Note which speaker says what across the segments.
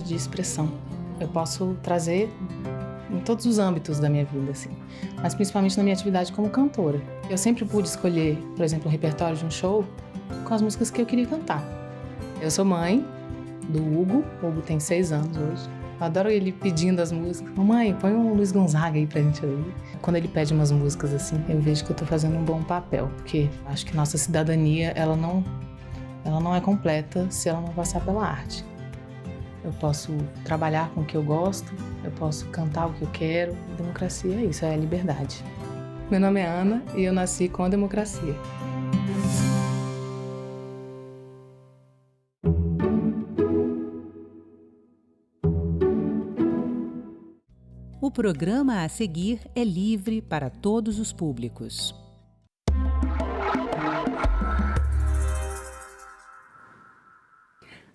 Speaker 1: de expressão. Eu posso trazer em todos os âmbitos da minha vida, assim, mas principalmente na minha atividade como cantora. Eu sempre pude escolher, por exemplo, um repertório de um show com as músicas que eu queria cantar. Eu sou mãe do Hugo. O Hugo tem 6 anos hoje. Eu adoro ele pedindo as músicas. Mamãe, põe um Luiz Gonzaga aí pra gente ouvir. Quando ele pede umas músicas assim, eu vejo que eu tô fazendo um bom papel, porque acho que nossa cidadania, ela não é completa se ela não passar pela arte. Eu posso trabalhar com o que eu gosto, eu posso cantar o que eu quero. Democracia é isso, é a liberdade. Meu nome é Ana e eu nasci com a democracia.
Speaker 2: O programa a seguir é livre para todos os públicos.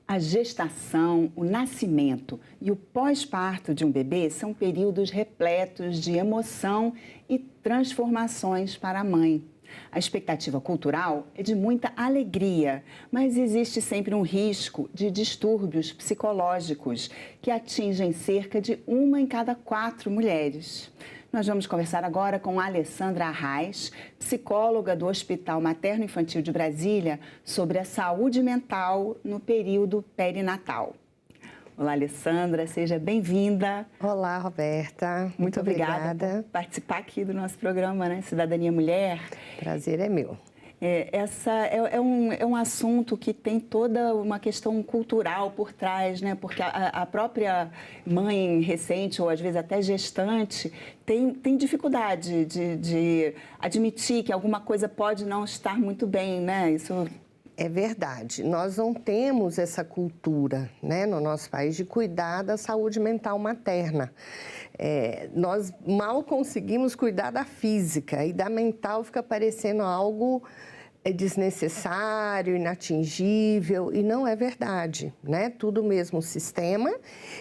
Speaker 3: A gestação, o nascimento e o pós-parto de um bebê são períodos repletos de emoção e transformações para a mãe. A expectativa cultural é de muita alegria, mas existe sempre um risco de distúrbios psicológicos que atingem cerca de 1 em cada 4 mulheres. Nós vamos conversar agora com a Alessandra Arraes, psicóloga do Hospital Materno Infantil de Brasília, sobre a saúde mental no período perinatal. Olá, Alessandra, seja bem-vinda.
Speaker 4: Olá, Roberta.
Speaker 3: Muito obrigada por participar aqui do nosso programa, né? Cidadania Mulher.
Speaker 4: Prazer é meu.
Speaker 3: Essa é um assunto que tem toda uma questão cultural por trás, né? Porque a própria mãe recente, ou às vezes até gestante, tem dificuldade de admitir que alguma coisa pode não estar muito bem, né? Isso...
Speaker 4: É verdade. Nós não temos essa cultura, né, no nosso país de cuidar da saúde mental materna. Nós mal conseguimos cuidar da física e da mental fica parecendo algo desnecessário, inatingível, e não é verdade, né? Tudo o mesmo sistema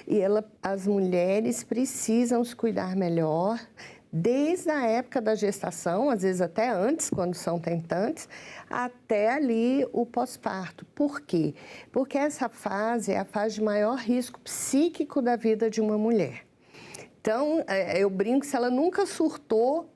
Speaker 4: e as mulheres precisam se cuidar melhor desde a época da gestação, às vezes até antes, quando são tentantes, até ali o pós-parto. Por quê? Porque essa fase é a fase de maior risco psíquico da vida de uma mulher. Então, eu brinco, se ela nunca surtou,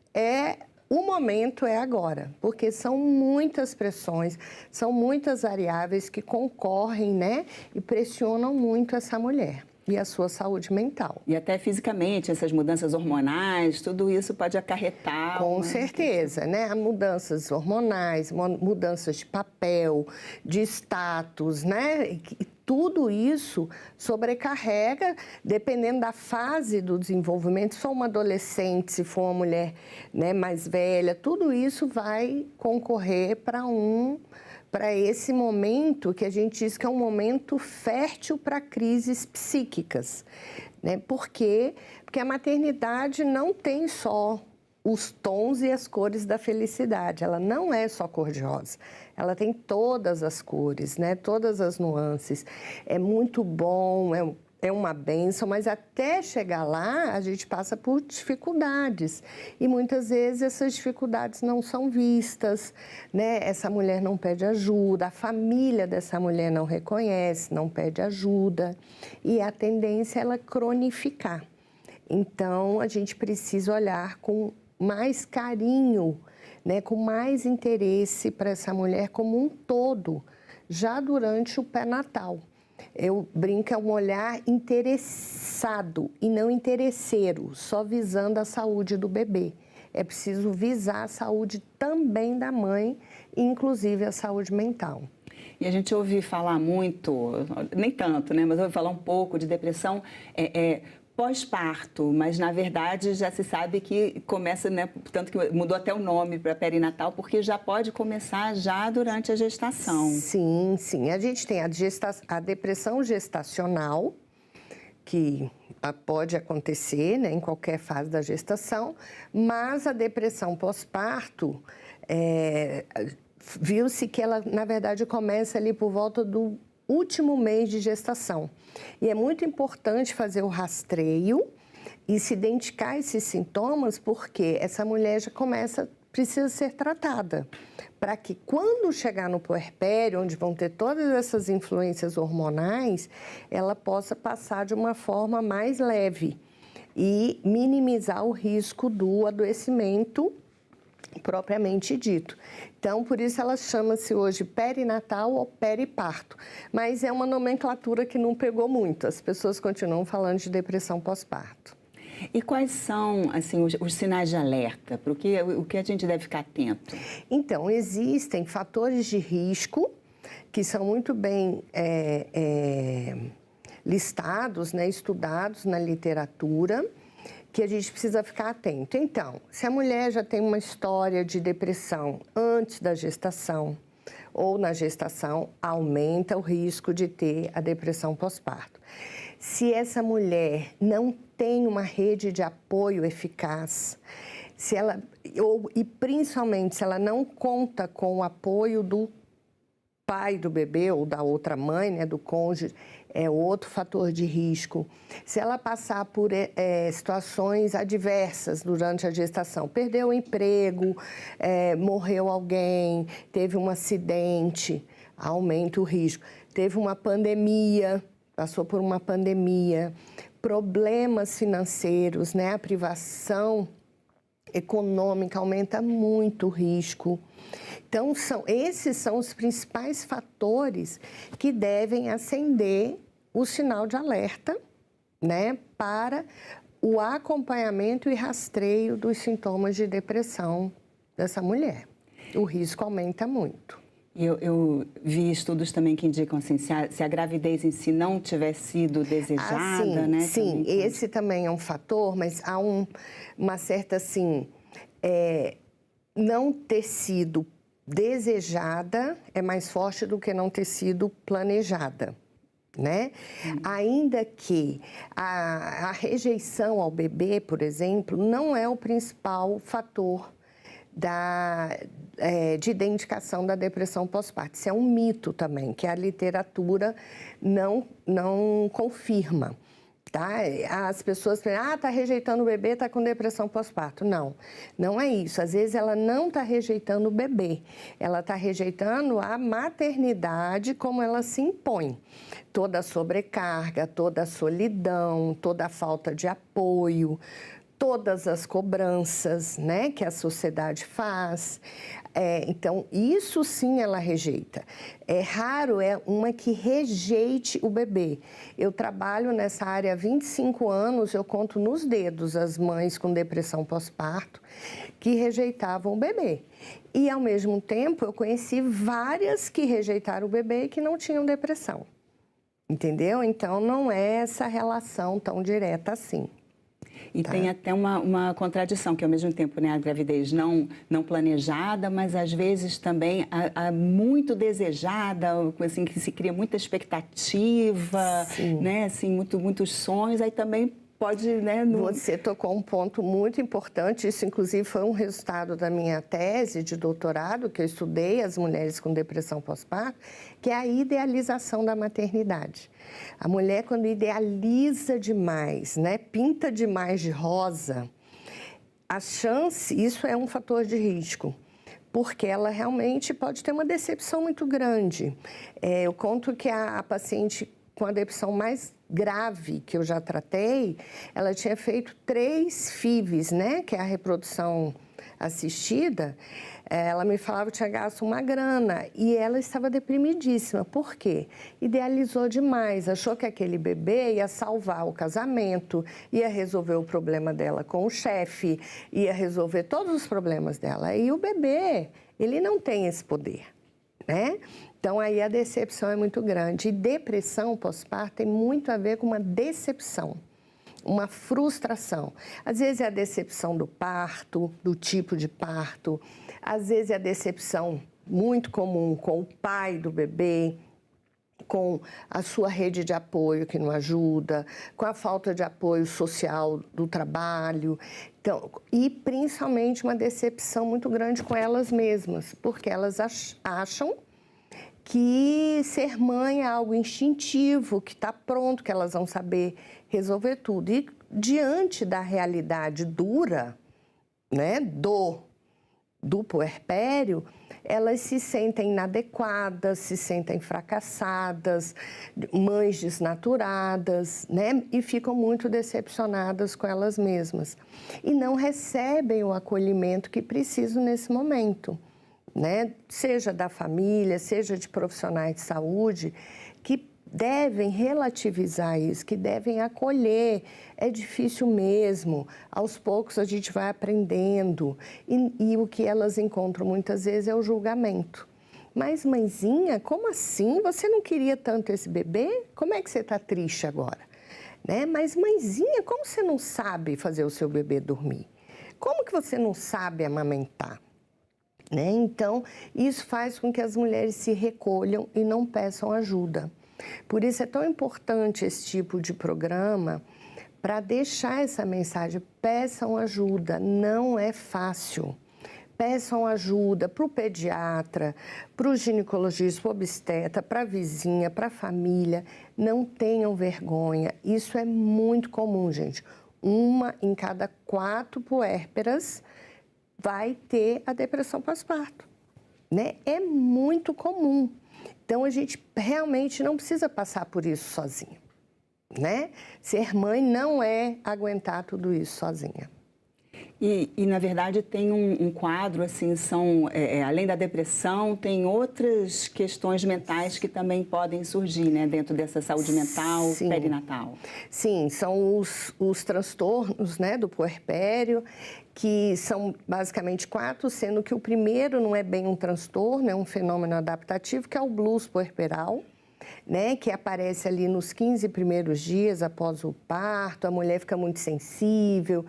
Speaker 4: o momento é agora, porque são muitas pressões, são muitas variáveis que concorrem, né, e pressionam muito essa mulher e a sua saúde mental.
Speaker 3: E até fisicamente, essas mudanças hormonais, tudo isso pode acarretar...
Speaker 4: Com certeza, né? Mudanças hormonais, mudanças de papel, de status, né? E tudo isso sobrecarrega, dependendo da fase do desenvolvimento. Se for uma adolescente, se for uma mulher, né, mais velha, tudo isso vai concorrer para esse momento que a gente diz que é um momento fértil para crises psíquicas, né? Por quê? Porque a maternidade não tem só os tons e as cores da felicidade, ela não é só cor-de-rosa, ela tem todas as cores, né? Todas as nuances. É muito bom, é uma bênção, mas até chegar lá, a gente passa por dificuldades. E muitas vezes essas dificuldades não são vistas, né? Essa mulher não pede ajuda, a família dessa mulher não reconhece, não pede ajuda. E a tendência é ela cronificar. Então, a gente precisa olhar com mais carinho, né? Com mais interesse para essa mulher como um todo, já durante o pré-natal. Eu brinco, é um olhar interessado e não interesseiro, só visando a saúde do bebê. É preciso visar a saúde também da mãe, inclusive a saúde mental.
Speaker 3: E a gente ouve falar muito, nem tanto, né? Mas ouve falar um pouco de depressão pós-parto, mas na verdade já se sabe que começa, né? Tanto que mudou até o nome para perinatal, porque já pode começar já durante a gestação.
Speaker 4: Sim, sim. A gente tem a depressão gestacional, que pode acontecer, né, em qualquer fase da gestação, mas a depressão pós-parto, viu-se que ela, na verdade, começa ali por volta do último mês de gestação. E é muito importante fazer o rastreio e se identificar esses sintomas, porque essa mulher já começa precisa ser tratada, para que quando chegar no puerpério, onde vão ter todas essas influências hormonais, ela possa passar de uma forma mais leve e minimizar o risco do adoecimento propriamente dito. Então, por isso ela chama-se hoje perinatal ou periparto, mas é uma nomenclatura que não pegou muito, as pessoas continuam falando de depressão pós-parto.
Speaker 3: E quais são, assim, os sinais de alerta? Para o que a gente deve ficar atento?
Speaker 4: Então, existem fatores de risco que são muito bem listados, né, estudados na literatura, que a gente precisa ficar atento. Então, se a mulher já tem uma história de depressão antes da gestação ou na gestação, aumenta o risco de ter a depressão pós-parto. Se essa mulher não tem uma rede de apoio eficaz, e principalmente se ela não conta com o apoio do pai do bebê ou da outra mãe, né, do cônjuge, é outro fator de risco. Se ela passar por situações adversas durante a gestação, perdeu o emprego, morreu alguém, teve um acidente, aumenta o risco. Teve uma pandemia, passou por uma pandemia, problemas financeiros, né, a privação econômica aumenta muito o risco. Então, esses são os principais fatores que devem acender o sinal de alerta, né, para o acompanhamento e rastreio dos sintomas de depressão dessa mulher. O risco aumenta muito.
Speaker 3: Eu vi estudos também que indicam assim, se a gravidez em si não tiver sido desejada,
Speaker 4: sim,
Speaker 3: né?
Speaker 4: Sim, esse também é um fator, mas há uma certa, assim, não ter sido desejada é mais forte do que não ter sido planejada, né? Ainda que a rejeição ao bebê, por exemplo, não é o principal fator de identificação da depressão pós-parto. Isso é um mito também, que a literatura não confirma. Tá? As pessoas pensam, está rejeitando o bebê, está com depressão pós-parto. Não, não é isso. Às vezes ela não está rejeitando o bebê, ela está rejeitando a maternidade como ela se impõe. Toda a sobrecarga, toda a solidão, toda a falta de apoio, todas as cobranças, né, que a sociedade faz. Então, isso sim ela rejeita. É raro uma que rejeite o bebê. Eu trabalho nessa área há 25 anos, eu conto nos dedos as mães com depressão pós-parto que rejeitavam o bebê. E, ao mesmo tempo, eu conheci várias que rejeitaram o bebê e que não tinham depressão. Entendeu? Então, não é essa relação tão direta assim.
Speaker 3: E tem até uma contradição, que ao mesmo tempo, né, a gravidez não planejada, mas às vezes também a muito desejada, assim, que se cria muita expectativa, né, assim, muitos sonhos, aí também pode, né...
Speaker 4: Você tocou um ponto muito importante, isso inclusive foi um resultado da minha tese de doutorado, que eu estudei as mulheres com depressão pós-parto, que é a idealização da maternidade. A mulher, quando idealiza demais, né, pinta demais de rosa, a chance, isso é um fator de risco, porque ela realmente pode ter uma decepção muito grande. Eu conto que a paciente com a depressão mais grave que eu já tratei, ela tinha feito 3 FIVs, né, que é a reprodução assistida. Ela me falava que tinha gasto uma grana e ela estava deprimidíssima. Por quê? Idealizou demais, achou que aquele bebê ia salvar o casamento, ia resolver o problema dela com o chefe, ia resolver todos os problemas dela. E o bebê, ele não tem esse poder, né? Então, aí a decepção é muito grande. E depressão pós-parto tem muito a ver com uma decepção, uma frustração. Às vezes é a decepção do parto, do tipo de parto. Às vezes é a decepção muito comum com o pai do bebê, com a sua rede de apoio que não ajuda, com a falta de apoio social do trabalho. Então, e principalmente uma decepção muito grande com elas mesmas, porque elas acham que ser mãe é algo instintivo, que está pronto, que elas vão saber resolver tudo. E diante da realidade dura, né, do puerpério, elas se sentem inadequadas, se sentem fracassadas, mães desnaturadas, né? E ficam muito decepcionadas com elas mesmas. E não recebem o acolhimento que precisam nesse momento, né? Seja da família, seja de profissionais de saúde, que devem relativizar isso, que devem acolher. É difícil mesmo, aos poucos a gente vai aprendendo. E o que elas encontram muitas vezes é o julgamento. Mas, mãezinha, como assim? Você não queria tanto esse bebê? Como é que você está triste agora? Né? Mas, mãezinha, como você não sabe fazer o seu bebê dormir? Como que você não sabe amamentar? Né? Então, isso faz com que as mulheres se recolham e não peçam ajuda. Por isso é tão importante esse tipo de programa para deixar essa mensagem: peçam ajuda, não é fácil. Peçam ajuda para o pediatra, para o ginecologista, para o obstetra, para a vizinha, para a família. Não tenham vergonha, isso é muito comum, gente. 1 em cada 4 puérperas vai ter a depressão pós-parto, né? É muito comum. Então, a gente realmente não precisa passar por isso sozinha, né? Ser mãe não é aguentar tudo isso sozinha.
Speaker 3: E na verdade, tem um quadro, assim, além da depressão, tem outras questões mentais que também podem surgir, né? Dentro dessa saúde mental,
Speaker 4: Sim.
Speaker 3: perinatal.
Speaker 4: Sim, são os transtornos, né, do puerpério, que são basicamente 4, sendo que o primeiro não é bem um transtorno, é um fenômeno adaptativo, que é o blues puerperal, né, que aparece ali nos 15 primeiros dias após o parto. A mulher fica muito sensível,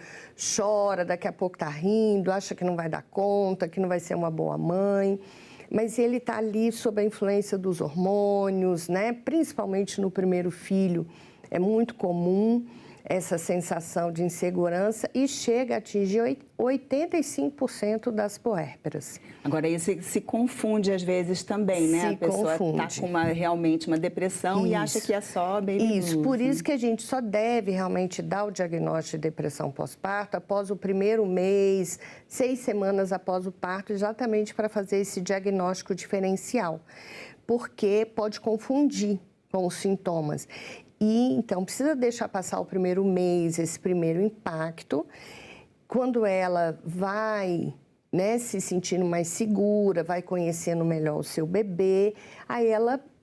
Speaker 4: chora, daqui a pouco está rindo, acha que não vai dar conta, que não vai ser uma boa mãe. Mas ele está ali sob a influência dos hormônios, né, principalmente no primeiro filho. É muito comum essa sensação de insegurança e chega a atingir 85% das puérperas.
Speaker 3: Agora, isso se confunde às vezes também, né? A pessoa está com realmente uma depressão e acha que é só baby blues.
Speaker 4: Isso, por isso que a gente só deve realmente dar o diagnóstico de depressão pós-parto após o primeiro mês, 6 semanas após o parto, exatamente para fazer esse diagnóstico diferencial, porque pode confundir com os sintomas. E, então, precisa deixar passar o primeiro mês, esse primeiro impacto. Quando ela vai, né, se sentindo mais segura, vai conhecendo melhor o seu bebê,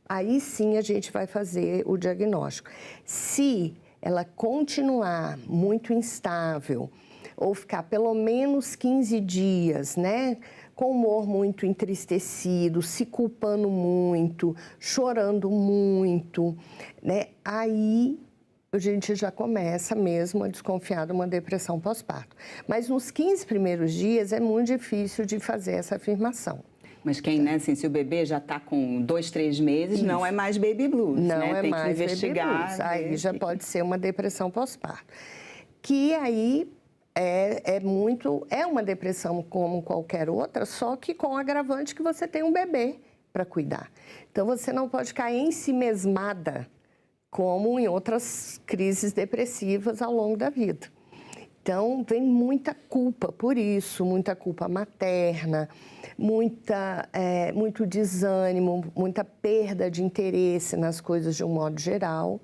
Speaker 4: aí sim a gente vai fazer o diagnóstico. Se ela continuar muito instável ou ficar pelo menos 15 dias, né, com o humor muito entristecido, se culpando muito, chorando muito, né? Aí a gente já começa mesmo a desconfiar de uma depressão pós-parto. Mas nos 15 primeiros dias é muito difícil de fazer essa afirmação.
Speaker 3: Mas quem, né, assim, se o bebê já está com 2, 3 meses, isso. Não é mais baby blues,
Speaker 4: não
Speaker 3: né?
Speaker 4: é
Speaker 3: Tem
Speaker 4: mais
Speaker 3: que investigar.
Speaker 4: Baby blues. Aí já pode ser uma depressão pós-parto. Que aí é uma depressão como qualquer outra, só que com o agravante que você tem um bebê para cuidar. Então, você não pode ficar ensimesmada como em outras crises depressivas ao longo da vida. Então, vem muita culpa por isso, muita culpa materna, muito desânimo, muita perda de interesse nas coisas de um modo geral.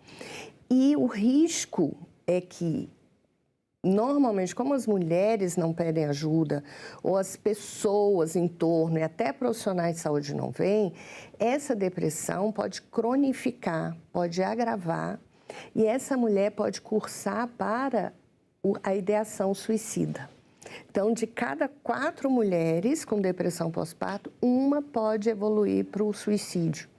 Speaker 4: E o risco é que, normalmente, como as mulheres não pedem ajuda, ou as pessoas em torno e até profissionais de saúde não veem, essa depressão pode cronificar, pode agravar, e essa mulher pode cursar para a ideação suicida. Então, de cada 4 mulheres com depressão pós-parto, 1 pode evoluir para o suicídio.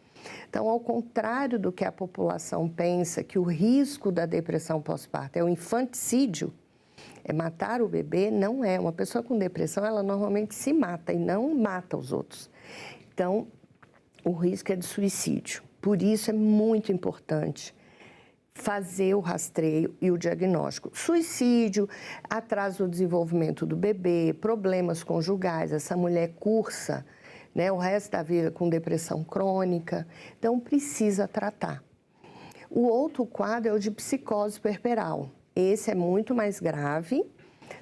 Speaker 4: Então, ao contrário do que a população pensa, que o risco da depressão pós-parto é o infanticídio, é matar o bebê, não é. Uma pessoa com depressão, ela normalmente se mata e não mata os outros. Então, o risco é de suicídio. Por isso é muito importante fazer o rastreio e o diagnóstico. Suicídio, atraso no desenvolvimento do bebê, problemas conjugais, essa mulher cursa, né, o resto da vida com depressão crônica, então precisa tratar. O outro quadro é o de psicose puerperal. Esse é muito mais grave,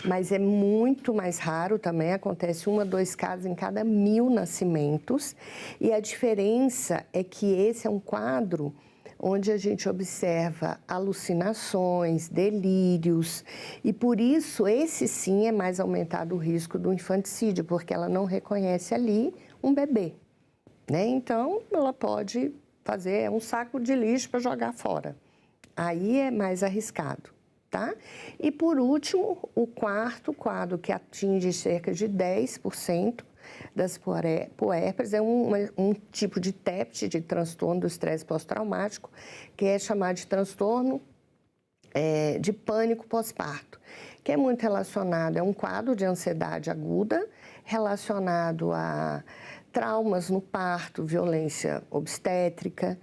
Speaker 4: mas é muito mais raro também, acontece 1 a 2 casos em cada 1000 nascimentos. E a diferença é que esse é um quadro onde a gente observa alucinações, delírios, e por isso esse sim é mais aumentado o risco do infanticídio, porque ela não reconhece ali um bebê, né? Então, ela pode fazer um saco de lixo para jogar fora. Aí é mais arriscado, tá? E por último, o quarto quadro, que atinge cerca de 10% das puérperas, é um tipo de TEPT, de transtorno do estresse pós-traumático, que é chamado de transtorno de pânico pós-parto, que é muito relacionado, é um quadro de ansiedade aguda, relacionado a traumas no parto, violência obstétrica,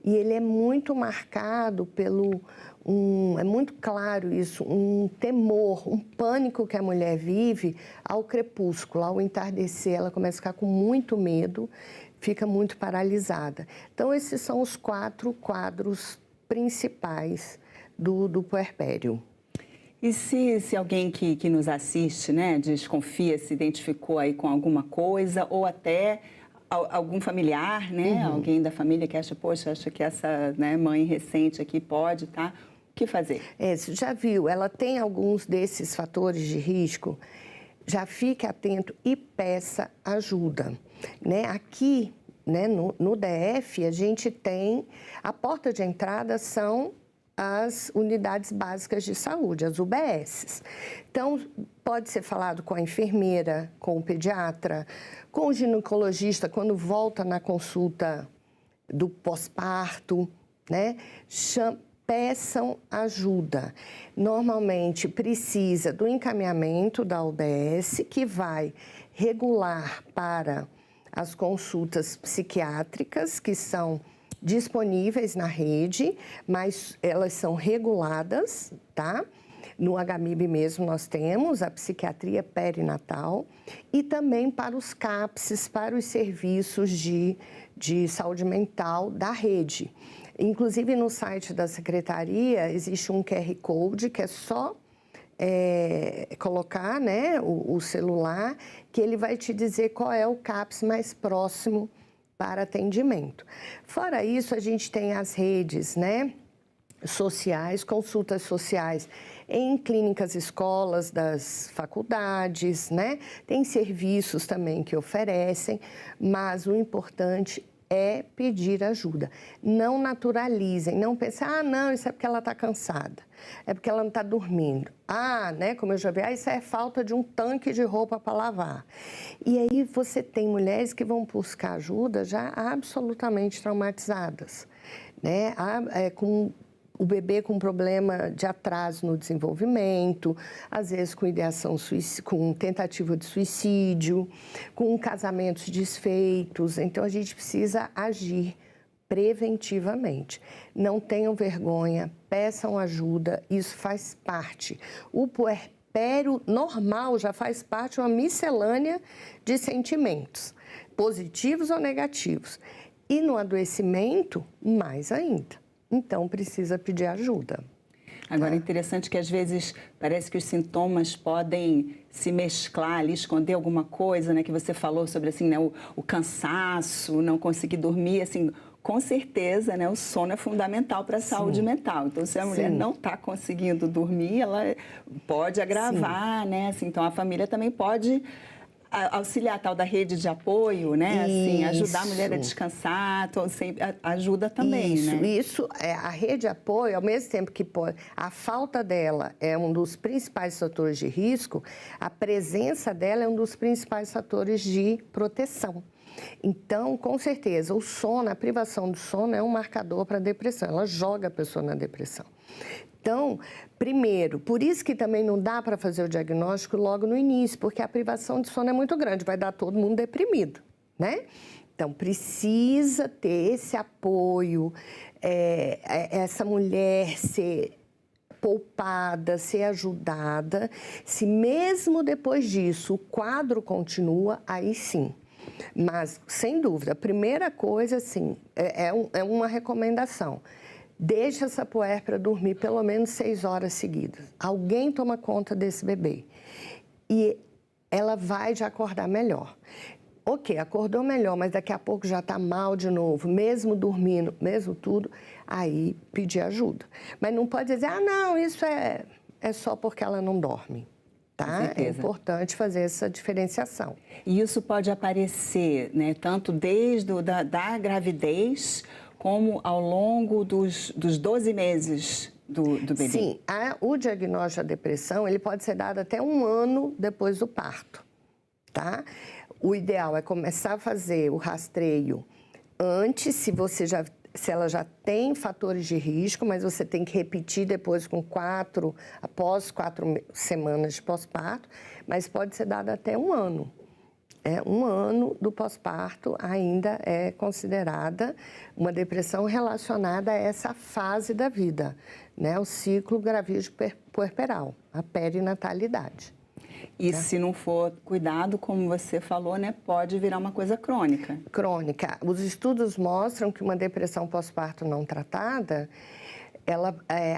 Speaker 4: e ele é muito marcado pelo, é muito claro isso, um temor, um pânico que a mulher vive ao crepúsculo, ao entardecer, ela começa a ficar com muito medo, fica muito paralisada. Então, esses são os 4 quadros principais do puerpério.
Speaker 3: E se alguém que nos assiste, né, desconfia, se identificou aí com alguma coisa, ou até algum familiar, né, alguém da família que acha, poxa, acha que essa, né, mãe recente aqui pode, tá? O que fazer? Você
Speaker 4: já viu, ela tem alguns desses fatores de risco, já fique atento e peça ajuda, né? Aqui, né, no DF, a gente tem, a porta de entrada são as unidades básicas de saúde, as UBSs. Então, pode ser falado com a enfermeira, com o pediatra, com o ginecologista, quando volta na consulta do pós-parto, né? Peçam ajuda. Normalmente, precisa do encaminhamento da UBS, que vai regular para as consultas psiquiátricas, que são disponíveis na rede, mas elas são reguladas, tá? No HMIB mesmo nós temos a psiquiatria perinatal e também para os CAPSs, para os serviços de saúde mental da rede. Inclusive no site da Secretaria existe um QR Code que é só colocar, né, o celular, que ele vai te dizer qual é o CAPS mais próximo para atendimento. Fora isso, a gente tem as redes, né, sociais, consultas sociais em clínicas, escolas das faculdades, né? Tem serviços também que oferecem, mas o importante é pedir ajuda. Não naturalizem, não pensem, não, isso é porque ela está cansada, é porque ela não está dormindo. Né, como eu já vi, isso é falta de um tanque de roupa para lavar. E aí você tem mulheres que vão buscar ajuda já absolutamente traumatizadas, né, com o bebê com problema de atraso no desenvolvimento, às vezes com ideação com tentativa de suicídio, com casamentos desfeitos. Então, a gente precisa agir preventivamente. Não tenham vergonha, peçam ajuda, isso faz parte. O puerpério normal já faz parte de uma miscelânea de sentimentos, positivos ou negativos. E no adoecimento, mais ainda. Então, precisa pedir ajuda.
Speaker 3: Agora, é interessante que, às vezes, parece que os sintomas podem se mesclar ali, esconder alguma coisa, né? Que você falou sobre, assim, né, o cansaço, não conseguir dormir, assim, com certeza, né, o sono é fundamental para a saúde mental. Então, se a mulher não está conseguindo dormir, ela pode agravar, né? Assim, então, a família também pode auxiliar a tal da rede de apoio, né? Assim, ajudar a mulher a descansar, ajuda também, né?
Speaker 4: Isso, a rede de apoio, ao mesmo tempo que a falta dela é um dos principais fatores de risco, a presença dela é um dos principais fatores de proteção. Então, com certeza, o sono, a privação do sono é um marcador para a depressão, ela joga a pessoa na depressão. Então, primeiro, por isso que também não dá para fazer o diagnóstico logo no início, porque a privação de sono é muito grande, vai dar todo mundo deprimido, né? Então, precisa ter esse apoio, essa mulher ser poupada, ser ajudada. Se mesmo depois disso o quadro continua, aí sim. Mas, sem dúvida, a primeira coisa, assim, é uma recomendação. Deixa essa puérpera dormir pelo menos 6 horas seguidas. Alguém toma conta desse bebê. E ela vai já acordar melhor. Ok, acordou melhor, mas daqui a pouco já está mal de novo, mesmo dormindo, mesmo tudo, aí pedir ajuda. Mas não pode dizer, ah, não, isso é só porque ela não dorme. Tá? É importante fazer essa diferenciação.
Speaker 3: E isso pode aparecer, né, tanto desde da gravidez, como ao longo dos 12 meses do bebê?
Speaker 4: Sim, o diagnóstico da depressão, ele pode ser dado até 1 ano depois do parto, tá? O ideal é começar a fazer o rastreio antes, se ela já tem fatores de risco, mas você tem que repetir depois após 4 semanas de pós-parto, mas pode ser dado até 1 ano. 1 ano do pós-parto ainda é considerada uma depressão relacionada a essa fase da vida, né? O ciclo gravídico puerperal, a perinatalidade.
Speaker 3: E se não for cuidado, como você falou, né, pode virar uma coisa crônica.
Speaker 4: Crônica. Os estudos mostram que uma depressão pós-parto não tratada,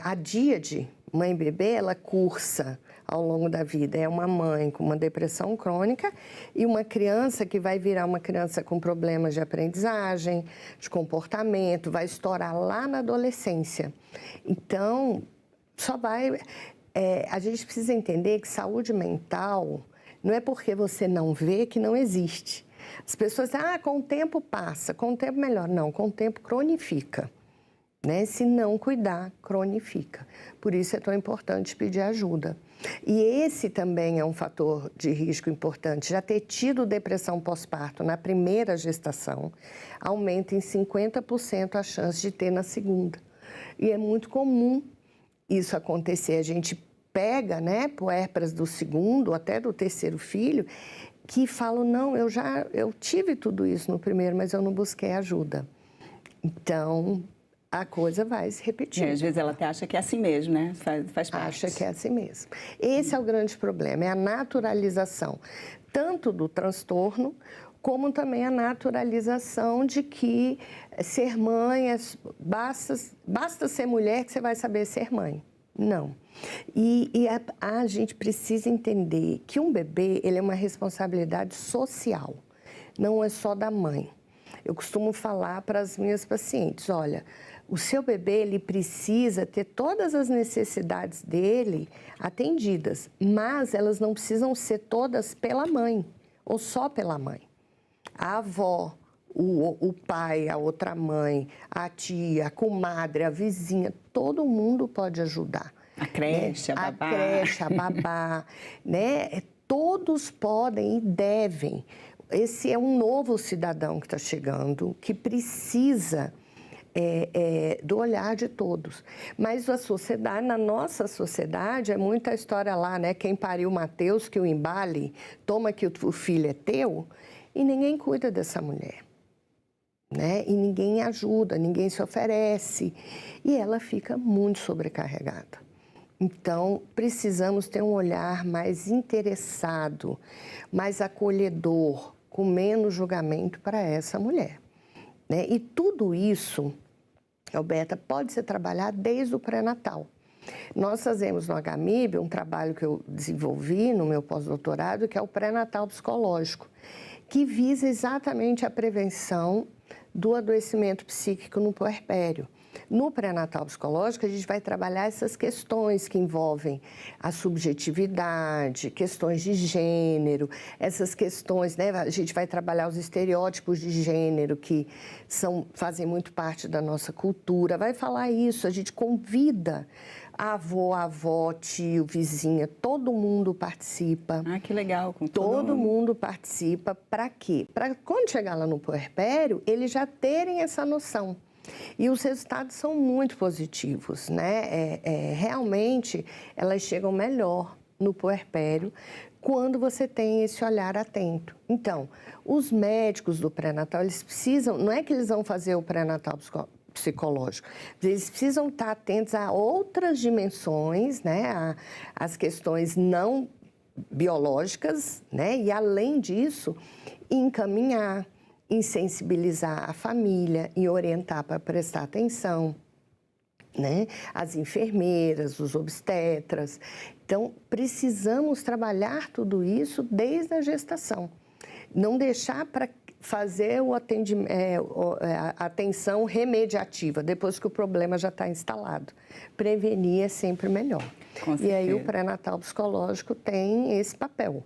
Speaker 4: a díade, mãe e bebê, ela cursa ao longo da vida. É uma mãe com uma depressão crônica e uma criança que vai virar uma criança com problemas de aprendizagem, de comportamento, vai estourar lá na adolescência. Então, a gente precisa entender que saúde mental não é porque você não vê que não existe. As pessoas dizem, com o tempo passa, com o tempo melhora. Não, com o tempo cronifica. Né? Se não cuidar, cronifica. Por isso é tão importante pedir ajuda. E esse também é um fator de risco importante. Já ter tido depressão pós-parto na primeira gestação aumenta em 50% a chance de ter na segunda. E é muito comum isso acontecer. A gente pega, né, puérperas do segundo, até do terceiro filho, que falam, não, eu tive tudo isso no primeiro, mas eu não busquei ajuda. Então, a coisa vai se repetir.
Speaker 3: Às vezes ela até acha que é assim mesmo, né? Faz parte.
Speaker 4: Acha que é assim mesmo. Esse é o grande problema, é a naturalização, tanto do transtorno, como também a naturalização de que ser mãe, basta ser mulher que você vai saber ser mãe. Não. E a gente precisa entender que um bebê, ele é uma responsabilidade social, não é só da mãe. Eu costumo falar para as minhas pacientes, olha, o seu bebê, ele precisa ter todas as necessidades dele atendidas, mas elas não precisam ser todas pela mãe, ou só pela mãe. A avó, o pai, a outra mãe, a tia, a comadre, a vizinha, todo mundo pode ajudar.
Speaker 3: A creche,
Speaker 4: né?
Speaker 3: A babá.
Speaker 4: A creche, a babá, né? Todos podem e devem. Esse é um novo cidadão que está chegando, que precisa do olhar de todos. Mas a sociedade, na nossa sociedade, é muita história lá, né? Quem pariu Mateus, que o embale, toma que o filho é teu, e ninguém cuida dessa mulher. Né? E ninguém ajuda, ninguém se oferece. E ela fica muito sobrecarregada. Então, precisamos ter um olhar mais interessado, mais acolhedor, com menos julgamento para essa mulher. Né? E tudo isso, Alberta, pode ser trabalhado desde o pré-natal. Nós fazemos no HMIB um trabalho que eu desenvolvi no meu pós-doutorado, que é o pré-natal psicológico, que visa exatamente a prevenção do adoecimento psíquico no puerpério. No pré-natal psicológico, a gente vai trabalhar essas questões que envolvem a subjetividade, questões de gênero, essas questões, né? A gente vai trabalhar os estereótipos de gênero que fazem muito parte da nossa cultura. Vai falar isso, a gente convida avó, tio, vizinha, todo mundo participa.
Speaker 3: Ah, que legal. Com
Speaker 4: todo mundo participa. Para quê? Para quando chegar lá no puerpério, eles já terem essa noção. E os resultados são muito positivos, né? Realmente, elas chegam melhor no puerpério quando você tem esse olhar atento. Então, os médicos do pré-natal, eles precisam, não é que eles vão fazer o pré-natal psicológico, eles precisam estar atentos a outras dimensões, né? As questões não biológicas, né? E, além disso, encaminhar, em sensibilizar a família, em orientar para prestar atenção. né? As enfermeiras, os obstetras. Então, precisamos trabalhar tudo isso desde a gestação. Não deixar para fazer a atenção remediativa, depois que o problema já está instalado. Prevenir é sempre melhor. E aí o pré-natal psicológico tem esse papel,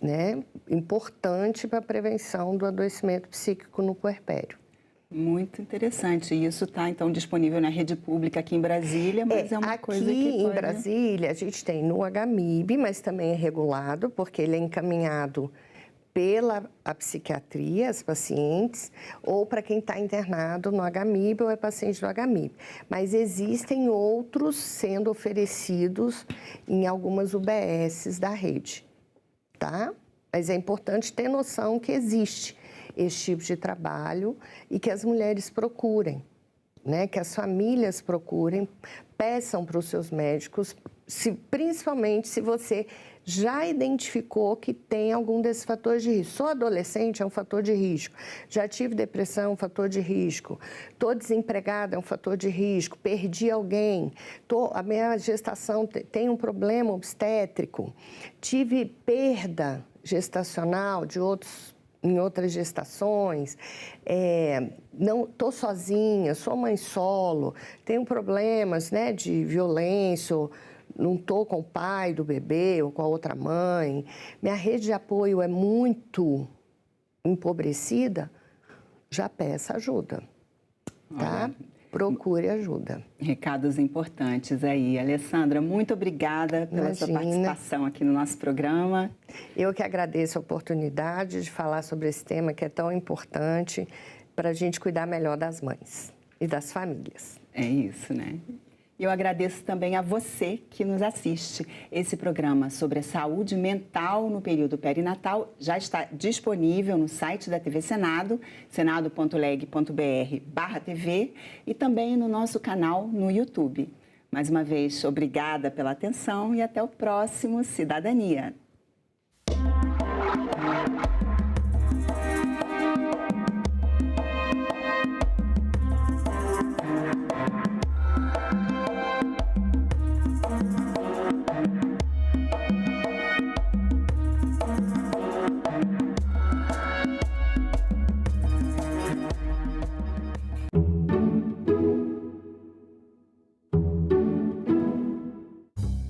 Speaker 4: né? Importante para a prevenção do adoecimento psíquico no puerpério.
Speaker 3: Muito interessante. E isso está, então, disponível na rede pública aqui em Brasília, mas é uma coisa que
Speaker 4: Aqui em Brasília, a gente tem no HMIB, mas também é regulado, porque ele é encaminhado pela psiquiatria, as pacientes, ou para quem está internado no HMIB ou é paciente do HMIB. Mas existem outros sendo oferecidos em algumas UBSs da rede, tá? Mas é importante ter noção que existe esse tipo de trabalho e que as mulheres procurem, né? Que as famílias procurem, peçam para os seus médicos, principalmente se você já identificou que tem algum desses fatores de risco. Sou adolescente, é um fator de risco. Já tive depressão, é um fator de risco. Estou desempregada, é um fator de risco. Perdi alguém. A minha gestação tem um problema obstétrico. Tive perda gestacional em outras gestações. Não estou sozinha, sou mãe solo. Tenho problemas, né, de violência, não estou com o pai do bebê ou com a outra mãe, minha rede de apoio é muito empobrecida, já peça ajuda, tá? Procure ajuda.
Speaker 3: Recados importantes aí. Alessandra, muito obrigada pela sua participação aqui no nosso programa.
Speaker 4: Eu que agradeço a oportunidade de falar sobre esse tema que é tão importante para a gente cuidar melhor das mães e das famílias.
Speaker 3: É isso, né? E eu agradeço também a você que nos assiste. Esse programa sobre a saúde mental no período perinatal já está disponível no site da TV Senado, senado.leg.br/TV, e também no nosso canal no YouTube. Mais uma vez, obrigada pela atenção e até o próximo Cidadania.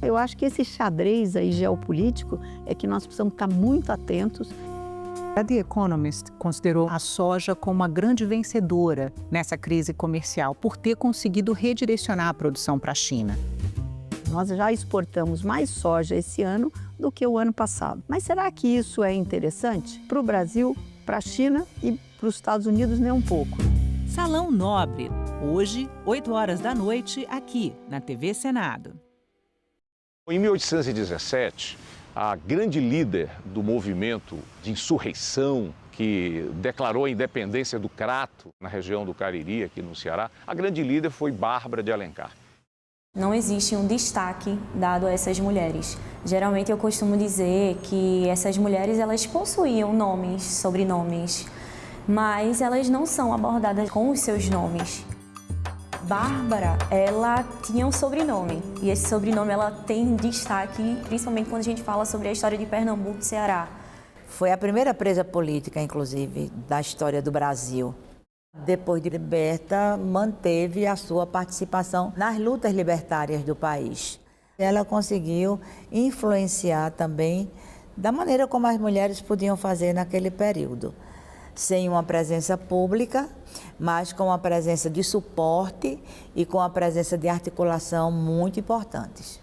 Speaker 5: Eu acho que esse xadrez aí geopolítico é que nós precisamos estar muito atentos.
Speaker 2: A The Economist considerou a soja como uma grande vencedora nessa crise comercial por ter conseguido redirecionar a produção para a China.
Speaker 5: Nós já exportamos mais soja esse ano do que o ano passado. Mas será que isso é interessante para o Brasil, para a China e para os Estados Unidos nem um pouco?
Speaker 2: Salão Nobre, hoje, 8 horas da noite, aqui na TV Senado.
Speaker 6: Em 1817, a grande líder do movimento de insurreição que declarou a independência do Crato, na região do Cariri, aqui no Ceará, a grande líder foi Bárbara de Alencar.
Speaker 7: Não existe um destaque dado a essas mulheres. Geralmente eu costumo dizer que essas mulheres elas possuíam nomes, sobrenomes, mas elas não são abordadas com os seus nomes. Bárbara, ela tinha um sobrenome, e esse sobrenome ela tem destaque, principalmente quando a gente fala sobre a história de Pernambuco e Ceará.
Speaker 8: Foi a primeira presa política, inclusive, da história do Brasil. Depois de liberta, manteve a sua participação nas lutas libertárias do país. Ela conseguiu influenciar também da maneira como as mulheres podiam fazer naquele período. Sem uma presença pública, mas com uma presença de suporte e com a presença de articulação muito importantes.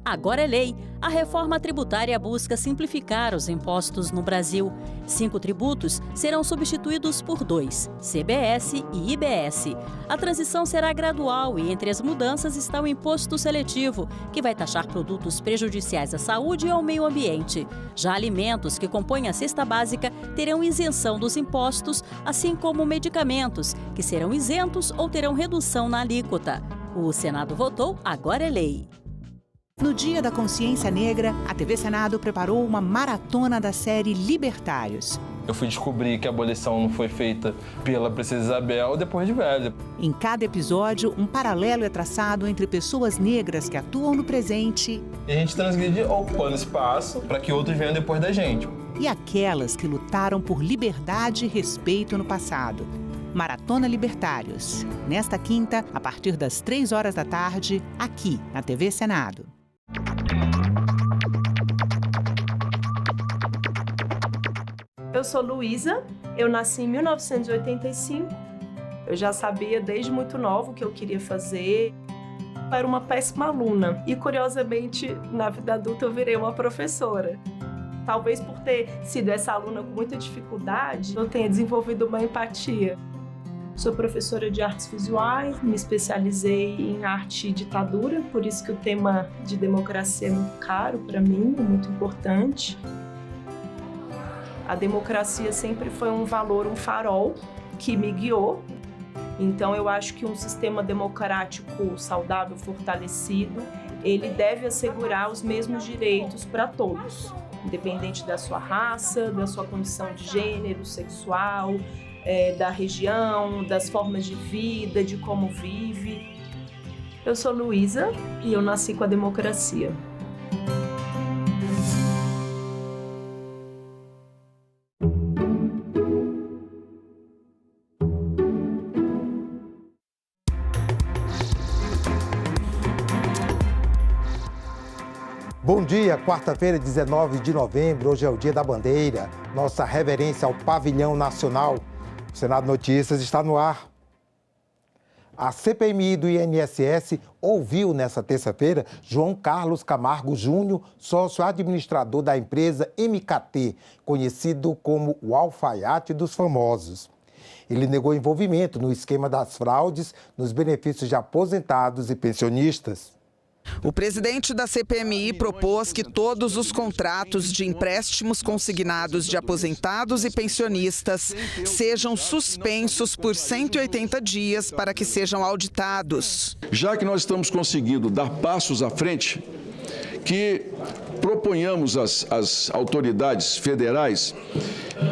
Speaker 9: Agora é lei. A reforma tributária busca simplificar os impostos no Brasil. 5 tributos serão substituídos por 2, CBS e IBS. A transição será gradual e entre as mudanças está o imposto seletivo, que vai taxar produtos prejudiciais à saúde e ao meio ambiente. Já alimentos que compõem a cesta básica terão isenção dos impostos, assim como medicamentos, que serão isentos ou terão redução na alíquota. O Senado votou, agora é lei.
Speaker 2: No Dia da Consciência Negra, a TV Senado preparou uma maratona da série Libertários.
Speaker 10: Eu fui descobrir que a abolição não foi feita pela princesa Isabel depois de velha.
Speaker 2: Em cada episódio, um paralelo é traçado entre pessoas negras que atuam no presente
Speaker 10: E a gente transgride ocupando espaço para que outros venham depois da gente.
Speaker 2: e aquelas que lutaram por liberdade e respeito no passado. Maratona Libertários. Nesta quinta, a partir das 3 horas da tarde, aqui na TV Senado.
Speaker 11: Eu sou Luísa, eu nasci em 1985. Eu já sabia desde muito nova o que eu queria fazer. Eu era uma péssima aluna e, curiosamente, na vida adulta eu virei uma professora. Talvez por ter sido essa aluna com muita dificuldade, eu tenha desenvolvido uma empatia. Sou professora de artes visuais, me especializei em arte e ditadura, por isso que o tema de democracia é muito caro para mim, é muito importante. A democracia sempre foi um valor, um farol que me guiou. Então eu acho que um sistema democrático saudável, fortalecido, ele deve assegurar os mesmos direitos para todos, independente da sua raça, da sua condição de gênero, sexual, da região, das formas de vida, de como vive. Eu sou Luísa e eu nasci com a democracia.
Speaker 12: Bom dia, quarta-feira, 19 de novembro, hoje é o Dia da Bandeira, nossa reverência ao Pavilhão Nacional. O Senado Notícias está no ar. A CPMI do INSS ouviu nesta terça-feira João Carlos Camargo Júnior, sócio-administrador da empresa MKT, conhecido como o alfaiate dos famosos. Ele negou envolvimento no esquema das fraudes nos benefícios de aposentados e pensionistas.
Speaker 13: O presidente da CPMI propôs que todos os contratos de empréstimos consignados de aposentados e pensionistas sejam suspensos por 180 dias para que sejam auditados.
Speaker 14: Já que nós estamos conseguindo dar passos à frente, que proponhamos às autoridades federais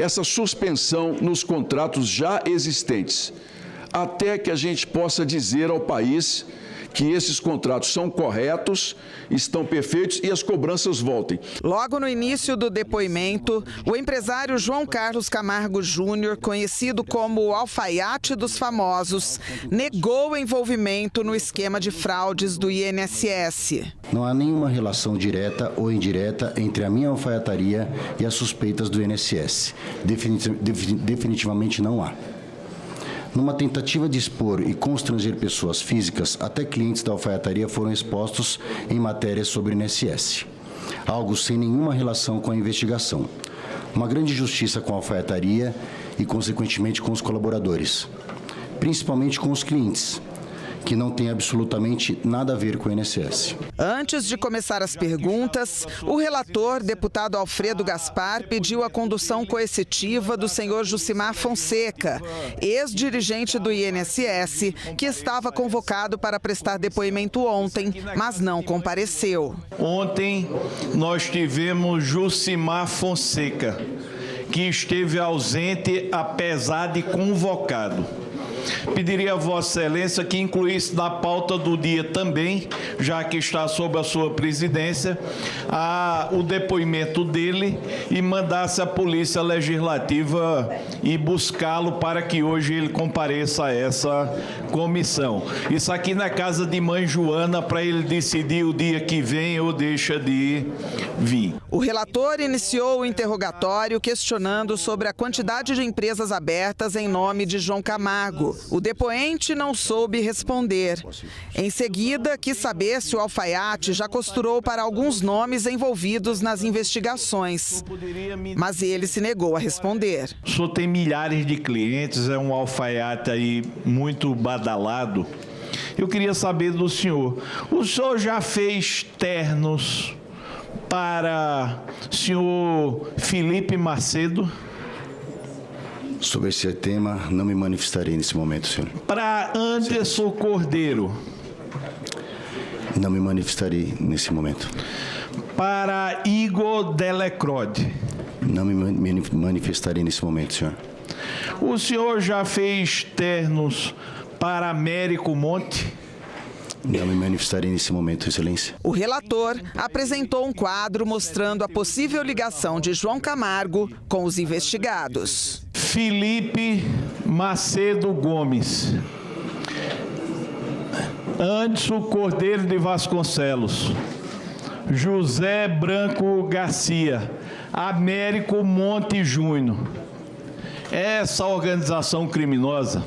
Speaker 14: essa suspensão nos contratos já existentes, até que a gente possa dizer ao país que esses contratos são corretos, estão perfeitos e as cobranças voltem.
Speaker 13: Logo no início do depoimento, o empresário João Carlos Camargo Júnior, conhecido como o alfaiate dos famosos, negou envolvimento no esquema de fraudes do INSS.
Speaker 15: Não há nenhuma relação direta ou indireta entre a minha alfaiataria e as suspeitas do INSS. Definitivamente não há. Numa tentativa de expor e constranger pessoas físicas, até clientes da alfaiataria foram expostos em matérias sobre o INSS. Algo sem nenhuma relação com a investigação. Uma grande injustiça com a alfaiataria e, consequentemente, com os colaboradores. Principalmente com os clientes, que não tem absolutamente nada a ver com o INSS.
Speaker 13: Antes de começar as perguntas, o relator, deputado Alfredo Gaspar, pediu a condução coercitiva do senhor Jucimar Fonseca, ex-dirigente do INSS, que estava convocado para prestar depoimento ontem, mas não compareceu.
Speaker 16: Ontem nós tivemos Jucimar Fonseca, que esteve ausente apesar de convocado. Pediria a Vossa Excelência que incluísse na pauta do dia também, já que está sob a sua presidência, o depoimento dele e mandasse a Polícia Legislativa ir buscá-lo para que hoje ele compareça a essa comissão. Isso aqui na casa de Mãe Joana para ele decidir o dia que vem ou deixa de vir.
Speaker 13: O relator iniciou o interrogatório questionando sobre a quantidade de empresas abertas em nome de João Camargo. O depoente não soube responder. Em seguida, quis saber se o alfaiate já costurou para alguns nomes envolvidos nas investigações. Mas ele se negou a responder.
Speaker 16: O senhor tem milhares de clientes, é um alfaiate aí muito badalado. Eu queria saber do senhor, o senhor já fez ternos para o senhor Felipe Macedo?
Speaker 15: Sobre esse tema, não me manifestarei nesse momento, senhor.
Speaker 16: Para Anderson Cordeiro?
Speaker 15: Não me manifestarei nesse momento.
Speaker 16: Para Igor Delecrode?
Speaker 15: Não me manifestarei nesse momento, senhor.
Speaker 16: O senhor já fez ternos para Américo Monte?
Speaker 15: Não me manifestarei nesse momento, excelência.
Speaker 13: O relator apresentou um quadro mostrando a possível ligação de João Camargo com os investigados.
Speaker 16: Felipe Macedo Gomes, Anderson Cordeiro de Vasconcelos, José Branco Garcia, Américo Monte Júnior. Essa organização criminosa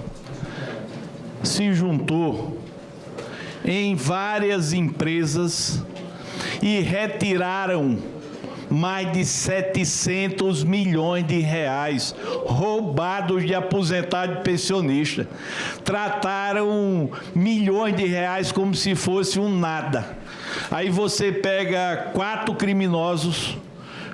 Speaker 16: se juntou em várias empresas e retiraram mais de 700 milhões de reais roubados de aposentado e pensionista. Trataram milhões de reais como se fosse um nada. Aí você pega 4 criminosos,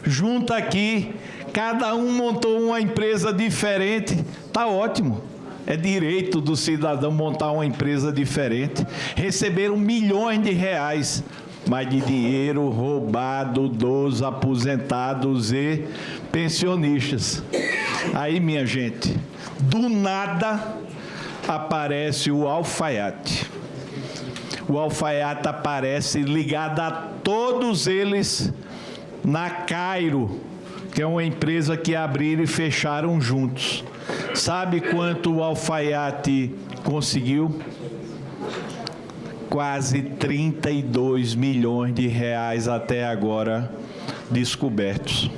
Speaker 16: junta aqui, cada um montou uma empresa diferente, tá ótimo. É direito do cidadão montar uma empresa diferente. Receberam milhões de reais, mas de dinheiro roubado dos aposentados e pensionistas. Aí, minha gente, do nada aparece o alfaiate. O alfaiate aparece ligado a todos eles na Cairo, que é uma empresa que abriram e fecharam juntos. Sabe quanto o alfaiate conseguiu? Quase 32 milhões de reais até agora descobertos.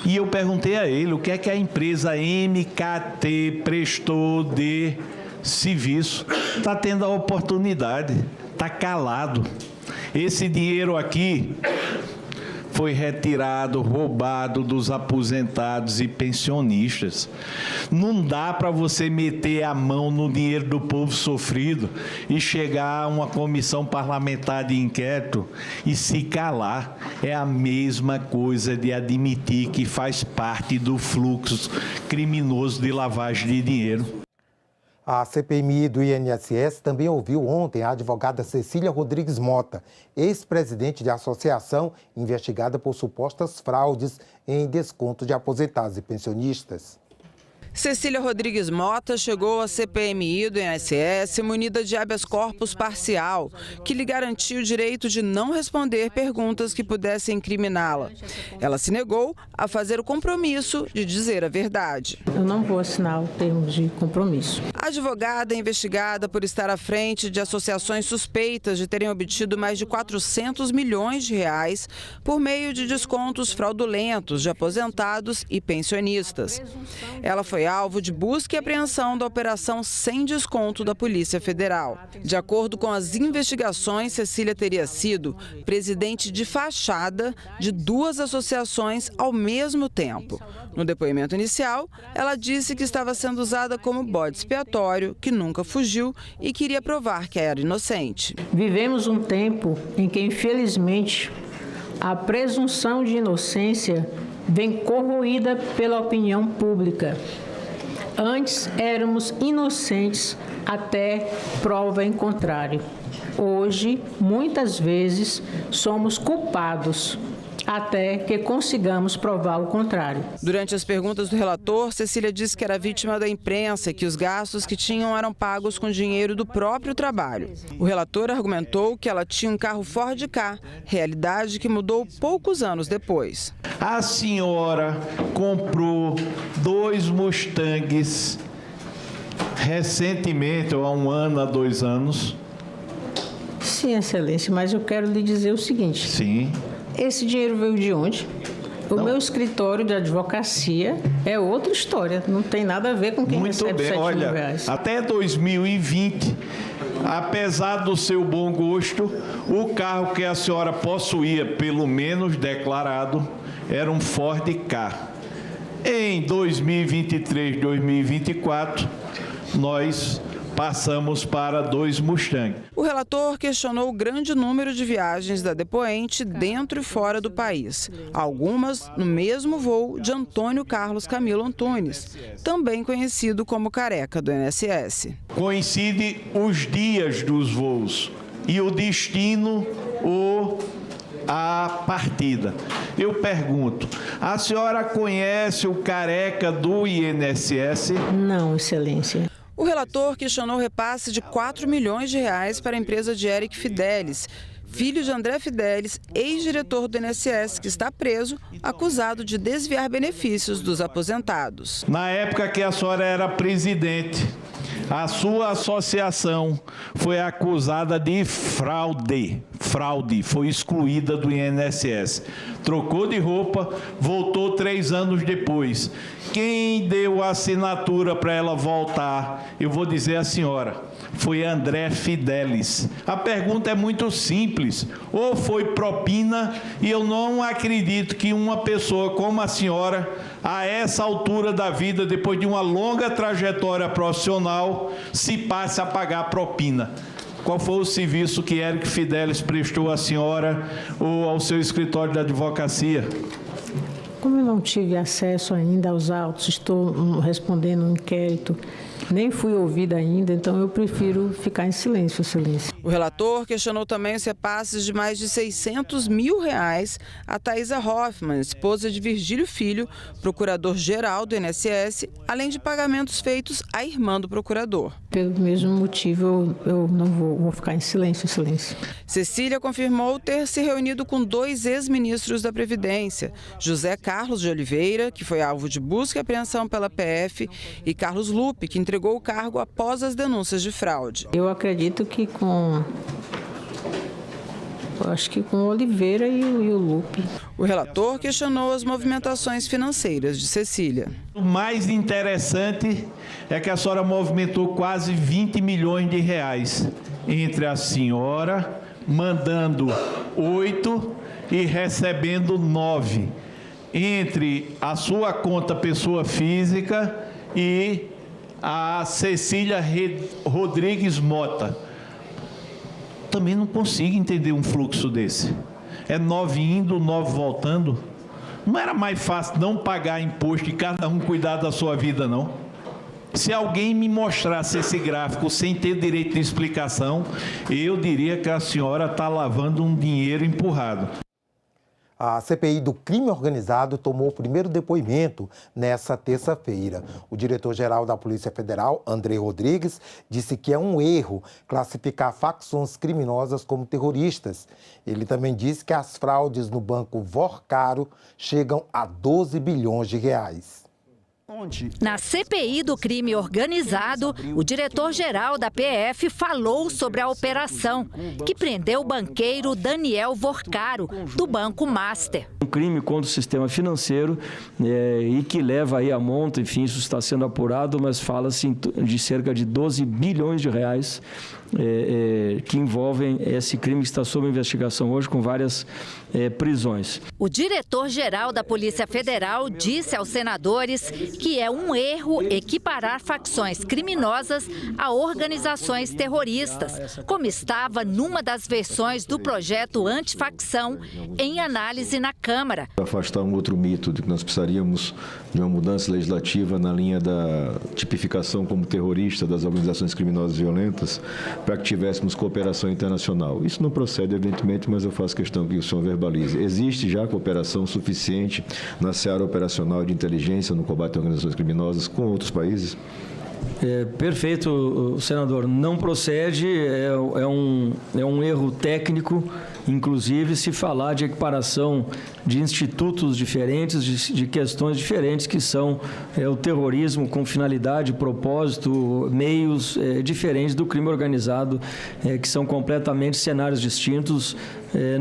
Speaker 16: E eu perguntei a ele o que é que a empresa MKT prestou de serviço. Está tendo a oportunidade, está calado. Esse dinheiro aqui foi retirado, roubado dos aposentados e pensionistas. Não dá para você meter a mão no dinheiro do povo sofrido e chegar a uma comissão parlamentar de inquérito e se calar. É a mesma coisa de admitir que faz parte do fluxo criminoso de lavagem de dinheiro.
Speaker 12: A CPMI do INSS também ouviu ontem a advogada Cecília Rodrigues Mota, ex-presidente de associação investigada por supostas fraudes em desconto de aposentados e pensionistas.
Speaker 13: Cecília Rodrigues Mota chegou à CPMI do INSS munida de habeas corpus parcial, que lhe garantiu o direito de não responder perguntas que pudessem incriminá-la. Ela se negou a fazer o compromisso de dizer a verdade.
Speaker 17: Eu não vou assinar o termo de compromisso.
Speaker 13: A advogada é investigada por estar à frente de associações suspeitas de terem obtido mais de 400 milhões de reais por meio de descontos fraudulentos de aposentados e pensionistas. Ela foi alvo de busca e apreensão da operação sem desconto da Polícia Federal. De acordo com as investigações, Cecília teria sido presidente de fachada de 2 associações ao mesmo tempo. No depoimento inicial, ela disse que estava sendo usada como bode expiatório, que nunca fugiu e queria provar que era inocente.
Speaker 17: Vivemos um tempo em que, infelizmente, a presunção de inocência vem corroída pela opinião pública. Antes éramos inocentes até prova em contrário. Hoje, muitas vezes, somos culpados até que consigamos provar o contrário.
Speaker 13: Durante as perguntas do relator, Cecília disse que era vítima da imprensa e que os gastos que tinham eram pagos com dinheiro do próprio trabalho. O relator argumentou que ela tinha um carro Ford Ka, realidade que mudou poucos anos depois.
Speaker 16: A senhora comprou 2 Mustangs recentemente, ou há 1 ano, há 2 anos.
Speaker 17: Sim, Excelência, mas eu quero lhe dizer o seguinte.
Speaker 16: Sim.
Speaker 17: Esse dinheiro veio de onde? O meu escritório de advocacia é outra história, não tem nada a ver com quem recebe 7 mil reais.
Speaker 16: Até 2020, apesar do seu bom gosto, o carro que a senhora possuía, pelo menos declarado, era um Ford Ka. Em 2023, 2024, nós passamos para 2 Mustang.
Speaker 13: O relator questionou o grande número de viagens da depoente dentro e fora do país. Algumas no mesmo voo de Antônio Carlos Camilo Antunes, também conhecido como Careca do INSS.
Speaker 16: Coincide os dias dos voos e o destino, o a partida. Eu pergunto, a senhora conhece o careca do INSS?
Speaker 17: Não, Excelência.
Speaker 13: O relator questionou o repasse de 4 milhões de reais para a empresa de Eric Fidelis, filho de André Fidelis, ex-diretor do INSS, que está preso, acusado de desviar benefícios dos aposentados.
Speaker 16: Na época que a senhora era presidente, a sua associação foi acusada de fraude. Foi excluída do INSS. Trocou de roupa, voltou 3 anos depois. Quem deu a assinatura para ela voltar, eu vou dizer a senhora, foi André Fidelis. A pergunta é muito simples. Ou foi propina, e eu não acredito que uma pessoa como a senhora, a essa altura da vida, depois de uma longa trajetória profissional, se passe a pagar propina. Qual foi o serviço que Eric Fidelis prestou à senhora ou ao seu escritório de advocacia?
Speaker 17: Como eu não tive acesso ainda aos autos, estou respondendo um inquérito, nem fui ouvida ainda, então eu prefiro ficar em silêncio, Excelência.
Speaker 13: O relator questionou também os repasses de mais de R$600 mil a Thaisa Hoffmann, esposa de Virgílio Filho, procurador-geral do INSS, além de pagamentos feitos à irmã do procurador.
Speaker 17: Pelo mesmo motivo, eu não vou ficar em silêncio, Excelência.
Speaker 13: Cecília confirmou ter se reunido com 2 ex-ministros da Previdência, José Carlos de Oliveira, que foi alvo de busca e apreensão pela PF, e Carlos Lupe, que entregou o cargo após as denúncias de fraude.
Speaker 17: Eu acredito que com Oliveira e o Lupe.
Speaker 13: O relator questionou as movimentações financeiras de Cecília.
Speaker 16: O mais interessante é que a senhora movimentou quase 20 milhões de reais entre a senhora mandando 8 e recebendo 9, entre a sua conta pessoa física e a Cecília Rodrigues Mota. Também não consigo entender um fluxo desse. É 9 indo, 9 voltando. Não era mais fácil não pagar imposto e cada um cuidar da sua vida, não? Se alguém me mostrasse esse gráfico sem ter direito de explicação, eu diria que a senhora está lavando um dinheiro empurrado.
Speaker 12: A CPI do crime organizado tomou o primeiro depoimento nesta terça-feira. O diretor-geral da Polícia Federal, André Rodrigues, disse que é um erro classificar facções criminosas como terroristas. Ele também disse que as fraudes no banco Vorcaro chegam a 12 bilhões de reais.
Speaker 18: Na CPI do crime organizado, o diretor-geral da PF falou sobre a operação que prendeu o banqueiro Daniel Vorcaro, do Banco Master.
Speaker 19: Um crime contra o sistema financeiro e que leva aí a monta, enfim, isso está sendo apurado, mas fala-se de cerca de 12 bilhões de reais que envolvem esse crime que está sob investigação hoje com várias prisões.
Speaker 18: O diretor-geral da Polícia Federal disse aos senadores que é um erro equiparar facções criminosas a organizações terroristas, como estava numa das versões do projeto antifacção em análise na Câmara.
Speaker 20: Afastar um outro mito de que nós precisaríamos de uma mudança legislativa na linha da tipificação como terrorista das organizações criminosas violentas, para que tivéssemos cooperação internacional. Isso não procede, evidentemente, mas eu faço questão que o senhor verbalize. Existe já cooperação suficiente na seara operacional de inteligência no combate a organizações criminosas com outros países?
Speaker 19: Perfeito, senador. Não procede, é um erro técnico, inclusive se falar de equiparação de institutos diferentes, de questões diferentes que são o terrorismo com finalidade, propósito, meios diferentes do crime organizado, que são completamente cenários distintos.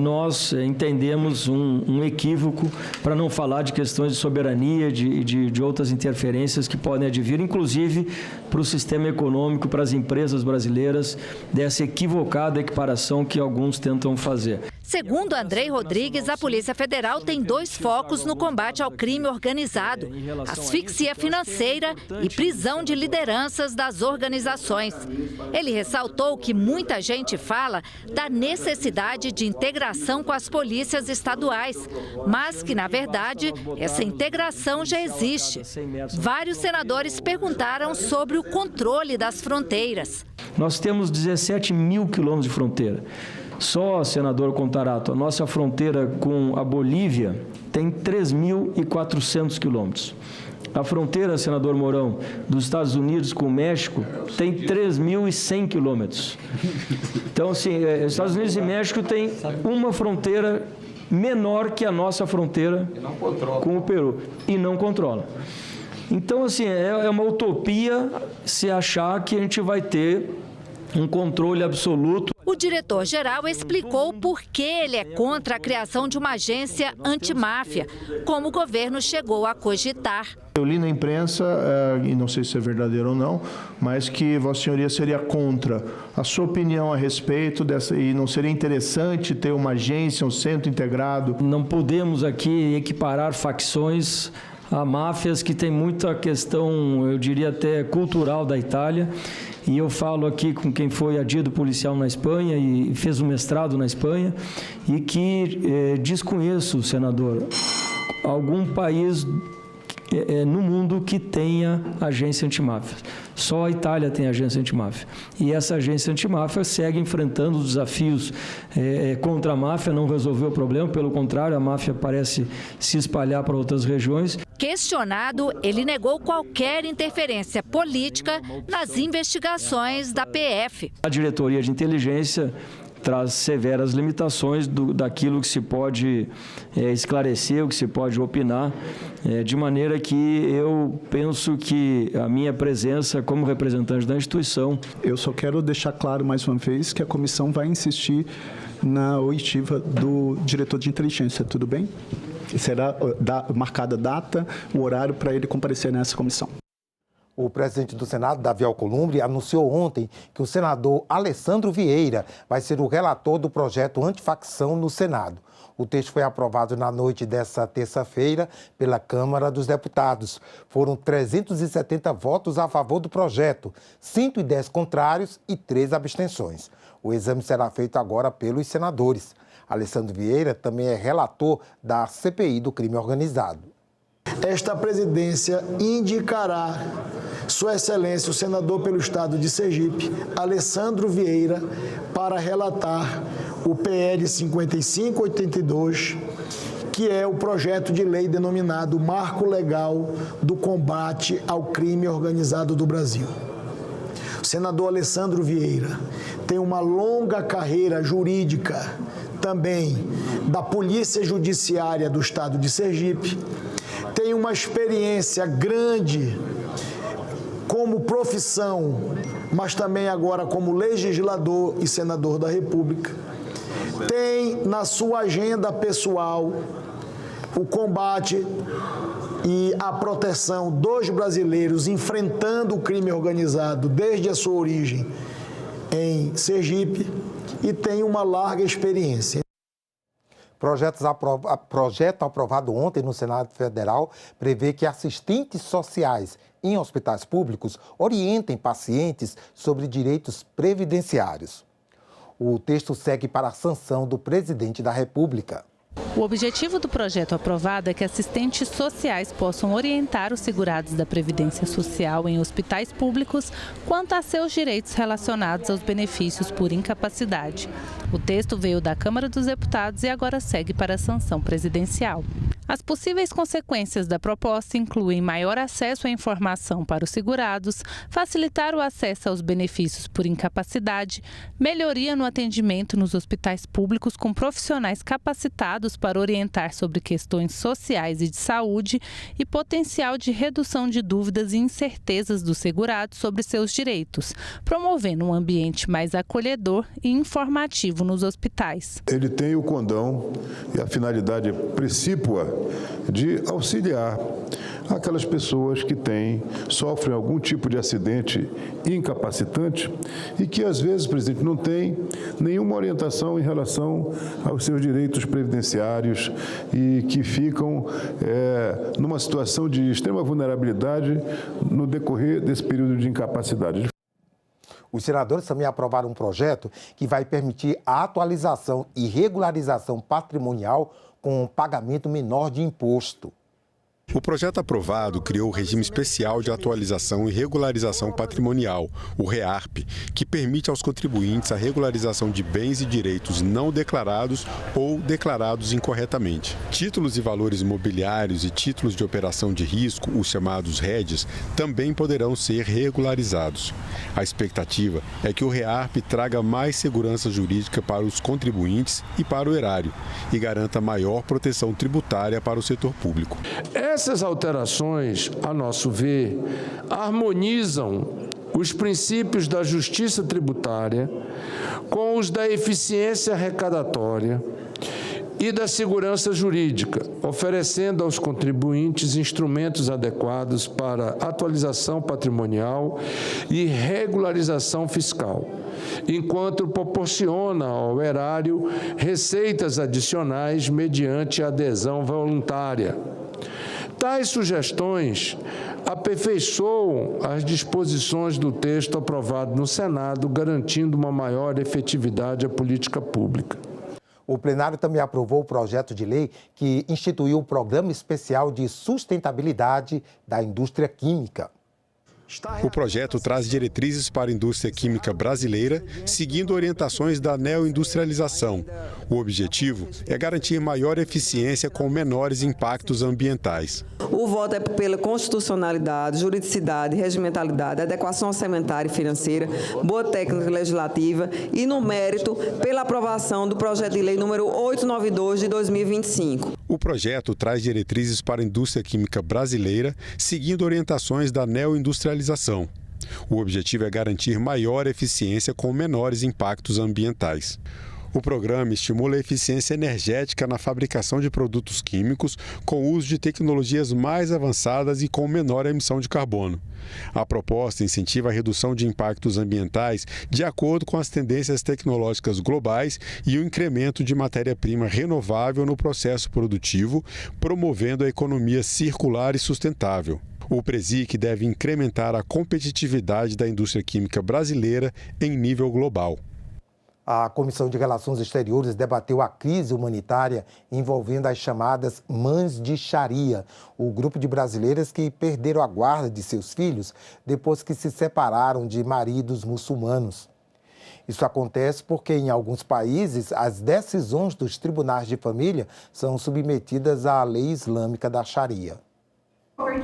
Speaker 19: Nós entendemos um equívoco para não falar de questões de soberania, de outras interferências que podem advir, inclusive para o sistema econômico, para as empresas brasileiras, dessa equivocada equiparação que alguns tentam fazer.
Speaker 18: Segundo André Rodrigues, a Polícia Federal tem 2 focos no combate ao crime organizado: asfixia financeira e prisão de lideranças das organizações. Ele ressaltou que muita gente fala da necessidade de integração com as polícias estaduais, mas que, na verdade, essa integração já existe. Vários senadores perguntaram sobre o controle das fronteiras.
Speaker 19: Nós temos 17 mil quilômetros de fronteira. Só, senador Contarato, a nossa fronteira com a Bolívia tem 3.400 quilômetros. A fronteira, senador Mourão, dos Estados Unidos com o México tem 3.100 quilômetros. Então, assim, Estados Unidos e México têm uma fronteira menor que a nossa fronteira com o Peru. E não controla. Então, assim, é uma utopia se achar que a gente vai ter um controle absoluto.
Speaker 18: O diretor-geral explicou por que ele é contra a criação de uma agência antimáfia, como o governo chegou a cogitar.
Speaker 21: Eu li na imprensa, e não sei se é verdadeiro ou não, mas que Vossa Senhoria seria contra. A sua opinião a respeito dessa, e não seria interessante ter uma agência, um centro integrado?
Speaker 19: Não podemos aqui equiparar facções a máfias que tem muita questão, eu diria até cultural da Itália. E eu falo aqui com quem foi adido policial na Espanha e fez um mestrado na Espanha e que desconheço, senador, algum país no mundo que tenha agência antimáfia. Só a Itália tem agência antimáfia. E essa agência antimáfia segue enfrentando os desafios contra a máfia, não resolveu o problema, pelo contrário, a máfia parece se espalhar para outras regiões.
Speaker 18: Questionado, ele negou qualquer interferência política nas investigações da PF.
Speaker 19: A diretoria de inteligência traz severas limitações daquilo que se pode esclarecer, o que se pode opinar, de maneira que eu penso que a minha presença como representante da instituição...
Speaker 22: Eu só quero deixar claro mais uma vez que a comissão vai insistir na oitiva do diretor de inteligência, tudo bem? Será marcada a data, o horário para ele comparecer nessa comissão.
Speaker 12: O presidente do Senado, Davi Alcolumbre, anunciou ontem que o senador Alessandro Vieira vai ser o relator do projeto antifacção no Senado. O texto foi aprovado na noite dessa terça-feira pela Câmara dos Deputados. Foram 370 votos a favor do projeto, 110 contrários e 3 abstenções. O exame será feito agora pelos senadores. Alessandro Vieira também é relator da CPI do crime organizado.
Speaker 23: Esta presidência indicará Sua Excelência, o senador pelo Estado de Sergipe, Alessandro Vieira, para relatar o PL 5582, que é o projeto de lei denominado Marco Legal do Combate ao Crime Organizado do Brasil. O senador Alessandro Vieira tem uma longa carreira jurídica também da Polícia Judiciária do Estado de Sergipe, tem uma experiência grande como profissão, mas também agora como legislador e senador da República. Tem na sua agenda pessoal o combate e a proteção dos brasileiros enfrentando o crime organizado desde a sua origem em Sergipe e tem uma larga experiência.
Speaker 12: Projeto aprovado ontem no Senado Federal prevê que assistentes sociais em hospitais públicos orientem pacientes sobre direitos previdenciários. O texto segue para a sanção do presidente da República.
Speaker 24: O objetivo do projeto aprovado é que assistentes sociais possam orientar os segurados da Previdência Social em hospitais públicos quanto a seus direitos relacionados aos benefícios por incapacidade. O texto veio da Câmara dos Deputados e agora segue para a sanção presidencial. As possíveis consequências da proposta incluem maior acesso à informação para os segurados, facilitar o acesso aos benefícios por incapacidade, melhoria no atendimento nos hospitais públicos com profissionais capacitados para orientar sobre questões sociais e de saúde e potencial de redução de dúvidas e incertezas dos segurados sobre seus direitos, promovendo um ambiente mais acolhedor e informativo nos hospitais.
Speaker 25: Ele tem o condão e a finalidade precípua de auxiliar aquelas pessoas que sofrem algum tipo de acidente incapacitante e que, às vezes, presidente, não tem nenhuma orientação em relação aos seus direitos previdenciários e que ficam numa situação de extrema vulnerabilidade no decorrer desse período de incapacidade.
Speaker 12: Os senadores também aprovaram um projeto que vai permitir a atualização e regularização patrimonial com um pagamento menor de imposto.
Speaker 1: O projeto aprovado criou o Regime Especial de Atualização e Regularização Patrimonial, o REARP, que permite aos contribuintes a regularização de bens e direitos não declarados ou declarados incorretamente. Títulos e valores imobiliários e títulos de operação de risco, os chamados REDs, também poderão ser regularizados. A expectativa é que o REARP traga mais segurança jurídica para os contribuintes e para o erário e garanta maior proteção tributária para o setor público.
Speaker 3: Essas alterações, a nosso ver, harmonizam os princípios da justiça tributária com os da eficiência arrecadatória e da segurança jurídica, oferecendo aos contribuintes instrumentos adequados para atualização patrimonial e regularização fiscal, enquanto proporciona ao erário receitas adicionais mediante adesão voluntária. Tais sugestões aperfeiçoam as disposições do texto aprovado no Senado, garantindo uma maior efetividade à política pública.
Speaker 12: O plenário também aprovou o projeto de lei que instituiu o Programa Especial de Sustentabilidade da Indústria Química.
Speaker 1: O projeto traz diretrizes para a indústria química brasileira, seguindo orientações da neoindustrialização. O objetivo é garantir maior eficiência com menores impactos ambientais.
Speaker 4: O voto é pela constitucionalidade, juridicidade, regimentalidade, adequação orçamentária e financeira, boa técnica legislativa e, no mérito, pela aprovação do projeto de lei número 892 de 2025.
Speaker 1: O projeto traz diretrizes para a indústria química brasileira, seguindo orientações da neoindustrialização. O objetivo é garantir maior eficiência com menores impactos ambientais. O programa estimula a eficiência energética na fabricação de produtos químicos com o uso de tecnologias mais avançadas e com menor emissão de carbono. A proposta incentiva a redução de impactos ambientais de acordo com as tendências tecnológicas globais e o incremento de matéria-prima renovável no processo produtivo, promovendo a economia circular e sustentável. O Presic deve incrementar a competitividade da indústria química brasileira em nível global.
Speaker 12: A Comissão de Relações Exteriores debateu a crise humanitária envolvendo as chamadas Mães de Sharia, o grupo de brasileiras que perderam a guarda de seus filhos depois que se separaram de maridos muçulmanos. Isso acontece porque, em alguns países, as decisões dos tribunais de família são submetidas à lei islâmica da Sharia.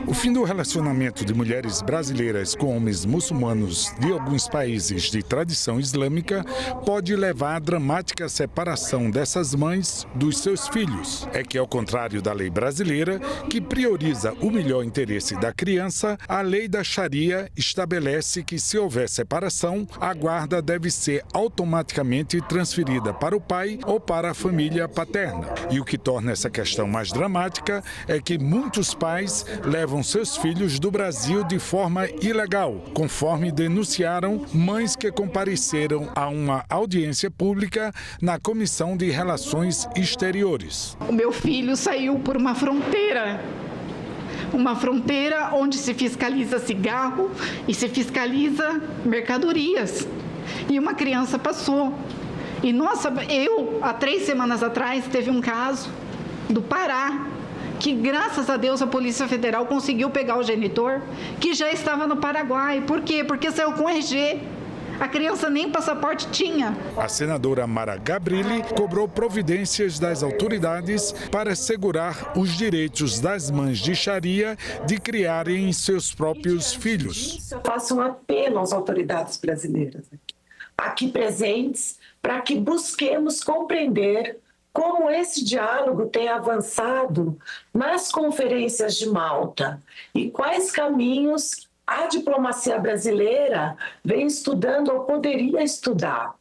Speaker 5: O fim do relacionamento de mulheres brasileiras com homens muçulmanos de alguns países de tradição islâmica pode levar à dramática separação dessas mães dos seus filhos. É que, ao contrário da lei brasileira, que prioriza o melhor interesse da criança, a lei da Sharia estabelece que, se houver separação, a guarda deve ser automaticamente transferida para o pai ou para a família paterna. E o que torna essa questão mais dramática é que muitos pais levam seus filhos do Brasil de forma ilegal, conforme denunciaram mães que compareceram a uma audiência pública na Comissão de Relações Exteriores.
Speaker 6: O meu filho saiu por uma fronteira onde se fiscaliza cigarro e se fiscaliza mercadorias. E uma criança passou. E nossa, há 3 semanas atrás, teve um caso do Pará, que graças a Deus a Polícia Federal conseguiu pegar o genitor, que já estava no Paraguai. Por quê? Porque saiu com RG. A criança nem passaporte tinha.
Speaker 5: A senadora Mara Gabrilli cobrou providências das autoridades para assegurar os direitos das mães de Sharia de criarem seus próprios filhos.
Speaker 26: Eu faço um apelo às autoridades brasileiras aqui presentes para que busquemos compreender como esse diálogo tem avançado nas conferências de Malta e quais caminhos a diplomacia brasileira vem estudando ou poderia estudar,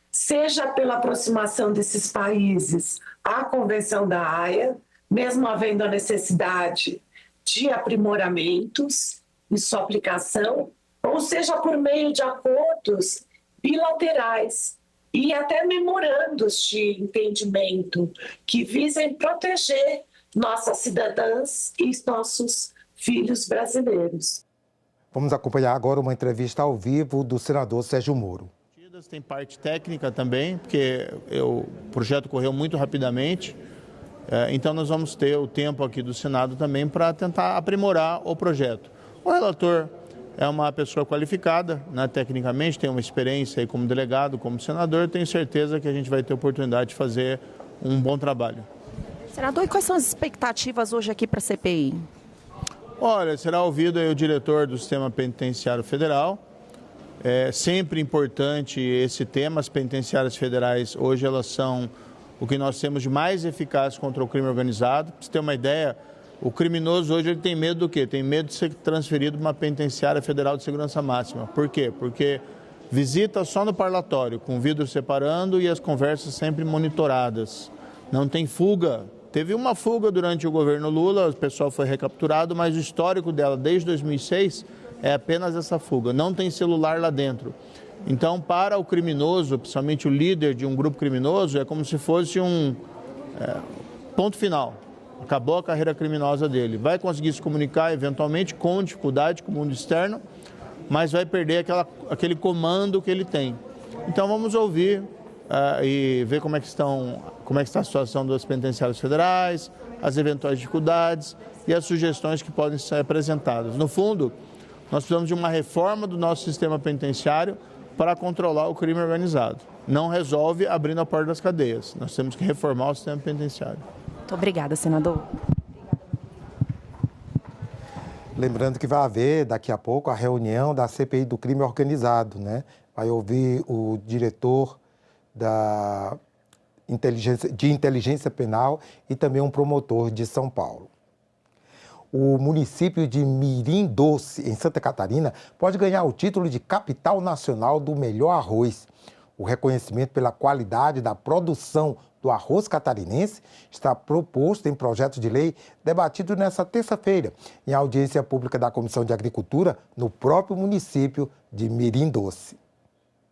Speaker 26: seja pela aproximação desses países à Convenção da Haia, mesmo havendo a necessidade de aprimoramentos em sua aplicação, ou seja por meio de acordos bilaterais e até memorandos de entendimento que visem proteger nossas cidadãs e nossos filhos brasileiros.
Speaker 12: Vamos acompanhar agora uma entrevista ao vivo do senador Sérgio Moro.
Speaker 27: Tem parte técnica também, porque o projeto correu muito rapidamente.
Speaker 21: Então, nós vamos ter o tempo aqui do Senado também para tentar aprimorar o projeto. O relator é uma pessoa qualificada, né, tecnicamente, tem uma experiência aí como delegado, como senador. Tenho certeza que a gente vai ter oportunidade de fazer um bom trabalho.
Speaker 2: Senador, e quais são as expectativas hoje aqui para a CPI?
Speaker 21: Olha, será ouvido aí o diretor do Sistema Penitenciário Federal. É sempre importante esse tema. As penitenciárias federais hoje elas são o que nós temos de mais eficaz contra o crime organizado. Para você ter uma ideia, o criminoso hoje ele tem medo do quê? Tem medo de ser transferido para uma penitenciária federal de segurança máxima. Por quê? Porque visita só no parlatório, com vidro separando e as conversas sempre monitoradas. Não tem fuga. Teve uma fuga durante o governo Lula, o pessoal foi recapturado, mas o histórico dela desde 2006 é apenas essa fuga. Não tem celular lá dentro. Então, para o criminoso, principalmente o líder de um grupo criminoso, é como se fosse um ponto final. Acabou a carreira criminosa dele. Vai conseguir se comunicar, eventualmente, com dificuldade com o mundo externo, mas vai perder aquele comando que ele tem. Então, vamos ouvir e ver como é que está a situação das penitenciárias federais, as eventuais dificuldades e as sugestões que podem ser apresentadas. No fundo, nós precisamos de uma reforma do nosso sistema penitenciário para controlar o crime organizado. Não resolve abrindo a porta das cadeias. Nós temos que reformar o sistema penitenciário.
Speaker 2: Muito obrigada, senador.
Speaker 12: Lembrando que vai haver daqui a pouco a reunião da CPI do crime organizado, né? Vai ouvir o diretor de inteligência penal e também um promotor de São Paulo. O município de Mirim Doce, em Santa Catarina, pode ganhar o título de capital nacional do melhor arroz. O reconhecimento pela qualidade da produção do arroz catarinense está proposto em projeto de lei debatido nesta terça-feira, em audiência pública da Comissão de Agricultura, no próprio município de Mirim Doce.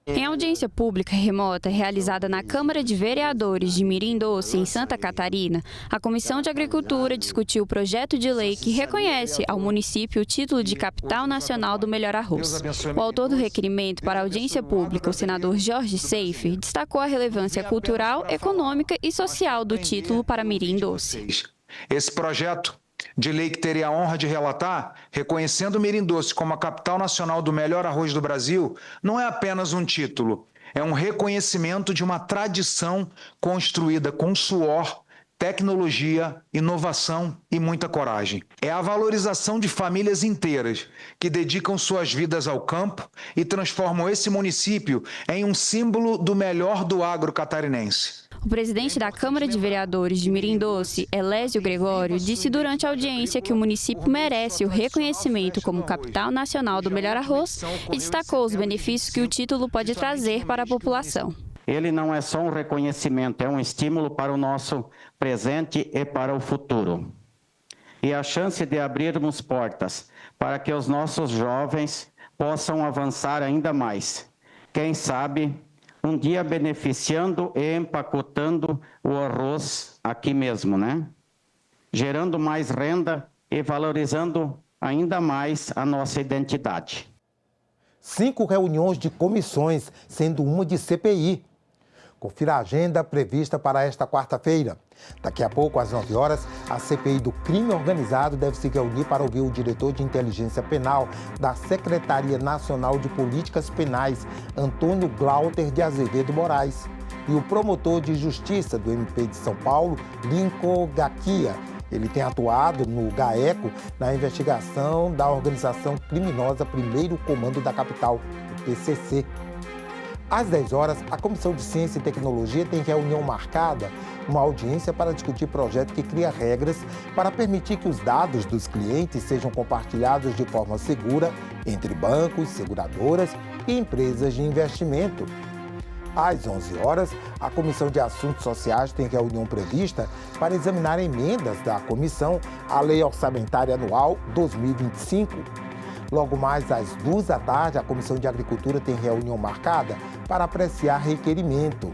Speaker 7: Em audiência pública remota realizada na Câmara de Vereadores de Mirim Doce, em Santa Catarina, a Comissão de Agricultura discutiu o projeto de lei que reconhece ao município o título de capital nacional do melhor arroz. O autor do requerimento para a audiência pública, o senador Jorge Seifer, destacou a relevância cultural, econômica e social do título para Mirim Doce.
Speaker 8: Esse projeto de lei que teria a honra de relatar, reconhecendo Mirim Doce como a capital nacional do melhor arroz do Brasil, não é apenas um título, é um reconhecimento de uma tradição construída com suor, tecnologia, inovação e muita coragem. É a valorização de famílias inteiras que dedicam suas vidas ao campo e transformam esse município em um símbolo do melhor do agro catarinense.
Speaker 7: O presidente da Câmara de Vereadores de Mirim Doce, Elésio Gregório, disse durante a audiência que o município merece o reconhecimento como capital nacional do melhor arroz e destacou os benefícios que o título pode trazer para a população.
Speaker 9: Ele não é só um reconhecimento, é um estímulo para o nosso presente e para o futuro. E a chance de abrirmos portas para que os nossos jovens possam avançar ainda mais. Quem sabe um dia beneficiando e empacotando o arroz aqui mesmo, né? Gerando mais renda e valorizando ainda mais a nossa identidade.
Speaker 12: 5 reuniões de comissões, sendo uma de CPI. Confira a agenda prevista para esta quarta-feira. Daqui a pouco, às 9 horas, a CPI do crime organizado deve se reunir para ouvir o diretor de inteligência penal da Secretaria Nacional de Políticas Penais, Antônio Glauter de Azevedo Moraes, e o promotor de justiça do MP de São Paulo, Lincoln Gaquia. Ele tem atuado no GAECO na investigação da organização criminosa Primeiro Comando da Capital, o PCC. Às 10 horas, a Comissão de Ciência e Tecnologia tem reunião marcada, uma audiência para discutir projeto que cria regras para permitir que os dados dos clientes sejam compartilhados de forma segura entre bancos, seguradoras e empresas de investimento. Às 11 horas, a Comissão de Assuntos Sociais tem reunião prevista para examinar emendas da comissão à Lei Orçamentária Anual 2025. Logo mais às 2 da tarde, a Comissão de Agricultura tem reunião marcada para apreciar requerimento.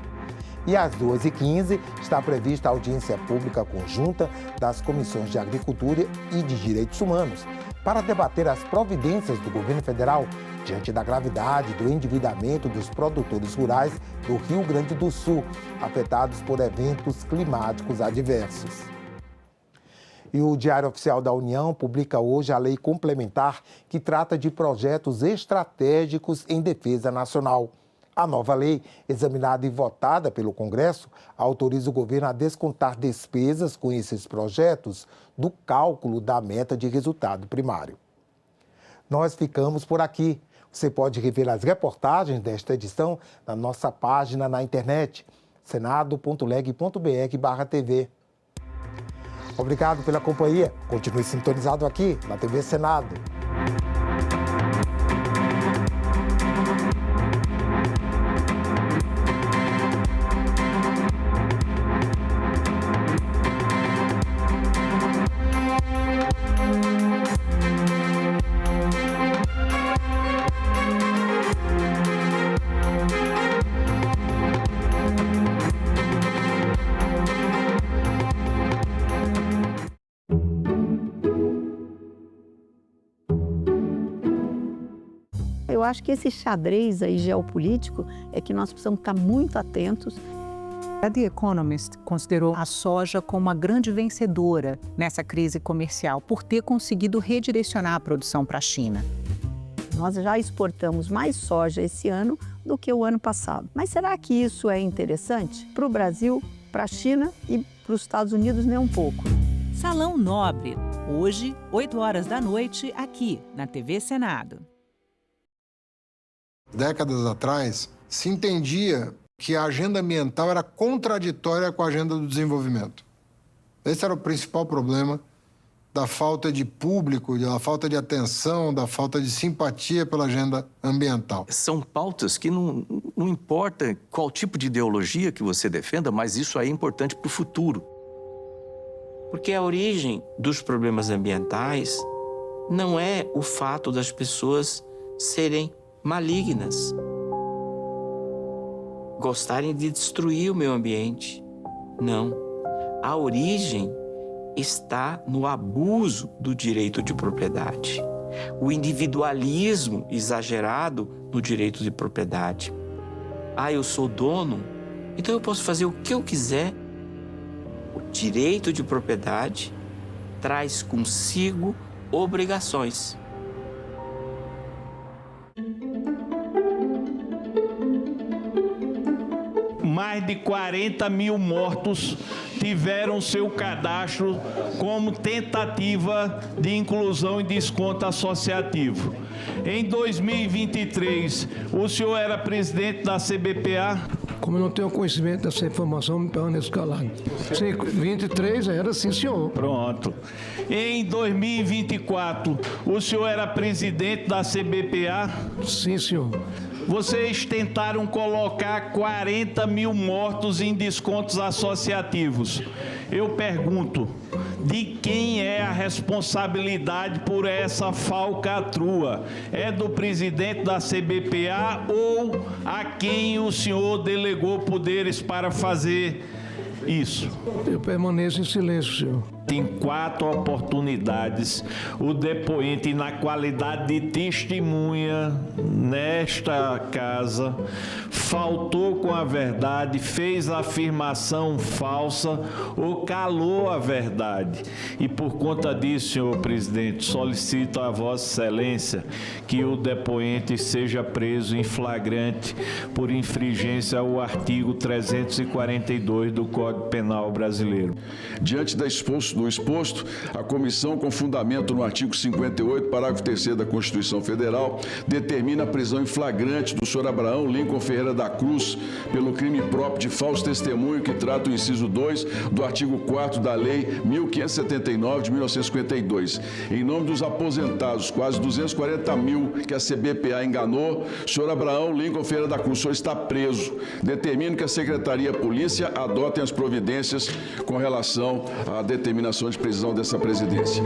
Speaker 12: E às 2h15 está prevista a audiência pública conjunta das Comissões de Agricultura e de Direitos Humanos. para debater as providências do governo federal diante da gravidade do endividamento dos produtores rurais do Rio Grande do Sul, afetados por eventos climáticos adversos. E o Diário Oficial da União publica hoje a lei complementar que trata de projetos estratégicos em defesa nacional. A nova lei, examinada e votada pelo Congresso, autoriza o governo a descontar despesas com esses projetos do cálculo da meta de resultado primário. Nós ficamos por aqui. Você pode rever as reportagens desta edição na nossa página na internet, senado.leg.br/tv. Obrigado pela companhia. Continue sintonizado aqui na TV Senado.
Speaker 10: Eu acho que esse xadrez aí geopolítico é que nós precisamos estar muito atentos.
Speaker 11: A The Economist considerou a soja como uma grande vencedora nessa crise comercial por ter conseguido redirecionar a produção para a China.
Speaker 10: Nós já exportamos mais soja esse ano do que o ano passado. Mas será que isso é interessante para o Brasil, para a China e para os Estados Unidos nem um pouco?
Speaker 11: Salão Nobre, hoje, 8 horas da noite, aqui na TV Senado.
Speaker 13: Décadas atrás, se entendia que a agenda ambiental era contraditória com a agenda do desenvolvimento. Esse era o principal problema da falta de público, da falta de atenção, da falta de simpatia pela agenda ambiental.
Speaker 14: São pautas que não importa qual tipo de ideologia que você defenda, mas isso aí é importante para o futuro.
Speaker 15: Porque a origem dos problemas ambientais não é o fato das pessoas serem malignas, gostarem de destruir o meio ambiente. Não. A origem está no abuso do direito de propriedade, o individualismo exagerado no direito de propriedade. Ah, eu sou dono, então eu posso fazer o que eu quiser. O direito de propriedade traz consigo obrigações.
Speaker 16: Mais de 40 mil mortos tiveram seu cadastro como tentativa de inclusão e desconto associativo. Em 2023, o senhor era presidente da CBPA?
Speaker 17: Como eu não tenho conhecimento dessa informação, me permaneço calado. Sim, 23 era, sim, senhor.
Speaker 16: Pronto. Em 2024, o senhor era presidente da CBPA?
Speaker 17: Sim, senhor.
Speaker 16: Vocês tentaram colocar 40 mil mortos em descontos associativos. Eu pergunto, de quem é a responsabilidade por essa falcatrua? É do presidente da CBPA ou a quem o senhor delegou poderes para fazer isso?
Speaker 17: Eu permaneço em silêncio, senhor.
Speaker 16: Em 4 oportunidades, o depoente, na qualidade de testemunha nesta casa, faltou com a verdade, fez afirmação falsa ou calou a verdade. E por conta disso, senhor presidente, solicito a Vossa Excelência que o depoente seja preso em flagrante por infringência ao artigo 342 do Código Penal brasileiro.
Speaker 27: Diante do exposto, a comissão, com fundamento no artigo 58, parágrafo 3º da Constituição Federal, determina a prisão em flagrante do senhor Abraão Lincoln Ferreira da Cruz pelo crime próprio de falso testemunho, que trata o inciso 2 do artigo 4º da Lei 1579 de 1952. Em nome dos aposentados, quase 240 mil que a CBPA enganou, o senhor Abraão Lincoln Ferreira da Cruz, o senhor está preso. Determino que a Secretaria de Polícia adote as providências com relação à determinação de prisão dessa presidência.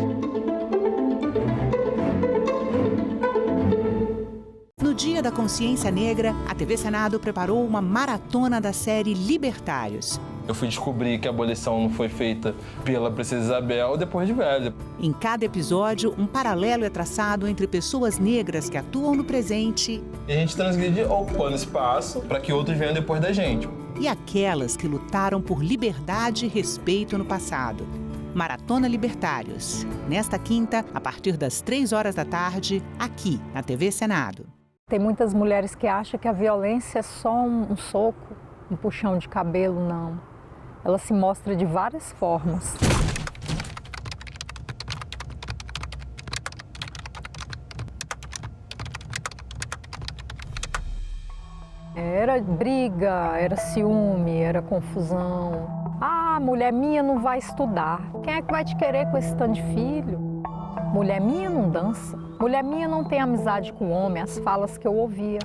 Speaker 11: No Dia da Consciência Negra, a TV Senado preparou uma maratona da série Libertários.
Speaker 18: Eu fui descobrir que a abolição não foi feita pela Princesa Isabel depois de velha.
Speaker 11: Em cada episódio, um paralelo é traçado entre pessoas negras que atuam no presente
Speaker 18: E a gente transgride ocupando espaço para que outros venham depois da gente.
Speaker 11: e aquelas que lutaram por liberdade e respeito no passado. Maratona Libertários, nesta quinta, a partir das 15h, aqui na TV Senado.
Speaker 19: Tem muitas mulheres que acham que a violência é só um soco, um puxão de cabelo, não. Ela se mostra de várias formas. Era briga, era ciúme, era confusão. Ah, mulher minha não vai estudar. Quem é que vai te querer com esse tanto de filho? Mulher minha não dança. Mulher minha não tem amizade com homem, as falas que eu ouvia.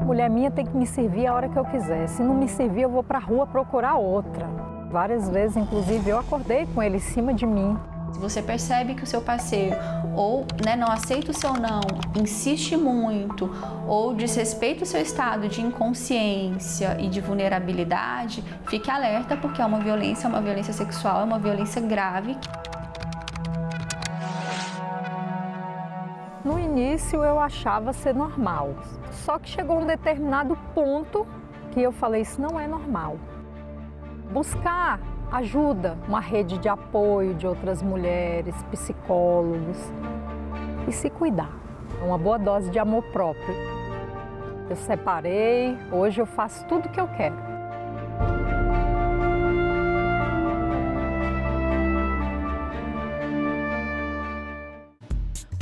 Speaker 19: Mulher minha tem que me servir a hora que eu quiser. Se não me servir, eu vou pra rua procurar outra. Várias vezes, inclusive, eu acordei com ele em cima de mim.
Speaker 20: Se você percebe que o seu parceiro ou não aceita o seu não, insiste muito ou desrespeita o seu estado de inconsciência e de vulnerabilidade, fique alerta porque é uma violência sexual, é uma violência grave.
Speaker 19: No início eu achava ser normal, só que chegou um determinado ponto que eu falei, isso não é normal. Buscar ajuda, uma rede de apoio de outras mulheres, psicólogos e se cuidar. Uma boa dose de amor próprio. Eu separei, hoje eu faço tudo o que eu quero.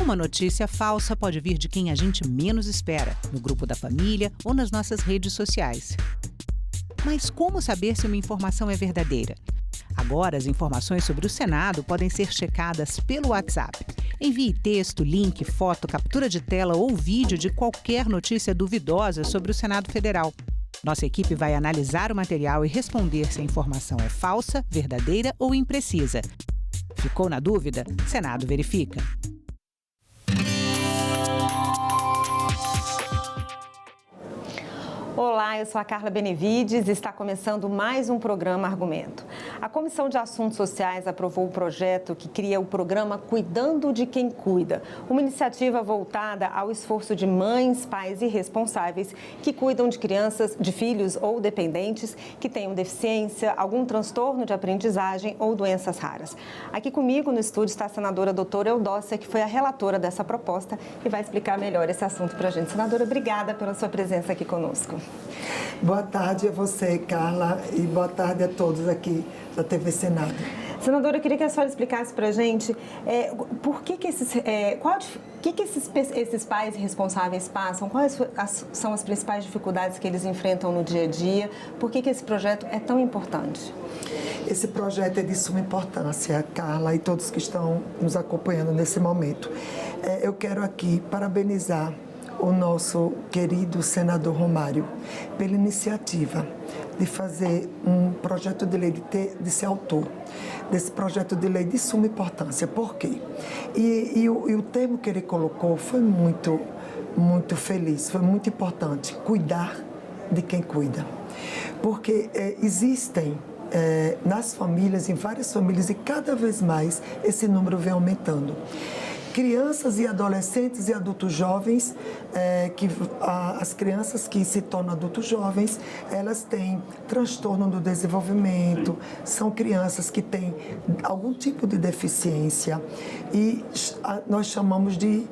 Speaker 11: Uma notícia falsa pode vir de quem a gente menos espera, no grupo da família ou nas nossas redes sociais. Mas como saber se uma informação é verdadeira? Agora, as informações sobre o Senado podem ser checadas pelo WhatsApp. Envie texto, link, foto, captura de tela ou vídeo de qualquer notícia duvidosa sobre o Senado Federal. Nossa equipe vai analisar o material e responder se a informação é falsa, verdadeira ou imprecisa. Ficou na dúvida? Senado verifica.
Speaker 22: Olá, eu sou a Carla Benevides e está começando mais um programa Argumento. A Comissão de Assuntos Sociais aprovou o projeto que cria o programa Cuidando de Quem Cuida, uma iniciativa voltada ao esforço de mães, pais e responsáveis que cuidam de crianças, de filhos ou dependentes que tenham deficiência, algum transtorno de aprendizagem ou doenças raras. Aqui comigo no estúdio está a senadora doutora Eudócia, que foi a relatora dessa proposta e vai explicar melhor esse assunto para a gente. Senadora, obrigada pela sua presença aqui conosco.
Speaker 23: Boa tarde a você, Carla, e boa tarde a todos aqui da TV Senado.
Speaker 22: Senadora, eu queria que a senhora explicasse para a gente por que esses pais responsáveis passam, quais são as principais dificuldades que eles enfrentam no dia a dia, por que esse projeto é tão importante?
Speaker 23: Esse projeto é de suma importância, Carla, e todos que estão nos acompanhando nesse momento. Eu quero aqui parabenizar o nosso querido senador Romário pela iniciativa de fazer um projeto de lei, de ser autor desse projeto de lei de suma importância. Por quê? E o termo que ele colocou foi muito feliz, foi muito importante, cuidar de quem cuida. Porque existem nas famílias, em várias famílias, e cada vez mais esse número vem aumentando. Crianças e adolescentes e adultos jovens, as crianças que se tornam adultos jovens, elas têm transtorno do desenvolvimento, são crianças que têm algum tipo de deficiência e nós chamamos de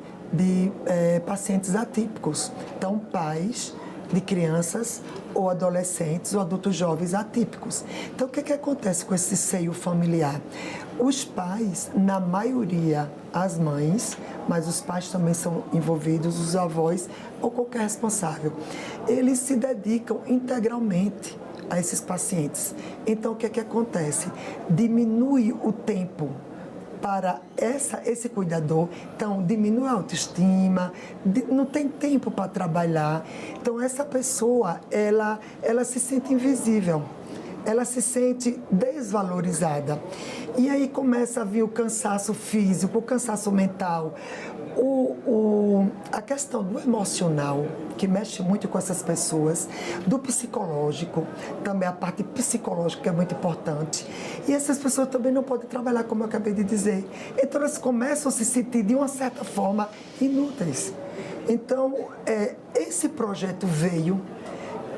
Speaker 23: pacientes atípicos. Então, pais de crianças ou adolescentes ou adultos jovens atípicos. Então, o que acontece com esse seio familiar? Os pais, na maioria, as mães, mas os pais também são envolvidos, os avós ou qualquer responsável, eles se dedicam integralmente a esses pacientes. Então, o que acontece? Diminui o tempo para esse cuidador, então diminui a autoestima, não tem tempo para trabalhar. Então essa pessoa, ela se sente invisível, ela se sente desvalorizada. E aí começa a vir o cansaço físico, o cansaço mental, a questão do emocional, que mexe muito com essas pessoas, do psicológico, também a parte psicológica que é muito importante. E essas pessoas também não podem trabalhar, como eu acabei de dizer. Então, elas começam a se sentir, de uma certa forma, inúteis. Então, esse projeto veio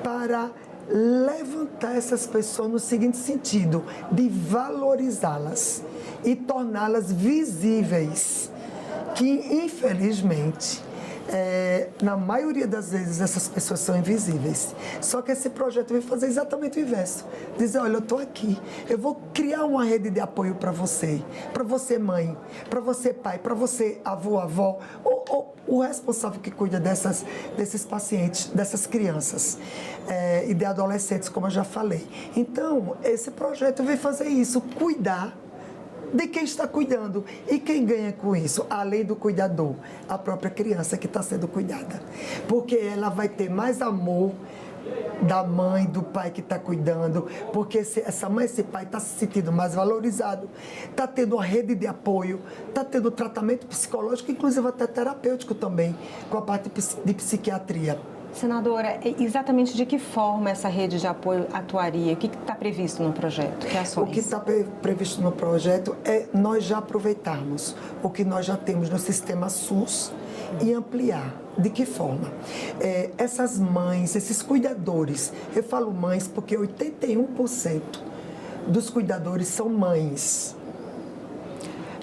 Speaker 23: para levantar essas pessoas no seguinte sentido, de valorizá-las e torná-las visíveis, que infelizmente, na maioria das vezes essas pessoas são invisíveis. Só que esse projeto vai fazer exatamente o inverso. Dizer, olha, eu estou aqui, eu vou criar uma rede de apoio para você mãe, para você pai, para você avô, ou o responsável que cuida desses pacientes, dessas crianças e de adolescentes, como eu já falei. Então, esse projeto vai fazer isso, cuidar de quem está cuidando. E quem ganha com isso? Além do cuidador, a própria criança que está sendo cuidada. Porque ela vai ter mais amor da mãe, do pai que está cuidando, porque essa mãe, esse pai está se sentindo mais valorizado, está tendo uma rede de apoio, está tendo tratamento psicológico, inclusive até terapêutico também, com a parte de psiquiatria.
Speaker 22: Senadora, exatamente de que forma essa rede de apoio atuaria? O que está previsto no projeto? Que ações?
Speaker 23: O que está previsto no projeto é nós já aproveitarmos o que nós já temos no sistema SUS e ampliar. De que forma? Essas mães, esses cuidadores, eu falo mães porque 81% dos cuidadores são mães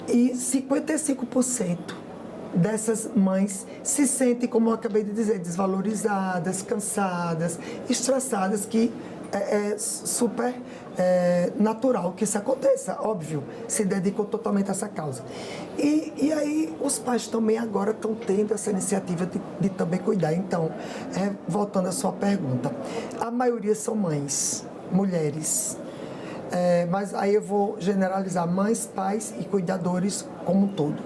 Speaker 23: e 55% dessas mães se sentem, como eu acabei de dizer, desvalorizadas, cansadas, estressadas, que é super natural que isso aconteça, óbvio, se dedicam totalmente a essa causa. E aí os pais também agora estão tendo essa iniciativa de também cuidar. Então, voltando à sua pergunta, a maioria são mães, mulheres, mas aí eu vou generalizar mães, pais e cuidadores como um todo.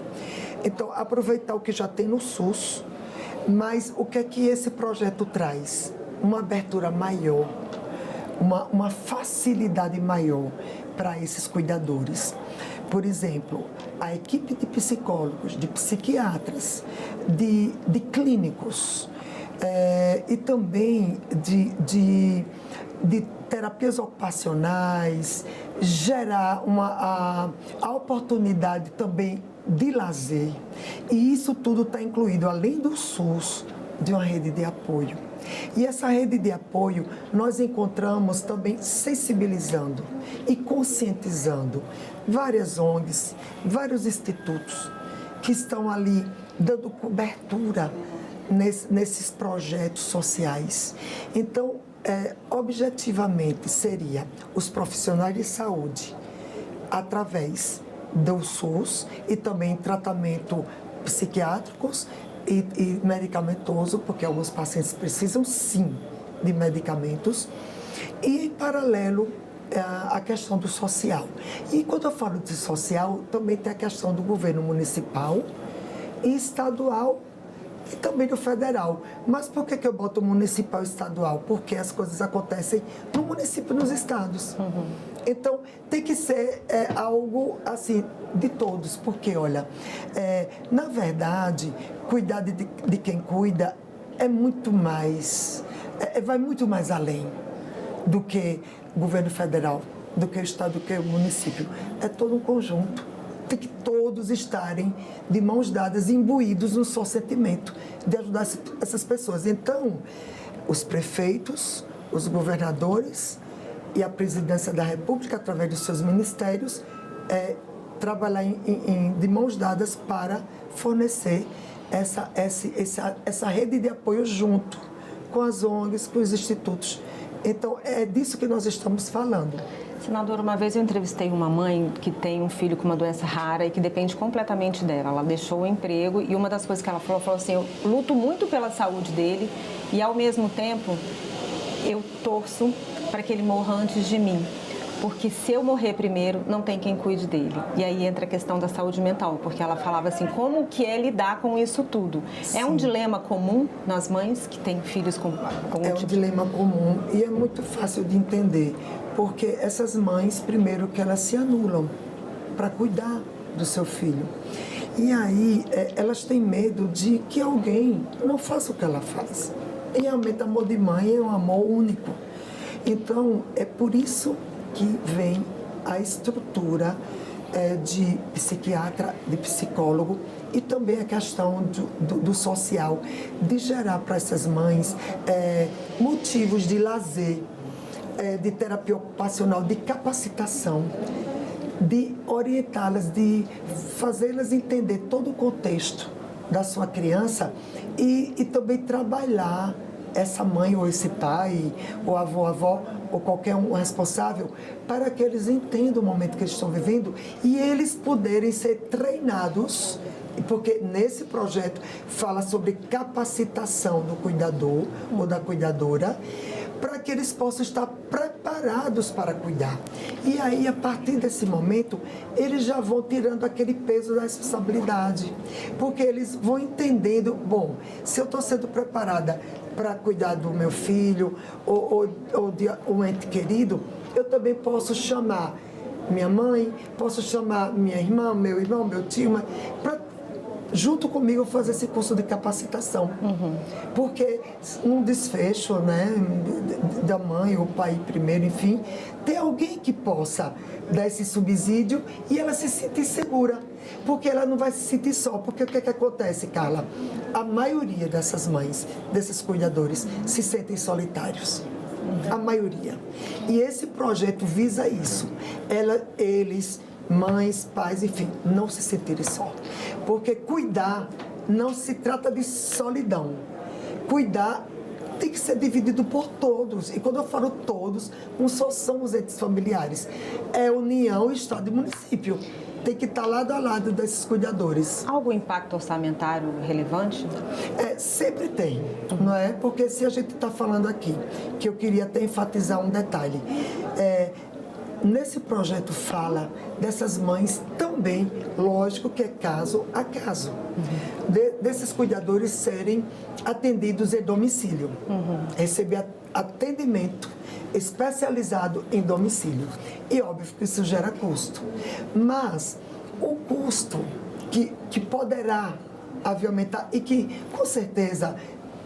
Speaker 23: Então, aproveitar o que já tem no SUS, mas o que é que esse projeto traz? Uma abertura maior, uma facilidade maior para esses cuidadores. Por exemplo, a equipe de psicólogos, de psiquiatras, de clínicos e também de terapias ocupacionais, gerar a oportunidade também de lazer. E isso tudo está incluído, além do SUS, de uma rede de apoio. E essa rede de apoio nós encontramos também sensibilizando e conscientizando várias ONGs, vários institutos que estão ali dando cobertura nesses projetos sociais. Então, objetivamente, seria os profissionais de saúde, através do SUS e também tratamento psiquiátricos e medicamentoso, porque alguns pacientes precisam sim de medicamentos, e em paralelo a questão do social. E quando eu falo de social, também tem a questão do governo municipal e estadual e também do federal. Mas por que eu boto municipal e estadual? Porque as coisas acontecem no município e nos estados. Então, tem que ser algo assim de todos, porque, olha, na verdade, cuidar de quem cuida é muito mais, vai muito mais além do que o governo federal, do que o estado, do que o município. É todo um conjunto. Tem que todos estarem de mãos dadas, imbuídos no só sentimento de ajudar essas pessoas. Então, os prefeitos, os governadores e a presidência da República, através dos seus ministérios, trabalhar de mãos dadas para fornecer essa rede de apoio junto com as ONGs, com os institutos. Então, é disso que nós estamos falando.
Speaker 22: Senadora, uma vez eu entrevistei uma mãe que tem um filho com uma doença rara e que depende completamente dela. Ela deixou o emprego e uma das coisas que ela falou assim, eu luto muito pela saúde dele e, ao mesmo tempo, eu torço para que ele morra antes de mim. Porque se eu morrer primeiro, não tem quem cuide dele. E aí entra a questão da saúde mental, porque ela falava assim, como que é lidar com isso tudo? Sim. É um dilema comum nas mães que têm filhos com
Speaker 23: É um dilema comum e é muito fácil de entender, porque essas mães, primeiro que elas se anulam para cuidar do seu filho. E aí elas têm medo de que alguém não faça o que ela faz. E realmente amor de mãe é um amor único. Então, é por isso que vem a estrutura de psiquiatra, de psicólogo e também a questão do social, de gerar para essas mães motivos de lazer, de terapia ocupacional, de capacitação, de orientá-las, de fazê-las entender todo o contexto da sua criança e também trabalhar essa mãe ou esse pai, ou avó, ou qualquer um responsável, para que eles entendam o momento que eles estão vivendo e eles poderem ser treinados, porque nesse projeto fala sobre capacitação do cuidador ou da cuidadora, para que eles possam estar preparados para cuidar. E aí, a partir desse momento, eles já vão tirando aquele peso da responsabilidade, porque eles vão entendendo, bom, se eu estou sendo preparada para cuidar do meu filho ou de um ente querido, eu também posso chamar minha mãe, posso chamar minha irmã, meu irmão, meu tio, para junto comigo fazer esse curso de capacitação. Porque um desfecho, né, da mãe ou pai primeiro, enfim, ter alguém que possa dar esse subsídio e ela se sentir segura. Porque ela não vai se sentir só. Porque o que acontece, Carla? A maioria dessas mães, desses cuidadores, se sentem solitários. A maioria. E esse projeto visa isso. Eles, mães, pais, enfim, não se sentirem só. Porque cuidar não se trata de solidão. Cuidar tem que ser dividido por todos. E quando eu falo todos, não só são os entes familiares. É União, Estado e município. Tem que estar lado a lado desses cuidadores.
Speaker 22: Algum impacto orçamentário relevante?
Speaker 23: Sempre tem, não é? Porque se a gente está falando aqui, que eu queria até enfatizar um detalhe, nesse projeto fala dessas mães também, lógico que é caso a caso, desses cuidadores serem atendidos em domicílio, receber atendimento especializado em domicílio. E óbvio que isso gera custo. Mas o custo que poderá aumentar e que com certeza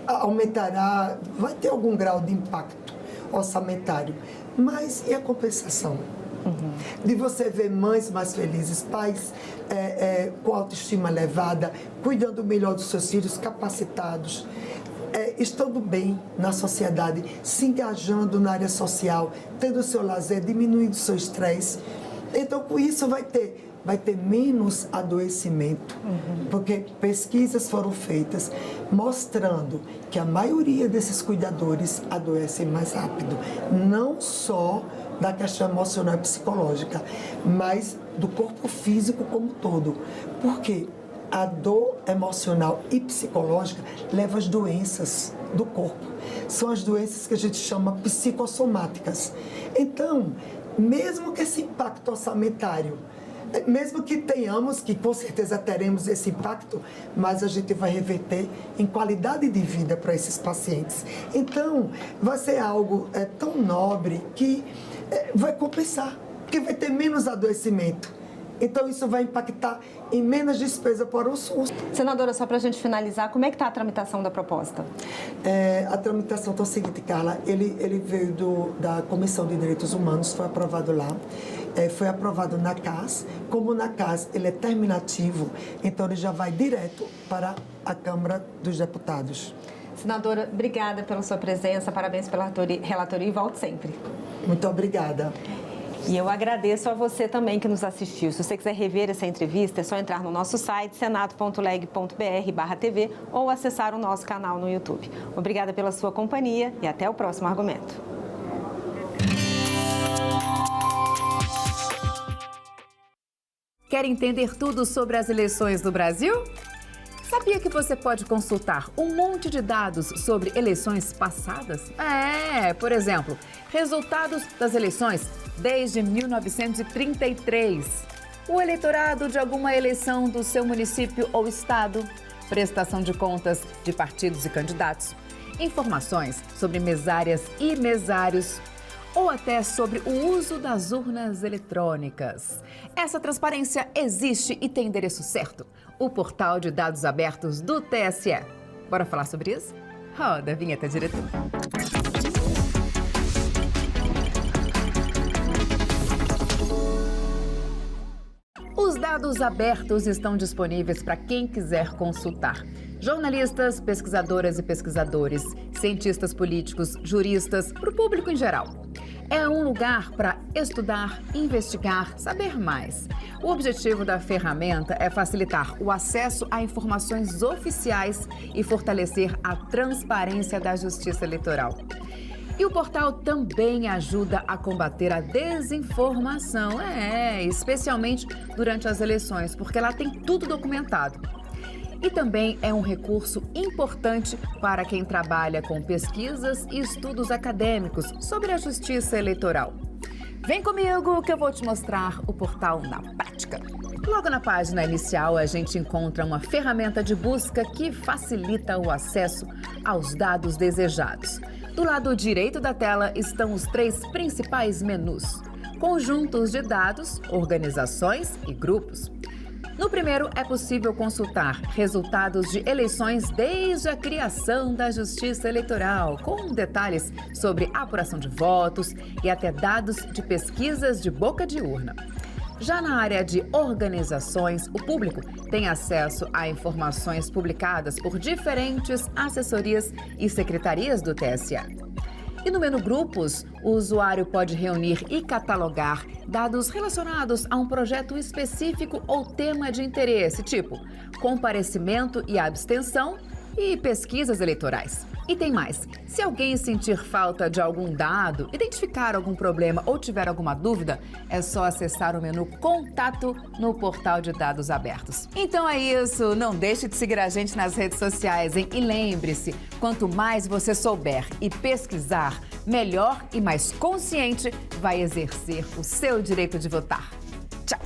Speaker 23: aumentará, vai ter algum grau de impacto orçamentário. Mas e a compensação? De você ver mães mais felizes, pais com autoestima elevada, cuidando melhor dos seus filhos, capacitados, estando bem na sociedade, se engajando na área social, tendo o seu lazer, diminuindo o seu estresse. Então, com isso, vai ter menos adoecimento, porque pesquisas foram feitas mostrando que a maioria desses cuidadores adoecem mais rápido, não só da questão emocional e psicológica, mas do corpo físico como um todo. Por quê? A dor emocional e psicológica leva às doenças do corpo. São as doenças que a gente chama psicossomáticas. Então, mesmo que esse impacto orçamentário, mesmo que tenhamos, que com certeza teremos esse impacto, mas a gente vai reverter em qualidade de vida para esses pacientes. Então, vai ser algo tão nobre que vai compensar, porque vai ter menos adoecimento. Então, isso vai impactar em menos despesa para o SUS.
Speaker 22: Senadora, só para a gente finalizar, como é que está a tramitação da proposta?
Speaker 23: A tramitação está o seguinte, Carla, ele veio da Comissão de Direitos Humanos, foi aprovado lá, foi aprovado na CAS. Como na CAS ele é terminativo, então ele já vai direto para a Câmara dos Deputados.
Speaker 22: Senadora, obrigada pela sua presença, parabéns pela relatoria e volte sempre.
Speaker 23: Muito obrigada.
Speaker 22: E eu agradeço a você também que nos assistiu. Se você quiser rever essa entrevista, é só entrar no nosso site, senado.leg.br/tv ou acessar o nosso canal no YouTube. Obrigada pela sua companhia e até o próximo argumento.
Speaker 1: Quer entender tudo sobre as eleições do Brasil? Sabia que você pode consultar um monte de dados sobre eleições passadas? Por exemplo, resultados das eleições desde 1933, o eleitorado de alguma eleição do seu município ou estado, prestação de contas de partidos e candidatos, informações sobre mesárias e mesários, ou até sobre o uso das urnas eletrônicas. Essa transparência existe e tem endereço certo: o portal de dados abertos do TSE. Bora falar sobre isso? Roda a vinheta, diretor. Os dados abertos estão disponíveis para quem quiser consultar. Jornalistas, pesquisadoras e pesquisadores, cientistas políticos, juristas, para o público em geral. É um lugar para estudar, investigar, saber mais. O objetivo da ferramenta é facilitar o acesso a informações oficiais e fortalecer a transparência da Justiça Eleitoral. E o portal também ajuda a combater a desinformação, especialmente durante as eleições, porque lá tem tudo documentado. E também é um recurso importante para quem trabalha com pesquisas e estudos acadêmicos sobre a justiça eleitoral. Vem comigo que eu vou te mostrar o portal na prática. Logo na página inicial, a gente encontra uma ferramenta de busca que facilita o acesso aos dados desejados. Do lado direito da tela estão os 3 principais menus: conjuntos de dados, organizações e grupos. No primeiro, é possível consultar resultados de eleições desde a criação da Justiça Eleitoral, com detalhes sobre apuração de votos e até dados de pesquisas de boca de urna. Já na área de organizações, o público tem acesso a informações publicadas por diferentes assessorias e secretarias do TSE. E no menu Grupos, o usuário pode reunir e catalogar dados relacionados a um projeto específico ou tema de interesse, tipo comparecimento e abstenção e pesquisas eleitorais. E tem mais: se alguém sentir falta de algum dado, identificar algum problema ou tiver alguma dúvida, é só acessar o menu Contato no portal de dados abertos. Então é isso, não deixe de seguir a gente nas redes sociais, hein? E lembre-se, quanto mais você souber e pesquisar, melhor e mais consciente vai exercer o seu direito de votar. Tchau!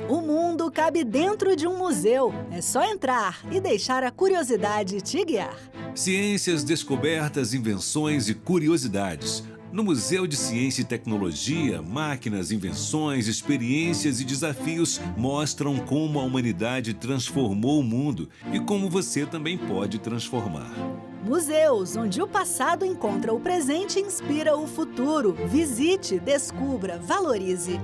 Speaker 3: O mundo cabe dentro de um museu. É só entrar e deixar a curiosidade te guiar.
Speaker 4: Ciências, descobertas, invenções e curiosidades. No Museu de Ciência e Tecnologia, máquinas, invenções, experiências e desafios mostram como a humanidade transformou o mundo e como você também pode transformar.
Speaker 3: Museus, onde o passado encontra o presente e inspira o futuro. Visite, descubra, valorize.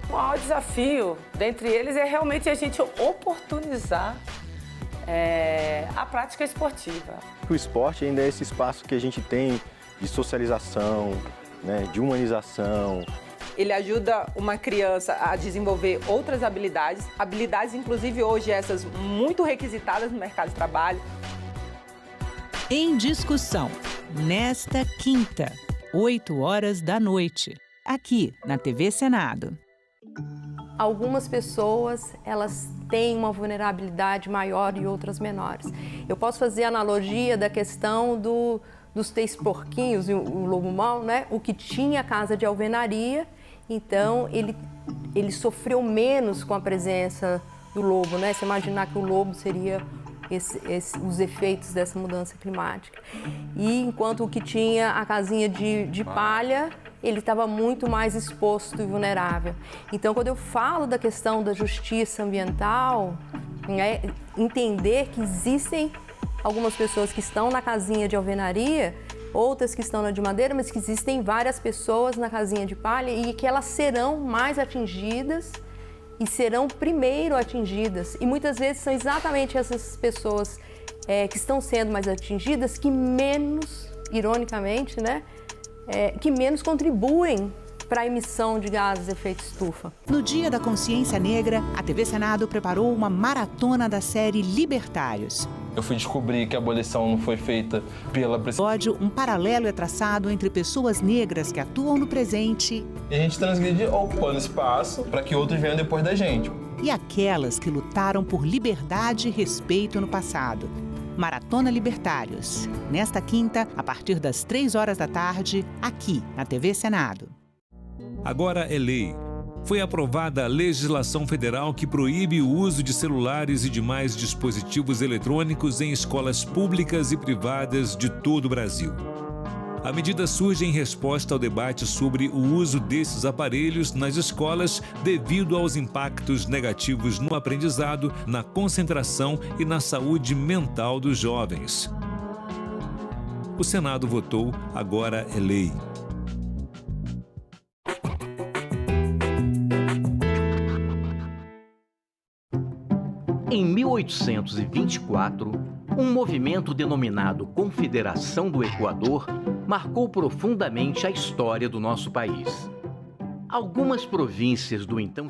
Speaker 5: O maior desafio dentre eles é realmente a gente oportunizar a prática esportiva.
Speaker 6: O esporte ainda é esse espaço que a gente tem de socialização, né, de humanização.
Speaker 24: Ele ajuda uma criança a desenvolver outras habilidades inclusive hoje essas muito requisitadas no mercado de trabalho.
Speaker 11: Em discussão, nesta quinta, 20h, aqui na TV Senado.
Speaker 19: Algumas pessoas, elas têm uma vulnerabilidade maior e outras menores. Eu posso fazer a analogia da questão dos 3 porquinhos e o lobo mau, né? O que tinha casa de alvenaria, então ele sofreu menos com a presença do lobo, né? Você imaginar que o lobo seria os efeitos dessa mudança climática. E enquanto o que tinha a casinha de palha, ele estava muito mais exposto e vulnerável. Então, quando eu falo da questão da justiça ambiental, entender que existem algumas pessoas que estão na casinha de alvenaria, outras que estão na de madeira, mas que existem várias pessoas na casinha de palha e que elas serão mais atingidas e serão primeiro atingidas. E muitas vezes são exatamente essas pessoas que estão sendo mais atingidas que menos, ironicamente, né, que menos contribuem para a emissão de gases de efeito estufa.
Speaker 11: No Dia da Consciência Negra, a TV Senado preparou uma maratona da série Libertários.
Speaker 18: Eu fui descobrir que a abolição não foi feita pela...
Speaker 11: Um paralelo é traçado entre pessoas negras que atuam no presente...
Speaker 18: E a gente transgride ocupando espaço para que outros venham depois da gente.
Speaker 11: E aquelas que lutaram por liberdade e respeito no passado. Maratona Libertários, nesta quinta, a partir das 3h da tarde, aqui na TV Senado.
Speaker 4: Agora é lei. Foi aprovada a legislação federal que proíbe o uso de celulares e demais dispositivos eletrônicos em escolas públicas e privadas de todo o Brasil. A medida surge em resposta ao debate sobre o uso desses aparelhos nas escolas devido aos impactos negativos no aprendizado, na concentração e na saúde mental dos jovens. O Senado votou, agora é lei.
Speaker 2: Em 1824, um movimento denominado Confederação do Equador marcou profundamente a história do nosso país. Algumas províncias do então...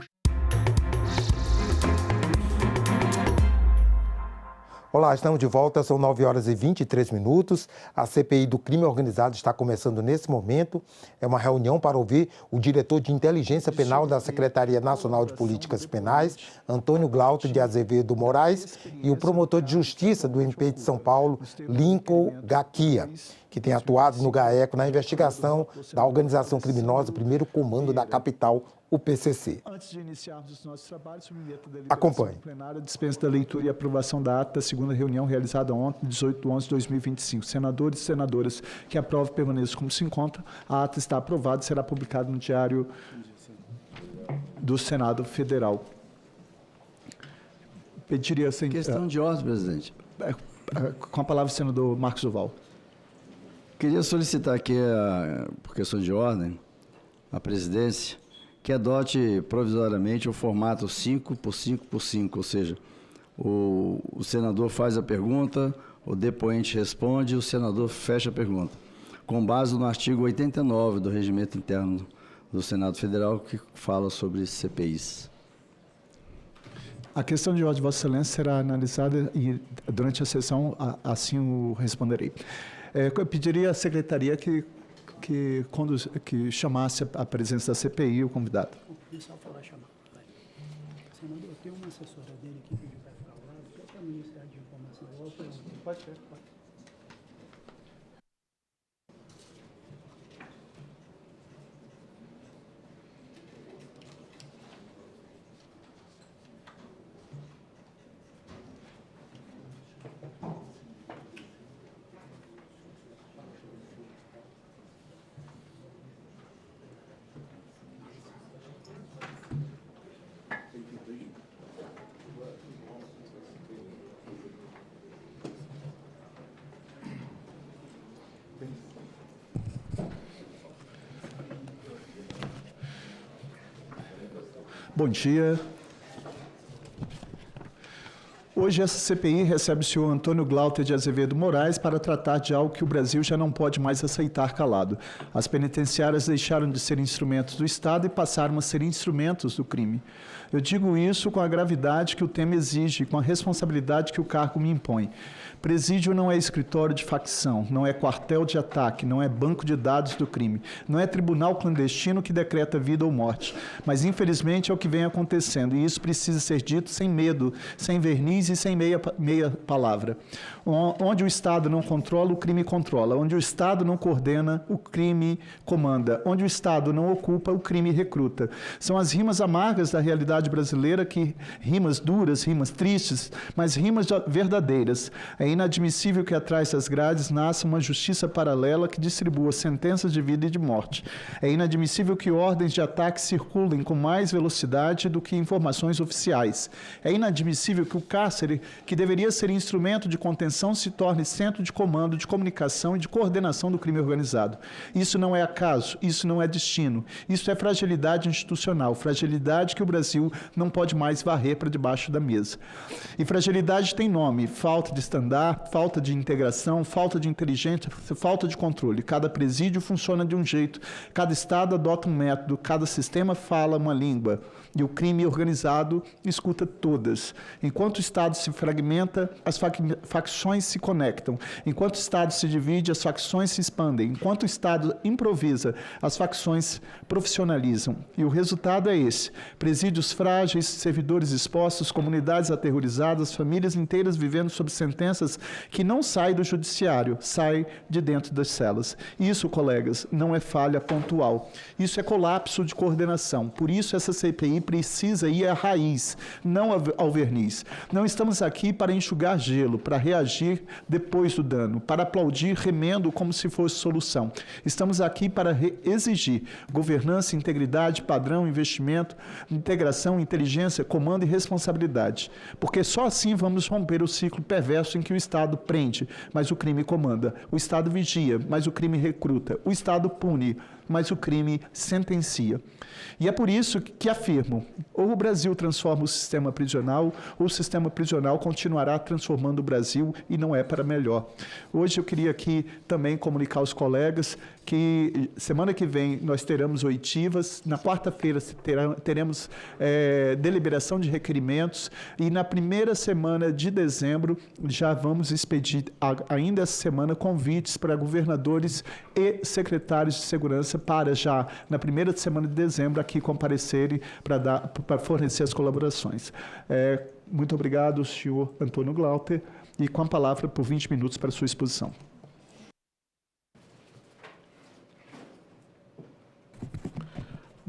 Speaker 12: Olá, estamos de volta, são 9 horas e 23 minutos. A CPI do crime organizado está começando nesse momento. É uma reunião para ouvir o diretor de inteligência penal da Secretaria Nacional de Políticas Penais, Antônio Glauter de Azevedo Moraes, e o promotor de justiça do MP de São Paulo, Lincoln Gaquia, que tem atuado no GAECO na investigação da organização criminosa Primeiro Comando da Capital, o PCC.
Speaker 7: Antes de iniciarmos os nossos trabalhos, submeto a
Speaker 12: Acompanhe.
Speaker 7: plenária dispensa da leitura e aprovação da ata da segunda reunião realizada ontem, 18/11/2025. Senadores e senadoras que aprovam permaneçam como se encontra. A ata está aprovada e será publicada no Diário do Senado Federal. Pediria...
Speaker 8: Questão de ordem, presidente.
Speaker 7: Com a palavra o senador Marcos Duval.
Speaker 8: Queria solicitar aqui, por questão de ordem, a presidência que adote provisoriamente o formato 5x5x5, ou seja, o senador faz a pergunta, o depoente responde e o senador fecha a pergunta, com base no artigo 89 do Regimento Interno do Senado Federal, que fala sobre CPIs.
Speaker 7: A questão de ordem de Vossa Excelência será analisada e, durante a sessão, assim o responderei. Eu pediria à secretaria que chamasse a presença da CPI o convidado.
Speaker 9: Senador, tem uma assessora dele que pediu para ficar ao lado, só para o Ministério de Informação. Pode ser, pode.
Speaker 7: Bom dia. Hoje essa CPI recebe o senhor Antônio Glauter de Azevedo Moraes para tratar de algo que o Brasil já não pode mais aceitar calado. As penitenciárias deixaram de ser instrumentos do Estado e passaram a ser instrumentos do crime. Eu digo isso com a gravidade que o tema exige, com a responsabilidade que o cargo me impõe. Presídio não é escritório de facção, não é quartel de ataque, não é banco de dados do crime, não é tribunal clandestino que decreta vida ou morte. Mas, infelizmente, é o que vem acontecendo, e isso precisa ser dito sem medo, sem verniz e sem meia palavra. Onde o Estado não controla, o crime controla. Onde o Estado não coordena, o crime comanda. Onde o Estado não ocupa, o crime recruta. São as rimas amargas da realidade brasileira, rimas duras, rimas tristes, mas rimas verdadeiras. É inadmissível que atrás das grades nasça uma justiça paralela que distribua sentenças de vida e de morte. É inadmissível que ordens de ataque circulem com mais velocidade do que informações oficiais. É inadmissível que o cárcere, que deveria ser instrumento de contenção, se torne centro de comando, de comunicação e de coordenação do crime organizado. Isso não é acaso, isso não é destino. Isso é fragilidade institucional, fragilidade que o Brasil não pode mais varrer para debaixo da mesa. E fragilidade tem nome: falta de estandarte, falta de integração, falta de inteligência, falta de controle. Cada presídio funciona de um jeito, cada Estado adota um método, cada sistema fala uma língua. E o crime organizado escuta todas. Enquanto o Estado Estado se fragmenta, as facções se conectam. Enquanto o Estado se divide, as facções se expandem. Enquanto o Estado improvisa, as facções profissionalizam. E o resultado é esse: presídios frágeis, servidores expostos, comunidades aterrorizadas, famílias inteiras vivendo sob sentenças que não saem do judiciário, saem de dentro das celas. Isso, colegas, não é falha pontual. Isso é colapso de coordenação. Por isso, essa CPI precisa ir à raiz, não ao verniz. Não estamos aqui para enxugar gelo, para reagir depois do dano, para aplaudir remendo como se fosse solução. Estamos aqui para exigir governança, integridade, padrão, investimento, integração, inteligência, comando e responsabilidade. Porque só assim vamos romper o ciclo perverso em que o Estado prende, mas o crime comanda. O Estado vigia, mas o crime recruta. O Estado pune, mas o crime sentencia. E é por isso que afirmo: ou o Brasil transforma o sistema prisional, ou o sistema prisional continuará transformando o Brasil, e não é para melhor. Hoje eu queria aqui também comunicar aos colegas que semana que vem nós teremos oitivas, na quarta-feira teremos deliberação de requerimentos, e na primeira semana de dezembro já vamos expedir, ainda essa semana, convites para governadores e secretários de segurança para já, na primeira semana de dezembro, aqui comparecerem para fornecer as colaborações. Muito obrigado, senhor Antônio Glauter, e com a palavra por 20 minutos para a sua exposição.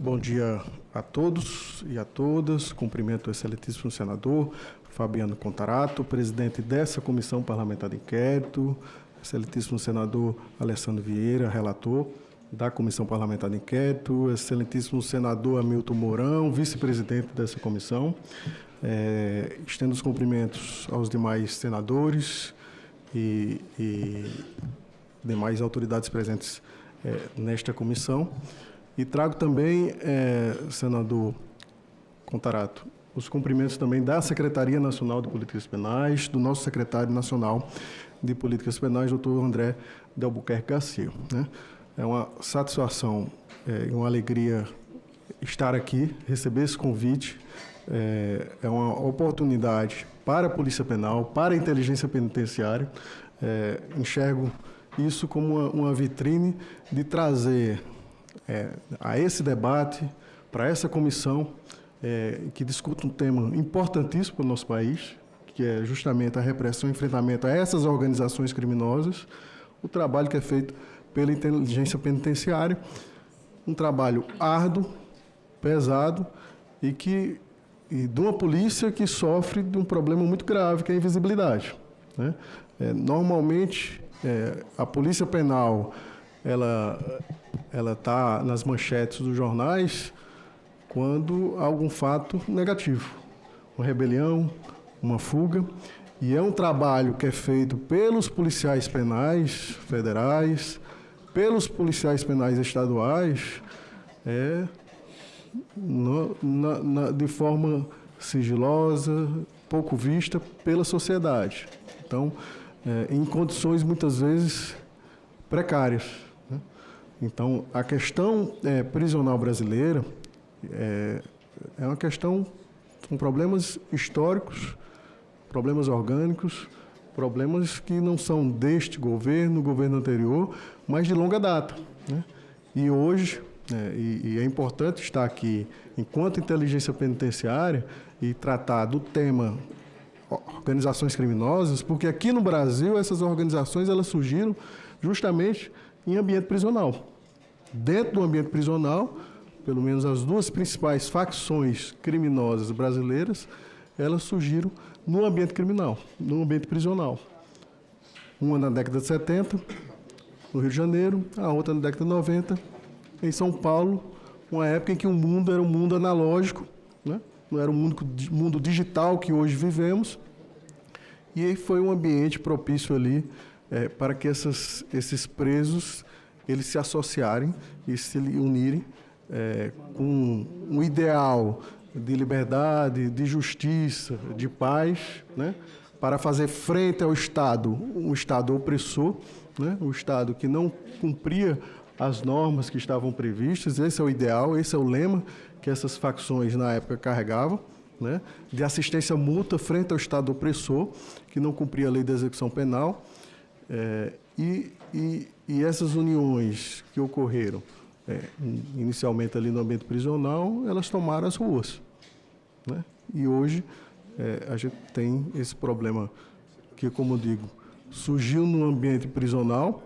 Speaker 10: Bom dia a todos e a todas. Cumprimento o excelentíssimo senador Fabiano Contarato, presidente dessa Comissão Parlamentar de Inquérito, excelentíssimo senador Alessandro Vieira, relator da Comissão Parlamentar de Inquérito, excelentíssimo senador Hamilton Mourão, vice-presidente dessa comissão. Estendo os cumprimentos aos demais senadores e demais autoridades presentes nesta comissão. E trago também, senador Contarato, os cumprimentos também da Secretaria Nacional de Políticas Penais, do nosso secretário nacional de Políticas Penais, doutor André de Albuquerque Garcia. É uma satisfação e uma alegria estar aqui, receber esse convite. É uma oportunidade para a Polícia Penal, para a Inteligência Penitenciária. Enxergo isso como uma vitrine de trazer a esse debate, para essa comissão, que discute um tema importantíssimo para o nosso país, que é justamente a repressão e enfrentamento a essas organizações criminosas, o trabalho que é feito pela Inteligência Penitenciária, um trabalho árduo, pesado, e de uma polícia que sofre de um problema muito grave, que é a invisibilidade. Normalmente, a Polícia Penal ela está nas manchetes dos jornais quando há algum fato negativo, uma rebelião, uma fuga, e é um trabalho que é feito pelos policiais penais federais, pelos policiais penais estaduais, de forma sigilosa, pouco vista pela sociedade. Então, em condições muitas vezes precárias. Então, a questão prisional brasileira é uma questão com problemas históricos, problemas orgânicos, problemas que não são deste governo anterior, mas de longa data. E hoje, e é importante estar aqui, enquanto inteligência penitenciária, e tratar do tema organizações criminosas, porque aqui no Brasil essas organizações elas surgiram justamente em ambiente prisional. Dentro do ambiente prisional, pelo menos as duas principais facções criminosas brasileiras, elas surgiram no ambiente criminal, no ambiente prisional. Uma na década de 70, no Rio de Janeiro, a outra na década de 90, em São Paulo, uma época em que o mundo era um mundo analógico, não era o mundo digital que hoje vivemos, e aí foi um ambiente propício ali para que esses presos eles se associarem e se unirem com um ideal de liberdade, de justiça, de paz, para fazer frente ao Estado, um Estado opressor, um Estado que não cumpria as normas que estavam previstas. Esse é o ideal, esse é o lema que essas facções na época carregavam, né, de assistência mútua frente ao Estado opressor, que não cumpria a lei de execução penal, e essas uniões que ocorreram inicialmente ali no ambiente prisional, elas tomaram as ruas, né? E hoje a gente tem esse problema que, como eu digo, surgiu no ambiente prisional,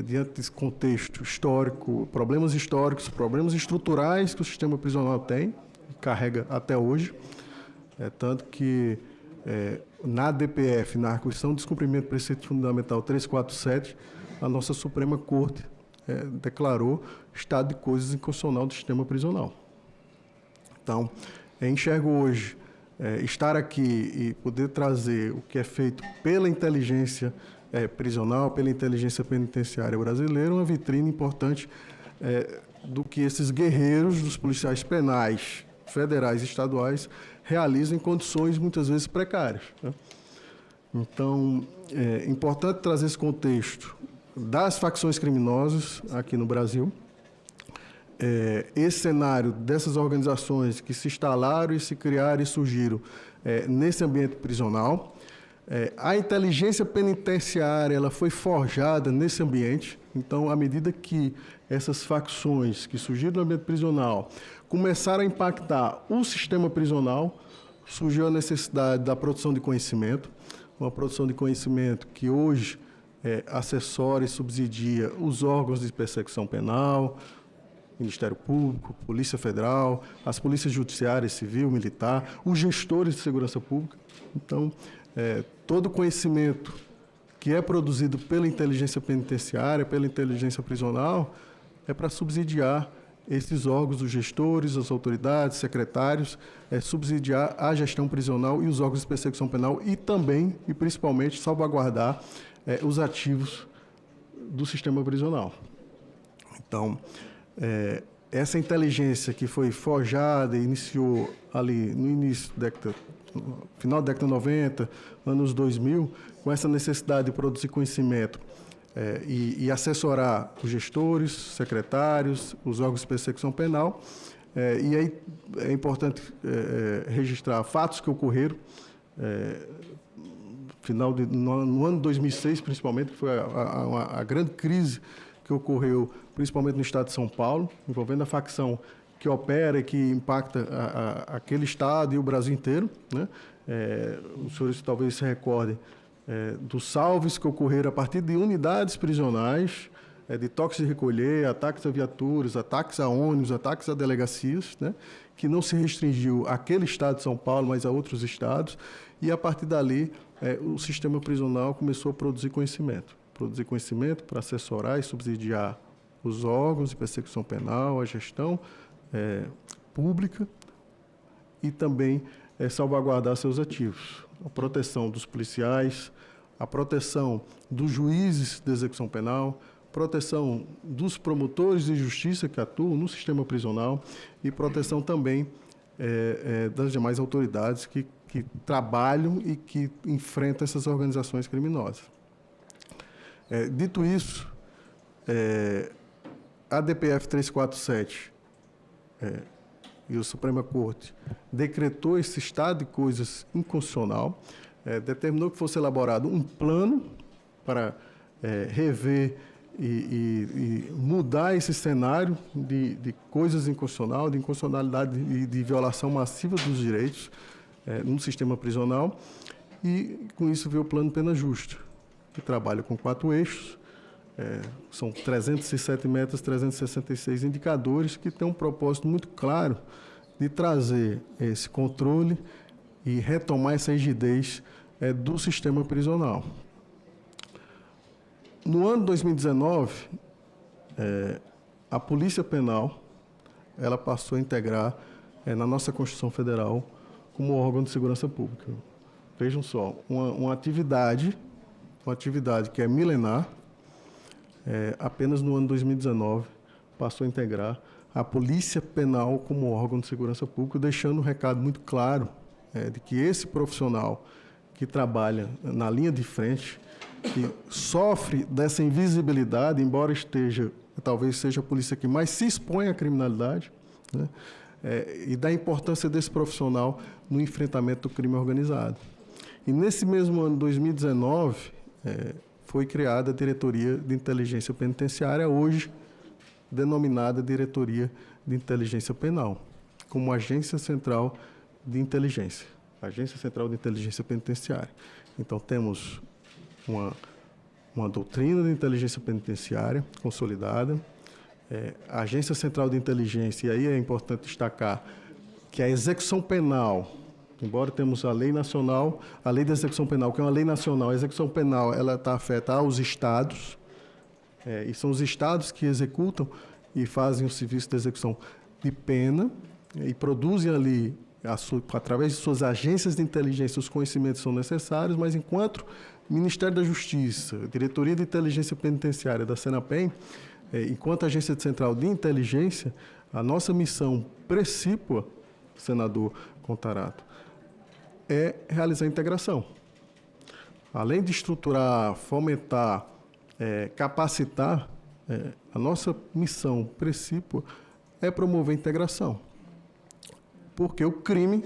Speaker 10: diante desse contexto histórico, problemas históricos, problemas estruturais que o sistema prisional tem, carrega até hoje, tanto que na DPF, na Arguição de Descumprimento do Preceito Fundamental 347, a nossa Suprema Corte declarou estado de coisas inconstitucional do sistema prisional. Então, enxergo hoje estar aqui e poder trazer o que é feito pela inteligência prisional, pela inteligência penitenciária brasileira, uma vitrine importante do que esses guerreiros dos policiais penais, federais e estaduais, realizam em condições muitas vezes precárias, né? Então, é importante trazer esse contexto das facções criminosas aqui no Brasil, esse cenário dessas organizações que se instalaram e se criaram e surgiram nesse ambiente prisional. A inteligência penitenciária ela foi forjada nesse ambiente, então, à medida que essas facções que surgiram no ambiente prisional começaram a impactar o sistema prisional, surgiu a necessidade da produção de conhecimento, uma produção de conhecimento que hoje assessora e subsidia os órgãos de persecução penal, Ministério Público, Polícia Federal, as polícias judiciárias, civil, militar, os gestores de segurança pública. Então, todo o conhecimento que é produzido pela inteligência penitenciária, pela inteligência prisional, é para subsidiar esses órgãos, os gestores, as autoridades, secretários, subsidiar a gestão prisional e os órgãos de persecução penal e também, e principalmente, salvaguardar os ativos do sistema prisional. Então, essa inteligência que foi forjada e iniciou ali no início da década, final da década 90, anos 2000, com essa necessidade de produzir conhecimento e assessorar os gestores, secretários, os órgãos de persecução penal. E aí é importante registrar fatos que ocorreram no ano 2006, principalmente, que foi a grande crise que ocorreu principalmente no estado de São Paulo, envolvendo a facção que opera e que impacta aquele estado e o Brasil inteiro, né? Os senhores talvez se recordem dos salves que ocorreram a partir de unidades prisionais, de toques de recolher, ataques a viaturas, ataques a ônibus, ataques a delegacias, né? Que não se restringiu àquele estado de São Paulo, mas a outros estados, e a partir dali o sistema prisional começou a produzir conhecimento para assessorar e subsidiar os órgãos de persecução penal, a gestão pública e também salvaguardar seus ativos, a proteção dos policiais, a proteção dos juízes de execução penal, proteção dos promotores de justiça que atuam no sistema prisional e proteção também das demais autoridades que trabalham e que enfrentam essas organizações criminosas. Dito isso, a DPF 347 e a Suprema Corte decretou esse estado de coisas inconstitucional, determinou que fosse elaborado um plano para rever e mudar esse cenário de coisas inconstitucional, de inconstitucionalidade e de violação massiva dos direitos no sistema prisional, e com isso veio o Plano Pena Justa, que trabalha com 4 eixos, são 307 metas, 366 indicadores, que tem um propósito muito claro de trazer esse controle e retomar essa rigidez do sistema prisional. No ano 2019, a Polícia Penal ela passou a integrar na nossa Constituição Federal como órgão de segurança pública. Vejam só, uma atividade que é milenar, apenas no ano 2019 passou a integrar a Polícia Penal como órgão de segurança pública, deixando um recado muito claro de que esse profissional que trabalha na linha de frente, que sofre dessa invisibilidade, embora talvez seja a polícia que mais se expõe à criminalidade, né? e da importância desse profissional no enfrentamento do crime organizado. E nesse mesmo ano, 2019, foi criada a Diretoria de Inteligência Penitenciária, hoje denominada Diretoria de Inteligência Penal, como Agência Central de Inteligência, Agência Central de Inteligência Penitenciária. Então, temos uma doutrina de inteligência penitenciária consolidada, a Agência Central de Inteligência, e aí é importante destacar que a execução penal, embora temos a lei nacional, a lei de execução penal, que é uma lei nacional, a execução penal ela está afeta aos estados, e são os estados que executam e fazem o serviço de execução de pena e produzem ali, através de suas agências de inteligência, os conhecimentos que são necessários, mas enquanto Ministério da Justiça, Diretoria de Inteligência Penitenciária da Senapen, enquanto Agência Central de Inteligência, a nossa missão precípua, senador Contarato, é realizar a integração. Além de estruturar, fomentar, capacitar, a nossa missão precípua é promover a integração. Porque o crime,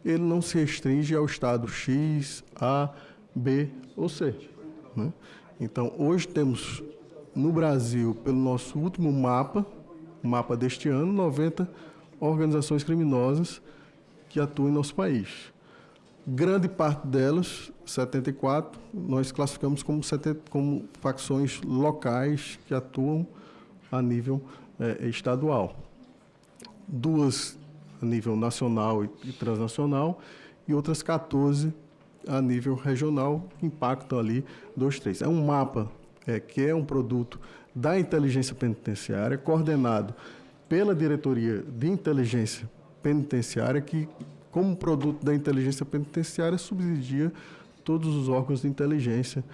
Speaker 10: ele não se restringe ao estado X, A, B ou C. Né? Então, hoje temos no Brasil, pelo nosso último mapa, o mapa deste ano, 90 organizações criminosas que atuam em nosso país. Grande parte delas, 74, nós classificamos como facções locais que atuam a nível estadual. 2 a nível nacional e transnacional e outras 14 a nível regional, que impactam ali 2, 3. É um mapa que é um produto da inteligência penitenciária, coordenado pela Diretoria de Inteligência Penitenciária, que, como produto da inteligência penitenciária, subsidia todos os órgãos de inteligência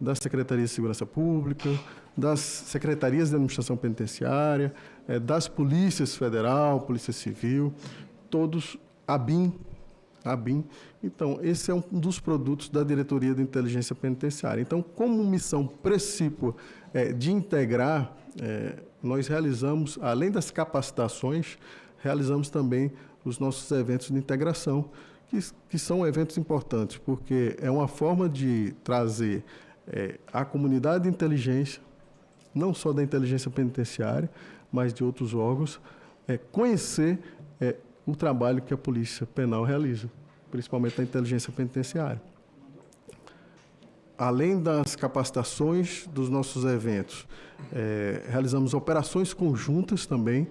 Speaker 10: da Secretaria de Segurança Pública, das Secretarias de Administração Penitenciária, das Polícias Federal, Polícia Civil, todos ABIN. Então, esse é um dos produtos da Diretoria de Inteligência Penitenciária. Então, como missão precípua de integrar, nós realizamos, além das capacitações, realizamos também os nossos eventos de integração, que são eventos importantes, porque é uma forma de trazer a comunidade de inteligência, não só da inteligência penitenciária, mas de outros órgãos, conhecer o trabalho que a Polícia Penal realiza, principalmente a inteligência penitenciária. Além das capacitações dos nossos eventos, realizamos operações conjuntas também,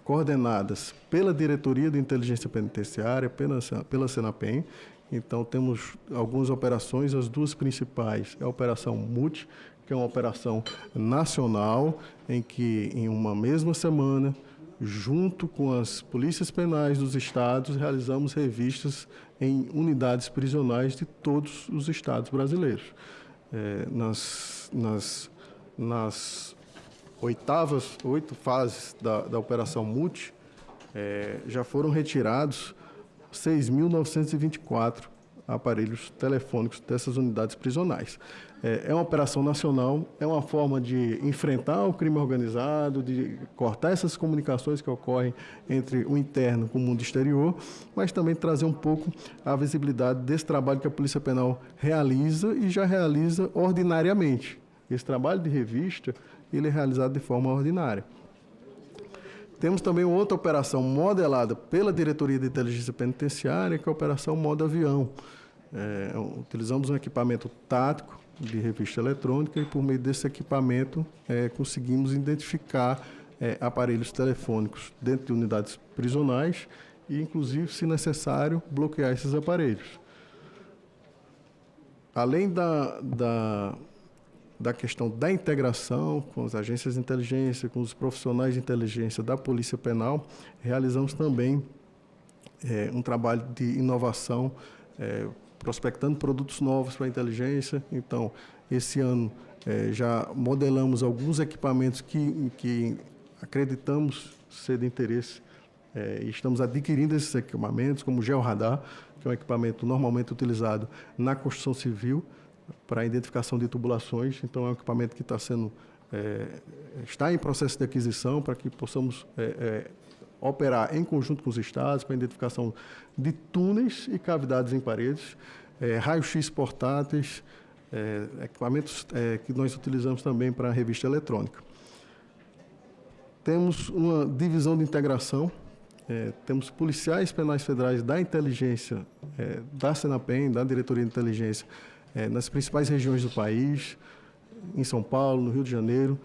Speaker 10: coordenadas pela Diretoria de Inteligência Penitenciária, pela Senapen. Então, temos algumas operações, as 2 principais é a Operação MUT, que é uma operação nacional, em que, em uma mesma semana, junto com as polícias penais dos estados, realizamos revistas em unidades prisionais de todos os estados brasileiros. Nas 8 fases da Operação MUT, já foram retirados 6.924 aparelhos telefônicos dessas unidades prisionais. É uma operação nacional, é uma forma de enfrentar o crime organizado, de cortar essas comunicações que ocorrem entre o interno com o mundo exterior, mas também trazer um pouco a visibilidade desse trabalho que a Polícia Penal realiza e já realiza ordinariamente. Esse trabalho de revista, ele é realizado de forma ordinária. Temos também outra operação modelada pela Diretoria de Inteligência Penitenciária, que é a Operação Modo Avião. Utilizamos um equipamento tático de revista eletrônica e, por meio desse equipamento, conseguimos identificar aparelhos telefônicos dentro de unidades prisionais e, inclusive, se necessário, bloquear esses aparelhos. Além da questão da integração com as agências de inteligência, com os profissionais de inteligência da Polícia Penal, realizamos também um trabalho de inovação, prospectando produtos novos para a inteligência. Então, esse ano já modelamos alguns equipamentos que acreditamos ser de interesse e estamos adquirindo esses equipamentos, como o Georradar, que é um equipamento normalmente utilizado na construção civil para a identificação de tubulações. Então, é um equipamento que está em processo de aquisição para que possamos operar em conjunto com os estados para a identificação de túneis e cavidades em paredes, raio-x portáteis, equipamentos que nós utilizamos também para a revista eletrônica. Temos uma divisão de integração, temos policiais penais federais da inteligência, da Senapen, da Diretoria de Inteligência, nas principais regiões do país, em São Paulo, no Rio de Janeiro,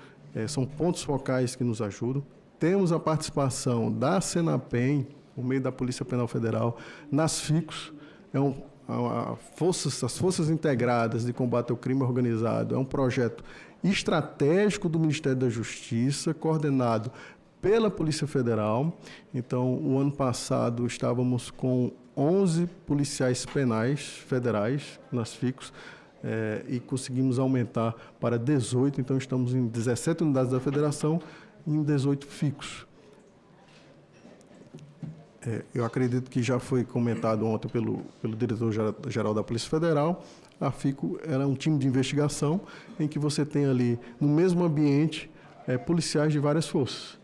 Speaker 10: são pontos focais que nos ajudam. Temos a participação da Senapen, por meio da Polícia Penal Federal, nas FICOS, as Forças Integradas de Combate ao Crime Organizado, é um projeto estratégico do Ministério da Justiça, coordenado pela Polícia Federal. Então, o ano passado, estávamos com 11 policiais penais federais nas FICOS, e conseguimos aumentar para 18, então estamos em 17 unidades da Federação e em 18 FICOS. Eu acredito que já foi comentado ontem pelo diretor-geral da Polícia Federal. A FICO era um time de investigação em que você tem ali, no mesmo ambiente, policiais de várias forças.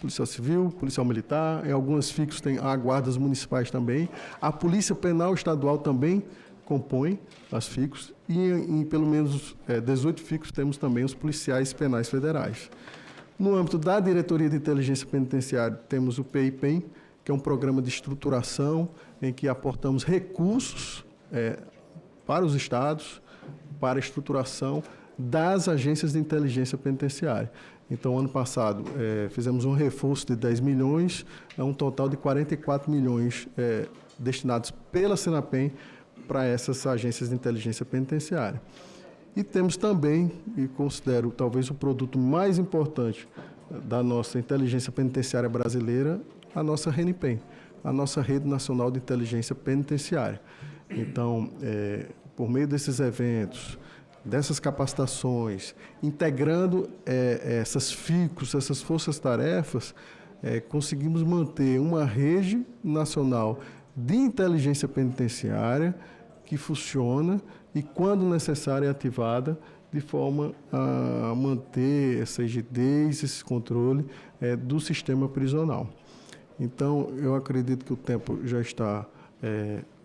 Speaker 10: Policial Civil, Policial Militar, em algumas FICOS tem guardas municipais também. A Polícia Penal Estadual também compõe as FICOS e em pelo menos 18 FICOS temos também os policiais penais federais. No âmbito da Diretoria de Inteligência Penitenciária, temos o PIPEM, que é um programa de estruturação em que aportamos recursos para os estados, para a estruturação das agências de inteligência penitenciária. Então, ano passado, fizemos um reforço de 10 milhões, um total de 44 milhões destinados pela Senapen para essas agências de inteligência penitenciária. E temos também, e considero talvez o produto mais importante da nossa inteligência penitenciária brasileira, a nossa RENIPEN, a nossa Rede Nacional de Inteligência Penitenciária. Então, por meio desses eventos, dessas capacitações, integrando essas FICOS, essas forças-tarefas, conseguimos manter uma rede nacional de inteligência penitenciária que funciona e, quando necessária, é ativada de forma a manter essa rigidez, esse controle do sistema prisional. Então, eu acredito que o tempo já está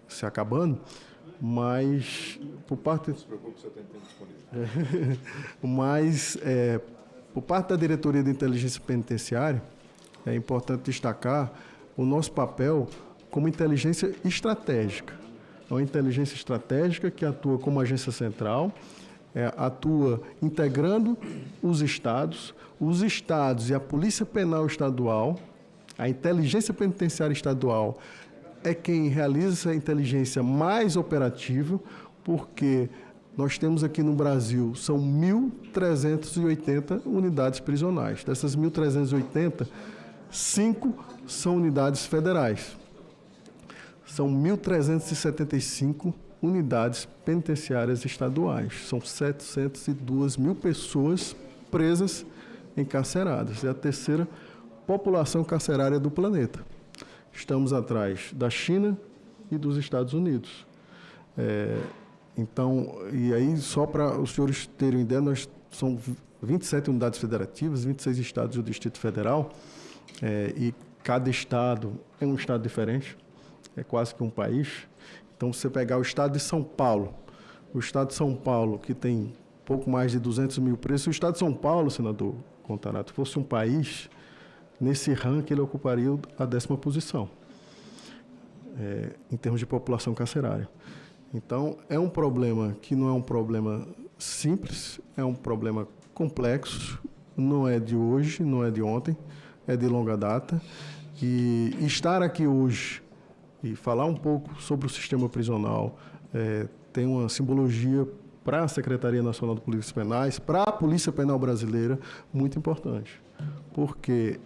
Speaker 10: se acabando, mas por parte... Não se preocupe, você tem tempo disponível. Mas, por parte da Diretoria de Inteligência Penitenciária, é importante destacar o nosso papel como inteligência estratégica. É uma inteligência estratégica que atua como agência central, atua integrando os estados e a Polícia Penal Estadual, a inteligência penitenciária estadual é quem realiza essa inteligência mais operativa, porque nós temos aqui no Brasil, são 1.380 unidades prisionais. Dessas 1.380, 5 são unidades federais. São 1.375 unidades penitenciárias estaduais. São 702 mil pessoas presas, encarceradas. É a terceira população carcerária do planeta. Estamos atrás da China e dos Estados Unidos. Então, e aí, só para os senhores terem ideia, são 27 unidades federativas, 26 estados e o Distrito Federal, e cada estado é um estado diferente, é quase que um país. Então, se você pegar o estado de São Paulo, que tem pouco mais de 200 mil presos, se o estado de São Paulo, senador Contarato, fosse um país, nesse ranking ele ocuparia a 10ª posição, em termos de população carcerária. Então, é um problema que não é um problema simples, é um problema complexo, não é de hoje, não é de ontem, é de longa data. E estar aqui hoje e falar um pouco sobre o sistema prisional tem uma simbologia para a Secretaria Nacional de Polícias Penais, para a Polícia Penal Brasileira, muito importante. Porque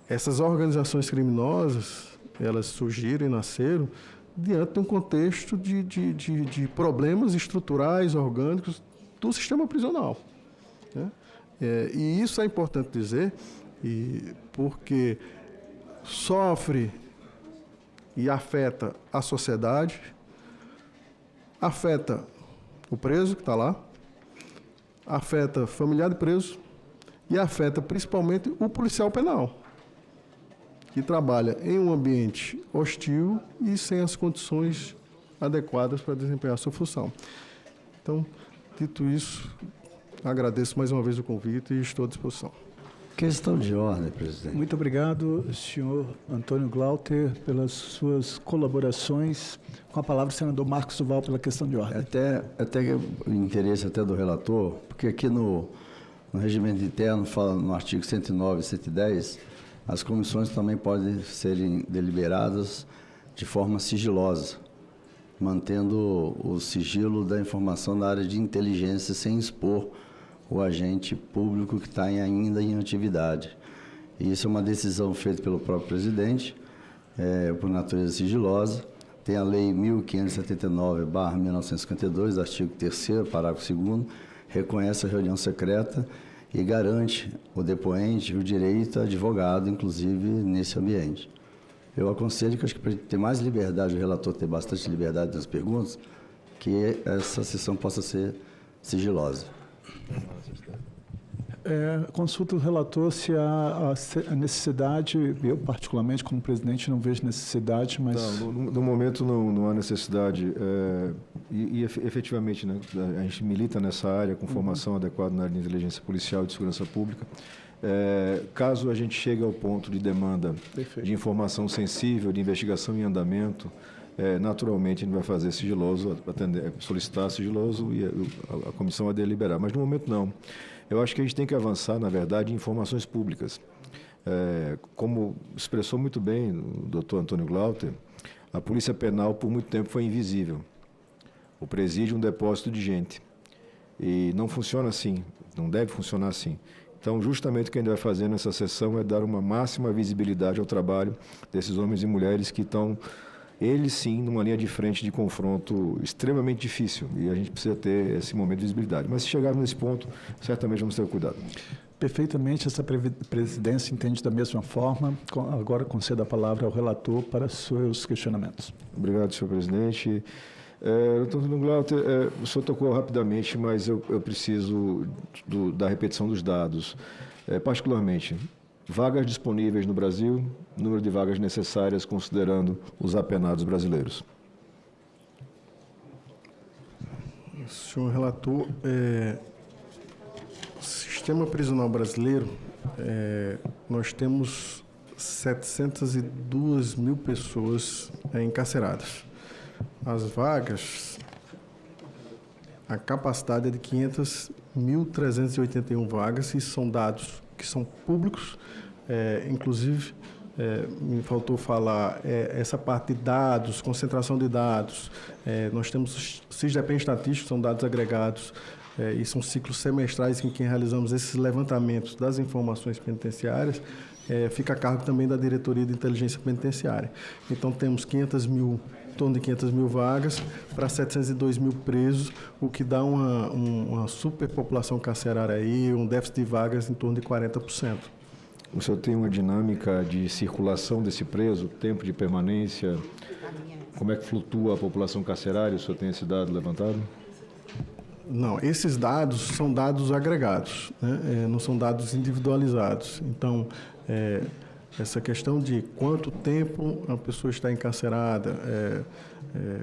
Speaker 10: essas organizações criminosas, elas surgiram e nasceram diante de um contexto de problemas estruturais, orgânicos do sistema prisional, né? E isso é importante dizer, porque sofre e afeta a sociedade, afeta o preso que está lá, afeta familiar de preso e afeta principalmente o policial penal. que trabalha em um ambiente hostil e sem as condições adequadas para desempenhar a sua função. Então, dito isso, agradeço mais uma vez o convite e estou à disposição.
Speaker 8: Questão de ordem, presidente.
Speaker 7: Muito obrigado, senhor Antônio Glauter, pelas suas colaborações. Com a palavra, o senador Marcos Duval, pela questão de ordem.
Speaker 8: Até o interesse até do relator, porque aqui no regimento interno, fala no artigo 109 e 110, as comissões também podem serem deliberadas de forma sigilosa, mantendo o sigilo da informação da área de inteligência sem expor o agente público que está ainda em atividade. E isso é uma decisão feita pelo próprio presidente, por natureza sigilosa. Tem a Lei 1579/1952, artigo 3º, parágrafo 2º, reconhece a reunião secreta e garante ao depoente o direito a advogado, inclusive nesse ambiente. Eu aconselho que, acho que para ter mais liberdade, o relator ter bastante liberdade nas perguntas, que essa sessão possa ser sigilosa.
Speaker 7: Consulta o relator se há a necessidade, eu particularmente como presidente não vejo necessidade, mas...
Speaker 13: Não, no momento não há necessidade e efetivamente, né, a gente milita nessa área com formação adequada na área de inteligência policial e de segurança pública. Caso a gente chegue ao ponto de demanda de informação sensível, de investigação em andamento, naturalmente a gente vai fazer sigiloso, solicitar sigiloso e a comissão vai deliberar. Mas no momento não. Eu acho que a gente tem que avançar, na verdade, em informações públicas. Como expressou muito bem o doutor Antônio Glauter, a Polícia Penal por muito tempo foi invisível. O presídio é um depósito de gente. E não funciona assim, não deve funcionar assim. Então, justamente o que a gente vai fazer nessa sessão é dar uma máxima visibilidade ao trabalho desses homens e mulheres que estão, eles sim, numa linha de frente de confronto extremamente difícil. E a gente precisa ter esse momento de visibilidade. Mas se chegarmos nesse ponto, certamente vamos ter cuidado.
Speaker 7: Perfeitamente, essa presidência entende da mesma forma. Agora concedo a palavra ao relator para seus questionamentos.
Speaker 13: Obrigado, senhor presidente. Doutor Antônio Glauter, o senhor tocou rapidamente, mas eu preciso da repetição dos dados. Particularmente, vagas disponíveis no Brasil, número de vagas necessárias considerando os apenados brasileiros.
Speaker 10: Senhor relator, o sistema prisional brasileiro, nós temos 702 mil pessoas encarceradas. As vagas, a capacidade é de 500.381 vagas e são dados que são públicos, inclusive me faltou falar essa parte de dados, concentração de dados. Nós temos os SISDEPEN estatísticos, são dados agregados e são ciclos semestrais em que realizamos esses levantamentos das informações penitenciárias. Fica a cargo também da Diretoria de Inteligência Penitenciária. Então temos 500 mil, em torno de 500 mil vagas para 702 mil presos, o que dá uma superpopulação carcerária aí, um déficit de vagas em torno de 40%.
Speaker 13: O senhor tem uma dinâmica de circulação desse preso, tempo de permanência? Como é que flutua a população carcerária? O senhor tem esse dado levantado?
Speaker 10: Não, esses dados são dados agregados, né? Não são dados individualizados. Então, essa questão de quanto tempo a pessoa está encarcerada,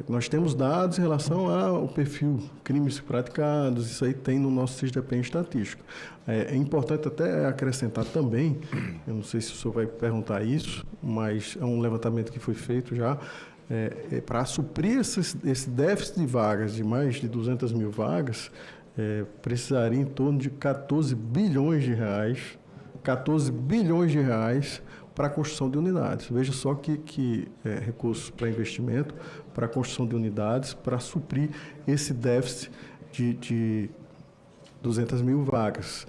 Speaker 10: nós temos dados em relação ao perfil, crimes praticados, isso aí tem no nosso SISDEPEN estatístico. É importante até acrescentar também, eu não sei se o senhor vai perguntar isso, mas é um levantamento que foi feito já, para suprir esse déficit de vagas, de mais de 200 mil vagas, precisaria em torno de 14 bilhões de reais para a construção de unidades. Veja só que recursos para investimento, para a construção de unidades, para suprir esse déficit de 200 mil vagas.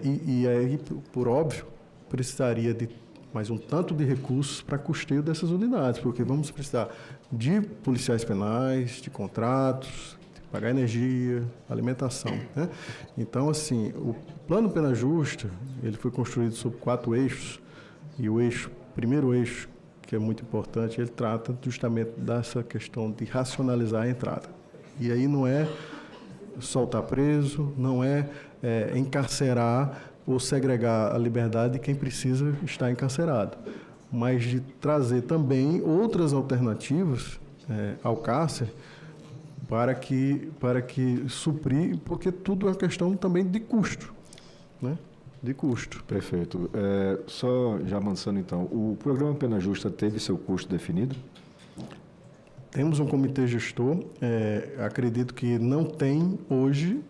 Speaker 10: E aí, por óbvio, precisaria de mais um tanto de recursos para custeio dessas unidades, porque vamos precisar de policiais penais, de contratos, de pagar energia, alimentação, né? Então, assim, o Plano Pena Justa, ele foi construído sobre 4 eixos, e o primeiro eixo, que é muito importante, ele trata justamente dessa questão de racionalizar a entrada. E aí não é soltar preso, não é encarcerar ou segregar a liberdade de quem precisa estar encarcerado. mas de trazer também outras alternativas ao cárcere para que suprir, porque tudo é uma questão também de custo, né? De custo.
Speaker 13: Perfeito. Só já avançando então, o programa Pena Justa teve seu custo definido?
Speaker 10: Temos um comitê gestor, acredito que não tem hoje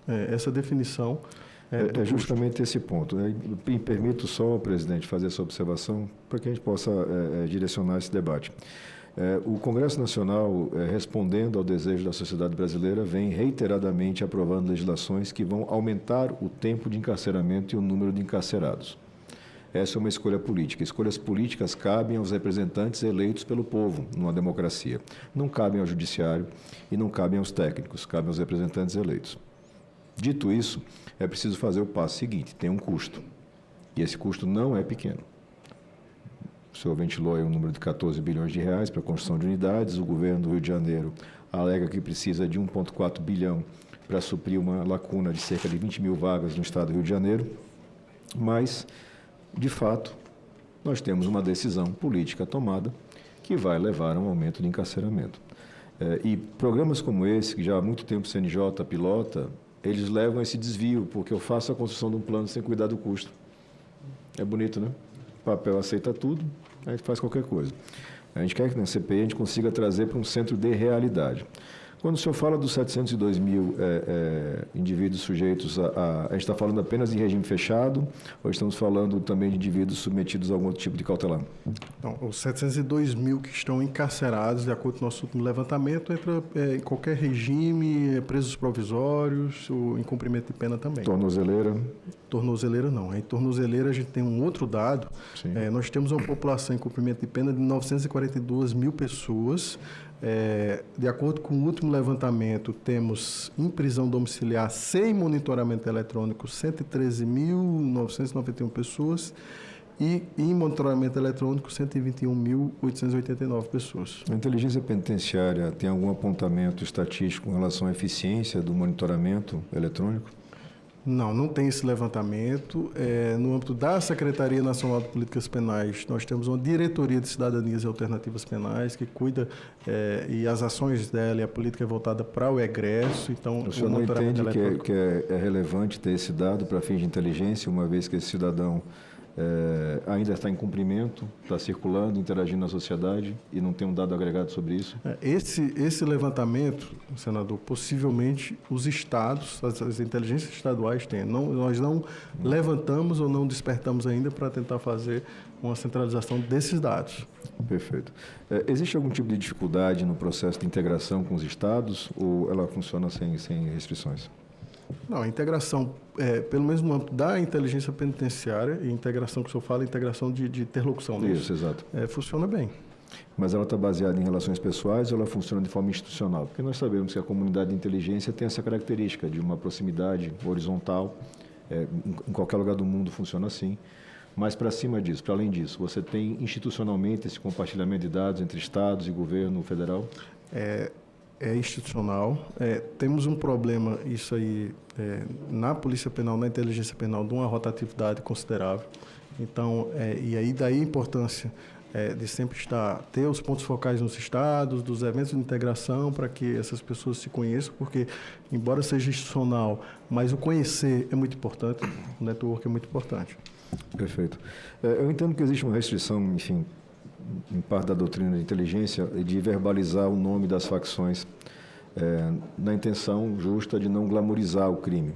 Speaker 10: essa definição.
Speaker 13: É justamente esse ponto. Me permito só, presidente, fazer essa observação para que a gente possa direcionar esse debate. O Congresso Nacional, respondendo ao desejo da sociedade brasileira, vem reiteradamente aprovando legislações que vão aumentar o tempo de encarceramento e o número de encarcerados. Essa é uma escolha política. Escolhas políticas cabem aos representantes eleitos pelo povo numa democracia. Não cabem ao judiciário e não cabem aos técnicos, cabem aos representantes eleitos. Dito isso, é preciso fazer o passo seguinte, tem um custo. E esse custo não é pequeno. O senhor ventilou aí um número de 14 bilhões de reais para a construção de unidades. O governo do Rio de Janeiro alega que precisa de 1,4 bilhão para suprir uma lacuna de cerca de 20 mil vagas no estado do Rio de Janeiro. Mas, de fato, nós temos uma decisão política tomada que vai levar a um aumento de encarceramento. E programas como esse, que já há muito tempo o CNJ pilota, eles levam a esse desvio, porque eu faço a construção de um plano sem cuidar do custo. É bonito, né? O papel aceita tudo, a gente faz qualquer coisa. A gente quer que na CPI a gente consiga trazer para um centro de realidade. Quando o senhor fala dos 702 mil indivíduos sujeitos a gente está falando apenas de regime fechado ou estamos falando também de indivíduos submetidos a algum outro tipo de cautelar?
Speaker 10: Não, os 702 mil que estão encarcerados, de acordo com o nosso último levantamento, entra em qualquer regime, presos provisórios, o incumprimento de pena também.
Speaker 13: Tornozeleira?
Speaker 10: Tornozeleira não. Em tornozeleira a gente tem um outro dado. Nós temos uma população em cumprimento de pena de 942 mil pessoas. De acordo com o último levantamento, temos em prisão domiciliar sem monitoramento eletrônico 113.991 pessoas e em monitoramento eletrônico 121.889 pessoas.
Speaker 13: A inteligência penitenciária tem algum apontamento estatístico em relação à eficiência do monitoramento eletrônico?
Speaker 10: Não, não tem esse levantamento. No âmbito da Secretaria Nacional de Políticas Penais, nós temos uma diretoria de cidadanias e alternativas penais que cuida e as ações dela e a política é voltada para o egresso. Então,
Speaker 13: o senhor não entende que é relevante ter esse dado para fins de inteligência, uma vez que esse cidadão ainda está em cumprimento, está circulando, interagindo na sociedade e não tem um dado agregado sobre isso?
Speaker 10: Esse levantamento, senador, possivelmente os estados, as inteligências estaduais têm. Nós não levantamos ou não despertamos ainda para tentar fazer uma centralização desses dados.
Speaker 13: Perfeito. Existe algum tipo de dificuldade no processo de integração com os estados ou ela funciona sem restrições?
Speaker 10: Não, a integração, pelo menos no âmbito da inteligência penitenciária, e integração que o senhor fala, integração de interlocução. Né?
Speaker 13: Isso, exato.
Speaker 10: Funciona bem.
Speaker 13: Mas ela está baseada em relações pessoais ou ela funciona de forma institucional? Porque nós sabemos que a comunidade de inteligência tem essa característica de uma proximidade horizontal, em qualquer lugar do mundo funciona assim. Mas para cima disso, para além disso, você tem institucionalmente esse compartilhamento de dados entre estados e governo federal?
Speaker 10: É institucional. Temos um problema, isso aí, na Polícia Penal, na inteligência penal, de uma rotatividade considerável. Então, e aí daí a importância de sempre ter os pontos focais nos estados, dos eventos de integração, para que essas pessoas se conheçam, porque, embora seja institucional, mas o conhecer é muito importante, o network é muito importante.
Speaker 13: Perfeito. Eu entendo que existe uma restrição, enfim, em parte da doutrina de inteligência, de verbalizar o nome das facções na intenção justa de não glamorizar o crime.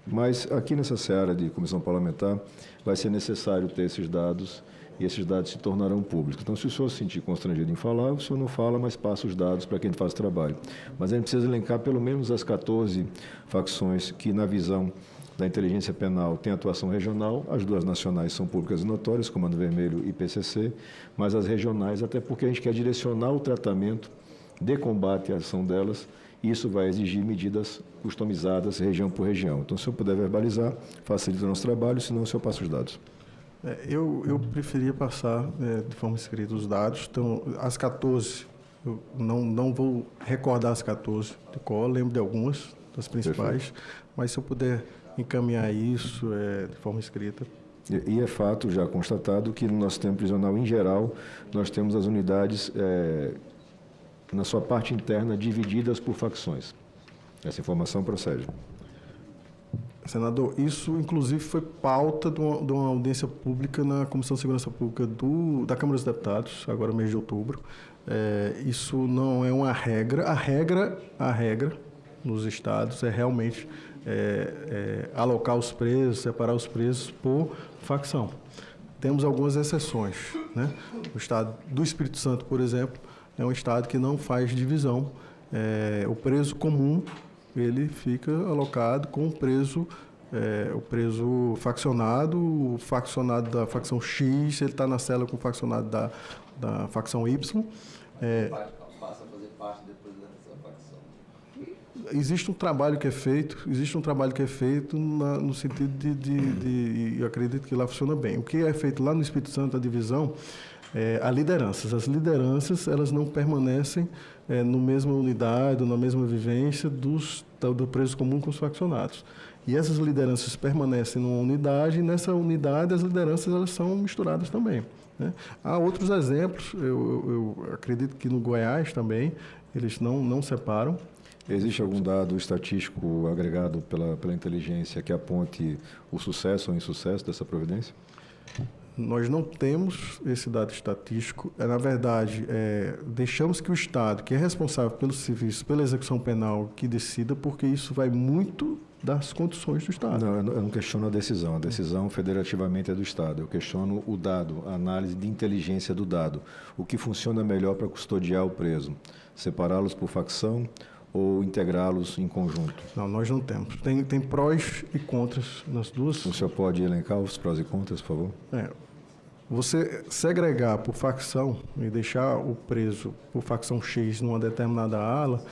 Speaker 13: Mas aqui nessa seara de comissão parlamentar vai ser necessário ter esses dados e esses dados se tornarão públicos. Então, se o senhor se sentir constrangido em falar, o senhor não fala, mas passa os dados para quem faz o trabalho. Mas a gente precisa elencar pelo menos as 14 facções que, na visão da inteligência penal, tem atuação regional. As duas nacionais são públicas e notórias, Comando Vermelho e PCC, mas as regionais, até porque a gente quer direcionar o tratamento de combate à ação delas, e isso vai exigir medidas customizadas região por região. Então, se eu puder verbalizar, facilita o nosso trabalho, senão o senhor passa os dados.
Speaker 10: Eu preferia passar de forma escrita os dados. Então, as 14, eu não vou recordar as 14 de cor, lembro de algumas, das principais, mas se eu puder encaminhar isso de forma escrita.
Speaker 13: E é fato já constatado que no nosso sistema prisional, em geral, nós temos as unidades, na sua parte interna, divididas por facções. Essa informação procede.
Speaker 10: Senador, isso inclusive foi pauta de uma audiência pública na Comissão de Segurança Pública da Câmara dos Deputados, agora mês de outubro. Isso não é uma regra. A regra nos estados é realmente alocar os presos, separar os presos por facção. Temos algumas exceções, né? O estado do Espírito Santo, por exemplo, é um estado que não faz divisão. O preso comum, ele fica alocado com o preso faccionado, o faccionado da facção X, ele está na cela com o faccionado da facção Y.
Speaker 8: Passa a fazer parte depois dessa facção.
Speaker 10: Existe um trabalho que é feito no sentido de eu acredito que lá funciona bem. O que é feito lá no Espírito Santo, a divisão, a lideranças. As lideranças, elas não permanecem na mesma unidade, na mesma vivência do preso comum com os faccionados. E essas lideranças permanecem numa unidade, e nessa unidade as lideranças elas são misturadas também, né? Há outros exemplos, eu acredito que no Goiás também, eles não separam.
Speaker 13: Existe algum dado estatístico agregado pela inteligência que aponte o sucesso ou insucesso dessa providência?
Speaker 10: Nós não temos esse dado estatístico. Na verdade, deixamos que o Estado, que é responsável pelo serviço, pela execução penal, que decida, porque isso vai muito das condições do Estado.
Speaker 13: Não, eu não questiono a decisão. A decisão federativamente é do Estado. Eu questiono o dado, a análise de inteligência do dado. O que funciona melhor para custodiar o preso? Separá-los por facção ou integrá-los em conjunto?
Speaker 10: Não, nós não temos. Tem prós e contras nas duas.
Speaker 13: O senhor pode elencar os prós e contras, por favor?
Speaker 10: Você segregar por facção e deixar o preso por facção X numa determinada ala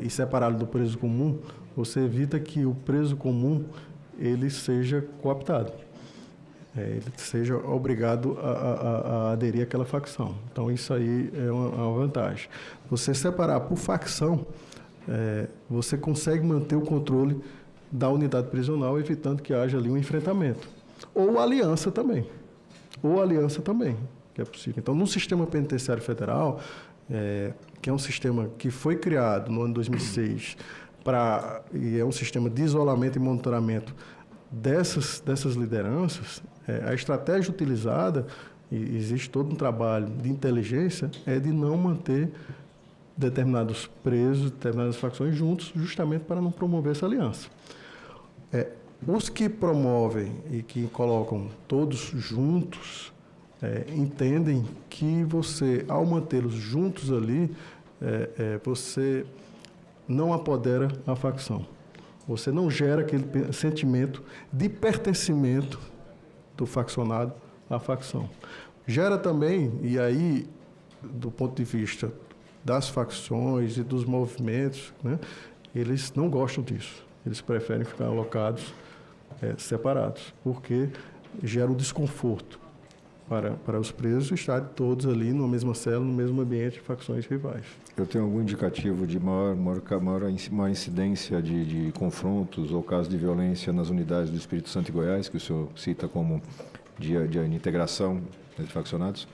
Speaker 10: e separá-lo do preso comum, você evita que o preso comum ele seja cooptado, ele seja obrigado a aderir àquela facção. Então, isso aí é uma vantagem. Você separar por facção, você consegue manter o controle da unidade prisional, evitando que haja ali um enfrentamento. Ou aliança também, que é possível. Então, no sistema penitenciário federal, que é um sistema que foi criado no ano 2006, e é um sistema de isolamento e monitoramento dessas lideranças, a estratégia utilizada, e existe todo um trabalho de inteligência, é de não manter determinados presos, determinadas facções juntos, justamente para não promover essa aliança. Os que promovem e que colocam todos juntos, entendem que você, ao mantê-los juntos ali, você não apodera a facção. Você não gera aquele sentimento de pertencimento do faccionado à facção. Gera também, e aí, do ponto de vista das facções e dos movimentos, né, eles não gostam disso. Eles preferem ficar alocados separados, porque gera um desconforto para os presos estarem todos ali na mesma cela, no mesmo ambiente de facções rivais.
Speaker 13: Eu tenho algum indicativo de maior incidência de confrontos ou casos de violência nas unidades do Espírito Santo e Goiás, que o senhor cita como de integração entre faccionados?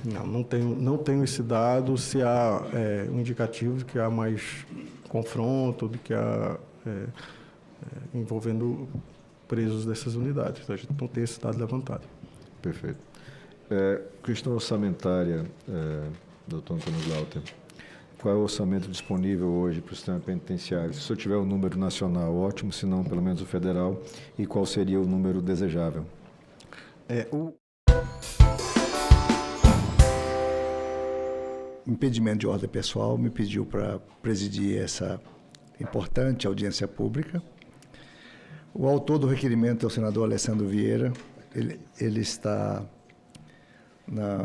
Speaker 10: Não tenho esse dado, se há um indicativo de que há mais confronto, de que há envolvendo presos dessas unidades. A gente não tem esse dado levantado.
Speaker 13: Perfeito. Questão orçamentária, doutor Antônio Glauter. Qual é o orçamento disponível hoje para o sistema penitenciário? Se o senhor tiver o número nacional, ótimo, se não, pelo menos o federal. E qual seria o número desejável?
Speaker 14: O impedimento de ordem pessoal me pediu para presidir essa importante audiência pública. O autor do requerimento é o senador Alessandro Vieira. Ele está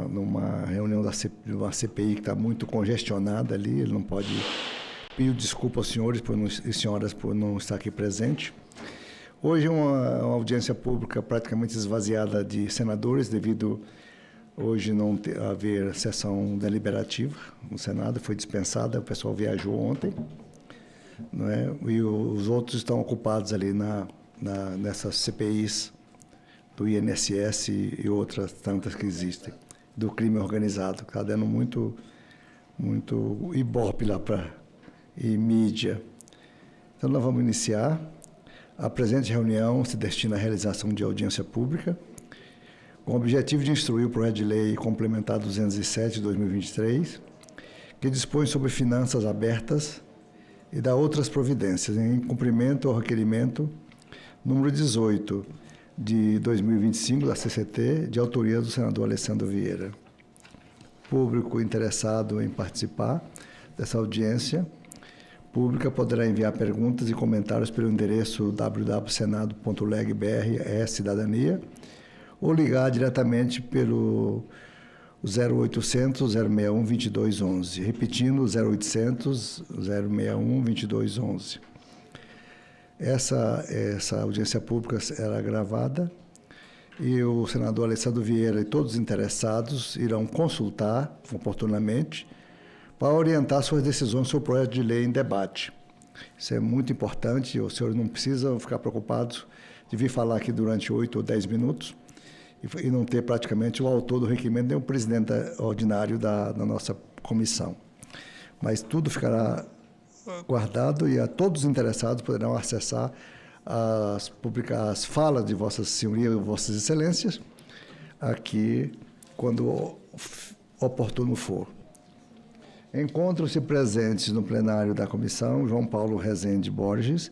Speaker 14: numa reunião de uma CPI que está muito congestionada ali. Ele não pode pedir desculpa aos senhores e senhoras por não estar aqui presente. Hoje é uma audiência pública praticamente esvaziada de senadores, devido hoje não haver sessão deliberativa no Senado, foi dispensada, o pessoal viajou ontem, não é? E os outros estão ocupados ali nessas CPIs do INSS e outras tantas que existem, do crime organizado, que está dando muito ibope lá e mídia. Então, nós vamos iniciar. A presente reunião se destina à realização de audiência pública, com o objetivo de instruir o projeto de lei complementar 207 de 2023, que dispõe sobre finanças abertas e dá outras providências, em cumprimento ao requerimento número 18 de 2025 da CCT, de autoria do senador Alessandro Vieira. Público interessado em participar dessa audiência pública poderá enviar perguntas e comentários pelo endereço www.senado.leg/cidadania ou ligar diretamente pelo 0800 061 2211, repetindo 0800 061 2211. Essa audiência pública será gravada e o senador Alessandro Vieira e todos os interessados irão consultar oportunamente para orientar suas decisões sobre o projeto de lei em debate. Isso é muito importante, os senhores não precisam ficar preocupados de vir falar aqui durante 8 ou 10 minutos e não ter praticamente o autor do requerimento, nem o presidente ordinário da nossa comissão. Mas tudo ficará guardado e todos os interessados poderão acessar as falas de Vossas Senhorias e Vossas Excelências aqui quando oportuno for. Encontram-se presentes no plenário da comissão João Paulo Rezende Borges,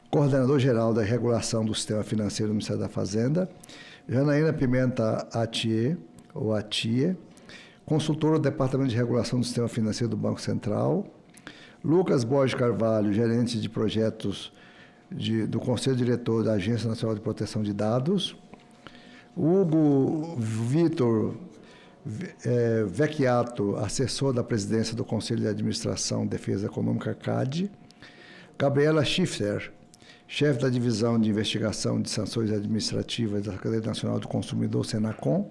Speaker 14: coordenador-geral da regulação do sistema financeiro do Ministério da Fazenda, Janaína Pimenta Atier, ou Atie, consultora do Departamento de Regulação do Sistema Financeiro do Banco Central, Lucas Borges Carvalho, gerente de projetos do Conselho Diretor da Agência Nacional de Proteção de Dados, Hugo Vitor Vecchiato, assessor da presidência do Conselho de Administração e Defesa Econômica CAD, Gabriela Schiffer, chefe da Divisão de Investigação de Sanções Administrativas da Secretaria Nacional do Consumidor, Senacom,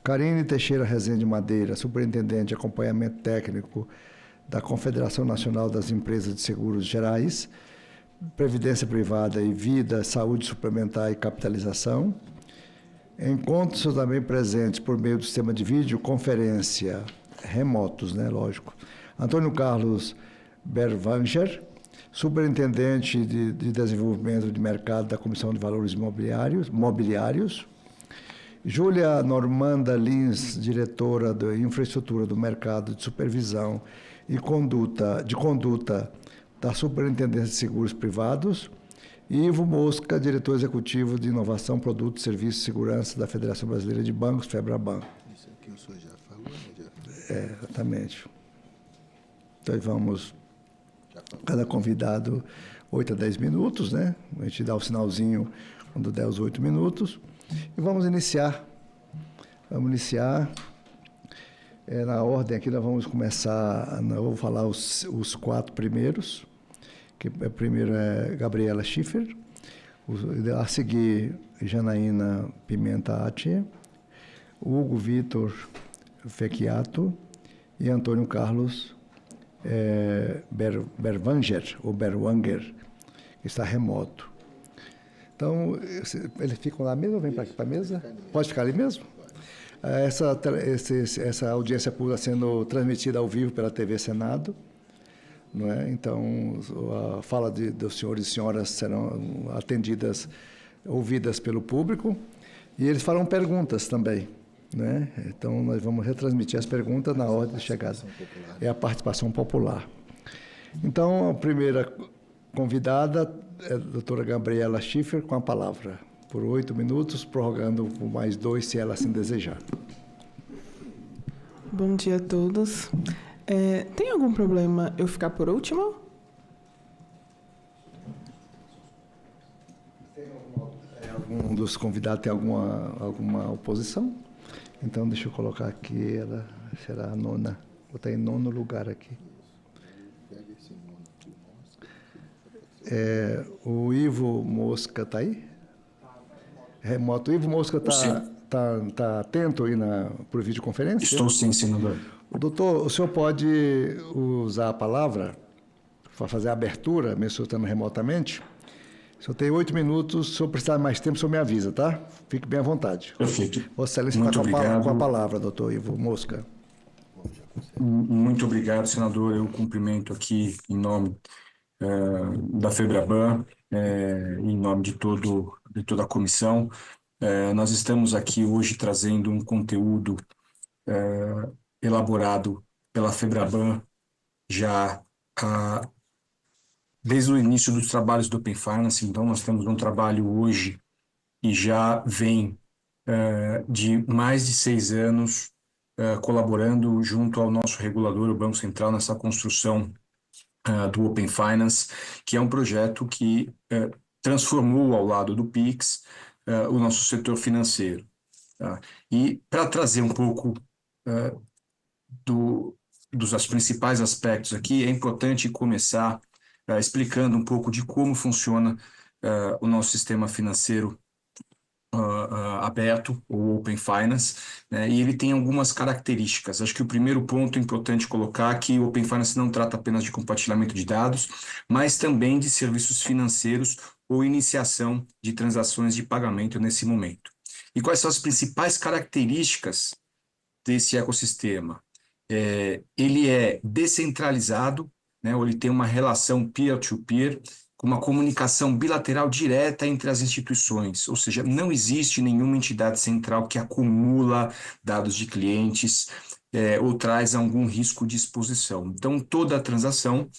Speaker 14: Karine Teixeira Rezende Madeira, superintendente de acompanhamento técnico da Confederação Nacional das Empresas de Seguros Gerais, Previdência Privada e Vida, Saúde Suplementar e Capitalização. Encontros também presentes por meio do sistema de videoconferência, remotos, né, lógico. Antônio Carlos Bervanger, superintendente de desenvolvimento de mercado da Comissão de Valores Mobiliários. Júlia Normanda Lins, diretora de infraestrutura do mercado de supervisão e conduta da Superintendência de Seguros Privados. E Ivo Mosca, diretor executivo de Inovação, Produtos, Serviços e Segurança da Federação Brasileira de Bancos, FEBRABAN.
Speaker 15: Isso aqui o senhor já falou, né?
Speaker 14: Exatamente. Então, vamos, cada convidado, 8 a 10 minutos, né? A gente dá o sinalzinho quando der os 8 minutos. E vamos iniciar. Na ordem aqui, nós vamos começar, eu vou falar os 4 primeiros. Que primeiro é Gabriela Schiffer, a seguir Janaína Pimenta Atier, Hugo Vitor Vecchiato e Antônio Carlos Bervanger, ou Berwanger, que está remoto. Então, eles ficam lá mesmo ou vem para aqui para a mesa? Pode ficar ali mesmo? Essa audiência pública sendo transmitida ao vivo pela TV Senado. Não é? Então, a fala dos senhores e senhoras serão atendidas, ouvidas pelo público, e eles farão perguntas também. Né? Então, nós vamos retransmitir as perguntas na ordem de chegada. É a participação popular. Então, a primeira convidada é a doutora Gabriela Schiffer, com a palavra, por 8 minutos, prorrogando por mais 2, se ela assim desejar.
Speaker 16: Bom dia a todos. Tem algum problema eu ficar por último?
Speaker 14: Algum dos convidados tem alguma oposição? Então, deixa eu colocar aqui, ela será a nona. Vou botar em 9º lugar aqui. O Ivo Mosca está aí? Remoto. O Ivo Mosca está atento aí por videoconferência?
Speaker 17: Estou sim, senador.
Speaker 14: Doutor, o senhor pode usar a palavra para fazer a abertura, mesmo estando remotamente? O Se eu tenho 8 minutos, se eu precisar de mais tempo, o senhor me avisa, tá? Fique bem à vontade.
Speaker 17: Perfeito.
Speaker 14: Vossa Excelência
Speaker 17: Muito
Speaker 14: está
Speaker 17: obrigado.
Speaker 14: com a palavra, doutor Ivo Mosca.
Speaker 17: Muito obrigado, senador. Eu cumprimento aqui em nome da FEBRABAN, em nome de toda a comissão. Nós estamos aqui hoje trazendo um conteúdo elaborado pela FEBRABAN já desde o início dos trabalhos do Open Finance. Então, nós temos um trabalho hoje e já vem de mais de 6 anos colaborando junto ao nosso regulador, o Banco Central, nessa construção do Open Finance, que é um projeto que transformou ao lado do PIX o nosso setor financeiro. Tá? E para trazer um pouco dos principais aspectos aqui, é importante começar explicando um pouco de como funciona o nosso sistema financeiro aberto, o Open Finance, né? E ele tem algumas características. Acho que o primeiro ponto importante colocar é que o Open Finance não trata apenas de compartilhamento de dados, mas também de serviços financeiros ou iniciação de transações de pagamento nesse momento. E quais são as principais características desse ecossistema? Ele é descentralizado, né? Ou ele tem uma relação peer-to-peer, com uma comunicação bilateral direta entre as instituições, ou seja, não existe nenhuma entidade central que acumula dados de clientes ou traz algum risco de exposição. Então, toda a transação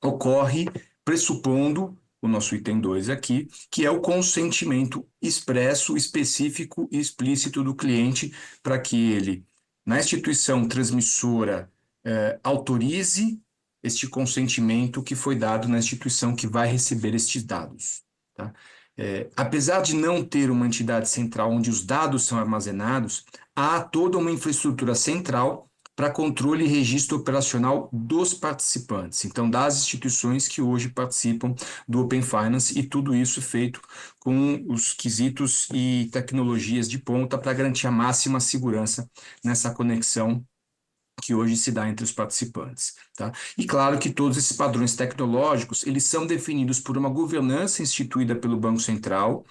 Speaker 17: ocorre pressupondo o nosso item 2 aqui, que é o consentimento expresso, específico e explícito do cliente para que ele, na instituição transmissora, autorize este consentimento que foi dado na instituição que vai receber estes dados. Tá? Apesar de não ter uma entidade central onde os dados são armazenados, há toda uma infraestrutura central para controle e registro operacional dos participantes, então das instituições que hoje participam do Open Finance, e tudo isso feito com os quesitos e tecnologias de ponta para garantir a máxima segurança nessa conexão que hoje se dá entre os participantes. Tá? E claro que todos esses padrões tecnológicos, eles são definidos por uma governança instituída pelo Banco Central,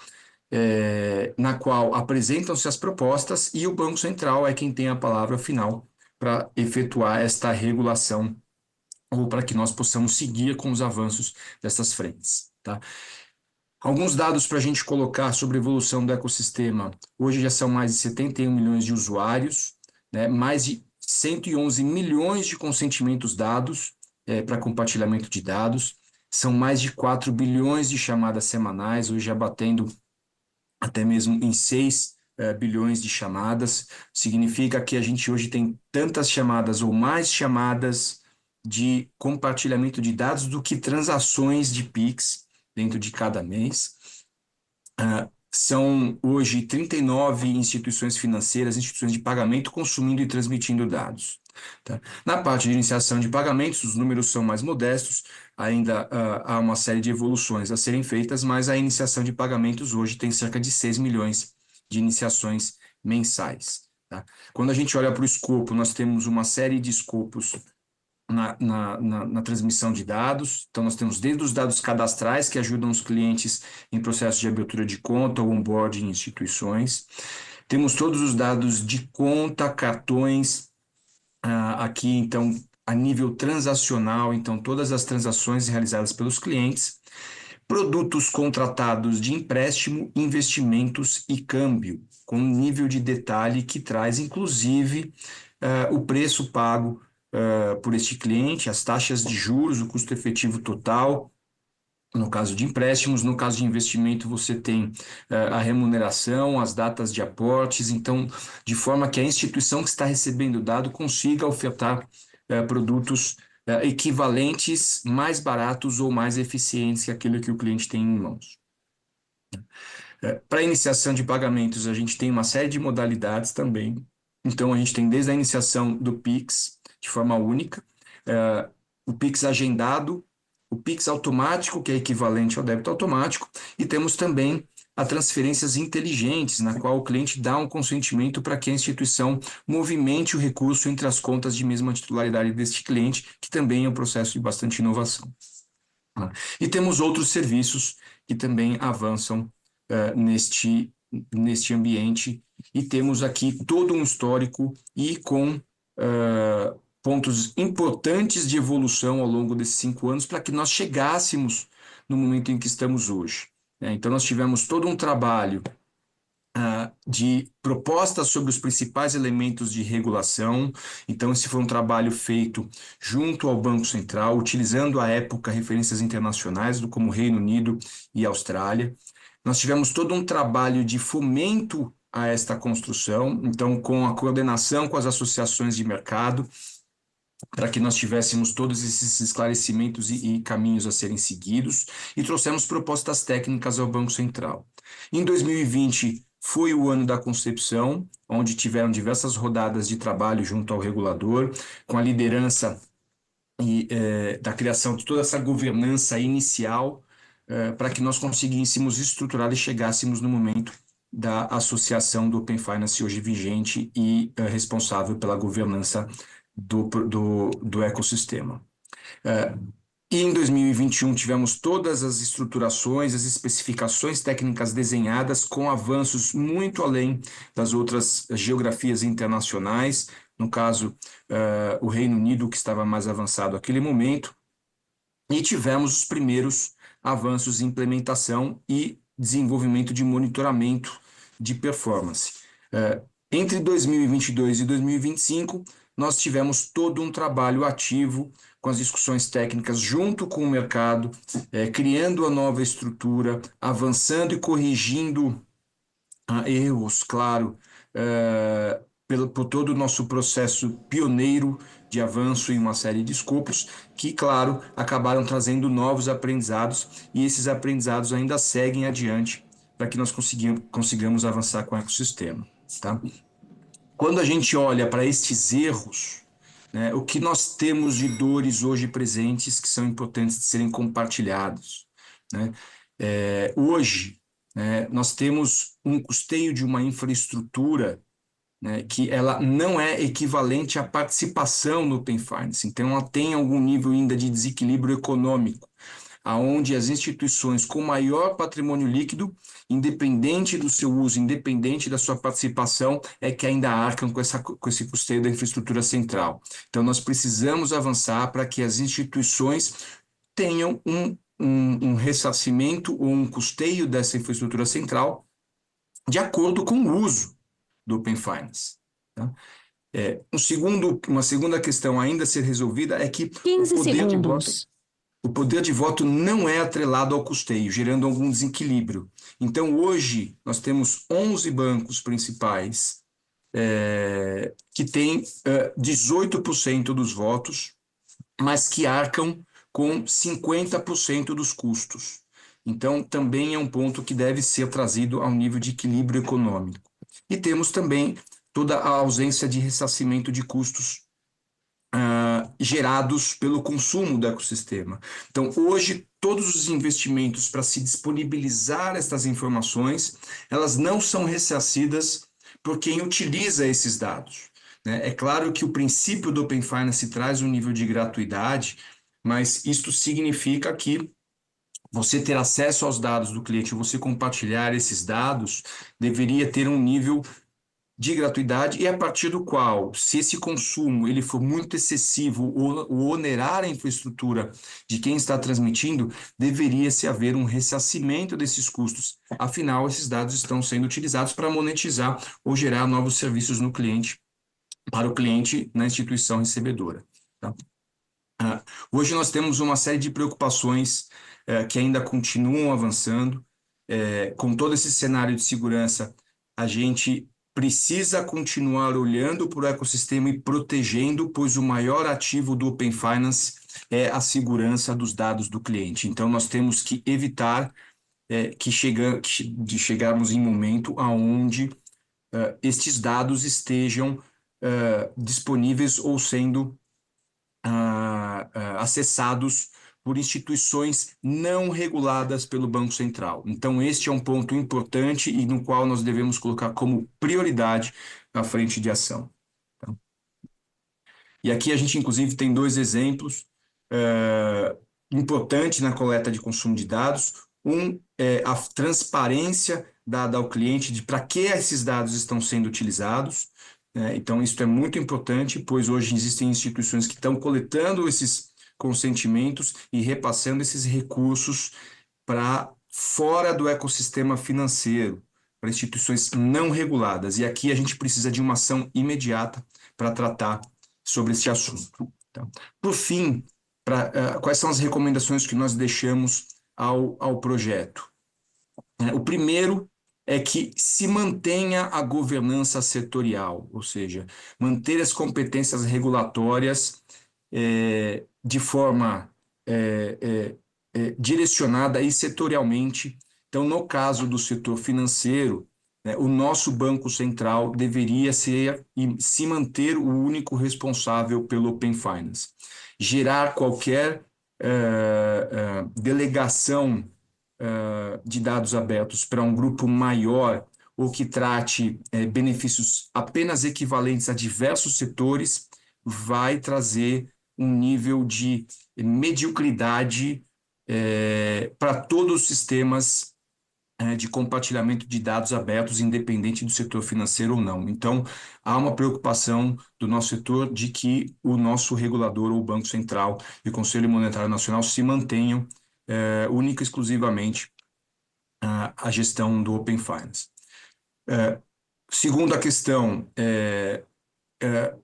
Speaker 17: na qual apresentam-se as propostas e o Banco Central é quem tem a palavra final para efetuar esta regulação ou para que nós possamos seguir com os avanços dessas frentes. Tá? Alguns dados para a gente colocar sobre a evolução do ecossistema. Hoje já são mais de 71 milhões de usuários, né? Mais de 111 milhões de consentimentos dados para compartilhamento de dados, são mais de 4 bilhões de chamadas semanais, hoje já batendo até mesmo em 6 bilhões de chamadas. Significa que a gente hoje tem tantas chamadas ou mais chamadas de compartilhamento de dados do que transações de PIX dentro de cada mês. São hoje 39 instituições financeiras, instituições de pagamento consumindo e transmitindo dados. Tá? Na parte de iniciação de pagamentos, os números são mais modestos, ainda há uma série de evoluções a serem feitas, mas a iniciação de pagamentos hoje tem cerca de 6 milhões de iniciações mensais. Tá? Quando a gente olha para o escopo, nós temos uma série de escopos na transmissão de dados. Então, nós temos desde os dados cadastrais, que ajudam os clientes em processo de abertura de conta ou onboarding em instituições. Temos todos os dados de conta, cartões, aqui, então, a nível transacional, então, todas as transações realizadas pelos clientes, produtos contratados de empréstimo, investimentos e câmbio, com nível de detalhe que traz, inclusive, o preço pago por este cliente, as taxas de juros, o custo efetivo total, no caso de empréstimos. No caso de investimento, você tem a remuneração, as datas de aportes, então, de forma que a instituição que está recebendo o dado consiga ofertar produtos equivalentes, mais baratos ou mais eficientes que aquilo que o cliente tem em mãos. Para iniciação de pagamentos, a gente tem uma série de modalidades também. Então, a gente tem desde a iniciação do PIX, de forma única, o PIX agendado, o PIX automático, que é equivalente ao débito automático, e temos também as transferências inteligentes, na qual o cliente dá um consentimento para que a instituição movimente o recurso entre as contas de mesma titularidade deste cliente, que também é um processo de bastante inovação. E temos outros serviços que também avançam neste ambiente, e temos aqui todo um histórico e com pontos importantes de evolução ao longo desses 5 anos para que nós chegássemos no momento em que estamos hoje. Então, nós tivemos todo um trabalho de propostas sobre os principais elementos de regulação. Então, esse foi um trabalho feito junto ao Banco Central, utilizando à época referências internacionais, como Reino Unido e Austrália. Nós tivemos todo um trabalho de fomento a esta construção, então, com a coordenação com as associações de mercado, para que nós tivéssemos todos esses esclarecimentos e caminhos a serem seguidos, e trouxemos propostas técnicas ao Banco Central. Em 2020, foi o ano da concepção, onde tiveram diversas rodadas de trabalho junto ao regulador, com a liderança da criação de toda essa governança inicial, para que nós conseguíssemos estruturar e chegássemos no momento da associação do Open Finance hoje vigente e responsável pela governança do ecossistema. E em 2021 tivemos todas as estruturações, as especificações técnicas desenhadas com avanços muito além das outras geografias internacionais, no caso, o Reino Unido, que estava mais avançado naquele momento, e tivemos os primeiros avanços em implementação e desenvolvimento de monitoramento de performance. Entre 2022 e 2025, nós tivemos todo um trabalho ativo com as discussões técnicas junto com o mercado, criando a nova estrutura, avançando e corrigindo erros, claro, por todo o nosso processo pioneiro de avanço em uma série de escopos, que, claro, acabaram trazendo novos aprendizados, e esses aprendizados ainda seguem adiante para que nós consigamos avançar com o ecossistema. Tá? Quando a gente olha para estes erros, o que nós temos de dores hoje presentes que são importantes de serem compartilhados. Hoje, nós temos um custeio de uma infraestrutura que ela não é equivalente à participação no Open Finance. Então, ela tem algum nível ainda de desequilíbrio econômico, aonde as instituições com maior patrimônio líquido, independente do seu uso, independente da sua participação, é que ainda arcam com esse custeio da infraestrutura central. Então, nós precisamos avançar para que as instituições tenham um ressarcimento ou um custeio dessa infraestrutura central de acordo com o uso do Open Finance. Tá? Uma segunda questão ainda a ser resolvida é que o poder de voto não é atrelado ao custeio, gerando algum desequilíbrio. Então, hoje, nós temos 11 bancos principais que têm 18% dos votos, mas que arcam com 50% dos custos. Então, também é um ponto que deve ser trazido ao nível de equilíbrio econômico. E temos também toda a ausência de ressarcimento de custos gerados pelo consumo do ecossistema. Então, hoje, todos os investimentos para se disponibilizar estas informações, elas não são ressarcidas por quem utiliza esses dados. É claro que o princípio do Open Finance traz um nível de gratuidade, mas isto significa que você ter acesso aos dados do cliente, você compartilhar esses dados, deveria ter um nível de gratuidade, e a partir do qual, se esse consumo ele for muito excessivo ou onerar a infraestrutura de quem está transmitindo, deveria-se haver um ressarcimento desses custos. Afinal, esses dados estão sendo utilizados para monetizar ou gerar novos serviços no cliente, para o cliente na instituição recebedora. Tá? Hoje nós temos uma série de preocupações que ainda continuam avançando. Com todo esse cenário de segurança, a gente precisa continuar olhando para o ecossistema e protegendo, pois o maior ativo do Open Finance é a segurança dos dados do cliente. Então, nós temos que evitar de chegarmos em um momento onde estes dados estejam disponíveis ou sendo acessados por instituições não reguladas pelo Banco Central. Então, este é um ponto importante e no qual nós devemos colocar como prioridade à frente de ação. E aqui a gente, inclusive, tem 2 exemplos importantes na coleta de consumo de dados. a transparência dada ao cliente de para que esses dados estão sendo utilizados. Então, isso é muito importante, pois hoje existem instituições que estão coletando esses consentimentos e repassando esses recursos para fora do ecossistema financeiro, para instituições não reguladas. E aqui a gente precisa de uma ação imediata para tratar sobre esse assunto. Então, por fim, quais são as recomendações que nós deixamos ao projeto? O primeiro é que se mantenha a governança setorial, ou seja, manter as competências regulatórias de forma direcionada e setorialmente. Então, no caso do setor financeiro, o nosso Banco Central deveria ser e se manter o único responsável pelo Open Finance. Gerar qualquer delegação de dados abertos para um grupo maior ou que trate benefícios apenas equivalentes a diversos setores vai trazer um nível de mediocridade para todos os sistemas de compartilhamento de dados abertos, independente do setor financeiro ou não. Então, há uma preocupação do nosso setor de que o nosso regulador, ou o Banco Central e o Conselho Monetário Nacional se mantenham única e exclusivamente a gestão do Open Finance. Segunda questão,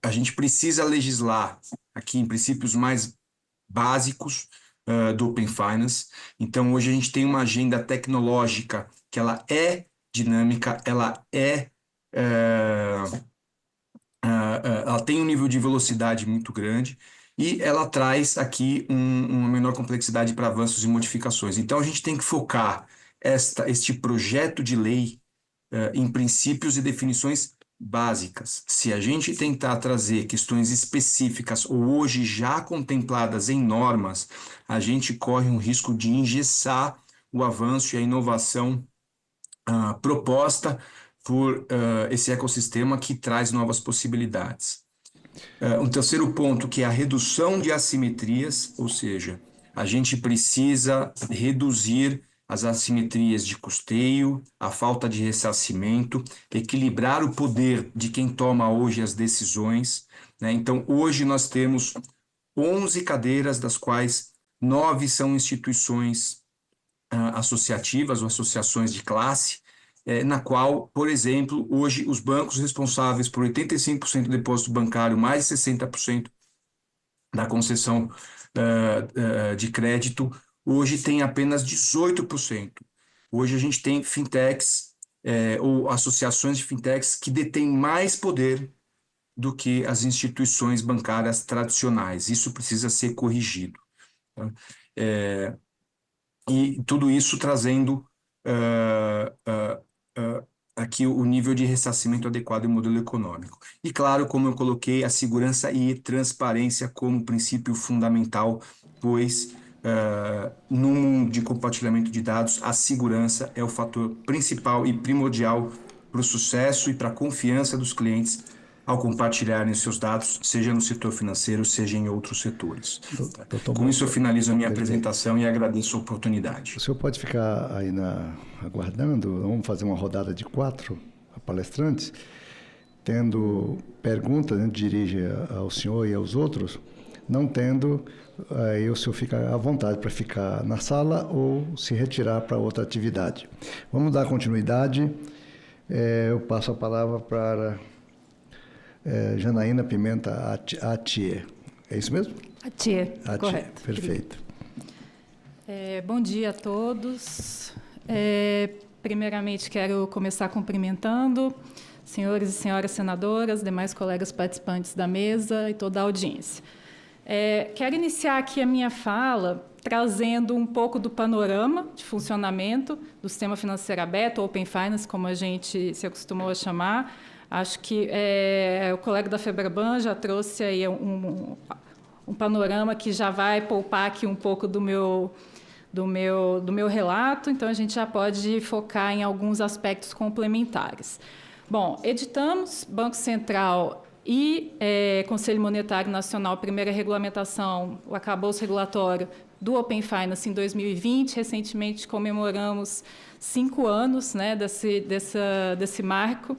Speaker 17: a gente precisa legislar aqui em princípios mais básicos do Open Finance. Então, hoje a gente tem uma agenda tecnológica que ela é dinâmica, ela tem um nível de velocidade muito grande e ela traz aqui uma menor complexidade para avanços e modificações. Então, a gente tem que focar este projeto de lei em princípios e definições básicas. Se a gente tentar trazer questões específicas ou hoje já contempladas em normas, a gente corre um risco de engessar o avanço e a inovação proposta por esse ecossistema que traz novas possibilidades. Um terceiro ponto, que é a redução de assimetrias, ou seja, a gente precisa reduzir as assimetrias de custeio, a falta de ressarcimento, equilibrar o poder de quem toma hoje as decisões. Então, hoje nós temos 11 cadeiras, das quais 9 são instituições associativas ou associações de classe, na qual, por exemplo, hoje os bancos responsáveis por 85% do depósito bancário, mais de 60% da concessão de crédito, hoje tem apenas 18%. Hoje a gente tem fintechs ou associações de fintechs que detêm mais poder do que as instituições bancárias tradicionais. Isso precisa ser corrigido. E tudo isso trazendo aqui o nível de ressarcimento adequado e modelo econômico. E claro, como eu coloquei, a segurança e transparência como princípio fundamental, pois no mundo de compartilhamento de dados, a segurança é o fator principal e primordial para o sucesso e para a confiança dos clientes ao compartilharem os seus dados, seja no setor financeiro, seja em outros setores. Com isso, eu finalizo a minha apresentação e agradeço a oportunidade.
Speaker 14: O senhor pode ficar aí aguardando, vamos fazer uma rodada de 4 palestrantes, tendo perguntas, dirige ao senhor e aos outros, não tendo, aí o senhor fica à vontade para ficar na sala ou se retirar para outra atividade. Vamos dar continuidade. Eu passo a palavra para Janaína Pimenta Atier. É isso mesmo?
Speaker 20: Atier, correto.
Speaker 14: Perfeito.
Speaker 20: Bom dia a todos. Primeiramente, quero começar cumprimentando senhores e senhoras senadoras, demais colegas participantes da mesa e toda a audiência. Quero iniciar aqui a minha fala trazendo um pouco do panorama de funcionamento do sistema financeiro aberto, Open Finance, como a gente se acostumou a chamar. Acho que o colega da FEBRABAN já trouxe aí um panorama que já vai poupar aqui um pouco do meu relato, então a gente já pode focar em alguns aspectos complementares. Bom, editamos Banco Central e Conselho Monetário Nacional, primeira regulamentação, o arcabouço regulatório do Open Finance em 2020. Recentemente comemoramos 5 anos, né, desse marco.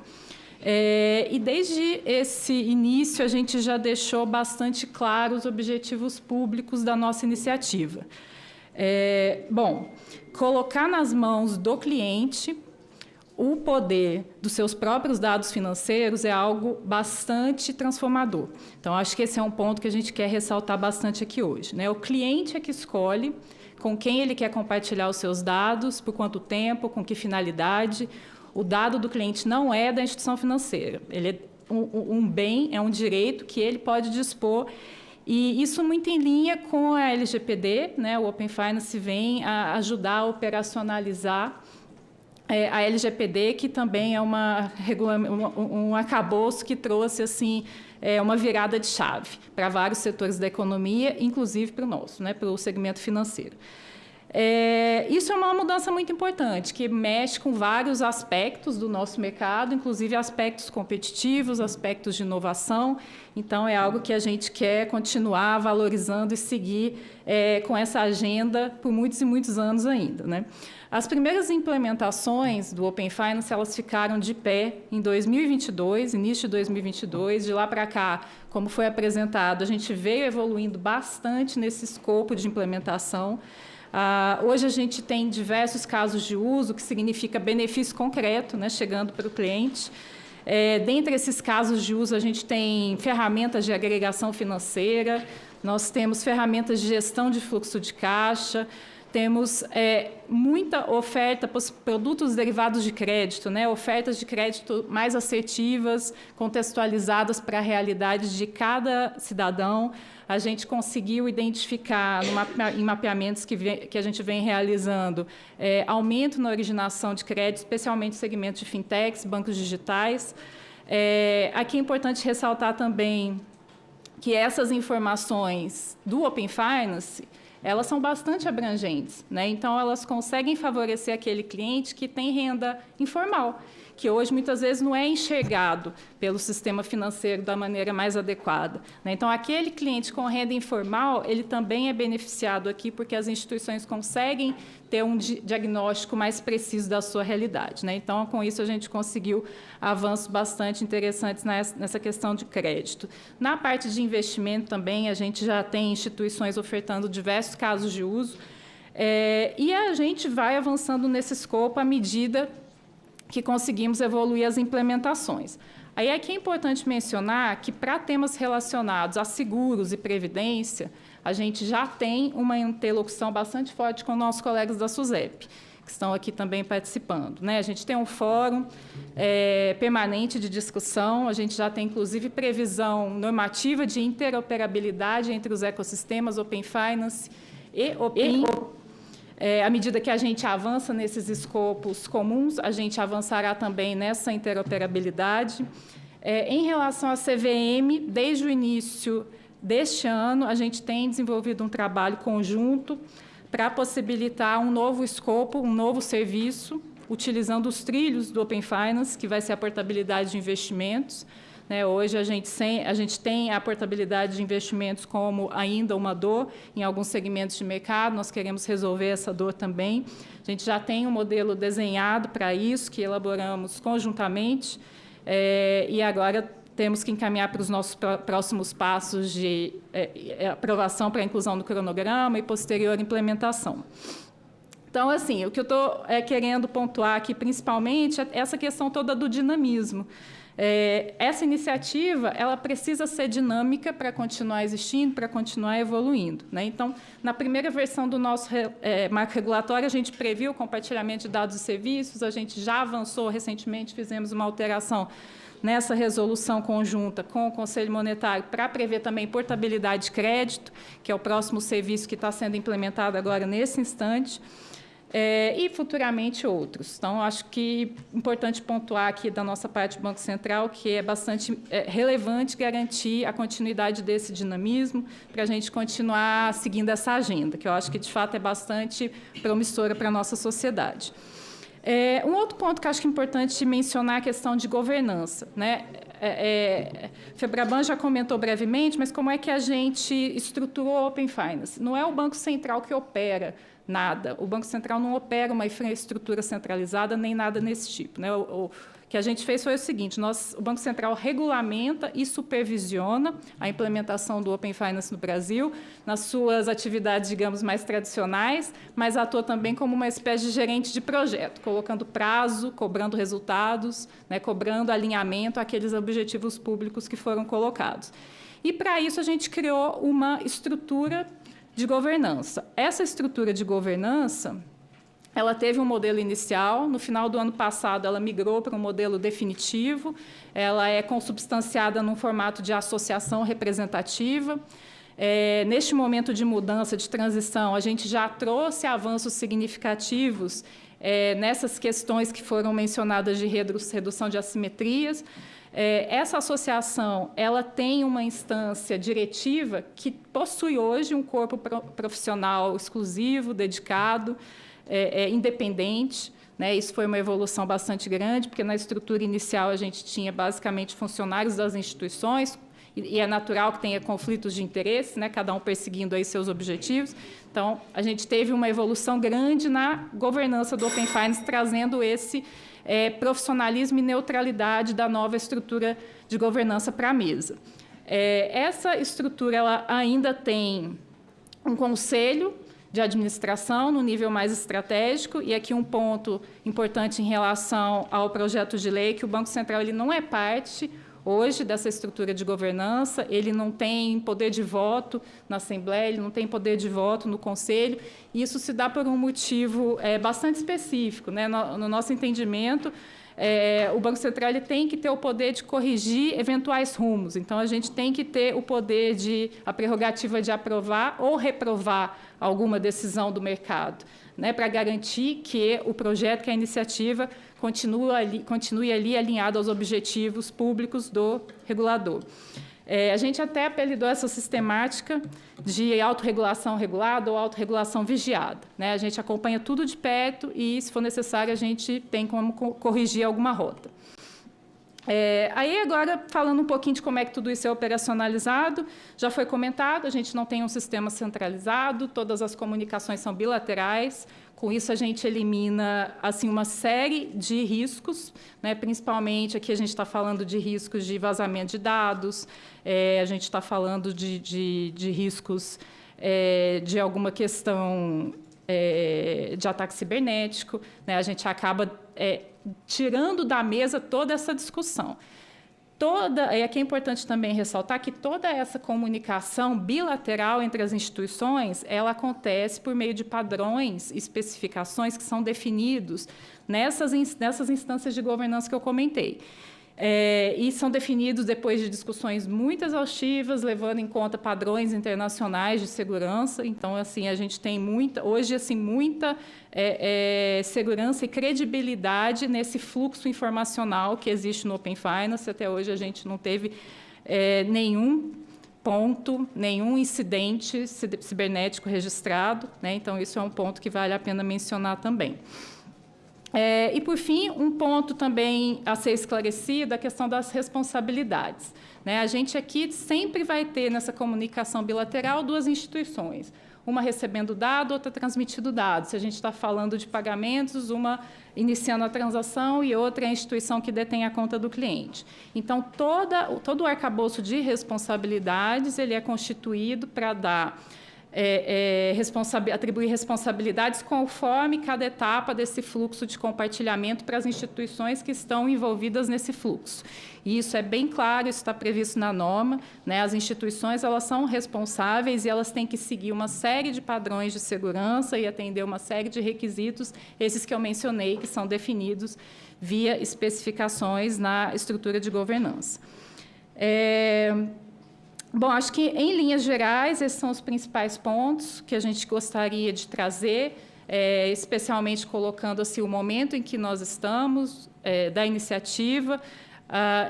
Speaker 20: E desde esse início a gente já deixou bastante claros os objetivos públicos da nossa iniciativa. Bom, colocar nas mãos do cliente o poder dos seus próprios dados financeiros é algo bastante transformador. Então, acho que esse é um ponto que a gente quer ressaltar bastante aqui hoje, né? O cliente é que escolhe com quem ele quer compartilhar os seus dados, por quanto tempo, com que finalidade. O dado do cliente não é da instituição financeira. Ele é um bem, é um direito que ele pode dispor. E isso muito em linha com a LGPD, né? O Open Finance vem a ajudar a operacionalizar a LGPD, que também é um arcabouço que trouxe assim, uma virada de chave para vários setores da economia, inclusive para o nosso, né? Para o segmento financeiro. Isso é uma mudança muito importante, que mexe com vários aspectos do nosso mercado, inclusive aspectos competitivos, aspectos de inovação. Então, é algo que a gente quer continuar valorizando e seguir com essa agenda por muitos e muitos anos ainda, né? As primeiras implementações do Open Finance, elas ficaram de pé em 2022, início de 2022. De lá para cá, como foi apresentado, a gente veio evoluindo bastante nesse escopo de implementação. Hoje a gente tem diversos casos de uso, que significa benefício concreto, né, chegando para o cliente. Dentre esses casos de uso, a gente tem ferramentas de agregação financeira, nós temos ferramentas de gestão de fluxo de caixa, temos muita oferta, produtos derivados de crédito, né? Ofertas de crédito mais assertivas, contextualizadas para a realidade de cada cidadão. A gente conseguiu identificar, em mapeamentos que a gente vem realizando, aumento na originação de crédito, especialmente no segmento de fintechs, bancos digitais. Aqui é importante ressaltar também que essas informações do Open Finance, elas são bastante abrangentes, né? Então, elas conseguem favorecer aquele cliente que tem renda informal, que hoje, muitas vezes, não é enxergado pelo sistema financeiro da maneira mais adequada, né? Então, aquele cliente com renda informal, ele também é beneficiado aqui, porque as instituições conseguem ter um diagnóstico mais preciso da sua realidade, né? Então, com isso, a gente conseguiu avanços bastante interessantes nessa questão de crédito. Na parte de investimento também, a gente já tem instituições ofertando diversos casos de uso, e a gente vai avançando nesse escopo à medida que conseguimos evoluir as implementações. Aí aqui é importante mencionar que, para temas relacionados a seguros e previdência, a gente já tem uma interlocução bastante forte com nossos colegas da SUSEP, que estão aqui também participando, né? A gente tem um fórum permanente de discussão, a gente já tem, inclusive, previsão normativa de interoperabilidade entre os ecossistemas Open Finance e Open. À medida que a gente avança nesses escopos comuns, a gente avançará também nessa interoperabilidade. Em relação à CVM, desde o início deste ano, a gente tem desenvolvido um trabalho conjunto para possibilitar um novo escopo, um novo serviço, utilizando os trilhos do Open Finance, que vai ser a portabilidade de investimentos. Hoje, a gente tem a portabilidade de investimentos como ainda uma dor em alguns segmentos de mercado, nós queremos resolver essa dor também. A gente já tem um modelo desenhado para isso, que elaboramos conjuntamente, e agora temos que encaminhar para os nossos próximos passos de aprovação para a inclusão no cronograma e posterior implementação. Então, assim, o que eu estou querendo pontuar aqui, principalmente, é essa questão toda do dinamismo. Essa iniciativa, ela precisa ser dinâmica para continuar existindo, para continuar evoluindo, né? Então, na primeira versão do nosso marco regulatório, a gente previu o compartilhamento de dados e serviços, a gente já avançou recentemente, fizemos uma alteração nessa resolução conjunta com o Conselho Monetário para prever também portabilidade de crédito, que é o próximo serviço que está sendo implementado agora nesse instante. E futuramente outros. Então, acho que é importante pontuar aqui da nossa parte do Banco Central que é bastante relevante garantir a continuidade desse dinamismo para a gente continuar seguindo essa agenda, que eu acho que, de fato, é bastante promissora para a nossa sociedade. Um outro ponto que acho que é importante mencionar é a questão de governança, né? Febraban já comentou brevemente, mas como é que a gente estruturou a Open Finance? Não é o Banco Central que opera nada. O Banco Central não opera uma infraestrutura centralizada nem nada nesse tipo, né? O que a gente fez foi o seguinte: o Banco Central regulamenta e supervisiona a implementação do Open Finance no Brasil, nas suas atividades, digamos, mais tradicionais, mas atua também como uma espécie de gerente de projeto, colocando prazo, cobrando resultados, né, cobrando alinhamento àqueles objetivos públicos que foram colocados. E, para isso, a gente criou uma estrutura de governança. Essa estrutura de governança, ela teve um modelo inicial, no final do ano passado ela migrou para um modelo definitivo, ela é consubstanciada num formato de associação representativa. Neste momento de mudança, de transição, a gente já trouxe avanços significativos nessas questões que foram mencionadas de redução de assimetrias. Essa associação, ela tem uma instância diretiva que possui hoje um corpo profissional exclusivo, dedicado, independente, né? Isso foi uma evolução bastante grande, porque na estrutura inicial a gente tinha basicamente funcionários das instituições, e é natural que tenha conflitos de interesse, né? Cada um perseguindo aí seus objetivos. Então, a gente teve uma evolução grande na governança do Open Finance, trazendo esse profissionalismo e neutralidade da nova estrutura de governança para a mesa. Essa estrutura ela ainda tem um conselho de administração no nível mais estratégico, e aqui um ponto importante em relação ao projeto de lei, que o Banco Central ele não é parte hoje dessa estrutura de governança, ele não tem poder de voto na Assembleia, ele não tem poder de voto no Conselho, e isso se dá por um motivo bastante específico, né? No nosso entendimento, o Banco Central ele tem que ter o poder de corrigir eventuais rumos. Então, a gente tem que ter o poder a prerrogativa de aprovar ou reprovar alguma decisão do mercado, né, para garantir que o projeto, que a iniciativa, continue ali alinhado aos objetivos públicos do regulador. A gente até apelidou essa sistemática de autorregulação regulada ou autorregulação vigiada, né? A gente acompanha tudo de perto e, se for necessário, a gente tem como corrigir alguma rota. Aí, agora, falando um pouquinho de como é que tudo isso é operacionalizado, já foi comentado, a gente não tem um sistema centralizado, todas as comunicações são bilaterais. Com isso, a gente elimina assim, uma série de riscos, né? Principalmente aqui a gente está falando de riscos de vazamento de dados, a gente está falando de riscos de alguma questão de ataque cibernético, né? A gente acaba tirando da mesa toda essa discussão. E aqui é importante também ressaltar que toda essa comunicação bilateral entre as instituições, ela acontece por meio de padrões, especificações que são definidos nessas instâncias de governança que eu comentei. E são definidos depois de discussões muito exaustivas, levando em conta padrões internacionais de segurança. Então, assim, a gente tem muita segurança e credibilidade nesse fluxo informacional que existe no Open Finance. Até hoje, a gente não teve nenhum incidente cibernético registrado, né? Então, isso é um ponto que vale a pena mencionar também. E, por fim, um ponto também a ser esclarecido, a questão das responsabilidades, né? A gente aqui sempre vai ter, nessa comunicação bilateral, duas instituições, uma recebendo dado, outra transmitindo dados. Se a gente está falando de pagamentos, uma iniciando a transação e outra é a instituição que detém a conta do cliente. Então, todo o arcabouço de responsabilidades ele é constituído para dar atribuir responsabilidades conforme cada etapa desse fluxo de compartilhamento para as instituições que estão envolvidas nesse fluxo. E isso é bem claro, isso está previsto na norma, né? As instituições elas são responsáveis e elas têm que seguir uma série de padrões de segurança e atender uma série de requisitos, esses que eu mencionei, que são definidos via especificações na estrutura de governança. Bom, acho que, em linhas gerais, esses são os principais pontos que a gente gostaria de trazer, especialmente colocando assim, o momento em que nós estamos, da iniciativa.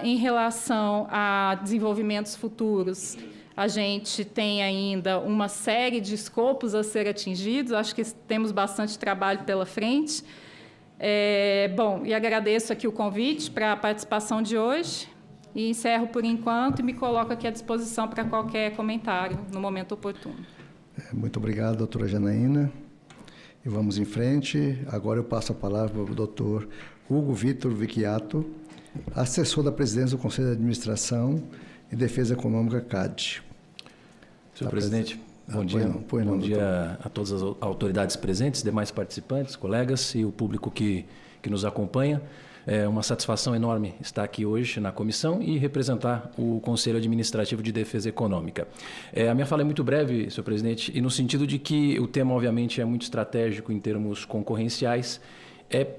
Speaker 20: Em relação a desenvolvimentos futuros, a gente tem ainda uma série de escopos a ser atingidos, acho que temos bastante trabalho pela frente. Bom, e agradeço aqui o convite para a participação de hoje e encerro por enquanto e me coloco aqui à disposição para qualquer comentário no momento oportuno.
Speaker 14: Muito obrigado, doutora Janaína. E vamos em frente. Agora eu passo a palavra para o doutor Hugo Vitor Vicchiato, assessor da presidência do Conselho de Administração e Defesa Econômica CAD.
Speaker 1: Senhor presidente, bom dia. Bom dia a todas as autoridades presentes, demais participantes, colegas e o público que nos acompanha. É uma satisfação enorme estar aqui hoje na comissão e representar o Conselho Administrativo de Defesa Econômica. A minha fala é muito breve, senhor presidente, e no sentido de que o tema, obviamente, é muito estratégico em termos concorrenciais.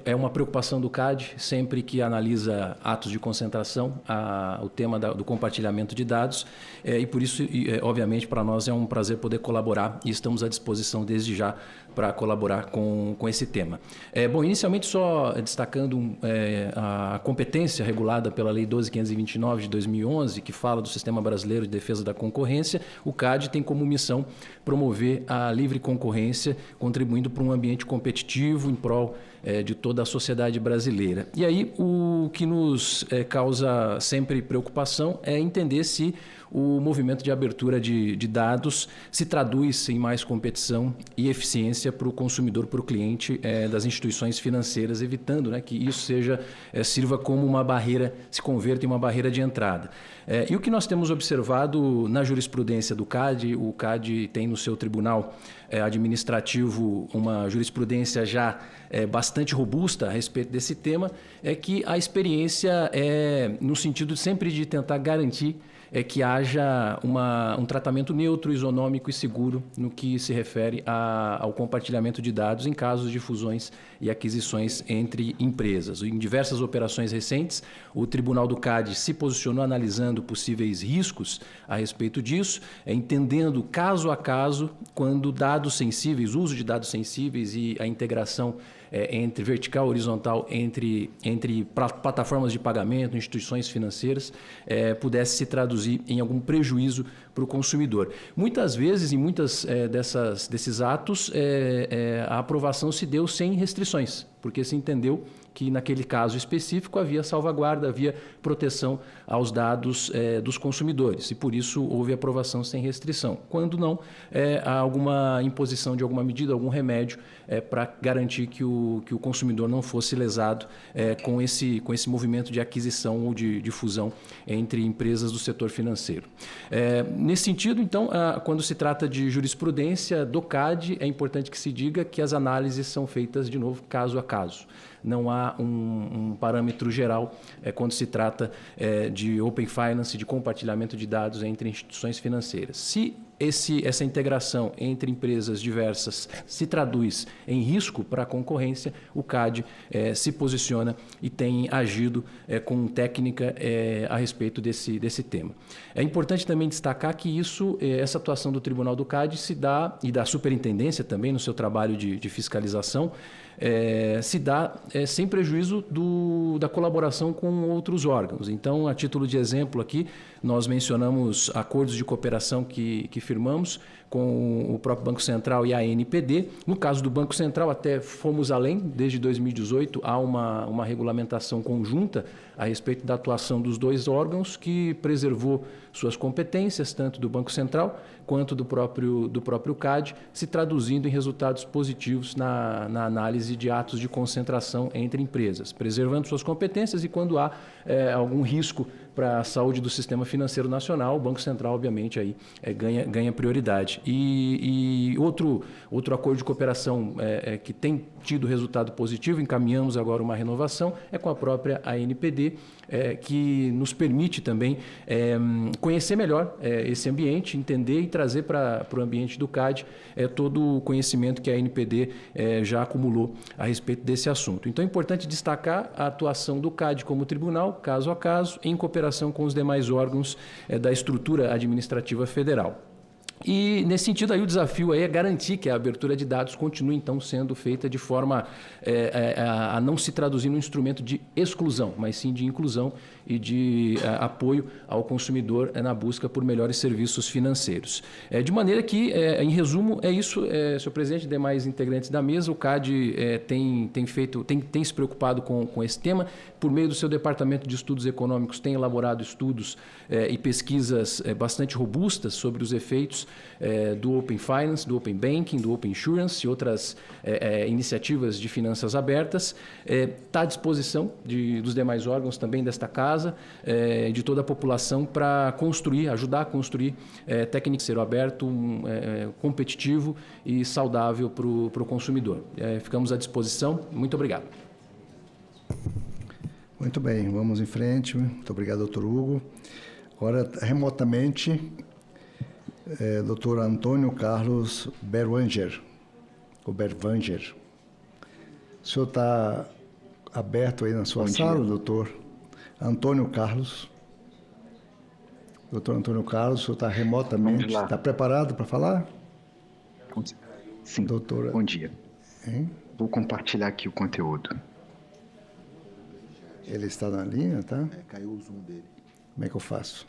Speaker 1: É uma preocupação do CAD, sempre que analisa atos de concentração, o tema do compartilhamento de dados, e por isso, obviamente, para nós é um prazer poder colaborar e estamos à disposição desde já para colaborar com esse tema. Bom, inicialmente só destacando a competência regulada pela Lei 12.529 de 2011, que fala do Sistema Brasileiro de Defesa da Concorrência, o CAD tem como missão promover a livre concorrência, contribuindo para um ambiente competitivo em prol de toda a sociedade brasileira. E aí o que nos causa sempre preocupação é entender se o movimento de abertura de dados se traduz em mais competição e eficiência para o consumidor, para o cliente das instituições financeiras, evitando que isso sirva como uma barreira, se converta em uma barreira de entrada. E o que nós temos observado na jurisprudência do CAD, o CAD tem no seu tribunal administrativo uma jurisprudência já bastante robusta a respeito desse tema, é que a experiência no sentido sempre de tentar garantir que haja um tratamento neutro, isonômico e seguro no que se refere ao compartilhamento de dados em casos de fusões e aquisições entre empresas. Em diversas operações recentes, o Tribunal do CAD se posicionou analisando possíveis riscos a respeito disso, entendendo caso a caso quando dados sensíveis, uso de dados sensíveis e a integração entre vertical e horizontal entre plataformas de pagamento, instituições financeiras, pudesse se traduzir em algum prejuízo para o consumidor. Muitas vezes, em muitas desses atos, a aprovação se deu sem restrições, porque se entendeu que naquele caso específico havia salvaguarda, havia proteção aos dados dos consumidores e por isso houve aprovação sem restrição. Quando não, há alguma imposição de alguma medida, algum remédio para garantir que o consumidor não fosse lesado com esse movimento de aquisição ou de fusão entre empresas do setor financeiro. Nesse sentido, então, quando se trata de jurisprudência do CAD, é importante que se diga que as análises são feitas, de novo, caso a caso. Não há um parâmetro geral quando se trata de Open Finance, de compartilhamento de dados entre instituições financeiras. Se essa integração entre empresas diversas se traduz em risco para a concorrência, o CAD se posiciona e tem agido com técnica a respeito desse tema. É importante também destacar que essa atuação do Tribunal do CAD se dá, e da Superintendência também no seu trabalho de fiscalização, se dá sem prejuízo da colaboração com outros órgãos. Então, a título de exemplo aqui, nós mencionamos acordos de cooperação que firmamos com o próprio Banco Central e a ANPD. No caso do Banco Central, até fomos além. Desde 2018, há uma regulamentação conjunta a respeito da atuação dos dois órgãos que preservou suas competências, tanto do Banco Central quanto do próprio CAD, se traduzindo em resultados positivos na análise de atos de concentração entre empresas, preservando suas competências e quando há algum risco para a saúde do sistema financeiro nacional, o Banco Central, obviamente, aí, ganha prioridade. E outro acordo de cooperação que tem tido resultado positivo, encaminhamos agora uma renovação, é com a própria ANPD, que nos permite também conhecer melhor esse ambiente, entender e trazer para o ambiente do CAD todo o conhecimento que a ANPD já acumulou a respeito desse assunto. Então é importante destacar a atuação do CAD como tribunal, caso a caso, em cooperação com os demais órgãos da estrutura administrativa federal. E, nesse sentido, aí o desafio aí é garantir que a abertura de dados continue, então, sendo feita de forma a não se traduzir num instrumento de exclusão, mas sim de inclusão e de apoio ao consumidor na busca por melhores serviços financeiros. De maneira que, em resumo, é isso, senhor presidente e demais integrantes da mesa, o CAD tem se preocupado com esse tema, por meio do seu Departamento de Estudos Econômicos, tem elaborado estudos e pesquisas bastante robustas sobre os efeitos do Open Finance, do Open Banking, do Open Insurance e outras iniciativas de finanças abertas. Está à disposição dos demais órgãos também desta casa, de toda a população, para ajudar a construir técnico financeiro aberto, competitivo e saudável para o consumidor. Ficamos à disposição. Muito obrigado.
Speaker 14: Muito bem, vamos em frente. Muito obrigado, doutor Hugo. Agora, remotamente, doutor Antônio Carlos Berwanger. O senhor está aberto aí na sua sala, doutor Antônio Carlos? Doutor Antônio Carlos, o senhor está remotamente. Está preparado para falar?
Speaker 3: Sim, doutora. Bom dia.
Speaker 14: Hein?
Speaker 3: Vou compartilhar aqui o conteúdo.
Speaker 14: Ele está na linha, tá?
Speaker 15: Caiu o zoom dele.
Speaker 14: Como é que eu faço?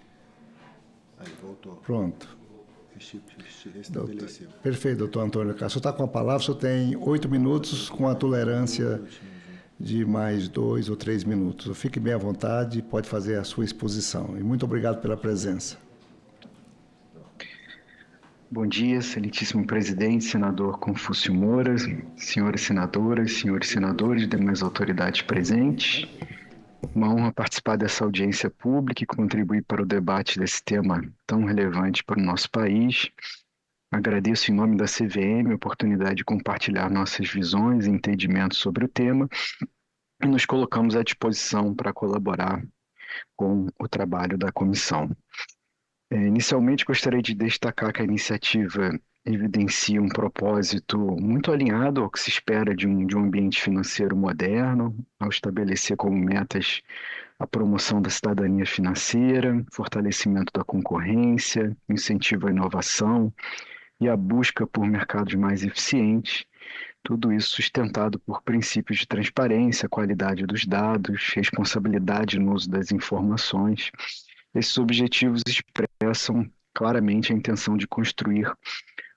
Speaker 15: Aí, voltou.
Speaker 14: Pronto.
Speaker 15: Restabeleceu.
Speaker 14: Perfeito, doutor Antônio Carlos. O senhor está com a palavra, o senhor tem 8 minutos com a tolerância de mais 2 ou 3 minutos. Fique bem à vontade e pode fazer a sua exposição. E muito obrigado pela presença.
Speaker 3: Bom dia, excelentíssimo presidente, senador Confúcio Moura, senhoras senadoras, senhores senadores e demais autoridades presentes. Uma honra participar dessa audiência pública e contribuir para o debate desse tema tão relevante para o nosso país. Agradeço em nome da CVM a oportunidade de compartilhar nossas visões e entendimentos sobre o tema e nos colocamos à disposição para colaborar com o trabalho da comissão. Inicialmente, gostaria de destacar que a iniciativa evidencia um propósito muito alinhado ao que se espera de um ambiente financeiro moderno, ao estabelecer como metas a promoção da cidadania financeira, fortalecimento da concorrência, incentivo à inovação e a busca por mercados mais eficientes, tudo isso sustentado por princípios de transparência, qualidade dos dados, responsabilidade no uso das informações. Esses objetivos expressam claramente a intenção de construir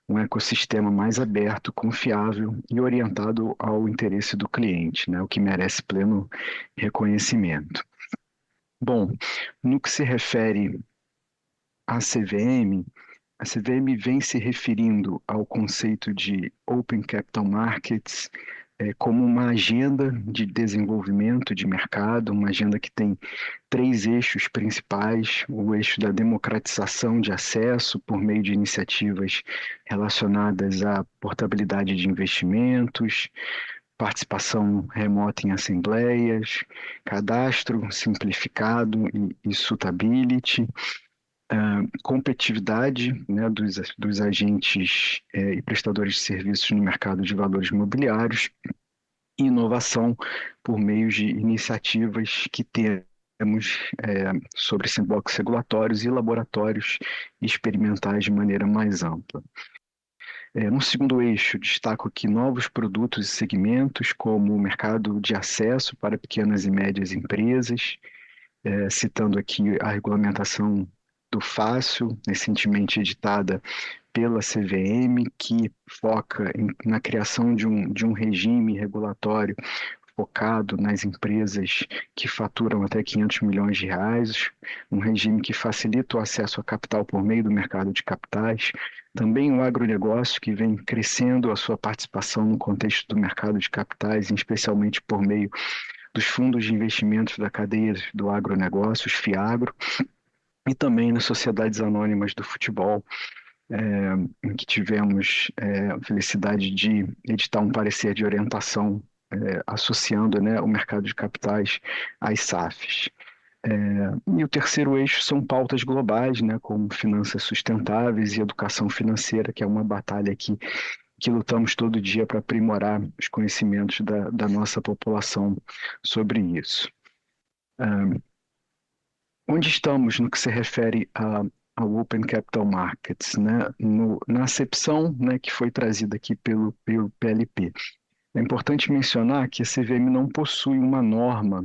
Speaker 3: um ecossistema mais aberto, confiável e orientado ao interesse do cliente, o que merece pleno reconhecimento. Bom, no que se refere à CVM, a CVM vem se referindo ao conceito de Open Capital Markets como uma agenda de desenvolvimento de mercado, uma agenda que tem 3 eixos principais: o eixo da democratização de acesso por meio de iniciativas relacionadas à portabilidade de investimentos, participação remota em assembleias, cadastro simplificado e suitability, competitividade dos agentes e prestadores de serviços no mercado de valores imobiliários e inovação por meio de iniciativas que temos sobre sandbox regulatórios e laboratórios experimentais de maneira mais ampla. No segundo eixo, destaco aqui novos produtos e segmentos, como o mercado de acesso para pequenas e médias empresas, citando aqui a regulamentação do Fácil, recentemente editada pela CVM, que foca na criação de um regime regulatório focado nas empresas que faturam até 500 milhões de reais, um regime que facilita o acesso a capital por meio do mercado de capitais. Também o agronegócio, que vem crescendo a sua participação no contexto do mercado de capitais, especialmente por meio dos fundos de investimentos da cadeia do agronegócio, os FIAGRO, e também nas sociedades anônimas do futebol, em que tivemos a felicidade de editar um parecer de orientação associando o mercado de capitais às SAFs. E o terceiro eixo são pautas globais, como finanças sustentáveis e educação financeira, que é uma batalha que lutamos todo dia para aprimorar os conhecimentos da nossa população sobre isso. Onde estamos no que se refere ao Open Capital Markets, né, na acepção, né, que foi trazida aqui pelo PLP. É importante mencionar que a CVM não possui uma norma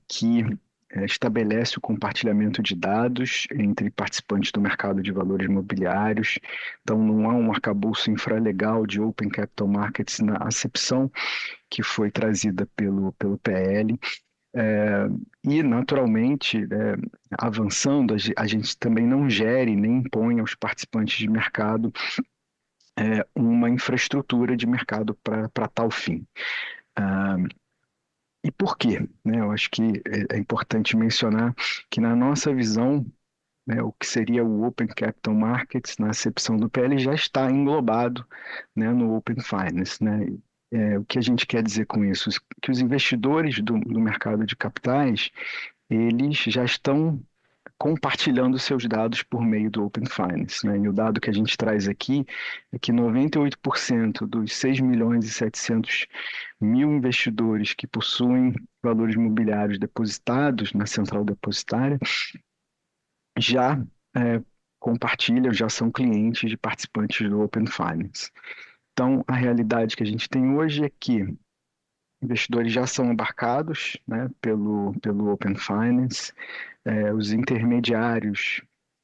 Speaker 3: que estabelece o compartilhamento de dados entre participantes do mercado de valores imobiliários. Então, não há um arcabouço infralegal de Open Capital Markets na acepção que foi trazida pelo PL. E, naturalmente, avançando, a gente também não gere nem impõe aos participantes de mercado uma infraestrutura de mercado para tal fim. E por quê? Eu acho que é importante mencionar que, na nossa visão, o que seria o Open Capital Markets, na acepção do PL, já está englobado, no Open Finance. O que a gente quer dizer com isso? Que os investidores do mercado de capitais, eles já estão compartilhando seus dados por meio do Open Finance. E o dado que a gente traz aqui é que 98% dos 6.700.000 investidores que possuem valores imobiliários depositados na central depositária já compartilham, já são clientes de participantes do Open Finance. Então, a realidade que a gente tem hoje é que investidores já são abarcados, pelo Open Finance, os intermediários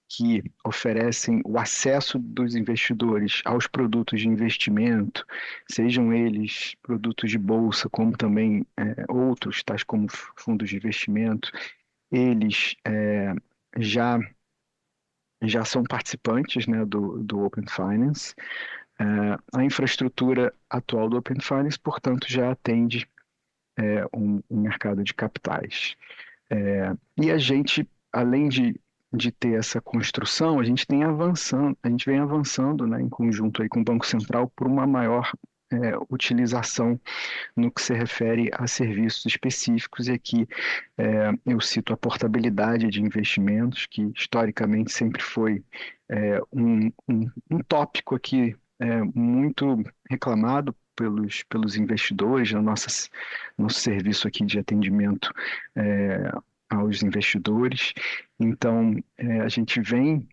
Speaker 3: que oferecem o acesso dos investidores aos produtos de investimento, sejam eles produtos de bolsa, como também outros, tais como fundos de investimento, eles já são participantes, do Open Finance. A infraestrutura atual do Open Finance, portanto, já atende um mercado de capitais. E a gente, além de ter essa construção, a gente vem avançando, em conjunto aí com o Banco Central por uma maior utilização no que se refere a serviços específicos, e aqui eu cito a portabilidade de investimentos, que historicamente sempre foi um tópico aqui muito reclamado pelos investidores, nosso serviço aqui de atendimento aos investidores. Então, a gente vem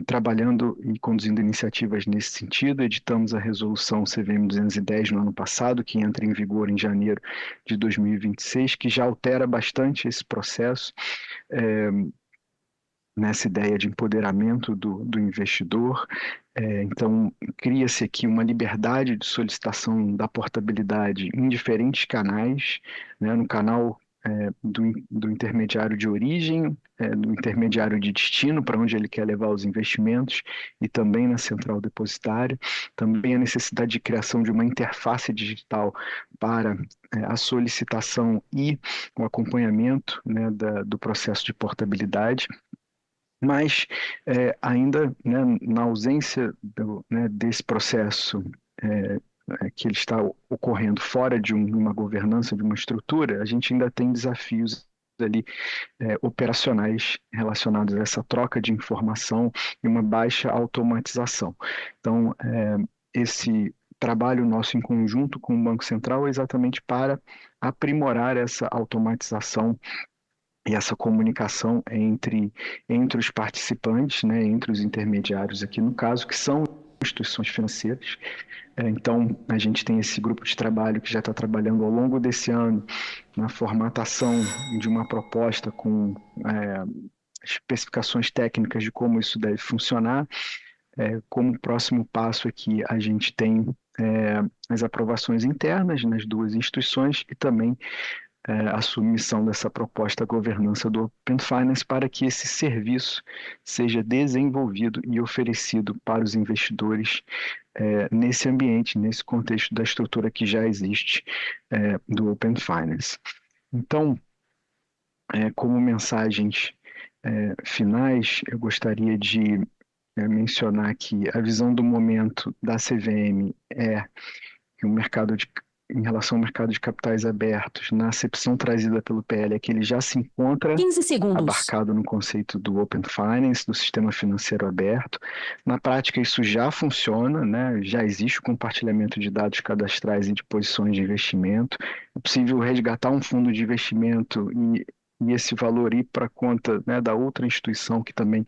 Speaker 3: trabalhando e conduzindo iniciativas nesse sentido. Editamos a resolução CVM 210 no ano passado, que entra em vigor em janeiro de 2026, que já altera bastante esse processo, nessa ideia de empoderamento do investidor. Então, cria-se aqui uma liberdade de solicitação da portabilidade em diferentes canais, no canal do intermediário de origem, do intermediário de destino, para onde ele quer levar os investimentos, e também na central depositária. Também a necessidade de criação de uma interface digital para a solicitação e o acompanhamento, do processo de portabilidade. Mas, ainda, na ausência desse processo que ele está ocorrendo fora de uma governança, de uma estrutura, a gente ainda tem desafios ali operacionais relacionados a essa troca de informação e uma baixa automatização. Então, esse trabalho nosso em conjunto com o Banco Central é exatamente para aprimorar essa automatização e essa comunicação entre os participantes, entre os intermediários aqui, no caso, que são instituições financeiras. Então, a gente tem esse grupo de trabalho que já está trabalhando ao longo desse ano na formatação de uma proposta com especificações técnicas de como isso deve funcionar. Como próximo passo aqui, a gente tem as aprovações internas nas duas instituições e também a submissão dessa proposta à governança do Open Finance, para que esse serviço seja desenvolvido e oferecido para os investidores nesse ambiente, nesse contexto da estrutura que já existe do Open Finance. Então, como mensagens finais, eu gostaria de mencionar que a visão do momento da CVM é que o mercado em relação ao mercado de capitais abertos, na acepção trazida pelo PL, é que ele já se encontra abarcado no conceito do Open Finance, do sistema financeiro aberto. Na prática, isso já funciona, já existe o compartilhamento de dados cadastrais e de posições de investimento. É possível resgatar um fundo de investimento e e esse valor ir para a conta, né, da outra instituição que também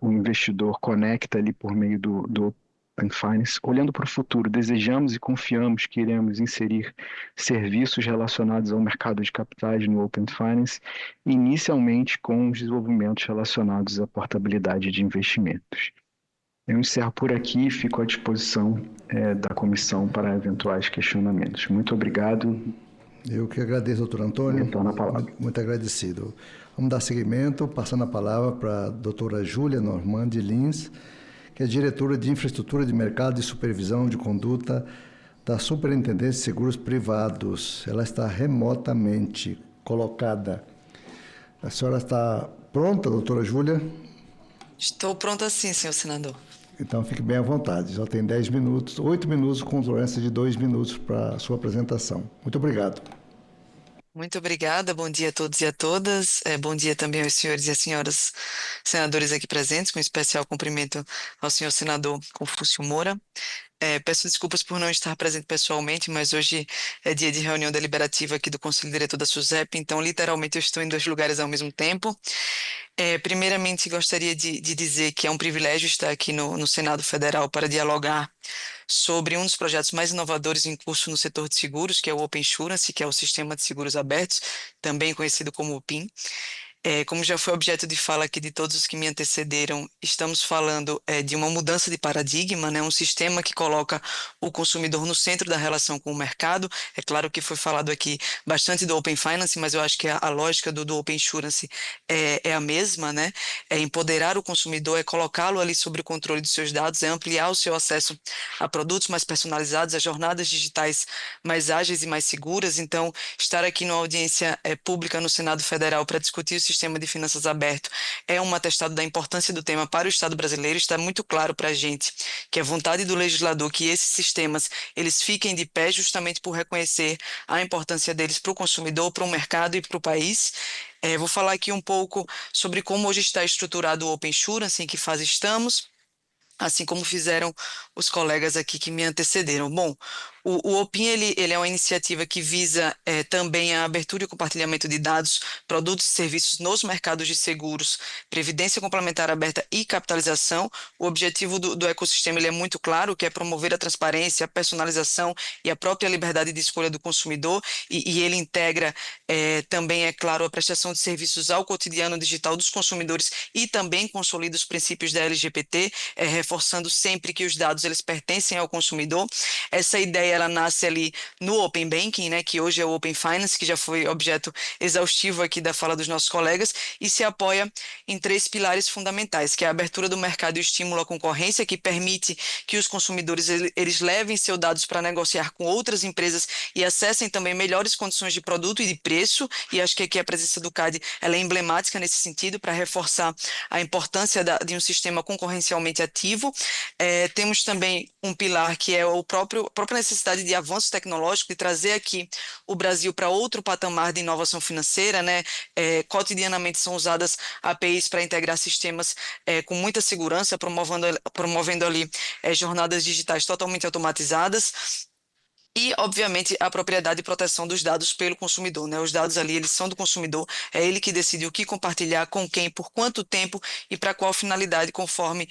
Speaker 3: o investidor conecta ali por meio do Open Finance. Olhando para o futuro, desejamos e confiamos que iremos inserir serviços relacionados ao mercado de capitais no Open Finance, inicialmente com os desenvolvimentos relacionados à portabilidade de investimentos. Eu encerro por aqui e fico à disposição da comissão para eventuais questionamentos. Muito obrigado.
Speaker 14: Eu que agradeço, doutor Antônio.
Speaker 3: Retorno a palavra.
Speaker 14: Muito agradecido. Vamos dar seguimento, passando a palavra para a doutora Júlia Normandi Lins, que é diretora de Infraestrutura de Mercado e Supervisão de Conduta da Superintendência de Seguros Privados. Ela está remotamente colocada. A senhora está pronta, doutora Júlia?
Speaker 5: Estou pronta sim, senhor senador.
Speaker 14: Então, fique bem à vontade. Já tem 10 minutos, 8 minutos com tolerância de 2 minutos para a sua apresentação. Muito obrigado.
Speaker 5: Muito obrigada, bom dia a todos e a todas. Bom dia também aos senhores e às senhoras senadores aqui presentes, com especial cumprimento ao senhor senador Confúcio Moura. Peço desculpas por não estar presente pessoalmente, mas hoje é dia de reunião deliberativa aqui do Conselho Diretor da SUSEP, então literalmente eu estou em 2 lugares ao mesmo tempo. Primeiramente, gostaria de dizer que é um privilégio estar aqui no Senado Federal para dialogar sobre um dos projetos mais inovadores em curso no setor de seguros, que é o Open Insurance, que é o Sistema de Seguros Abertos, também conhecido como OPIM. Como já foi objeto de fala aqui de todos os que me antecederam, estamos falando de uma mudança de paradigma, né? Um sistema que coloca o consumidor no centro da relação com o mercado. É claro que foi falado aqui bastante do Open Finance, mas eu acho que a lógica do Open Insurance é a mesma, né? É empoderar o consumidor, é colocá-lo ali sob o controle dos seus dados, é ampliar o seu acesso a produtos mais personalizados, a jornadas digitais mais ágeis e mais seguras. Então, estar aqui numa audiência pública no Senado Federal para discutir o sistema de finanças aberto é um atestado da importância do tema para o Estado brasileiro. Está muito claro para a gente que é vontade do legislador que esses sistemas eles fiquem de pé justamente por reconhecer a importância deles para o consumidor, para o mercado e para o país. Vou falar aqui um pouco sobre como hoje está estruturado o Open Insurance, em que fase estamos, assim como fizeram os colegas aqui que me antecederam. Bom, o OPIM ele é uma iniciativa que visa também a abertura e o compartilhamento de dados, produtos e serviços nos mercados de seguros, previdência complementar aberta e capitalização. O objetivo do ecossistema ele é muito claro, que é promover a transparência, a personalização e a própria liberdade de escolha do consumidor, e ele integra também, é claro, a prestação de serviços ao cotidiano digital dos consumidores e também consolida os princípios da LGPD, reforçando sempre que os dados eles pertencem ao consumidor. Essa ideia ela nasce ali no Open Banking, né, que hoje é o Open Finance, que já foi objeto exaustivo aqui da fala dos nossos colegas, e se apoia em 3 pilares fundamentais, que é a abertura do mercado e o estímulo à concorrência, que permite que os consumidores eles levem seus dados para negociar com outras empresas e acessem também melhores condições de produto e de preço, e acho que aqui a presença do CAD ela é emblemática nesse sentido, para reforçar a importância de um sistema concorrencialmente ativo. Temos também um pilar que é a própria necessidade de avanço tecnológico, de trazer aqui o Brasil para outro patamar de inovação financeira, né? Cotidianamente são usadas APIs para integrar sistemas com muita segurança, promovendo ali jornadas digitais totalmente automatizadas. E, obviamente, a propriedade e proteção dos dados pelo consumidor, né? Os dados ali, eles são do consumidor, é ele que decide o que compartilhar, com quem, por quanto tempo e para qual finalidade, conforme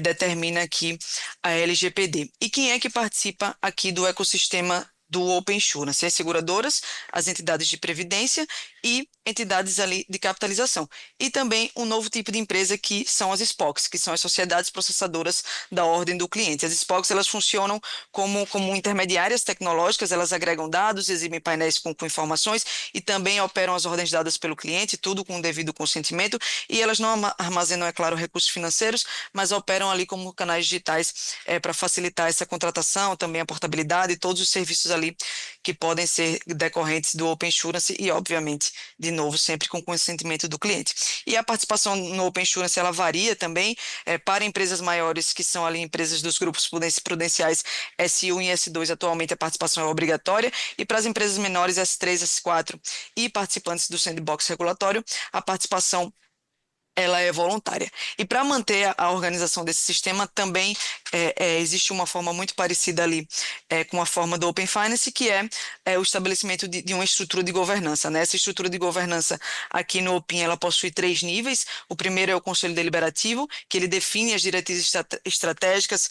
Speaker 5: determina aqui a LGPD. E quem é que participa aqui do ecossistema do Open Insurance? As seguradoras, as entidades de previdência e entidades ali de capitalização. E também um novo tipo de empresa que são as SPOCs, que são as sociedades processadoras da ordem do cliente. As SPOCs, elas funcionam como intermediárias tecnológicas, elas agregam dados, exibem painéis com informações e também operam as ordens dadas pelo cliente, tudo com o devido consentimento, e elas não armazenam, é claro, recursos financeiros, mas operam ali como canais digitais para facilitar essa contratação, também a portabilidade e todos os serviços ali que podem ser decorrentes do Open Insurance e, obviamente, de novo, sempre com consentimento do cliente. E a participação no Open Insurance, ela varia também para empresas maiores, que são ali empresas dos grupos prudenciais S1 e S2, atualmente a participação é obrigatória, e para as empresas menores S3, S4 e participantes do sandbox regulatório, a participação ela é voluntária. E para manter a organização desse sistema também existe uma forma muito parecida ali com a forma do Open Finance, que é o estabelecimento de uma estrutura de governança, né? Essa estrutura de governança aqui no OPIN, ela possui 3 níveis. O primeiro é o Conselho Deliberativo, que ele define as diretrizes estratégicas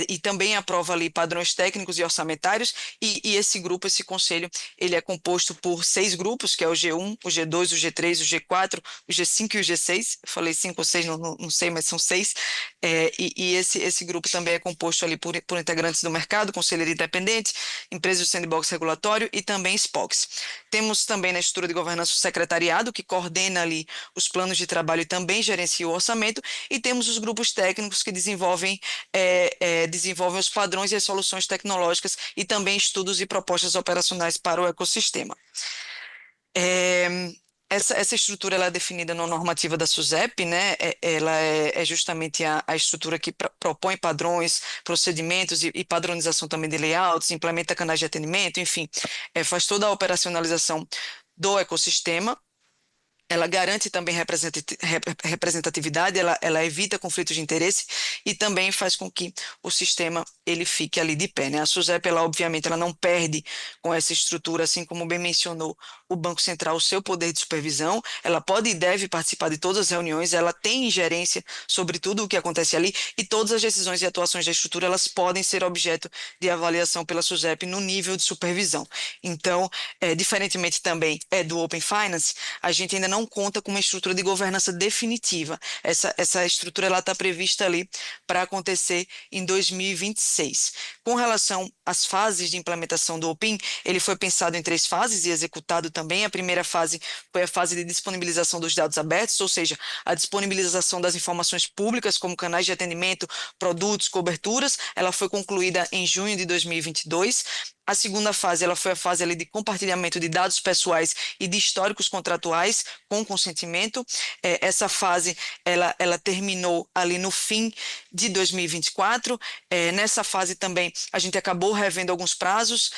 Speaker 5: e também aprova ali padrões técnicos e orçamentários, e esse grupo, esse conselho, ele é composto por 6 grupos, que é o G1, o G2, o G3, o G4, o G5 e o G6. Eu falei 5 ou 6, não sei, mas são 6. E esse grupo também é composto ali por integrantes do mercado, conselheiro independente, empresas de sandbox regulatório e também SPOCs. Temos também na estrutura de governança o secretariado, que coordena ali os planos de trabalho e também gerencia o orçamento, e temos os grupos técnicos que desenvolvem os padrões e as soluções tecnológicas e também estudos e propostas operacionais para o ecossistema. Essa estrutura ela é definida na normativa da SUSEP, né? Ela é justamente a estrutura que propõe padrões, procedimentos e padronização também de layouts, implementa canais de atendimento, enfim, faz toda a operacionalização do ecossistema. Ela garante também representatividade, ela evita conflitos de interesse e também faz com que o sistema ele fique ali de pé, né? A SUSEP, ela obviamente ela não perde com essa estrutura, assim como bem mencionou o Banco Central, o seu poder de supervisão. Ela pode e deve participar de todas as reuniões, ela tem ingerência sobre tudo o que acontece ali, e todas as decisões e atuações da estrutura elas podem ser objeto de avaliação pela SUSEP no nível de supervisão. Então, diferentemente também do Open Finance, a gente ainda não conta com uma estrutura de governança definitiva. Essa estrutura está prevista ali para acontecer em 2026. Com relação às fases de implementação do OPIN, ele foi pensado em 3 fases e executado também. A primeira fase foi a fase de disponibilização dos dados abertos, ou seja, a disponibilização das informações públicas, como canais de atendimento, produtos, coberturas. Ela foi concluída em junho de 2022. A segunda fase, ela foi a fase ali de compartilhamento de dados pessoais e de históricos contratuais com consentimento. Essa fase, ela terminou ali no fim de 2024. Nessa fase também, a gente acabou revendo alguns prazos,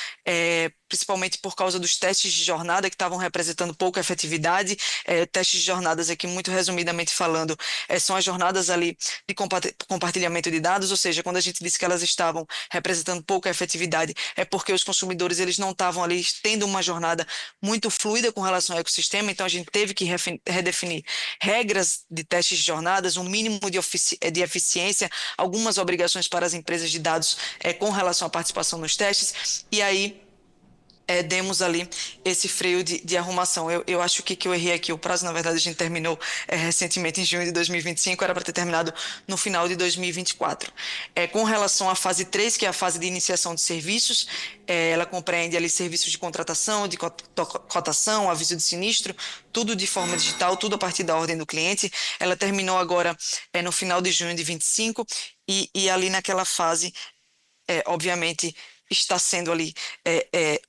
Speaker 5: principalmente por causa dos testes de jornada que estavam representando pouca efetividade. Testes de jornadas aqui, muito resumidamente falando, são as jornadas ali de compartilhamento de dados, ou seja, quando a gente disse que elas estavam representando pouca efetividade, é porque os consumidores eles não estavam ali tendo uma jornada muito fluida com relação ao ecossistema, então a gente teve que redefinir regras de testes de jornadas, um mínimo de eficiência, algumas obrigações para as empresas de dados com relação à participação nos testes, e aí demos ali esse freio de arrumação. Eu acho que eu errei aqui. O prazo, na verdade, a gente terminou recentemente em junho de 2025, era para ter terminado no final de 2024. Com relação à fase 3, que é a fase de iniciação de serviços, ela compreende ali serviços de contratação, de cotação, aviso de sinistro, tudo de forma digital, tudo a partir da ordem do cliente. Ela terminou agora no final de junho de 2025 e ali naquela fase, obviamente, está sendo ali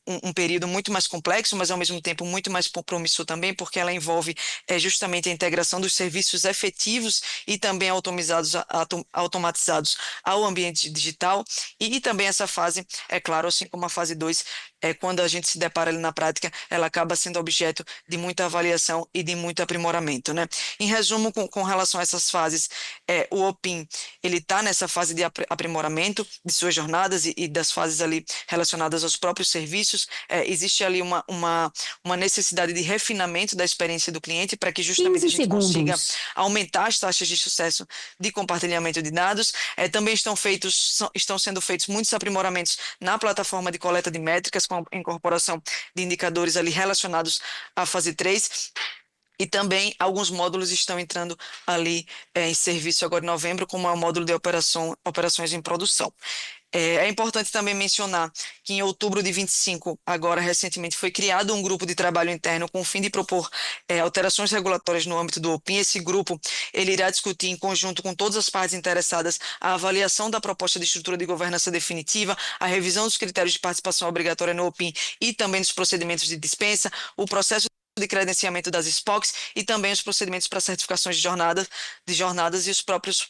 Speaker 5: um período muito mais complexo, mas ao mesmo tempo muito mais promissor também, porque ela envolve justamente a integração dos serviços efetivos e também automatizados ao ambiente digital, e também essa fase, claro, assim como a fase 2, quando a gente se depara ali na prática, ela acaba sendo objeto de muita avaliação e de muito aprimoramento, né? Em resumo, com relação a essas fases, o OPIN, ele está nessa fase de aprimoramento de suas jornadas e das fases ali relacionadas aos próprios serviços. Existe ali uma necessidade de refinamento da experiência do cliente para que justamente a gente consiga aumentar as taxas de sucesso de compartilhamento de dados. Também estão sendo feitos muitos aprimoramentos na plataforma de coleta de métricas, com a incorporação de indicadores ali relacionados à fase 3. E também alguns módulos estão entrando ali em serviço agora em novembro, como é o módulo de operações em produção. É importante também mencionar que em outubro de 25, agora recentemente, foi criado um grupo de trabalho interno com o fim de propor alterações regulatórias no âmbito do OPIN. Esse grupo ele irá discutir em conjunto com todas as partes interessadas a avaliação da proposta de estrutura de governança definitiva, a revisão dos critérios de participação obrigatória no OPIN e também dos procedimentos de dispensa, o processo de credenciamento das SPOCs e também os procedimentos para certificações de jornadas e os próprios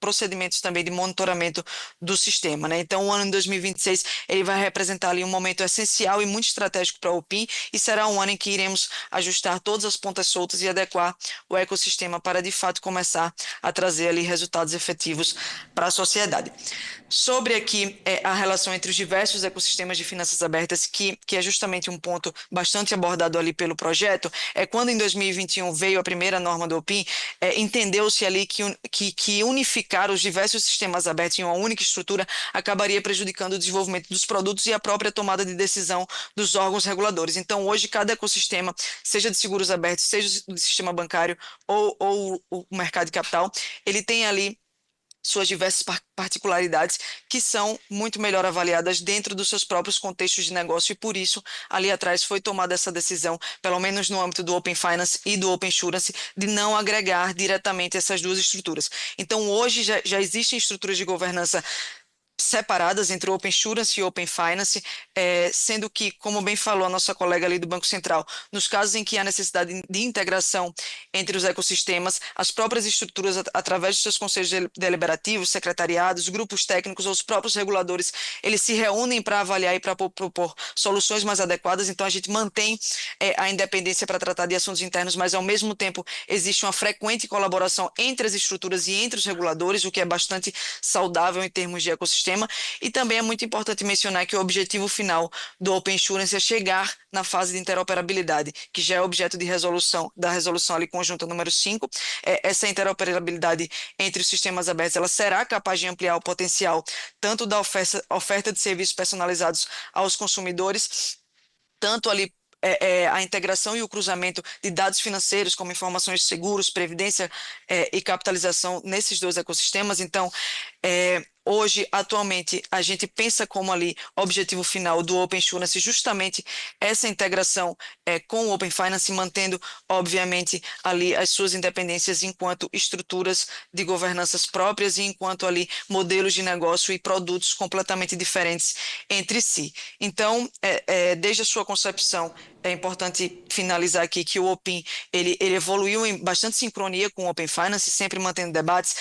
Speaker 5: procedimentos também de monitoramento do sistema, né? Então, o ano de 2026 ele vai representar ali um momento essencial e muito estratégico para a OPIM e será um ano em que iremos ajustar todas as pontas soltas e adequar o ecossistema para, de fato, começar a trazer ali resultados efetivos para a sociedade. Sobre aqui a relação entre os diversos ecossistemas de finanças abertas, que é justamente um ponto bastante abordado ali pelo projeto, quando em 2021 veio a primeira norma do OPIM, entendeu-se ali que unificar os diversos sistemas abertos em uma única estrutura acabaria prejudicando o desenvolvimento dos produtos e a própria tomada de decisão dos órgãos reguladores. Então, hoje, cada ecossistema, seja de seguros abertos, seja do sistema bancário ou o mercado de capital, ele tem ali suas diversas particularidades que são muito melhor avaliadas dentro dos seus próprios contextos de negócio e por isso ali atrás foi tomada essa decisão, pelo menos no âmbito do Open Finance e do Open Insurance, de não agregar diretamente essas duas estruturas. Então hoje já existem estruturas de governança separadas entre o Open Insurance e o Open Finance, sendo que, como bem falou a nossa colega ali do Banco Central, nos casos em que há necessidade de integração entre os ecossistemas, as próprias estruturas, através dos seus conselhos deliberativos, secretariados, grupos técnicos ou os próprios reguladores, eles se reúnem para avaliar e para propor soluções mais adequadas, então a gente mantém a independência para tratar de assuntos internos, mas ao mesmo tempo existe uma frequente colaboração entre as estruturas e entre os reguladores, o que é bastante saudável em termos de ecossistema. E também é muito importante mencionar que o objetivo final do Open Insurance é chegar na fase de interoperabilidade, que já é objeto de resolução, da resolução ali conjunta número 5. Essa interoperabilidade entre os sistemas abertos, ela será capaz de ampliar o potencial tanto da oferta de serviços personalizados aos consumidores, tanto ali a integração e o cruzamento de dados financeiros, como informações de seguros, previdência e capitalização nesses dois ecossistemas. Então, hoje, atualmente, a gente pensa como ali objetivo final do Open Insurance justamente essa integração com o Open Finance, mantendo, obviamente, ali as suas independências enquanto estruturas de governanças próprias e enquanto ali modelos de negócio e produtos completamente diferentes entre si. Então, desde a sua concepção, é importante finalizar aqui que o OPIM ele evoluiu em bastante sincronia com o Open Finance, sempre mantendo debates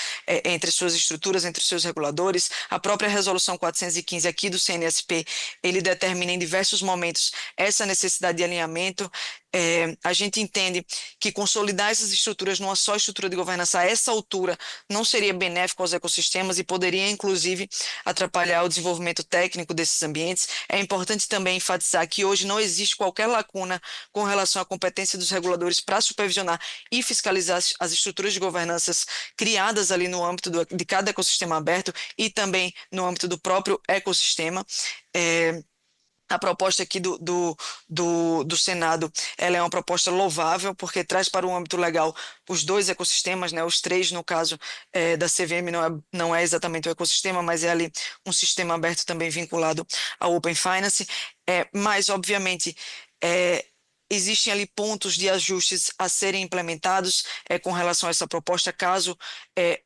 Speaker 5: entre suas estruturas, entre os seus reguladores. A própria resolução 415 aqui do CNSP, ele determina em diversos momentos essa necessidade de alinhamento. A gente entende que consolidar essas estruturas numa só estrutura de governança a essa altura não seria benéfico aos ecossistemas e poderia, inclusive, atrapalhar o desenvolvimento técnico desses ambientes. É importante também enfatizar que hoje não existe qualquer lacuna com relação à competência dos reguladores para supervisionar e fiscalizar as estruturas de governanças criadas ali no âmbito de cada ecossistema aberto e também no âmbito do próprio ecossistema. A proposta aqui do Senado, ela é uma proposta louvável, porque traz para o âmbito legal os dois ecossistemas, né, os três, no caso da CVM, não é exatamente o ecossistema, mas é ali um sistema aberto também vinculado ao Open Finance, mas, obviamente, existem ali pontos de ajustes a serem implementados com relação a essa proposta, caso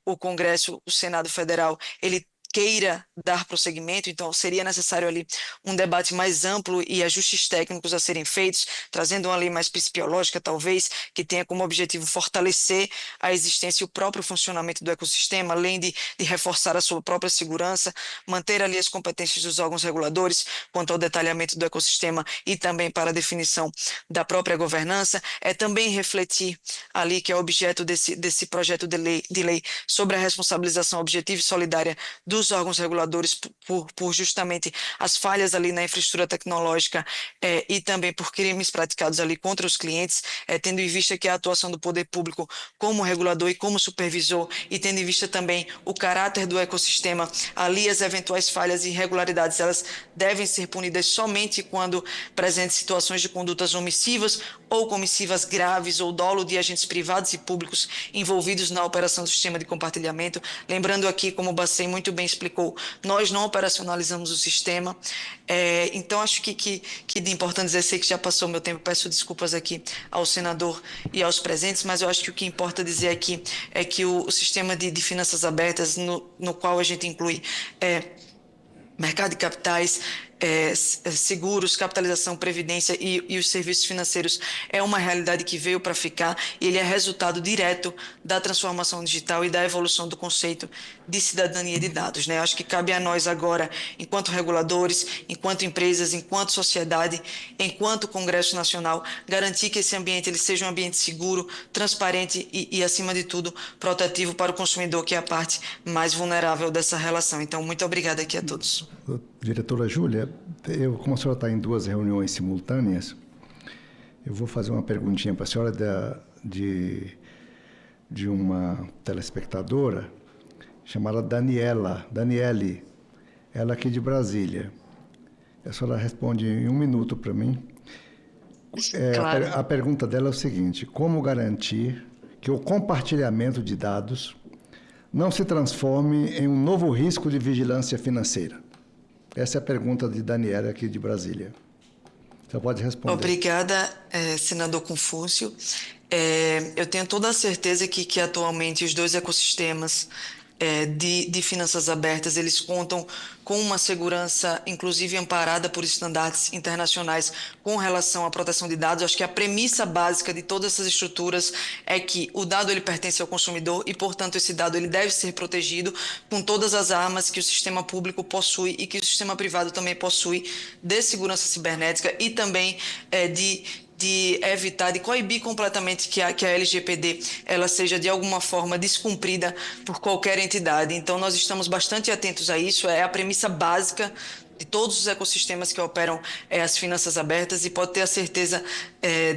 Speaker 5: o Congresso, o Senado Federal, ele queira dar prosseguimento, então seria necessário ali um debate mais amplo e ajustes técnicos a serem feitos, trazendo uma lei mais principiológica, talvez, que tenha como objetivo fortalecer a existência e o próprio funcionamento do ecossistema, além de reforçar a sua própria segurança, manter ali as competências dos órgãos reguladores quanto ao detalhamento do ecossistema e também para a definição da própria governança, também refletir ali, que é objeto desse projeto de lei sobre a responsabilização objetiva e solidária dos órgãos reguladores por justamente as falhas ali na infraestrutura tecnológica e também por crimes praticados ali contra os clientes, tendo em vista que a atuação do poder público como regulador e como supervisor e tendo em vista também o caráter do ecossistema, ali as eventuais falhas e irregularidades, elas devem ser punidas somente quando presentes situações de condutas omissivas ou comissivas graves ou dolo de agentes privados e públicos envolvidos na operação do sistema de compartilhamento. Lembrando aqui, como o Bacen muito bem explicou, nós não operacionalizamos o sistema, então acho que de importante dizer, sei que já passou o meu tempo, peço desculpas aqui ao senador e aos presentes, mas eu acho que o que importa dizer aqui é que o sistema de finanças abertas, no qual a gente inclui mercado de capitais, seguros, capitalização, previdência e os serviços financeiros é uma realidade que veio para ficar e ele é resultado direto da transformação digital e da evolução do conceito de cidadania de dados, né? Acho que cabe a nós agora, enquanto reguladores, enquanto empresas, enquanto sociedade, enquanto Congresso Nacional, garantir que esse ambiente ele seja um ambiente seguro, transparente e acima de tudo, protetivo para o consumidor, que é a parte mais vulnerável dessa relação. Então, muito obrigada aqui a todos.
Speaker 14: Diretora Júlia, como a senhora está em 2 reuniões simultâneas, eu vou fazer uma perguntinha para a senhora de uma telespectadora chamada Daniele, ela aqui de Brasília. A senhora responde em 1 minuto para mim.
Speaker 5: Claro.
Speaker 14: A pergunta dela é o seguinte: como garantir que o compartilhamento de dados não se transforme em um novo risco de vigilância financeira? Essa é a pergunta de Daniela aqui de Brasília. Você pode responder.
Speaker 5: Obrigada, senador Confúcio. Eu tenho toda a certeza que atualmente os 2 ecossistemas de finanças abertas, eles contam com uma segurança, inclusive amparada por estandartes internacionais com relação à proteção de dados. Acho que a premissa básica de todas essas estruturas é que o dado ele pertence ao consumidor e, portanto, esse dado ele deve ser protegido com todas as armas que o sistema público possui e que o sistema privado também possui de segurança cibernética e também de evitar, de coibir completamente que a LGPD ela seja de alguma forma descumprida por qualquer entidade. Então, nós estamos bastante atentos a isso, é a premissa básica de todos os ecossistemas que operam as finanças abertas, e pode ter a certeza,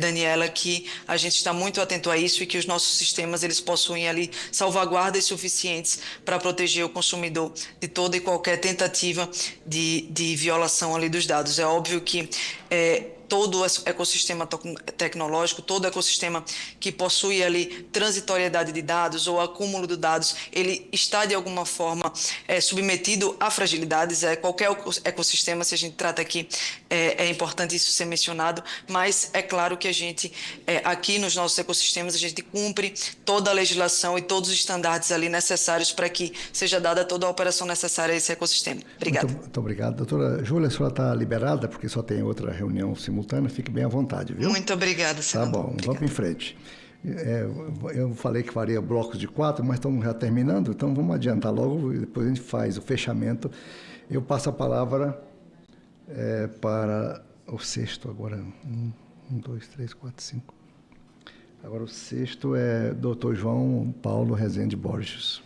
Speaker 5: Daniela, que a gente está muito atento a isso e que os nossos sistemas eles possuem ali salvaguardas suficientes para proteger o consumidor de toda e qualquer tentativa de violação ali dos dados. É óbvio que todo o ecossistema tecnológico, todo o ecossistema que possui ali transitoriedade de dados ou acúmulo de dados, ele está de alguma forma submetido a fragilidades. Qualquer ecossistema, se a gente trata aqui, é importante isso ser mencionado, mas é claro que a gente, aqui nos nossos ecossistemas, a gente cumpre toda a legislação e todos os estándares ali necessários para que seja dada toda a operação necessária a esse ecossistema. Obrigada.
Speaker 14: Muito obrigado. Doutora Júlia, a senhora está liberada, porque só tem outra reunião simultânea, fique bem à vontade, viu?
Speaker 5: Muito obrigada, senador.
Speaker 14: Tá bom,
Speaker 5: obrigada.
Speaker 14: Vamos em frente. Eu falei que faria blocos de 4, mas estamos já terminando, então vamos adiantar logo e depois a gente faz o fechamento. Eu passo a palavra para o sexto agora. 1, 2, 3, 4, 5. Agora o sexto é Dr. João Paulo Rezende Borges.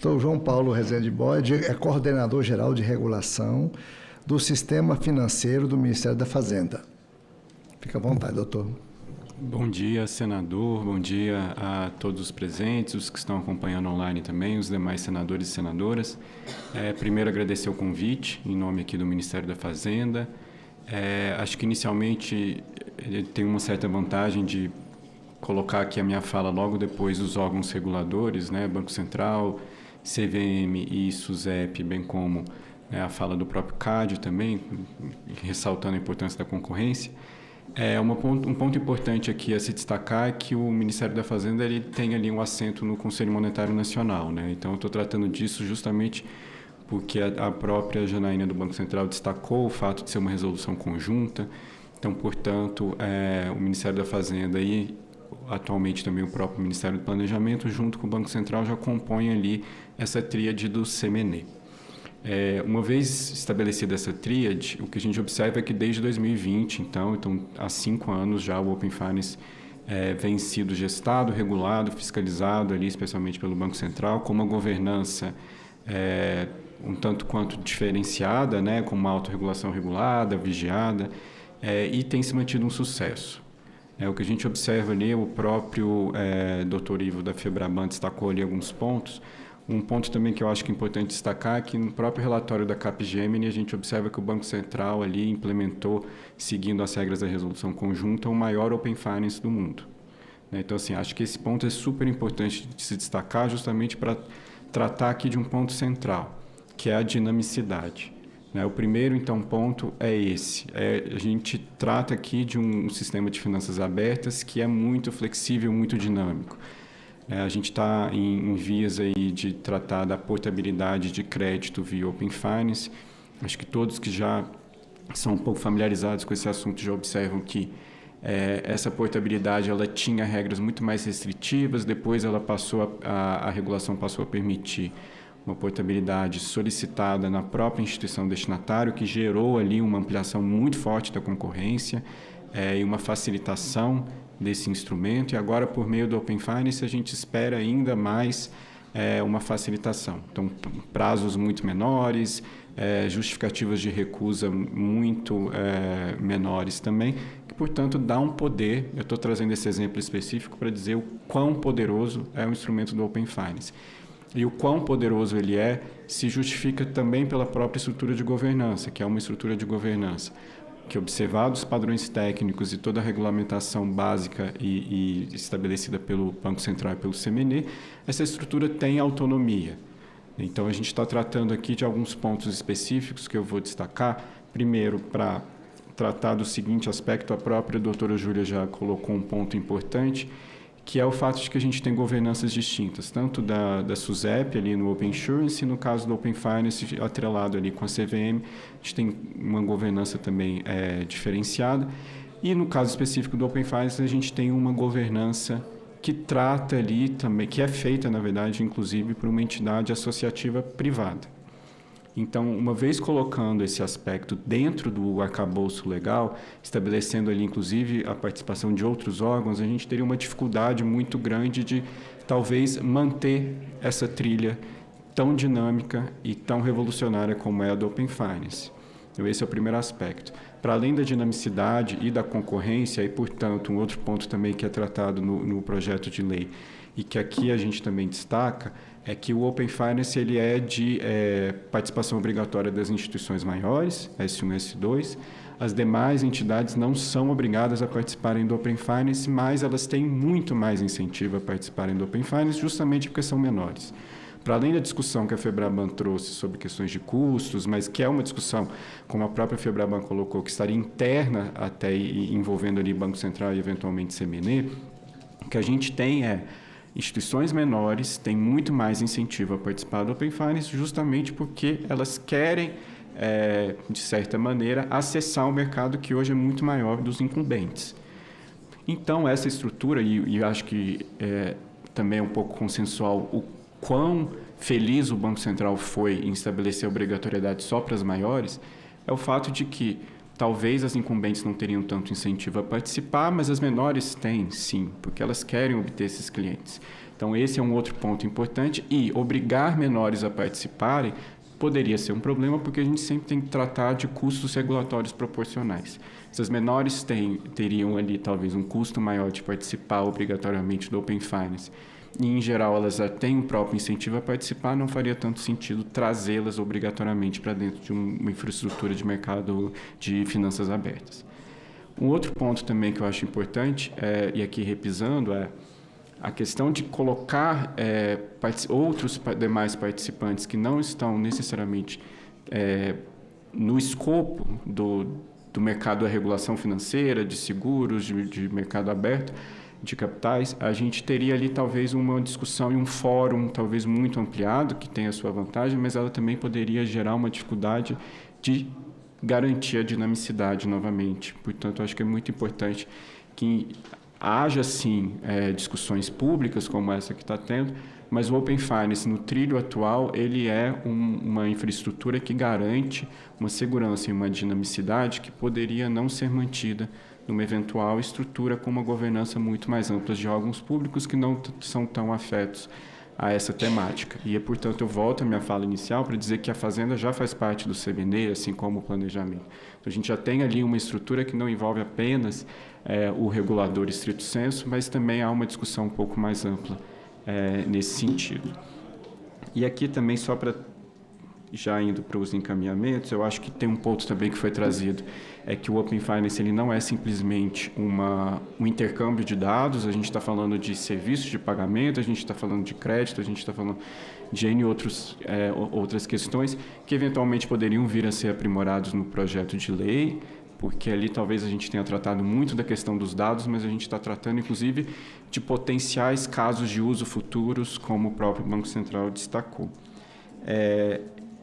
Speaker 14: Dr. João Paulo Rezende Borges é coordenador geral de regulação do Sistema Financeiro do Ministério da Fazenda. Fica à vontade, doutor.
Speaker 6: Bom dia, senador. Bom dia a todos os presentes, os que estão acompanhando online também, os demais senadores e senadoras. Primeiro, agradecer o convite, em nome aqui do Ministério da Fazenda. Acho que, inicialmente, ele tem uma certa vantagem de colocar aqui a minha fala logo depois dos órgãos reguladores, né, Banco Central, CVM e SUSEP, bem como a fala do próprio CAD também, ressaltando a importância da concorrência. Um ponto importante aqui a se destacar é que o Ministério da Fazenda ele tem ali um assento no Conselho Monetário Nacional, né? Então, eu estou tratando disso justamente porque a própria Janaína do Banco Central destacou o fato de ser uma resolução conjunta. Então, portanto, o Ministério da Fazenda e atualmente também o próprio Ministério do Planejamento, junto com o Banco Central, já compõem ali essa tríade do CMNE. Uma vez estabelecida essa tríade, o que a gente observa é que desde 2020, então há 5 anos já o Open Finance vem sido gestado, regulado, fiscalizado ali, especialmente pelo Banco Central, com uma governança um tanto quanto diferenciada, né, com uma autorregulação regulada, vigiada, e tem se mantido um sucesso. O que a gente observa ali, o próprio Dr. Ivo da Febraban destacou ali alguns pontos. Um ponto também que eu acho que é importante destacar é que no próprio relatório da Capgemini a gente observa que o Banco Central ali implementou, seguindo as regras da resolução conjunta, o maior Open Finance do mundo. Então, assim, acho que esse ponto é super importante de se destacar justamente para tratar aqui de um ponto central, que é a dinamicidade. O primeiro, então, ponto é esse. A gente trata aqui de um sistema de finanças abertas que é muito flexível, muito dinâmico. A gente está em vias aí de tratar da portabilidade de crédito via Open Finance. Acho que todos que já são um pouco familiarizados com esse assunto já observam que essa portabilidade ela tinha regras muito mais restritivas, depois ela a regulação passou a permitir uma portabilidade solicitada na própria instituição destinatária, que gerou ali uma ampliação muito forte da concorrência e uma facilitação desse instrumento. E agora, por meio do Open Finance, a gente espera ainda mais uma facilitação. Então, prazos muito menores, justificativas de recusa muito menores também, que, portanto, dá um poder. Eu estou trazendo esse exemplo específico para dizer o quão poderoso é o instrumento do Open Finance. E o quão poderoso ele se justifica também pela própria estrutura de governança, que é uma estrutura de governança que, observados os padrões técnicos e toda a regulamentação básica e estabelecida pelo Banco Central e pelo CMN, essa estrutura tem autonomia. Então, a gente está tratando aqui de alguns pontos específicos que eu vou destacar. Primeiro, para tratar do seguinte aspecto, a própria doutora Júlia já colocou um ponto importante, que é o fato de que a gente tem governanças distintas, tanto da SUSEP ali no Open Insurance e no caso do Open Finance atrelado ali com a CVM, a gente tem uma governança também diferenciada. E no caso específico do Open Finance, a gente tem uma governança que trata ali também, que é feita, na verdade, inclusive por uma entidade associativa privada. Então, uma vez colocando esse aspecto dentro do arcabouço legal, estabelecendo ali, inclusive, a participação de outros órgãos, a gente teria uma dificuldade muito grande de, talvez, manter essa trilha tão dinâmica e tão revolucionária como é a do Open Finance. Então, esse é o primeiro aspecto. Para além da dinamicidade e da concorrência, e, portanto, um outro ponto também que é tratado no projeto de lei, e que aqui a gente também destaca, é que o Open Finance ele é de participação obrigatória das instituições maiores, S1 e S2. As demais entidades não são obrigadas a participarem do Open Finance, mas elas têm muito mais incentivo a participarem do Open Finance, justamente porque são menores. Para além da discussão que a FEBRABAN trouxe sobre questões de custos, mas que é uma discussão, como a própria FEBRABAN colocou, que estaria interna até envolvendo ali Banco Central e eventualmente CMN, o que a gente tem instituições menores têm muito mais incentivo a participar do Open Finance justamente porque elas querem, de certa maneira, acessar um mercado que hoje é muito maior dos incumbentes. Então, essa estrutura, e acho que também é um pouco consensual o quão feliz o Banco Central foi em estabelecer a obrigatoriedade só para as maiores, é o fato de que talvez as incumbentes não teriam tanto incentivo a participar, mas as menores têm, sim, porque elas querem obter esses clientes. Então, esse é um outro ponto importante. E obrigar menores a participarem poderia ser um problema, porque a gente sempre tem que tratar de custos regulatórios proporcionais. Se as menores teriam ali, talvez, um custo maior de participar obrigatoriamente do Open Finance, e, em geral, elas já têm o próprio incentivo a participar, não faria tanto sentido trazê-las obrigatoriamente para dentro de uma infraestrutura de mercado de finanças abertas. Um outro ponto também que eu acho importante, e aqui repisando, é a questão de colocar outros demais participantes que não estão necessariamente no escopo do mercado da regulação financeira, de seguros, de mercado aberto, de capitais, a gente teria ali talvez uma discussão e um fórum talvez muito ampliado, que tem a sua vantagem, mas ela também poderia gerar uma dificuldade de garantir a dinamicidade novamente. Portanto, acho que é muito importante que haja, sim, discussões públicas como essa que está tendo, mas o Open Finance, no trilho atual, ele é uma infraestrutura que garante uma segurança e uma dinamicidade que poderia não ser mantida numa eventual estrutura com uma governança muito mais ampla de órgãos públicos que não são tão afetos a essa temática. E, portanto, eu volto à minha fala inicial para dizer que a Fazenda já faz parte do CBN, assim como o planejamento. Então, a gente já tem ali uma estrutura que não envolve apenas o regulador estrito sensu, mas também há uma discussão um pouco mais ampla nesse sentido. E aqui também, só para já indo para os encaminhamentos, eu acho que tem um ponto também que foi trazido, é que o Open Finance ele não é simplesmente um intercâmbio de dados, a gente está falando de serviços de pagamento, a gente está falando de crédito, a gente está falando de N outras questões que eventualmente poderiam vir a ser aprimorados no projeto de lei, porque ali talvez a gente tenha tratado muito da questão dos dados, mas a gente está tratando, inclusive, de potenciais casos de uso futuros, como o próprio Banco Central destacou.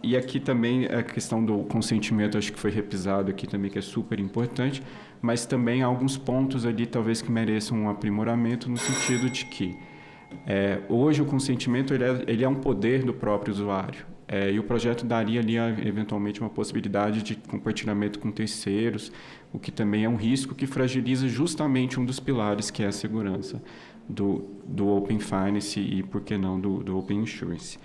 Speaker 6: E aqui também a questão do consentimento, acho que foi repisado aqui também, que é super importante, mas também há alguns pontos ali talvez que mereçam um aprimoramento no sentido de que hoje o consentimento ele é um poder do próprio usuário. E o projeto daria ali eventualmente uma possibilidade de compartilhamento com terceiros, o que também é um risco que fragiliza justamente um dos pilares, que é a segurança do Open Finance e, por que não, do Open Insurance.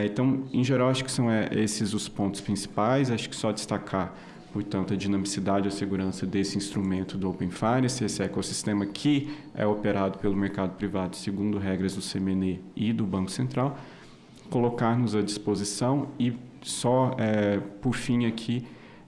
Speaker 6: Então, em geral, acho que são esses os pontos principais. Acho que só destacar, portanto, a dinamicidade e a segurança desse instrumento do Open Finance, esse ecossistema que é operado pelo mercado privado segundo regras do CMNE e do Banco Central, colocar-nos à disposição e só, por fim aqui,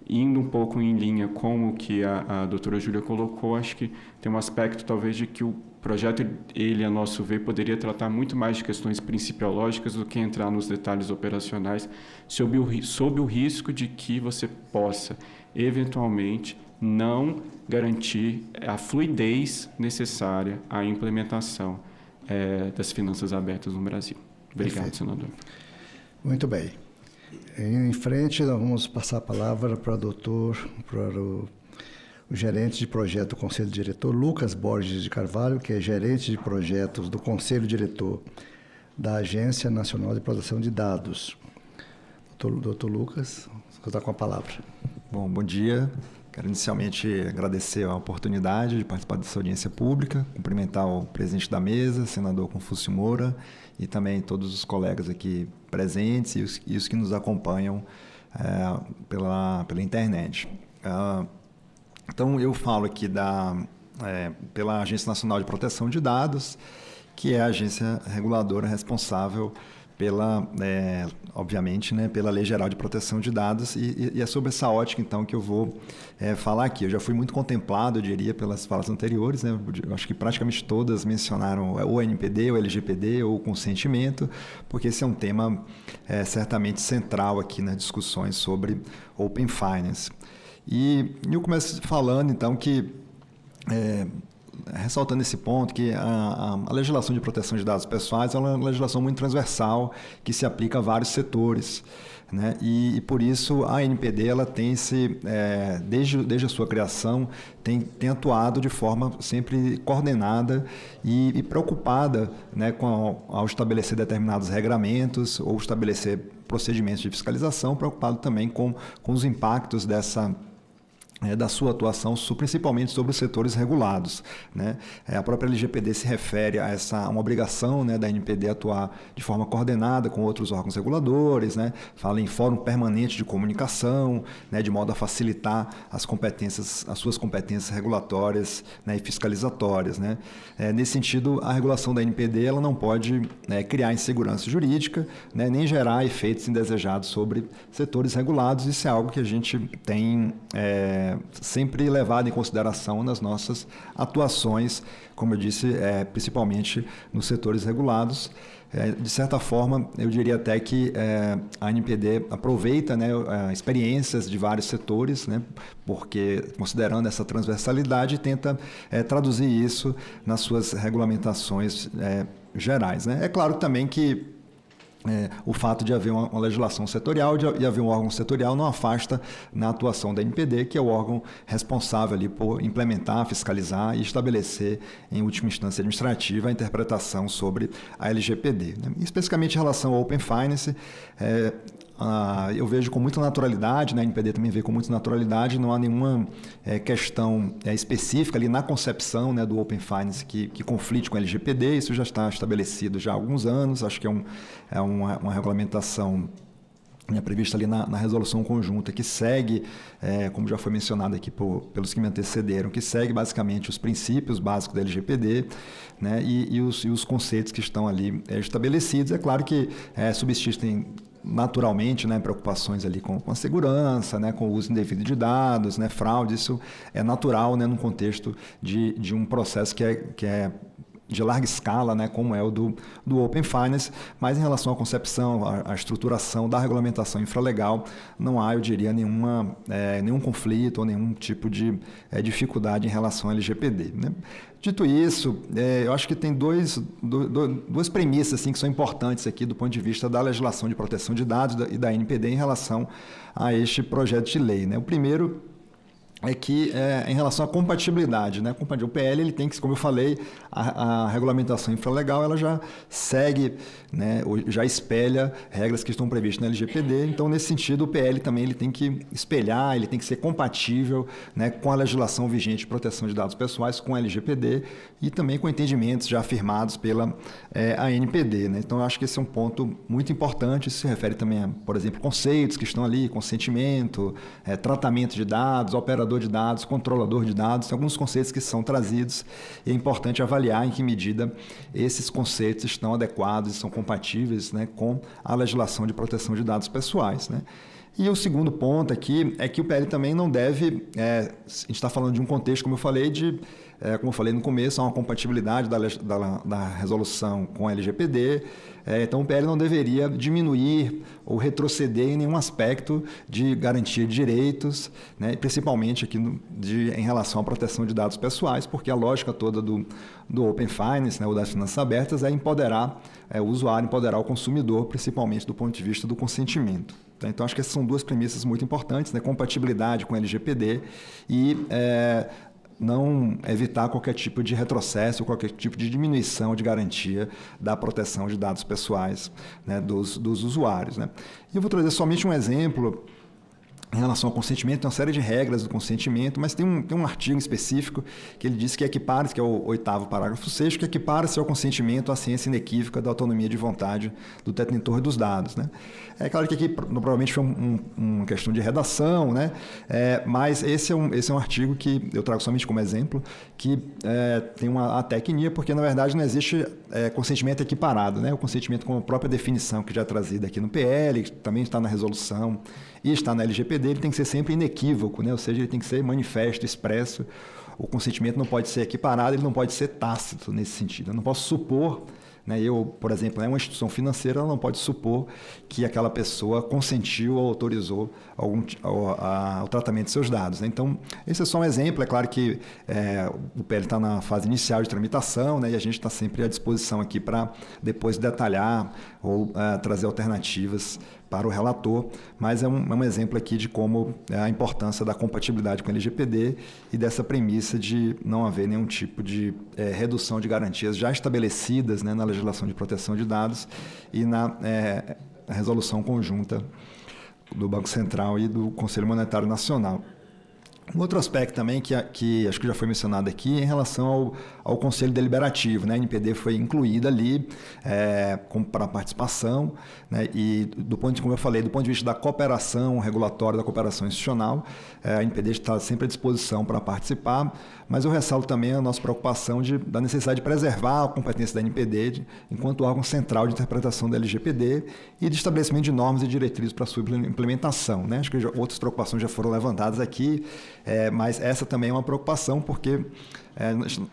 Speaker 6: indo um pouco em linha com o que a doutora Júlia colocou, acho que tem um aspecto talvez de que o projeto, ele, a nosso ver, poderia tratar muito mais de questões principiológicas do que entrar nos detalhes operacionais, sob o risco de que você possa, eventualmente, não garantir a fluidez necessária à implementação das finanças abertas no Brasil. Obrigado,
Speaker 14: Perfeito.
Speaker 6: senador.
Speaker 14: Muito bem. Em frente, nós vamos passar a palavra para o gerente de projeto do Conselho Diretor, Lucas Borges de Carvalho, que é gerente de projetos do Conselho Diretor da Agência Nacional de Proteção de Dados. Doutor Lucas, você está com a palavra.
Speaker 21: Bom dia. Quero inicialmente agradecer a oportunidade de participar dessa audiência pública, cumprimentar o presidente da mesa, senador Confúcio Moura, e também todos os colegas aqui presentes e os que nos acompanham pela internet. Então, eu falo aqui pela Agência Nacional de Proteção de Dados, que é a agência reguladora responsável obviamente, pela Lei Geral de Proteção de Dados, e é sobre essa ótica, então, que eu vou falar aqui. Eu já fui muito contemplado, eu diria, pelas falas anteriores, né? Eu acho que praticamente todas mencionaram o NPD, o LGPD ou o consentimento, porque esse é um tema certamente central aqui nas discussões sobre Open Finance. E eu começo falando, então, que ressaltando esse ponto, que a legislação de proteção de dados pessoais é uma legislação muito transversal que se aplica a vários setores, né? E por isso a ANPD ela tem desde a sua criação tem atuado de forma sempre coordenada e preocupada, né, ao estabelecer determinados regramentos ou estabelecer procedimentos de fiscalização, preocupado também com os impactos da sua atuação, principalmente sobre os setores regulados, né? A própria LGPD se refere a uma obrigação, né, da ANPD atuar de forma coordenada com outros órgãos reguladores, né? Fala em fórum permanente de comunicação, né, de modo a facilitar as suas competências regulatórias, né, e fiscalizatórias, né? Nesse sentido, a regulação da ANPD ela não pode criar insegurança jurídica, né, nem gerar efeitos indesejados sobre setores regulados. Isso é algo que a gente tem sempre levado em consideração nas nossas atuações, como eu disse, principalmente nos setores regulados. De certa forma, eu diria até que a ANPD aproveita, né, experiências de vários setores, né, porque, considerando essa transversalidade, tenta traduzir isso nas suas regulamentações gerais, né? É claro também que o fato de haver uma legislação setorial, de haver um órgão setorial, não afasta na atuação da ANPD, que é o órgão responsável ali por implementar, fiscalizar e estabelecer, em última instância administrativa, a interpretação sobre a LGPD, né? Especificamente em relação ao Open Finance, eu vejo com muita naturalidade, né? A ANPD também vê com muita naturalidade, não há nenhuma questão específica ali na concepção, né, do Open Finance que conflite com a LGPD. Isso já está estabelecido já há alguns anos, acho que é uma regulamentação prevista ali na resolução conjunta, que segue, como já foi mencionado aqui pelos que me antecederam, que segue basicamente os princípios básicos da LGPD, né, e os conceitos que estão ali estabelecidos. É claro que subsistem naturalmente, né, preocupações ali com a segurança, né, com o uso indevido de dados, né, fraude. Isso é natural, né, num contexto de um processo que é de larga escala, né, como é o do Open Finance, mas em relação à concepção, à estruturação da regulamentação infralegal, não há, eu diria, nenhum conflito ou nenhum tipo de dificuldade em relação ao LGPD, né? Dito isso, eu acho que tem duas premissas assim, que são importantes aqui do ponto de vista da legislação de proteção de dados e da NPD em relação a este projeto de lei, né? O primeiro é que em relação à compatibilidade, né? O PL ele tem que, como eu falei, a regulamentação infralegal ela já segue, né? Já espelha regras que estão previstas na LGPD. Então, nesse sentido, o PL também ele tem que espelhar, ele tem que ser compatível, né, com a legislação vigente de proteção de dados pessoais, com a LGPD e também com entendimentos já afirmados pela ANPD, né? Então, eu acho que esse é um ponto muito importante. Isso se refere também a, por exemplo, conceitos que estão ali, consentimento, tratamento de dados, operador de dados, controlador de dados, tem alguns conceitos que são trazidos e é importante avaliar em que medida esses conceitos estão adequados e são compatíveis, né, com a legislação de proteção de dados pessoais, né? E o segundo ponto aqui é que o PL também não deve, a gente está falando de um contexto, como eu falei, como eu falei no começo, há uma compatibilidade da resolução com a LGPD, então o PL não deveria diminuir ou retroceder em nenhum aspecto de garantia de direitos, né, principalmente aqui em relação à proteção de dados pessoais, porque a lógica toda do Open Finance, né, ou das finanças abertas, é empoderar o usuário, empoderar o consumidor, principalmente do ponto de vista do consentimento. Então, acho que essas são duas premissas muito importantes, né? Compatibilidade com a LGPD e não evitar qualquer tipo de retrocesso, qualquer tipo de diminuição de garantia da proteção de dados pessoais, né, dos usuários, né? E eu vou trazer somente um exemplo em relação ao consentimento. Tem uma série de regras do consentimento, mas tem um artigo específico que ele diz que equipara-se, que é o 8º parágrafo 6º, que equipara-se ao consentimento à ciência inequívoca da autonomia de vontade do detentor dos dados, né? É claro que aqui provavelmente foi uma questão de redação, né? Mas esse é um artigo que eu trago somente como exemplo, que tem uma tecnia, porque na verdade não existe consentimento equiparado, né? O consentimento com a própria definição que já é trazida aqui no PL, que também está na resolução e está na LGPD, ele tem que ser sempre inequívoco, né? Ou seja, ele tem que ser manifesto, expresso. O consentimento não pode ser equiparado, ele não pode ser tácito nesse sentido. Eu não posso supor, né? Por exemplo, uma instituição financeira, ela não pode supor que aquela pessoa consentiu ou autorizou o tratamento de seus dados, né? Então, esse é só um exemplo. É claro que o PL está na fase inicial de tramitação, né? E a gente está sempre à disposição aqui para depois detalhar ou trazer alternativas para o relator, mas é um exemplo aqui de como a importância da compatibilidade com a LGPD e dessa premissa de não haver nenhum tipo de redução de garantias já estabelecidas, né, na legislação de proteção de dados e na resolução conjunta do Banco Central e do Conselho Monetário Nacional. Um outro aspecto também que acho que já foi mencionado aqui é em relação ao Conselho Deliberativo, né? A NPD foi incluída ali para participação, né? E como eu falei, do ponto de vista da cooperação regulatória, da cooperação institucional, a NPD está sempre à disposição para participar, mas eu ressalto também a nossa preocupação da necessidade de preservar a competência da NPD enquanto órgão central de interpretação da LGPD e de estabelecimento de normas e diretrizes para a sua implementação, né? Acho que outras preocupações já foram levantadas aqui, mas essa também é uma preocupação porque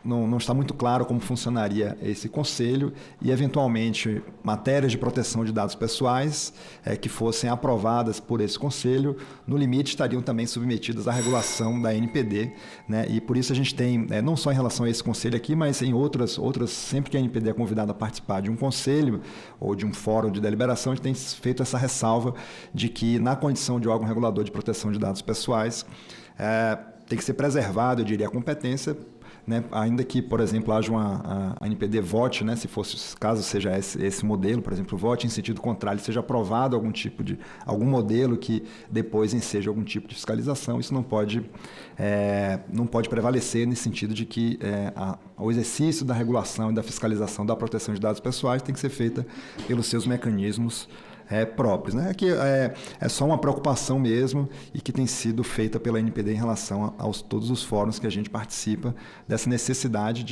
Speaker 21: não está muito claro como funcionaria esse conselho e, eventualmente, matérias de proteção de dados pessoais que fossem aprovadas por esse conselho, no limite, estariam também submetidas à regulação da NPD, né? E por isso a gente tem, não só em relação a esse conselho aqui, mas em outras, sempre que a NPD é convidada a participar de um conselho ou de um fórum de deliberação, a gente tem feito essa ressalva de que, na condição de órgão regulador de proteção de dados pessoais, tem que ser preservado, eu diria, a competência, né? Ainda que, por exemplo, haja a NPD vote, né? Caso seja esse modelo, por exemplo, vote em sentido contrário, seja aprovado algum modelo que depois enseja algum tipo de fiscalização, isso não pode prevalecer nesse sentido de que o exercício da regulação e da fiscalização da proteção de dados pessoais tem que ser feita pelos seus mecanismos próprios, né? Que é só uma preocupação mesmo e que tem sido feita pela NPD em relação a todos os fóruns que a gente participa, dessa necessidade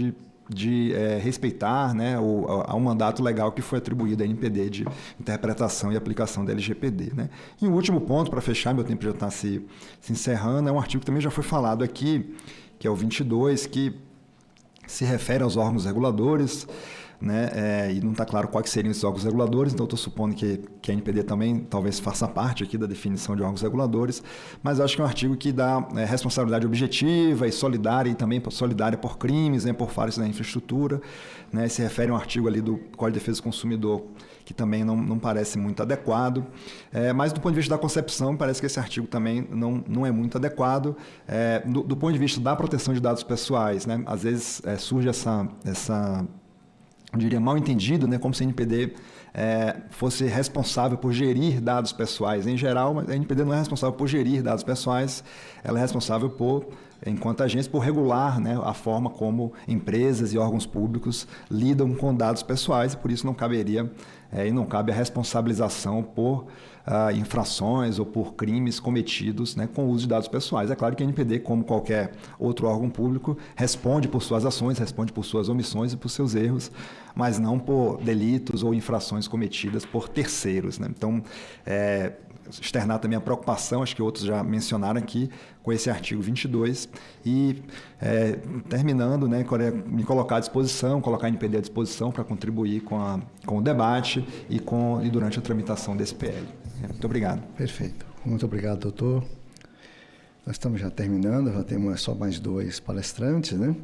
Speaker 21: de respeitar, né, ao mandato legal que foi atribuído à NPD de interpretação e aplicação da LGPD, né? E o último ponto, para fechar, meu tempo já está se encerrando, é um artigo que também já foi falado aqui, que é o 22, que se refere aos órgãos reguladores, né? E não está claro quais seriam esses órgãos reguladores, então estou supondo que a NPD também talvez faça parte aqui da definição de órgãos reguladores, mas acho que é um artigo que dá responsabilidade objetiva e solidária, e também solidária por crimes, né, por falhas na infraestrutura, né? Se refere a um artigo ali do Código de Defesa do Consumidor, que também não parece muito adequado, mas do ponto de vista da concepção, parece que esse artigo também não é muito adequado. Do ponto de vista da proteção de dados pessoais, né? Às vezes surge essa eu diria, mal entendido, né, como se a NPD fosse responsável por gerir dados pessoais em geral, mas a NPD não é responsável por gerir dados pessoais, ela é responsável enquanto agência, por regular, né, a forma como empresas e órgãos públicos lidam com dados pessoais, e por isso não caberia e não cabe a responsabilização por infrações ou por crimes cometidos, né, com o uso de dados pessoais. É claro que a NPD, como qualquer outro órgão público, responde por suas ações, responde por suas omissões e por seus erros, mas não por delitos ou infrações cometidas por terceiros, né? Então, externar também a preocupação, acho que outros já mencionaram aqui, com esse artigo 22 e, terminando, né, me colocar à disposição, colocar a NPD à disposição para contribuir com o debate e durante a tramitação desse PL. Muito obrigado.
Speaker 14: Perfeito. Muito obrigado, doutor. Nós estamos já terminando, já temos só mais 2 palestrantes, né?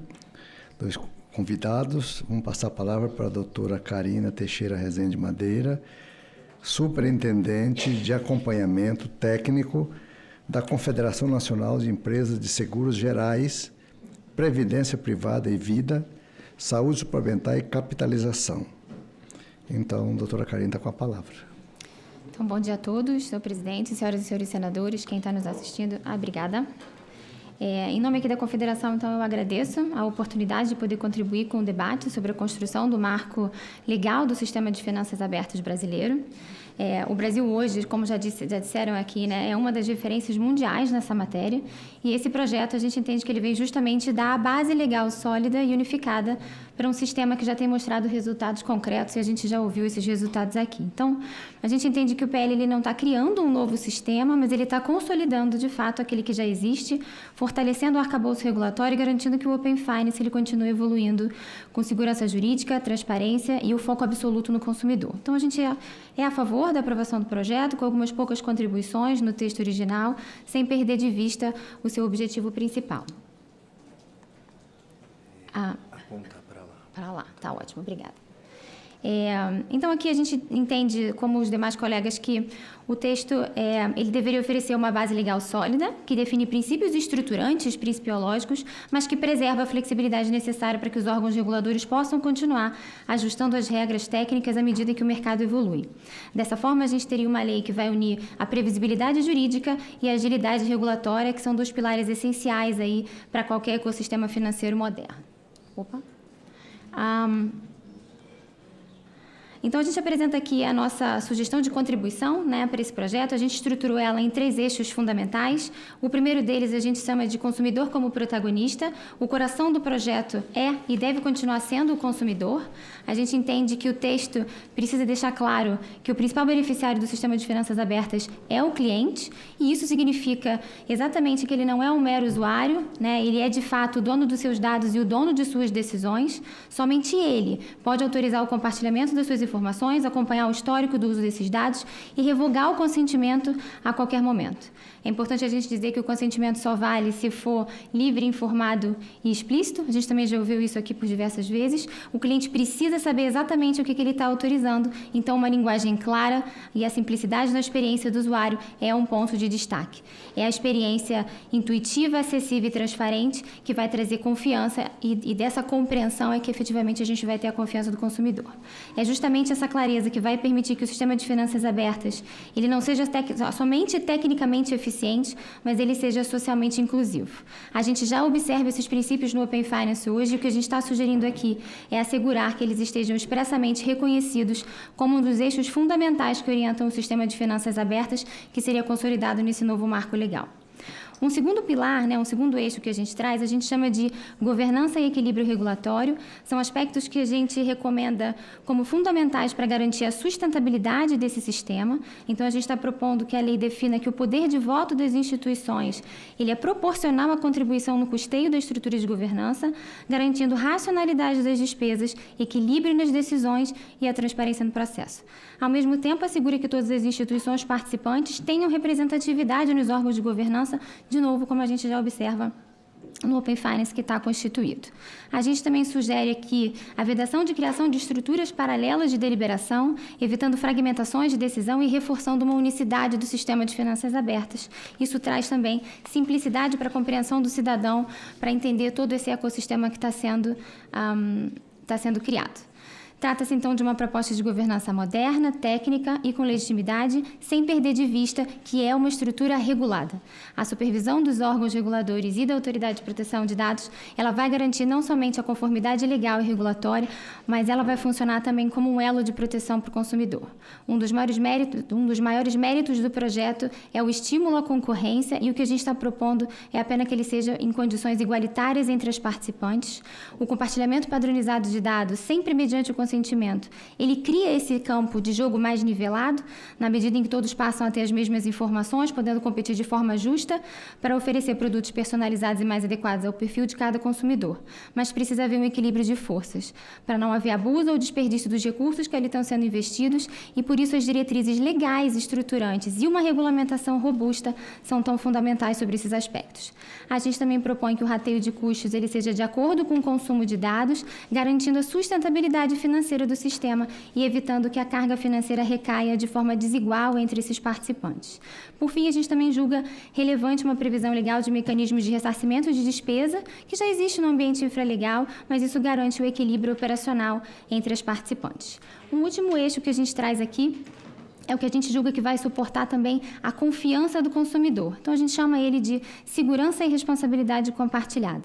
Speaker 14: 2 convidados. Vamos passar a palavra para a doutora Carina Teixeira Rezende Madeira, superintendente de acompanhamento técnico da Confederação Nacional de Empresas de Seguros Gerais, Previdência Privada e Vida, Saúde Suplementar e Capitalização. Então, doutora Carina está com a palavra.
Speaker 19: Então, bom dia a todos, senhor presidente, senhoras e senhores senadores, quem está nos assistindo, obrigada. Em nome aqui da Confederação, então, eu agradeço a oportunidade de poder contribuir com o debate sobre a construção do marco legal do Sistema de Finanças Abertas brasileiro. O Brasil hoje, como já disseram aqui, né, é uma das referências mundiais nessa matéria, e esse projeto a gente entende que ele vem justamente dar a base legal sólida e unificada para um sistema que já tem mostrado resultados concretos, e a gente já ouviu esses resultados aqui. Então, a gente entende que o PL ele não está criando um novo sistema, mas ele está consolidando, de fato, aquele que já existe, fortalecendo o arcabouço regulatório e garantindo que o Open Finance ele continue evoluindo com segurança jurídica, transparência e o foco absoluto no consumidor. Então, a gente é a favor da aprovação do projeto, com algumas poucas contribuições no texto original, sem perder de vista o seu objetivo principal.
Speaker 14: Apontar para lá.
Speaker 19: Para lá, tá ótimo, obrigada. Então, aqui a gente entende, como os demais colegas, que o texto ele deveria oferecer uma base legal sólida, que define princípios estruturantes, principiológicos, mas que preserva a flexibilidade necessária para que os órgãos reguladores possam continuar ajustando as regras técnicas à medida que o mercado evolui. Dessa forma, a gente teria uma lei que vai unir a previsibilidade jurídica e a agilidade regulatória, que são 2 pilares essenciais aí para qualquer ecossistema financeiro moderno. Então, a gente apresenta aqui a nossa sugestão de contribuição, né, para esse projeto. A gente estruturou ela em 3 eixos fundamentais. O primeiro deles a gente chama de consumidor como protagonista. O coração do projeto é e deve continuar sendo o consumidor. A gente entende que o texto precisa deixar claro que o principal beneficiário do sistema de finanças abertas é o cliente, e isso significa exatamente que ele não é um mero usuário, né? Ele é, de fato, o dono dos seus dados e o dono de suas decisões. Somente ele pode autorizar o compartilhamento das suas informações, acompanhar o histórico do uso desses dados e revogar o consentimento a qualquer momento. É importante a gente dizer que o consentimento só vale se for livre, informado e explícito. A gente também já ouviu isso aqui por diversas vezes. O cliente precisa saber exatamente o que ele está autorizando, então uma linguagem clara e a simplicidade na experiência do usuário é um ponto de destaque. É a experiência intuitiva, acessível e transparente que vai trazer confiança, e dessa compreensão é que efetivamente a gente vai ter a confiança do consumidor. É justamente essa clareza que vai permitir que o sistema de finanças abertas ele não seja somente tecnicamente eficiente, mas ele seja socialmente inclusivo. A gente já observa esses princípios no Open Finance hoje, e o que a gente está sugerindo aqui é assegurar que eles estejam expressamente reconhecidos como um dos eixos fundamentais que orientam o sistema de finanças abertas, que seria consolidado nesse novo marco legal. Um segundo pilar, né, um segundo eixo que a gente traz, a gente chama de governança e equilíbrio regulatório. São aspectos que a gente recomenda como fundamentais para garantir a sustentabilidade desse sistema. Então, a gente está propondo que a lei defina que o poder de voto das instituições ele é proporcional à contribuição no custeio da estrutura de governança, garantindo racionalidade das despesas, equilíbrio nas decisões e a transparência no processo. Ao mesmo tempo, assegura que todas as instituições participantes tenham representatividade nos órgãos de governança, de novo, como a gente já observa no Open Finance que está constituído. A gente também sugere aqui a vedação de criação de estruturas paralelas de deliberação, evitando fragmentações de decisão e reforçando uma unicidade do sistema de finanças abertas. Isso traz também simplicidade para a compreensão do cidadão, para entender todo esse ecossistema que está sendo criado. Trata-se, então, de uma proposta de governança moderna, técnica e com legitimidade, sem perder de vista que é uma estrutura regulada. A supervisão dos órgãos reguladores e da Autoridade de Proteção de Dados, ela vai garantir não somente a conformidade legal e regulatória, mas ela vai funcionar também como um elo de proteção para o consumidor. Um dos maiores méritos do projeto é o estímulo à concorrência, e o que a gente está propondo é apenas que ele seja em condições igualitárias entre as participantes. O compartilhamento padronizado de dados, sempre mediante o consentimento, ele cria esse campo de jogo mais nivelado, na medida em que todos passam a ter as mesmas informações, podendo competir de forma justa para oferecer produtos personalizados e mais adequados ao perfil de cada consumidor. Mas precisa haver um equilíbrio de forças, para não haver abuso ou desperdício dos recursos que ali estão sendo investidos, e por isso as diretrizes legais, estruturantes e uma regulamentação robusta são tão fundamentais sobre esses aspectos. A gente também propõe que o rateio de custos ele seja de acordo com o consumo de dados, garantindo a sustentabilidade financeira do sistema e evitando que a carga financeira recaia de forma desigual entre esses participantes. Por fim, a gente também julga relevante uma previsão legal de mecanismos de ressarcimento de despesa, que já existe no ambiente infralegal, mas isso garante o equilíbrio operacional entre as participantes. Um último eixo que a gente traz aqui é o que a gente julga que vai suportar também a confiança do consumidor. Então, a gente chama ele de segurança e responsabilidade compartilhada.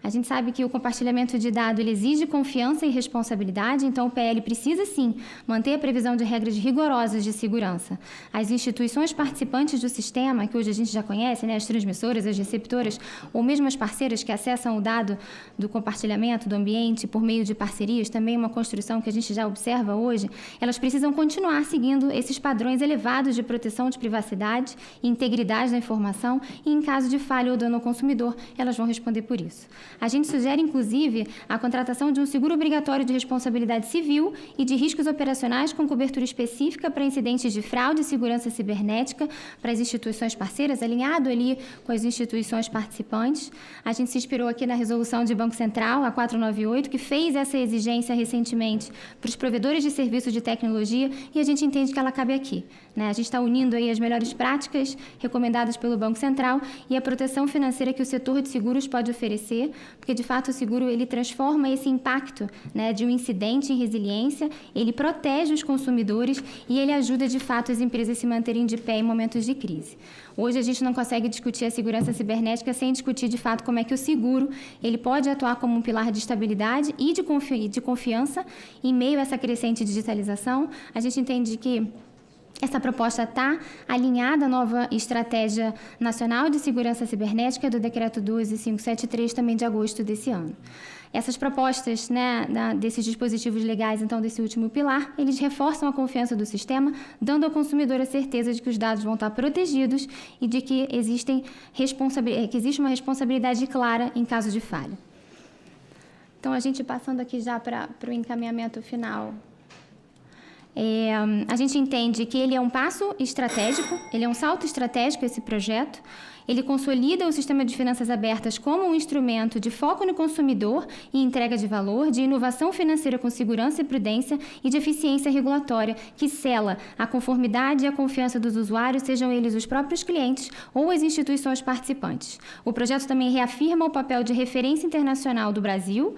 Speaker 19: A gente sabe que o compartilhamento de dados ele exige confiança e responsabilidade, então o PL precisa, sim, manter a previsão de regras rigorosas de segurança. As instituições participantes do sistema, que hoje a gente já conhece, né, as transmissoras, as receptoras, ou mesmo as parceiras que acessam o dado do compartilhamento do ambiente por meio de parcerias, também uma construção que a gente já observa hoje, elas precisam continuar seguindo esses padrões elevados de proteção de privacidade e integridade da informação, e em caso de falha ou dano ao consumidor, elas vão responder por isso. A gente sugere, inclusive, a contratação de um seguro obrigatório de responsabilidade civil e de riscos operacionais com cobertura específica para incidentes de fraude e segurança cibernética para as instituições parceiras, alinhado ali com as instituições participantes. A gente se inspirou aqui na resolução de Banco Central, a 498, que fez essa exigência recentemente para os provedores de serviços de tecnologia, e a gente entende que ela cabe aqui, né? A gente está unindo aí as melhores práticas recomendadas pelo Banco Central e a proteção financeira que o setor de seguros pode oferecer, porque, de fato, o seguro ele transforma esse impacto, né, de um incidente em resiliência, ele protege os consumidores e ele ajuda, de fato, as empresas a se manterem de pé em momentos de crise. Hoje, a gente não consegue discutir a segurança cibernética sem discutir, de fato, como é que o seguro ele pode atuar como um pilar de estabilidade e de confiança em meio a essa crescente digitalização. A gente entende que essa proposta está alinhada à nova Estratégia Nacional de Segurança Cibernética do Decreto 12573, também de agosto desse ano. Essas propostas, né, desses dispositivos legais, então, desse último pilar, eles reforçam a confiança do sistema, dando ao consumidor a certeza de que os dados vão estar protegidos e de que existe uma responsabilidade clara em caso de falha. Então, a gente passando aqui já para o encaminhamento final. A gente entende que ele é um passo estratégico, ele é um salto estratégico, esse projeto. Ele consolida o sistema de finanças abertas como um instrumento de foco no consumidor e entrega de valor, de inovação financeira com segurança e prudência e de eficiência regulatória, que sela a conformidade e a confiança dos usuários, sejam eles os próprios clientes ou as instituições participantes. O projeto também reafirma o papel de referência internacional do Brasil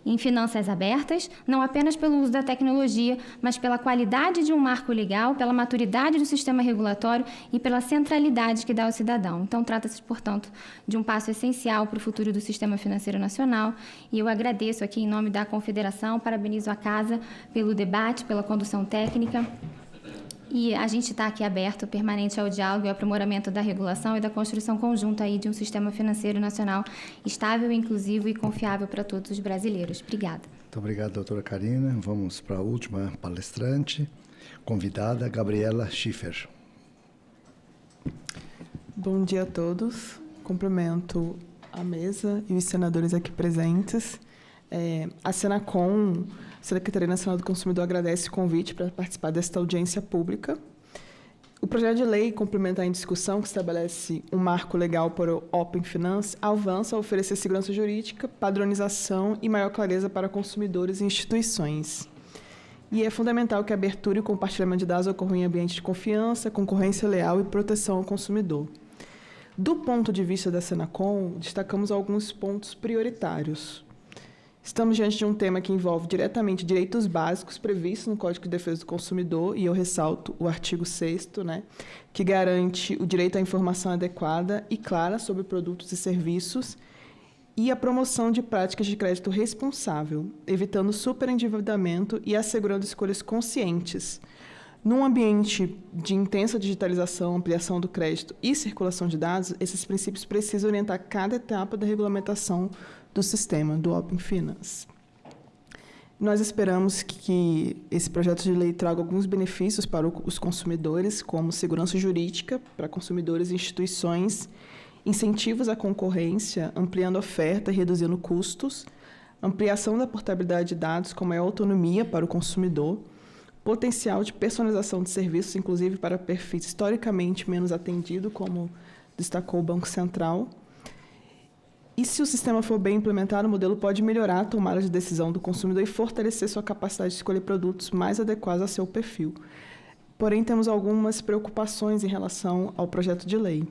Speaker 19: em finanças abertas, não apenas pelo uso da tecnologia, mas pela qualidade de um marco legal, pela maturidade do sistema regulatório e pela centralidade que dá ao cidadão. Então, trata-se, portanto, de um passo essencial para o futuro do sistema financeiro nacional, e eu agradeço aqui em nome da Confederação, parabenizo a Casa pelo debate, pela condução técnica, E a gente está aqui aberto, permanente ao diálogo e ao aprimoramento da regulação e da construção conjunta aí de um sistema financeiro nacional estável, inclusivo e confiável para todos os brasileiros. Obrigada.
Speaker 14: Muito obrigado, doutora Karina. Vamos para a última palestrante, convidada, Gabriela Schiffer.
Speaker 16: Bom dia a todos. Cumprimento a mesa e os senadores aqui presentes. A Senacom, Secretaria Nacional do Consumidor, agradece o convite para participar desta audiência pública. O projeto de lei complementar em discussão, que estabelece um marco legal para o Open Finance, avança a oferecer segurança jurídica, padronização e maior clareza para consumidores e instituições. E é fundamental que a abertura e o compartilhamento de dados ocorram em ambiente de confiança, concorrência leal e proteção ao consumidor. Do ponto de vista da Senacom, destacamos alguns pontos prioritários. Estamos diante de um tema que envolve diretamente direitos básicos previstos no Código de Defesa do Consumidor, e eu ressalto o artigo 6º, que garante o direito à informação adequada e clara sobre produtos e serviços e a promoção de práticas de crédito responsável, evitando superendividamento e assegurando escolhas conscientes. Num ambiente de intensa digitalização, ampliação do crédito e circulação de dados, esses princípios precisam orientar cada etapa da regulamentação do sistema do Open Finance. Nós esperamos que esse projeto de lei traga alguns benefícios para os consumidores, como segurança jurídica para consumidores e instituições, incentivos à concorrência, ampliando a oferta e reduzindo custos, ampliação da portabilidade de dados com maior autonomia para o consumidor, potencial de personalização de serviços, inclusive para perfis historicamente menos atendidos, como destacou o Banco Central. E se o sistema for bem implementado, o modelo pode melhorar a tomada de decisão do consumidor e fortalecer sua capacidade de escolher produtos mais adequados ao seu perfil. Porém, temos algumas preocupações em relação ao projeto de lei.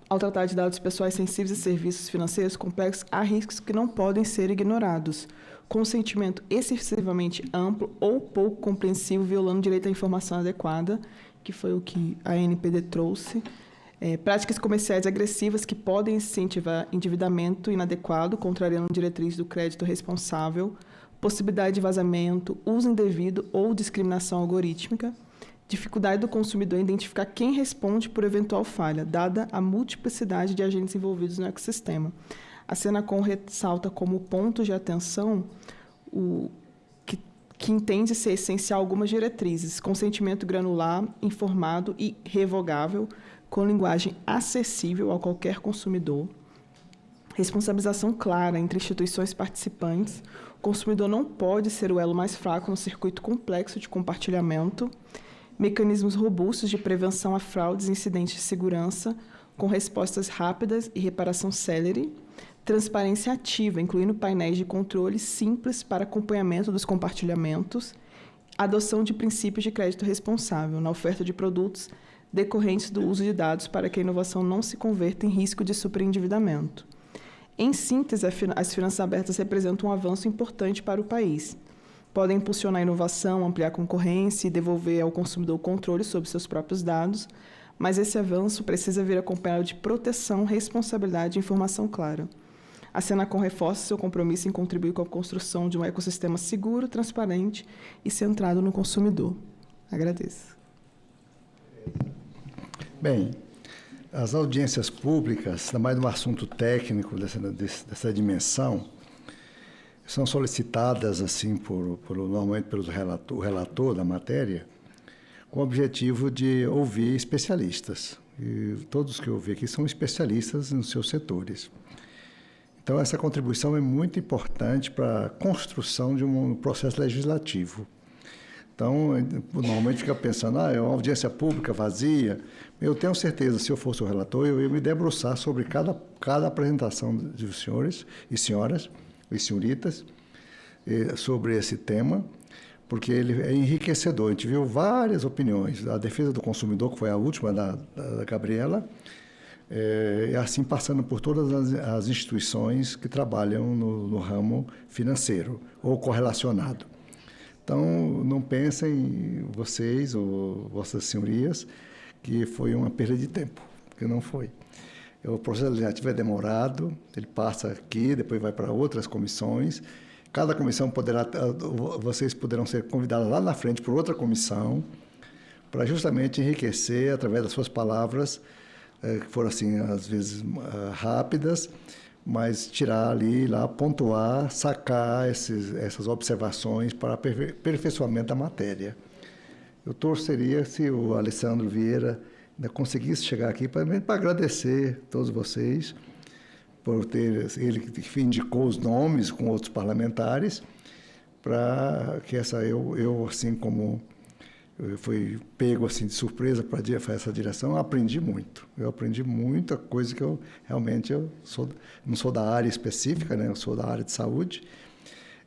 Speaker 16: Ao tratar de dados pessoais sensíveis e serviços financeiros complexos, há riscos que não podem ser ignorados. Consentimento excessivamente amplo ou pouco compreensivo, violando o direito à informação adequada, que foi o que a NPD trouxe. Práticas comerciais agressivas que podem incentivar endividamento inadequado, contrariando a diretriz do crédito responsável, possibilidade de vazamento, uso indevido ou discriminação algorítmica, dificuldade do consumidor em identificar quem responde por eventual falha, dada a multiplicidade de agentes envolvidos no ecossistema. A Senacom ressalta como ponto de atenção que entende ser essencial algumas diretrizes: consentimento granular, informado e revogável, com linguagem acessível a qualquer consumidor, responsabilização clara entre instituições participantes, o consumidor não pode ser o elo mais fraco no circuito complexo de compartilhamento, mecanismos robustos de prevenção a fraudes e incidentes de segurança, com respostas rápidas e reparação célere, transparência ativa, incluindo painéis de controle simples para acompanhamento dos compartilhamentos, adoção de princípios de crédito responsável na oferta de produtos decorrentes do uso de dados para que a inovação não se converta em risco de superendividamento. Em síntese, as finanças abertas representam um avanço importante para o país. Podem impulsionar a inovação, ampliar a concorrência e devolver ao consumidor o controle sobre seus próprios dados, mas esse avanço precisa vir acompanhado de proteção, responsabilidade e informação clara. A Senacom reforça seu compromisso em contribuir com a construção de um ecossistema seguro, transparente e centrado no consumidor. Agradeço.
Speaker 14: Bem, as audiências públicas, ainda mais num assunto técnico dessa dimensão, são solicitadas assim normalmente pelo relator da matéria, com o objetivo de ouvir especialistas. E todos que eu ouvi aqui são especialistas nos seus setores. Então, essa contribuição é muito importante para a construção de um processo legislativo. Então, normalmente fica pensando, é uma audiência pública vazia. Eu tenho certeza, se eu fosse o relator, eu ia me debruçar sobre cada apresentação dos senhores e senhoras, e senhoritas, sobre esse tema, porque ele é enriquecedor. A gente viu várias opiniões. A defesa do consumidor, que foi a última da Gabriela, e assim passando por todas as instituições que trabalham no ramo financeiro ou correlacionado. Então, não pensem vocês ou vossas senhorias que foi uma perda de tempo, porque não foi. O processo legislativo é demorado, ele passa aqui, depois vai para outras comissões. Cada comissão vocês poderão ser convidados lá na frente por outra comissão. para justamente enriquecer, através das suas palavras, que foram, assim, às vezes rápidas, mas tirar ali, lá, pontuar, sacar essas observações para aperfeiçoamento da matéria. Eu torceria se o Alessandro Vieira ainda conseguisse chegar aqui para agradecer a todos vocês por ter, ele que indicou os nomes com outros parlamentares, para que eu assim como eu fui pego assim de surpresa para fazer essa direção, eu aprendi muito. Eu aprendi muita coisa que eu realmente não sou da área específica, né? Eu sou da área de saúde.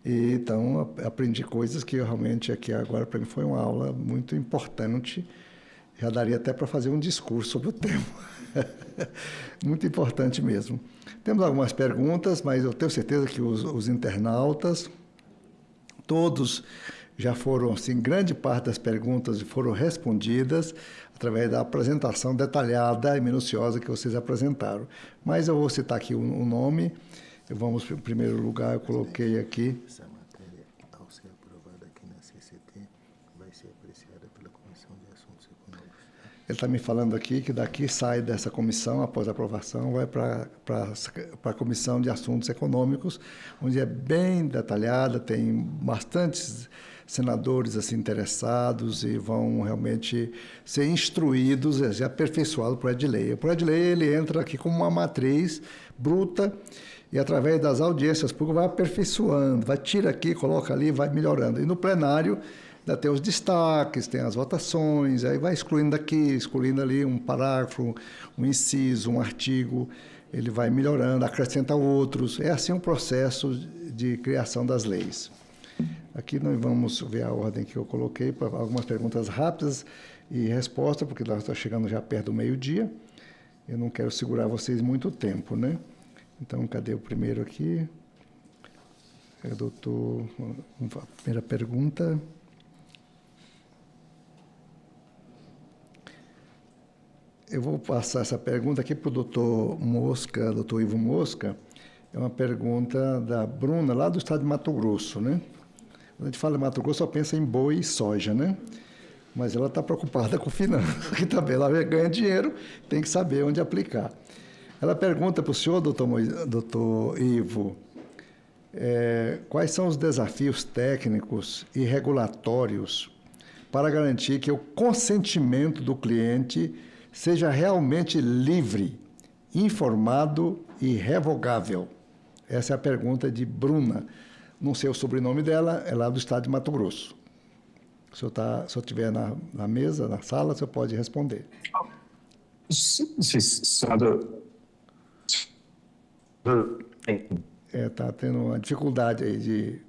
Speaker 14: E, então, aprendi coisas que realmente aqui agora para mim foi uma aula muito importante. Já daria até para fazer um discurso sobre o tema. Muito importante mesmo. Temos algumas perguntas, mas eu tenho certeza que os internautas, todos já foram, assim, grande parte das perguntas foram respondidas através da apresentação detalhada e minuciosa que vocês apresentaram. Mas eu vou citar aqui o nome. Vamos, em primeiro lugar, eu coloquei aqui.
Speaker 15: Essa matéria, ao ser aprovada aqui na CCT, vai ser apreciada pela Comissão de Assuntos Econômicos.
Speaker 14: Ele está me falando aqui que daqui sai dessa comissão, após a aprovação, vai para a Comissão de Assuntos Econômicos, onde é bem detalhada, tem bastantes senadores assim, interessados e vão realmente ser instruídos e aperfeiçoados para o projeto de lei. O projeto de lei ele entra aqui como uma matriz bruta e, através das audiências públicas, vai aperfeiçoando, vai tira aqui, coloca ali, vai melhorando. E no plenário ainda tem os destaques, tem as votações, aí vai excluindo aqui, excluindo ali um parágrafo, um inciso, um artigo, ele vai melhorando, acrescenta outros. É assim um processo de criação das leis. Aqui nós vamos ver a ordem que eu coloquei para algumas perguntas rápidas e resposta, porque nós estamos chegando já perto do meio-dia. Eu não quero segurar vocês muito tempo, né? Então, cadê o primeiro aqui? Doutor, a primeira pergunta. Eu vou passar essa pergunta aqui para o doutor Mosca, doutor Ivo Mosca. É uma pergunta da Bruna, lá do estado de Mato Grosso, né? Quando a gente fala de Mato Grosso, só pensa em boi e soja, né? Mas ela está preocupada com finanças, que também ela ganha dinheiro, tem que saber onde aplicar. Ela pergunta para o senhor, doutor Ivo, quais são os desafios técnicos e regulatórios para garantir que o consentimento do cliente seja realmente livre, informado e revogável? Essa é a pergunta de Bruna. Não sei o sobrenome dela, é lá do estado de Mato Grosso. Se eu estiver na mesa, na sala, você pode responder.
Speaker 18: Senador.
Speaker 14: Está tendo uma dificuldade aí de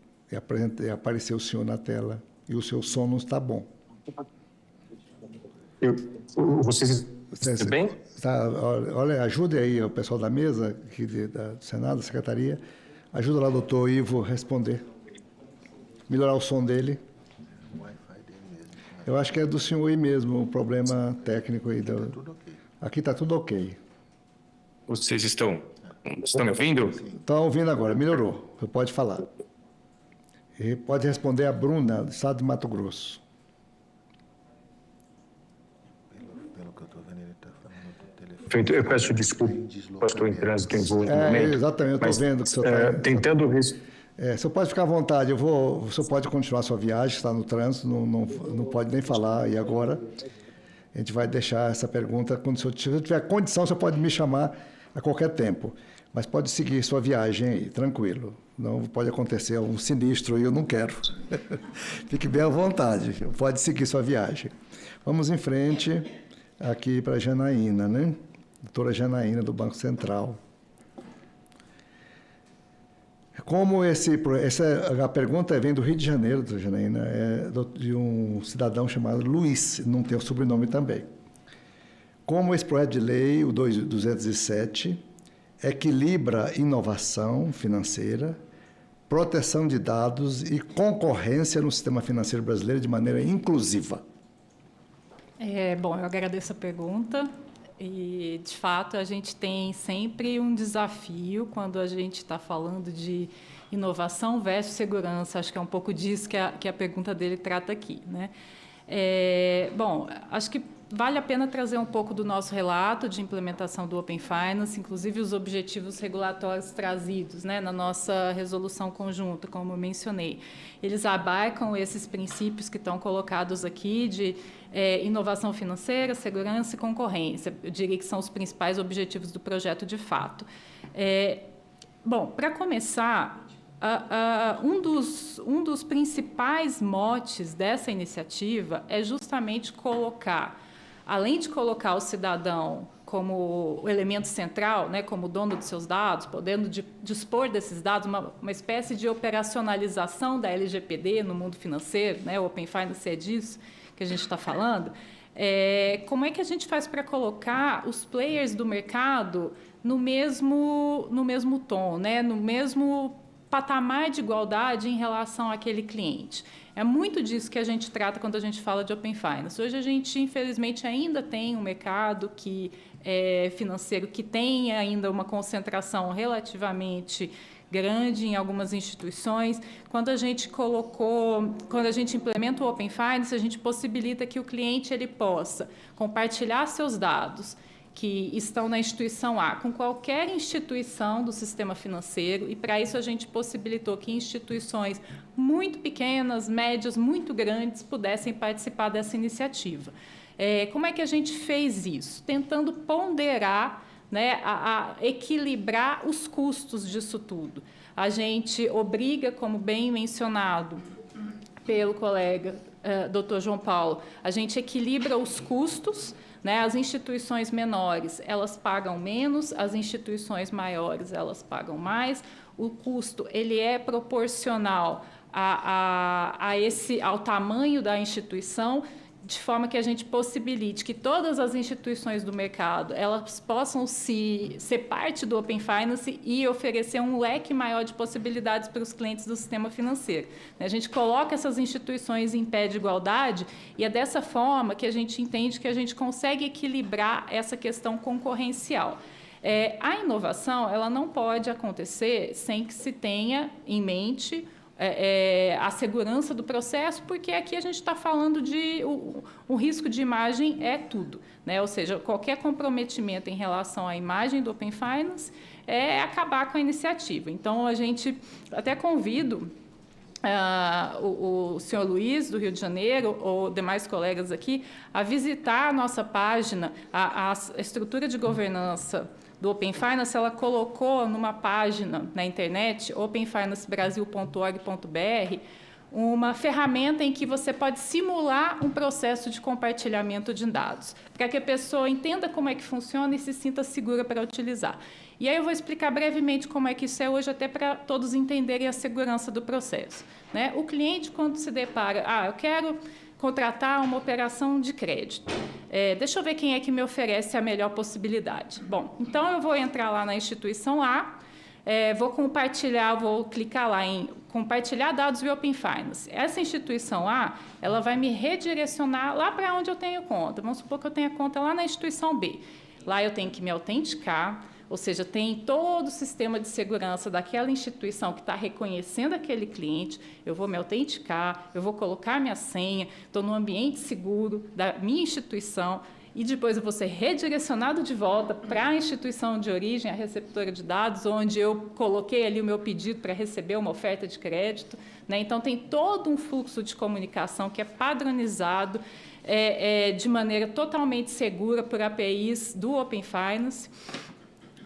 Speaker 14: aparecer o senhor na tela e o seu som não está bom.
Speaker 18: Vocês estão bem?
Speaker 14: Olha, ajude aí o pessoal da mesa, aqui do Senado, da Secretaria. Ajuda lá o doutor Ivo a responder. Melhorar o som dele. Eu acho que é do senhor aí mesmo, o problema técnico aí. Aqui está tudo ok.
Speaker 18: Vocês estão me ouvindo?
Speaker 14: Estão ouvindo agora, melhorou. Você pode falar. E pode responder a Bruna, do estado de Mato Grosso.
Speaker 15: Pelo que eu estou vendo, ele está falando do telefone.
Speaker 18: Feito, eu peço desculpa, estou em trânsito em voo no momento.
Speaker 14: Exatamente, eu estou vendo que o senhor está...
Speaker 18: Tentando...
Speaker 14: o senhor pode ficar à vontade, o senhor pode continuar a sua viagem, está no trânsito, não pode nem falar e agora. A gente vai deixar essa pergunta, quando o senhor tiver condição, o senhor pode me chamar a qualquer tempo, mas pode seguir sua viagem aí, tranquilo. Não pode acontecer um sinistro e eu não quero. Fique bem à vontade, pode seguir sua viagem. Vamos em frente aqui para a Janaína, né? Doutora Janaína, do Banco Central. Como a pergunta vem do Rio de Janeiro, doutora Janaína, de um cidadão chamado Luiz, não tem o sobrenome também. Como esse projeto de lei, o 207, equilibra inovação financeira, proteção de dados e concorrência no sistema financeiro brasileiro de maneira inclusiva?
Speaker 20: Bom, eu agradeço a pergunta. E, de fato, a gente tem sempre um desafio quando a gente está falando de inovação versus segurança. Acho que é um pouco disso que a pergunta dele trata aqui, né? Bom, acho que vale a pena trazer um pouco do nosso relato de implementação do Open Finance, inclusive os objetivos regulatórios trazidos, né, na nossa resolução conjunta, como eu mencionei. Eles abarcam esses princípios que estão colocados aqui de inovação financeira, segurança e concorrência. Eu diria que são os principais objetivos do projeto de fato. Bom, para começar, um dos principais motes dessa iniciativa é justamente colocar, além de colocar o cidadão como o elemento central, né, como dono dos seus dados, podendo dispor desses dados, uma espécie de operacionalização da LGPD no mundo financeiro, né, o Open Finance é disso que a gente está falando, como é que a gente faz para colocar os players do mercado no mesmo tom, né, no mesmo patamar de igualdade em relação àquele cliente? É muito disso que a gente trata quando a gente fala de Open Finance. Hoje a gente, infelizmente, ainda tem um mercado financeiro que tem ainda uma concentração relativamente grande em algumas instituições. Quando a gente implementa o Open Finance, a gente possibilita que o cliente ele possa compartilhar seus dados que estão na instituição A, com qualquer instituição do sistema financeiro, e para isso a gente possibilitou que instituições muito pequenas, médias, muito grandes, pudessem participar dessa iniciativa. Como é que a gente fez isso? Tentando ponderar, né, a equilibrar os custos disso tudo. A gente obriga, como bem mencionado pelo colega Dr. João Paulo, a gente equilibra os custos, né? As instituições menores, elas pagam menos, as instituições maiores, elas pagam mais. O custo ele é proporcional ao tamanho da instituição, de forma que a gente possibilite que todas as instituições do mercado elas possam ser parte do Open Finance e oferecer um leque maior de possibilidades para os clientes do sistema financeiro. A gente coloca essas instituições em pé de igualdade e é dessa forma que a gente entende que a gente consegue equilibrar essa questão concorrencial. A inovação ela não pode acontecer sem que se tenha em mente a segurança do processo, porque aqui a gente está falando de o risco de imagem é tudo, né? Ou seja, qualquer comprometimento em relação à imagem do Open Finance é acabar com a iniciativa. Então, a gente até convido o senhor Luiz, do Rio de Janeiro, ou demais colegas aqui, a visitar a nossa página, a estrutura de governança do Open Finance, ela colocou numa página na internet, openfinancebrasil.org.br, uma ferramenta em que você pode simular um processo de compartilhamento de dados, para que a pessoa entenda como é que funciona e se sinta segura para utilizar. E aí eu vou explicar brevemente como é que isso é hoje, até para todos entenderem a segurança do processo, né? O cliente, quando se depara, eu quero contratar uma operação de crédito. Deixa eu ver quem é que me oferece a melhor possibilidade. Bom, então eu vou entrar lá na instituição A, vou clicar lá em compartilhar dados via Open Finance. Essa instituição A, ela vai me redirecionar lá para onde eu tenho conta. Vamos supor que eu tenha conta lá na instituição B. Lá eu tenho que me autenticar, ou seja, tem todo o sistema de segurança daquela instituição que está reconhecendo aquele cliente, eu vou me autenticar, eu vou colocar minha senha, estou num ambiente seguro da minha instituição, e depois eu vou ser redirecionado de volta para a instituição de origem, a receptora de dados, onde eu coloquei ali o meu pedido para receber uma oferta de crédito, né? Então, tem todo um fluxo de comunicação que é padronizado, de maneira totalmente segura por APIs do Open Finance,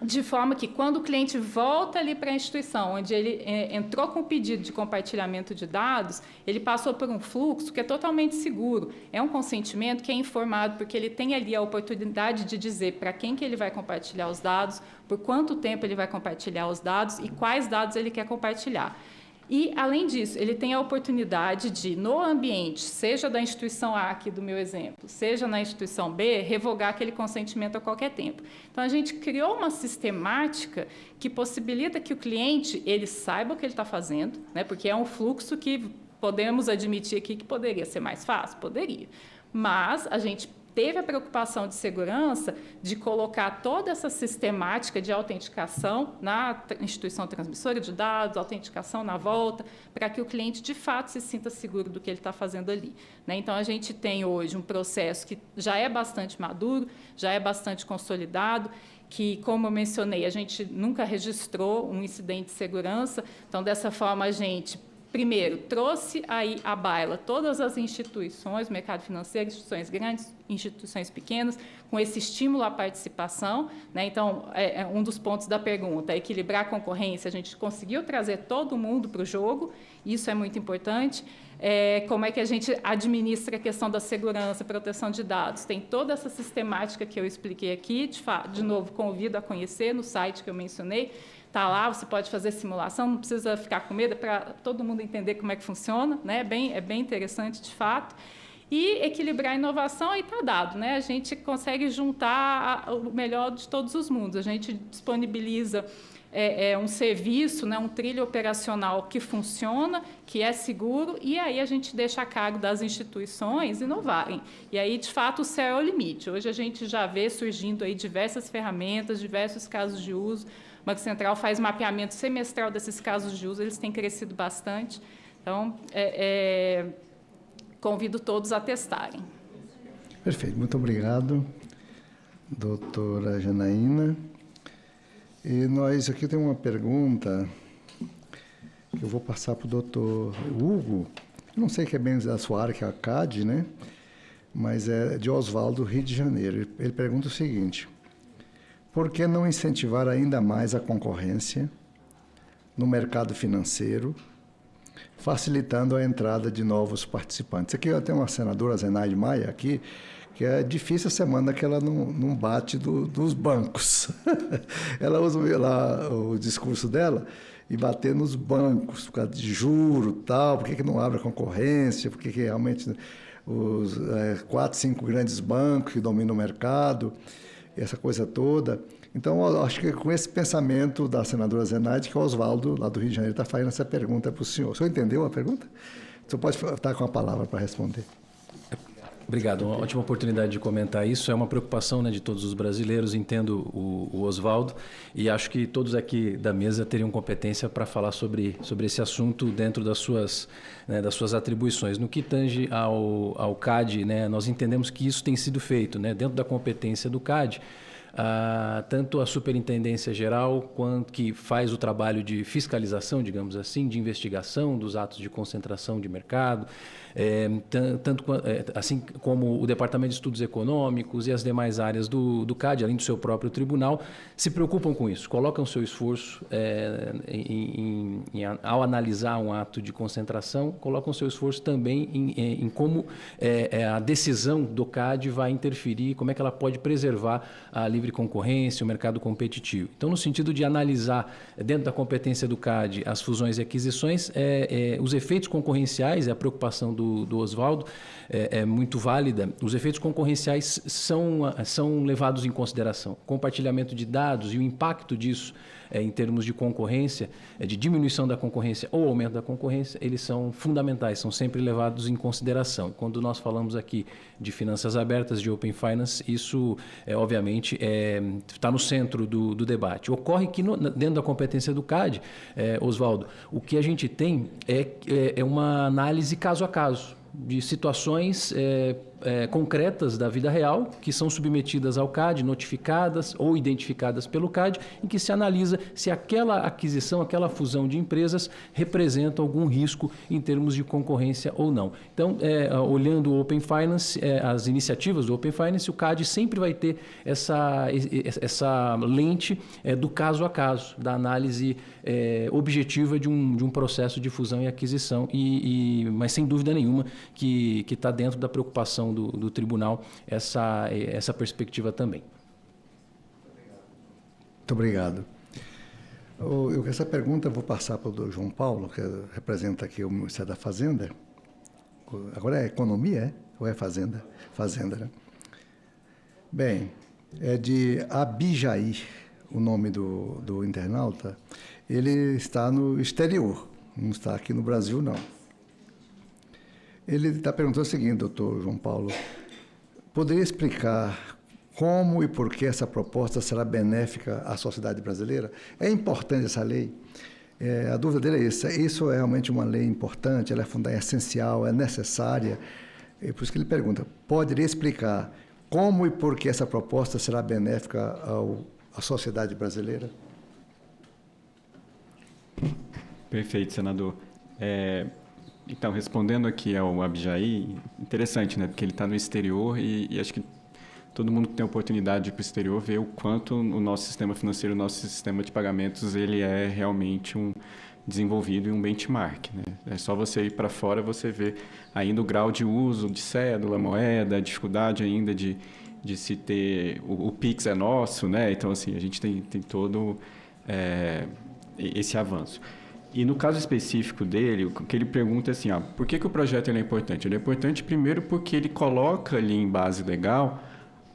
Speaker 20: de forma que, quando o cliente volta ali para a instituição, onde ele entrou com o pedido de compartilhamento de dados, ele passou por um fluxo que é totalmente seguro. É um consentimento que é informado, porque ele tem ali a oportunidade de dizer para quem que ele vai compartilhar os dados, por quanto tempo ele vai compartilhar os dados e quais dados ele quer compartilhar. E, além disso, ele tem a oportunidade de, no ambiente, seja da instituição A, aqui do meu exemplo, seja na instituição B, revogar aquele consentimento a qualquer tempo. Então, a gente criou uma sistemática que possibilita que o cliente ele saiba o que ele está fazendo, né? Porque é um fluxo que podemos admitir aqui que poderia ser mais fácil? Poderia. Mas a gente teve a preocupação de segurança de colocar toda essa sistemática de autenticação na instituição transmissora de dados, autenticação na volta, para que o cliente, de fato, se sinta seguro do que ele está fazendo ali, né? Então, a gente tem hoje um processo que já é bastante maduro, já é bastante consolidado, que, como eu mencionei, a gente nunca registrou um incidente de segurança. Então, dessa forma, a gente, primeiro, trouxe aí à baila todas as instituições, mercado financeiro, instituições grandes, instituições pequenas, com esse estímulo à participação, né? Então, um dos pontos da pergunta é equilibrar a concorrência. A gente conseguiu trazer todo mundo para o jogo, isso é muito importante. Como é que a gente administra a questão da segurança, proteção de dados? Tem toda essa sistemática que eu expliquei aqui, de novo, convido a conhecer no site que eu mencionei. Está lá, você pode fazer simulação, não precisa ficar com medo, para todo mundo entender como é que funciona, né? É bem interessante, de fato. E equilibrar a inovação, aí está dado, né? A gente consegue juntar o melhor de todos os mundos. A gente disponibiliza um serviço, né, um trilho operacional que funciona, que é seguro, e aí a gente deixa a cargo das instituições inovarem. E aí, de fato, o céu é o limite. Hoje a gente já vê surgindo aí diversas ferramentas, diversos casos de uso. O Banco Central faz mapeamento semestral desses casos de uso, eles têm crescido bastante. Então, convido todos a testarem.
Speaker 14: Perfeito, muito obrigado, doutora Janaína. E nós aqui tem uma pergunta que eu vou passar para o doutor Hugo. Eu não sei que é bem da sua área, que é a CAD, né? Mas é de Oswaldo, Rio de Janeiro. Ele pergunta o seguinte: por que não incentivar ainda mais a concorrência no mercado financeiro, facilitando a entrada de novos participantes? Aqui eu tenho uma senadora, Zenaide Maia, aqui, que é difícil a semana que ela não bate dos bancos. Ela usa lá o discurso dela e bater nos bancos, por causa de juro e tal, por que não abre a concorrência, por que realmente os 4, 5 grandes bancos que dominam o mercado, essa coisa toda. Então, eu acho que com esse pensamento da senadora Zenaide, que o Oswaldo, lá do Rio de Janeiro, está fazendo essa pergunta para o senhor. O senhor entendeu a pergunta? O senhor pode estar com a palavra para responder.
Speaker 1: Obrigado, uma ótima oportunidade de comentar isso. É uma preocupação, né, de todos os brasileiros, entendo o Oswaldo, e acho que todos aqui da mesa teriam competência para falar sobre esse assunto dentro das suas atribuições. No que tange ao CAD, né, nós entendemos que isso tem sido feito, né, dentro da competência do CAD. Tanto a Superintendência Geral, quanto que faz o trabalho de fiscalização, digamos assim, de investigação dos atos de concentração de mercado, assim como o Departamento de Estudos Econômicos e as demais áreas do CAD, além do seu próprio tribunal, se preocupam com isso, colocam seu esforço ao analisar um ato de concentração, colocam seu esforço também em como a decisão do CAD vai interferir, como é que ela pode preservar a livre concorrência, o mercado competitivo. Então, no sentido de analisar, dentro da competência do CAD, as fusões e aquisições, os efeitos concorrenciais, a preocupação do Oswaldo é muito válida. Os efeitos concorrenciais são levados em consideração. O compartilhamento de dados e o impacto disso em termos de concorrência, de diminuição da concorrência ou aumento da concorrência, eles são fundamentais, são sempre levados em consideração. Quando nós falamos aqui de finanças abertas, de Open Finance, isso, obviamente, está no centro do debate. Ocorre que, dentro da competência do CAD, Oswaldo, o que a gente tem é uma análise caso a caso, de situações concretas da vida real, que são submetidas ao CAD, notificadas ou identificadas pelo CAD, em que se analisa se aquela aquisição, aquela fusão de empresas representa algum risco em termos de concorrência ou não. Então, olhando o Open Finance, as iniciativas do Open Finance, o CAD sempre vai ter essa lente do caso a caso, da análise objetiva de um processo de fusão e aquisição, mas sem dúvida nenhuma que está dentro da preocupação do tribunal essa perspectiva também.
Speaker 14: Muito obrigado. Essa pergunta eu vou passar para o João Paulo, que representa aqui o Ministério da Fazenda. Agora é Economia, ou é Fazenda? Fazenda, né? Bem, é de Abijaí, o nome do internauta. Ele está no exterior, não está aqui no Brasil, não. Ele está perguntando o seguinte, doutor João Paulo: poderia explicar como e por que essa proposta será benéfica à sociedade brasileira? É importante essa lei? A dúvida dele é essa. Isso é realmente uma lei importante, ela é essencial, é necessária. É por isso que ele pergunta, poderia explicar como e por que essa proposta será benéfica à sociedade brasileira?
Speaker 6: Perfeito, senador. Então, respondendo aqui ao Abjaí, interessante, né? Porque ele está no exterior e acho que todo mundo que tem a oportunidade de ir para o exterior vê o quanto o nosso sistema financeiro, o nosso sistema de pagamentos, ele é realmente um desenvolvido e um benchmark, né? É só você ir para fora, você vê ainda o grau de uso de cédula, moeda, a dificuldade ainda de se ter... O Pix é nosso, né? Então, assim, a gente tem todo esse avanço. E no caso específico dele, o que ele pergunta é assim, por que o projeto ele é importante? Ele é importante primeiro porque ele coloca ali em base legal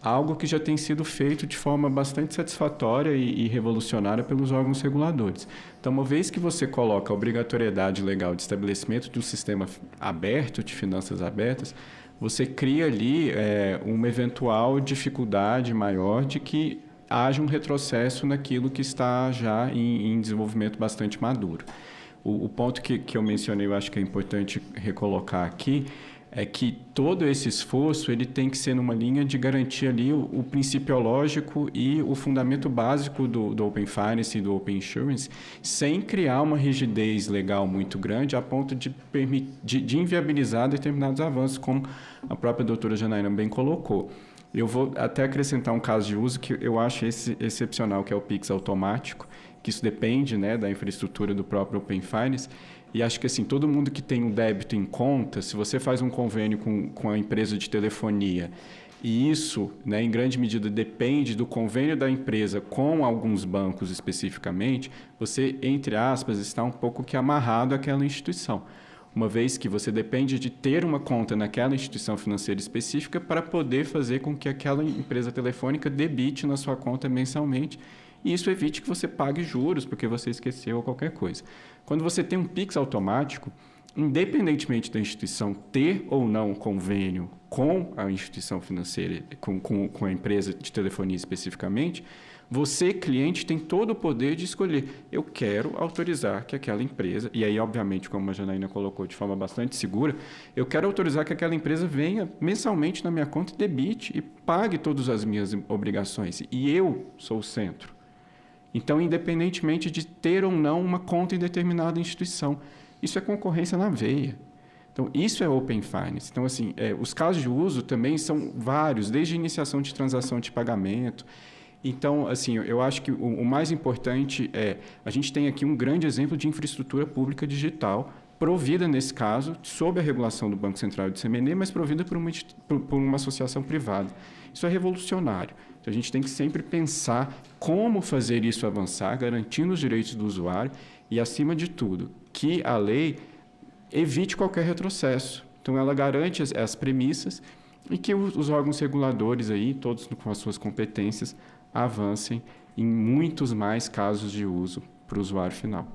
Speaker 6: algo que já tem sido feito de forma bastante satisfatória e revolucionária pelos órgãos reguladores. Então, uma vez que você coloca a obrigatoriedade legal de estabelecimento de um sistema aberto, de finanças abertas, você cria ali uma eventual dificuldade maior de que haja um retrocesso naquilo que está já em desenvolvimento bastante maduro. O ponto que eu mencionei, eu acho que é importante recolocar aqui, é que todo esse esforço ele tem que ser numa linha de garantir ali o princípio lógico e o fundamento básico do Open Finance e do Open Insurance, sem criar uma rigidez legal muito grande a ponto de inviabilizar determinados avanços, como a própria doutora Janaína bem colocou. Eu vou até acrescentar um caso de uso que eu acho excepcional, que é o Pix automático, que isso depende, né, da infraestrutura do próprio Open Finance. E acho que assim, todo mundo que tem um débito em conta, se você faz um convênio com a empresa de telefonia, e isso, né, em grande medida, depende do convênio da empresa com alguns bancos especificamente, você, entre aspas, está um pouco que amarrado àquela instituição, uma vez que você depende de ter uma conta naquela instituição financeira específica para poder fazer com que aquela empresa telefônica debite na sua conta mensalmente, e isso evite que você pague juros porque você esqueceu ou qualquer coisa. Quando você tem um Pix automático, independentemente da instituição ter ou não convênio com a instituição financeira, com a empresa de telefonia especificamente, você, cliente, tem todo o poder de escolher. Eu quero autorizar que aquela empresa, e aí, obviamente, como a Janaína colocou de forma bastante segura, eu quero autorizar que aquela empresa venha mensalmente na minha conta e debite e pague todas as minhas obrigações. E eu sou o centro. Então, independentemente de ter ou não uma conta em determinada instituição, isso é concorrência na veia. Então, isso é Open Finance. Então, assim, os casos de uso também são vários, desde a iniciação de transação de pagamento. Então, assim, eu acho que o mais importante a gente tem aqui um grande exemplo de infraestrutura pública digital, provida, nesse caso, sob a regulação do Banco Central de CMN, mas provida por uma associação privada. Isso é revolucionário. Então, a gente tem que sempre pensar como fazer isso avançar, garantindo os direitos do usuário e, acima de tudo, que a lei evite qualquer retrocesso. Então, ela garante as premissas e que os órgãos reguladores, aí, todos com as suas competências, avancem em muitos mais casos de uso para o usuário final.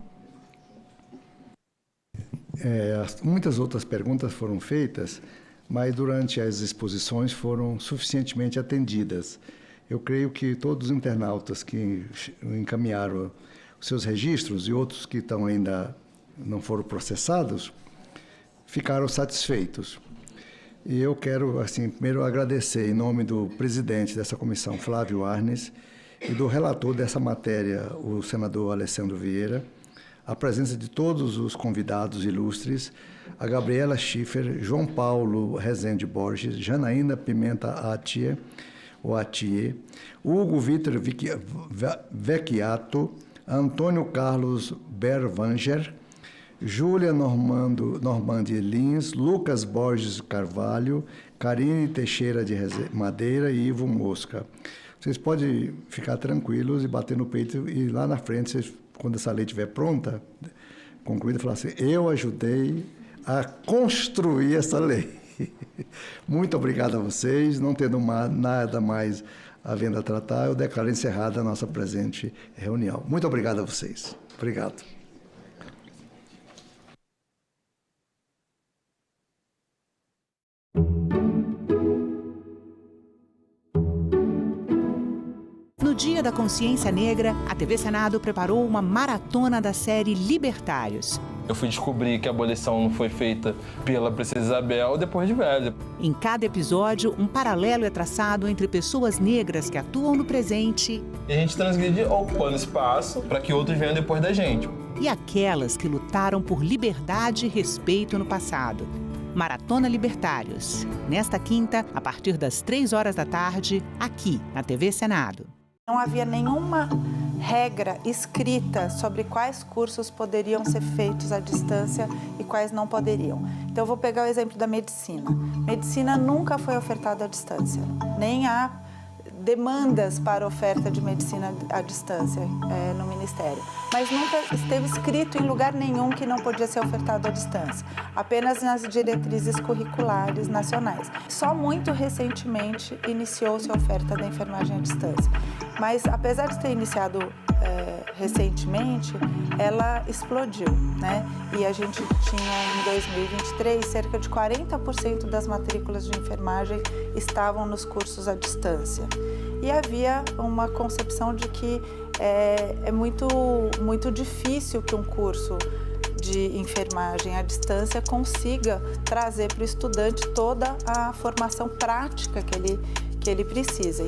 Speaker 14: Muitas outras perguntas foram feitas, mas durante as exposições foram suficientemente atendidas. Eu creio que todos os internautas que encaminharam os seus registros e outros que ainda não foram processados, ficaram satisfeitos. E eu quero, assim, primeiro agradecer em nome do presidente dessa comissão, Flávio Arnes, e do relator dessa matéria, o senador Alessandro Vieira, a presença de todos os convidados ilustres, a Gabriela Schiffer, João Paulo Rezende Borges, Janaína Pimenta Atie, Hugo Vitor Vecchiato, Antônio Carlos Bervanger, Júlia Normandi Lins, Lucas Borges Carvalho, Karine Teixeira de Madeira e Ivo Mosca. Vocês podem ficar tranquilos e bater no peito e lá na frente, quando essa lei estiver pronta, concluída, falar assim, eu ajudei a construir essa lei. Muito obrigado a vocês. Não tendo nada mais havendo a tratar, eu declaro encerrada a nossa presente reunião. Muito obrigado a vocês. Obrigado.
Speaker 11: Dia da Consciência Negra, a TV Senado preparou uma maratona da série Libertários.
Speaker 22: Eu fui descobrir que a abolição não foi feita pela Princesa Isabel depois de velha.
Speaker 11: Em cada episódio, um paralelo é traçado entre pessoas negras que atuam no presente
Speaker 22: E a gente transgride ocupando espaço para que outros venham depois da gente.
Speaker 11: e aquelas que lutaram por liberdade e respeito no passado. Maratona Libertários, nesta quinta, a partir das 15h, aqui na TV Senado.
Speaker 23: Não havia nenhuma regra escrita sobre quais cursos poderiam ser feitos à distância e quais não poderiam. Então, eu vou pegar o exemplo da medicina. Medicina nunca foi ofertada à distância, nem há demandas para oferta de medicina à distância no Ministério. Mas nunca esteve escrito em lugar nenhum que não podia ser ofertado à distância, apenas nas diretrizes curriculares nacionais. Só muito recentemente iniciou-se a oferta da enfermagem à distância. Mas, apesar de ter iniciado recentemente, ela explodiu, né? E a gente tinha, em 2023, cerca de 40% das matrículas de enfermagem estavam nos cursos à distância. E havia uma concepção de que é muito difícil que um curso de enfermagem à distância consiga trazer para o estudante toda a formação prática que ele precisa.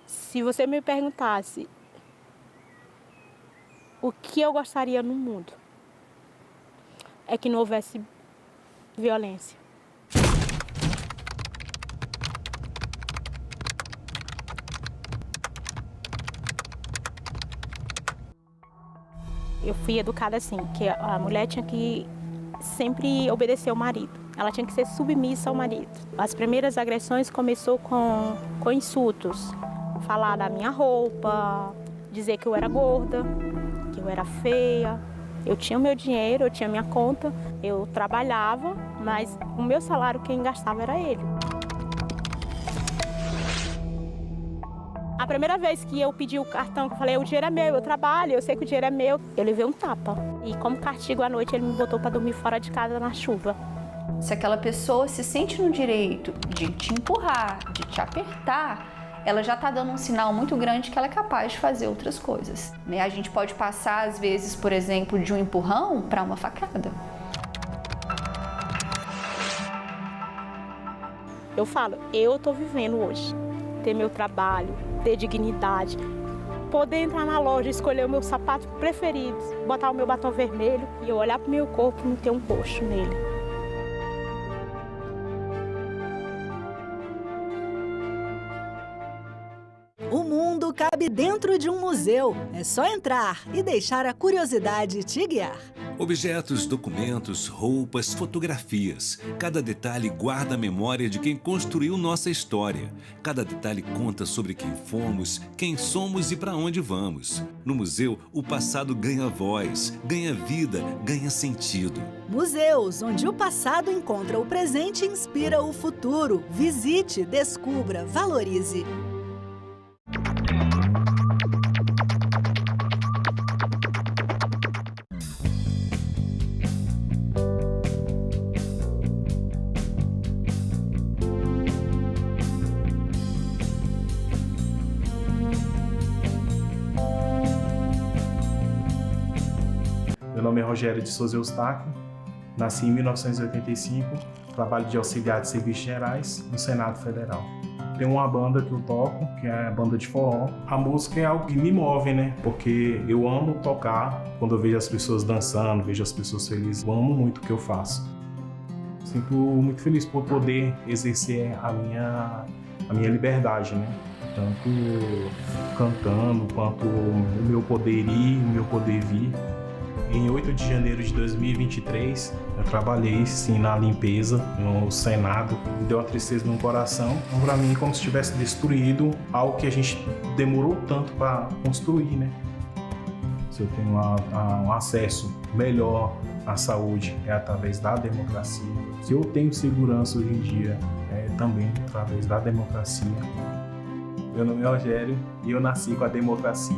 Speaker 24: Se você me perguntasse o que eu gostaria no mundo, é que não houvesse violência. Eu fui educada assim, que a mulher tinha que sempre obedecer ao marido. Ela tinha que ser submissa ao marido. As primeiras agressões começou com insultos. Falar da minha roupa, dizer que eu era gorda, que eu era feia. Eu tinha o meu dinheiro, eu tinha a minha conta, eu trabalhava, mas o meu salário quem gastava era ele. A primeira vez que eu pedi o cartão, que eu falei, o dinheiro é meu, eu trabalho, eu sei que o dinheiro é meu, eu levei um tapa. E como castigo à noite, ele me botou para dormir fora de casa na chuva.
Speaker 25: Se aquela pessoa se sente no direito de te empurrar, de te apertar, ela já está dando um sinal muito grande que ela é capaz de fazer outras coisas. A gente pode passar, às vezes, por exemplo, de um empurrão para uma facada.
Speaker 24: Eu falo, eu estou vivendo hoje. Ter meu trabalho, ter dignidade, poder entrar na loja, escolher o meu sapato preferido, botar o meu batom vermelho e eu olhar para o meu corpo e não ter um roxo nele.
Speaker 26: O mundo cabe dentro de um museu. É só entrar e deixar a curiosidade te guiar.
Speaker 4: Objetos, documentos, roupas, fotografias. Cada detalhe guarda a memória de quem construiu nossa história. Cada detalhe conta sobre quem fomos, quem somos e para onde vamos. No museu, o passado ganha voz, ganha vida, ganha sentido.
Speaker 26: Museus, onde o passado encontra o presente e inspira o futuro. Visite, descubra, valorize.
Speaker 27: Meu nome é Rogério de Souza Eustáquio, nasci em 1985, trabalho de auxiliar de serviços gerais no Senado Federal. Tem uma banda que eu toco, que é a banda de forró. A música é algo que me move, né? Porque eu amo tocar, quando eu vejo as pessoas dançando, vejo as pessoas felizes, eu amo muito o que eu faço. Sinto muito feliz por poder exercer a minha liberdade, né? Tanto cantando, quanto o meu poder ir, o meu poder vir. Em 8 de janeiro de 2023, eu trabalhei sim na limpeza no Senado. Me deu uma tristeza no coração. Então, para mim, como se tivesse destruído algo que a gente demorou tanto para construir, né? Se eu tenho um acesso melhor à saúde, é através da democracia. Se eu tenho segurança hoje em dia, é também através da democracia. Meu nome é Rogério e eu nasci com a democracia.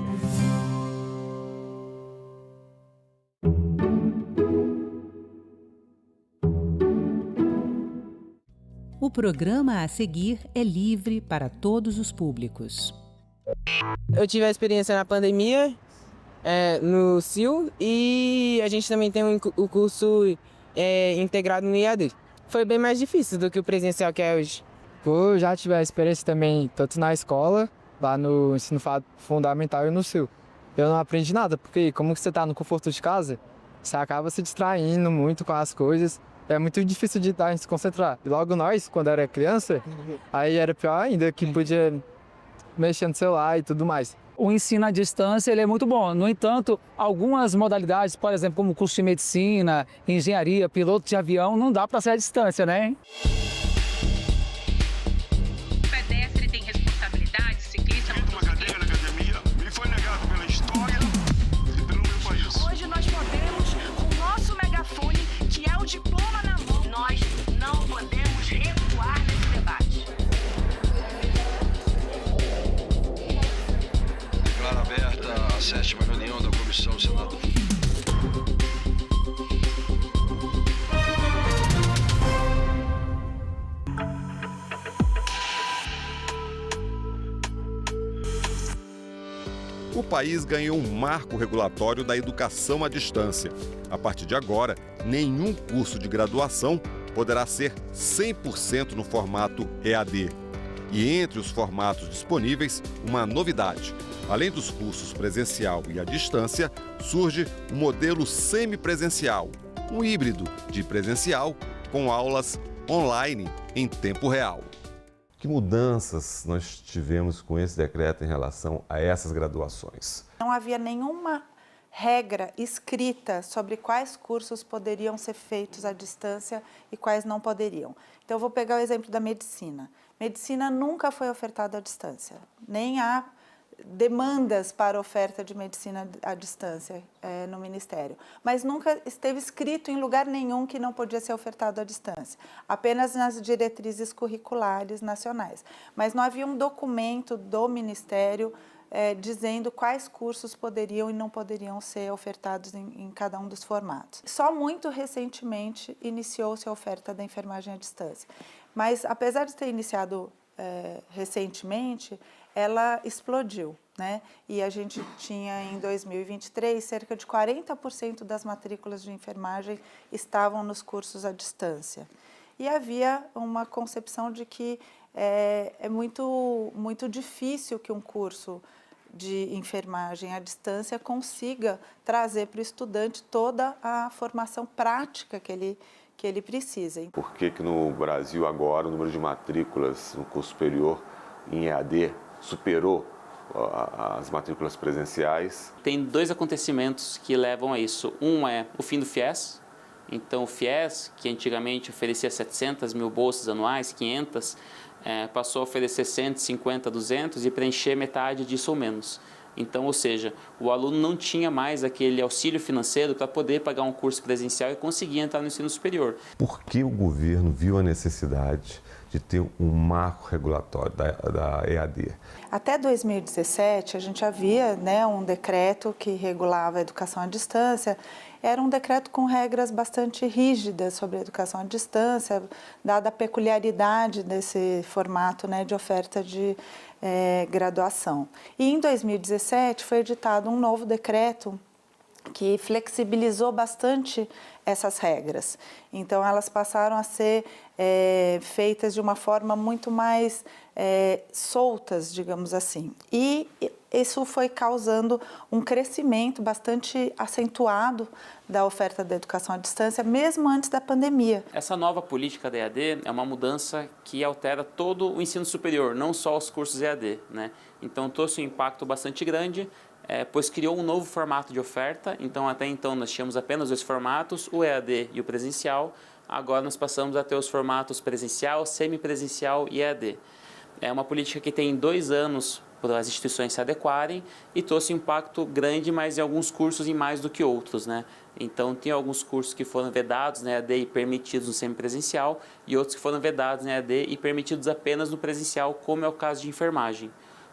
Speaker 11: O programa a seguir é livre para todos os públicos.
Speaker 2: Eu tive a experiência na pandemia, no CIL, e a gente também tem o curso integrado no IAD. Foi bem mais difícil do que o presencial que é hoje.
Speaker 7: Eu já tive a experiência também, tanto na escola, lá no ensino fundamental e no CIL. Eu não aprendi nada, porque como você está no conforto de casa, você acaba se distraindo muito com as coisas. É muito difícil de a gente se concentrar. E logo nós, quando era criança, aí era pior ainda, que podia mexer no celular e tudo mais.
Speaker 8: O ensino à distância ele é muito bom. No entanto, algumas modalidades, por exemplo, como curso de medicina, engenharia, piloto de avião, não dá para ser à distância, né?
Speaker 9: O pedestre tem responsabilidade, ciclista... Fiz uma cadeira na academia, me foi negado pela história e pelo meu país. Hoje nós podemos, com o nosso megafone, que é o diploma na mão, nós não podemos recuar nesse debate.
Speaker 10: Declaro aberta a 7ª reunião da Comissão do Senado.
Speaker 12: O país ganhou um marco regulatório da educação à distância. A partir de agora, nenhum curso de graduação poderá ser 100% no formato EAD. E entre os formatos disponíveis, uma novidade. Além dos cursos presencial e à distância, surge o modelo semipresencial, um híbrido de presencial com aulas online em tempo real.
Speaker 13: Que mudanças nós tivemos com esse decreto em relação a essas graduações?
Speaker 23: Não havia nenhuma regra escrita sobre quais cursos poderiam ser feitos à distância e quais não poderiam. Então, eu vou pegar o exemplo da medicina. Medicina nunca foi ofertada à distância, nem há demandas para oferta de medicina à distância no Ministério. Mas nunca esteve escrito em lugar nenhum que não podia ser ofertado à distância, apenas nas diretrizes curriculares nacionais. Mas não havia um documento do Ministério dizendo quais cursos poderiam e não poderiam ser ofertados em cada um dos formatos. Só muito recentemente iniciou-se a oferta da enfermagem à distância. Mas, apesar de ter iniciado recentemente, ela explodiu, né? E a gente tinha, em 2023, cerca de 40% das matrículas de enfermagem estavam nos cursos à distância. E havia uma concepção de que é muito difícil que um curso de enfermagem à distância consiga trazer para o estudante toda a formação prática que ele precisa.
Speaker 13: Por que no Brasil agora o número de matrículas no curso superior em EAD superou as matrículas presenciais?
Speaker 28: Tem dois acontecimentos que levam a isso. Um é o fim do FIES. Então o FIES, que antigamente oferecia 700 mil bolsas anuais, 500, passou a oferecer 150, 200 e preencher metade disso ou menos. Então, ou seja, o aluno não tinha mais aquele auxílio financeiro para poder pagar um curso presencial e conseguir entrar no ensino superior.
Speaker 13: Por que o governo viu a necessidade de ter um marco regulatório da EAD?
Speaker 23: Até 2017, a gente havia um decreto que regulava a educação à distância. Era um decreto com regras bastante rígidas sobre a educação à distância, dada a peculiaridade desse formato de oferta de graduação. E em 2017 foi editado um novo decreto que flexibilizou bastante essas regras. Então, elas passaram a ser feitas de uma forma muito mais soltas, digamos assim. E isso foi causando um crescimento bastante acentuado da oferta da educação à distância, mesmo antes da pandemia.
Speaker 28: Essa nova política da EAD é uma mudança que altera todo o ensino superior, não só os cursos EAD, né? Então, trouxe um impacto bastante grande pois criou um novo formato de oferta. Então, até então, nós tínhamos apenas 2 formatos, o EAD e o presencial. Agora nós passamos a ter os formatos presencial, semipresencial e EAD. É uma política que tem 2 anos para as instituições se adequarem e trouxe um impacto grande, mas em alguns cursos em mais do que outros, né? Então, tem alguns cursos que foram vedados na EAD e permitidos no semipresencial e outros que foram vedados na EAD e permitidos apenas no presencial, como é o caso de enfermagem.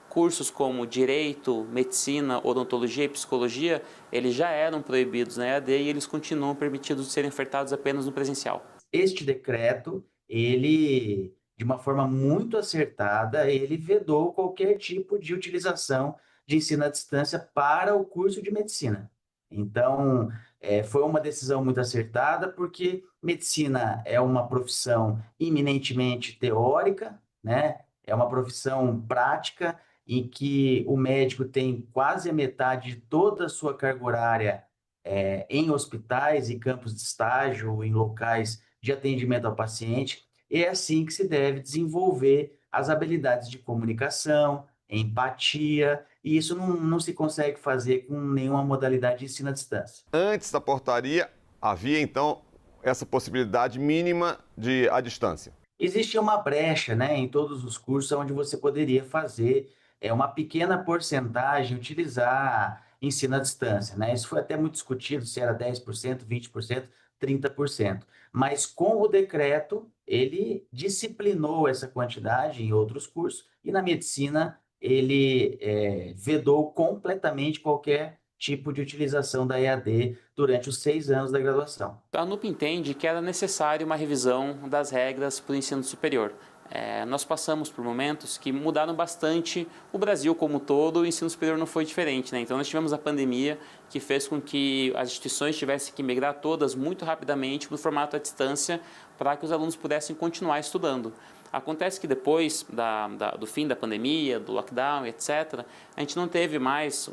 Speaker 28: Cursos como Direito, Medicina, Odontologia e Psicologia, eles já eram proibidos na EAD e eles continuam permitidos de serem ofertados apenas no presencial.
Speaker 3: Este decreto, ele, de uma forma muito acertada, ele vedou qualquer tipo de utilização de ensino à distância para o curso de medicina. Então, foi uma decisão muito acertada, porque medicina é uma profissão eminentemente teórica, né? É uma profissão prática, em que o médico tem quase a metade de toda a sua carga horária em hospitais e campos de estágio, em locais de atendimento ao paciente. E é assim que se deve desenvolver as habilidades de comunicação, empatia, e isso não se consegue fazer com nenhuma modalidade de ensino à distância.
Speaker 12: Antes da portaria, havia então essa possibilidade mínima de à distância?
Speaker 3: Existe uma brecha, né, em todos os cursos onde você poderia fazer uma pequena porcentagem, utilizar ensino à distância, né? Isso foi até muito discutido, se era 10%, 20%, 30%. Mas com o decreto, ele disciplinou essa quantidade em outros cursos e na medicina ele vedou completamente qualquer tipo de utilização da EAD durante os 6 anos da graduação.
Speaker 28: A ANUP entende que era necessário uma revisão das regras para o ensino superior. Nós passamos por momentos que mudaram bastante o Brasil como um todo, o ensino superior não foi diferente, né? Então nós tivemos a pandemia que fez com que as instituições tivessem que migrar todas muito rapidamente para o formato à distância para que os alunos pudessem continuar estudando. Acontece que depois do fim da pandemia, do lockdown, etc., a gente não teve mais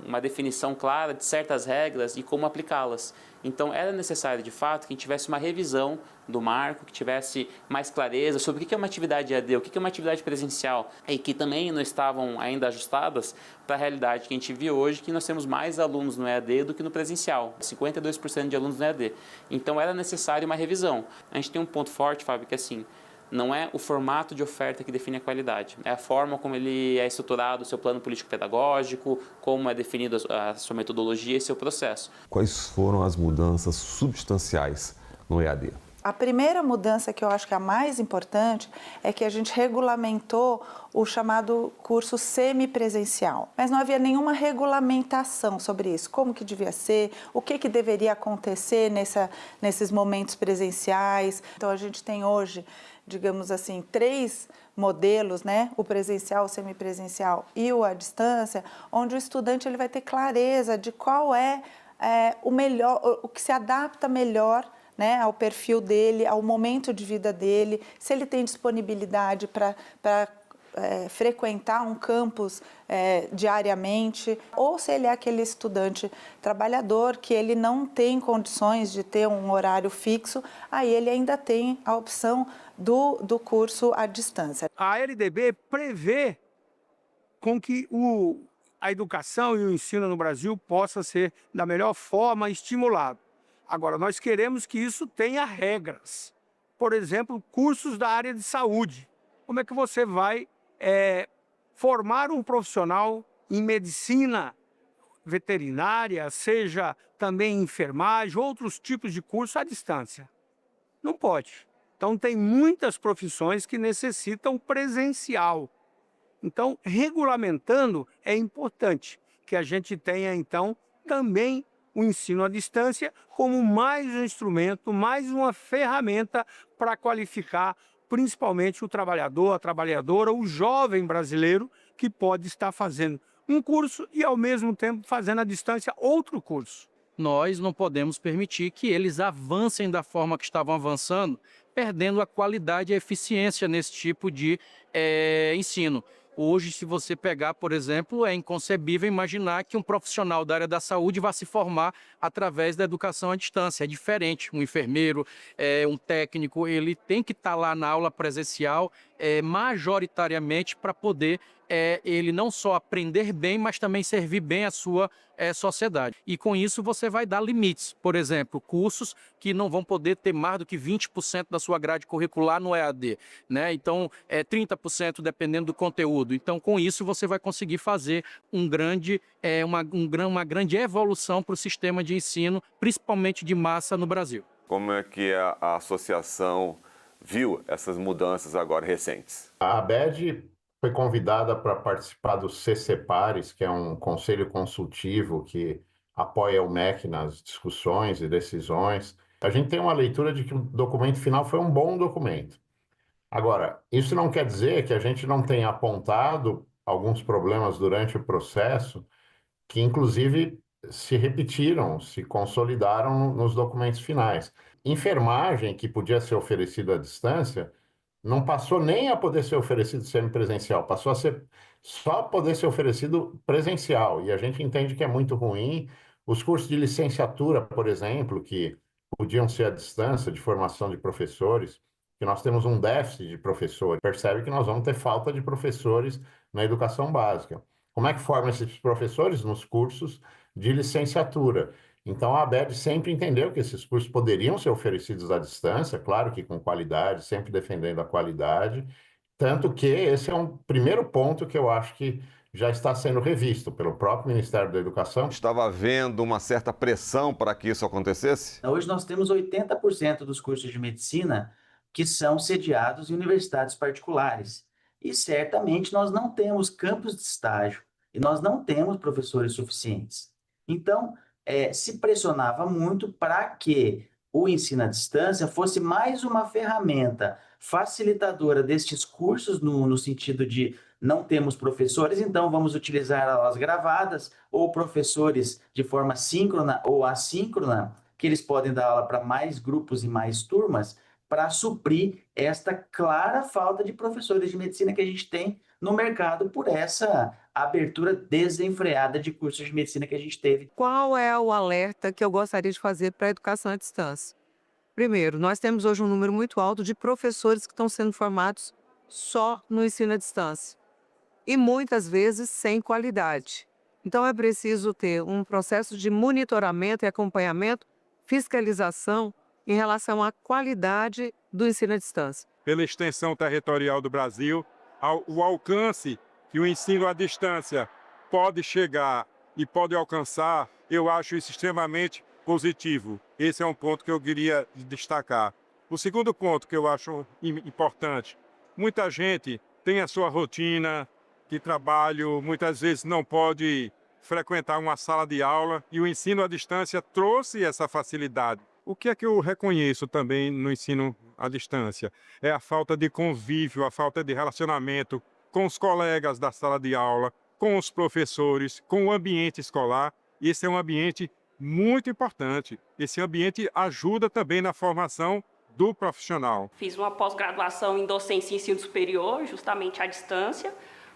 Speaker 28: uma definição clara de certas regras e como aplicá-las. Então, era necessário, de fato, que a gente tivesse uma revisão do marco, que tivesse mais clareza sobre o que é uma atividade EAD, o que é uma atividade presencial, e que também não estavam ainda ajustadas para a realidade que a gente vê hoje, que nós temos mais alunos no EAD do que no presencial, 52% de alunos no EAD. Então, era necessário uma revisão. A gente tem um ponto forte, Fábio, que assim, não é o formato de oferta que define a qualidade, é a forma como ele é estruturado, o seu plano político-pedagógico, como é definido a sua metodologia e seu processo.
Speaker 13: Quais foram as mudanças substanciais no EAD?
Speaker 23: A primeira mudança, que eu acho que é a mais importante, é que a gente regulamentou o chamado curso semipresencial. Mas não havia nenhuma regulamentação sobre isso, como que devia ser, o que deveria acontecer nesses momentos presenciais. Então, a gente tem hoje, digamos assim, 3 modelos, né? O presencial, o semipresencial e o à distância, onde o estudante ele vai ter clareza de qual é o melhor, o que se adapta melhor, né, ao perfil dele, ao momento de vida dele, se ele tem disponibilidade para frequentar um campus diariamente, ou se ele é aquele estudante trabalhador que ele não tem condições de ter um horário fixo, aí ele ainda tem a opção do curso à distância.
Speaker 5: A LDB prevê com que a educação e o ensino no Brasil possa ser da melhor forma estimulado. Agora, nós queremos que isso tenha regras. Por exemplo, cursos da área de saúde. Como é que você vai formar um profissional em medicina veterinária, seja também enfermagem, outros tipos de curso à distância? Não pode. Então, tem muitas profissões que necessitam presencial. Então, regulamentando é importante que a gente tenha, então, também o ensino à distância como mais um instrumento, mais uma ferramenta para qualificar principalmente o trabalhador, a trabalhadora, o jovem brasileiro que pode estar fazendo um curso e ao mesmo tempo fazendo à distância outro curso.
Speaker 15: Nós não podemos permitir que eles avancem da forma que estavam avançando, perdendo a qualidade e a eficiência nesse tipo de ensino. Hoje, se você pegar, por exemplo, é inconcebível imaginar que um profissional da área da saúde vá se formar através da educação à distância. É diferente. Um enfermeiro, um técnico, ele tem que estar lá na aula presencial majoritariamente para poder ele não só aprender bem, mas também servir bem a sua sociedade. E com isso você vai dar limites. Por exemplo, cursos que não vão poder ter mais do que 20% da sua grade curricular no EAD, né? Então, 30% dependendo do conteúdo. Então, com isso você vai conseguir fazer uma grande evolução para o sistema de ensino, principalmente de massa no Brasil.
Speaker 13: Como é que a associação viu essas mudanças agora recentes?
Speaker 1: A ABED foi convidada para participar do CCPares, que é um conselho consultivo que apoia o MEC nas discussões e decisões. A gente tem uma leitura de que o documento final foi um bom documento. Agora, isso não quer dizer que a gente não tenha apontado alguns problemas durante o processo, que inclusive se repetiram, se consolidaram nos documentos finais. Enfermagem, que podia ser oferecida à distância, não passou nem a poder ser oferecido semipresencial, passou a ser só poder ser oferecido presencial. E a gente entende que é muito ruim. Os cursos de licenciatura, por exemplo, que podiam ser à distância, de formação de professores, que nós temos um déficit de professores. Percebe que nós vamos ter falta de professores na educação básica. Como é que formam esses professores? Nos cursos de licenciatura. Então, a ABED sempre entendeu que esses cursos poderiam ser oferecidos à distância, claro que com qualidade, sempre defendendo a qualidade, tanto que esse é um primeiro ponto que eu acho que já está sendo revisto pelo próprio Ministério da Educação.
Speaker 12: Estava havendo uma certa pressão para que isso acontecesse?
Speaker 3: Hoje nós temos 80% dos cursos de medicina que são sediados em universidades particulares. E certamente nós não temos campos de estágio e nós não temos professores suficientes. Então, se pressionava muito para que o ensino à distância fosse mais uma ferramenta facilitadora destes cursos, no sentido de não temos professores, então vamos utilizar aulas gravadas ou professores de forma síncrona ou assíncrona, que eles podem dar aula para mais grupos e mais turmas, para suprir esta clara falta de professores de medicina que a gente tem no mercado por essa abertura desenfreada de cursos de medicina que a gente teve.
Speaker 6: Qual é o alerta que eu gostaria de fazer para a educação à distância? Primeiro, nós temos hoje um número muito alto de professores que estão sendo formados só no ensino à distância e muitas vezes sem qualidade. Então é preciso ter um processo de monitoramento e acompanhamento, fiscalização em relação à qualidade do ensino à distância.
Speaker 16: Pela extensão territorial do Brasil, o alcance que o ensino à distância pode chegar e pode alcançar, eu acho isso extremamente positivo. Esse é um ponto que eu queria destacar. O segundo ponto que eu acho importante, muita gente tem a sua rotina de trabalho, muitas vezes não pode frequentar uma sala de aula e o ensino à distância trouxe essa facilidade. O que é que eu reconheço também no ensino à distância? É a falta de convívio, a falta de relacionamento com os colegas da sala de aula, com os professores, com o ambiente escolar. Esse é um ambiente muito importante. Esse ambiente ajuda também na formação do profissional.
Speaker 17: Fiz uma pós-graduação em docência e ensino superior, justamente à distância,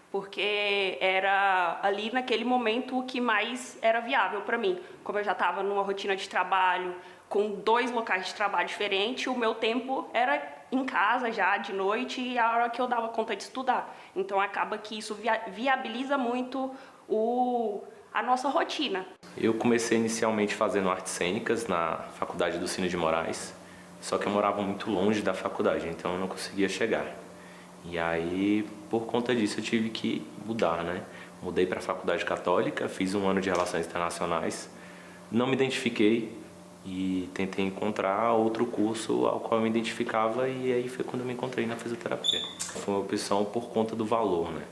Speaker 17: porque era ali naquele momento o que mais era viável para mim. Como eu já estava numa rotina de trabalho, com 2 locais de trabalho diferentes, o meu tempo era em casa já, de noite, e a hora que eu dava conta de estudar. Então acaba que isso viabiliza muito a nossa rotina.
Speaker 18: Eu comecei inicialmente fazendo artes cênicas na Faculdade do Cine de Moraes, só que eu morava muito longe da faculdade, então eu não conseguia chegar. E aí, por conta disso, eu tive que mudar, né? Mudei para a Faculdade Católica, fiz 1 ano de Relações Internacionais, não me identifiquei, e tentei encontrar outro curso ao qual eu me identificava, e aí foi quando eu me encontrei na fisioterapia. Foi uma opção por conta do valor, né?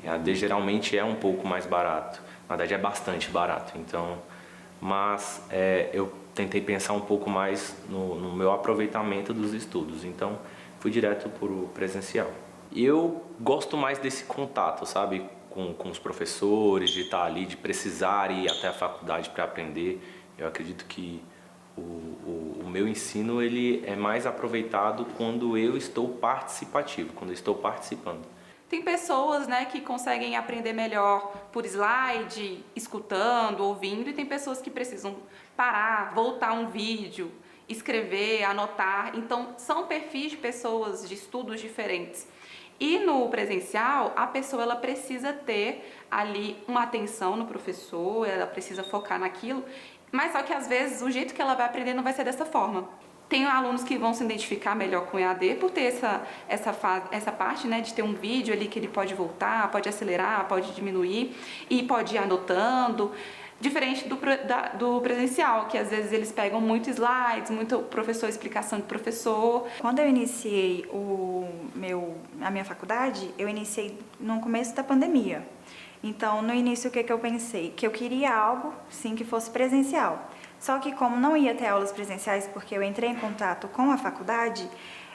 Speaker 18: EAD geralmente é um pouco mais barato, na verdade é bastante barato, então, mas eu tentei pensar um pouco mais no meu aproveitamento dos estudos, então fui direto para o presencial. Eu gosto mais desse contato, sabe, com os professores, de estar ali, de precisar ir até a faculdade para aprender. Eu acredito que o meu ensino ele é mais aproveitado quando eu estou participativo, quando eu estou participando.
Speaker 19: Tem pessoas, né, que conseguem aprender melhor por slide, escutando, ouvindo, e tem pessoas que precisam parar, voltar um vídeo, escrever, anotar. Então, são perfis de pessoas de estudos diferentes. E no presencial, a pessoa ela precisa ter ali uma atenção no professor, ela precisa focar naquilo, mas só que às vezes o jeito que ela vai aprender não vai ser dessa forma. Tem alunos que vão se identificar melhor com o EAD por ter essa parte, né, de ter um vídeo ali que ele pode voltar, pode acelerar, pode diminuir e pode ir anotando. Diferente do presencial, que às vezes eles pegam muito slides, muito professor, explicação de professor.
Speaker 4: Quando eu iniciei a minha faculdade, eu iniciei no começo da pandemia. Então, no início, o que eu pensei? Que eu queria algo, sim, que fosse presencial. Só que como não ia ter aulas presenciais, porque eu entrei em contato com a faculdade,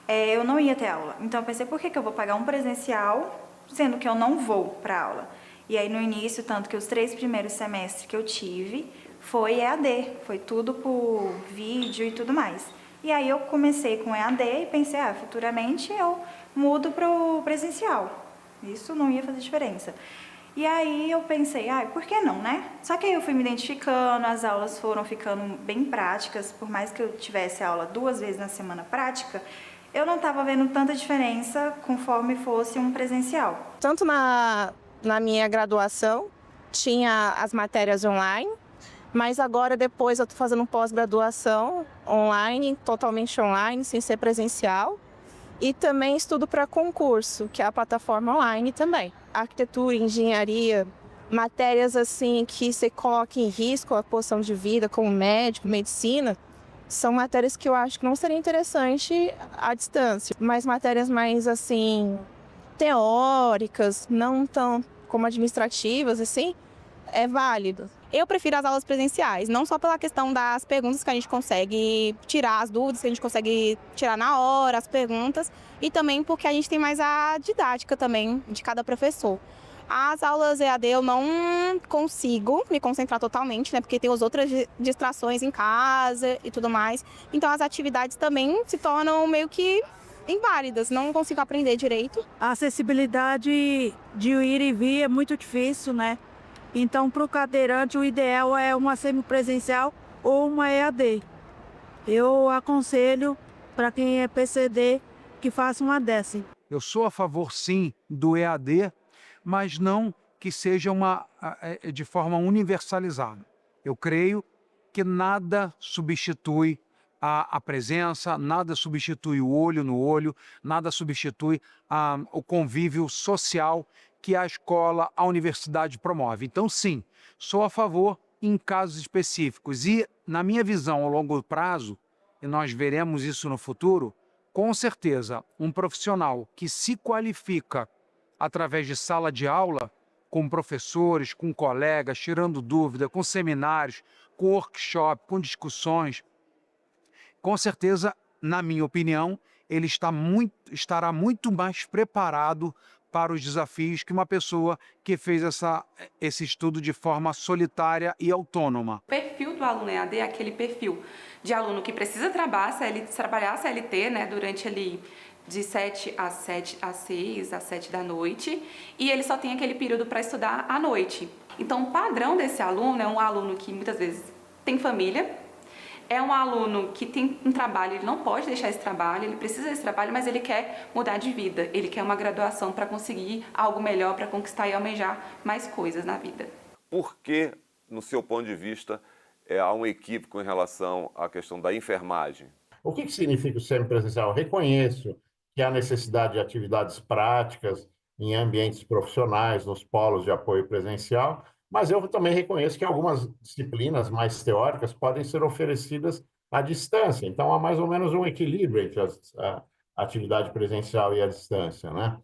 Speaker 4: eu não ia ter aula. Então, eu pensei, por que eu vou pagar um presencial, sendo que eu não vou para aula? E aí, no início, tanto que os 3 primeiros semestres que eu tive, foi EAD, foi tudo por vídeo e tudo mais. E aí, eu comecei com EAD e pensei, futuramente eu mudo para o presencial. Isso não ia fazer diferença. E aí eu pensei, por que não, né? Só que aí eu fui me identificando, as aulas foram ficando bem práticas, por mais que eu tivesse aula 2 vezes na semana prática, eu não estava vendo tanta diferença conforme fosse um presencial.
Speaker 14: Tanto na minha graduação, tinha as matérias online, mas agora depois eu estou fazendo pós-graduação online, totalmente online, sem ser presencial. E também estudo para concurso, que é a plataforma online também. Arquitetura, engenharia, matérias assim que você coloca em risco a posição de vida, como médico, medicina, são matérias que eu acho que não seria interessante à distância. Mas matérias mais assim teóricas, não tão como administrativas, assim, é válido.
Speaker 20: Eu prefiro as aulas presenciais, não só pela questão das perguntas que a gente consegue tirar, as dúvidas que a gente consegue tirar na hora, as perguntas, e também porque a gente tem mais a didática também de cada professor. As aulas EAD eu não consigo me concentrar totalmente, né, porque tem as outras distrações em casa e tudo mais. Então as atividades também se tornam meio que inválidas, não consigo aprender direito.
Speaker 21: A acessibilidade de ir e vir é muito difícil, né? Então, para o cadeirante, o ideal é uma semipresencial ou uma EAD. Eu aconselho para quem é PCD que faça uma dessa.
Speaker 5: Eu sou a favor, sim, do EAD, mas não que seja de forma universalizada. Eu creio que nada substitui a presença, nada substitui o olho no olho, nada substitui o convívio social que a escola, a universidade promove. Então, sim, sou a favor em casos específicos. E, na minha visão, ao longo prazo, e nós veremos isso no futuro, com certeza, um profissional que se qualifica através de sala de aula, com professores, com colegas, tirando dúvida, com seminários, com workshop, com discussões, com certeza, na minha opinião, ele estará muito mais preparado para os desafios que uma pessoa que fez esse estudo de forma solitária e autônoma.
Speaker 19: O perfil do aluno EAD é aquele perfil de aluno que precisa trabalhar CLT, né, durante ali de 7 às 6, às 7 da noite, e ele só tem aquele período para estudar à noite. Então, o padrão desse aluno é um aluno que muitas vezes tem família, é um aluno que tem um trabalho, ele não pode deixar esse trabalho, ele precisa desse trabalho, mas ele quer mudar de vida, ele quer uma graduação para conseguir algo melhor, para conquistar e almejar mais coisas na vida.
Speaker 13: Por que, no seu ponto de vista, há um equívoco em relação à questão da enfermagem?
Speaker 1: O que significa o semipresencial? Eu reconheço que há necessidade de atividades práticas em ambientes profissionais, nos polos de apoio presencial, mas eu também reconheço que algumas disciplinas mais teóricas podem ser oferecidas à distância. Então, há mais ou menos um equilíbrio entre a atividade presencial e a distância, né?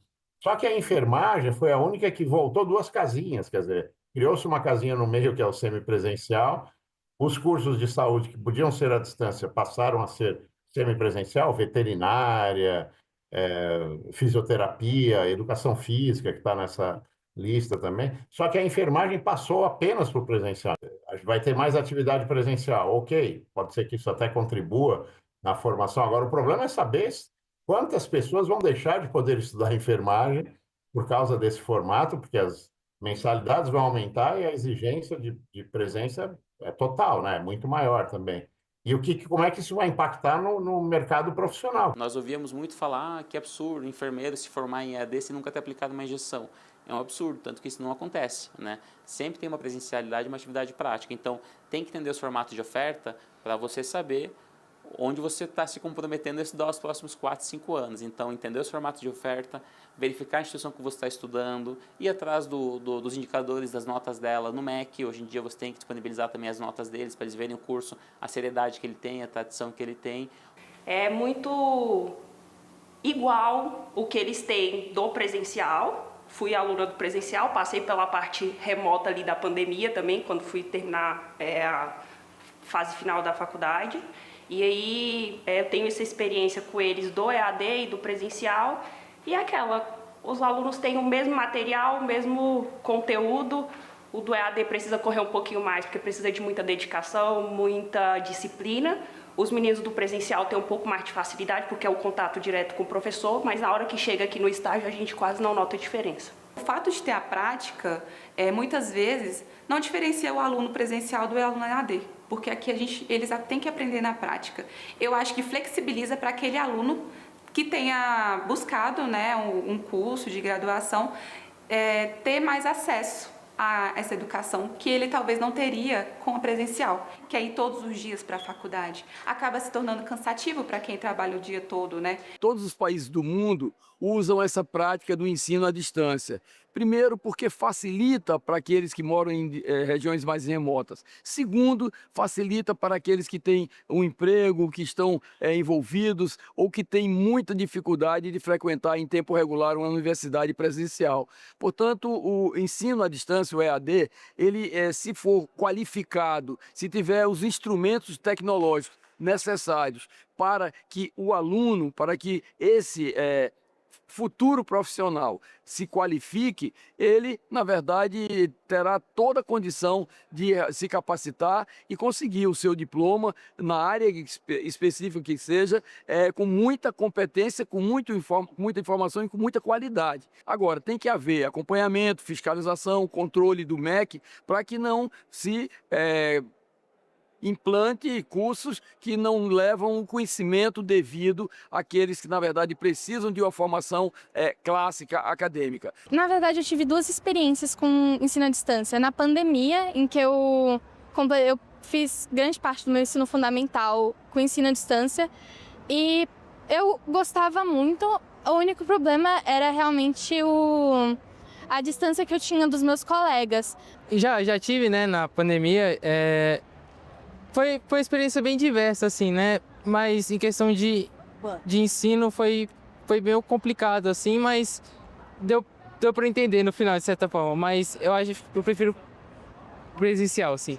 Speaker 1: Só que a enfermagem foi a única que voltou 2 casinhas, quer dizer, criou-se uma casinha no meio, que é o semipresencial. Os cursos de saúde que podiam ser à distância passaram a ser semipresencial, veterinária, fisioterapia, educação física, que está nessa lista também, só que a enfermagem passou apenas para o presencial. Vai ter mais atividade presencial, ok, pode ser que isso até contribua na formação. Agora, o problema é saber quantas pessoas vão deixar de poder estudar enfermagem por causa desse formato, porque as mensalidades vão aumentar e a exigência de presença é total, né? É muito maior também. E como é que isso vai impactar no mercado profissional?
Speaker 28: Nós ouvíamos muito falar que é absurdo enfermeiro se formar em EAD se nunca ter aplicado uma injeção. É um absurdo, tanto que isso não acontece, né? Sempre tem uma presencialidade e uma atividade prática. Então, tem que entender os formatos de oferta para você saber onde você está se comprometendo a estudar os próximos 4, 5 anos. Então, entender os formatos de oferta, verificar a instituição que você está estudando, ir atrás dos indicadores, das notas dela no MEC. Hoje em dia você tem que disponibilizar também as notas deles para eles verem o curso, a seriedade que ele tem, a tradição que ele tem.
Speaker 17: É muito igual o que eles têm do presencial. Fui aluna do presencial, passei pela parte remota ali da pandemia também, quando fui terminar a fase final da faculdade. E aí eu tenho essa experiência com eles do EAD e do presencial. E os alunos têm o mesmo material, o mesmo conteúdo. O do EAD precisa correr um pouquinho mais, porque precisa de muita dedicação, muita disciplina. Os meninos do presencial têm um pouco mais de facilidade, porque é o contato direto com o professor, mas na hora que chega aqui no estágio, a gente quase não nota a diferença.
Speaker 19: O fato de ter a prática, muitas vezes, não diferencia o aluno presencial do aluno EAD, porque aqui eles têm que aprender na prática. Eu acho que flexibiliza para aquele aluno que tenha buscado, né, um curso de graduação, ter mais acesso a essa educação que ele talvez não teria com a presencial, que é ir todos os dias para a faculdade. Acaba se tornando cansativo para quem trabalha o dia todo, né?
Speaker 5: Todos os países do mundo usam essa prática do ensino à distância. Primeiro, porque facilita para aqueles que moram em regiões mais remotas. Segundo, facilita para aqueles que têm um emprego, que estão envolvidos ou que têm muita dificuldade de frequentar em tempo regular uma universidade presencial. Portanto, o ensino à distância, o EAD, ele, se for qualificado, se tiver os instrumentos tecnológicos necessários para que o aluno, para que esse futuro profissional se qualifique, ele, na verdade, terá toda a condição de se capacitar e conseguir o seu diploma na área específica que seja, com muita competência, com muita informação e com muita qualidade. Agora, tem que haver acompanhamento, fiscalização, controle do MEC, para que não se implante cursos que não levam o conhecimento devido àqueles que, na verdade, precisam de uma formação clássica, acadêmica.
Speaker 20: Na verdade, eu tive duas experiências com ensino à distância. Na pandemia, em que eu fiz grande parte do meu ensino fundamental com ensino à distância e eu gostava muito. O único problema era realmente a distância que eu tinha dos meus colegas.
Speaker 2: Já tive, né, na pandemia, foi uma experiência bem diversa, assim, né? Mas em questão de ensino foi meio complicado, assim, mas deu para entender no final, de certa forma. Mas eu acho que eu prefiro presencial, sim.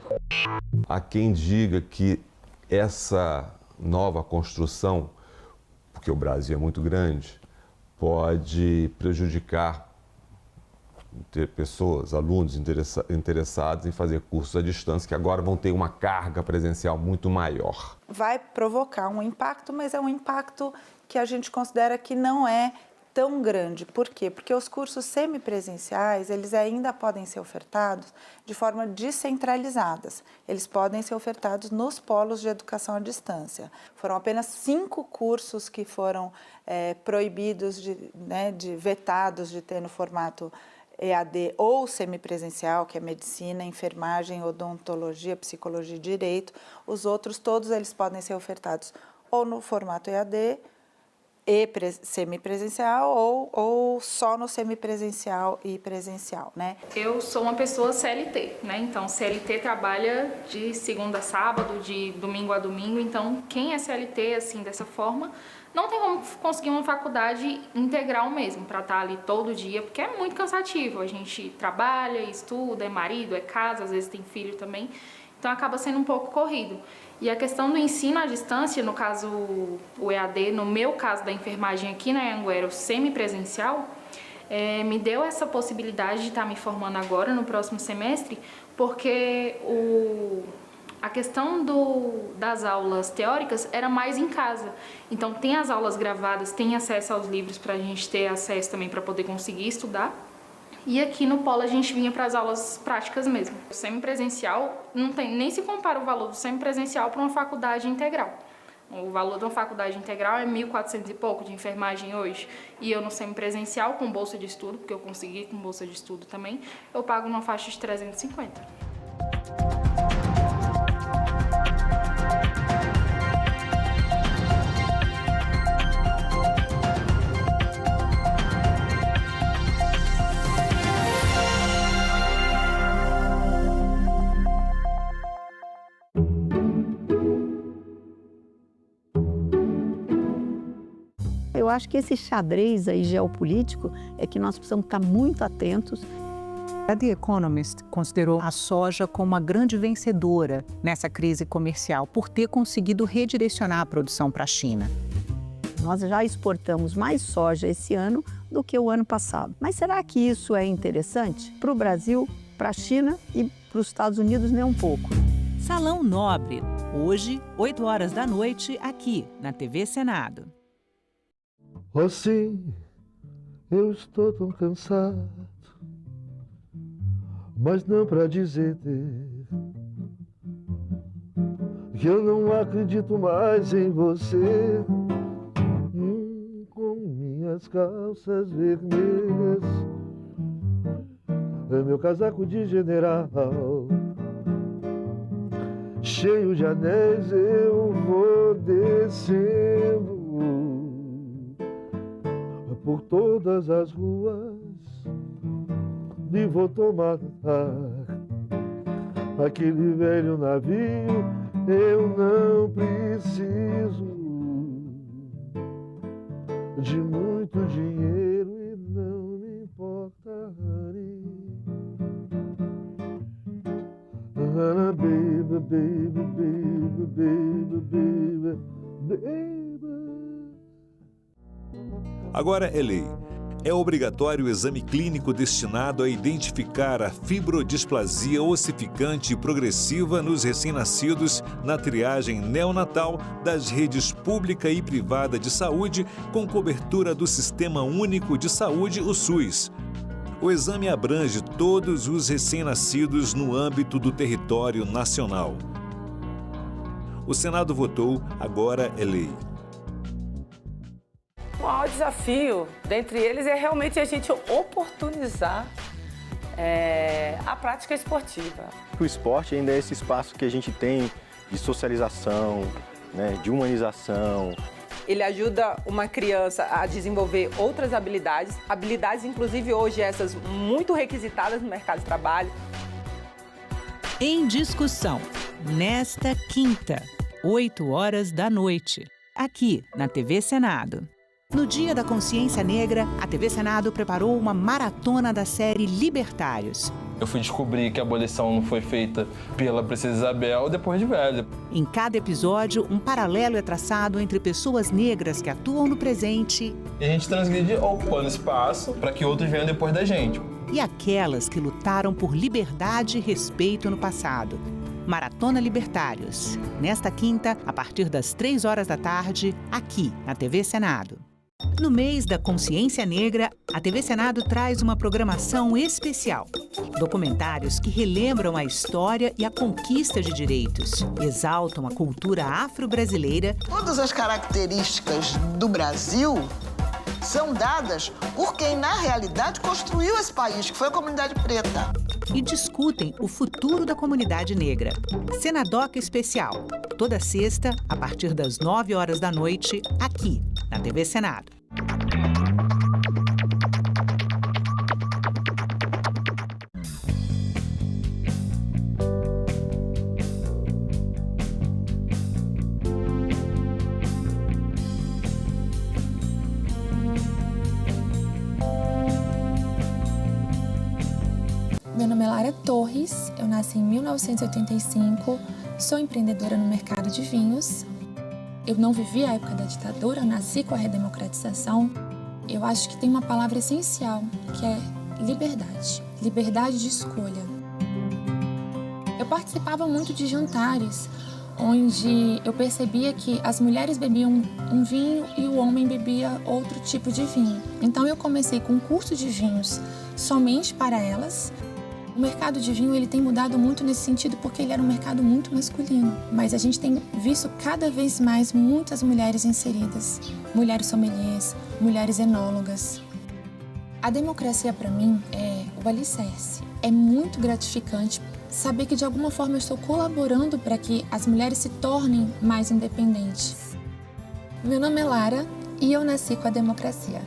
Speaker 13: Há quem diga que essa nova construção, porque o Brasil é muito grande, pode prejudicar ter pessoas, alunos interessados em fazer cursos à distância, que agora vão ter uma carga presencial muito maior.
Speaker 23: Vai provocar um impacto, mas é um impacto que a gente considera que não é tão grande. Por quê? Porque os cursos semipresenciais, eles ainda podem ser ofertados de forma descentralizadas. Eles podem ser ofertados nos polos de educação à distância. Foram apenas 5 cursos que foram proibidos, vetados de ter no formato EAD ou semipresencial, que é medicina, enfermagem, odontologia, psicologia e direito. Os outros, todos eles podem ser ofertados ou no formato EAD e semipresencial ou só no semipresencial e presencial, né?
Speaker 7: Eu sou uma pessoa CLT, né? Então, CLT trabalha de segunda a sábado, de domingo a domingo. Então, quem é CLT, assim, dessa forma, não tem como conseguir uma faculdade integral mesmo, para estar ali todo dia, porque é muito cansativo. A gente trabalha, estuda, é marido, é casa, às vezes tem filho também. Então, acaba sendo um pouco corrido. E a questão do ensino à distância, no caso o EAD, no meu caso da enfermagem aqui na Anhanguera, o semipresencial, me deu essa possibilidade de estar me formando agora, no próximo semestre, porque a questão das aulas teóricas era mais em casa. Então, tem as aulas gravadas, tem acesso aos livros para a gente ter acesso também para poder conseguir estudar. E aqui no polo a gente vinha para as aulas práticas mesmo. O semipresencial, nem se compara o valor do semipresencial para uma faculdade integral. O valor de uma faculdade integral é 1.400 e pouco de enfermagem hoje. E eu no semipresencial, com bolsa de estudo, porque eu consegui com bolsa de estudo também, eu pago uma faixa de 350.
Speaker 8: Eu acho que esse xadrez aí geopolítico é que nós precisamos estar muito atentos.
Speaker 9: A The Economist considerou a soja como uma grande vencedora nessa crise comercial por ter conseguido redirecionar a produção para a China.
Speaker 8: Nós já exportamos mais soja esse ano do que o ano passado. Mas será que isso é interessante para o Brasil, para a China e para os Estados Unidos nem um pouco?
Speaker 11: Salão Nobre, hoje, 8 horas da noite, aqui na TV Senado.
Speaker 22: Assim, eu estou tão cansado, mas não para dizer que eu não acredito mais em você. Com minhas calças vermelhas, meu casaco de general, cheio de anéis, eu vou descendo por todas as ruas e vou tomar aquele velho navio. Eu não preciso de muito dinheiro e não me importa, honey. Baby, baby, baby, baby, baby, baby.
Speaker 24: Agora é lei. É obrigatório o exame clínico destinado a identificar a fibrodisplasia ossificante progressiva nos recém-nascidos na triagem neonatal das redes pública e privada de saúde com cobertura do Sistema Único de Saúde, o SUS. O exame abrange todos os recém-nascidos no âmbito do território nacional. O Senado votou, agora é lei.
Speaker 25: O maior desafio dentre eles é realmente a gente oportunizar a prática esportiva.
Speaker 26: O esporte ainda é esse espaço que a gente tem de socialização, né, de humanização.
Speaker 25: Ele ajuda uma criança a desenvolver outras habilidades, inclusive hoje essas muito requisitadas no mercado de trabalho.
Speaker 11: Em discussão, nesta quinta, 8 horas da noite, aqui na TV Senado. No Dia da Consciência Negra, a TV Senado preparou uma maratona da série Libertários.
Speaker 27: Eu fui descobrir que a abolição não foi feita pela Princesa Isabel depois de velha.
Speaker 11: Em cada episódio, um paralelo é traçado entre pessoas negras que atuam no presente
Speaker 27: e a gente transgride ocupando espaço para que outros venham depois da gente.
Speaker 11: E aquelas que lutaram por liberdade e respeito no passado. Maratona Libertários, nesta quinta, a partir das 3 horas da tarde, aqui na TV Senado. No mês da Consciência Negra, a TV Senado traz uma programação especial. Documentários que relembram a história e a conquista de direitos, exaltam a cultura afro-brasileira.
Speaker 29: Todas as características do Brasil são dadas por quem, na realidade, construiu esse país, que foi a comunidade preta.
Speaker 11: E discutem o futuro da comunidade negra. Senadoca Especial, toda sexta, a partir das 9 horas da noite, aqui na TV Senado.
Speaker 30: Meu nome é Lara Torres, eu nasci em 1985, sou empreendedora no mercado de vinhos. Eu não vivi a época da ditadura, eu nasci com a redemocratização. Eu acho que tem uma palavra essencial, que é liberdade. Liberdade de escolha. Eu participava muito de jantares onde eu percebia que as mulheres bebiam um vinho e o homem bebia outro tipo de vinho. Então eu comecei com um curso de vinhos somente para elas. O mercado de vinho ele tem mudado muito nesse sentido porque ele era um mercado muito masculino. Mas a gente tem visto cada vez mais muitas mulheres inseridas. Mulheres sommeliers, mulheres enólogas. A democracia para mim é o alicerce. É muito gratificante saber que de alguma forma eu estou colaborando para que as mulheres se tornem mais independentes. Meu nome é Lara e eu nasci com a democracia.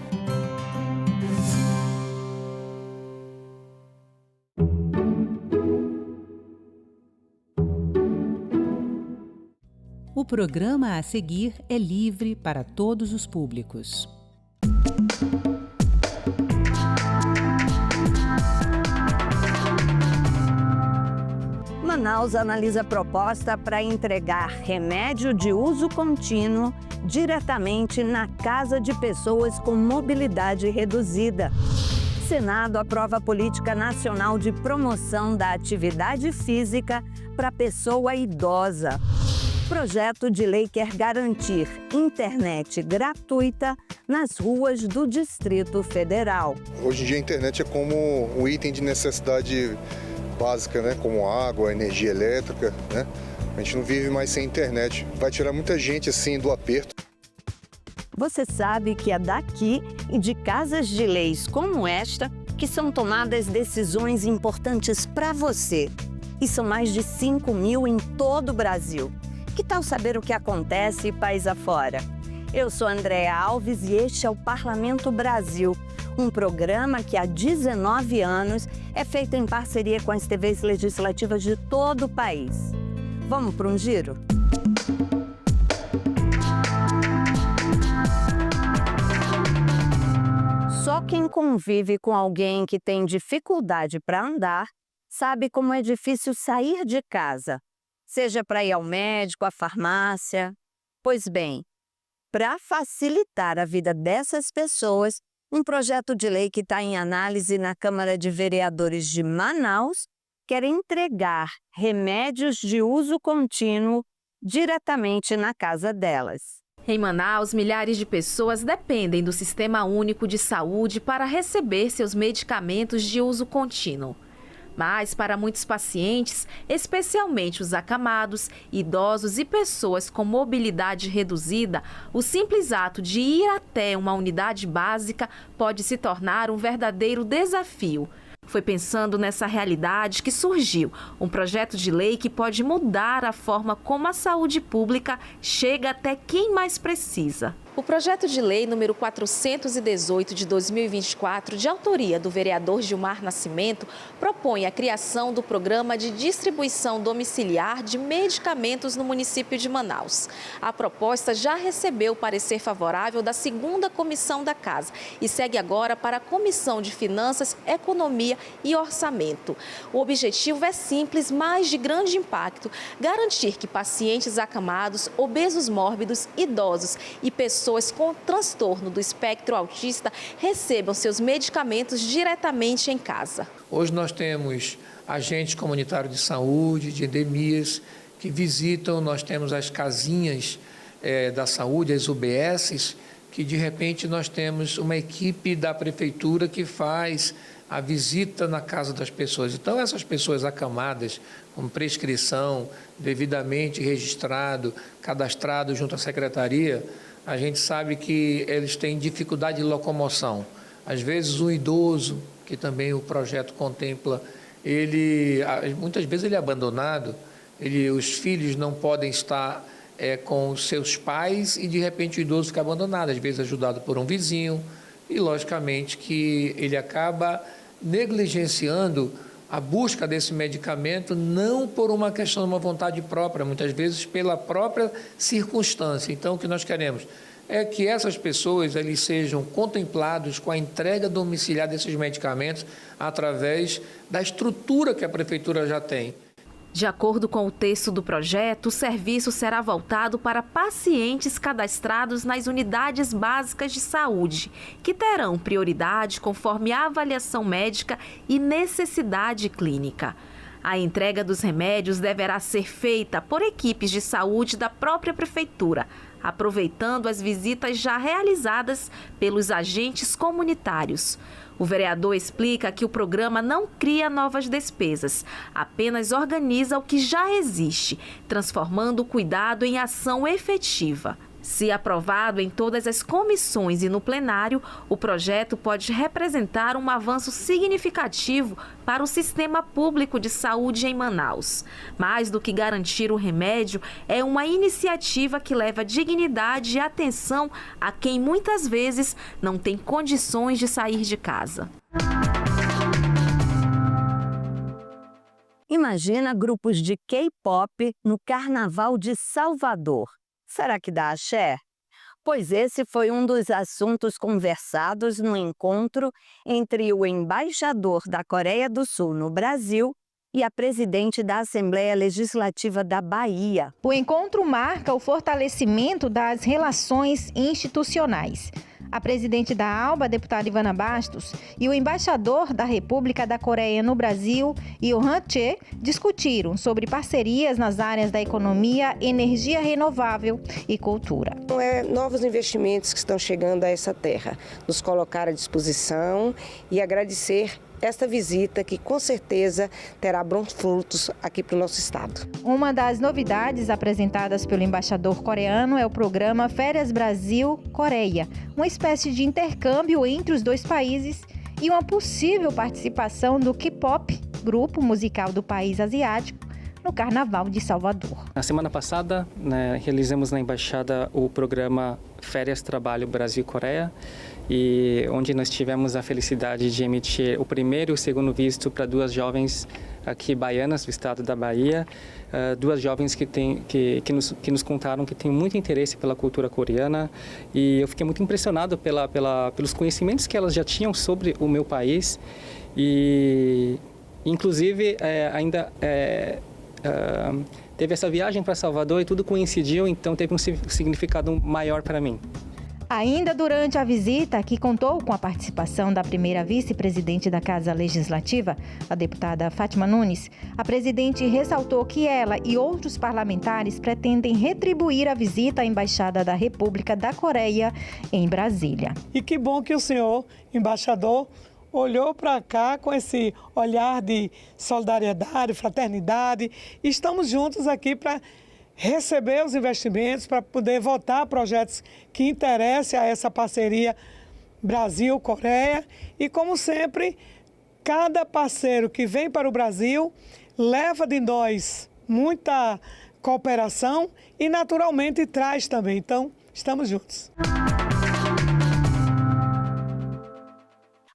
Speaker 11: O programa a seguir é livre para todos os públicos.
Speaker 8: Manaus analisa proposta para entregar remédio de uso contínuo diretamente na casa de pessoas com mobilidade reduzida. Senado aprova a Política Nacional de Promoção da Atividade Física para pessoa idosa. Projeto de lei quer garantir internet gratuita nas ruas do Distrito Federal.
Speaker 3: Hoje em dia a internet é como um item de necessidade básica, né? Como água, energia elétrica, né? A gente não vive mais sem internet. Vai tirar muita gente assim do aperto.
Speaker 8: Você sabe que é daqui e de casas de leis como esta que são tomadas decisões importantes para você. E são mais de 5.000 em todo o Brasil. Que tal saber o que acontece país afora? Eu sou Andréa Alves e este é o Parlamento Brasil, um programa que há 19 anos é feito em parceria com as TVs legislativas de todo o país. Vamos para um giro? Só quem convive com alguém que tem dificuldade para andar sabe como é difícil sair de casa. Seja para ir ao médico, à farmácia. Pois bem, para facilitar a vida dessas pessoas, um projeto de lei que está em análise na Câmara de Vereadores de Manaus quer entregar remédios de uso contínuo diretamente na casa delas.
Speaker 4: Em Manaus, milhares de pessoas dependem do Sistema Único de Saúde para receber seus medicamentos de uso contínuo. Mas, para muitos pacientes, especialmente os acamados, idosos e pessoas com mobilidade reduzida, o simples ato de ir até uma unidade básica pode se tornar um verdadeiro desafio. Foi pensando nessa realidade que surgiu um projeto de lei que pode mudar a forma como a saúde pública chega até quem mais precisa. O projeto de lei número 418 de 2024, de autoria do vereador Gilmar Nascimento, propõe a criação do programa de distribuição domiciliar de medicamentos no município de Manaus. A proposta já recebeu o parecer favorável da 2ª Comissão da Casa e segue agora para a Comissão de Finanças, Economia e Orçamento. O objetivo é simples, mas de grande impacto: garantir que pacientes acamados, obesos mórbidos, idosos e pessoas com transtorno do espectro autista recebam seus medicamentos diretamente em casa.
Speaker 6: Hoje nós temos agentes comunitários de saúde, de endemias, que visitam, nós temos as casinhas da saúde, as UBSs, que de repente nós temos uma equipe da prefeitura que faz a visita na casa das pessoas. Então, essas pessoas acamadas, com prescrição, devidamente registrado, cadastrado junto à secretaria, a gente sabe que eles têm dificuldade de locomoção. Às vezes, um idoso, que também o projeto contempla, muitas vezes ele é abandonado, os filhos não podem estar com os seus pais e, de repente, o idoso fica abandonado, às vezes ajudado por um vizinho, e, logicamente, que ele acaba negligenciando a busca desse medicamento, não por uma questão de uma vontade própria, muitas vezes pela própria circunstância. Então, o que nós queremos é que essas pessoas eles sejam contemplados com a entrega domiciliar desses medicamentos através da estrutura que a prefeitura já tem.
Speaker 4: De acordo com o texto do projeto, o serviço será voltado para pacientes cadastrados nas unidades básicas de saúde, que terão prioridade conforme a avaliação médica e necessidade clínica. A entrega dos remédios deverá ser feita por equipes de saúde da própria prefeitura, aproveitando as visitas já realizadas pelos agentes comunitários. O vereador explica que o programa não cria novas despesas, apenas organiza o que já existe, transformando o cuidado em ação efetiva. Se aprovado em todas as comissões e no plenário, o projeto pode representar um avanço significativo para o sistema público de saúde em Manaus. Mais do que garantir o remédio, é uma iniciativa que leva dignidade e atenção a quem muitas vezes não tem condições de sair de casa.
Speaker 8: Imagina grupos de K-pop no Carnaval de Salvador. Será que dá axé? Pois esse foi um dos assuntos conversados no encontro entre o embaixador da Coreia do Sul no Brasil e a presidente da Assembleia Legislativa da Bahia.
Speaker 1: O encontro marca o fortalecimento das relações institucionais. A presidente da ALBA, a deputada Ivana Bastos, e o embaixador da República da Coreia no Brasil, Yohan Che, discutiram sobre parcerias nas áreas da economia, energia renovável e cultura.
Speaker 10: Novos investimentos que estão chegando a essa terra, nos colocar à disposição e agradecer esta visita que com certeza terá bons frutos aqui para o nosso estado.
Speaker 1: Uma das novidades apresentadas pelo embaixador coreano é o programa Férias Brasil-Coreia, uma espécie de intercâmbio entre os dois países e uma possível participação do K-pop, grupo musical do país asiático, no Carnaval de Salvador.
Speaker 12: Na semana passada, realizamos na Embaixada o programa Férias Trabalho Brasil-Coreia, e onde nós tivemos a felicidade de emitir o primeiro e o segundo visto para duas jovens aqui baianas do estado da Bahia, duas jovens que nos contaram que têm muito interesse pela cultura coreana, e eu fiquei muito impressionado pelos conhecimentos que elas já tinham sobre o meu país, e inclusive teve essa viagem para Salvador e tudo coincidiu, então teve um significado maior para mim.
Speaker 1: Ainda durante a visita, que contou com a participação da primeira vice-presidente da Casa Legislativa, a deputada Fátima Nunes, a presidente ressaltou que ela e outros parlamentares pretendem retribuir a visita à Embaixada da República da Coreia em Brasília.
Speaker 14: E que bom que o senhor, embaixador, olhou para cá com esse olhar de solidariedade, fraternidade. Estamos juntos aqui para receber os investimentos, para poder votar projetos que interessem a essa parceria Brasil-Coreia. E, como sempre, cada parceiro que vem para o Brasil leva de nós muita cooperação e, naturalmente, traz também. Então, estamos juntos.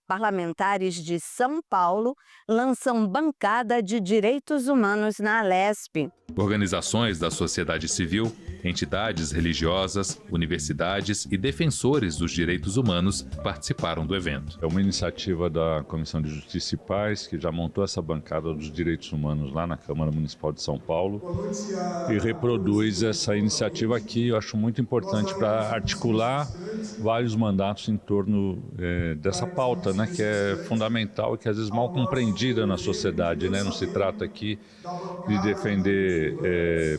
Speaker 8: Parlamentares de São Paulo lançam bancada de direitos humanos na Alesp.
Speaker 15: Organizações da sociedade civil, entidades religiosas, universidades e defensores dos direitos humanos participaram do evento.
Speaker 16: É uma iniciativa da Comissão de Justiça e Paz, que já montou essa bancada dos direitos humanos lá na Câmara Municipal de São Paulo e reproduz essa iniciativa aqui. Eu acho muito importante para articular vários mandatos em torno dessa pauta, né, que é fundamental e que às vezes mal compreendida na sociedade, né? Não se trata aqui de defender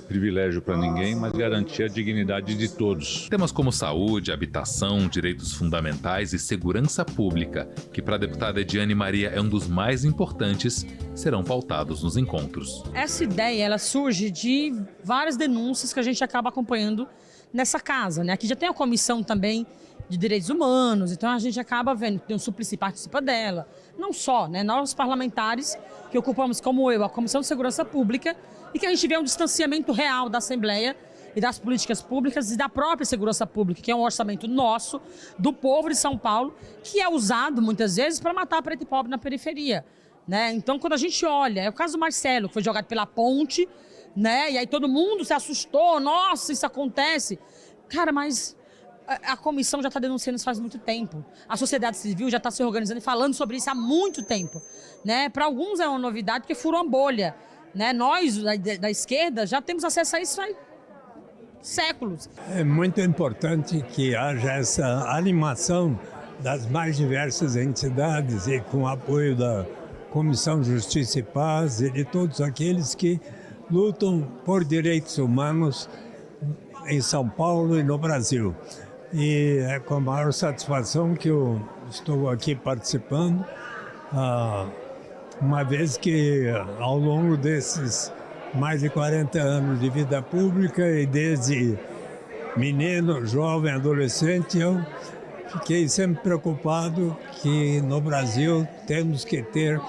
Speaker 16: privilégio para ninguém, mas garantir a dignidade de todos.
Speaker 15: Temas como saúde, habitação, direitos fundamentais e segurança pública, que para a deputada Ediane Maria é um dos mais importantes, serão pautados nos encontros.
Speaker 17: Essa ideia, ela surge de várias denúncias que a gente acaba acompanhando nessa casa, né? Aqui já tem a comissão também de direitos humanos, então a gente acaba vendo que o Suplicy participa dela. Não só, né? Nós parlamentares que ocupamos, como eu, a Comissão de Segurança Pública, e que a gente vê um distanciamento real da Assembleia e das políticas públicas e da própria segurança pública, que é um orçamento nosso, do povo de São Paulo, que é usado muitas vezes para matar preto e pobre na periferia, né? Então, quando a gente olha, é o caso do Marcelo, que foi jogado pela ponte, né? E aí todo mundo se assustou, nossa, isso acontece. Cara, mas a comissão já está denunciando isso faz muito tempo. A sociedade civil já está se organizando e falando sobre isso há muito tempo, né? Para alguns é uma novidade porque furou uma bolha, né? Nós, da esquerda, já temos acesso a isso há séculos.
Speaker 18: É muito importante que haja essa animação das mais diversas entidades e com o apoio Comissão Justiça e Paz e de todos aqueles que lutam por direitos humanos em São Paulo e no Brasil. E é com a maior satisfação que eu estou aqui participando, uma vez que ao longo desses mais de 40 anos de vida pública e desde menino, jovem, adolescente, eu fiquei sempre preocupado que no Brasil temos que ter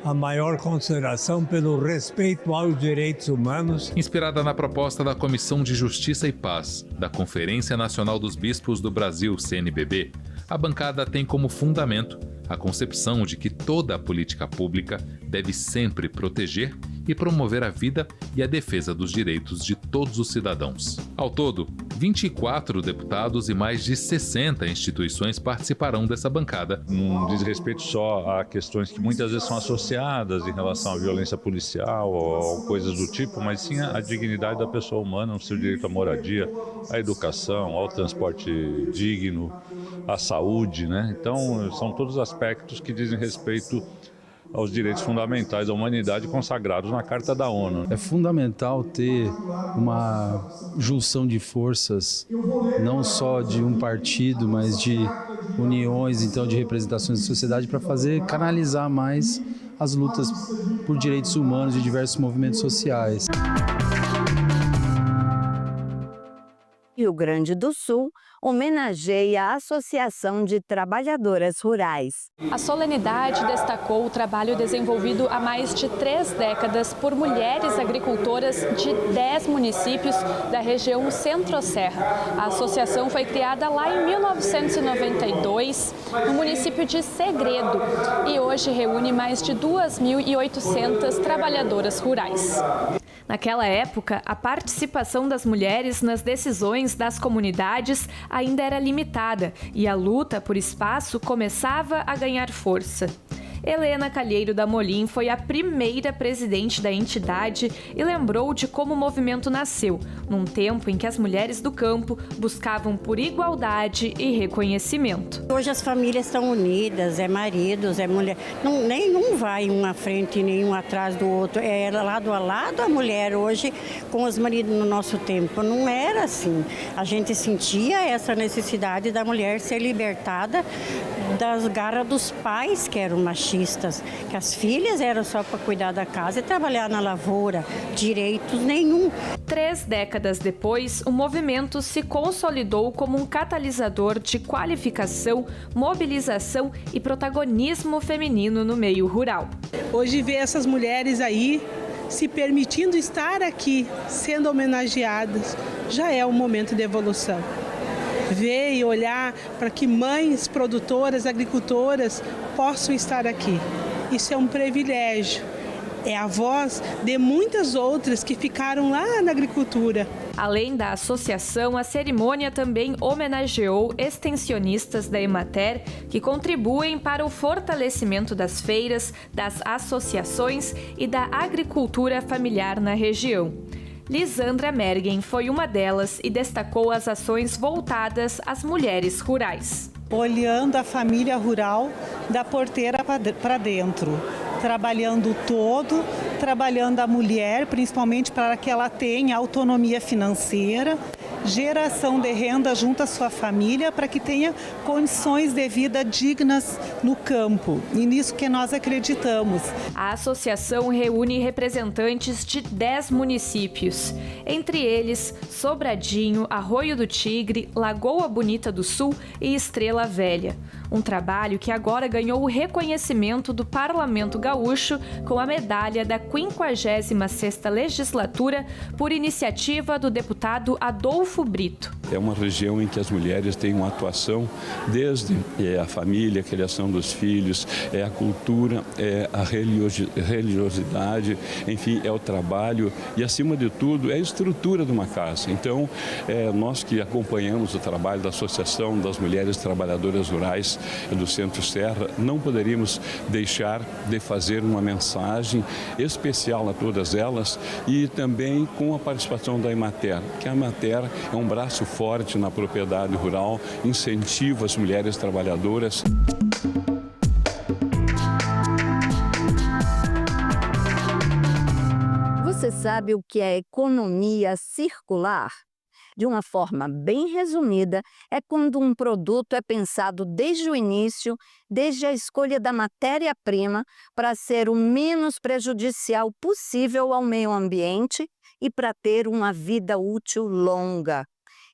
Speaker 18: a maior consideração pelo respeito aos direitos humanos.
Speaker 15: Inspirada na proposta da Comissão de Justiça e Paz da Conferência Nacional dos Bispos do Brasil, CNBB, a bancada tem como fundamento a concepção de que toda a política pública deve sempre proteger e promover a vida e a defesa dos direitos de todos os cidadãos. Ao todo, 24 deputados e mais de 60 instituições participarão dessa bancada.
Speaker 16: Não diz respeito só a questões que muitas vezes são associadas em relação à violência policial ou coisas do tipo, mas sim a dignidade da pessoa humana, o seu direito à moradia, à educação, ao transporte digno, à saúde, né? Então, são todos aspectos que dizem respeito aos direitos fundamentais da humanidade consagrados na Carta da ONU.
Speaker 2: É fundamental ter uma junção de forças, não só de um partido, mas de uniões, então, de representações da sociedade, para canalizar mais as lutas por direitos humanos de diversos movimentos sociais.
Speaker 8: Rio Grande do Sul homenageia a Associação de Trabalhadoras Rurais.
Speaker 5: A solenidade destacou o trabalho desenvolvido há mais de 3 décadas por mulheres agricultoras de 10 municípios da região Centro-Serra. A associação foi criada lá em 1992, no município de Segredo, e hoje reúne mais de 2.800 trabalhadoras rurais. Naquela época, a participação das mulheres nas decisões das comunidades ainda era limitada e a luta por espaço começava a ganhar força. Helena Calheiro da Molim foi a primeira presidente da entidade e lembrou de como o movimento nasceu, num tempo em que as mulheres do campo buscavam por igualdade e reconhecimento.
Speaker 7: Hoje as famílias estão unidas, é maridos, é mulher. Nenhum vai um à frente e nenhum atrás do outro. É lado a lado a mulher hoje com os maridos no nosso tempo. Não era assim. A gente sentia essa necessidade da mulher ser libertada das garras dos pais que eram machistas, que as filhas eram só para cuidar da casa e trabalhar na lavoura, direitos nenhum.
Speaker 5: 3 décadas depois, o movimento se consolidou como um catalisador de qualificação, mobilização e protagonismo feminino no meio rural.
Speaker 9: Hoje ver essas mulheres aí se permitindo estar aqui, sendo homenageadas, já é um momento de evolução. Ver e olhar para que mães produtoras, agricultoras possam estar aqui. Isso é um privilégio. É a voz de muitas outras que ficaram lá na agricultura.
Speaker 5: Além da associação, a cerimônia também homenageou extensionistas da Emater que contribuem para o fortalecimento das feiras, das associações e da agricultura familiar na região. Lisandra Mergen foi uma delas e destacou as ações voltadas às mulheres rurais.
Speaker 9: Olhando a família rural da porteira para dentro, trabalhando todo, trabalhando a mulher, principalmente para que ela tenha autonomia financeira, geração de renda junto à sua família, para que tenha condições de vida dignas no campo. E nisso que nós acreditamos.
Speaker 5: A associação reúne representantes de 10 municípios, entre eles Sobradinho, Arroio do Tigre, Lagoa Bonita do Sul e Estrela Velha. Um trabalho que agora ganhou o reconhecimento do Parlamento Gaúcho com a medalha da 56ª Legislatura por iniciativa do deputado Adolfo Brito.
Speaker 13: É uma região em que as mulheres têm uma atuação desde a família, a criação dos filhos, a cultura, a religiosidade, enfim, é o trabalho e, acima de tudo, é a estrutura de uma casa. Então, nós que acompanhamos o trabalho da Associação das Mulheres Trabalhadoras Rurais do Centro-Serra, não poderíamos deixar de fazer uma mensagem especial a todas elas e também com a participação da Emater, que a Emater é um braço forte na propriedade rural, incentiva as mulheres trabalhadoras.
Speaker 8: sabe o que é economia circular? De uma forma bem resumida, é quando um produto é pensado desde o início, desde a escolha da matéria-prima, para ser o menos prejudicial possível ao meio ambiente e para ter uma vida útil longa,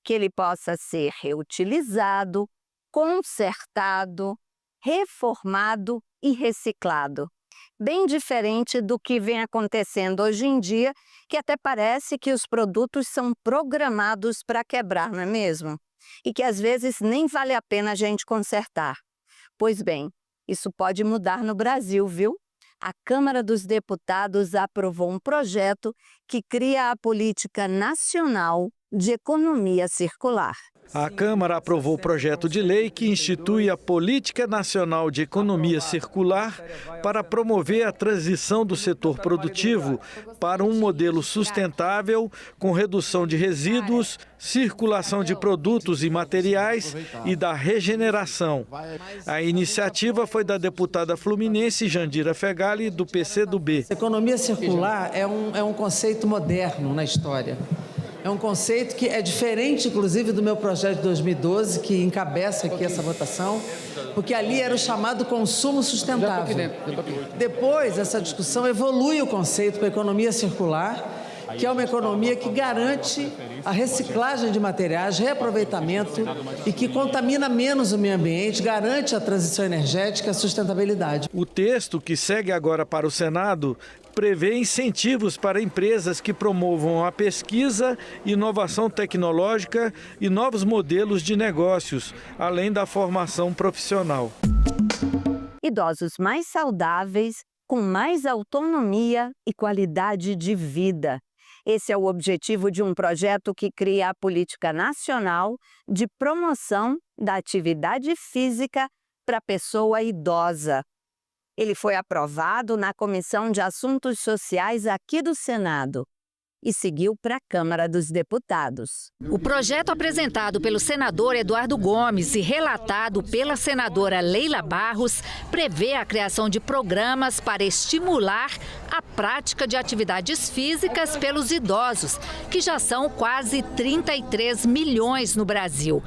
Speaker 8: que ele possa ser reutilizado, consertado, reformado e reciclado. Bem diferente do que vem acontecendo hoje em dia, que até parece que os produtos são programados para quebrar, não é mesmo? E que às vezes nem vale a pena a gente consertar. Pois bem, isso pode mudar no Brasil, viu? A Câmara dos Deputados aprovou um projeto que cria a Política Nacional de Economia Circular.
Speaker 19: A Câmara aprovou o projeto de lei que institui a Política Nacional de Economia Circular para promover a transição do setor produtivo para um modelo sustentável, com redução de resíduos, circulação de produtos e materiais e da regeneração. A iniciativa foi da deputada fluminense Jandira Fegali, do PCdoB.
Speaker 20: Economia circular é um conceito moderno na história. É um conceito que é diferente, inclusive, do meu projeto de 2012, que encabeça aqui essa votação, porque ali era o chamado consumo sustentável. Depois, essa discussão evolui o conceito para a economia circular, que é uma economia que garante a reciclagem de materiais, reaproveitamento e que contamina menos o meio ambiente, garante a transição energética e a sustentabilidade.
Speaker 19: O texto, que segue agora para o Senado, prevê incentivos para empresas que promovam a pesquisa, inovação tecnológica e novos modelos de negócios, além da formação profissional.
Speaker 8: Idosos mais saudáveis, com mais autonomia e qualidade de vida. Esse é o objetivo de um projeto que cria a Política Nacional de Promoção da Atividade Física para a Pessoa Idosa. Ele foi aprovado na Comissão de Assuntos Sociais aqui do Senado e seguiu para a Câmara dos Deputados.
Speaker 21: O projeto apresentado pelo senador Eduardo Gomes e relatado pela senadora Leila Barros prevê a criação de programas para estimular a prática de atividades físicas pelos idosos, que já são quase 33 milhões no Brasil.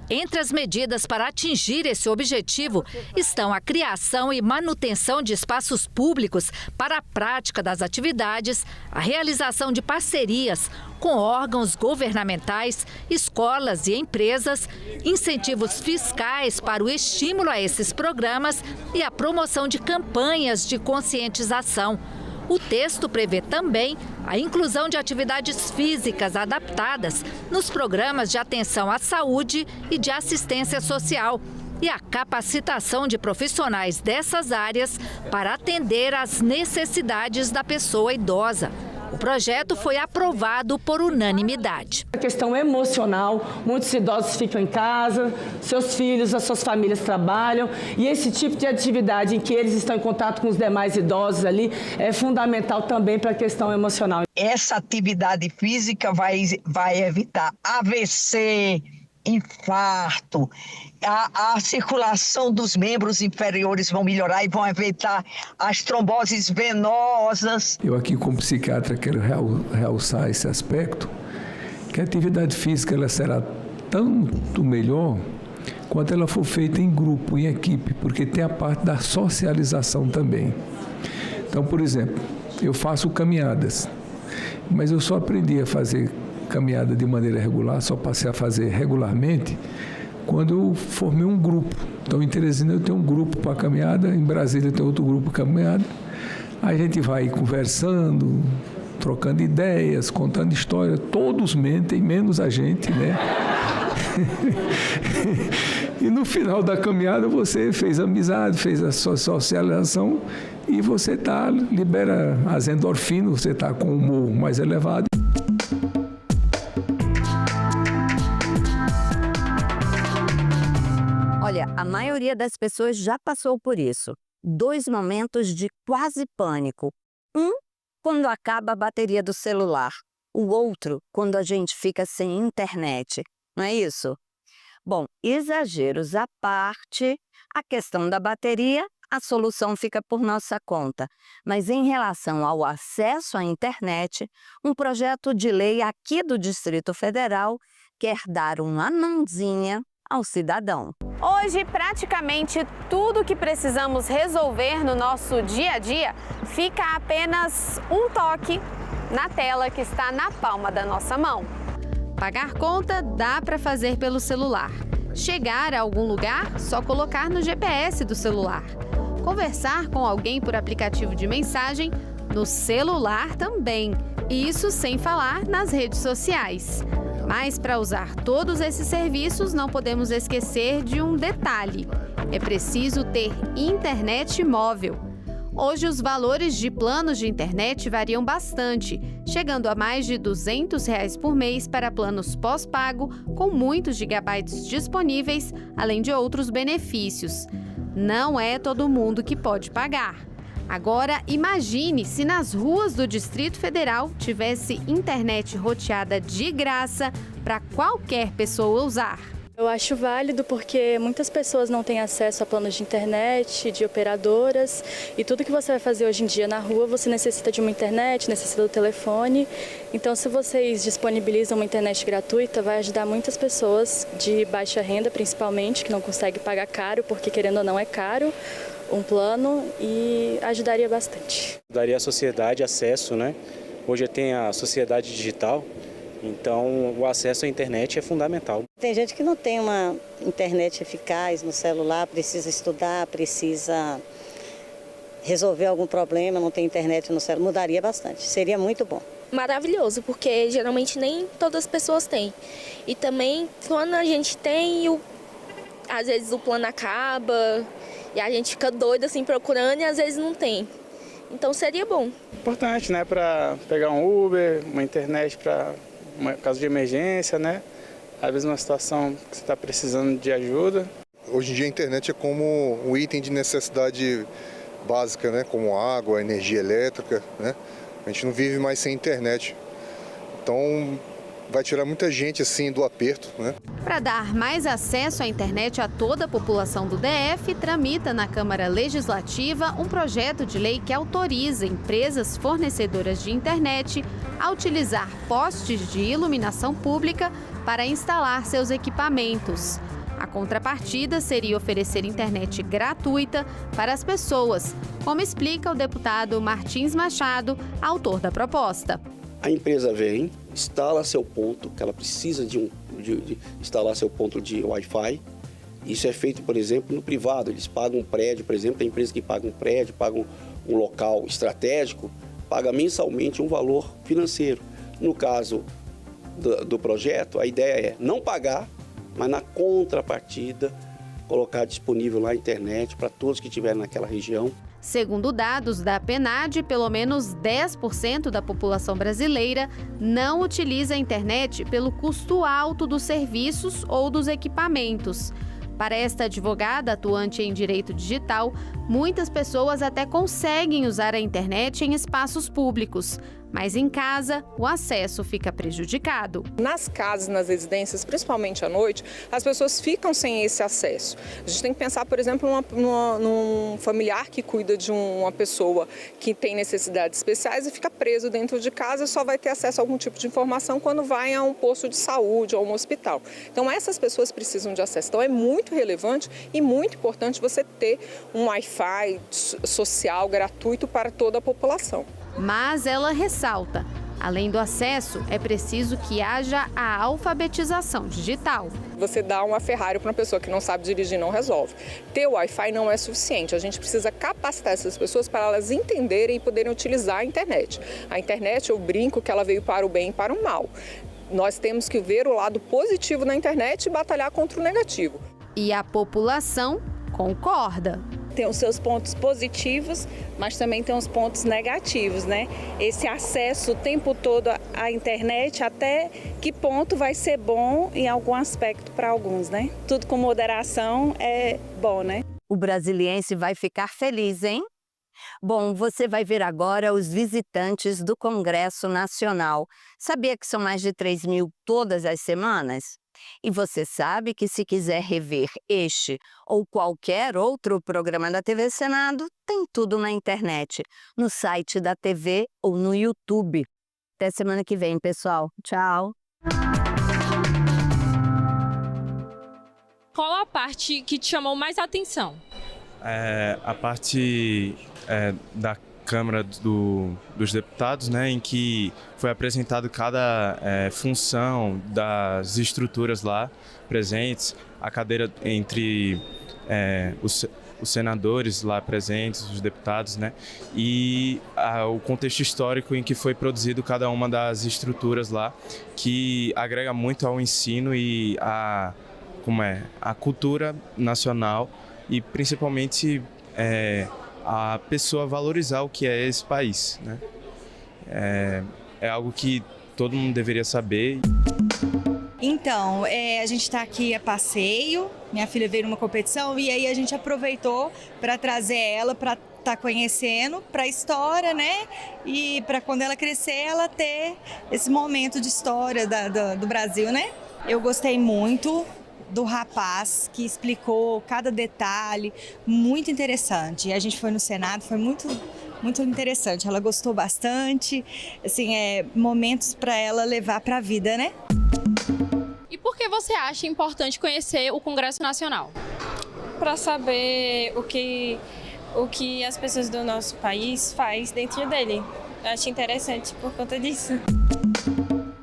Speaker 21: Entre as medidas para atingir esse objetivo estão a criação e manutenção de espaços públicos para a prática das atividades, a realização de parcerias com órgãos governamentais, escolas e empresas, incentivos fiscais para o estímulo a esses programas e a promoção de campanhas de conscientização. O texto prevê também a inclusão de atividades físicas adaptadas nos programas de atenção à saúde e de assistência social e a capacitação de profissionais dessas áreas para atender às necessidades da pessoa idosa. O projeto foi aprovado por unanimidade.
Speaker 22: A questão emocional, muitos idosos ficam em casa, seus filhos, as suas famílias trabalham, e esse tipo de atividade em que eles estão em contato com os demais idosos ali é fundamental também para a questão emocional.
Speaker 23: Essa atividade física vai evitar AVC, infarto, a circulação dos membros inferiores vão melhorar e vão evitar as tromboses venosas.
Speaker 24: Eu aqui como psiquiatra quero realçar esse aspecto, que a atividade física ela será tanto melhor quanto ela for feita em grupo, em equipe, porque tem a parte da socialização também. Então, por exemplo, eu faço caminhadas, mas eu só aprendi a fazer caminhada de maneira regular, só passei a fazer regularmente quando eu formei um grupo. Então, em Teresina eu tenho um grupo para caminhada, em Brasília eu tenho outro grupo para caminhada. A gente vai conversando, trocando ideias, contando história. Todos mentem, menos a gente, né? E no final da caminhada você fez amizade, fez a sua socialização e você libera as endorfinas, você está com o humor mais elevado.
Speaker 8: Olha, a maioria das pessoas já passou por isso. 2 momentos de quase pânico. Um, quando acaba a bateria do celular. O outro, quando a gente fica sem internet. Não é isso? Bom, exageros à parte, a questão da bateria a solução fica por nossa conta. Mas em relação ao acesso à internet, um projeto de lei aqui do Distrito Federal quer dar uma mãozinha ao cidadão.
Speaker 3: Hoje, praticamente tudo que precisamos resolver no nosso dia a dia fica a apenas um toque na tela que está na palma da nossa mão. Pagar conta dá para fazer pelo celular. Chegar a algum lugar, só colocar no GPS do celular. Conversar com alguém por aplicativo de mensagem, no celular também. Isso sem falar nas redes sociais. Mas para usar todos esses serviços, não podemos esquecer de um detalhe: é preciso ter internet móvel. Hoje, os valores de planos de internet variam bastante, chegando a mais de R$ 200 por mês para planos pós-pago, com muitos gigabytes disponíveis, além de outros benefícios. Não é todo mundo que pode pagar. Agora, imagine se nas ruas do Distrito Federal tivesse internet roteada de graça para qualquer pessoa usar.
Speaker 4: Eu acho válido porque muitas pessoas não têm acesso a planos de internet, de operadoras, e tudo que você vai fazer hoje em dia na rua, você necessita de uma internet, necessita do telefone. Então, se vocês disponibilizam uma internet gratuita, vai ajudar muitas pessoas de baixa renda, principalmente, que não conseguem pagar caro, porque querendo ou não é caro um plano, e ajudaria bastante.
Speaker 6: Daria à sociedade acesso, né? Hoje tem a sociedade digital. Então, o acesso à internet é fundamental.
Speaker 11: Tem gente que não tem uma internet eficaz no celular, precisa estudar, precisa resolver algum problema, não tem internet no celular. Mudaria bastante, seria muito bom.
Speaker 25: Maravilhoso, porque geralmente nem todas as pessoas têm. E também, quando a gente tem, às vezes o plano acaba e a gente fica doido assim procurando e às vezes não tem. Então, seria bom.
Speaker 6: Importante, né, para pegar um Uber, uma internet para caso de emergência, né? Às vezes uma situação que você está precisando de ajuda.
Speaker 26: Hoje em dia a internet é como um item de necessidade básica, né? Como água, energia elétrica, né? A gente não vive mais sem internet. Então vai tirar muita gente assim do aperto, né?
Speaker 3: Para dar mais acesso à internet a toda a população do DF, tramita na Câmara Legislativa um projeto de lei que autoriza empresas fornecedoras de internet a utilizar postes de iluminação pública para instalar seus equipamentos. A contrapartida seria oferecer internet gratuita para as pessoas, como explica o deputado Martins Machado, autor da proposta.
Speaker 27: A empresa vem, instala seu ponto, que ela precisa de instalar seu ponto de Wi-Fi. Isso é feito, por exemplo, no privado. Eles pagam um prédio, por exemplo, tem empresa que paga um prédio, paga um local estratégico, paga mensalmente um valor financeiro. No caso do projeto, a ideia é não pagar, mas na contrapartida, colocar disponível lá a internet para todos que estiverem naquela região.
Speaker 3: Segundo dados da PNAD, pelo menos 10% da população brasileira não utiliza a internet pelo custo alto dos serviços ou dos equipamentos. Para esta advogada atuante em direito digital, muitas pessoas até conseguem usar a internet em espaços públicos, mas em casa o acesso fica prejudicado.
Speaker 28: Nas casas, nas residências, principalmente à noite, as pessoas ficam sem esse acesso. A gente tem que pensar, por exemplo, num familiar que cuida de uma pessoa que tem necessidades especiais e fica preso dentro de casa e só vai ter acesso a algum tipo de informação quando vai a um posto de saúde ou a um hospital. Então, essas pessoas precisam de acesso. Então, é muito relevante e muito importante você ter um Wi-Fi social gratuito para toda a população.
Speaker 3: Mas ela ressalta, além do acesso, é preciso que haja a alfabetização digital.
Speaker 28: Você dá uma Ferrari para uma pessoa que não sabe dirigir, não resolve. Ter Wi-Fi não é suficiente, a gente precisa capacitar essas pessoas para elas entenderem e poderem utilizar a internet. A internet, eu brinco que ela veio para o bem e para o mal. Nós temos que ver o lado positivo na internet e batalhar contra o negativo.
Speaker 3: E a população concorda.
Speaker 29: Tem os seus pontos positivos, mas também tem os pontos negativos, né? Esse acesso o tempo todo à internet, até que ponto vai ser bom em algum aspecto para alguns, né? Tudo com moderação é bom, né?
Speaker 8: O brasiliense vai ficar feliz, hein? Bom, você vai ver agora os visitantes do Congresso Nacional. Sabia que são mais de 3.000 todas as semanas? E você sabe que se quiser rever este ou qualquer outro programa da TV Senado, tem tudo na internet, no site da TV ou no YouTube. Até semana que vem, pessoal. Tchau!
Speaker 1: Qual a parte que te chamou mais a atenção?
Speaker 2: A parte da Câmara dos Deputados, né, em que foi apresentado cada função das estruturas lá presentes, a cadeira entre os senadores lá presentes, os deputados, né, e o contexto histórico em que foi produzido cada uma das estruturas lá, que agrega muito ao ensino e a cultura nacional e principalmente a pessoa valorizar o que é esse país, né? É algo que todo mundo deveria saber.
Speaker 10: Então, a gente está aqui a passeio, minha filha veio numa competição e aí a gente aproveitou para trazer ela para estar conhecendo, para a história, né? E para quando ela crescer, ela ter esse momento de história do Brasil, né? Eu gostei muito do rapaz que explicou cada detalhe, muito interessante. A gente foi no Senado, foi muito interessante. Ela gostou bastante, assim, momentos para ela levar para a vida, né?
Speaker 1: E por que você acha importante conhecer o Congresso Nacional?
Speaker 12: Para saber o que as pessoas do nosso país faz dentro dele. Eu acho interessante por conta disso.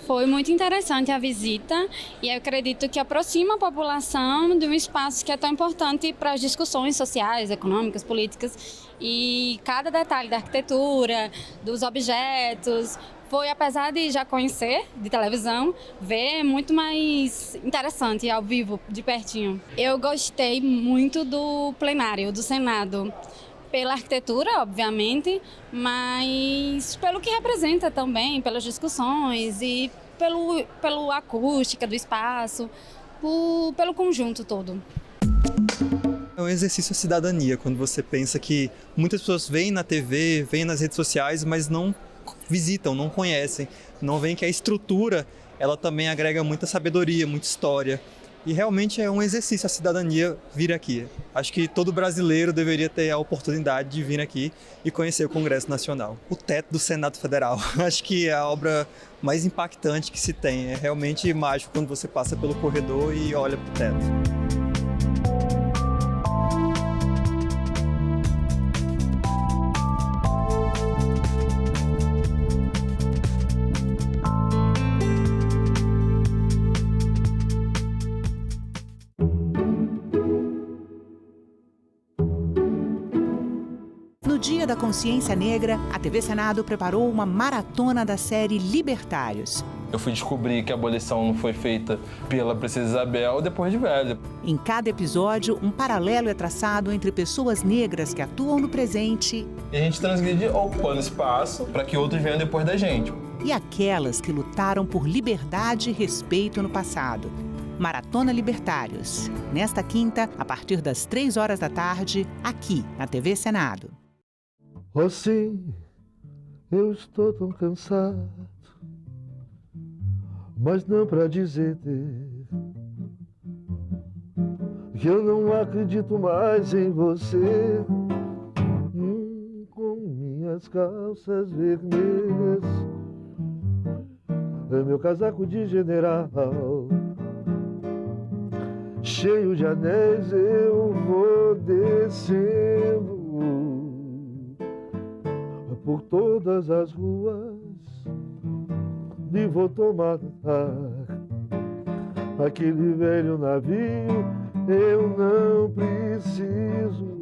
Speaker 14: Foi muito interessante a visita e eu acredito que aproxima a população de um espaço que é tão importante para as discussões sociais, econômicas, políticas, e cada detalhe da arquitetura, dos objetos, foi, apesar de já conhecer de televisão, ver muito mais interessante ao vivo, de pertinho. Eu gostei muito do plenário do Senado. Pela arquitetura, obviamente, mas pelo que representa também, pelas discussões e pela acústica do espaço, pelo conjunto todo.
Speaker 15: É um exercício de cidadania, quando você pensa que muitas pessoas veem na TV, veem nas redes sociais, mas não visitam, não conhecem, não veem que a estrutura, ela também agrega muita sabedoria, muita história. E realmente é um exercício a cidadania vir aqui. Acho que todo brasileiro deveria ter a oportunidade de vir aqui e conhecer o Congresso Nacional. O teto do Senado Federal, acho que é a obra mais impactante que se tem. É realmente mágico quando você passa pelo corredor e olha para o teto.
Speaker 16: No Dia da Consciência Negra, a TV Senado preparou uma maratona da série Libertários.
Speaker 17: Eu fui descobrir que a abolição não foi feita pela Princesa Isabel depois de velha.
Speaker 16: Em cada episódio, um paralelo é traçado entre pessoas negras que atuam no presente
Speaker 17: e a gente transgride ocupando espaço para que outros venham depois da gente.
Speaker 16: E aquelas que lutaram por liberdade e respeito no passado. Maratona Libertários. Nesta quinta, a partir das 3 da tarde, aqui na TV Senado.
Speaker 18: Oh sim, eu estou tão cansado, mas não para dizer que eu não acredito mais em você. Com minhas calças vermelhas, meu casaco de general, cheio de anéis, eu vou descendo por todas as ruas e vou tomar aquele velho navio. Eu não preciso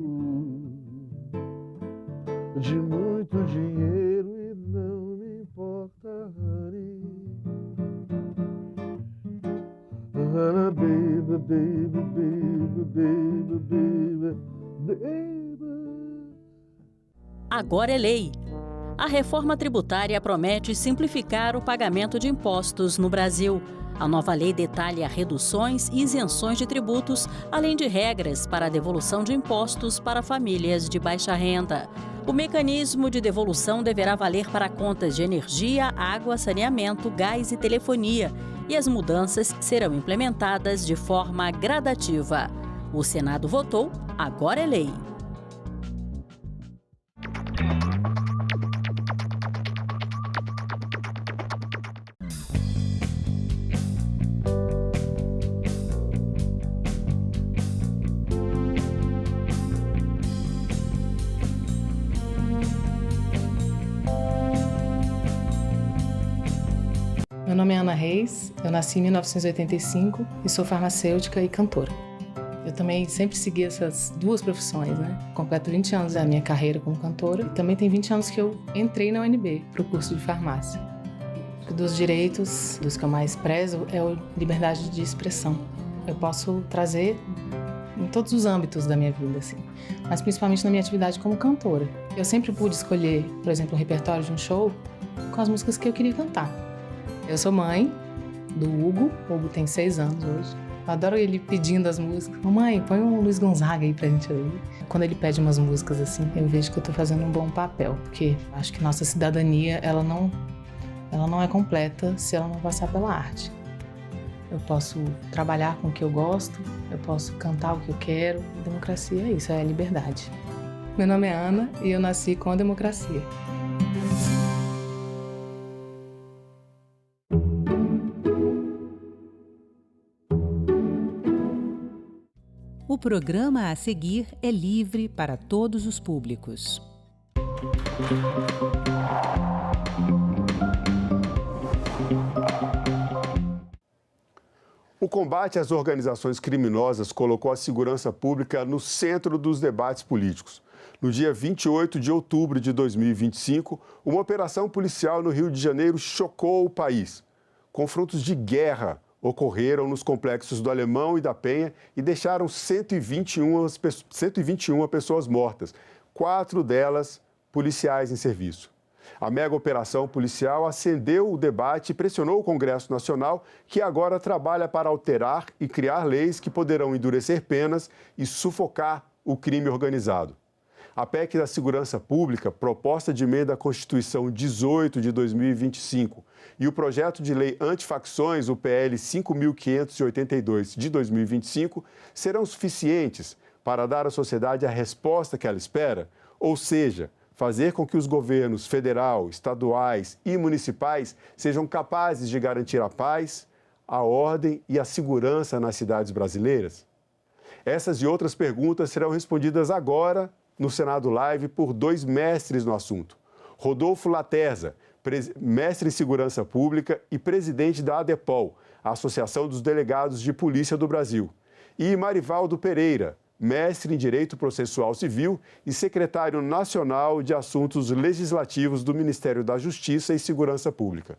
Speaker 18: de muito dinheiro e não me importa, honey. Baby, baby, baby, baby, baby, baby.
Speaker 30: Agora é lei. A reforma tributária promete simplificar o pagamento de impostos no Brasil. A nova lei detalha reduções e isenções de tributos, além de regras para a devolução de impostos para famílias de baixa renda. O mecanismo de devolução deverá valer para contas de energia, água, saneamento, gás e telefonia e as mudanças serão implementadas de forma gradativa. O Senado votou, agora é lei.
Speaker 5: Meu nome é Ana Reis, eu nasci em 1985 e sou farmacêutica e cantora. Eu também sempre segui essas duas profissões, né? Completo 20 anos da minha carreira como cantora e também tem 20 anos que eu entrei na UNB para o curso de farmácia. Dos direitos, dos que eu mais prezo, é a liberdade de expressão. Eu posso trazer em todos os âmbitos da minha vida, assim, mas principalmente na minha atividade como cantora. Eu sempre pude escolher, por exemplo, um repertório de um show com as músicas que eu queria cantar. Eu sou mãe do Hugo. O Hugo tem 6 anos hoje. Eu adoro ele pedindo as músicas. Mamãe, põe um Luiz Gonzaga aí pra gente ouvir. Quando ele pede umas músicas assim, eu vejo que eu tô fazendo um bom papel, porque acho que nossa cidadania, ela não é completa se ela não passar pela arte. Eu posso trabalhar com o que eu gosto, eu posso cantar o que eu quero. Democracia é isso, é a liberdade. Meu nome é Ana e eu nasci com a democracia.
Speaker 16: O programa a seguir é livre para todos os públicos.
Speaker 7: O combate às organizações criminosas colocou a segurança pública no centro dos debates políticos. No dia 28 de outubro de 2025, uma operação policial no Rio de Janeiro chocou o país. Confrontos de guerra ocorreram nos complexos do Alemão e da Penha e deixaram 121 pessoas mortas, 4 delas policiais em serviço. A mega operação policial acendeu o debate e pressionou o Congresso Nacional, que agora trabalha para alterar e criar leis que poderão endurecer penas e sufocar o crime organizado. A PEC da Segurança Pública, proposta de emenda à Constituição 18 de 2025, e o projeto de lei antifacções, o PL 5.582 de 2025, serão suficientes para dar à sociedade a resposta que ela espera, ou seja, fazer com que os governos federal, estaduais e municipais sejam capazes de garantir a paz, a ordem e a segurança nas cidades brasileiras? Essas e outras perguntas serão respondidas agora no Senado Live por 2 mestres no assunto. Rodolfo Laterza, mestre em Segurança Pública e presidente da ADEPOL, a Associação dos Delegados de Polícia do Brasil, e Marivaldo Pereira, mestre em Direito Processual Civil e secretário nacional de Assuntos Legislativos do Ministério da Justiça e Segurança Pública.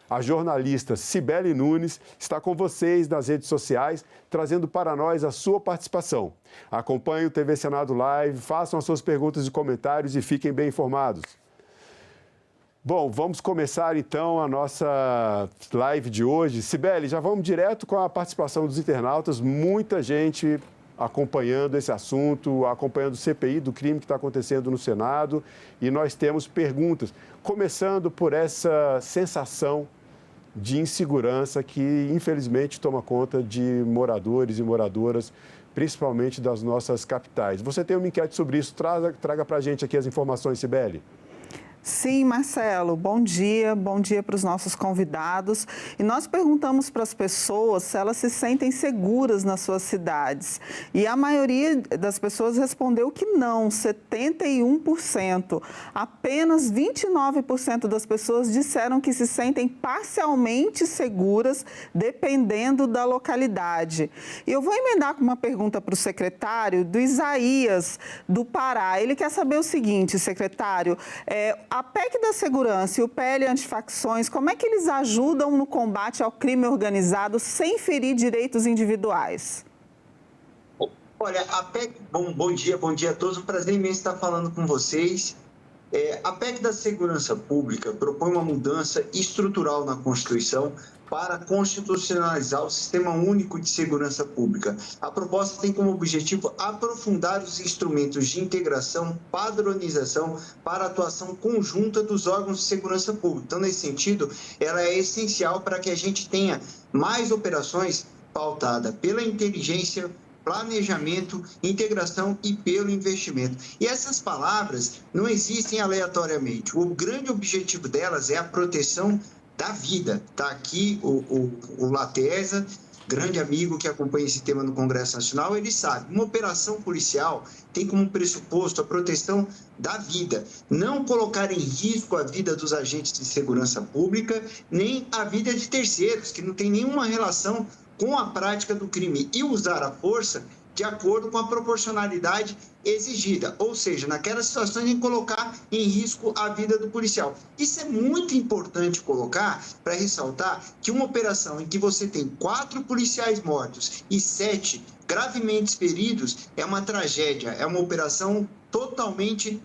Speaker 7: A jornalista Cibele Nunes está com vocês nas redes sociais, trazendo para nós a sua participação. Acompanhe o TV Senado Live, façam as suas perguntas e comentários e fiquem bem informados. Bom, vamos começar então a nossa live de hoje. Cibele, já vamos direto com a participação dos internautas, muita gente acompanhando esse assunto, acompanhando o CPI do crime que está acontecendo no Senado, e nós temos perguntas, começando por essa sensação de insegurança que, infelizmente, toma conta de moradores e moradoras, principalmente das nossas capitais. Você tem uma enquete sobre isso, traga para a gente aqui as informações, Cibele.
Speaker 9: Sim, Marcelo, bom dia para os nossos convidados. E nós perguntamos para as pessoas se elas se sentem seguras nas suas cidades. E a maioria das pessoas respondeu que não, 71%. Apenas 29% das pessoas disseram que se sentem parcialmente seguras, dependendo da localidade. E eu vou emendar com uma pergunta para o secretário, do Isaías, do Pará. Ele quer saber o seguinte, secretário, a PEC da Segurança e o PL Antifacções, como é que eles ajudam no combate ao crime organizado sem ferir direitos individuais?
Speaker 13: Olha, a PEC... Bom dia a todos. Um prazer imenso estar falando com vocês.
Speaker 4: A PEC da Segurança Pública propõe uma mudança estrutural na Constituição para constitucionalizar o Sistema Único de Segurança Pública. A proposta tem como objetivo aprofundar os instrumentos de integração, padronização para a atuação conjunta dos órgãos de segurança pública. Então, nesse sentido, ela é essencial para que a gente tenha mais operações pautadas pela inteligência, planejamento, integração e pelo investimento. E essas palavras não existem aleatoriamente. O grande objetivo delas é a proteção da vida. Está aqui o Latesa, grande amigo que acompanha esse tema no Congresso Nacional, ele sabe, uma operação policial tem como pressuposto a proteção da vida, não colocar em risco a vida dos agentes de segurança pública, nem a vida de terceiros, que não tem nenhuma relação com a prática do crime, e usar a força de acordo com a proporcionalidade exigida, ou seja, naquelas situações em colocar em risco a vida do policial. Isso é muito importante colocar para ressaltar que uma operação em que você tem 4 policiais mortos e 7 gravemente feridos é uma tragédia, é uma operação totalmente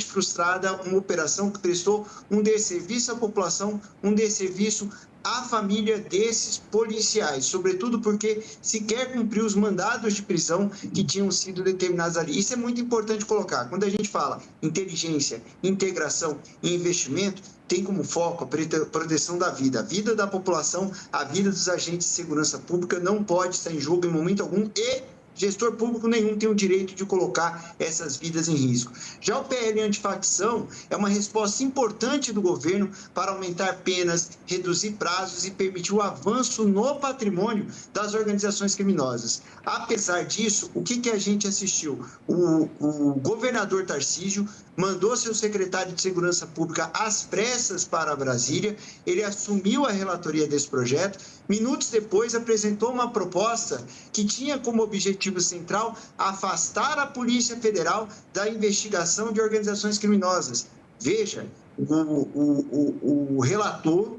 Speaker 4: frustrada, uma operação que prestou um desserviço à população, um desserviço à família desses policiais, sobretudo porque sequer cumpriu os mandados de prisão que tinham sido determinados ali. Isso é muito importante colocar. Quando a gente fala inteligência, integração e investimento, tem como foco a proteção da vida. A vida da população, a vida dos agentes de segurança pública não pode estar em jogo em momento algum e gestor público nenhum tem o direito de colocar essas vidas em risco. Já o PL antifacção é uma resposta importante do governo para aumentar penas, reduzir prazos e permitir o avanço no patrimônio das organizações criminosas. Apesar disso, o que a gente assistiu? O governador Tarcísio mandou seu secretário de Segurança Pública às pressas para Brasília, ele assumiu a relatoria desse projeto, minutos depois apresentou uma proposta que tinha como objetivo central afastar a Polícia Federal da investigação de organizações criminosas. Veja, o relator,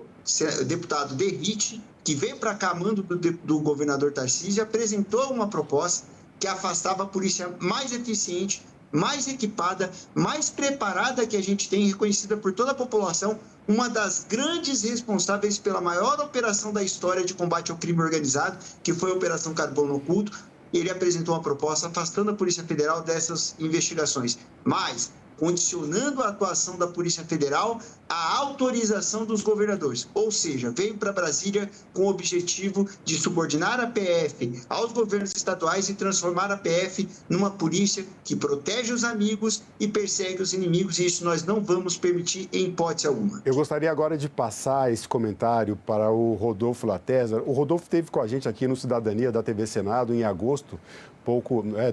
Speaker 4: o deputado Derrite, que veio para cá a mando do governador Tarcísio, apresentou uma proposta que afastava a polícia mais eficiente, mais equipada, mais preparada que a gente tem, reconhecida por toda a população, uma das grandes responsáveis pela maior operação da história de combate ao crime organizado, que foi a Operação Carbono Oculto. Ele apresentou uma proposta afastando a Polícia Federal dessas investigações, mas condicionando a atuação da Polícia Federal à autorização dos governadores. Ou seja, veio para Brasília com o objetivo de subordinar a PF aos governos estaduais e transformar a PF numa polícia que protege os amigos e persegue os inimigos, e isso nós não vamos permitir em hipótese alguma.
Speaker 7: Eu gostaria agora de passar esse comentário para o Rodolfo Latesa. O Rodolfo esteve com a gente aqui no Cidadania da TV Senado em agosto,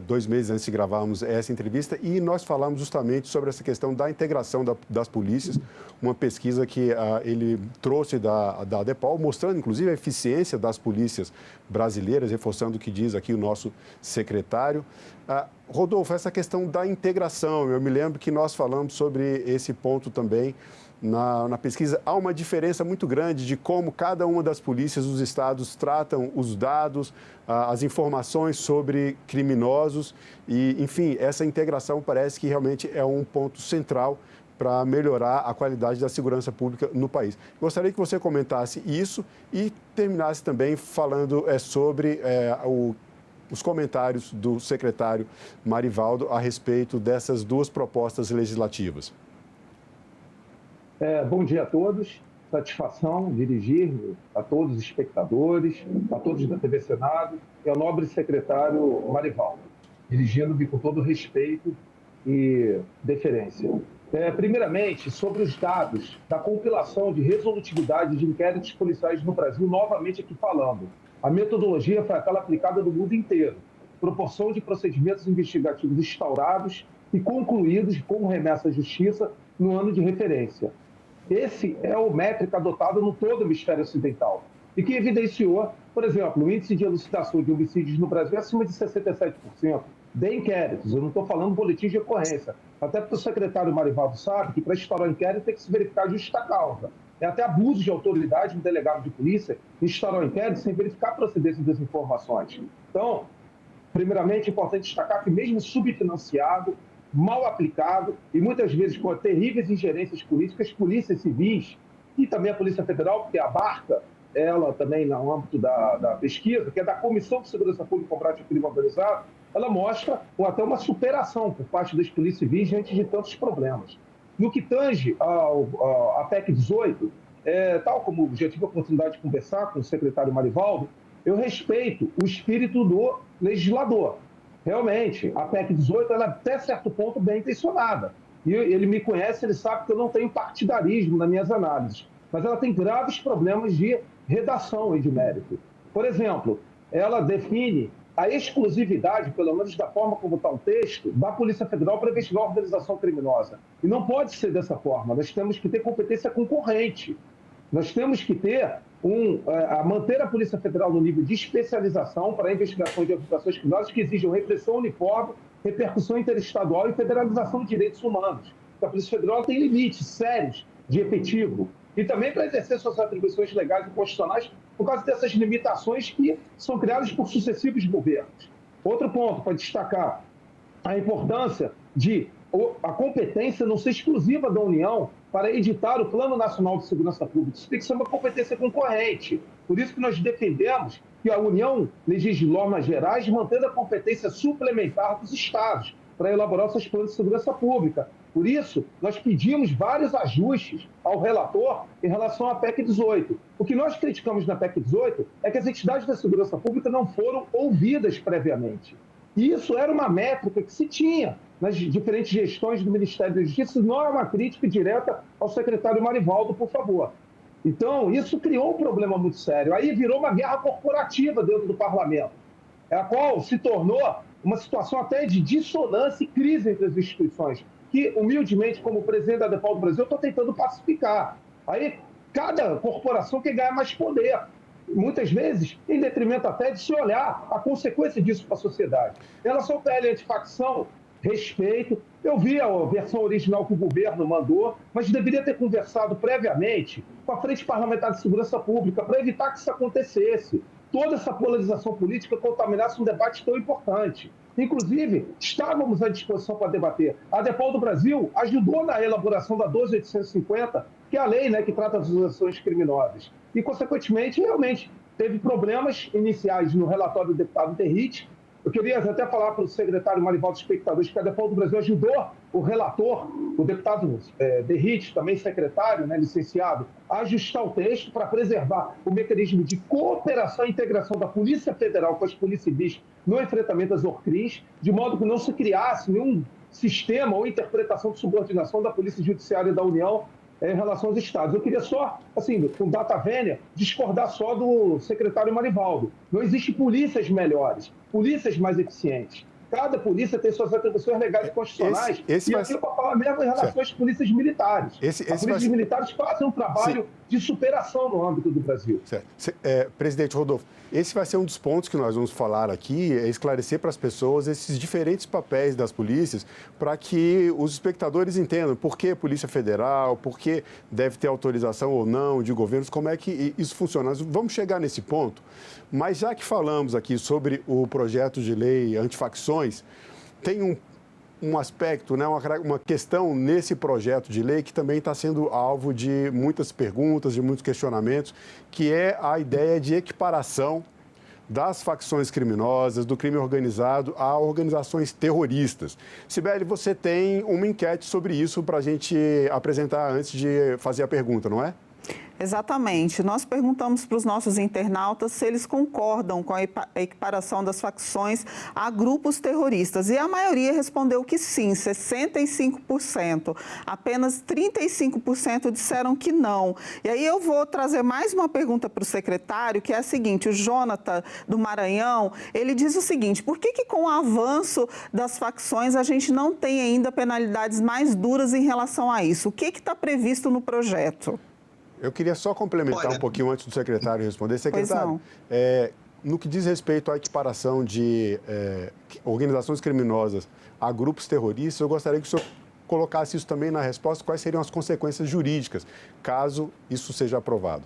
Speaker 7: 2 meses antes de gravarmos essa entrevista, e nós falamos justamente sobre essa questão da integração das polícias, uma pesquisa que ele trouxe da ADEPOL, mostrando inclusive a eficiência das polícias brasileiras, reforçando o que diz aqui o nosso secretário. Rodolfo, essa questão da integração, eu me lembro que nós falamos sobre esse ponto também na pesquisa. Há uma diferença muito grande de como cada uma das polícias dos estados tratam os dados, as informações sobre criminosos e, enfim, essa integração parece que realmente é um ponto central para melhorar a qualidade da segurança pública no país. Gostaria que você comentasse isso e terminasse também falando sobre os comentários do secretário Marivaldo a respeito dessas duas propostas legislativas.
Speaker 11: Bom dia a todos. Satisfação dirigir a todos os espectadores, a todos da TV Senado e ao nobre secretário Marivaldo, dirigindo-me com todo respeito e deferência. Primeiramente, sobre os dados da compilação de resolutividade de inquéritos policiais no Brasil, novamente aqui falando. A metodologia foi aquela aplicada no mundo inteiro. Proporção de procedimentos investigativos instaurados e concluídos com remessa à justiça no ano de referência. Esse é o métrica adotado no todo o hemisfério ocidental e que evidenciou, por exemplo, o índice de elucidação de homicídios no Brasil é acima de 67% de inquéritos. Eu não estou falando boletim de ocorrência. Até porque o secretário Marivaldo sabe que para instaurar um inquérito tem que se verificar a justa causa. É até abuso de autoridade um delegado de polícia instaurar um inquérito sem verificar a procedência das informações. Então, primeiramente, é importante destacar que mesmo subfinanciado, mal aplicado e muitas vezes com terríveis ingerências políticas, polícias civis e também a Polícia Federal, porque abarca ela também no âmbito da pesquisa, que é da Comissão de Segurança Pública e Combate ao Crime Organizado, ela mostra até uma superação por parte das polícias civis diante de tantos problemas. No que tange à PEC 18, tal como já tive a oportunidade de conversar com o secretário Marivaldo, eu respeito o espírito do legislador. Realmente, a PEC 18 ela é até certo ponto bem intencionada. E ele me conhece, ele sabe que eu não tenho partidarismo nas minhas análises. Mas ela tem graves problemas de redação e de mérito. Por exemplo, ela define a exclusividade, pelo menos da forma como está o texto, da Polícia Federal para investigar a organização criminosa. E não pode ser dessa forma. Nós temos que ter competência concorrente. Nós temos que ter manter a Polícia Federal no nível de especialização para a investigação de organizações criminosas que exijam repressão uniforme, repercussão interestadual e federalização de direitos humanos. A Polícia Federal tem limites sérios de efetivo e também para exercer suas atribuições legais e constitucionais por causa dessas limitações que são criadas por sucessivos governos. Outro ponto para destacar, a importância de a competência não ser exclusiva da União para editar o Plano Nacional de Segurança Pública. Isso tem que ser uma competência concorrente. Por isso que nós defendemos que a União legisle normas gerais, mantendo a competência suplementar dos Estados para elaborar seus planos de segurança pública. Por isso, nós pedimos vários ajustes ao relator em relação à PEC 18. O que nós criticamos na PEC 18 é que as entidades da segurança pública não foram ouvidas previamente. E isso era uma métrica que se tinha nas diferentes gestões do Ministério da Justiça, não é uma crítica direta ao secretário Marivaldo, por favor. Então, isso criou um problema muito sério. Aí virou uma guerra corporativa dentro do parlamento, a qual se tornou uma situação até de dissonância e crise entre as instituições, que, humildemente, como presidente da ADEPAL do Brasil, eu estou tentando pacificar. Aí, cada corporação quer ganhar mais poder, muitas vezes, em detrimento até de se olhar a consequência disso para a sociedade. Em relação ao PL antifacção, respeito. Eu vi a versão original que o governo mandou, mas deveria ter conversado previamente com a Frente Parlamentar de Segurança Pública para evitar que isso acontecesse. Toda essa polarização política contaminasse um debate tão importante. Inclusive, estávamos à disposição para debater. A ADEPAL do Brasil ajudou na elaboração da 12.850, que é a lei, né, que trata das ações criminosas. E, consequentemente, realmente, teve problemas iniciais no relatório do deputado Derrite. Eu queria até falar para o secretário Marivaldo Espectadores que a ADEPAL do Brasil ajudou o relator, o deputado Derrite, também secretário, né, licenciado, a ajustar o texto para preservar o mecanismo de cooperação e integração da Polícia Federal com as polícias civis no enfrentamento às ORCRIs, de modo que não se criasse nenhum sistema ou interpretação de subordinação da Polícia Judiciária da União em relação aos estados. Eu queria só, assim, com data vênia, discordar só do secretário Marivaldo. Não existe polícias melhores, polícias mais eficientes. Cada polícia tem suas atribuições legais e constitucionais. E aqui eu vou falar mesmo em relação às polícias militares. As polícias militares fazem um trabalho de superação no âmbito do Brasil.
Speaker 7: Presidente Rodolfo, esse vai ser um dos pontos que nós vamos falar aqui, é esclarecer para as pessoas esses diferentes papéis das polícias, para que os espectadores entendam por que Polícia Federal, por que deve ter autorização ou não de governos, como é que isso funciona. Nós vamos chegar nesse ponto, mas já que falamos aqui sobre o projeto de lei antifacções, tem um aspecto, né, uma questão nesse projeto de lei que também está sendo alvo de muitas perguntas, de muitos questionamentos, que é a ideia de equiparação das facções criminosas, do crime organizado, a organizações terroristas. Sibeli, você tem uma enquete sobre isso para a gente apresentar antes de fazer a pergunta, não é?
Speaker 9: Exatamente. Nós perguntamos para os nossos internautas se eles concordam com a equiparação das facções a grupos terroristas. E a maioria respondeu que sim, 65%. Apenas 35% disseram que não. E aí eu vou trazer mais uma pergunta para o secretário, que é a seguinte: o Jonathan, do Maranhão, ele diz o seguinte: por que com o avanço das facções a gente não tem ainda penalidades mais duras em relação a isso? O que está previsto no projeto?
Speaker 7: Eu queria só complementar um pouquinho antes do secretário responder. Secretário, no que diz respeito à equiparação de organizações criminosas a grupos terroristas, eu gostaria que o senhor colocasse isso também na resposta, quais seriam as consequências jurídicas, caso isso seja aprovado.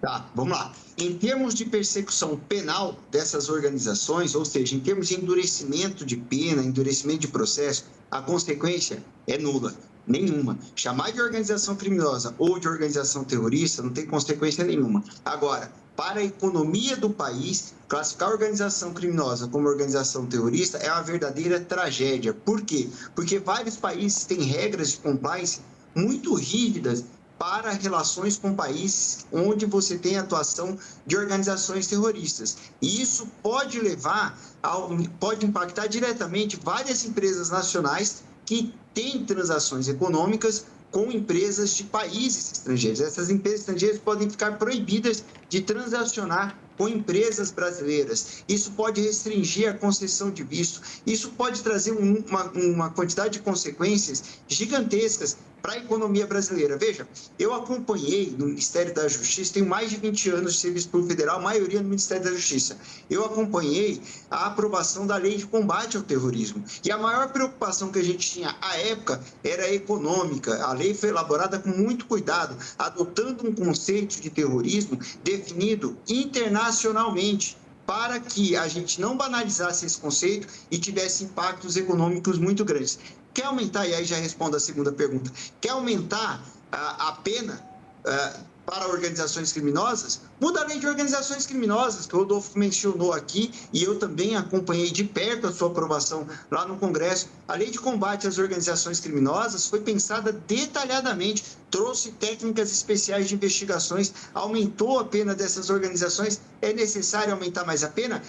Speaker 4: Tá, vamos lá. Em termos de persecução penal dessas organizações, ou seja, em termos de endurecimento de pena, endurecimento de processo, a consequência é nula. Nenhuma. Chamar de organização criminosa ou de organização terrorista não tem consequência nenhuma. Agora, para a economia do país, classificar a organização criminosa como organização terrorista é uma verdadeira tragédia. Por quê? Porque vários países têm regras de compliance muito rígidas para relações com países onde você tem atuação de organizações terroristas. E isso pode pode impactar diretamente várias empresas nacionais que têm transações econômicas com empresas de países estrangeiros. Essas empresas estrangeiras podem ficar proibidas de transacionar com empresas brasileiras. Isso pode restringir a concessão de visto. Isso pode trazer uma quantidade de consequências gigantescas para a economia brasileira. Veja, eu acompanhei no Ministério da Justiça, tenho mais de 20 anos de serviço público federal, a maioria no Ministério da Justiça. Eu acompanhei a aprovação da Lei de Combate ao Terrorismo. E a maior preocupação que a gente tinha à época era econômica. A lei foi elaborada com muito cuidado, adotando um conceito de terrorismo definido internacionalmente, para que a gente não banalizasse esse conceito e tivesse impactos econômicos muito grandes. Quer aumentar, e aí já respondo a segunda pergunta, quer aumentar a pena para organizações criminosas? Muda a lei de organizações criminosas, que o Rodolfo mencionou aqui, e eu também acompanhei de perto a sua aprovação lá no Congresso. A lei de combate às organizações criminosas foi pensada detalhadamente, trouxe técnicas especiais de investigações, aumentou a pena dessas organizações. É necessário aumentar mais a pena?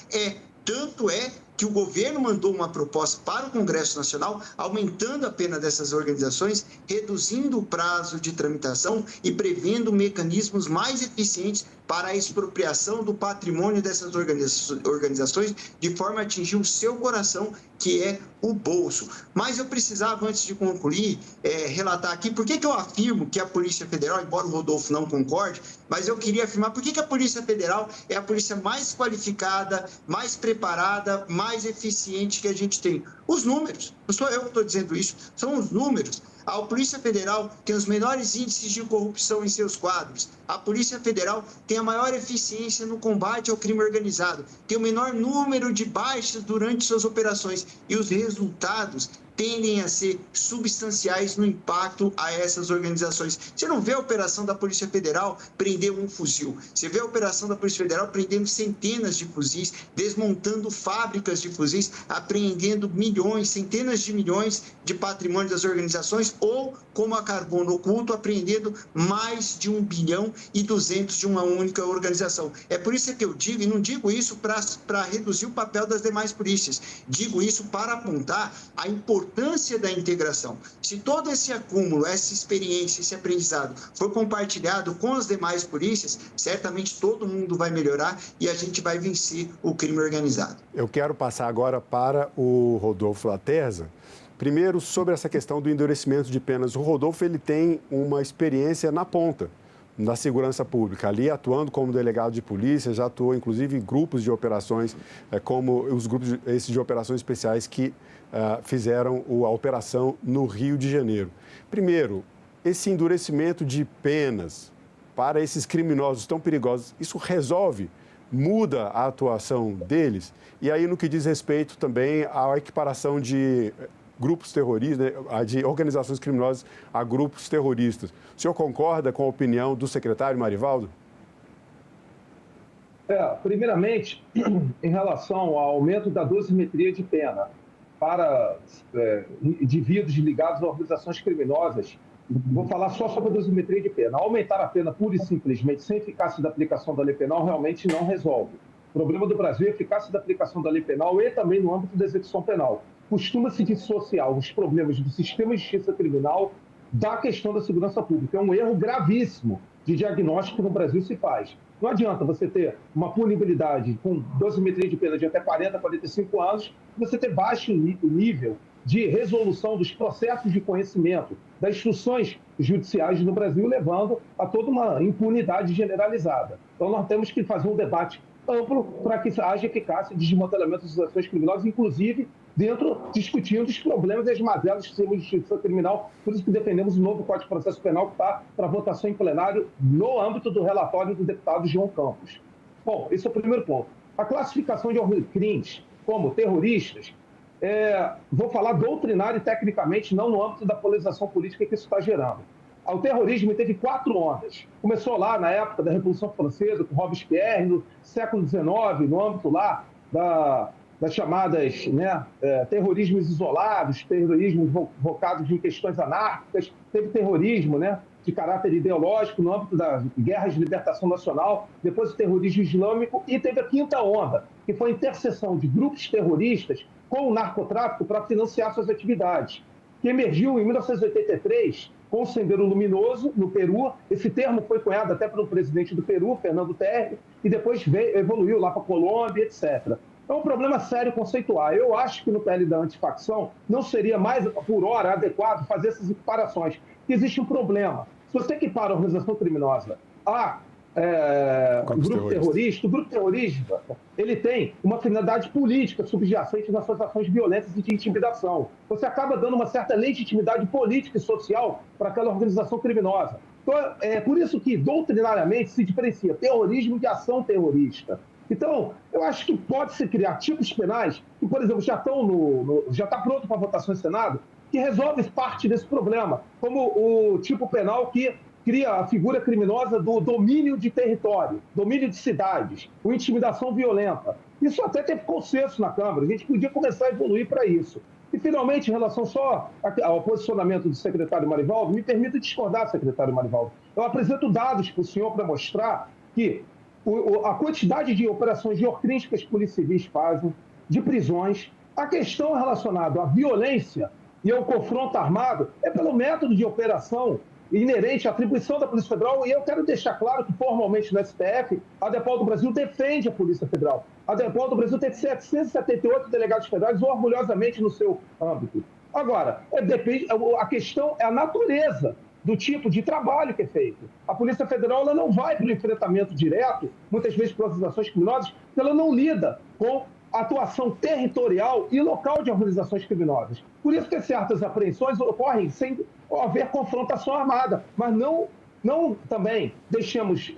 Speaker 4: Tanto é que o governo mandou uma proposta para o Congresso Nacional, aumentando a pena dessas organizações, reduzindo o prazo de tramitação e prevendo mecanismos mais eficientes para a expropriação do patrimônio dessas organizações, de forma a atingir o seu coração, que é o bolso. Mas eu precisava, antes de concluir, relatar aqui por que eu afirmo que a Polícia Federal, embora o Rodolfo não concorde, mas eu queria afirmar por que a Polícia Federal é a polícia mais qualificada, mais preparada, mais eficiente que a gente tem. Os números, não sou eu que estou dizendo isso, são os números. A Polícia Federal tem os menores índices de corrupção em seus quadros. A Polícia Federal tem a maior eficiência no combate ao crime organizado. Tem o menor número de baixas durante suas operações. E os resultados tendem a ser substanciais no impacto a essas organizações. Você não vê a operação da Polícia Federal prender um fuzil. Você vê a operação da Polícia Federal prendendo centenas de fuzis, desmontando fábricas de fuzis, apreendendo milhões, centenas de milhões de patrimônio das organizações, ou, como a Carbono Oculto, apreendendo mais de 1 bilhão e 200 de uma única organização. É por isso que eu digo, e não digo isso para reduzir o papel das demais polícias, digo isso para apontar a importância da integração. Se todo esse acúmulo, essa experiência, esse aprendizado for compartilhado com as demais polícias, certamente todo mundo vai melhorar e a gente vai vencer o crime organizado.
Speaker 7: Eu quero passar agora para o Rodolfo Laterza. Primeiro, sobre essa questão do endurecimento de penas. O Rodolfo ele tem uma experiência na ponta da segurança pública, ali atuando como delegado de polícia, já atuou inclusive em grupos de operações, como os grupos esses de operações especiais que fizeram a operação no Rio de Janeiro. Primeiro, esse endurecimento de penas para esses criminosos tão perigosos, isso resolve, muda a atuação deles? E aí, no que diz respeito também à equiparação de grupos terroristas, de organizações criminosas a grupos terroristas. O senhor concorda com a opinião do secretário Marivaldo?
Speaker 11: Primeiramente, em relação ao aumento da dosimetria de pena para indivíduos ligados a organizações criminosas, vou falar só sobre a dosimetria de pena. Aumentar a pena pura e simplesmente sem eficácia da aplicação da lei penal realmente não resolve. O problema do Brasil é a eficácia da aplicação da lei penal e também no âmbito da execução penal. Costuma-se dissociar os problemas do sistema de justiça criminal da questão da segurança pública. É um erro gravíssimo de diagnóstico que no Brasil se faz. Não adianta você ter uma punibilidade com dosimetria de pena de até 40, 45 anos, você ter baixo nível de resolução dos processos de conhecimento das instruções judiciais no Brasil, levando a toda uma impunidade generalizada. Então, nós temos que fazer um debate amplo para que haja eficácia de desmantelamento das ações criminosas, inclusive discutindo os problemas e as mazelas do sistema de justiça criminal. Por isso que defendemos o novo Código de Processo Penal que está para votação em plenário no âmbito do relatório do deputado João Campos. Bom, esse é o primeiro ponto. A classificação de crimes como terroristas, vou falar doutrinário e tecnicamente, não no âmbito da polarização política que isso está gerando. O terrorismo teve 4 ondas. Começou lá na época da Revolução Francesa, com Robespierre, no século XIX, no âmbito lá das chamadas terrorismos isolados, terrorismos focados em questões anárquicas. Teve terrorismo de caráter ideológico no âmbito das guerras de libertação nacional, depois o terrorismo islâmico, e teve a 5ª onda, que foi a interseção de grupos terroristas com o narcotráfico para financiar suas atividades, que emergiu em 1983 com o Sendero Luminoso, no Peru. Esse termo foi cunhado até pelo presidente do Peru, Fernando Terre, e depois evoluiu lá para a Colômbia, etc. É um problema sério conceitual. Eu acho que no PL da antifacção não seria mais, por hora, adequado fazer essas equiparações. Existe um problema. Se você equipara a organização criminosa a grupo terrorista, o grupo terrorista ele tem uma finalidade política subjacente nas suas ações violentas e de intimidação. Você acaba dando uma certa legitimidade política e social para aquela organização criminosa. Então, é por isso que, doutrinariamente, se diferencia terrorismo de ação terrorista. Então, eu acho que pode-se criar tipos penais que, por exemplo, já está pronto para votação em Senado, que resolve parte desse problema, como o tipo penal que cria a figura criminosa do domínio de território, domínio de cidades, ou intimidação violenta. Isso até teve consenso na Câmara, a gente podia começar a evoluir para isso. E, finalmente, em relação só ao posicionamento do secretário Marivaldo, me permita discordar, secretário Marivaldo. Eu apresento dados para o senhor para mostrar que a quantidade de operações geocrimes que as polícias civis fazem, de prisões, a questão relacionada à violência e ao confronto armado é pelo método de operação inerente à atribuição da Polícia Federal, e eu quero deixar claro que, formalmente, no STF, a DEPOL do Brasil defende a Polícia Federal. A DEPOL do Brasil tem 778 delegados federais orgulhosamente no seu âmbito. Agora, a questão é a natureza do tipo de trabalho que é feito. A Polícia Federal ela não vai para o enfrentamento direto, muitas vezes para as ações criminosas, porque ela não lida com a atuação territorial e local de organizações criminosas. Por isso que certas apreensões ocorrem sem haver confrontação armada, mas não também deixemos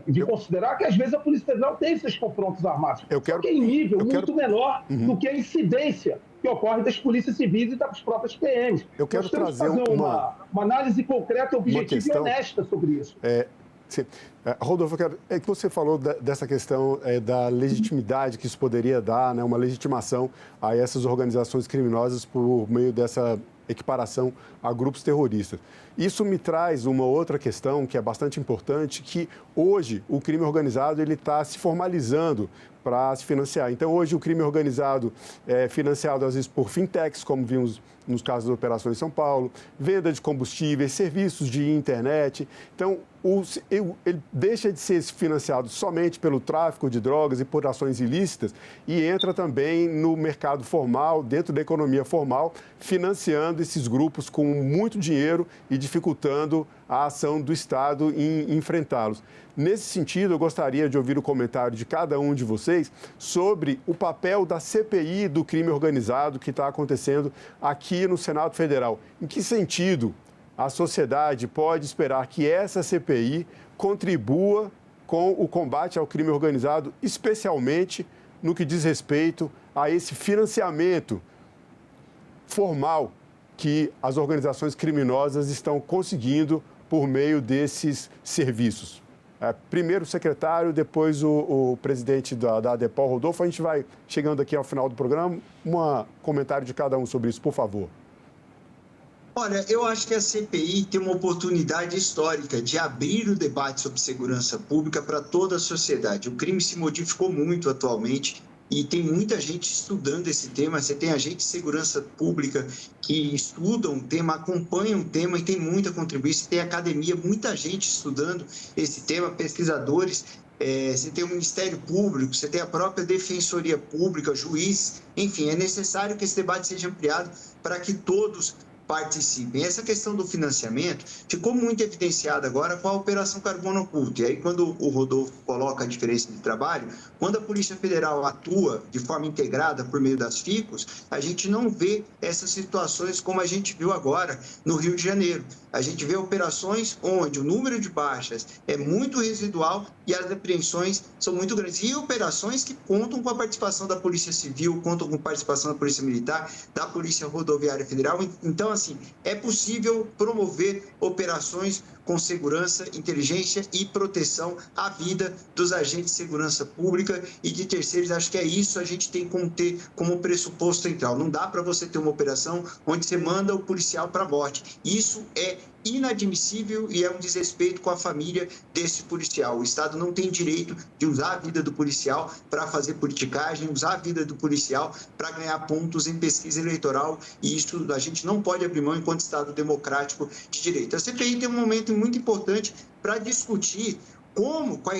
Speaker 11: de considerar que às vezes a Polícia Federal tem esses confrontos armados, só que em nível muito menor do que a incidência que ocorre das polícias civis e das próprias PMs.
Speaker 7: Eu quero trazer
Speaker 11: uma análise concreta, objetiva e honesta sobre isso.
Speaker 7: Sim. Rodolfo, é que você falou dessa questão da legitimidade que isso poderia dar, né, uma legitimação a essas organizações criminosas por meio dessa equiparação a grupos terroristas. Isso me traz uma outra questão que é bastante importante, que hoje o crime organizado ele está se formalizando para se financiar. Então, hoje o crime organizado é financiado, às vezes, por fintechs, como vimos nos casos das operações em São Paulo, venda de combustíveis, serviços de internet. Então, ele deixa de ser financiado somente pelo tráfico de drogas e por ações ilícitas e entra também no mercado formal, dentro da economia formal, financiando esses grupos com muito dinheiro e dificultando a ação do Estado em enfrentá-los. Nesse sentido, eu gostaria de ouvir o comentário de cada um de vocês sobre o papel da CPI do crime organizado que está acontecendo aqui no Senado Federal. Em que sentido a sociedade pode esperar que essa CPI contribua com o combate ao crime organizado, especialmente no que diz respeito a esse financiamento formal que as organizações criminosas estão conseguindo por meio desses serviços? Primeiro o secretário, depois o presidente da ADEPOL, Rodolfo. A gente vai chegando aqui ao final do programa. Um comentário de cada um sobre isso, por favor.
Speaker 4: Olha, eu acho que a CPI tem uma oportunidade histórica de abrir o debate sobre segurança pública para toda a sociedade. O crime se modificou muito atualmente e tem muita gente estudando esse tema. Você tem agentes de segurança pública que estudam o tema, acompanham o tema e tem muita contribuição. Você tem academia, muita gente estudando esse tema, pesquisadores. Você tem o Ministério Público, você tem a própria Defensoria Pública, juiz. Enfim, é necessário que esse debate seja ampliado para que todos participem. Essa questão do financiamento ficou muito evidenciada agora com a Operação Carbono Oculto. E aí, quando o Rodolfo coloca a diferença de trabalho, quando a Polícia Federal atua de forma integrada por meio das FICOS, a gente não vê essas situações como a gente viu agora no Rio de Janeiro. A gente vê operações onde o número de baixas é muito residual e as apreensões são muito grandes. E operações que contam com a participação da Polícia Civil, contam com a participação da Polícia Militar, da Polícia Rodoviária Federal. Então, assim, é possível promover operações com segurança, inteligência e proteção à vida dos agentes de segurança pública e de terceiros. Acho que é isso a gente tem como ter como pressuposto central. Não dá para você ter uma operação onde você manda o policial para a morte. Isso é inadmissível e é um desrespeito com a família desse policial. O Estado não tem direito de usar a vida do policial para fazer politicagem, usar a vida do policial para ganhar pontos em pesquisa eleitoral, e isso a gente não pode abrir mão enquanto Estado democrático de direito. A CPI tem um momento muito importante para discutir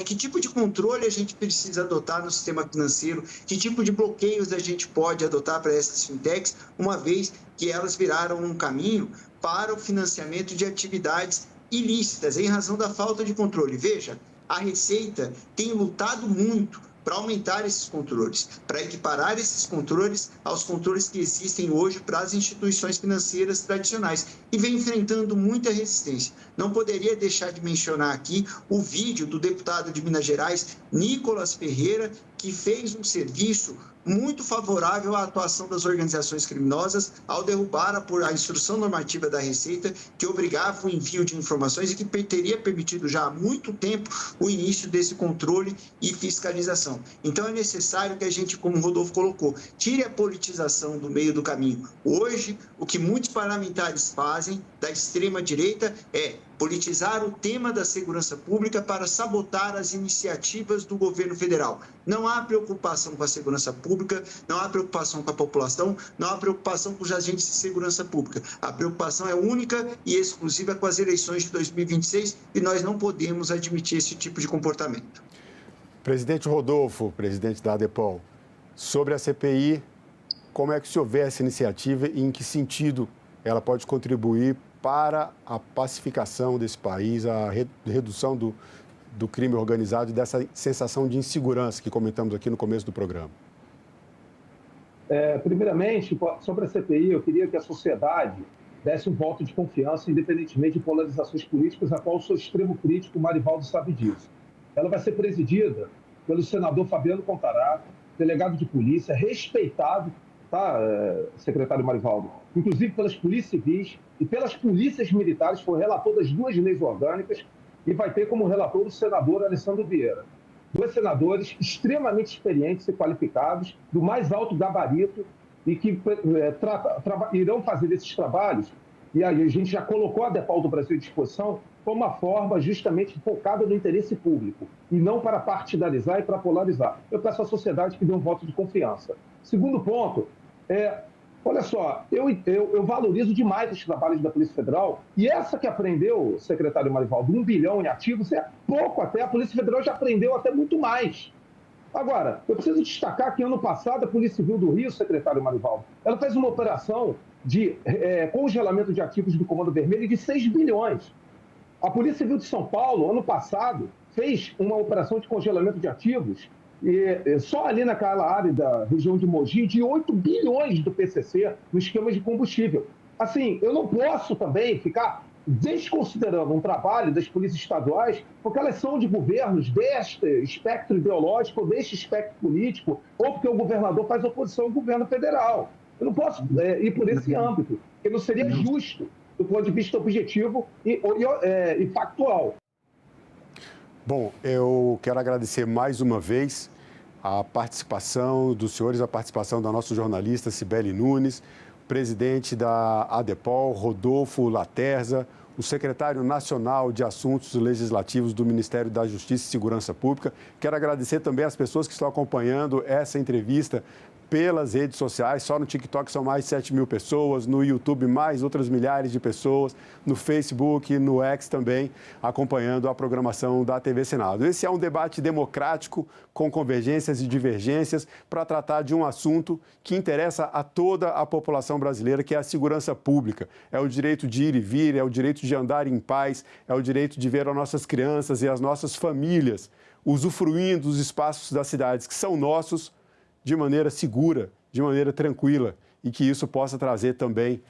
Speaker 4: que tipo de controle a gente precisa adotar no sistema financeiro, que tipo de bloqueios a gente pode adotar para essas fintechs, uma vez que elas viraram um caminho para o financiamento de atividades ilícitas, em razão da falta de controle. Veja, a Receita tem lutado muito para aumentar esses controles, para equiparar esses controles aos controles que existem hoje para as instituições financeiras tradicionais, e vem enfrentando muita resistência. Não poderia deixar de mencionar aqui o vídeo do deputado de Minas Gerais, Nicolas Ferreira, que fez um serviço muito favorável à atuação das organizações criminosas ao derrubar a instrução normativa da Receita, que obrigava o envio de informações e que teria permitido já há muito tempo o início desse controle e fiscalização. Então é necessário que a gente, como o Rodolfo colocou, tire a politização do meio do caminho. Hoje, o que muitos parlamentares fazem da extrema-direita é politizar o tema da segurança pública para sabotar as iniciativas do governo federal. Não há preocupação com a segurança pública, não há preocupação com a população, não há preocupação com os agentes de segurança pública. A preocupação é única e exclusiva com as eleições de 2026 e nós não podemos admitir esse tipo de comportamento.
Speaker 7: Presidente Rodolfo, presidente da ADEPOL, sobre a CPI, como é que o senhor vê essa iniciativa e em que sentido ela pode contribuir para a pacificação desse país, a redução do crime organizado e dessa sensação de insegurança que comentamos aqui no começo do programa?
Speaker 11: Primeiramente, sobre a CPI, eu queria que a sociedade desse um voto de confiança, independentemente de polarizações políticas, a qual eu sou extremo crítico, o Marivaldo sabe disso. Ela vai ser presidida pelo senador Fabiano Contarato, delegado de polícia, respeitado, tá, secretário Marivaldo, inclusive pelas polícias civis e pelas polícias militares, foi relator das 2 leis orgânicas, e vai ter como relator o senador Alessandro Vieira. 2 senadores extremamente experientes e qualificados, do mais alto gabarito, e que irão fazer esses trabalhos, e aí a gente já colocou a ADEPOL do Brasil à disposição, como uma forma justamente focada no interesse público, e não para partidarizar e para polarizar. Eu peço à sociedade que dê um voto de confiança. Segundo ponto, olha só, eu valorizo demais os trabalhos da Polícia Federal, e essa que apreendeu, secretário Marivaldo, 1 bilhão em ativos, é pouco até, a Polícia Federal já apreendeu até muito mais. Agora, eu preciso destacar que ano passado a Polícia Civil do Rio, secretário Marivaldo, ela fez uma operação de congelamento de ativos do Comando Vermelho de 6 bilhões. A Polícia Civil de São Paulo, ano passado, fez uma operação de congelamento de ativos e só ali naquela área da região de Mogi, de 8 bilhões do PCC no esquema de combustível. Assim, eu não posso também ficar desconsiderando um trabalho das polícias estaduais, porque elas são de governos deste espectro ideológico, ou deste espectro político, ou porque o governador faz oposição ao governo federal. Eu não posso ir por esse âmbito, porque não seria justo do ponto de vista objetivo e factual.
Speaker 7: Bom, eu quero agradecer mais uma vez a participação dos senhores, a participação da nossa jornalista Cibele Nunes, presidente da ADEPOL, Rodolfo Laterza, o secretário nacional de Assuntos Legislativos do Ministério da Justiça e Segurança Pública. Quero agradecer também as pessoas que estão acompanhando essa entrevista pelas redes sociais. Só no TikTok são mais de 7 mil pessoas, no YouTube mais outras milhares de pessoas, no Facebook, no X também, acompanhando a programação da TV Senado. Esse é um debate democrático, com convergências e divergências, para tratar de um assunto que interessa a toda a população brasileira, que é a segurança pública. É o direito de ir e vir, é o direito de andar em paz, é o direito de ver as nossas crianças e as nossas famílias usufruindo dos espaços das cidades que são nossos, de maneira segura, de maneira tranquila, e que isso possa trazer também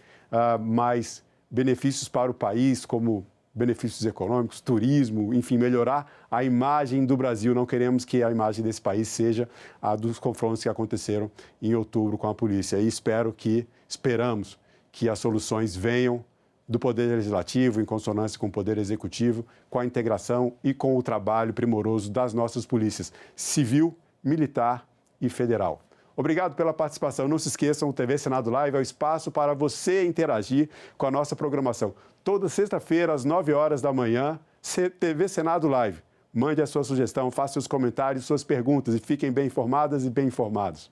Speaker 7: mais benefícios para o país, como benefícios econômicos, turismo, enfim, melhorar a imagem do Brasil. Não queremos que a imagem desse país seja a dos confrontos que aconteceram em outubro com a polícia. E esperamos que as soluções venham do Poder Legislativo, em consonância com o Poder Executivo, com a integração e com o trabalho primoroso das nossas polícias civil, militar e federal. Obrigado pela participação. Não se esqueçam, o TV Senado Live é o espaço para você interagir com a nossa programação. Toda sexta-feira, às 9 horas da manhã, TV Senado Live. Mande a sua sugestão, faça seus comentários, suas perguntas e fiquem bem informadas e bem informados.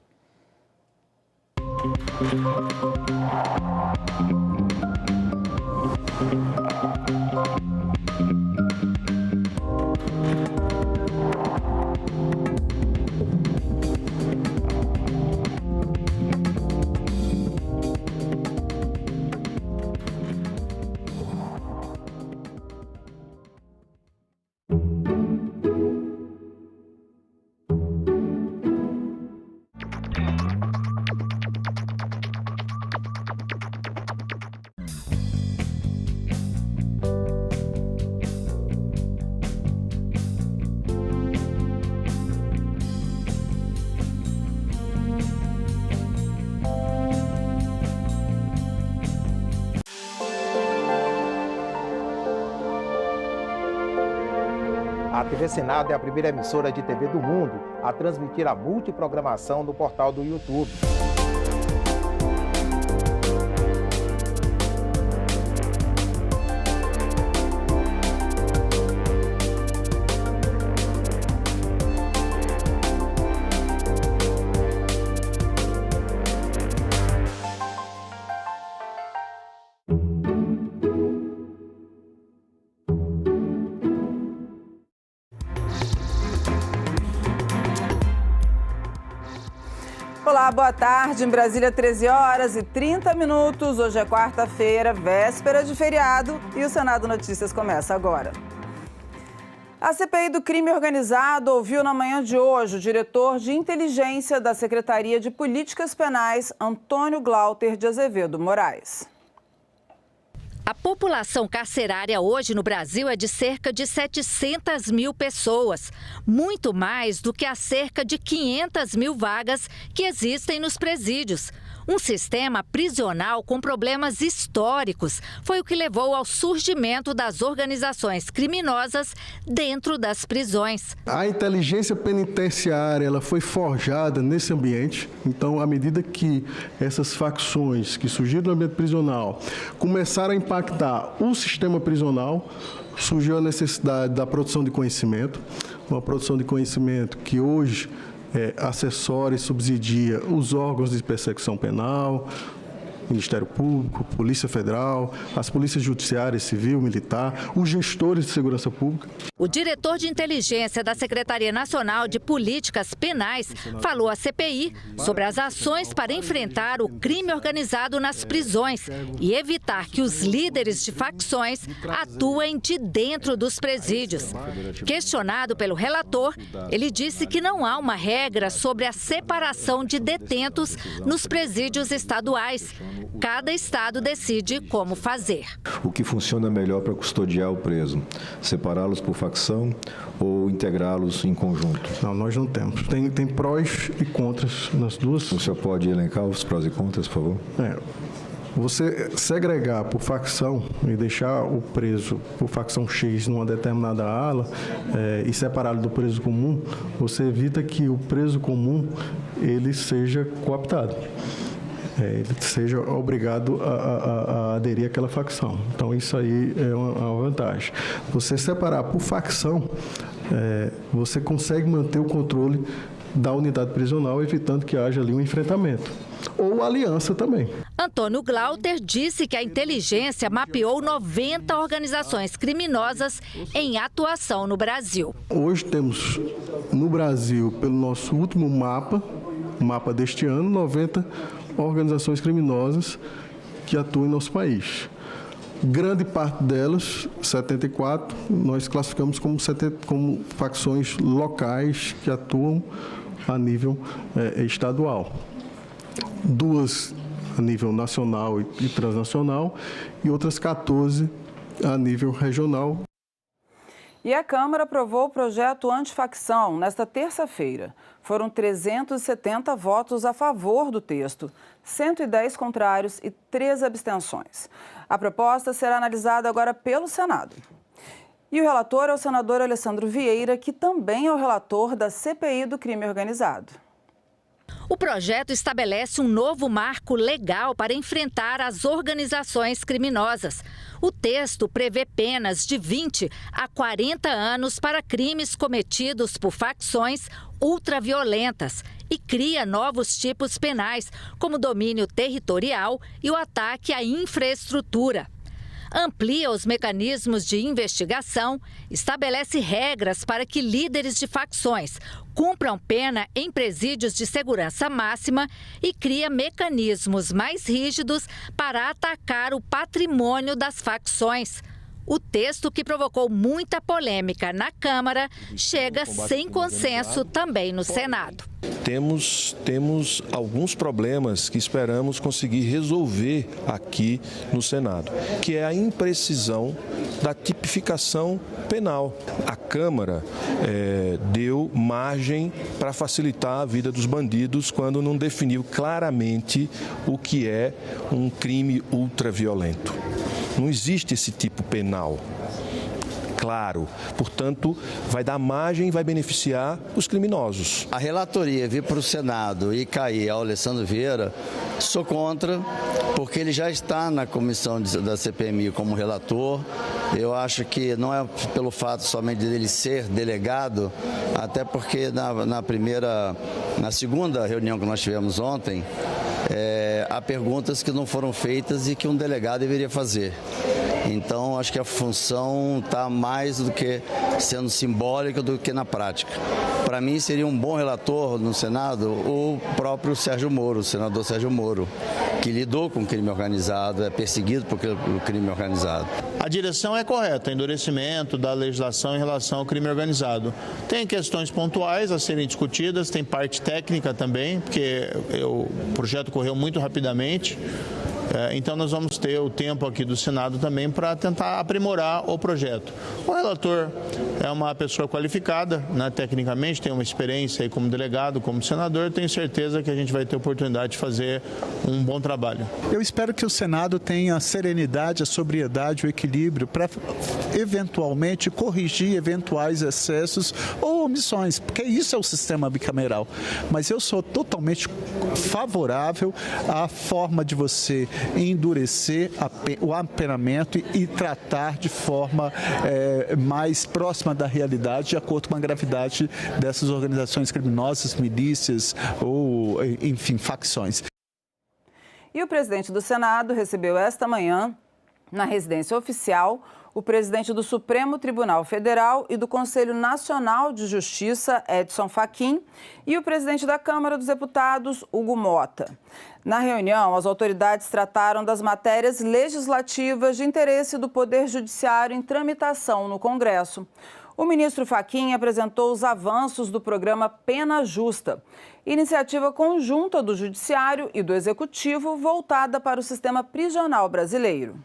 Speaker 6: A TV Senado é a primeira emissora de TV do mundo a transmitir a multiprogramação no portal do YouTube.
Speaker 9: Olá, boa tarde. Em Brasília, 13 horas e 30 minutos. Hoje é quarta-feira, véspera de feriado, e o Senado Notícias começa agora. A CPI do crime organizado ouviu na manhã de hoje o diretor de inteligência da Secretaria de Políticas Penais, Antônio Glauter de Azevedo Moraes.
Speaker 13: A população carcerária hoje no Brasil é de cerca de 700 mil pessoas, muito mais do que as cerca de 500 mil vagas que existem nos presídios. Um sistema prisional com problemas históricos foi o que levou ao surgimento das organizações criminosas dentro das prisões.
Speaker 18: A inteligência penitenciária ela foi forjada nesse ambiente. Então, à medida que essas facções que surgiram no ambiente prisional começaram a impactar o sistema prisional, surgiu a necessidade da produção de conhecimento, uma produção de conhecimento que hoje assessora e subsidia os órgãos de persecução penal, Ministério Público, Polícia Federal, as polícias judiciárias, civil, militar, os gestores de segurança pública.
Speaker 13: O diretor de inteligência da Secretaria Nacional de Políticas Penais falou à CPI sobre as ações para enfrentar o crime organizado nas prisões e evitar que os líderes de facções atuem de dentro dos presídios. Questionado pelo relator, ele disse que não há uma regra sobre a separação de detentos nos presídios estaduais. Cada estado decide como fazer.
Speaker 19: O que funciona melhor para custodiar o preso? Separá-los por facção ou integrá-los em conjunto?
Speaker 18: Não, nós não temos. Tem prós e contras nas duas.
Speaker 19: O senhor pode elencar os prós e contras, por favor?
Speaker 18: Você segregar por facção e deixar o preso por facção X numa determinada ala e separá-lo do preso comum, você evita que o preso comum ele seja cooptado. ele seja obrigado a aderir àquela facção. Então, isso aí é uma vantagem. Você separar por facção, você consegue manter o controle da unidade prisional, evitando que haja ali um enfrentamento. Ou aliança também.
Speaker 13: Antônio Glauter disse que a inteligência mapeou 90 organizações criminosas em atuação no Brasil.
Speaker 18: Hoje temos no Brasil, pelo nosso último mapa deste ano, 90 organizações criminosas que atuam em nosso país. Grande parte delas, 74, nós classificamos como facções locais que atuam a nível estadual. 2 a nível nacional e transnacional e outras 14 a nível regional.
Speaker 9: E a Câmara aprovou o projeto antifacção nesta terça-feira. Foram 370 votos a favor do texto, 110 contrários e 3 abstenções. A proposta será analisada agora pelo Senado. E o relator é o senador Alessandro Vieira, que também é o relator da CPI do crime organizado.
Speaker 13: O projeto estabelece um novo marco legal para enfrentar as organizações criminosas. O texto prevê penas de 20 a 40 anos para crimes cometidos por facções ultraviolentas e cria novos tipos penais, como domínio territorial e o ataque à infraestrutura. Amplia os mecanismos de investigação, estabelece regras para que líderes de facções cumpram pena em presídios de segurança máxima e cria mecanismos mais rígidos para atacar o patrimônio das facções. O texto, que provocou muita polêmica na Câmara, chega sem consenso também no Senado.
Speaker 3: Temos alguns problemas que esperamos conseguir resolver aqui no Senado, que é a imprecisão da tipificação penal. A Câmara deu margem para facilitar a vida dos bandidos quando não definiu claramente o que é um crime ultraviolento. Não existe esse tipo penal claro, portanto, vai dar margem e vai beneficiar os criminosos.
Speaker 20: A relatoria vir para o Senado e cair ao Alessandro Vieira, sou contra, porque ele já está na comissão da CPMI como relator. Eu acho que não é pelo fato somente dele ser delegado, até porque na segunda reunião que nós tivemos ontem, há perguntas que não foram feitas e que um delegado deveria fazer. Então, acho que a função está mais do que sendo simbólica do que na prática. Para mim, seria um bom relator no Senado o próprio Sérgio Moro, o senador Sérgio Moro, que lidou com o crime organizado, é perseguido por crime organizado.
Speaker 21: A direção é correta, endurecimento da legislação em relação ao crime organizado. Tem questões pontuais a serem discutidas, tem parte técnica também, porque o projeto correu muito rapidamente. Então, nós vamos ter o tempo aqui do Senado também para tentar aprimorar o projeto. O relator é uma pessoa qualificada, né, tecnicamente, tem uma experiência aí como delegado, como senador. Tenho certeza que a gente vai ter oportunidade de fazer um bom trabalho.
Speaker 22: Eu espero que o Senado tenha a serenidade, a sobriedade, o equilíbrio para, eventualmente, corrigir eventuais excessos ou omissões, porque isso é o sistema bicameral. Mas eu sou totalmente favorável à forma de você endurecer o apenamento e tratar de forma mais próxima da realidade, de acordo com a gravidade dessas organizações criminosas, milícias ou, enfim, facções.
Speaker 9: E o presidente do Senado recebeu esta manhã, na residência oficial, o presidente do Supremo Tribunal Federal e do Conselho Nacional de Justiça, Edson Fachin, e o presidente da Câmara dos Deputados, Hugo Mota. Na reunião, as autoridades trataram das matérias legislativas de interesse do Poder Judiciário em tramitação no Congresso. O ministro Fachin apresentou os avanços do programa Pena Justa, iniciativa conjunta do Judiciário e do Executivo voltada para o sistema prisional brasileiro.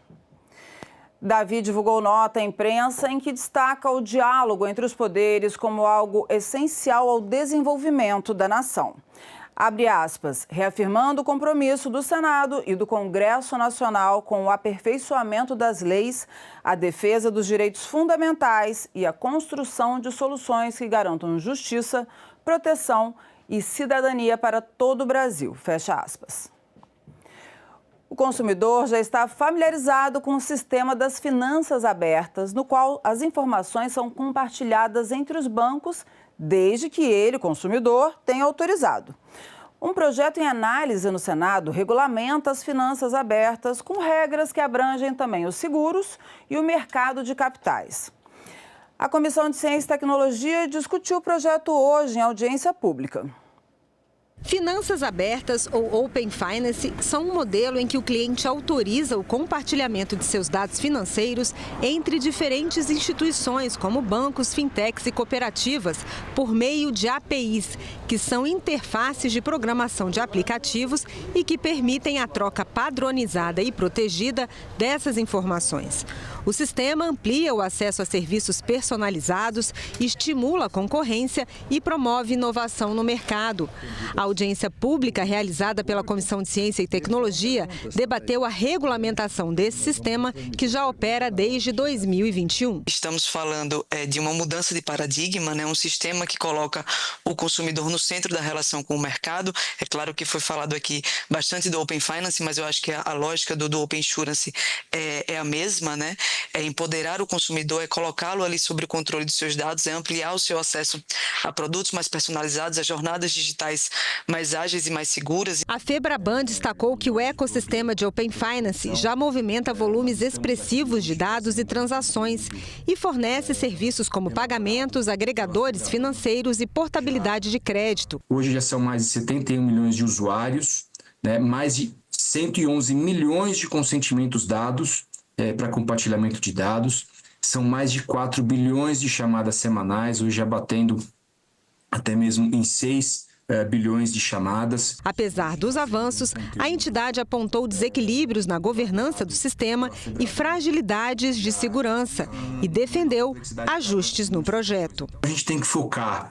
Speaker 9: Davi divulgou nota à imprensa em que destaca o diálogo entre os poderes como algo essencial ao desenvolvimento da nação. Abre aspas, reafirmando o compromisso do Senado e do Congresso Nacional com o aperfeiçoamento das leis, a defesa dos direitos fundamentais e a construção de soluções que garantam justiça, proteção e cidadania para todo o Brasil. Fecha aspas.
Speaker 2: O consumidor já está familiarizado com o sistema das finanças abertas, no qual as informações são compartilhadas entre os bancos, desde que ele, o consumidor, tenha autorizado. Um projeto em análise no Senado regulamenta as finanças abertas com regras que abrangem também os seguros e o mercado de capitais. A Comissão de Ciência e Tecnologia discutiu o projeto hoje em audiência pública.
Speaker 8: Finanças abertas ou Open Finance são um modelo em que o cliente autoriza o compartilhamento de seus dados financeiros entre diferentes instituições, como bancos, fintechs e cooperativas, por meio de APIs, que são interfaces de programação de aplicativos e que permitem a troca padronizada e protegida dessas informações. O sistema amplia o acesso a serviços personalizados, estimula a concorrência e promove inovação no mercado. A audiência pública realizada pela Comissão de Ciência e Tecnologia debateu a regulamentação desse sistema, que já opera desde 2021.
Speaker 10: Estamos falando de uma mudança de paradigma, um sistema que coloca o consumidor no centro da relação com o mercado. É claro que foi falado aqui bastante do Open Finance, mas eu acho que a lógica do Open Insurance é a mesma, É empoderar o consumidor, é colocá-lo ali sob o controle dos seus dados, é ampliar o seu acesso a produtos mais personalizados, a jornadas digitais mais ágeis e mais seguras.
Speaker 8: A Febraban destacou que o ecossistema de Open Finance já movimenta volumes expressivos de dados e transações e fornece serviços como pagamentos, agregadores financeiros e portabilidade de crédito.
Speaker 23: Hoje já são mais de 71 milhões de usuários, mais de 111 milhões de consentimentos dados para compartilhamento de dados. São mais de 4 bilhões de chamadas semanais, hoje já batendo até mesmo em 6 bilhões de chamadas.
Speaker 8: Apesar dos avanços, a entidade apontou desequilíbrios na governança do sistema e fragilidades de segurança e defendeu ajustes no projeto.
Speaker 23: A gente tem que focar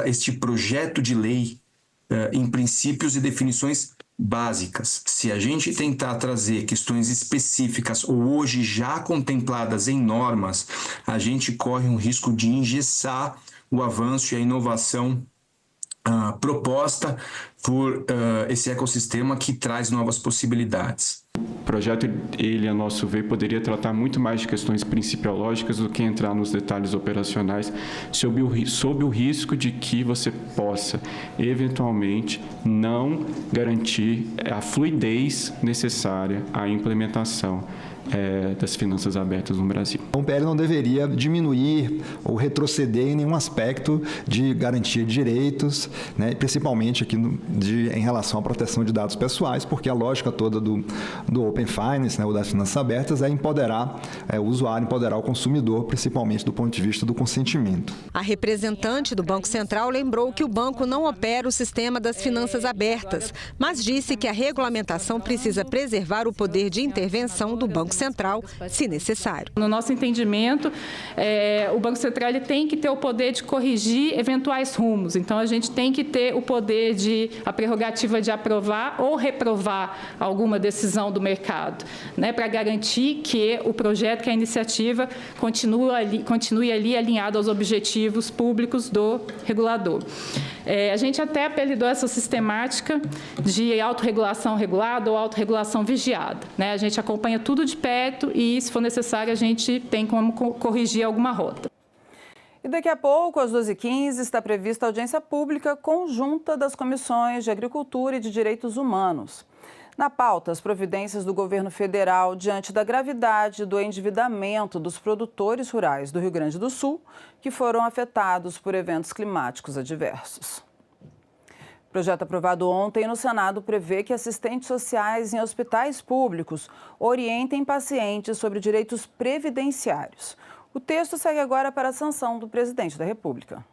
Speaker 23: este projeto de lei em princípios e definições básicas. Se a gente tentar trazer questões específicas ou hoje já contempladas em normas, a gente corre um risco de engessar o avanço e a inovação proposta por esse ecossistema que traz novas possibilidades.
Speaker 24: O projeto, a nosso ver, poderia tratar muito mais de questões principiológicas do que entrar nos detalhes operacionais, sob o risco de que você possa, eventualmente, não garantir a fluidez necessária à implementação das finanças abertas no Brasil.
Speaker 25: O PL não deveria diminuir ou retroceder em nenhum aspecto de garantia de direitos, principalmente aqui em relação à proteção de dados pessoais, porque a lógica toda do Open Finance, ou das finanças abertas, é empoderar o usuário, empoderar o consumidor, principalmente do ponto de vista do consentimento.
Speaker 8: A representante do Banco Central lembrou que o banco não opera o sistema das finanças abertas, mas disse que a regulamentação precisa preservar o poder de intervenção do Banco Central, se necessário.
Speaker 26: No nosso entendimento, o Banco Central ele tem que ter o poder de corrigir eventuais rumos. Então, a gente tem que ter o poder a prerrogativa de aprovar ou reprovar alguma decisão do mercado, para garantir que o projeto, que a iniciativa continue ali alinhado aos objetivos públicos do regulador. A gente até apelidou essa sistemática de autorregulação regulada ou autorregulação vigiada. A gente acompanha tudo de perto e, se for necessário, a gente tem como corrigir alguma rota.
Speaker 2: E daqui a pouco, às 12h15, está prevista a audiência pública conjunta das Comissões de Agricultura e de Direitos Humanos. Na pauta, as providências do governo federal diante da gravidade do endividamento dos produtores rurais do Rio Grande do Sul, que foram afetados por eventos climáticos adversos. O projeto aprovado ontem no Senado prevê que assistentes sociais em hospitais públicos orientem pacientes sobre direitos previdenciários. O texto segue agora para a sanção do presidente da República.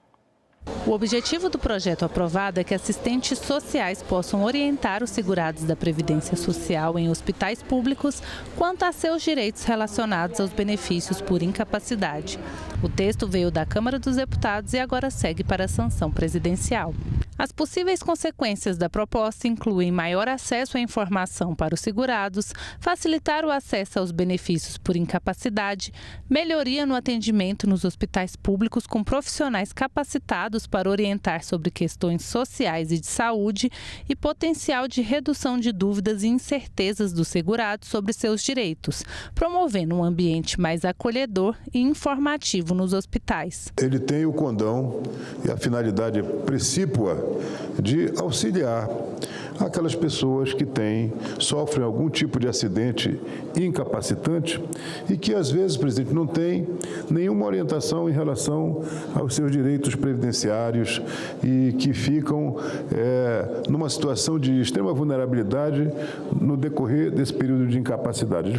Speaker 5: O objetivo do projeto aprovado é que assistentes sociais possam orientar os segurados da Previdência Social em hospitais públicos quanto a seus direitos relacionados aos benefícios por incapacidade. O texto veio da Câmara dos Deputados e agora segue para a sanção presidencial.
Speaker 1: As possíveis consequências da proposta incluem maior acesso à informação para os segurados, facilitar o acesso aos benefícios por incapacidade, melhoria no atendimento nos hospitais públicos com profissionais capacitados para orientar sobre questões sociais e de saúde e potencial de redução de dúvidas e incertezas dos segurados sobre seus direitos, promovendo um ambiente mais acolhedor e informativo nos hospitais.
Speaker 12: Ele tem o condão e a finalidade precípua de auxiliar aquelas pessoas que sofrem algum tipo de acidente incapacitante e que às vezes, presidente, não tem nenhuma orientação em relação aos seus direitos previdenciários e que ficam numa situação de extrema vulnerabilidade no decorrer desse período de incapacidade.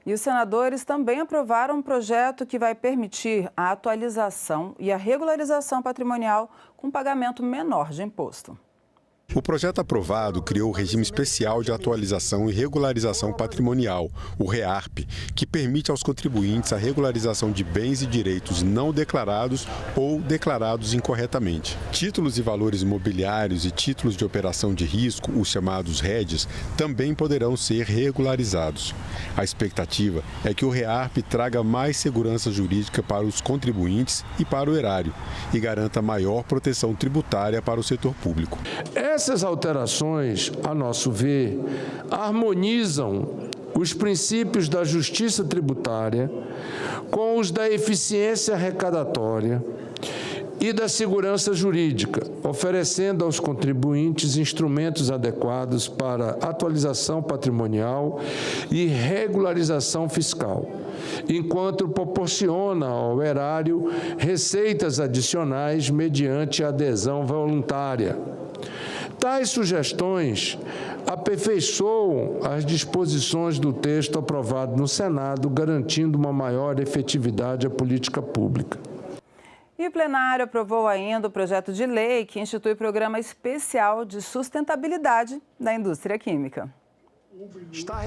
Speaker 2: E os senadores também aprovaram um projeto que vai permitir a atualização e a regularização patrimonial com pagamento menor de imposto.
Speaker 14: O projeto aprovado criou o regime especial de atualização e regularização patrimonial, o REARP, que permite aos contribuintes a regularização de bens e direitos não declarados ou declarados incorretamente. Títulos e valores imobiliários e títulos de operação de risco, os chamados REDs, também poderão ser regularizados. A expectativa é que o REARP traga mais segurança jurídica para os contribuintes e para o erário e garanta maior proteção tributária para o setor público.
Speaker 15: Essas alterações, a nosso ver, harmonizam os princípios da justiça tributária com os da eficiência arrecadatória e da segurança jurídica, oferecendo aos contribuintes instrumentos adequados para atualização patrimonial e regularização fiscal, enquanto proporciona ao erário receitas adicionais mediante adesão voluntária. Tais sugestões aperfeiçoam as disposições do texto aprovado no Senado, garantindo uma maior efetividade à política pública.
Speaker 2: E o plenário aprovou ainda o projeto de lei que institui o Programa Especial de Sustentabilidade da Indústria Química.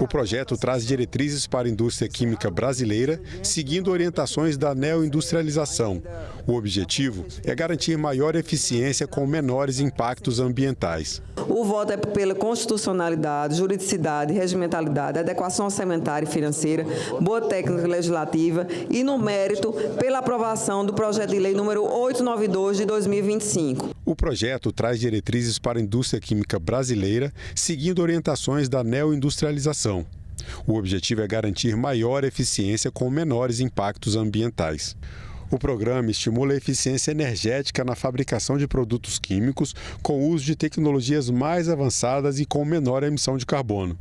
Speaker 14: O projeto traz diretrizes para a indústria química brasileira, seguindo orientações da neoindustrialização. O objetivo é garantir maior eficiência com menores impactos ambientais.
Speaker 16: O voto é pela constitucionalidade, juridicidade, regimentalidade, adequação orçamentária e financeira, boa técnica legislativa e, no mérito, pela aprovação do projeto de lei número 892 de 2025.
Speaker 14: O projeto traz diretrizes para a indústria química brasileira, seguindo orientações da neoindustrialização. O objetivo é garantir maior eficiência com menores impactos ambientais. O programa estimula a eficiência energética na fabricação de produtos químicos com o uso de tecnologias mais avançadas e com menor emissão de carbono.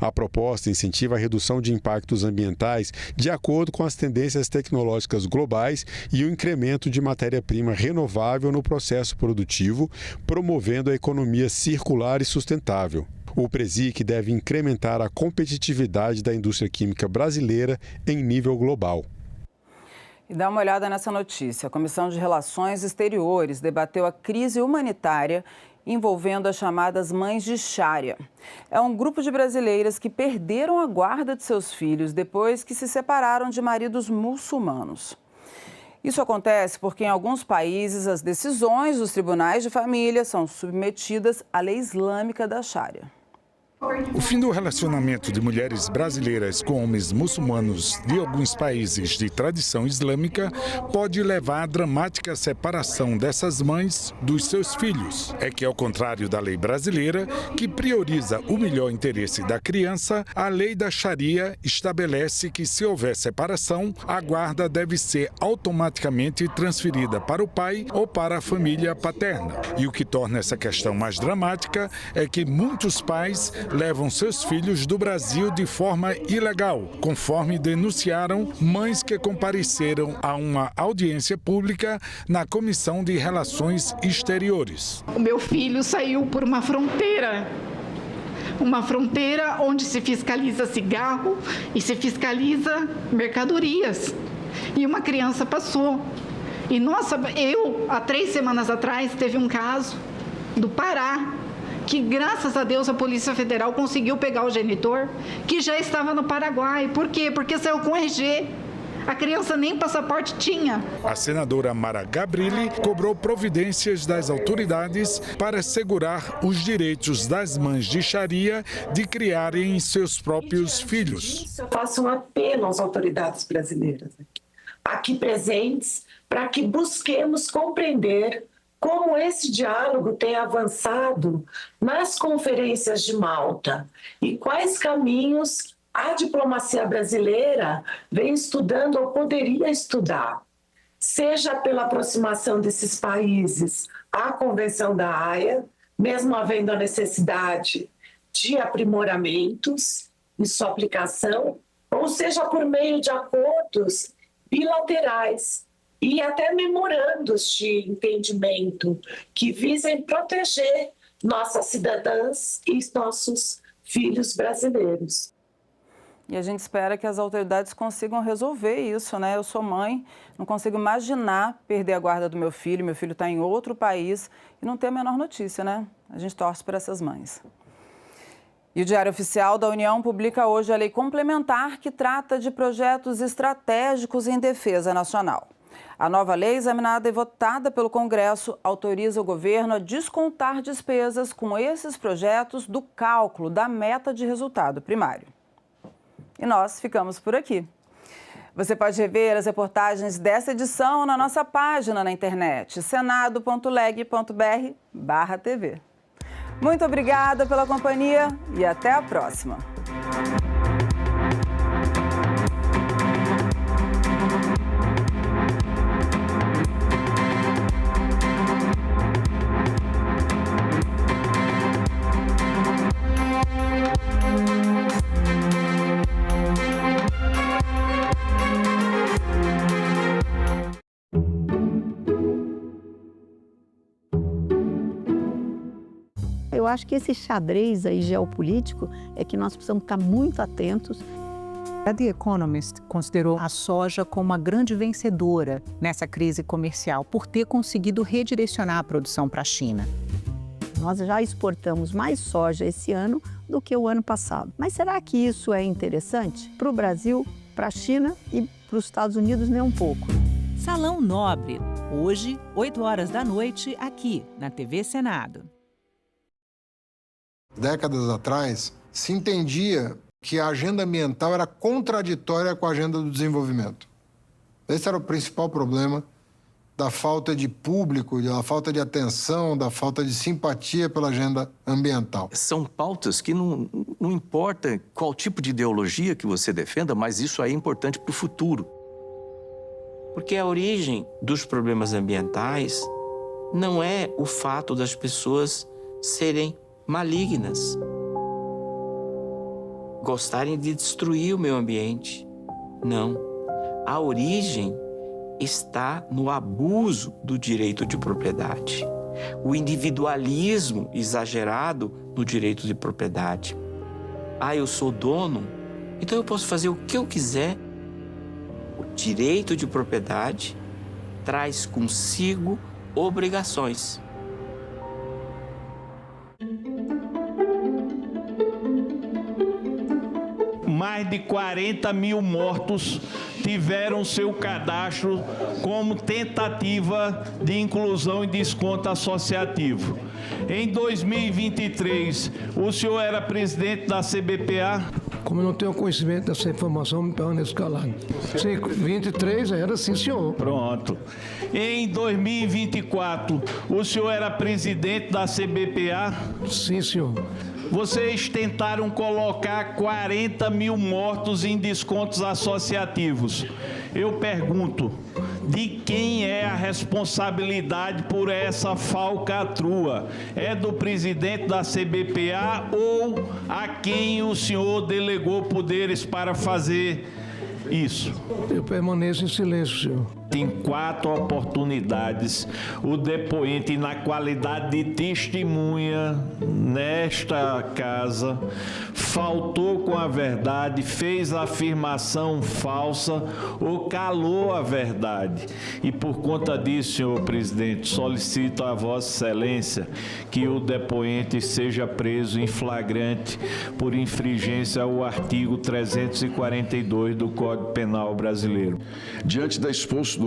Speaker 14: A proposta incentiva a redução de impactos ambientais de acordo com as tendências tecnológicas globais e o incremento de matéria-prima renovável no processo produtivo, promovendo a economia circular e sustentável. O Presic deve incrementar a competitividade da indústria química brasileira em nível global.
Speaker 2: E dá uma olhada nessa notícia. A Comissão de Relações Exteriores debateu a crise humanitária envolvendo as chamadas mães de Sharia. É um grupo de brasileiras que perderam a guarda de seus filhos depois que se separaram de maridos muçulmanos. Isso acontece porque em alguns países as decisões dos tribunais de família são submetidas à lei islâmica da Sharia.
Speaker 17: O fim do relacionamento de mulheres brasileiras com homens muçulmanos de alguns países de tradição islâmica pode levar à dramática separação dessas mães dos seus filhos. É que, ao contrário da lei brasileira, que prioriza o melhor interesse da criança, a lei da Sharia estabelece que, se houver separação, a guarda deve ser automaticamente transferida para o pai ou para a família paterna. E o que torna essa questão mais dramática é que muitos pais levam seus filhos do Brasil de forma ilegal, conforme denunciaram mães que compareceram a uma audiência pública na Comissão de Relações Exteriores.
Speaker 27: O meu filho saiu por uma fronteira onde se fiscaliza cigarro e se fiscaliza mercadorias. E uma criança passou. E há 3 semanas atrás, teve um caso do Pará, que graças a Deus a Polícia Federal conseguiu pegar o genitor, que já estava no Paraguai. Por quê? Porque saiu com RG. A criança nem passaporte tinha.
Speaker 17: A senadora Mara Gabrilli cobrou providências das autoridades para assegurar os direitos das mães de Sharia de criarem seus próprios filhos.
Speaker 4: Eu faço um apelo às autoridades brasileiras aqui presentes para que busquemos compreender como esse diálogo tem avançado nas conferências de Malta e quais caminhos a diplomacia brasileira vem estudando ou poderia estudar, seja pela aproximação desses países à Convenção da Haia, mesmo havendo a necessidade de aprimoramentos em sua aplicação, ou seja por meio de acordos bilaterais e até memorandos de entendimento que visem proteger nossas cidadãs e nossos filhos brasileiros.
Speaker 2: E a gente espera que as autoridades consigam resolver isso, né? Eu sou mãe, não consigo imaginar perder a guarda do meu filho está em outro país e não ter a menor notícia, né? A gente torce por essas mães. E o Diário Oficial da União publica hoje a lei complementar que trata de projetos estratégicos em defesa nacional. A nova lei, examinada e votada pelo Congresso, autoriza o governo a descontar despesas com esses projetos do cálculo da meta de resultado primário. E nós ficamos por aqui. Você pode rever as reportagens dessa edição na nossa página na internet, senado.leg.br/TV. Muito obrigada pela companhia e até a próxima.
Speaker 6: Eu acho que esse xadrez aí geopolítico é que nós precisamos estar muito atentos.
Speaker 7: A The Economist considerou a soja como uma grande vencedora nessa crise comercial por ter conseguido redirecionar a produção para a China.
Speaker 6: Nós já exportamos mais soja esse ano do que o ano passado. Mas será que isso é interessante para o Brasil, para a China e para os Estados Unidos nem um pouco?
Speaker 11: Salão Nobre, hoje, 20h, aqui na TV Senado.
Speaker 13: Décadas atrás, se entendia que a agenda ambiental era contraditória com a agenda do desenvolvimento. Esse era o principal problema da falta de público, da falta de atenção, da falta de simpatia pela agenda ambiental.
Speaker 18: São pautas que não importa qual tipo de ideologia que você defenda, mas isso aí é importante para o futuro.
Speaker 19: Porque a origem dos problemas ambientais não é o fato das pessoas serem malignas, gostarem de destruir o meio ambiente. Não. A origem está no abuso do direito de propriedade, o individualismo exagerado no direito de propriedade. Ah, eu sou dono, então eu posso fazer o que eu quiser. O direito de propriedade traz consigo obrigações.
Speaker 28: Mais de 40 mil mortos tiveram seu cadastro como tentativa de inclusão e desconto associativo. Em 2023, o senhor era presidente da CBPA?
Speaker 29: Como eu não tenho conhecimento dessa informação, me permaneço calado. Sim, 23 era, sim, senhor.
Speaker 28: Pronto. Em 2024, o senhor era presidente da CBPA?
Speaker 29: Sim, senhor.
Speaker 28: Vocês tentaram colocar 40 mil mortos em descontos associativos. Eu pergunto, de quem é a responsabilidade por essa falcatrua? É do presidente da CBPA ou a quem o senhor delegou poderes para fazer isso?
Speaker 29: Eu permaneço em silêncio, senhor.
Speaker 28: em 4 oportunidades, o depoente, na qualidade de testemunha nesta casa, faltou com a verdade, fez afirmação falsa ou calou a verdade. E por conta disso, senhor presidente, solicito a Vossa Excelência que o depoente seja preso em flagrante por infringência ao artigo 342 do Código Penal brasileiro.
Speaker 3: Diante do exposto,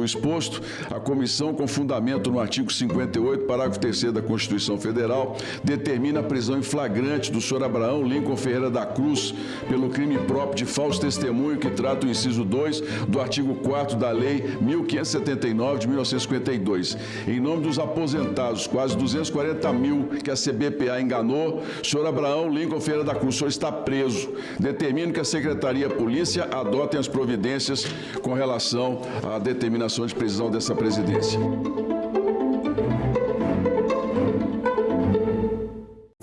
Speaker 3: a comissão, com fundamento no artigo 58, parágrafo 3º da Constituição Federal, determina a prisão em flagrante do senhor Abraão Lincoln Ferreira da Cruz pelo crime próprio de falso testemunho, que trata o inciso 2 do artigo 4º da Lei 1579 de 1952. Em nome dos aposentados, quase 240 mil que a CBPA enganou, o senhor Abraão Lincoln Ferreira da Cruz, o senhor está preso. Determino que a Secretaria de Polícia adotem as providências com relação à determinação de prisão dessa presidência.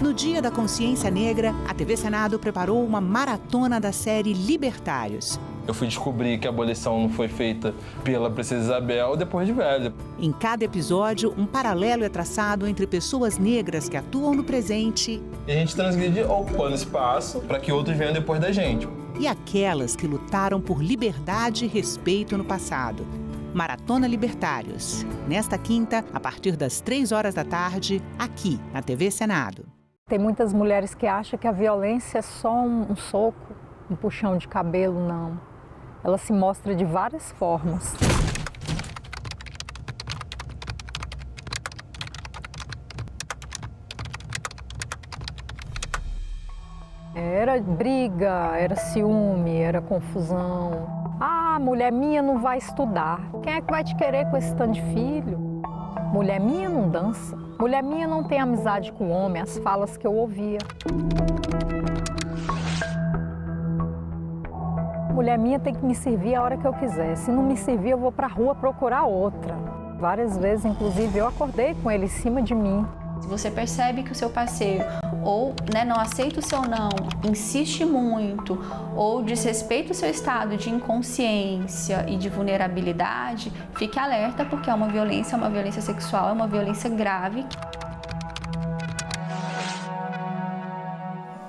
Speaker 11: No Dia da Consciência Negra, a TV Senado preparou uma maratona da série Libertários.
Speaker 9: Eu fui descobrir que a abolição não foi feita pela Princesa Isabel depois de velha.
Speaker 11: Em cada episódio, um paralelo é traçado entre pessoas negras que atuam no presente
Speaker 9: e a gente transgride ocupando espaço para que outros venham depois da gente.
Speaker 11: E aquelas que lutaram por liberdade e respeito no passado. Maratona Libertários. Nesta quinta, a partir das 3 da tarde, aqui na TV Senado.
Speaker 10: Tem muitas mulheres que acham que a violência é só um soco, um puxão de cabelo, não. Ela se mostra de várias formas. Era briga, era ciúme, era confusão. Ah, mulher minha não vai estudar. Quem é que vai te querer com esse tanto de filho? Mulher minha não dança. Mulher minha não tem amizade com homem, as falas que eu ouvia. Mulher minha tem que me servir a hora que eu quiser. Se não me servir, eu vou pra rua procurar outra. Várias vezes, inclusive, eu acordei com ele em cima de mim.
Speaker 20: Se você percebe que o seu parceiro ou não aceita o seu não, insiste muito ou desrespeita o seu estado de inconsciência e de vulnerabilidade, fique alerta, porque é uma violência sexual, é uma violência grave.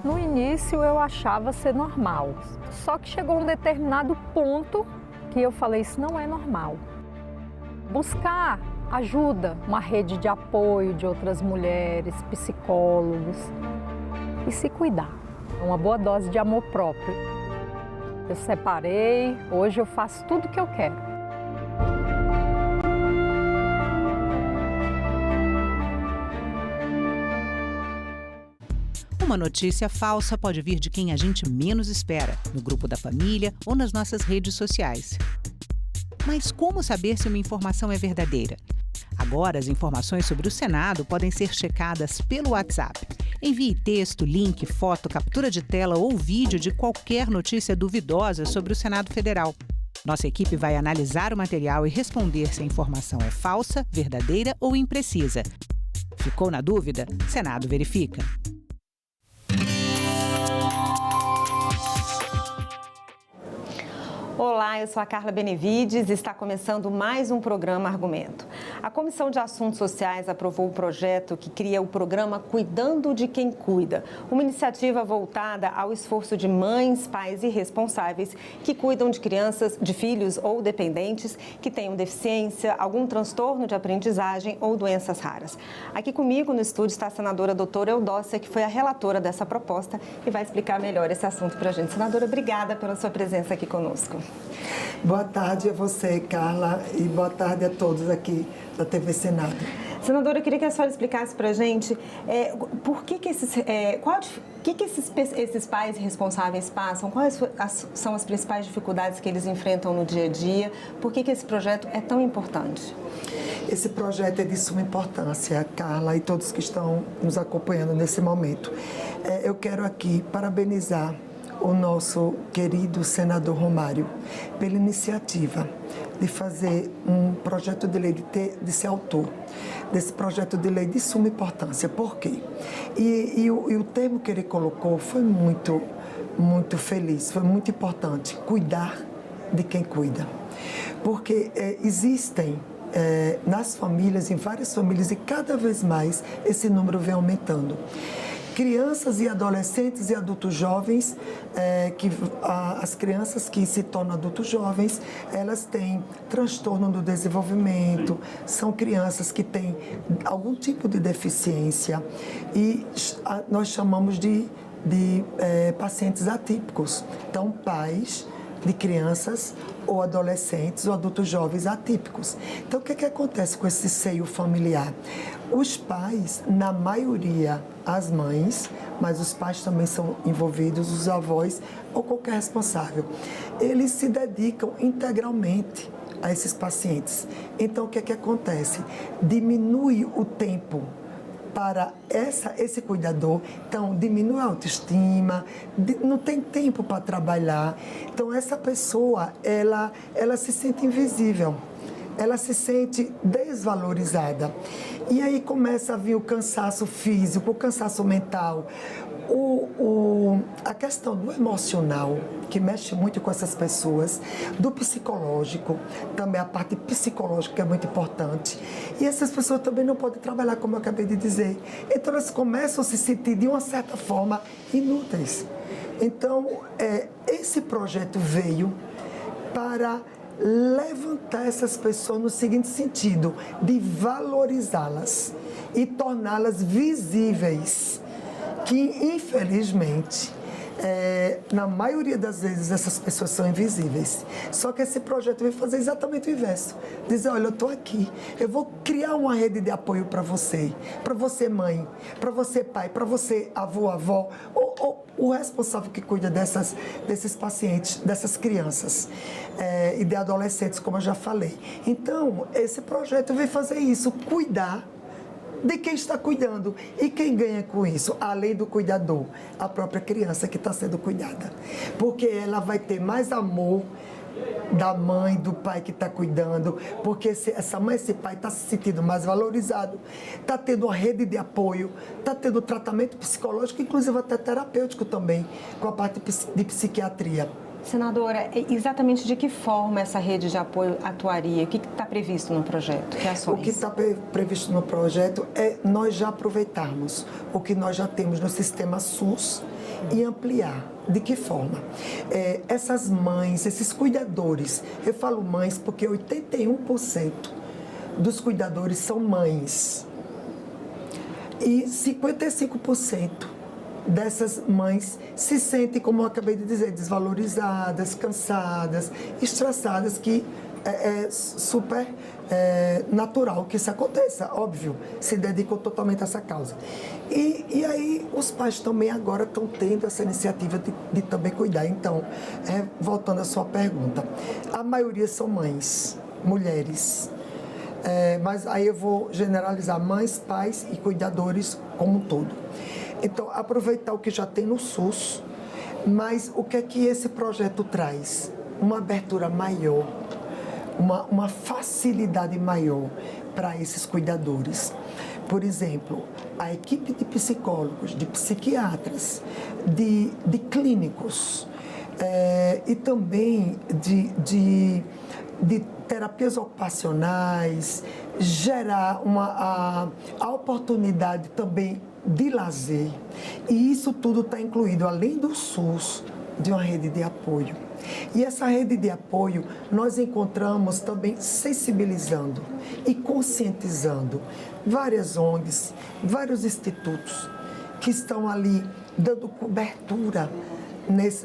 Speaker 10: No início eu achava ser normal, só que chegou um determinado ponto que eu falei, isso não é normal. Buscar ajuda, uma rede de apoio de outras mulheres, psicólogos e se cuidar. Uma boa dose de amor próprio. Eu separei, hoje eu faço tudo o que eu quero.
Speaker 11: Uma notícia falsa pode vir de quem a gente menos espera, no grupo da família ou nas nossas redes sociais. Mas como saber se uma informação é verdadeira? Agora, as informações sobre o Senado podem ser checadas pelo WhatsApp. Envie texto, link, foto, captura de tela ou vídeo de qualquer notícia duvidosa sobre o Senado Federal. Nossa equipe vai analisar o material e responder se a informação é falsa, verdadeira ou imprecisa. Ficou na dúvida? Senado verifica.
Speaker 21: Olá, eu sou a Carla Benevides e está começando mais um programa Argumento. A Comissão de Assuntos Sociais aprovou o projeto que cria o programa Cuidando de Quem Cuida, uma iniciativa voltada ao esforço de mães, pais e responsáveis que cuidam de crianças, de filhos ou dependentes que tenham deficiência, algum transtorno de aprendizagem ou doenças raras. Aqui comigo no estúdio está a senadora doutora Eudócia, que foi a relatora dessa proposta e vai explicar melhor esse assunto para a gente. Senadora, obrigada pela sua presença aqui conosco.
Speaker 22: Boa tarde a você, Carla, e boa tarde a todos aqui da TV Senado.
Speaker 21: Senadora, eu queria que a senhora explicasse para a gente por que esses pais responsáveis passam, quais são as principais dificuldades que eles enfrentam no dia a dia, por que esse projeto é tão importante?
Speaker 22: Esse projeto é de suma importância, Carla, e todos que estão nos acompanhando nesse momento. Eu quero aqui parabenizar o nosso querido senador Romário pela iniciativa de fazer um projeto de lei, de ser autor desse projeto de lei de suma importância. Por quê? E o termo que ele colocou foi muito feliz, foi muito importante. Cuidar de quem cuida. Porque existem nas famílias, em várias famílias, e cada vez mais esse número vem aumentando. Crianças e adolescentes e adultos jovens, as crianças que se tornam adultos jovens, elas têm transtorno do desenvolvimento, são crianças que têm algum tipo de deficiência e nós chamamos de pacientes atípicos. Então, pais de crianças ou adolescentes ou adultos jovens atípicos. Então, o que acontece com esse seio familiar? Os pais, na maioria, as mães, mas os pais também são envolvidos, os avós ou qualquer responsável, eles se dedicam integralmente a esses pacientes. Então, o que acontece? Diminui o tempo para esse cuidador, então diminui a autoestima, não tem tempo para trabalhar. Então essa pessoa, ela se sente invisível, ela se sente desvalorizada. E aí começa a vir o cansaço físico, o cansaço mental, a questão do emocional, que mexe muito com essas pessoas, do psicológico, também a parte psicológica que é muito importante. E essas pessoas também não podem trabalhar, como eu acabei de dizer. Então elas começam a se sentir, de uma certa forma, inúteis. Então, esse projeto veio para levantar essas pessoas no seguinte sentido, de valorizá-las e torná-las visíveis, que infelizmente, na maioria das vezes essas pessoas são invisíveis. Só que esse projeto vai fazer exatamente o inverso. Dizer, olha, eu estou aqui, eu vou criar uma rede de apoio para você mãe, para você pai, para você avô, ou o responsável que cuida desses pacientes, dessas crianças e de adolescentes, como eu já falei. Então, esse projeto vai fazer isso, cuidar de quem está cuidando. E quem ganha com isso, além do cuidador? A própria criança que está sendo cuidada. Porque ela vai ter mais amor da mãe, do pai que está cuidando, porque essa mãe, esse pai está se sentindo mais valorizado, está tendo uma rede de apoio, está tendo tratamento psicológico, inclusive até terapêutico também, com a parte de psiquiatria.
Speaker 21: Senadora, exatamente de que forma essa rede de apoio atuaria? O que está previsto no projeto? Que ações?
Speaker 22: O que está previsto no projeto é nós já aproveitarmos o que nós já temos no sistema SUS e ampliar. De que forma? Essas mães, esses cuidadores, eu falo mães porque 81% dos cuidadores são mães e 55% dessas mães se sentem, como eu acabei de dizer, desvalorizadas, cansadas, estressadas, que é super natural que isso aconteça, óbvio, se dedicam totalmente a essa causa. E aí os pais também agora estão tendo essa iniciativa de também cuidar. Então, voltando à sua pergunta, a maioria são mães, mulheres, mas aí eu vou generalizar mães, pais e cuidadores como um todo. Então, aproveitar o que já tem no SUS, mas o que é que esse projeto traz? Uma abertura maior, uma facilidade maior para esses cuidadores. Por exemplo, a equipe de psicólogos, de psiquiatras, de clínicos e também de terapias ocupacionais, gerar a oportunidade também de lazer. E isso tudo está incluído, além do SUS, de uma rede de apoio. E essa rede de apoio nós encontramos também sensibilizando e conscientizando várias ONGs, vários institutos que estão ali dando cobertura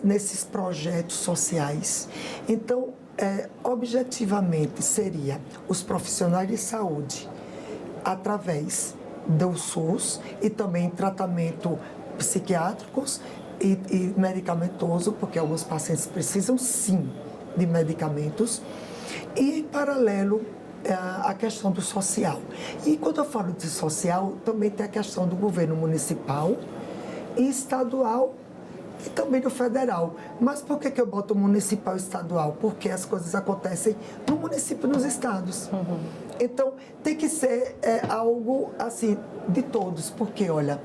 Speaker 22: nesses projetos sociais. Então, objetivamente, seria os profissionais de saúde, através do SUS e também tratamento psiquiátricos e medicamentoso, porque alguns pacientes precisam sim de medicamentos, e em paralelo a questão do social. E quando eu falo de social, também tem a questão do governo municipal e estadual e também do federal. Mas por que eu boto municipal e estadual? Porque as coisas acontecem no município e nos estados. Então, tem que ser algo assim de todos, porque, olha,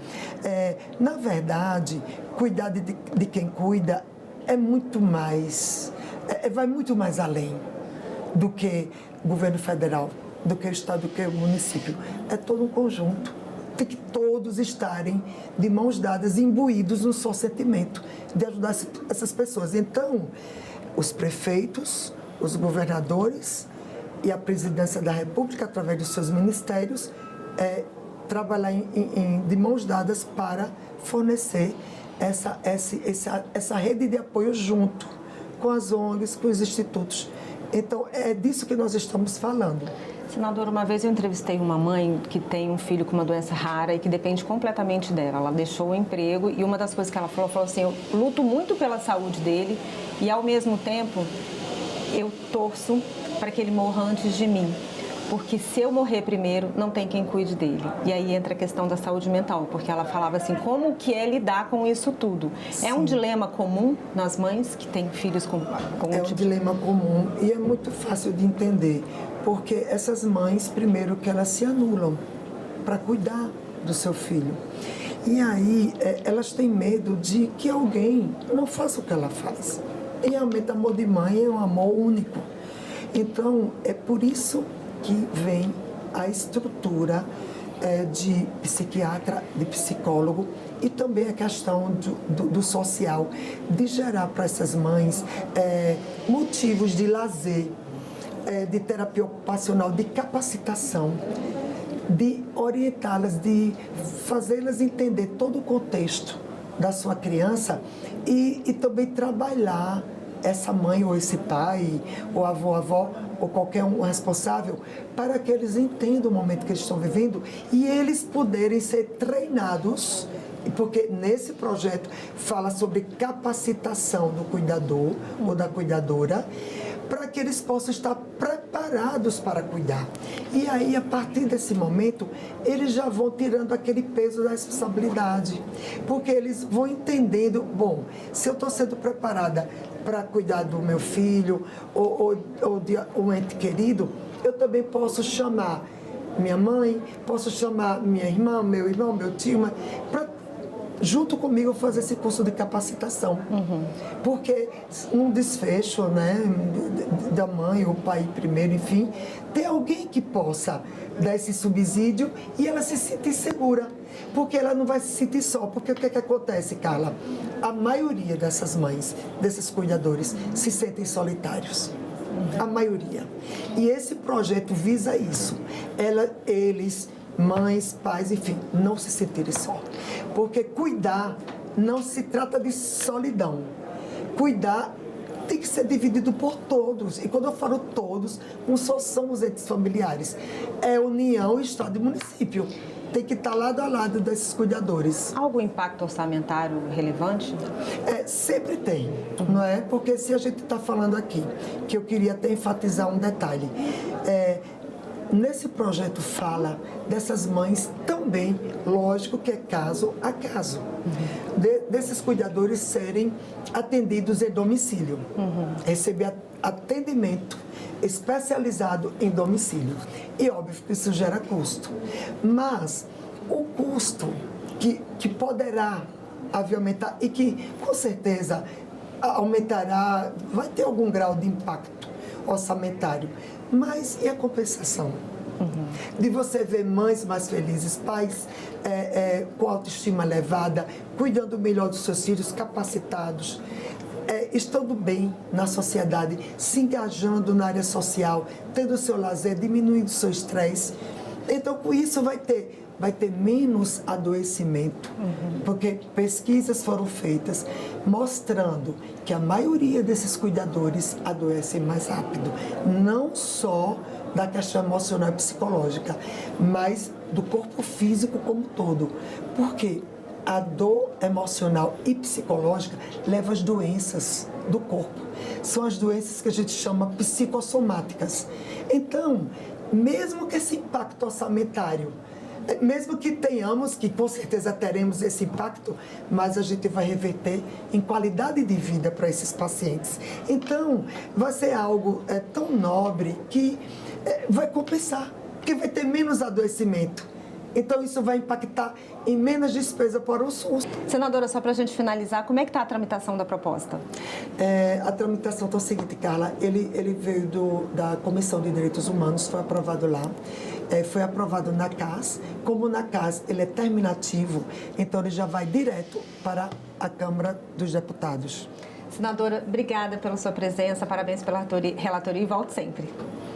Speaker 22: na verdade, cuidar de quem cuida é muito mais vai muito mais além do que o governo federal, do que o estado, do que o município. É todo um conjunto. Tem que todos estarem de mãos dadas, imbuídos no só sentimento de ajudar essas pessoas. Então, os prefeitos, os governadores e a presidência da República, através dos seus ministérios, trabalhar de mãos dadas para fornecer essa rede de apoio junto com as ONGs, com os institutos. Então, é disso que nós estamos falando.
Speaker 21: Senadora, uma vez eu entrevistei uma mãe que tem um filho com uma doença rara e que depende completamente dela. Ela deixou o emprego e uma das coisas que ela falou assim, eu luto muito pela saúde dele e, ao mesmo tempo, eu torço para que ele morra antes de mim. Porque se eu morrer primeiro, não tem quem cuide dele. E aí entra a questão da saúde mental, porque ela falava assim, como que é lidar com isso tudo? Sim. É um dilema comum nas mães que têm filhos com
Speaker 22: É um dilema comum e é muito fácil de entender, porque essas mães, primeiro que elas se anulam para cuidar do seu filho. E aí elas têm medo de que alguém não faça o que ela faz. E realmente amor de mãe é um amor único. Então, é por isso que vem a estrutura de psiquiatra, de psicólogo e também a questão do social, de gerar para essas mães motivos de lazer, de terapia ocupacional, de capacitação, de orientá-las, de fazê-las entender todo o contexto da sua criança e também trabalhar essa mãe ou esse pai, ou avó, ou qualquer um responsável, para que eles entendam o momento que eles estão vivendo e eles poderem ser treinados, porque nesse projeto fala sobre capacitação do cuidador ou da cuidadora, para que eles possam estar preparados para cuidar. E aí, a partir desse momento, eles já vão tirando aquele peso da responsabilidade, porque eles vão entendendo, bom, se eu estou sendo preparada para cuidar do meu filho ou de um ente querido, eu também posso chamar minha mãe, posso chamar minha irmã, meu tio, para junto comigo fazer esse curso de capacitação. Porque um desfecho, né, da mãe ou pai primeiro, enfim, ter alguém que possa dar esse subsídio e ela se sentir segura. Porque ela não vai se sentir só. Porque o que acontece, Carla? A maioria dessas mães, desses cuidadores, se sentem solitários. A maioria. E esse projeto visa isso. Eles, mães, pais, enfim, não se sentirem só. Porque cuidar não se trata de solidão. Cuidar tem que ser dividido por todos. E quando eu falo todos, não só são os entes familiares. É União, Estado e município. Tem que estar lado a lado desses cuidadores.
Speaker 21: Há algum impacto orçamentário relevante?
Speaker 22: Sempre tem, não é? Porque se a gente está falando aqui, que eu queria até enfatizar um detalhe, nesse projeto fala dessas mães também, lógico que é caso a caso, desses cuidadores serem atendidos em domicílio, receber atendimento especializado em domicílio. E óbvio que isso gera custo. Mas o custo que poderá aumentar e que com certeza aumentará, vai ter algum grau de impacto orçamentário. Mas e a compensação? De você ver mães mais felizes, pais com autoestima elevada, cuidando melhor dos seus filhos, capacitados, estando bem na sociedade, se engajando na área social, tendo seu lazer, diminuindo o seu estresse. Então, com isso, vai ter menos adoecimento, porque pesquisas foram feitas mostrando que a maioria desses cuidadores adoecem mais rápido, não só da questão emocional e psicológica, mas do corpo físico como todo. Por quê? A dor emocional e psicológica leva às doenças do corpo. São as doenças que a gente chama psicossomáticas. Então, mesmo que esse impacto orçamentário, mesmo que tenhamos, que com certeza teremos esse impacto, mas a gente vai reverter em qualidade de vida para esses pacientes. Então, vai ser algo tão nobre que vai compensar, porque vai ter menos adoecimento. Então, isso vai impactar em menos despesa para o SUS.
Speaker 21: Senadora, só para a gente finalizar, como é que está a tramitação da proposta?
Speaker 22: A tramitação está o seguinte, Carla, ele veio da Comissão de Direitos Humanos, foi aprovado lá, foi aprovado na CAS. Como na CAS ele é terminativo, então ele já vai direto para a Câmara dos Deputados.
Speaker 21: Senadora, obrigada pela sua presença, parabéns pela relatoria e volte sempre.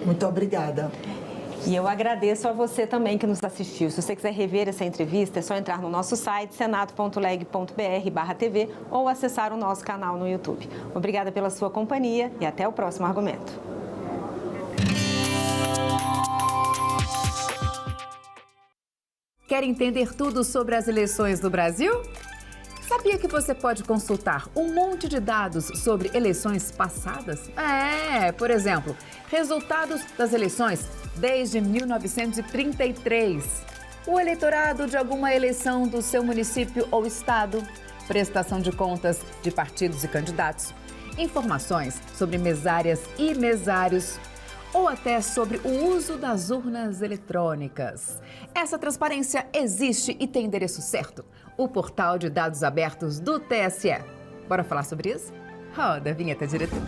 Speaker 22: Muito obrigada.
Speaker 21: E eu agradeço a você também que nos assistiu. Se você quiser rever essa entrevista, é só entrar no nosso site, senado.leg.br/tv ou acessar o nosso canal no YouTube. Obrigada pela sua companhia e até o próximo argumento.
Speaker 1: Quer entender tudo sobre as eleições do Brasil? Sabia que você pode consultar um monte de dados sobre eleições passadas? Por exemplo, resultados das eleições desde 1933, o eleitorado de alguma eleição do seu município ou estado, prestação de contas de partidos e candidatos, informações sobre mesárias e mesários, ou até sobre o uso das urnas eletrônicas. Essa transparência existe e tem endereço certo: o portal de dados abertos do TSE. Bora falar sobre isso? Roda a vinheta, diretor.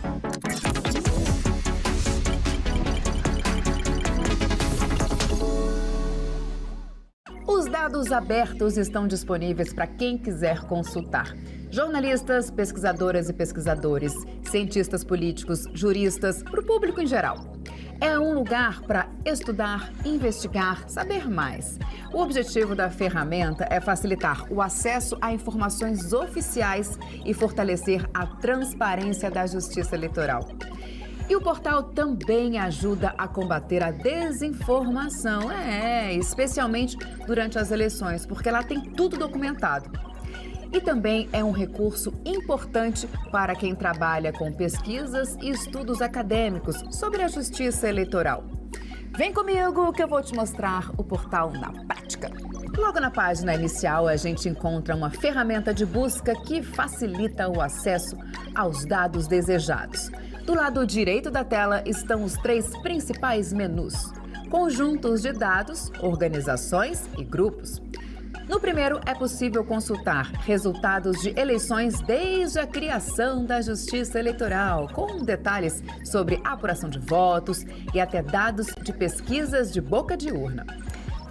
Speaker 1: Os dados abertos estão disponíveis para quem quiser consultar. Jornalistas, pesquisadoras e pesquisadores, cientistas políticos, juristas, para o público em geral. É um lugar para estudar, investigar, saber mais. O objetivo da ferramenta é facilitar o acesso a informações oficiais e fortalecer a transparência da Justiça Eleitoral. E o portal também ajuda a combater a desinformação, especialmente durante as eleições, porque lá tem tudo documentado. E também é um recurso importante para quem trabalha com pesquisas e estudos acadêmicos sobre a justiça eleitoral. Vem comigo que eu vou te mostrar o portal na prática. Logo na página inicial, a gente encontra uma ferramenta de busca que facilita o acesso aos dados desejados. Do lado direito da tela estão os 3 principais menus: conjuntos de dados, organizações e grupos. No primeiro, é possível consultar resultados de eleições desde a criação da Justiça Eleitoral, com detalhes sobre apuração de votos e até dados de pesquisas de boca de urna.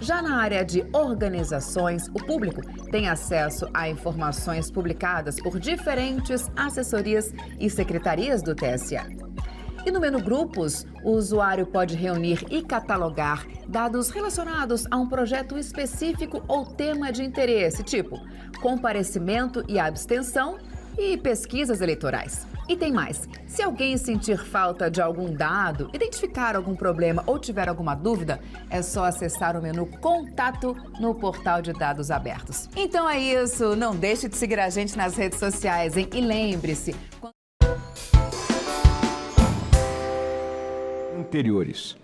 Speaker 1: Já na área de organizações, o público tem acesso a informações publicadas por diferentes assessorias e secretarias do TSE. E no menu Grupos, o usuário pode reunir e catalogar dados relacionados a um projeto específico ou tema de interesse, tipo comparecimento e abstenção e pesquisas eleitorais. E tem mais: se alguém sentir falta de algum dado, identificar algum problema ou tiver alguma dúvida, é só acessar o menu Contato no portal de dados abertos. Então é isso, não deixe de seguir a gente nas redes sociais, hein? E lembre-se...
Speaker 5: Anteriores.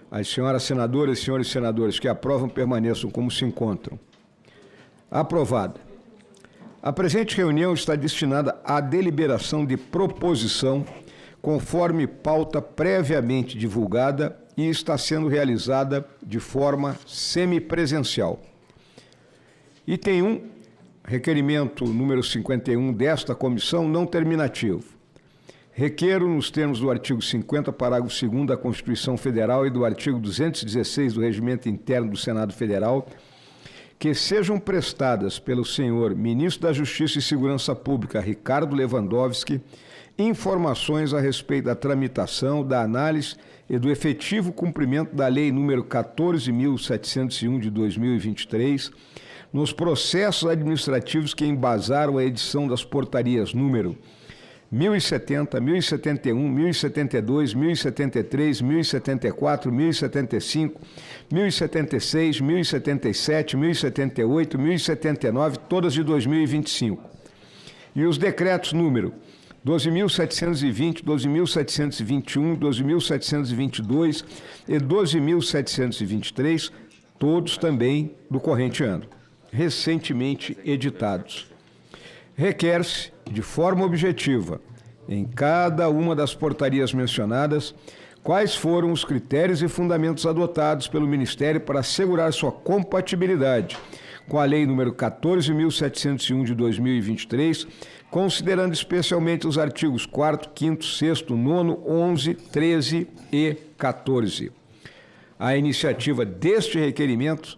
Speaker 5: As senhoras senadoras e senhores senadores que aprovam permaneçam como se encontram. Aprovada. A presente reunião está destinada à deliberação de proposição conforme pauta previamente divulgada e está sendo realizada de forma semipresencial. Item 1, requerimento número 51 desta comissão não terminativo. Requeiro, nos termos do artigo 50, parágrafo 2º da Constituição Federal e do artigo 216 do Regimento Interno do Senado Federal, que sejam prestadas pelo senhor Ministro da Justiça e Segurança Pública, Ricardo Lewandowski, informações a respeito da tramitação, da análise e do efetivo cumprimento da Lei nº 14.701 de 2023, nos processos administrativos que embasaram a edição das portarias número 1070, 1071, 1072, 1073, 1074, 1075, 1076, 1077, 1078, 1079, todas de 2025. E os decretos número 12.720, 12.721, 12.722 e 12.723, todos também do corrente ano, recentemente editados. Requer-se, de forma objetiva, em cada uma das portarias mencionadas, quais foram os critérios e fundamentos adotados pelo Ministério para assegurar sua compatibilidade com a Lei nº 14.701 de 2023, considerando especialmente os artigos 4º, 5º, 6º, 9º, 11, 13 e 14. A iniciativa deste requerimento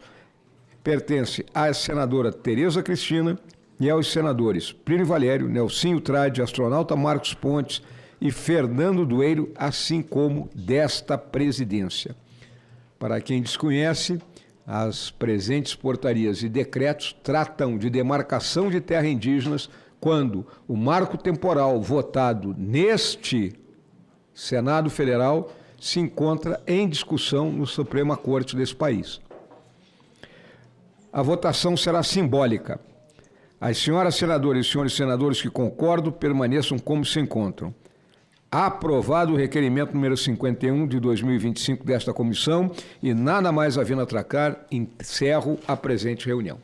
Speaker 5: pertence à senadora Tereza Cristina e aos senadores Plínio Valério, Nelsinho Trade, astronauta Marcos Pontes e Fernando Dueiro, assim como desta presidência. Para quem desconhece, as presentes portarias e decretos tratam de demarcação de terra indígenas quando o marco temporal votado neste Senado Federal se encontra em discussão no Suprema Corte desse país. A votação será simbólica. As senhoras senadoras e senhores senadores que concordam permaneçam como se encontram. Aprovado o requerimento número 51 de 2025 desta comissão e nada mais havendo a tratar, encerro a presente reunião.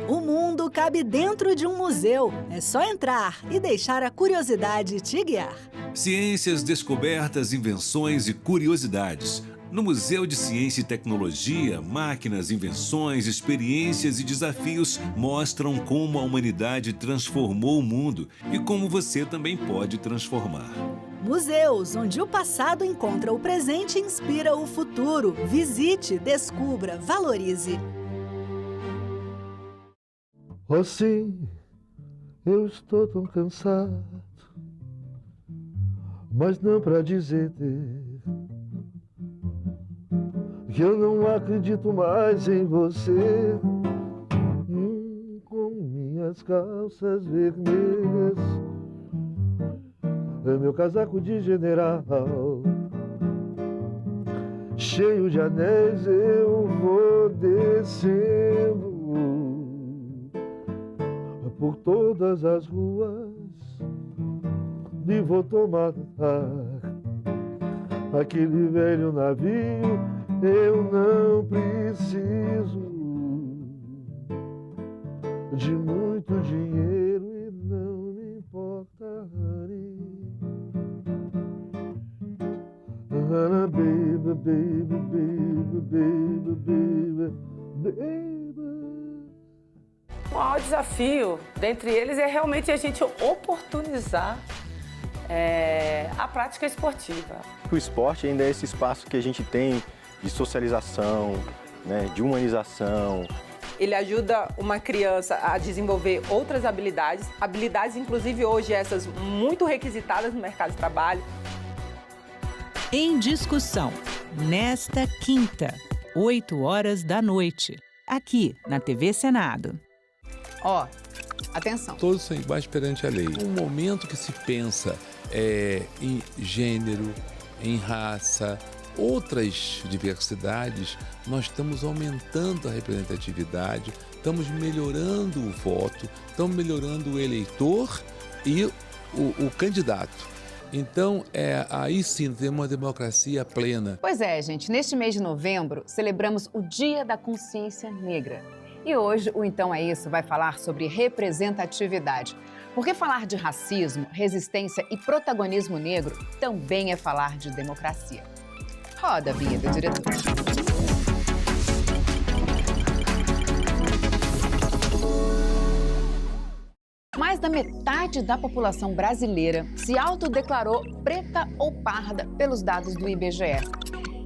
Speaker 8: O mundo cabe dentro de um museu. É só entrar e deixar a curiosidade te guiar.
Speaker 12: Ciências, descobertas, invenções e curiosidades. No Museu de Ciência e Tecnologia, máquinas, invenções, experiências e desafios mostram como a humanidade transformou o mundo e como você também pode transformar.
Speaker 8: Museus, onde o passado encontra o presente e inspira o futuro. Visite, descubra, valorize.
Speaker 14: Assim, eu estou tão cansado, mas não para dizer que eu não acredito mais em você. Com minhas calças vermelhas, meu casaco de general, cheio de anéis, eu vou descendo por todas as ruas e vou tomar aquele velho navio. Eu não preciso de muito dinheiro e não me importa, honey. Baby, baby, baby, baby, baby, baby.
Speaker 15: O maior desafio dentre eles é realmente a gente oportunizar a prática esportiva.
Speaker 16: O esporte ainda é esse espaço que a gente tem de socialização, né, de humanização.
Speaker 23: Ele ajuda uma criança a desenvolver outras habilidades inclusive hoje essas muito requisitadas no mercado de trabalho.
Speaker 11: Em discussão, nesta quinta, 20h, aqui na TV Senado.
Speaker 1: Ó, atenção.
Speaker 24: Todos são iguais perante a lei. No momento que se pensa em gênero, em raça, outras diversidades, nós estamos aumentando a representatividade, estamos melhorando o voto, estamos melhorando o eleitor e o candidato. Então, aí sim, temos uma democracia plena.
Speaker 1: Pois é, gente, neste mês de novembro, celebramos o Dia da Consciência Negra. E hoje, o Então É Isso vai falar sobre representatividade. Porque falar de racismo, resistência e protagonismo negro também é falar de democracia. Roda a vinheta, diretor. Mais da metade da população brasileira se autodeclarou preta ou parda pelos dados do IBGE.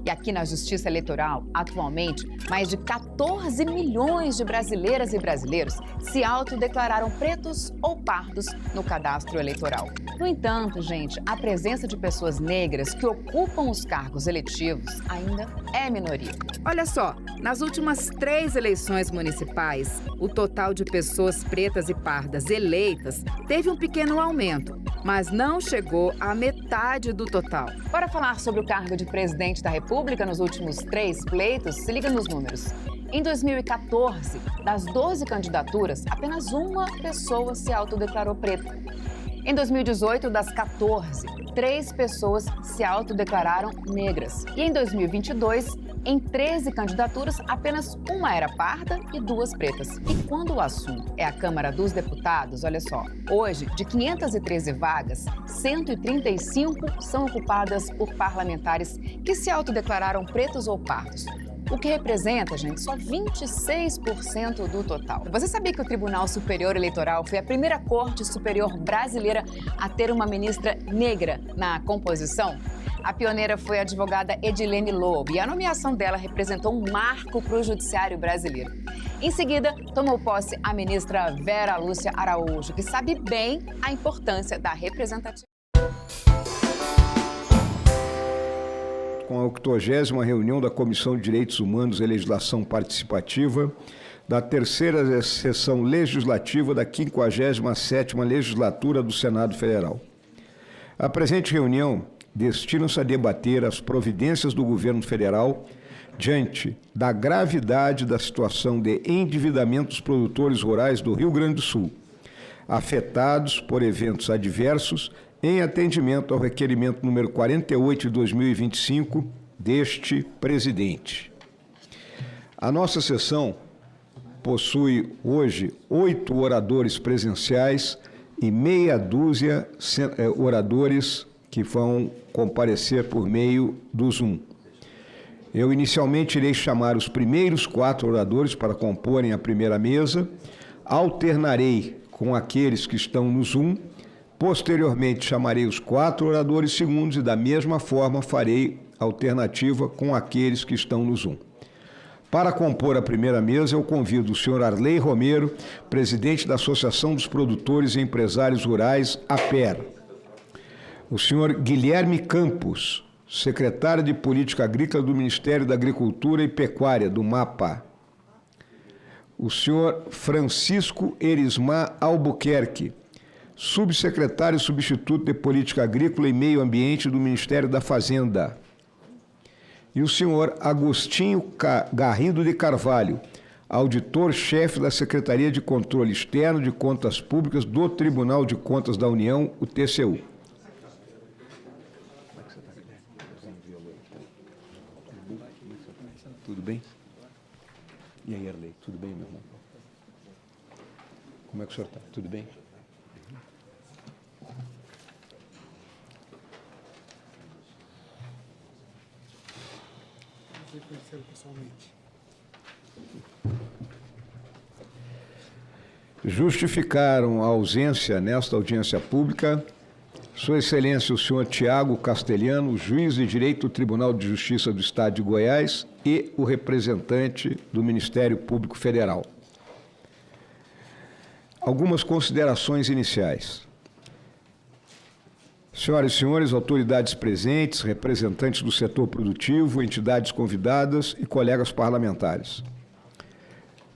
Speaker 1: E aqui na Justiça Eleitoral, atualmente, mais de 14 milhões de brasileiras e brasileiros se autodeclararam pretos ou pardos no cadastro eleitoral. No entanto, gente, a presença de pessoas negras que ocupam os cargos eletivos ainda é minoria. Olha só, nas últimas 3 eleições municipais, o total de pessoas pretas e pardas eleitas teve um pequeno aumento, mas não chegou à metade do total. Para falar sobre o cargo de presidente da República nos últimos 3 pleitos, se liga nos números. Em 2014, das 12 candidaturas, apenas uma pessoa se autodeclarou preta. Em 2018, das 14, 3 pessoas se autodeclararam negras. E em 2022, em 13 candidaturas, apenas uma era parda e 2 pretas. E quando o assunto é a Câmara dos Deputados, olha só, hoje, de 513 vagas, 135 são ocupadas por parlamentares que se autodeclararam pretos ou pardos. O que representa, gente, só 26% do total. Você sabia que o Tribunal Superior Eleitoral foi a primeira corte superior brasileira a ter uma ministra negra na composição? A pioneira foi a advogada Edilene Lobo e a nomeação dela representou um marco para o judiciário brasileiro. Em seguida, tomou posse a ministra Vera Lúcia Araújo, que sabe bem a importância da representatividade.
Speaker 5: Com a 80ª reunião da Comissão de Direitos Humanos e Legislação Participativa da 3ª Sessão Legislativa da 57ª Legislatura do Senado Federal. A presente reunião destina-se a debater as providências do governo federal diante da gravidade da situação de endividamento dos produtores rurais do Rio Grande do Sul, afetados por eventos adversos em atendimento ao requerimento número 48 de 2025 deste presidente. A nossa sessão possui hoje 8 oradores presenciais e meia dúzia oradores que vão comparecer por meio do Zoom. Eu inicialmente irei chamar os primeiros 4 oradores para comporem a primeira mesa, alternarei com aqueles que estão no Zoom. Posteriormente, chamarei os 4 oradores segundos e, da mesma forma, farei alternativa com aqueles que estão no Zoom. Para compor a primeira mesa, eu convido o senhor Arley Romero, presidente da Associação dos Produtores e Empresários Rurais, APER. O senhor Guilherme Campos, secretário de Política Agrícola do Ministério da Agricultura e Pecuária, do MAPA. O senhor Francisco Erismar Albuquerque, subsecretário substituto de Política Agrícola e Meio Ambiente do Ministério da Fazenda. E o senhor Agostinho Garrindo de Carvalho, auditor-chefe da Secretaria de Controle Externo de Contas Públicas do Tribunal de Contas da União, o TCU. Tudo bem? E aí, Arley, tudo bem, meu irmão? Como é que o senhor está? Tudo bem? Justificaram a ausência nesta audiência pública Sua Excelência o senhor Tiago Castelhano, juiz de Direito do Tribunal de Justiça do Estado de Goiás e o representante do Ministério Público Federal. Algumas considerações iniciais. Senhoras e senhores, autoridades presentes, representantes do setor produtivo, entidades convidadas e colegas parlamentares.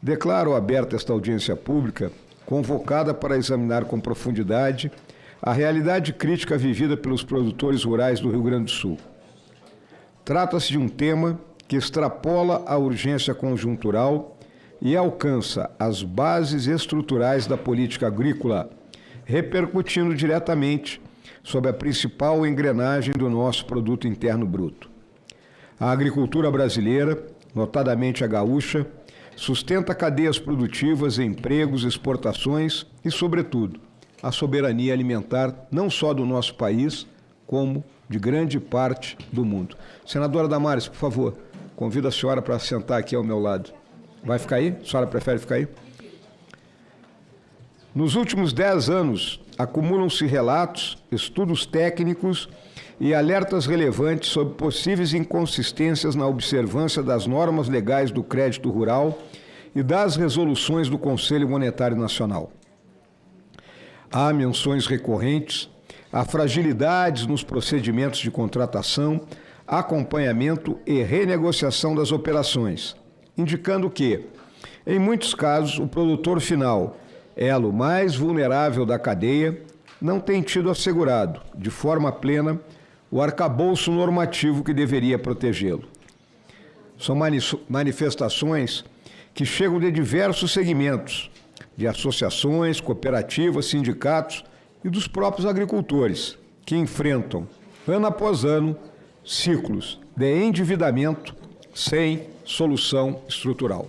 Speaker 5: Declaro aberta esta audiência pública, convocada para examinar com profundidade a realidade crítica vivida pelos produtores rurais do Rio Grande do Sul. Trata-se de um tema que extrapola a urgência conjuntural e alcança as bases estruturais da política agrícola, repercutindo diretamente sobre a principal engrenagem do nosso produto interno bruto. A agricultura brasileira, notadamente a gaúcha, sustenta cadeias produtivas, empregos, exportações e, sobretudo, a soberania alimentar não só do nosso país, como de grande parte do mundo. Senadora Damares, por favor, convido a senhora para sentar aqui ao meu lado. Vai ficar aí? A senhora prefere ficar aí? Nos últimos 10 anos, acumulam-se relatos, estudos técnicos e alertas relevantes sobre possíveis inconsistências na observância das normas legais do crédito rural e das resoluções do Conselho Monetário Nacional. Há menções recorrentes a fragilidades nos procedimentos de contratação, acompanhamento e renegociação das operações, indicando que, em muitos casos, o produtor final, elo mais vulnerável da cadeia, não tem tido assegurado, de forma plena, o arcabouço normativo que deveria protegê-lo. São manifestações que chegam de diversos segmentos, de associações, cooperativas, sindicatos e dos próprios agricultores, que enfrentam, ano após ano, ciclos de endividamento sem solução estrutural.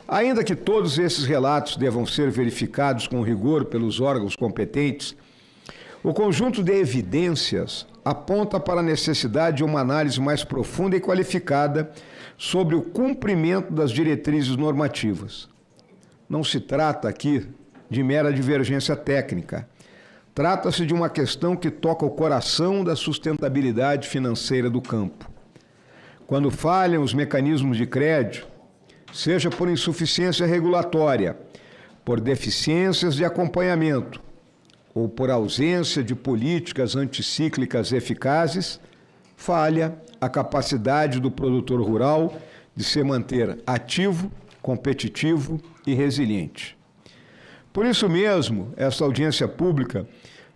Speaker 5: Ainda que todos esses relatos devam ser verificados com rigor pelos órgãos competentes, o conjunto de evidências aponta para a necessidade de uma análise mais profunda e qualificada sobre o cumprimento das diretrizes normativas. Não se trata aqui de mera divergência técnica. Trata-se de uma questão que toca o coração da sustentabilidade financeira do campo. Quando falham os mecanismos de crédito, seja por insuficiência regulatória, por deficiências de acompanhamento ou por ausência de políticas anticíclicas eficazes, falha a capacidade do produtor rural de se manter ativo, competitivo e resiliente. Por isso mesmo, esta audiência pública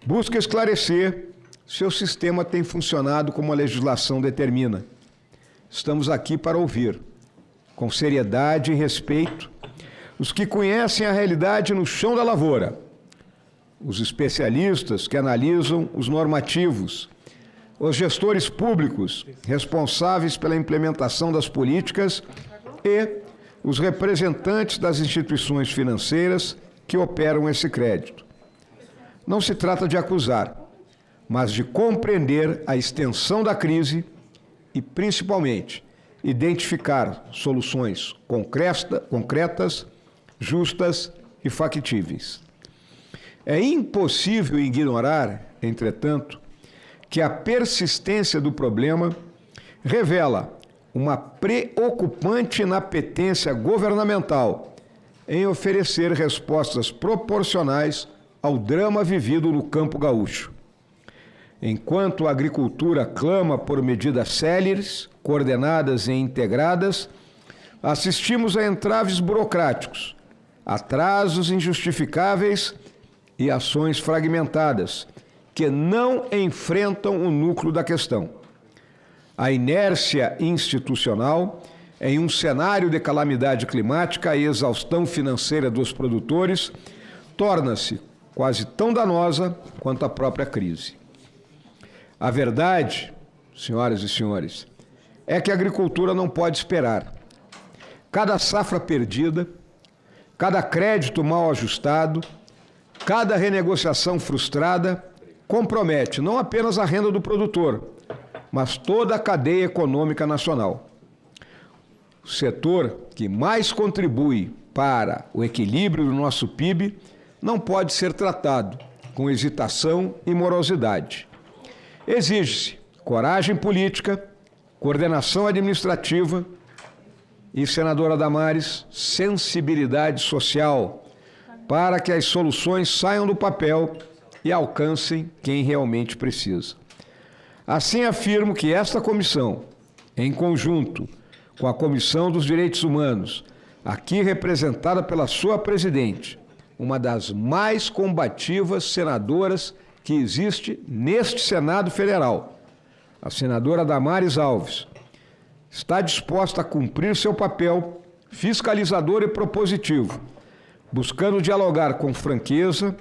Speaker 5: busca esclarecer se o sistema tem funcionado como a legislação determina. Estamos aqui para ouvir, com seriedade e respeito, os que conhecem a realidade no chão da lavoura, os especialistas que analisam os normativos, os gestores públicos responsáveis pela implementação das políticas e os representantes das instituições financeiras que operam esse crédito. Não se trata de acusar, mas de compreender a extensão da crise e, principalmente, identificar soluções concretas, justas e factíveis. É impossível ignorar, entretanto, que a persistência do problema revela uma preocupante inapetência governamental em oferecer respostas proporcionais ao drama vivido no campo gaúcho. Enquanto a agricultura clama por medidas céleres, coordenadas e integradas, assistimos a entraves burocráticos, atrasos injustificáveis e ações fragmentadas, que não enfrentam o núcleo da questão. A inércia institucional em um cenário de calamidade climática e exaustão financeira dos produtores torna-se quase tão danosa quanto a própria crise. A verdade, senhoras e senhores, é que a agricultura não pode esperar. Cada safra perdida, cada crédito mal ajustado, cada renegociação frustrada compromete não apenas a renda do produtor, mas toda a cadeia econômica nacional. O setor que mais contribui para o equilíbrio do nosso PIB não pode ser tratado com hesitação e morosidade. Exige-se coragem política, coordenação administrativa e, senadora Damares, sensibilidade social para que as soluções saiam do papel e alcancem quem realmente precisa. Assim, afirmo que esta comissão, em conjunto com a Comissão dos Direitos Humanos, aqui representada pela sua presidente, uma das mais combativas senadoras que existe neste Senado Federal, a senadora Damares Alves, está disposta a cumprir seu papel fiscalizador e propositivo, buscando dialogar com franqueza,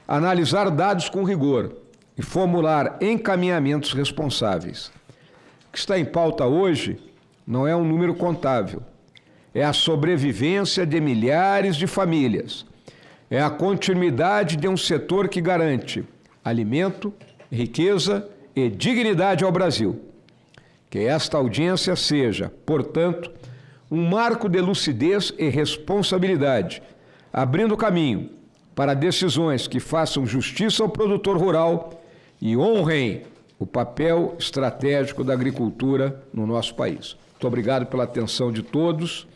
Speaker 5: analisar dados com rigor e formular encaminhamentos responsáveis. O que está em pauta hoje não é um número contável, é a sobrevivência de milhares de famílias, é a continuidade de um setor que garante alimento, riqueza e dignidade ao Brasil. Que esta audiência seja, portanto, um marco de lucidez e responsabilidade, abrindo caminho para decisões que façam justiça ao produtor rural e honrem o papel estratégico da agricultura no nosso país. Muito obrigado pela atenção de todos.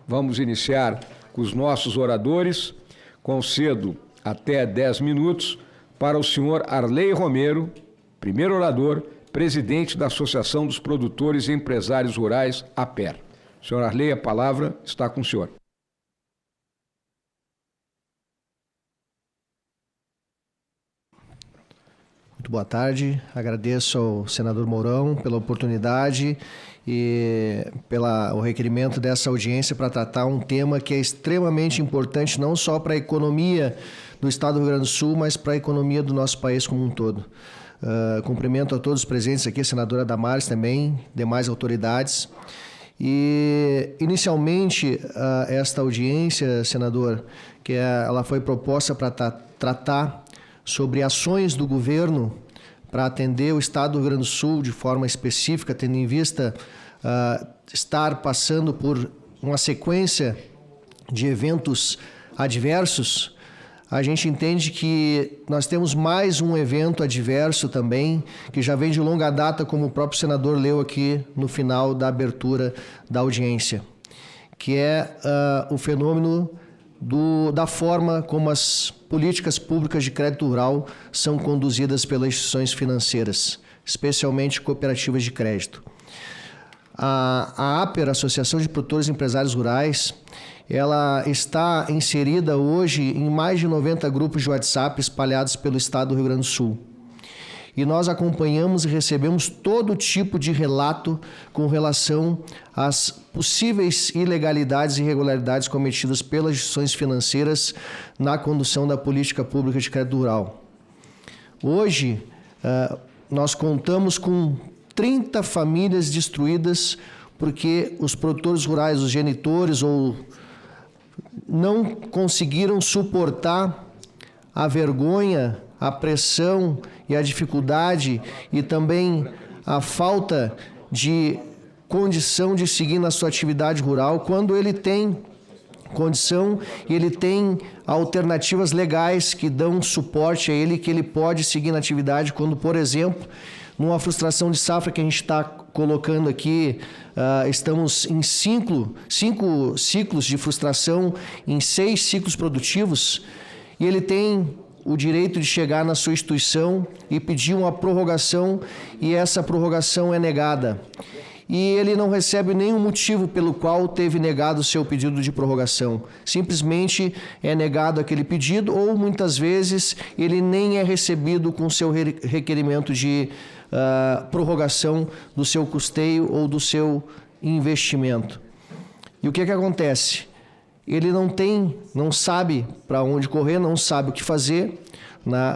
Speaker 5: Vamos iniciar com os nossos oradores. Concedo até 10 minutos para o senhor Arley Romero, primeiro orador, presidente da Associação dos Produtores e Empresários Rurais, APER. Senhor Arley, a palavra está com o senhor.
Speaker 2: Muito boa tarde, agradeço ao senador Mourão pela oportunidade e pelo requerimento dessa audiência para tratar um tema que é extremamente importante não só para a economia do Estado do Rio Grande do Sul, mas para a economia do nosso país como um todo. Cumprimento a todos os presentes aqui, a senadora Damares também, demais autoridades. E, inicialmente, esta audiência, senador, ela foi proposta para tratar sobre ações do governo para atender o Estado do Rio Grande do Sul de forma específica, tendo em vista estar passando por uma sequência de eventos adversos. A gente entende que nós temos mais um evento adverso também, que já vem de longa data, como o próprio senador leu aqui no final da abertura da audiência, que é o fenômeno da forma como as políticas públicas de crédito rural são conduzidas pelas instituições financeiras, especialmente cooperativas de crédito. A APER, Associação de Produtores e Empresários Rurais, ela está inserida hoje em mais de 90 grupos de WhatsApp espalhados pelo estado do Rio Grande do Sul. E nós acompanhamos e recebemos todo tipo de relato com relação às possíveis ilegalidades e irregularidades cometidas pelas instituições financeiras na condução da política pública de crédito rural. Hoje, nós contamos com 30 famílias destruídas porque os produtores rurais, os genitores, não conseguiram suportar a vergonha, a pressão e a dificuldade e também a falta de condição de seguir na sua atividade rural, quando ele tem condição e ele tem alternativas legais que dão suporte a ele, que ele pode seguir na atividade, quando, por exemplo, numa frustração de safra que a gente está colocando aqui, estamos em 5 ciclos de frustração, em 6 ciclos produtivos, e ele tem o direito de chegar na sua instituição e pedir uma prorrogação, e essa prorrogação é negada. E ele não recebe nenhum motivo pelo qual teve negado o seu pedido de prorrogação. Simplesmente é negado aquele pedido, ou muitas vezes ele nem é recebido com seu requerimento de prorrogação do seu custeio ou do seu investimento. E o que acontece? Ele não sabe para onde correr, não sabe o que fazer.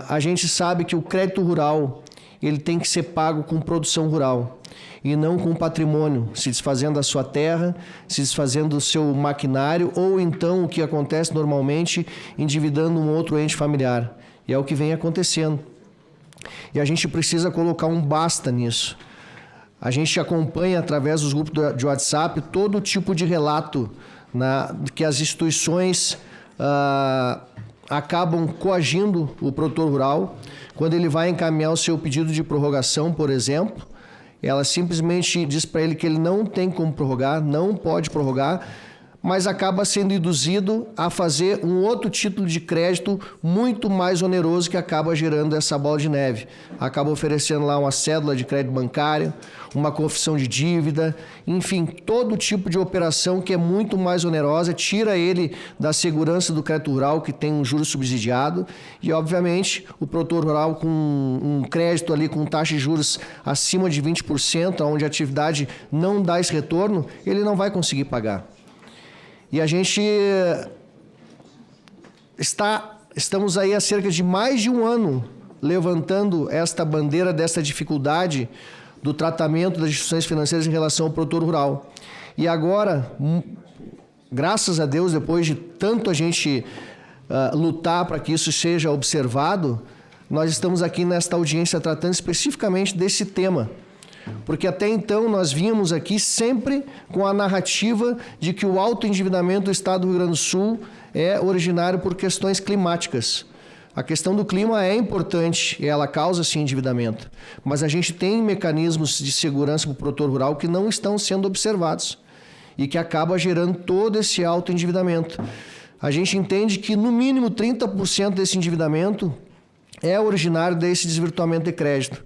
Speaker 2: A gente sabe que o crédito rural ele tem que ser pago com produção rural e não com patrimônio, se desfazendo da sua terra, se desfazendo do seu maquinário, ou então o que acontece normalmente, endividando um outro ente familiar. E é o que vem acontecendo. E a gente precisa colocar um basta nisso. A gente acompanha através dos grupos de WhatsApp todo tipo de relato que as instituições acabam coagindo o produtor rural. Quando ele vai encaminhar o seu pedido de prorrogação, por exemplo, ela simplesmente diz para ele que ele não tem como prorrogar, não pode prorrogar, mas acaba sendo induzido a fazer um outro título de crédito muito mais oneroso, que acaba gerando essa bola de neve. Acaba oferecendo lá uma cédula de crédito bancário, uma confissão de dívida, enfim, todo tipo de operação que é muito mais onerosa, tira ele da segurança do crédito rural, que tem um juro subsidiado, e obviamente o produtor rural com um crédito ali com taxa de juros acima de 20%, onde a atividade não dá esse retorno, ele não vai conseguir pagar. E a gente estamos aí há cerca de mais de um ano levantando esta bandeira dessa dificuldade do tratamento das instituições financeiras em relação ao produtor rural. E agora, graças a Deus, depois de tanto a gente lutar para que isso seja observado, nós estamos aqui nesta audiência tratando especificamente desse tema. Porque até então nós vínhamos aqui sempre com a narrativa de que o alto endividamento do estado do Rio Grande do Sul é originário por questões climáticas. A questão do clima é importante e ela causa sim endividamento, mas a gente tem mecanismos de segurança para o produtor rural que não estão sendo observados e que acaba gerando todo esse alto endividamento. A gente entende que no mínimo 30% desse endividamento é originário desse desvirtuamento de crédito.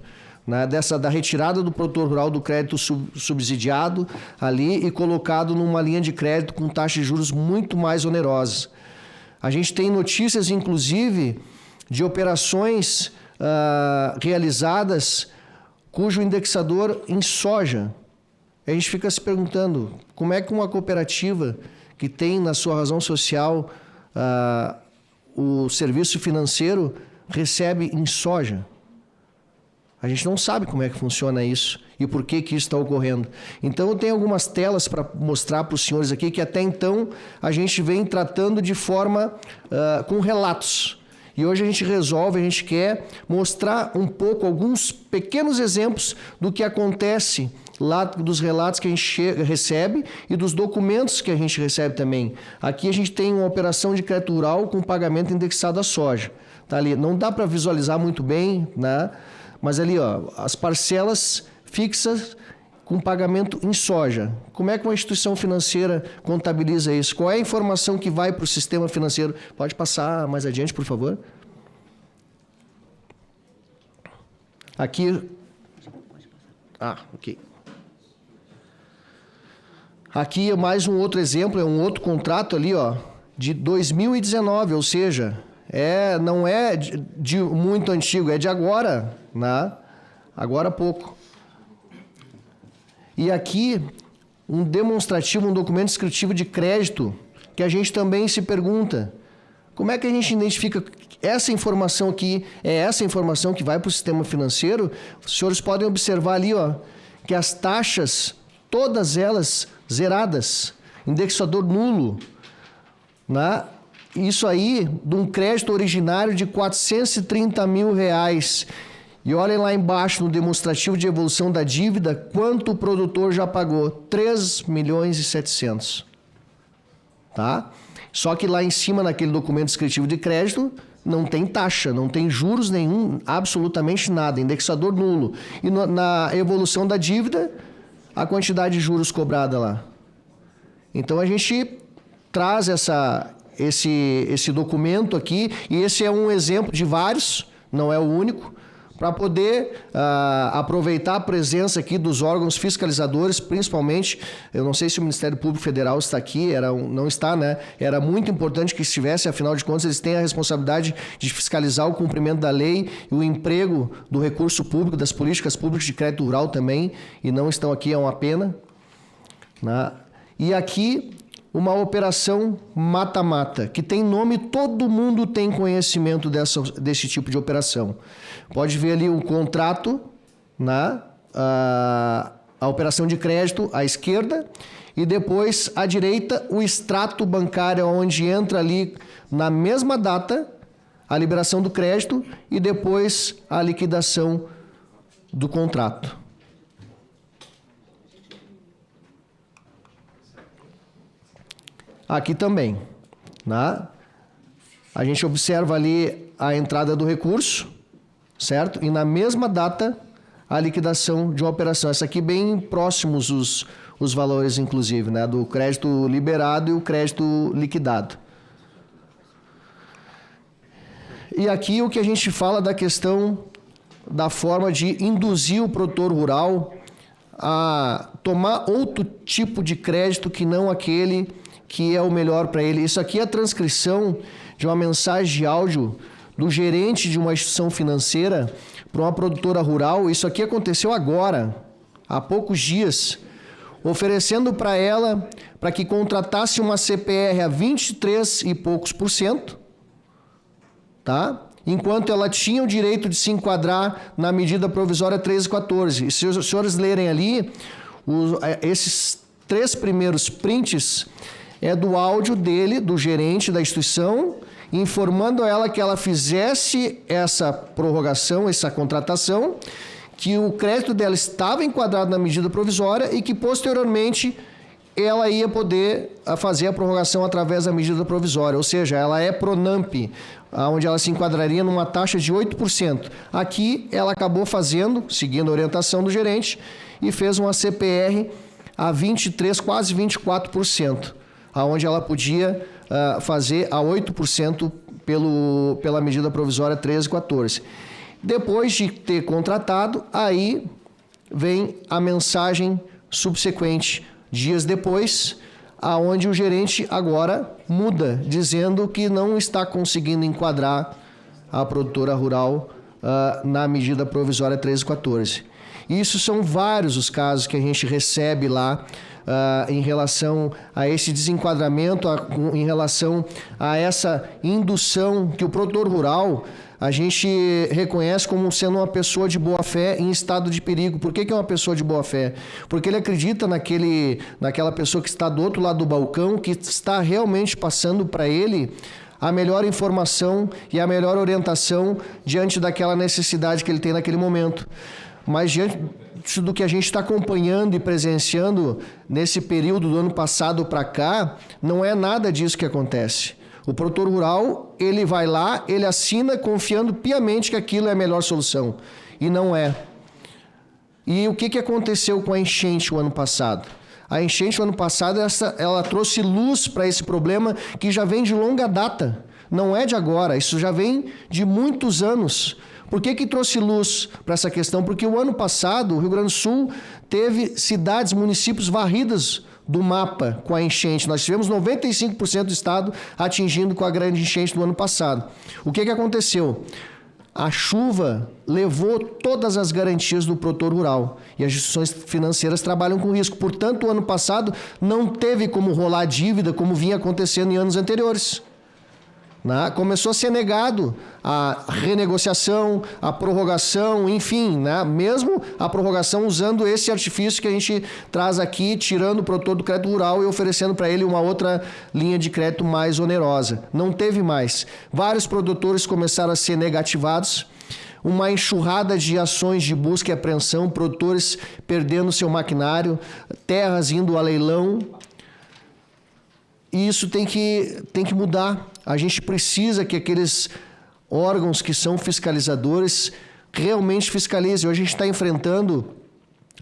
Speaker 2: Da retirada do produtor rural do crédito subsidiado ali e colocado numa linha de crédito com taxas de juros muito mais onerosas. A gente tem notícias, inclusive, de operações realizadas cujo indexador em soja. A gente fica se perguntando como é que uma cooperativa que tem na sua razão social o serviço financeiro recebe em soja. A gente não sabe como é que funciona isso e por que isso está ocorrendo. Então, eu tenho algumas telas para mostrar para os senhores aqui que até então a gente vem tratando de forma com relatos. E hoje a gente quer mostrar um pouco, alguns pequenos exemplos do que acontece lá dos relatos que a gente recebe e dos documentos que a gente recebe também. Aqui a gente tem uma operação de crédito rural com pagamento indexado à soja. Tá ali. Não dá para visualizar muito bem, né? Mas ali, ó, as parcelas fixas com pagamento em soja. Como é que uma instituição financeira contabiliza isso? Qual é a informação que vai para o sistema financeiro? Pode passar mais adiante, por favor. Aqui. Ok. Aqui é mais um outro exemplo, é um outro contrato ali, ó, de 2019, ou seja, não é de muito antigo, é de agora, né? Agora há pouco. E aqui, um demonstrativo, um documento descritivo de crédito, que a gente também se pergunta, como é que a gente identifica essa informação aqui, é essa informação que vai para o sistema financeiro? Os senhores podem observar ali, ó, que as taxas, todas elas zeradas, indexador nulo, né? Isso aí, de um crédito originário de R$430 mil. E olhem lá embaixo no demonstrativo de evolução da dívida, quanto o produtor já pagou? 3.700.000. Tá? Só que lá em cima, naquele documento descritivo de crédito, não tem taxa, não tem juros nenhum, absolutamente nada, indexador nulo. E na evolução da dívida, a quantidade de juros cobrada lá. Então a gente traz esse documento aqui, e esse é um exemplo de vários, não é o único, para poder aproveitar a presença aqui dos órgãos fiscalizadores, principalmente, eu não sei se o Ministério Público Federal está aqui, não está, né? Era muito importante que estivesse, afinal de contas, eles têm a responsabilidade de fiscalizar o cumprimento da lei e o emprego do recurso público, das políticas públicas de crédito rural também, e não estão aqui, é uma pena, né? E aqui, uma operação mata-mata, que tem nome, todo mundo tem conhecimento desse tipo de operação. Pode ver ali um contrato, né? A operação de crédito à esquerda, e depois à direita o extrato bancário, onde entra ali na mesma data a liberação do crédito e depois a liquidação do contrato. Aqui também, né? A gente observa ali a entrada do recurso, certo? E na mesma data, a liquidação de uma operação. Essa aqui bem próximos os valores, inclusive, né? Do crédito liberado e o crédito liquidado. E aqui o que a gente fala da questão da forma de induzir o produtor rural a tomar outro tipo de crédito que não aquele que é o melhor para ele. Isso aqui é a transcrição de uma mensagem de áudio do gerente de uma instituição financeira para uma produtora rural. Isso aqui aconteceu agora, há poucos dias, oferecendo para ela para que contratasse uma CPR a 23 e poucos %, tá? Enquanto ela tinha o direito de se enquadrar na medida provisória 1314. E se os senhores lerem ali, esses 3 primeiros prints é do áudio dele, do gerente da instituição, informando ela que ela fizesse essa prorrogação, essa contratação, que o crédito dela estava enquadrado na medida provisória e que, posteriormente, ela ia poder fazer a prorrogação através da medida provisória. Ou seja, ela é PRONAMP, onde ela se enquadraria numa taxa de 8%. Aqui, ela acabou fazendo, seguindo a orientação do gerente, e fez uma CPR a 23%, quase 24%. Onde ela podia fazer a 8% pela medida provisória 1314. Depois de ter contratado, aí vem a mensagem subsequente, dias depois, aonde o gerente agora muda, dizendo que não está conseguindo enquadrar a produtora rural na medida provisória 1314. Isso são vários os casos que a gente recebe lá em relação a esse desenquadramento, em relação a essa indução que o produtor rural a gente reconhece como sendo uma pessoa de boa-fé em estado de perigo. Por que é uma pessoa de boa-fé? Porque ele acredita naquela pessoa que está do outro lado do balcão, que está realmente passando para ele a melhor informação e a melhor orientação diante daquela necessidade que ele tem naquele momento. Mas diante do que a gente está acompanhando e presenciando nesse período do ano passado para cá, não é nada disso que acontece. O produtor rural, ele vai lá, ele assina confiando piamente que aquilo é a melhor solução. E não é. E o que aconteceu com a enchente o ano passado? A enchente o ano passado, ela trouxe luz para esse problema que já vem de longa data. Não é de agora, isso já vem de muitos anos. Por que trouxe luz para essa questão? Porque o ano passado, o Rio Grande do Sul teve cidades, municípios varridas do mapa com a enchente. Nós tivemos 95% do estado atingindo com a grande enchente do ano passado. O que aconteceu? A chuva levou todas as garantias do produtor rural e as instituições financeiras trabalham com risco. Portanto, o ano passado não teve como rolar dívida como vinha acontecendo em anos anteriores. Começou a ser negado a renegociação, a prorrogação, enfim, mesmo a prorrogação usando esse artifício que a gente traz aqui, tirando o produtor do crédito rural e oferecendo para ele uma outra linha de crédito mais onerosa. Não teve mais. Vários produtores começaram a ser negativados, uma enxurrada de ações de busca e apreensão, produtores perdendo seu maquinário, terras indo a leilão. E isso tem que mudar. A gente precisa que aqueles órgãos que são fiscalizadores realmente fiscalizem. Hoje a gente está enfrentando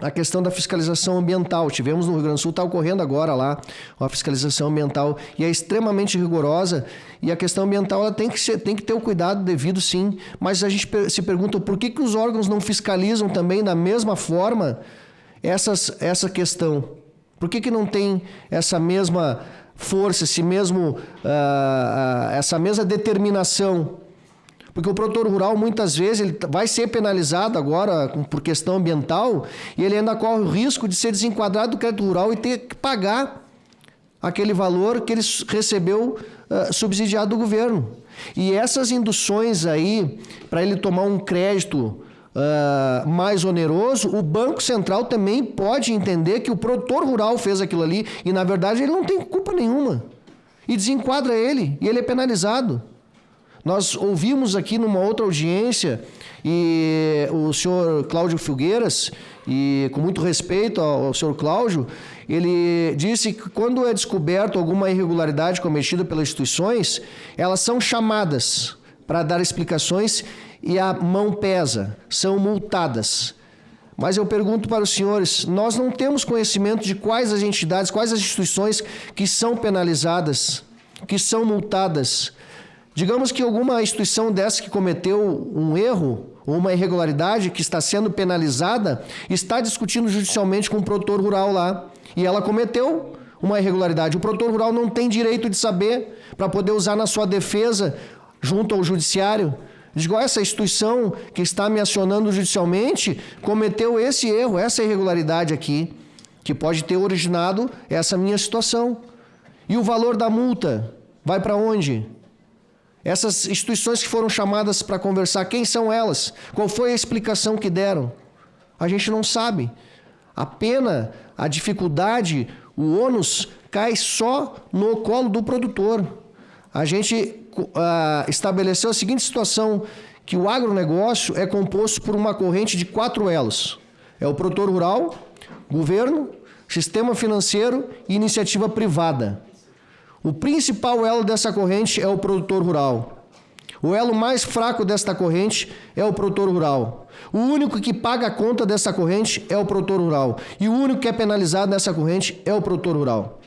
Speaker 2: a questão da fiscalização ambiental. Tivemos no Rio Grande do Sul, está ocorrendo agora lá a fiscalização ambiental e é extremamente rigorosa. E a questão ambiental ela tem que ter o cuidado devido, sim. Mas a gente se pergunta por que os órgãos não fiscalizam também da mesma forma essa questão? Por que não tem essa mesma força, essa mesma determinação? Porque o produtor rural, muitas vezes, ele vai ser penalizado agora por questão ambiental e ele ainda corre o risco de ser desenquadrado do crédito rural e ter que pagar aquele valor que ele recebeu subsidiado do governo. E essas induções aí, para ele tomar um crédito mais oneroso, o Banco Central também pode entender que o produtor rural fez aquilo ali e, na verdade, ele não tem culpa nenhuma. E desenquadra ele, e ele é penalizado. Nós ouvimos aqui numa outra audiência e o senhor Cláudio Filgueiras, e com muito respeito ao senhor Cláudio, ele disse que quando é descoberto alguma irregularidade cometida pelas instituições, elas são chamadas para dar explicações e a mão pesa, são multadas. Mas eu pergunto para os senhores, nós não temos conhecimento de quais as entidades, quais as instituições que são penalizadas, que são multadas. Digamos que alguma instituição dessa que cometeu um erro ou uma irregularidade que está sendo penalizada, está discutindo judicialmente com o produtor rural lá, e ela cometeu uma irregularidade. O produtor rural não tem direito de saber para poder usar na sua defesa junto ao judiciário. Digo, essa instituição que está me acionando judicialmente cometeu esse erro, essa irregularidade aqui, que pode ter originado essa minha situação. E o valor da multa vai para onde? Essas instituições que foram chamadas para conversar, quem são elas? Qual foi a explicação que deram? A gente não sabe. A pena, a dificuldade, o ônus cai só no colo do produtor. A gente estabeleceu a seguinte situação, que o agronegócio é composto por uma corrente de 4 elos. É o produtor rural, governo, sistema financeiro e iniciativa privada. O principal elo dessa corrente é o produtor rural. O elo mais fraco desta corrente é o produtor rural. O único que paga a conta dessa corrente é o produtor rural. E o único que é penalizado nessa corrente é o produtor rural.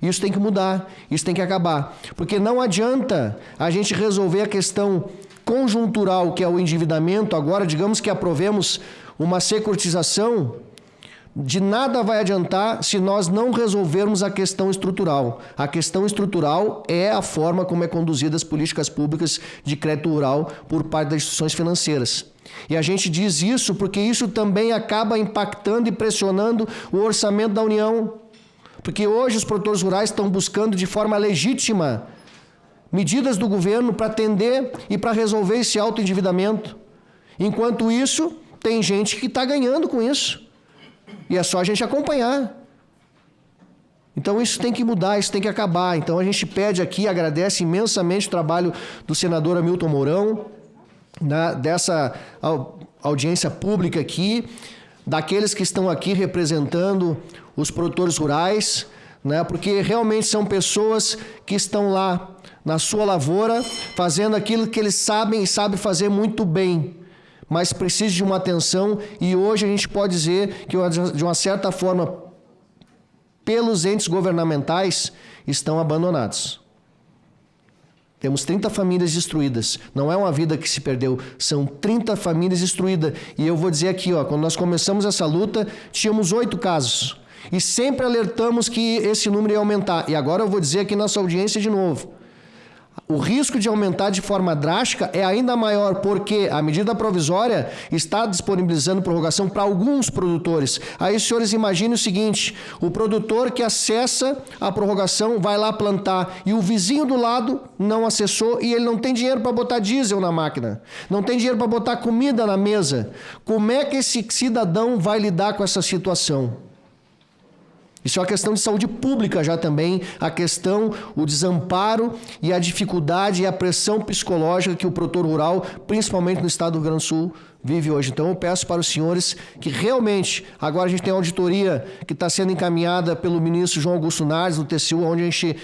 Speaker 2: Isso tem que mudar, isso tem que acabar. Porque não adianta a gente resolver a questão conjuntural, que é o endividamento. Agora, digamos que aprovemos uma securitização, de nada vai adiantar se nós não resolvermos a questão estrutural. A questão estrutural é a forma como é conduzida as políticas públicas de crédito rural por parte das instituições financeiras. E a gente diz isso porque isso também acaba impactando e pressionando o orçamento da União. Porque hoje os produtores rurais estão buscando de forma legítima medidas do governo para atender e para resolver esse autoendividamento. Enquanto isso, tem gente que está ganhando com isso. E é só a gente acompanhar. Então isso tem que mudar, isso tem que acabar. Então a gente pede aqui, agradece imensamente o trabalho do senador Hamilton Mourão, dessa audiência pública aqui, daqueles que estão aqui representando os produtores rurais, né, porque realmente são pessoas que estão lá na sua lavoura, fazendo aquilo que eles sabem e sabem fazer muito bem, mas precisa de uma atenção, e hoje a gente pode dizer que, de uma certa forma, pelos entes governamentais, estão abandonados. Temos 30 famílias destruídas. Não é uma vida que se perdeu, são 30 famílias destruídas. E eu vou dizer aqui, ó, quando nós começamos essa luta, tínhamos 8 casos. E sempre alertamos que esse número ia aumentar. E agora eu vou dizer aqui na nossa audiência de novo. O risco de aumentar de forma drástica é ainda maior, porque a medida provisória está disponibilizando prorrogação para alguns produtores. Aí os senhores imaginem o seguinte, o produtor que acessa a prorrogação vai lá plantar e o vizinho do lado não acessou e ele não tem dinheiro para botar diesel na máquina, não tem dinheiro para botar comida na mesa. Como é que esse cidadão vai lidar com essa situação? Isso é uma questão de saúde pública já também, a questão, o desamparo e a dificuldade e a pressão psicológica que o produtor rural, principalmente no estado do Rio Grande do Sul, vive hoje. Então eu peço para os senhores que realmente, agora a gente tem a auditoria que está sendo encaminhada pelo ministro João Augusto Nardes, no TCU, onde a gente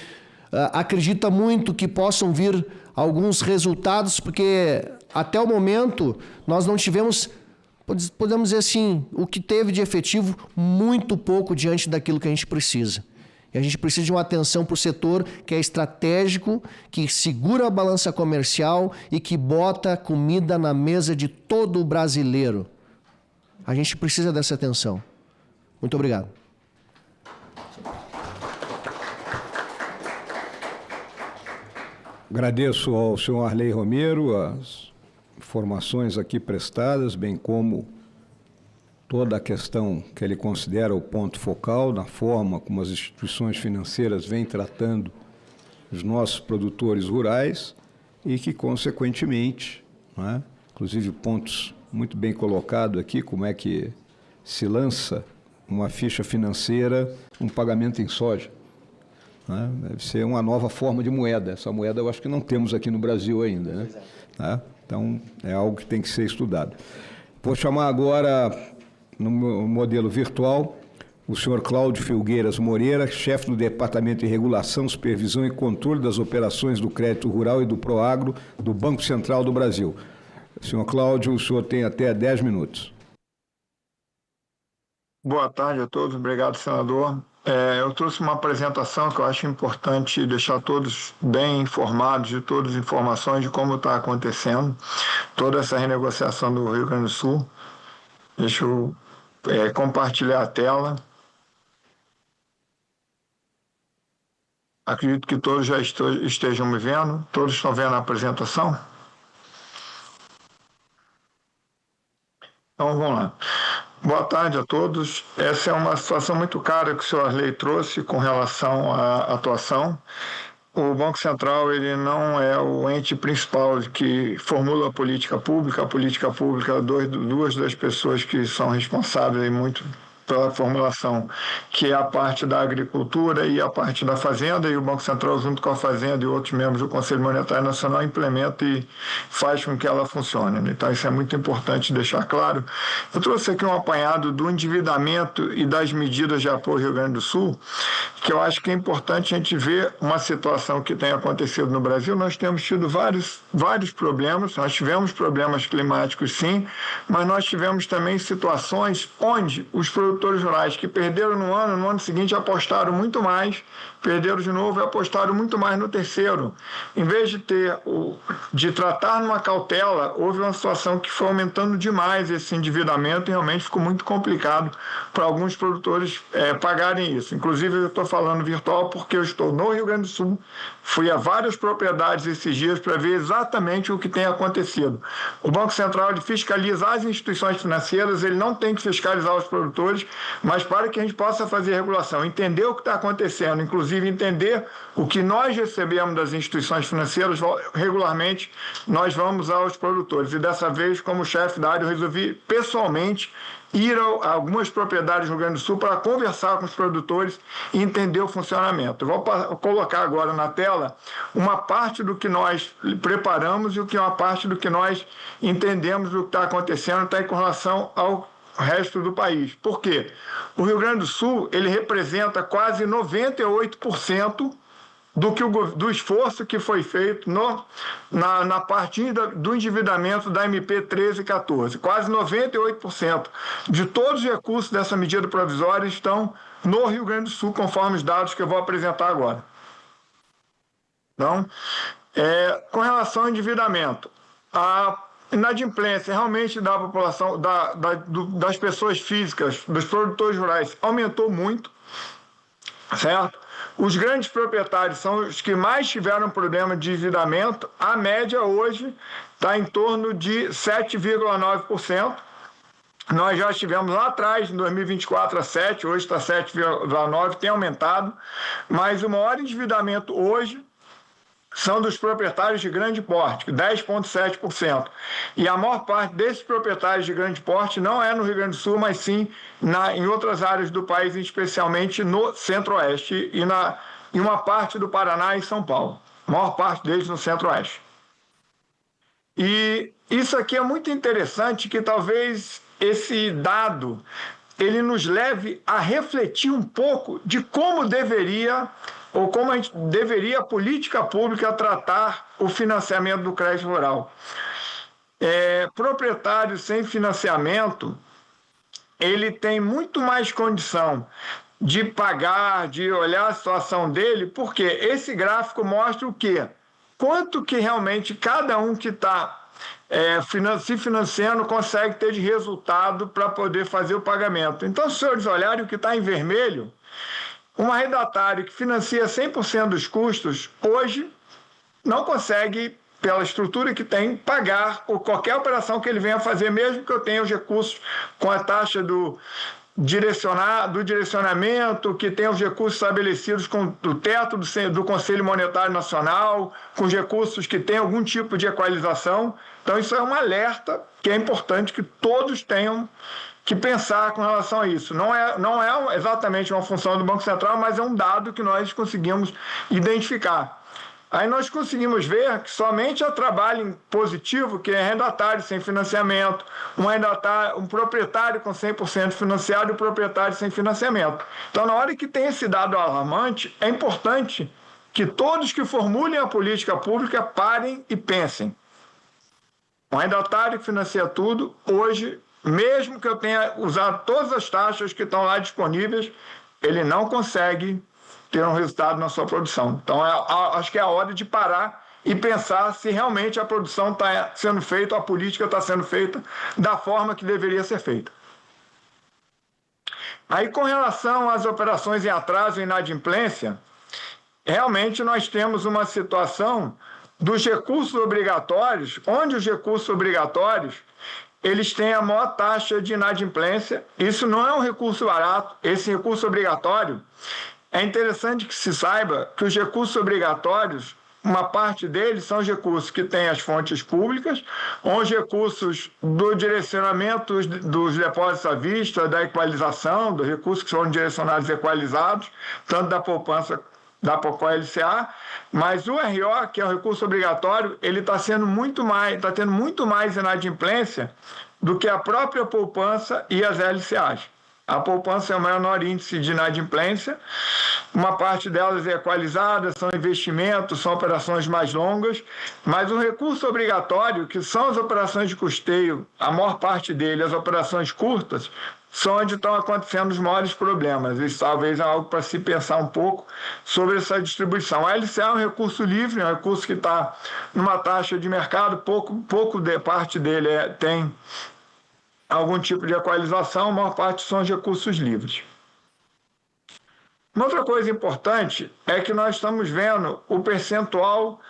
Speaker 2: acredita muito que possam vir alguns resultados, porque até o momento nós não tivemos... Podemos dizer assim, o que teve de efetivo, muito pouco diante daquilo que a gente precisa. E a gente precisa de uma atenção para o setor que é estratégico, que segura a balança comercial e que bota comida na mesa de todo o brasileiro. A gente precisa dessa atenção. Muito obrigado.
Speaker 5: Agradeço ao senhor Arley Romero as informações aqui prestadas, bem como toda a questão que ele considera o ponto focal na forma como as instituições financeiras vêm tratando os nossos produtores rurais e que, consequentemente, né, inclusive pontos muito bem colocados aqui, como é que se lança uma ficha financeira, um pagamento em soja. Né? Deve ser uma nova forma de moeda. Essa moeda eu acho que não temos aqui no Brasil ainda, né? Tá? Então, é algo que tem que ser estudado. Vou chamar agora, no modelo virtual, o senhor Cláudio Filgueiras Moreira, chefe do Departamento de Regulação, Supervisão e Controle das Operações do Crédito Rural e do Proagro do Banco Central do Brasil. Senhor Cláudio, o senhor tem até 10 minutos.
Speaker 4: Boa tarde a todos. Obrigado, senador. Eu trouxe uma apresentação que eu acho importante deixar todos bem informados de todas as informações de como está acontecendo toda essa renegociação do Rio Grande do Sul. Deixa eu compartilhar a tela. Acredito que todos já estejam me vendo. Todos estão vendo a apresentação? Então, vamos lá. Boa tarde a todos. Essa é uma situação muito cara que o senhor Arley trouxe com relação à atuação. O Banco Central ele não é o ente principal que formula a política pública. A política pública, duas das pessoas que são responsáveis muito pela formulação, que é a parte da agricultura e a parte da fazenda, e o Banco Central, junto com a fazenda e outros membros do Conselho Monetário Nacional, implementa e faz com que ela funcione. Então, isso é muito importante deixar claro. Eu trouxe aqui um apanhado do endividamento e das medidas de apoio ao Rio Grande do Sul, que eu acho que é importante a gente ver uma situação que tem acontecido no Brasil. Nós temos tido vários problemas, nós tivemos problemas climáticos, sim, mas nós tivemos também situações onde os produtores rurais que perderam no ano seguinte apostaram muito mais, perderam de novo e apostaram muito mais no terceiro. Em vez de tratar numa cautela, houve uma situação que foi aumentando demais esse endividamento e realmente ficou muito complicado para alguns produtores pagarem isso. Inclusive, eu estou falando virtual porque eu estou no Rio Grande do Sul, fui a várias propriedades esses dias para ver exatamente o que tem acontecido. O Banco Central ele fiscaliza as instituições financeiras, ele não tem que fiscalizar os produtores, mas para que a gente possa fazer regulação, entender o que está acontecendo, inclusive entender o que nós recebemos das instituições financeiras, regularmente nós vamos aos produtores. E dessa vez, como chefe da área, eu resolvi pessoalmente ir a algumas propriedades do Rio Grande do Sul para conversar com os produtores e entender o funcionamento. Vou colocar agora na tela uma parte do que nós preparamos e uma parte do que nós entendemos do que está acontecendo está com relação ao resto do país. Por quê? O Rio Grande do Sul ele representa quase 98% do esforço que foi feito na parte do endividamento da MP 13 e 14. Quase 98% de todos os recursos dessa medida provisória estão no Rio Grande do Sul, conforme os dados que eu vou apresentar agora. Então, com relação ao endividamento, a inadimplência realmente da população, das pessoas físicas, dos produtores rurais, aumentou muito, certo? Os grandes proprietários são os que mais tiveram problema de endividamento. A média hoje está em torno de 7,9%. Nós já estivemos lá atrás, em 2024, a 7%, hoje está 7,9%, tem aumentado. Mas o maior endividamento hoje são dos proprietários de grande porte, 10,7%. E a maior parte desses proprietários de grande porte não é no Rio Grande do Sul, mas sim em outras áreas do país, especialmente no Centro-Oeste e em uma parte do Paraná e São Paulo. A maior parte deles no Centro-Oeste. E isso aqui é muito interessante, que talvez esse dado ele nos leve a refletir um pouco de como deveria a política pública tratar o financiamento do crédito rural. Proprietário sem financiamento, ele tem muito mais condição de pagar, de olhar a situação dele, porque esse gráfico mostra o quê? Quanto que realmente cada um que está se financiando consegue ter de resultado para poder fazer o pagamento. Então, se os senhores olharem o que está em vermelho, um arrendatário que financia 100% dos custos, hoje não consegue, pela estrutura que tem, pagar qualquer operação que ele venha fazer, mesmo que eu tenha os recursos com a taxa do direcionamento, que tenha os recursos estabelecidos com o teto do Conselho Monetário Nacional, com os recursos que têm algum tipo de equalização. Então, isso é um alerta que é importante que todos tenham que pensar com relação a isso. Não é exatamente uma função do Banco Central, mas é um dado que nós conseguimos identificar. Aí nós conseguimos ver que somente a trabalho positivo, que é arrendatário sem financiamento, um proprietário com 100% financiado e um proprietário sem financiamento. Então, na hora que tem esse dado alarmante, é importante que todos que formulem a política pública parem e pensem. Um arrendatário que financia tudo, hoje, mesmo que eu tenha usado todas as taxas que estão lá disponíveis, ele não consegue ter um resultado na sua produção. Então, acho que é a hora de parar e pensar se realmente a produção está sendo feita, a política está sendo feita da forma que deveria ser feita. Aí, com relação às operações em atraso e inadimplência, realmente nós temos uma situação dos recursos obrigatórios, onde os recursos obrigatórios eles têm a maior taxa de inadimplência. Isso não é um recurso barato. Esse recurso obrigatório, é interessante que se saiba que os recursos obrigatórios, uma parte deles são os recursos que têm as fontes públicas, ou os recursos do direcionamento dos depósitos à vista, da equalização, dos recursos que são direcionados e equalizados, tanto da poupança da POCO-LCA, mas o RO, que é o recurso obrigatório, ele está tendo muito mais inadimplência do que a própria poupança e as LCAs. A poupança é o menor índice de inadimplência, uma parte delas é equalizada, são investimentos, são operações mais longas, mas o recurso obrigatório, que são as operações de custeio, a maior parte dele, as operações curtas, são onde estão acontecendo os maiores problemas. Isso talvez é algo para se pensar um pouco sobre essa distribuição. A LCA é um recurso livre, é um recurso que está numa taxa de mercado, pouco de parte dele tem algum tipo de equalização, a maior parte são os recursos livres. Uma outra coisa importante é que nós estamos vendo o percentual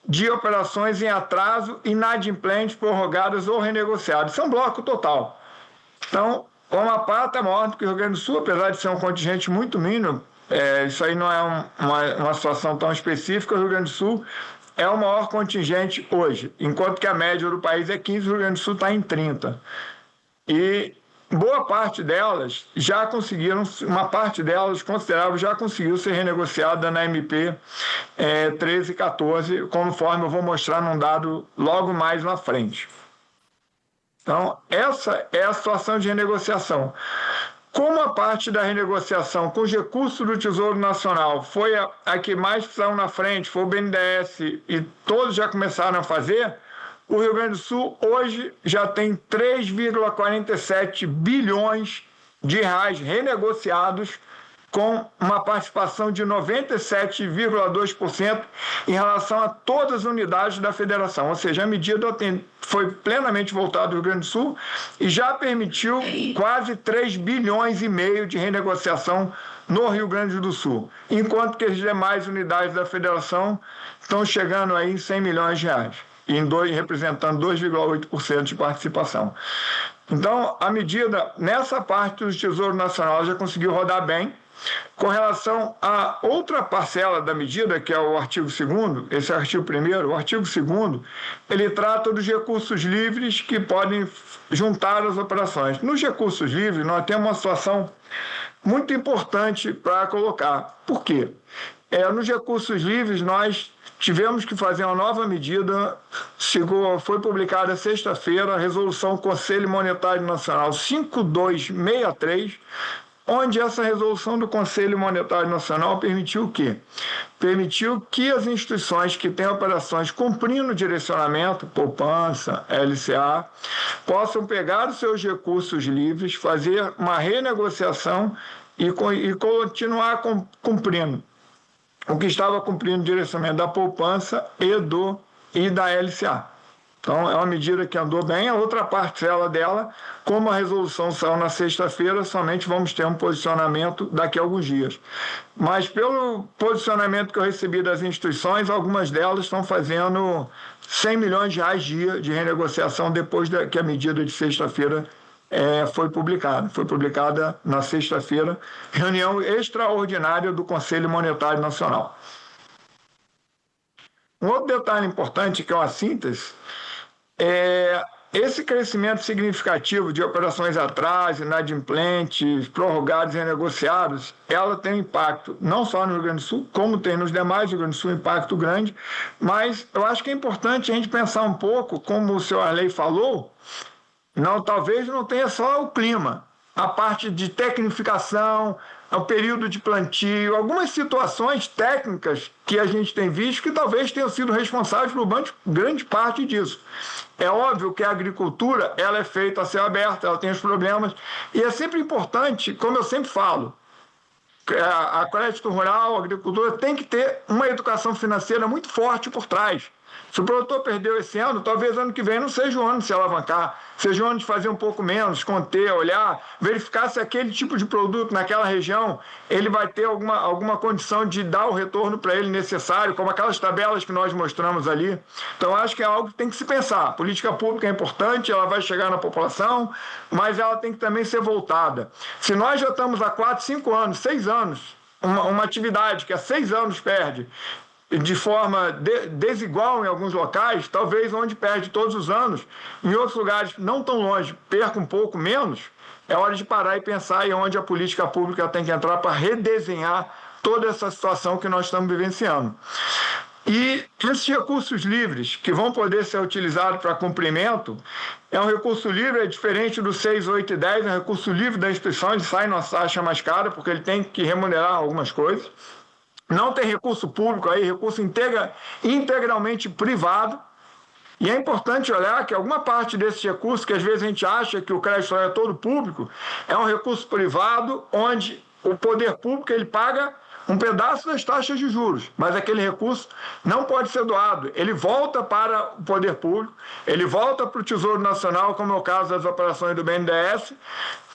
Speaker 4: de operações em atraso, inadimplentes, prorrogadas ou renegociadas. Isso é um bloco total. Então, O Amapá está maior do que o Rio Grande do Sul, apesar de ser um contingente muito mínimo. Isso aí não é uma situação tão específica. O Rio Grande do Sul é o maior contingente hoje, enquanto que a média do país é 15, o Rio Grande do Sul está em 30. E boa parte delas já conseguiram, uma parte delas considerável já conseguiu ser renegociada na MP 13 e 14, conforme eu vou mostrar num dado logo mais na frente. Então, essa é a situação de renegociação. Como a parte da renegociação com os recursos do Tesouro Nacional foi a que mais saiu na frente, foi o BNDES e todos já começaram a fazer, o Rio Grande do Sul hoje já tem 3,47 bilhões de reais renegociados, com uma participação de 97,2% em relação a todas as unidades da federação. Ou seja, a medida foi plenamente voltada ao Rio Grande do Sul e já permitiu quase 3 bilhões e meio de renegociação no Rio Grande do Sul, enquanto que as demais unidades da federação estão chegando aí em 100 milhões de reais, representando 2,8% de participação. Então, a medida, nessa parte do Tesouro Nacional, já conseguiu rodar bem. Com relação a outra parcela da medida, que é o artigo 2º, esse é o artigo 1º, o artigo 2º, ele trata dos recursos livres que podem juntar as operações. Nos recursos livres, nós temos uma situação muito importante para colocar. Por quê? Nos recursos livres, nós tivemos que fazer uma nova medida, foi publicada sexta-feira, a resolução do Conselho Monetário Nacional 5263, onde essa resolução do Conselho Monetário Nacional permitiu o quê? Permitiu que as instituições que têm operações cumprindo o direcionamento, poupança, LCA, possam pegar os seus recursos livres, fazer uma renegociação e continuar cumprindo o que estava cumprindo o direcionamento da poupança e da LCA. Então, é uma medida que andou bem. A outra parcela dela, como a resolução saiu na sexta-feira, somente vamos ter um posicionamento daqui a alguns dias. Mas, pelo posicionamento que eu recebi das instituições, algumas delas estão fazendo 100 milhões de reais dia de renegociação depois que a medida de sexta-feira foi publicada. Foi publicada na sexta-feira, reunião extraordinária do Conselho Monetário Nacional. Um outro detalhe importante, que é uma síntese, esse crescimento significativo de operações atraso, inadimplentes, prorrogados e renegociados, ela tem um impacto não só no Rio Grande do Sul, como tem nos demais, no Rio Grande do Sul, um impacto grande, mas eu acho que é importante a gente pensar um pouco, como o senhor Arley falou, talvez não tenha só o clima, a parte de tecnificação, o período de plantio, algumas situações técnicas que a gente tem visto que talvez tenham sido responsáveis por grande parte disso. É óbvio que a agricultura ela é feita a céu aberto, ela tem os problemas, e é sempre importante, como eu sempre falo, a crédito rural, a agricultura tem que ter uma educação financeira muito forte por trás. Se o produtor perdeu esse ano, talvez ano que vem não seja o ano de se alavancar, seja o ano de fazer um pouco menos, conter, olhar, verificar se aquele tipo de produto naquela região ele vai ter alguma condição de dar o retorno para ele necessário, como aquelas tabelas que nós mostramos ali. Então, acho que é algo que tem que se pensar. A política pública é importante, ela vai chegar na população, mas ela tem que também ser voltada. Se nós já estamos há 4, 5 anos, 6 anos, uma atividade que há 6 anos perde, de forma desigual em alguns locais, talvez onde perde todos os anos, em outros lugares não tão longe, perca um pouco menos, é hora de parar e pensar em onde a política pública tem que entrar para redesenhar toda essa situação que nós estamos vivenciando. E esses recursos livres que vão poder ser utilizados para cumprimento, um recurso livre, é diferente do 6, 8 e 10, é um recurso livre da instituição, ele sai numa taxa mais cara, porque ele tem que remunerar algumas coisas. Não tem recurso público aí, recurso integralmente privado. E é importante olhar que alguma parte desses recursos, que às vezes a gente acha que o crédito é todo público, é um recurso privado onde o poder público ele paga um pedaço das taxas de juros, mas aquele recurso não pode ser doado. Ele volta para o poder público, ele volta para o Tesouro Nacional, como é o caso das operações do BNDES,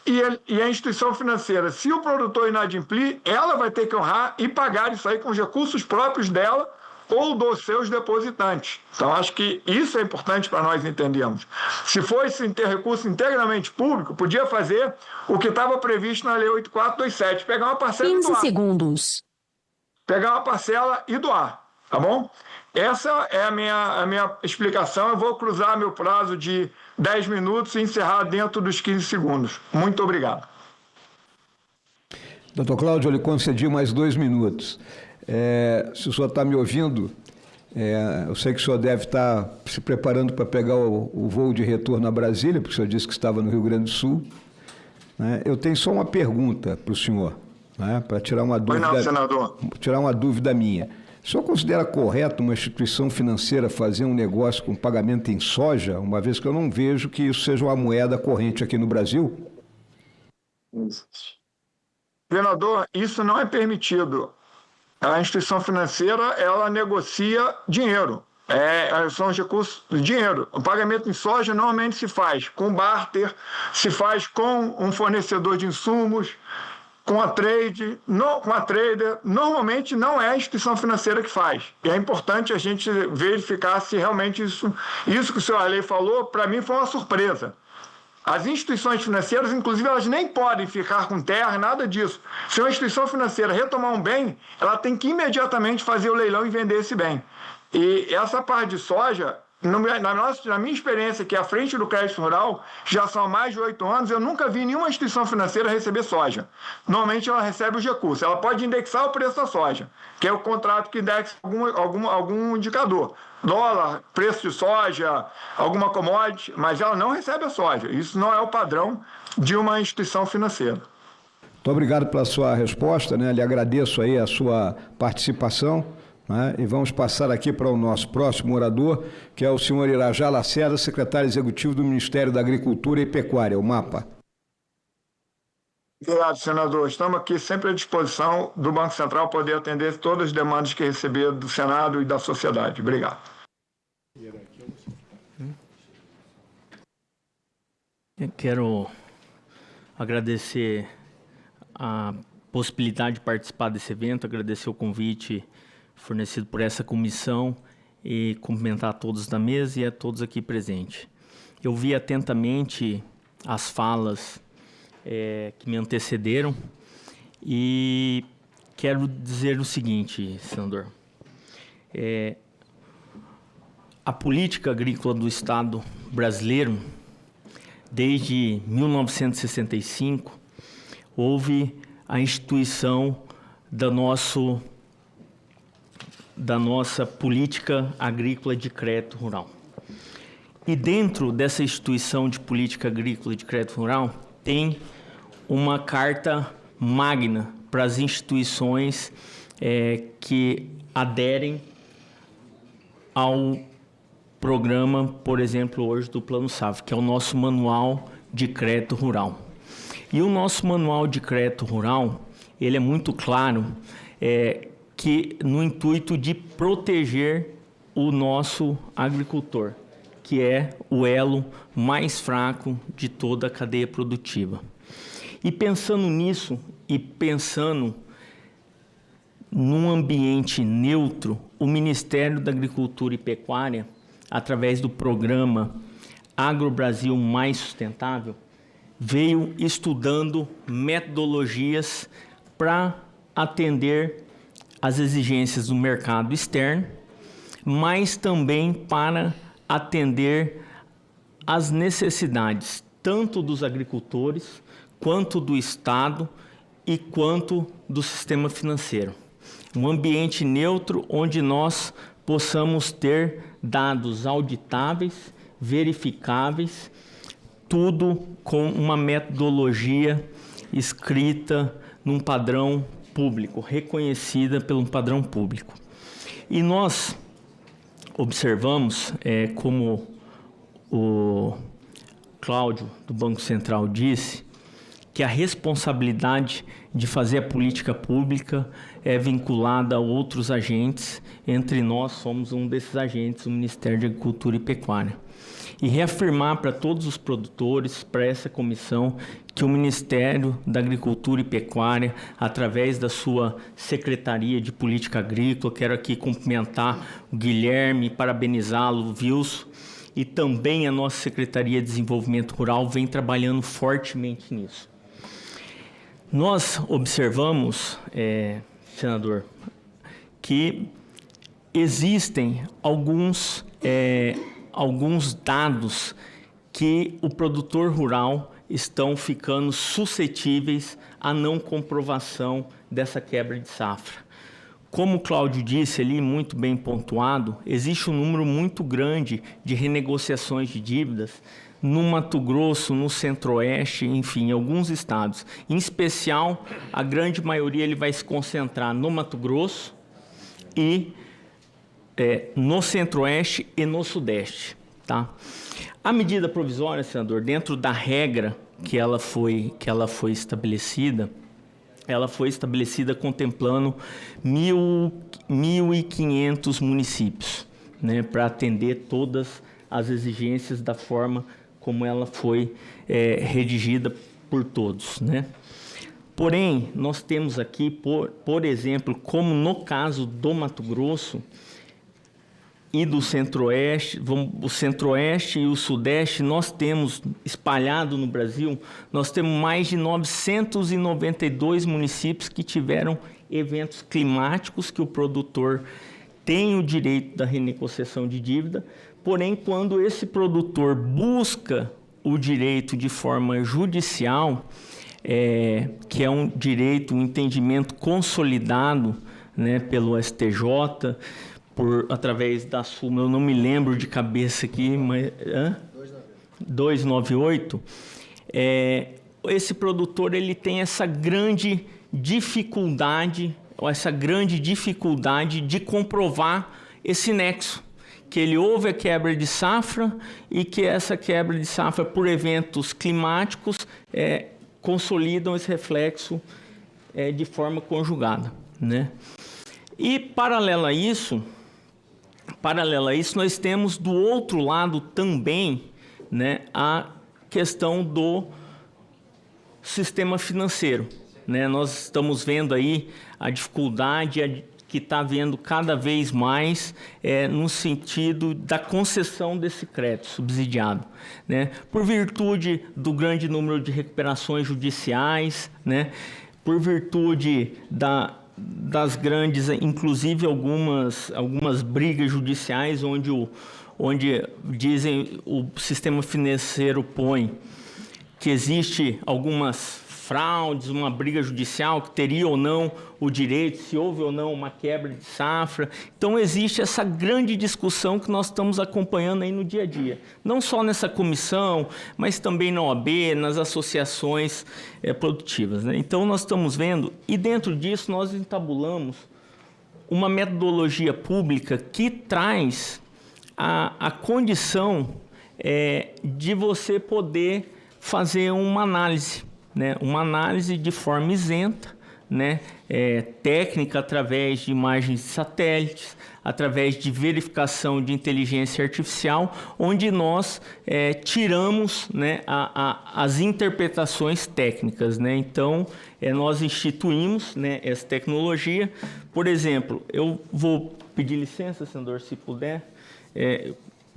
Speaker 4: e a instituição financeira, se o produtor inadimplir, ela vai ter que honrar e pagar isso aí com os recursos próprios dela ou dos seus depositantes. Então, acho que isso é importante para nós entendermos. Se fosse ter recurso integralmente público, podia fazer o que estava previsto na Lei 8427, pegar uma parcela
Speaker 6: 15
Speaker 4: e doar.
Speaker 6: segundos.
Speaker 4: Pegar uma parcela e doar, tá bom? Essa é a minha explicação. Eu vou cruzar meu prazo de 10 minutos e encerrar dentro dos 15 segundos. Muito obrigado.
Speaker 5: Doutor Cláudio, eu lhe concedi mais 2 minutos. Se o senhor está me ouvindo, eu sei que o senhor deve estar se preparando para pegar o voo de retorno a Brasília, porque o senhor disse que estava no Rio Grande do Sul. Né? Eu tenho só uma pergunta para o senhor, né? Para tirar uma dúvida.
Speaker 4: Pois não, senador.
Speaker 5: Tirar uma dúvida minha. O senhor considera correto uma instituição financeira fazer um negócio com pagamento em soja, uma vez que eu não vejo que isso seja uma moeda corrente aqui no Brasil?
Speaker 4: Senador, isso não é permitido. A instituição financeira, ela negocia dinheiro. São os recursos de dinheiro. O pagamento em soja normalmente se faz com barter, se faz com um fornecedor de insumos, com a trader, normalmente não é a instituição financeira que faz. E é importante a gente verificar se realmente isso que o senhor Arley falou, para mim foi uma surpresa. As instituições financeiras, inclusive, elas nem podem ficar com terra, nada disso. Se uma instituição financeira retomar um bem, ela tem que imediatamente fazer o leilão e vender esse bem. E essa parte de soja, na minha experiência, que é à frente do crédito rural, já são há mais de 8 anos, eu nunca vi nenhuma instituição financeira receber soja. Normalmente ela recebe os recursos. Ela pode indexar o preço da soja, que é o contrato que indexa algum indicador. Dólar, preço de soja, alguma commodity, mas ela não recebe a soja. Isso não é o padrão de uma instituição financeira.
Speaker 5: Muito obrigado pela sua resposta, né? Lhe agradeço aí a sua participação. Né? E vamos passar aqui para o nosso próximo orador, que é o senhor Irajá Lacerda, secretário executivo do Ministério da Agricultura e Pecuária, o MAPA.
Speaker 4: Obrigado, senador. Estamos aqui sempre à disposição do Banco Central poder atender todas as demandas que receber do Senado e da sociedade. Obrigado.
Speaker 7: Eu quero agradecer a possibilidade de participar desse evento, agradecer o convite fornecido por essa comissão e cumprimentar a todos da mesa e a todos aqui presentes. Eu vi atentamente as falas que me antecederam e quero dizer o seguinte, senador. A política agrícola do Estado brasileiro, desde 1965, houve a instituição da nossa política agrícola de crédito rural. E dentro dessa instituição de política agrícola de crédito rural, tem uma carta magna para as instituições que aderem ao programa, por exemplo, hoje do Plano Safra, que é o nosso Manual de Crédito Rural. E o nosso Manual de Crédito Rural, ele é muito claro, que no intuito de proteger o nosso agricultor, que é o elo mais fraco de toda a cadeia produtiva. E pensando nisso, e pensando num ambiente neutro, o Ministério da Agricultura e Pecuária, através do programa AgroBrasil Mais Sustentável, veio estudando metodologias para atender as exigências do mercado externo, mas também para atender as necessidades tanto dos agricultores, quanto do Estado e quanto do sistema financeiro. Um ambiente neutro onde nós possamos ter dados auditáveis, verificáveis, tudo com uma metodologia escrita num padrão público, reconhecida pelo padrão público. E nós observamos, como o Cláudio, do Banco Central, disse, que a responsabilidade de fazer a política pública é vinculada a outros agentes, entre nós somos um desses agentes, o Ministério da Agricultura e Pecuária. e reafirmar para todos os produtores, para essa comissão, que o Ministério da Agricultura e Pecuária, através da sua Secretaria de Política Agrícola, quero aqui cumprimentar o Guilherme, parabenizá-lo, Wilson, e também a nossa Secretaria de Desenvolvimento Rural vem trabalhando fortemente nisso. Nós observamos, senador, que existem alguns dados que o produtor rural estão ficando suscetíveis à não comprovação dessa quebra de safra. Como o Cláudio disse ali, muito bem pontuado, existe um número muito grande de renegociações de dívidas no Mato Grosso, no Centro-Oeste, enfim, em alguns estados. Em especial, a grande maioria ele vai se concentrar no Mato Grosso e no Centro-Oeste e no Sudeste. Tá? A medida provisória, senador, dentro da regra que ela foi estabelecida, ela foi estabelecida contemplando 1.500 municípios, né, para atender todas as exigências da forma como ela foi redigida por todos, né? Porém, nós temos aqui, por exemplo, como no caso do Mato Grosso e do Centro-Oeste, o Centro-Oeste e o Sudeste, nós temos espalhado no Brasil, nós temos mais de 992 municípios que tiveram eventos climáticos que o produtor tem o direito da renegociação de dívida. Porém, quando esse produtor busca o direito de forma judicial, que é um direito, um entendimento consolidado, né, pelo STJ, através da súmula, eu não me lembro de cabeça aqui, mas 298, esse produtor ele tem essa grande dificuldade de comprovar esse nexo, que ele houve a quebra de safra e que essa quebra de safra por eventos climáticos consolidam esse reflexo de forma conjugada, né? E paralelo a isso, nós temos do outro lado também, né, a questão do sistema financeiro, né? Nós estamos vendo aí a dificuldade que está havendo cada vez mais no sentido da concessão desse crédito subsidiado, né? Por virtude do grande número de recuperações judiciais, né? Por virtude das grandes, inclusive algumas brigas judiciais onde dizem o sistema financeiro põe que existe algumas fraudes, uma briga judicial que teria ou não o direito, se houve ou não uma quebra de safra. Então existe essa grande discussão que nós estamos acompanhando aí no dia a dia, não só nessa comissão, mas também na OAB, nas associações produtivas, né? Então nós estamos vendo, e dentro disso nós entabulamos uma metodologia pública que traz a condição de você poder fazer uma análise, né? Uma análise de forma isenta, né? Técnica através de imagens de satélites, através de verificação de inteligência artificial, onde nós tiramos, né, as interpretações técnicas, né? Então, nós instituímos, né, essa tecnologia. Por exemplo, eu vou pedir licença, senador, se puder.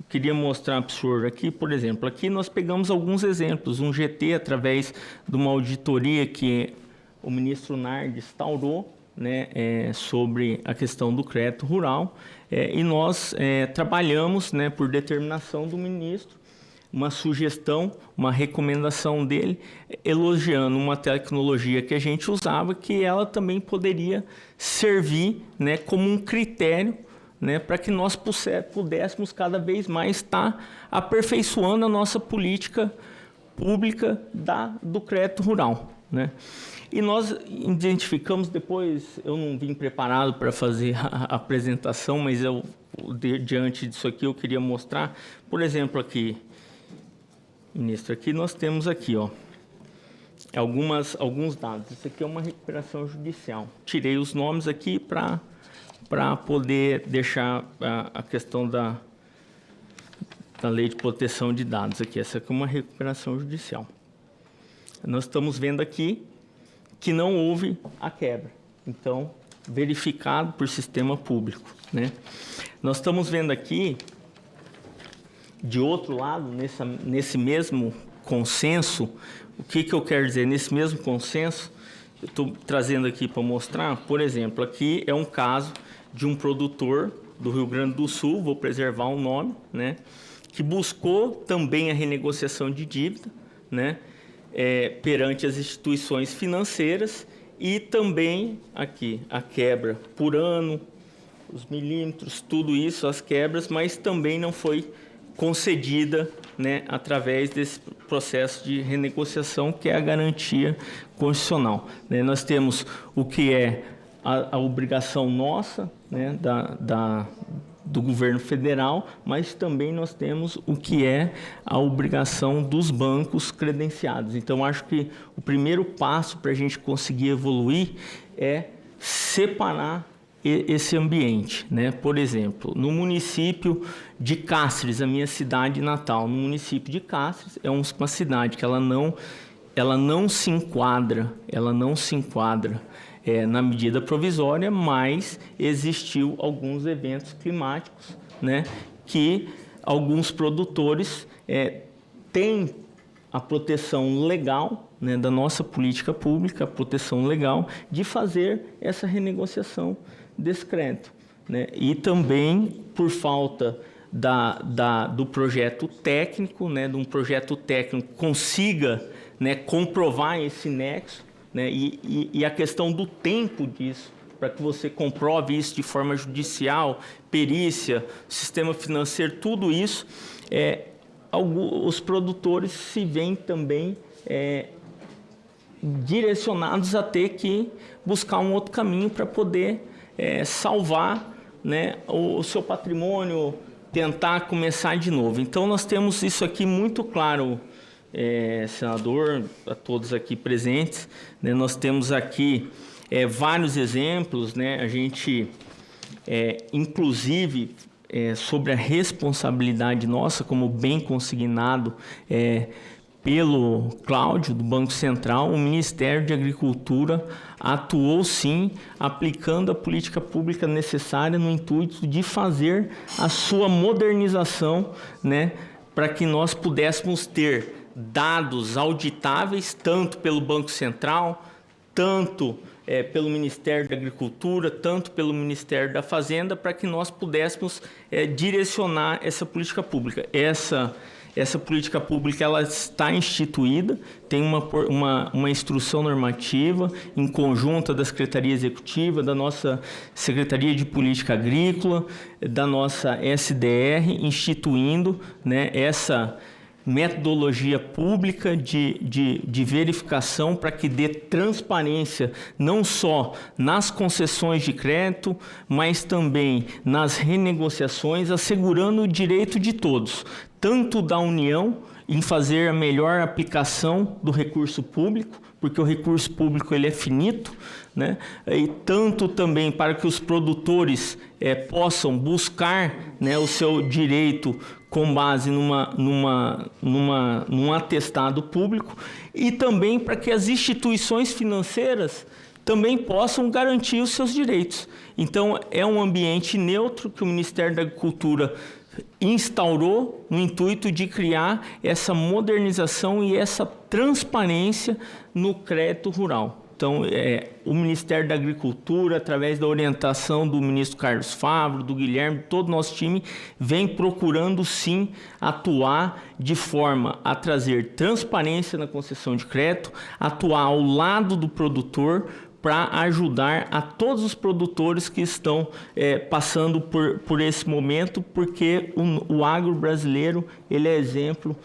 Speaker 7: Queria mostrar para o senhor aqui, por exemplo, aqui nós pegamos alguns exemplos, um GT através de uma auditoria que o ministro Nardes instaurou, né, sobre a questão do crédito rural, e nós trabalhamos, né, por determinação do ministro, uma sugestão, uma recomendação dele, elogiando uma tecnologia que a gente usava, que ela também poderia servir, né, como um critério, né, para que nós pudéssemos cada vez mais estar aperfeiçoando a nossa política pública do crédito rural, né? E nós identificamos, depois eu não vim preparado para fazer a apresentação, mas diante disso aqui eu queria mostrar, por exemplo, aqui, ministro, aqui nós temos aqui, ó, alguns dados. Isso aqui é uma recuperação judicial. Tirei os nomes aqui para poder deixar a questão Lei de Proteção de Dados aqui. Essa aqui é uma recuperação judicial. Nós estamos vendo aqui que não houve a quebra. Então, verificado por sistema público, né? Nós estamos vendo aqui, de outro lado, nesse mesmo consenso, o que eu quero dizer? Nesse mesmo consenso, eu estou trazendo aqui para mostrar, por exemplo, aqui é um caso de um produtor do Rio Grande do Sul, vou preservar o nome, né, que buscou também a renegociação de dívida, né, perante as instituições financeiras e também aqui a quebra por ano, os milímetros, tudo isso, as quebras, mas também não foi concedida, né, através desse processo de renegociação, que é a garantia constitucional, né? Nós temos o que é a obrigação nossa, né, do governo federal, mas também nós temos o que é a obrigação dos bancos credenciados. Então, acho que o primeiro passo para a gente conseguir evoluir é separar esse ambiente, né? Por exemplo, no município de Cáceres, a minha cidade natal, no município de Cáceres, é uma cidade que ela não se enquadra na medida provisória, mas existiu alguns eventos climáticos, né, que alguns produtores têm a proteção legal, né, da nossa política pública, a proteção legal de fazer essa renegociação desse crédito, né? E também por falta do projeto técnico, né, de um projeto técnico consiga, né, comprovar esse nexo, né, e a questão do tempo disso, para que você comprove isso de forma judicial, perícia, sistema financeiro, tudo isso, os produtores se veem também direcionados a ter que buscar um outro caminho para poder salvar, né, o seu patrimônio, tentar começar de novo. Então, nós temos isso aqui muito claro, senador, a todos aqui presentes, né? Nós temos aqui vários exemplos, né? A gente, inclusive, sobre a responsabilidade nossa, como bem consignado pelo Cláudio, do Banco Central, o Ministério de Agricultura atuou sim, aplicando a política pública necessária no intuito de fazer a sua modernização, né, para que nós pudéssemos ter dados auditáveis, tanto pelo Banco Central, tanto pelo Ministério da Agricultura, tanto pelo Ministério da Fazenda, para que nós pudéssemos direcionar essa política pública. Essa política pública ela está instituída, tem uma instrução normativa em conjunto da Secretaria Executiva, da nossa Secretaria de Política Agrícola, da nossa SDR, instituindo, né, essa metodologia pública de verificação para que dê transparência não só nas concessões de crédito, mas também nas renegociações, assegurando o direito de todos, tanto da União em fazer a melhor aplicação do recurso público, porque o recurso público ele é finito, né? E tanto também para que os produtores possam buscar, né, o seu direito com base num atestado público, e também para que as instituições financeiras também possam garantir os seus direitos. Então, é um ambiente neutro que o Ministério da Agricultura instaurou no intuito de criar essa modernização e essa transparência no crédito rural. Então, o Ministério da Agricultura, através da orientação do ministro Carlos Favro, do Guilherme, todo o nosso time, vem procurando, sim, atuar de forma a trazer transparência na concessão de crédito, atuar ao lado do produtor, para ajudar a todos os produtores que estão passando por esse momento, porque o agro brasileiro ele é exemplo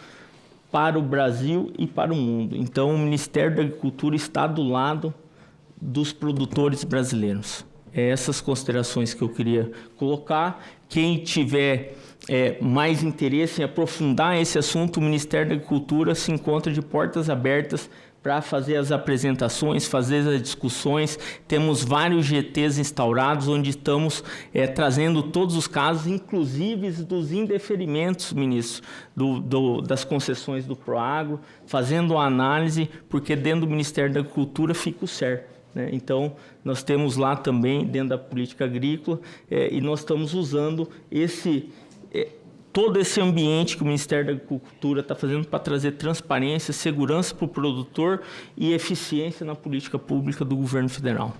Speaker 7: para o Brasil e para o mundo. Então, o Ministério da Agricultura está do lado dos produtores brasileiros. Essas considerações que eu queria colocar. Quem tiver mais interesse em aprofundar esse assunto, o Ministério da Agricultura se encontra de portas abertas para fazer as apresentações, fazer as discussões. Temos vários GTs instaurados, onde estamos trazendo todos os casos, inclusive dos indeferimentos, ministro, das concessões do Proagro, fazendo a análise, porque dentro do Ministério da Agricultura fica o CER. Né? Então, nós temos lá também, dentro da política agrícola, e nós estamos usando todo esse ambiente que o Ministério da Agricultura está fazendo para trazer transparência, segurança para o produtor e eficiência na política pública do governo federal.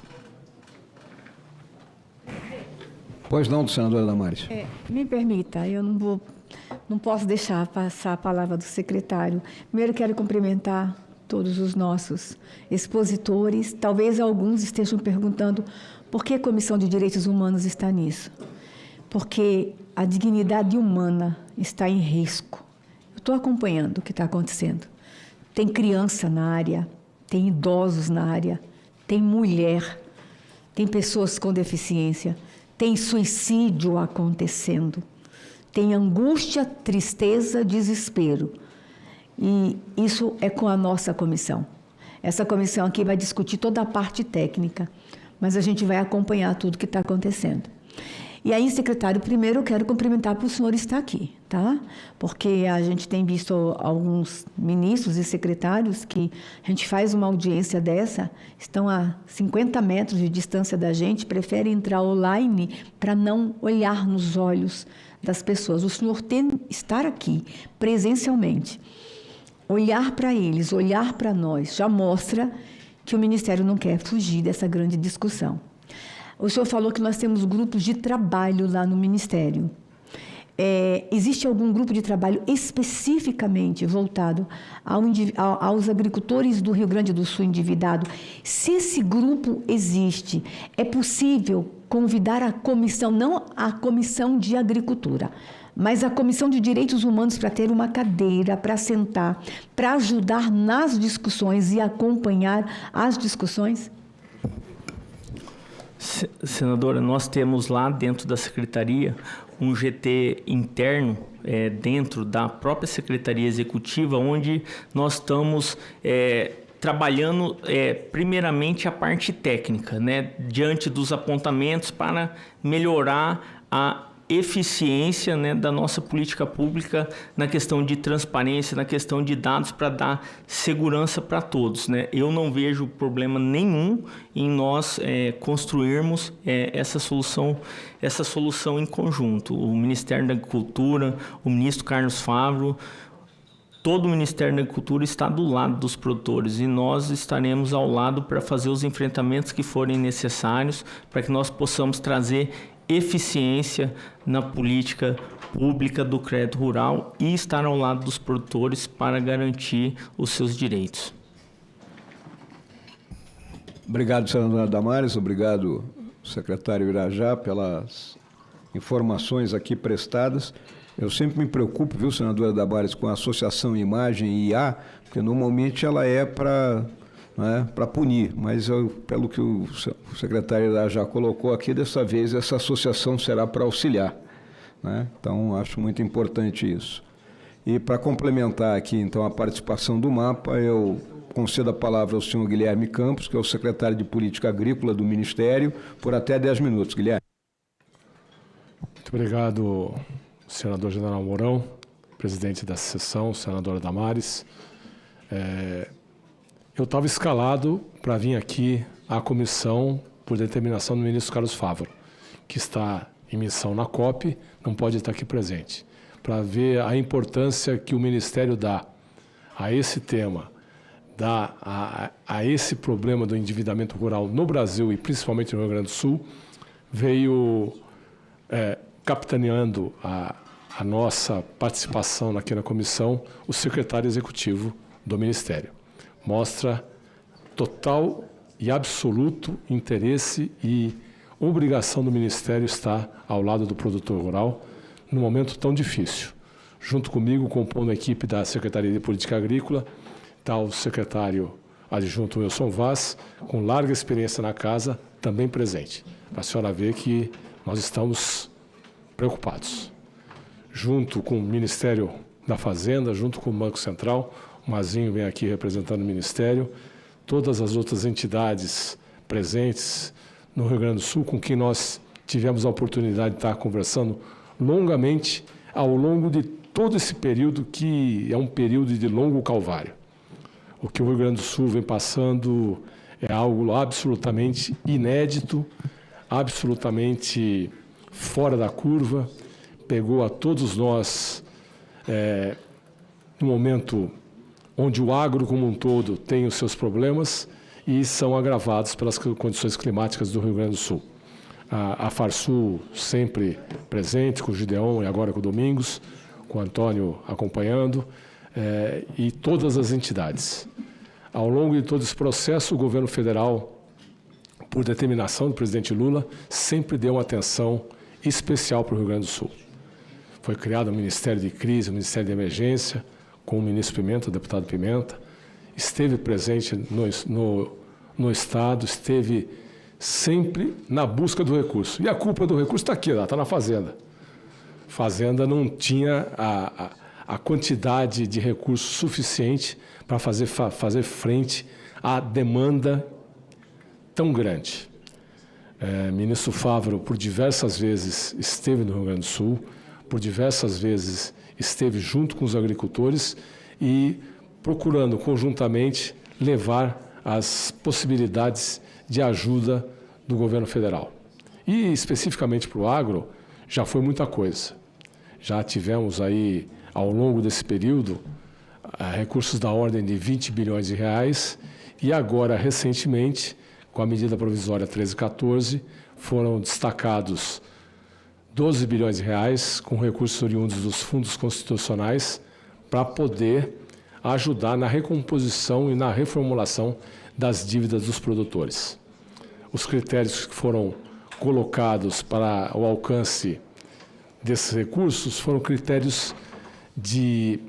Speaker 5: Pois não, senadora Damares.
Speaker 6: Me permita, eu não posso deixar passar a palavra do secretário. Primeiro, quero cumprimentar todos os nossos expositores. Talvez alguns estejam perguntando por que a Comissão de Direitos Humanos está nisso. Porque a dignidade humana está em risco. Eu estou acompanhando o que está acontecendo. Tem criança na área, tem idosos na área, tem mulher, tem pessoas com deficiência, tem suicídio acontecendo, tem angústia, tristeza, desespero. E isso é com a nossa comissão. Essa comissão aqui vai discutir toda a parte técnica, mas a gente vai acompanhar tudo que está acontecendo. E aí, secretário, primeiro eu quero cumprimentar por o senhor estar aqui, tá? Porque a gente tem visto alguns ministros e secretários que a gente faz uma audiência dessa, estão a 50 metros de distância da gente, preferem entrar online para não olhar nos olhos das pessoas. O senhor estar aqui presencialmente, olhar para eles, olhar para nós, já mostra que o Ministério não quer fugir dessa grande discussão. O senhor falou que nós temos grupos de trabalho lá no Ministério. Existe algum grupo de trabalho especificamente voltado aos agricultores do Rio Grande do Sul endividados? Se esse grupo existe, é possível convidar a comissão, não a Comissão de Agricultura, mas a Comissão de Direitos Humanos para ter uma cadeira, para sentar, para ajudar nas discussões e acompanhar as discussões?
Speaker 7: Senadora, nós temos lá dentro da Secretaria um GT interno dentro da própria Secretaria Executiva, onde nós estamos trabalhando primeiramente a parte técnica, né, diante dos apontamentos para melhorar a eficiência, né, da nossa política pública na questão de transparência, na questão de dados para dar segurança para todos, né? Eu não vejo problema nenhum em nós construirmos essa solução em conjunto. O Ministério da Agricultura, o ministro Carlos Favaro, todo o Ministério da Agricultura está do lado dos produtores e nós estaremos ao lado para fazer os enfrentamentos que forem necessários para que nós possamos trazer eficiência na política pública do crédito rural e estar ao lado dos produtores para garantir os seus direitos.
Speaker 5: Obrigado, senadora Damares. Obrigado, secretário Irajá, pelas informações aqui prestadas. Eu sempre me preocupo, viu, senadora Damares, com a associação imagem e IA, porque normalmente ela é para punir, mas pelo que o secretário já colocou aqui, dessa vez essa associação será para auxiliar, né? Então, acho muito importante isso. E para complementar aqui, então, a participação do MAPA, eu concedo a palavra ao senhor Guilherme Campos, que é o secretário de Política Agrícola do Ministério, por até 10 minutos. Guilherme.
Speaker 13: Muito obrigado, senador General Mourão, presidente da sessão, senadora Damares. Eu estava escalado para vir aqui à comissão por determinação do ministro Carlos Favaro, que está em missão na COP, não pode estar aqui presente, para ver a importância que o Ministério dá a esse tema, dá a esse problema do endividamento rural no Brasil e principalmente no Rio Grande do Sul. Veio capitaneando a nossa participação aqui na comissão o secretário executivo do Ministério. Mostra total e absoluto interesse e obrigação do Ministério estar ao lado do produtor rural num momento tão difícil. Junto comigo, compondo a equipe da Secretaria de Política Agrícola, está o secretário adjunto Wilson Vaz, com larga experiência na casa, também presente. Para a senhora ver que nós estamos preocupados. Junto com o Ministério da Fazenda, junto com o Banco Central, o Mazinho vem aqui representando o Ministério, todas as outras entidades presentes no Rio Grande do Sul, com quem nós tivemos a oportunidade de estar conversando longamente ao longo de todo esse período, que é um período de longo calvário. O que o Rio Grande do Sul vem passando é algo absolutamente inédito, absolutamente fora da curva, pegou a todos nós no momento onde o agro como um todo tem os seus problemas e são agravados pelas condições climáticas do Rio Grande do Sul. A Farsul sempre presente, com o Gideon e agora com o Domingos, com o Antônio acompanhando, e todas as entidades. Ao longo de todo esse processo, o governo federal, por determinação do presidente Lula, sempre deu uma atenção especial para o Rio Grande do Sul. Foi criado o Ministério de Crise, o Ministério de Emergência, com o ministro Pimenta, o deputado Pimenta, esteve presente no Estado, esteve sempre na busca do recurso. E a culpa do recurso está aqui, está na Fazenda. A Fazenda não tinha a quantidade de recursos suficiente para fazer frente à demanda tão grande. Ministro Fávaro, por diversas vezes, esteve no Rio Grande do Sul, por diversas vezes esteve junto com os agricultores e procurando conjuntamente levar as possibilidades de ajuda do governo federal. E especificamente para o agro, já foi muita coisa. Já tivemos aí, ao longo desse período, recursos da ordem de 20 bilhões de reais e agora, recentemente, com a medida provisória 1314, foram destacados 12 bilhões de reais com recursos oriundos dos fundos constitucionais para poder ajudar na recomposição e na reformulação das dívidas dos produtores. Os critérios que foram colocados para o alcance desses recursos foram critérios de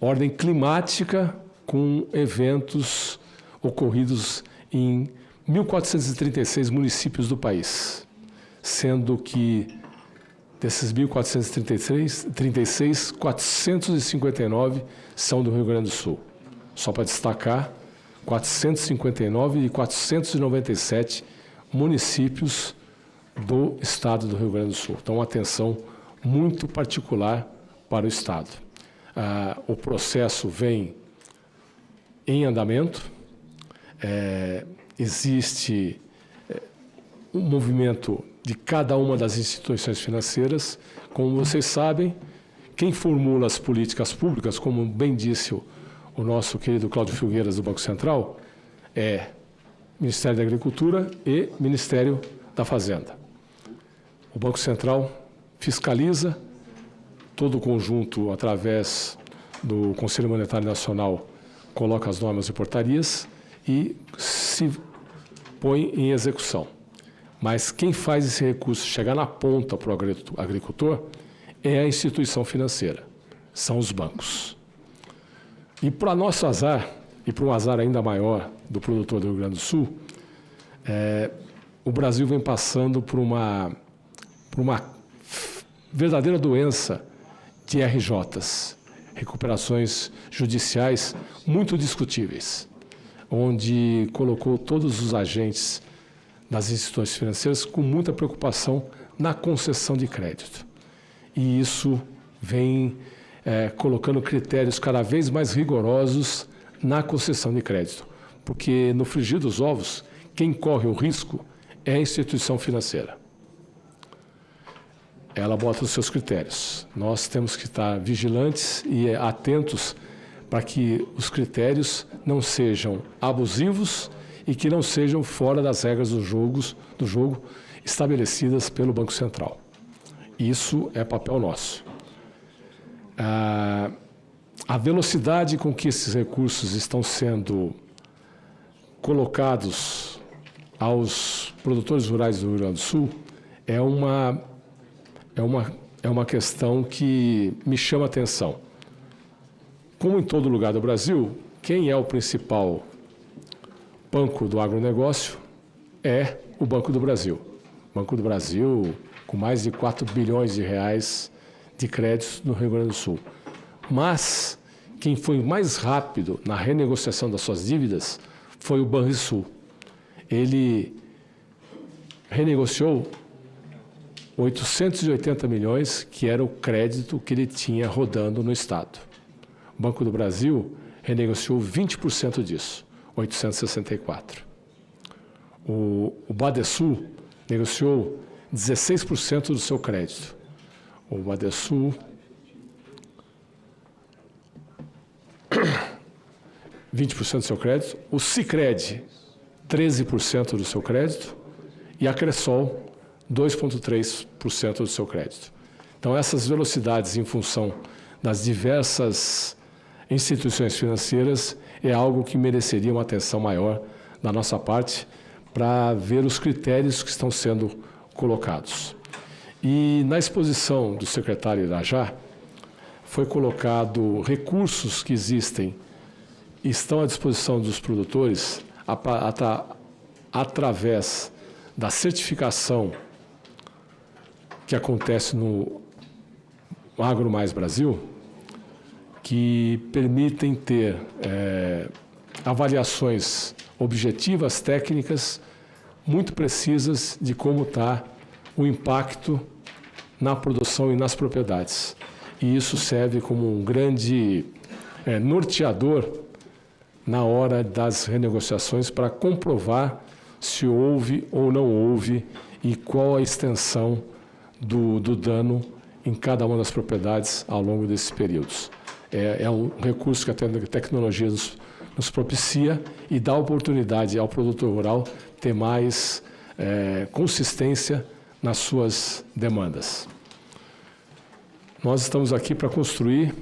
Speaker 13: ordem climática com eventos ocorridos em 1.436 municípios do país, sendo que desses 1.436, 459 são do Rio Grande do Sul. Só para destacar, 459 e 497 municípios do estado do Rio Grande do Sul. Então, uma atenção muito particular para o estado. O processo vem em andamento, existe um movimento de cada uma das instituições financeiras. Como vocês sabem, quem formula as políticas públicas, como bem disse o nosso querido Cláudio Filgueiras do Banco Central, é Ministério da Agricultura e Ministério da Fazenda. O Banco Central fiscaliza todo o conjunto através do Conselho Monetário Nacional, coloca as normas e portarias e se põe em execução. Mas quem faz esse recurso chegar na ponta para o agricultor é a instituição financeira, são os bancos. E para nosso azar, e para um azar ainda maior do produtor do Rio Grande do Sul, o Brasil vem passando por uma verdadeira doença de RJs, recuperações judiciais muito discutíveis, onde colocou todos os agentes das instituições financeiras com muita preocupação na concessão de crédito. E isso vem colocando critérios cada vez mais rigorosos na concessão de crédito, porque no frigir dos ovos, quem corre o risco é a instituição financeira. Ela bota os seus critérios. Nós temos que estar vigilantes e atentos para que os critérios não sejam abusivos e que não sejam fora das regras do jogo estabelecidas pelo Banco Central. Isso é papel nosso. A velocidade com que esses recursos estão sendo colocados aos produtores rurais do Rio Grande do Sul é uma questão que me chama a atenção. Como em todo lugar do Brasil, quem é o principal banco do agronegócio é o Banco do Brasil. O Banco do Brasil, com mais de 4 bilhões de reais de créditos no Rio Grande do Sul. Mas quem foi mais rápido na renegociação das suas dívidas foi o Banrisul. Ele renegociou 880 milhões, que era o crédito que ele tinha rodando no Estado. O Banco do Brasil renegociou 20% disso, 864. O Badesul negociou 16% do seu crédito. O Badesul 20% do seu crédito, o Sicredi 13% do seu crédito e a Cressol 2,3% do seu crédito. Então, essas velocidades em função das diversas instituições financeiras é algo que mereceria uma atenção maior da nossa parte para ver os critérios que estão sendo colocados. E na exposição do secretário Irajá, foi colocado recursos que existem e estão à disposição dos produtores através da certificação que acontece no Agro Mais Brasil, que permitem ter avaliações objetivas, técnicas, muito precisas de como está o impacto na produção e nas propriedades. E isso serve como um grande norteador na hora das renegociações para comprovar se houve ou não houve e qual a extensão do dano em cada uma das propriedades ao longo desses períodos. É um recurso que a tecnologia nos propicia e dá oportunidade ao produtor rural ter mais consistência nas suas demandas. Nós estamos aqui para construir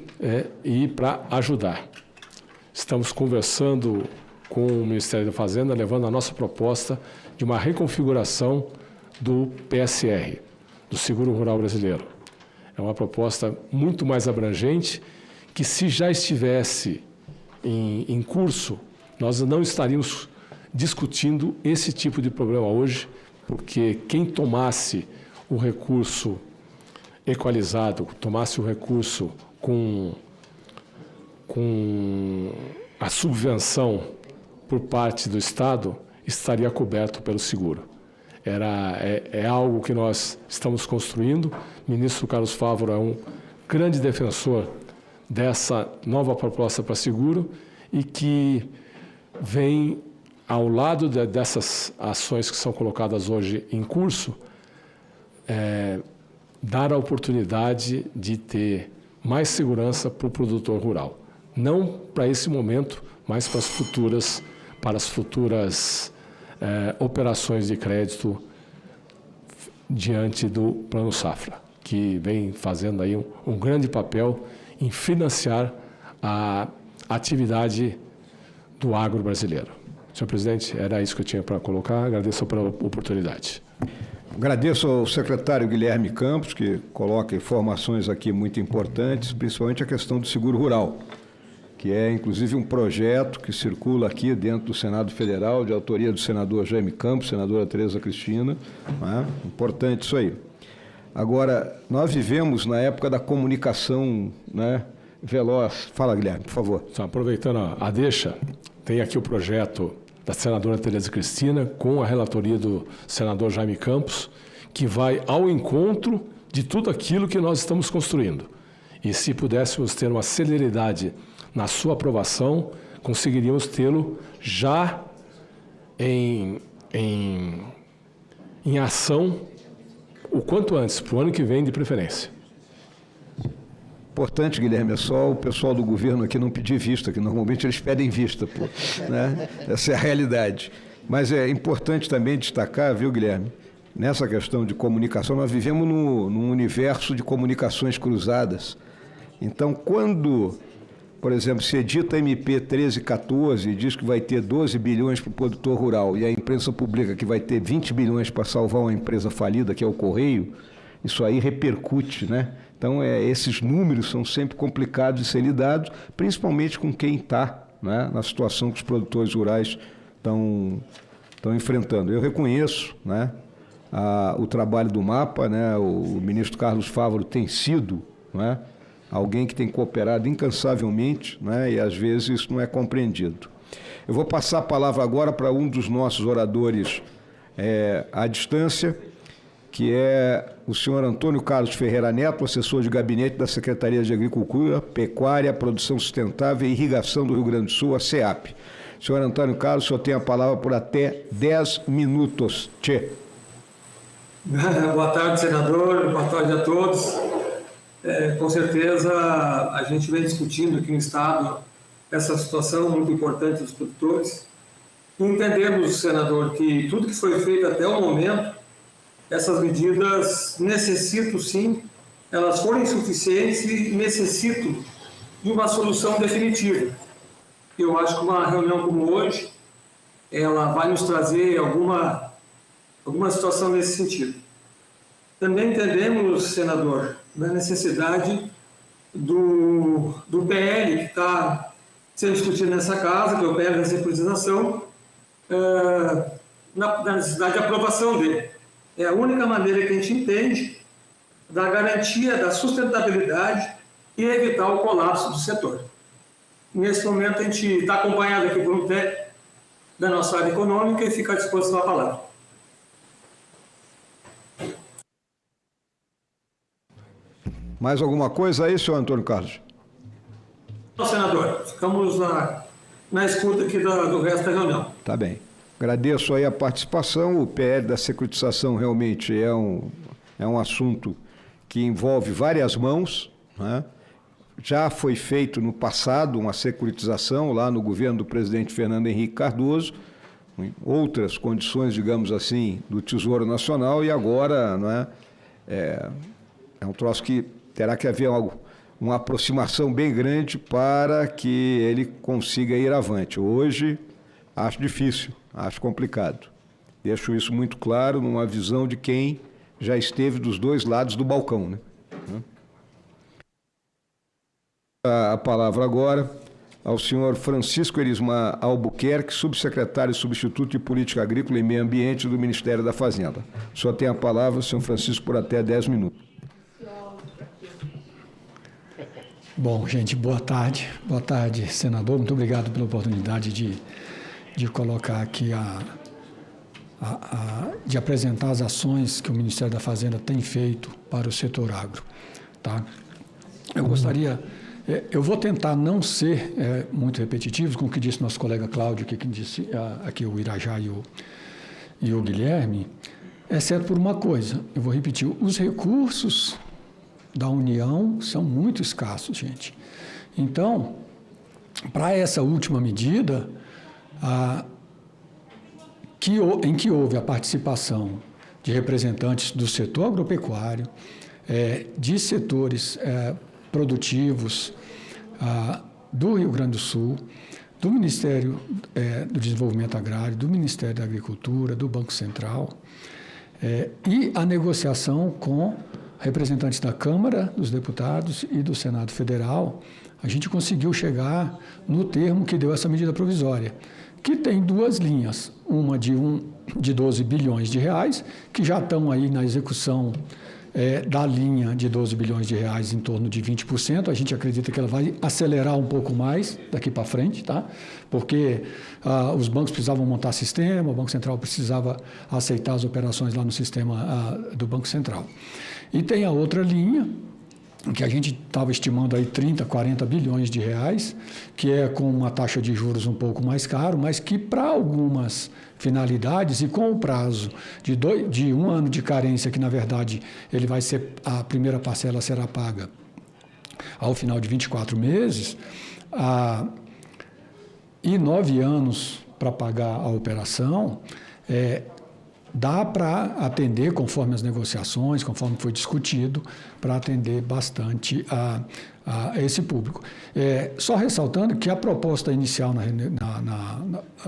Speaker 13: e para ajudar. Estamos conversando com o Ministério da Fazenda, levando a nossa proposta de uma reconfiguração do PSR, do Seguro Rural Brasileiro. É uma proposta muito mais abrangente, que se já estivesse em curso, nós não estaríamos discutindo esse tipo de problema hoje, porque quem tomasse o recurso equalizado, tomasse o recurso com a subvenção por parte do Estado, estaria coberto pelo seguro. É algo que nós estamos construindo. O ministro Carlos Fávaro é um grande defensor dessa nova proposta para seguro e que vem ao lado dessas ações que são colocadas hoje em curso, dar a oportunidade de ter mais segurança para o produtor rural. Não para esse momento, mas para as futuras operações de crédito diante do Plano Safra, que vem fazendo aí um grande papel em financiar a atividade do agro brasileiro. Senhor presidente, era isso que eu tinha para colocar. Agradeço pela oportunidade.
Speaker 5: Agradeço ao secretário Guilherme Campos, que coloca informações aqui muito importantes, principalmente a questão do seguro rural, que é, inclusive, um projeto que circula aqui dentro do Senado Federal, de autoria do senador Jaime Campos, senadora Tereza Cristina. Importante isso aí. Agora, nós vivemos na época da comunicação veloz. Fala, Guilherme, por favor.
Speaker 13: Só aproveitando a deixa, tem aqui o projeto da senadora Tereza Cristina, com a relatoria do senador Jaime Campos, que vai ao encontro de tudo aquilo que nós estamos construindo. E se pudéssemos ter uma celeridade na sua aprovação, conseguiríamos tê-lo já em ação o quanto antes, para o ano que vem, de preferência.
Speaker 5: Importante, Guilherme, é só o pessoal do governo aqui não pedir vista, que normalmente eles pedem vista, né? Essa é a realidade. Mas é importante também destacar, viu, Guilherme, nessa questão de comunicação, nós vivemos num universo de comunicações cruzadas. Então, quando, por exemplo, se edita a MP 1314 e diz que vai ter 12 bilhões para o produtor rural e a imprensa publica que vai ter 20 bilhões para salvar uma empresa falida, que é o Correio, isso aí repercute, né? Então, esses números são sempre complicados de serem lidados, principalmente com quem está, né, na situação que os produtores rurais estão enfrentando. Eu reconheço, né, o trabalho do MAPA, né, o ministro Carlos Fávaro tem sido, né, alguém que tem cooperado incansavelmente, né, e às vezes isso não é compreendido. Eu vou passar a palavra agora para um dos nossos oradores à distância, que é o senhor Antônio Carlos Ferreira Neto, assessor de gabinete da Secretaria de Agricultura, Pecuária, Produção Sustentável e Irrigação do Rio Grande do Sul, a SEAP. Senhor Antônio Carlos, o senhor tem a palavra por até 10 minutos. Tchê.
Speaker 3: Boa tarde, senador. Boa tarde a todos. Com certeza, a gente vem discutindo aqui no Estado essa situação muito importante dos produtores. Entendemos, senador, que tudo que foi feito até o momento, essas medidas necessitam, sim, elas foram insuficientes e necessitam de uma solução definitiva. Eu acho que uma reunião como hoje, ela vai nos trazer alguma situação nesse sentido. Também entendemos, senador, da necessidade do PL que está sendo discutido nessa casa, que é o PL da securitização, na necessidade de aprovação dele. É a única maneira que a gente entende da garantia da sustentabilidade e evitar o colapso do setor. Nesse momento, a gente está acompanhado aqui por um técnico da nossa área econômica e fica à disposição da palavra.
Speaker 5: Mais alguma coisa aí, senhor Antônio Carlos?
Speaker 3: Não, senador. Ficamos na escuta aqui do resto da reunião.
Speaker 5: Tá bem. Agradeço aí a participação. O PL da securitização realmente é um assunto que envolve várias mãos, né? Já foi feito no passado uma securitização lá no governo do presidente Fernando Henrique Cardoso, em outras condições, digamos assim, do Tesouro Nacional, e agora, não é um troço que terá que haver uma aproximação bem grande para que ele consiga ir avante. Hoje, acho difícil, acho complicado. Deixo isso muito claro numa visão de quem já esteve dos dois lados do balcão, né? A palavra agora ao senhor Francisco Erismar Albuquerque, subsecretário substituto de Política Agrícola e Meio Ambiente do Ministério da Fazenda. O senhor tem a palavra, senhor Francisco, por até 10 minutos.
Speaker 17: Bom, gente, boa tarde. Boa tarde, senador. Muito obrigado pela oportunidade de colocar aqui de apresentar as ações que o Ministério da Fazenda tem feito para o setor agro. Tá? Eu gostaria... Eu vou tentar não ser muito repetitivo com o que disse nosso colega Cláudio, que disse aqui o Irajá e o Guilherme, exceto por uma coisa. Eu vou repetir, os recursos da União são muito escassos, gente. Então, para essa última medida, em que houve a participação de representantes do setor agropecuário, de setores produtivos do Rio Grande do Sul, do Ministério do Desenvolvimento Agrário, do Ministério da Agricultura, do Banco Central, e a negociação com representantes da Câmara dos Deputados e do Senado Federal, a gente conseguiu chegar no termo que deu essa medida provisória, que tem duas linhas, uma de 12 bilhões de reais, que já estão aí na execução da linha de 12 bilhões de reais em torno de 20%. A gente acredita que ela vai acelerar um pouco mais daqui para frente, tá? Porque os bancos precisavam montar sistema, o Banco Central precisava aceitar as operações lá no sistema do Banco Central. E tem a outra linha, que a gente estava estimando aí 30, 40 bilhões de reais, que é com uma taxa de juros um pouco mais caro, mas que para algumas finalidades e com o prazo de um ano de carência, que na verdade ele vai ser, a primeira parcela será paga ao final de 24 meses, e 9 anos para pagar a operação, dá para atender, conforme as negociações, conforme foi discutido, para atender bastante a esse público. Só ressaltando que a proposta inicial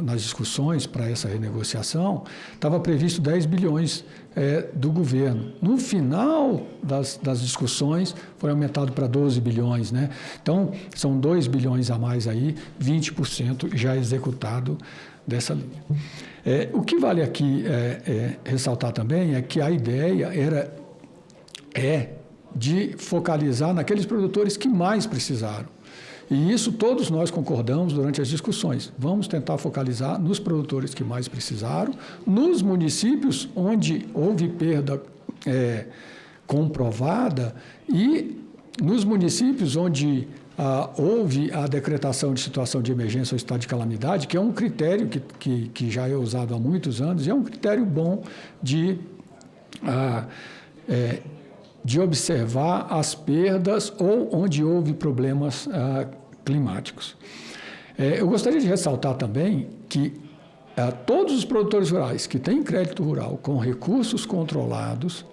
Speaker 17: nas discussões para essa renegociação estava previsto 10 bilhões do governo. No final das discussões foi aumentado para 12 bilhões, né? Então, são 2 bilhões a mais aí, 20% já executado dessa linha. O que vale aqui ressaltar também é que a ideia de focalizar naqueles produtores que mais precisaram. E isso todos nós concordamos durante as discussões. Vamos tentar focalizar nos produtores que mais precisaram, nos municípios onde houve perda comprovada e nos municípios onde houve a decretação de situação de emergência ou estado de calamidade, que é um critério que já é usado há muitos anos e é um critério bom de observar as perdas ou onde houve problemas climáticos. Eu gostaria de ressaltar também que todos os produtores rurais que têm crédito rural com recursos controlados,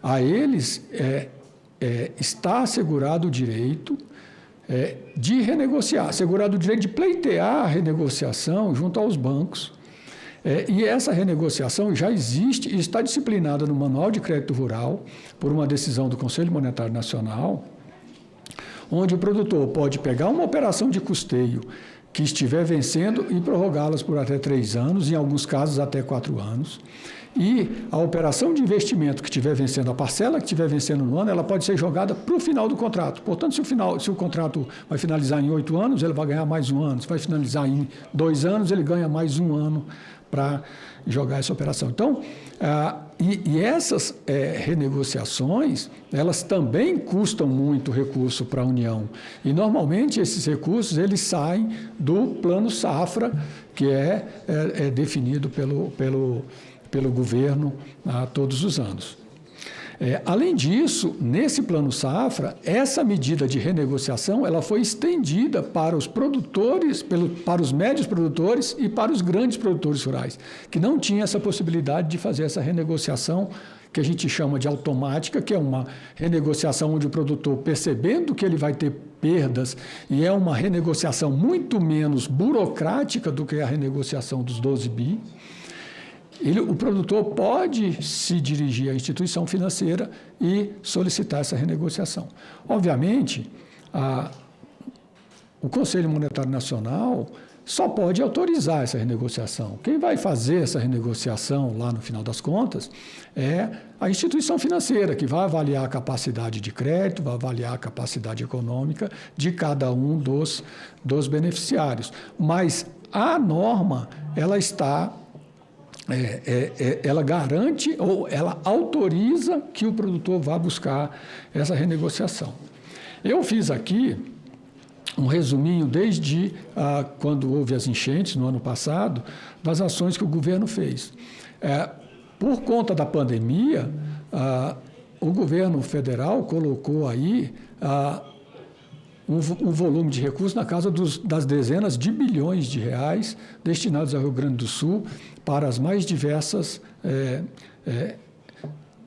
Speaker 17: a eles está assegurado o direito de renegociar, assegurado o direito de pleitear a renegociação junto aos bancos. E essa renegociação já existe e está disciplinada no Manual de Crédito Rural por uma decisão do Conselho Monetário Nacional, onde o produtor pode pegar uma operação de custeio que estiver vencendo e prorrogá-las por até 3 anos, em alguns casos até 4 anos. E a operação de investimento que estiver vencendo, a parcela que estiver vencendo no ano, ela pode ser jogada para o final do contrato. Portanto, se o contrato vai finalizar em 8 anos, ele vai ganhar mais 1 ano. Se vai finalizar em 2 anos, ele ganha mais 1 ano para jogar essa operação. Então, essas renegociações, elas também custam muito recurso para a União. E, normalmente, esses recursos, eles saem do Plano Safra, que é definido pelo governo todos os anos. Além disso, nesse Plano Safra, essa medida de renegociação ela foi estendida para os produtores, para os médios produtores e para os grandes produtores rurais, que não tinham essa possibilidade de fazer essa renegociação que a gente chama de automática, que é uma renegociação onde o produtor, percebendo que ele vai ter perdas, e é uma renegociação muito menos burocrática do que a renegociação dos 12 bi, o produtor pode se dirigir à instituição financeira e solicitar essa renegociação. Obviamente, o Conselho Monetário Nacional só pode autorizar essa renegociação. Quem vai fazer essa renegociação lá no final das contas é a instituição financeira, que vai avaliar a capacidade de crédito, vai avaliar a capacidade econômica de cada um dos beneficiários. Mas a norma, ela está... ela garante ou ela autoriza que o produtor vá buscar essa renegociação. Eu fiz aqui um resuminho desde quando houve as enchentes no ano passado, das ações que o governo fez. Por conta da pandemia, o governo federal colocou aí um volume de recursos na casa das dezenas de bilhões de reais destinados ao Rio Grande do Sul para as mais diversas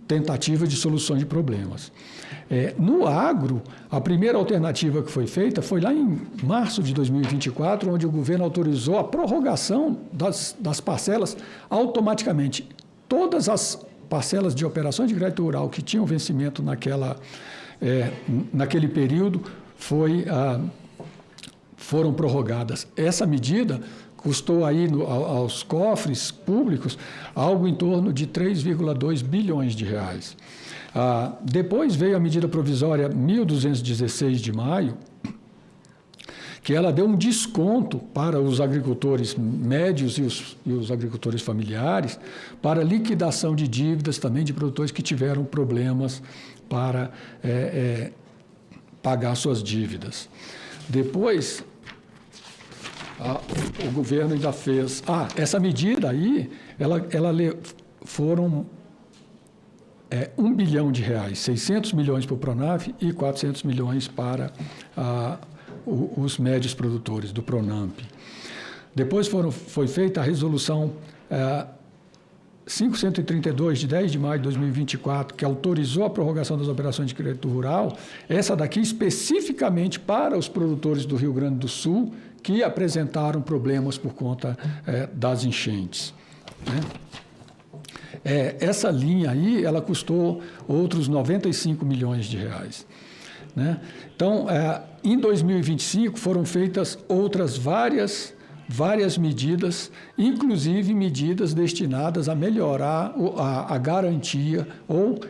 Speaker 17: tentativas de soluções de problemas. No agro, a primeira alternativa que foi feita foi lá em março de 2024, onde o governo autorizou a prorrogação das parcelas automaticamente. Todas as parcelas de operações de crédito rural que tinham vencimento naquele período foram prorrogadas. Essa medida custou aí aos cofres públicos algo em torno de 3,2 bilhões de reais. Depois veio a medida provisória 1.216 de maio, que ela deu um desconto para os agricultores médios e os agricultores familiares para liquidação de dívidas também de produtores que tiveram problemas para pagar suas dívidas. Depois, o governo ainda fez... essa medida aí, foram 1 bilhão de reais, 600 milhões para o Pronaf e 400 milhões para os médios produtores do Pronamp. Depois foi feita a resolução 532, de 10 de maio de 2024, que autorizou a prorrogação das operações de crédito rural, essa daqui especificamente para os produtores do Rio Grande do Sul que apresentaram problemas por conta das enchentes. Essa linha aí, ela custou outros 95 milhões de reais. Então, em 2025, foram feitas outras várias medidas, inclusive medidas destinadas a melhorar a garantia ou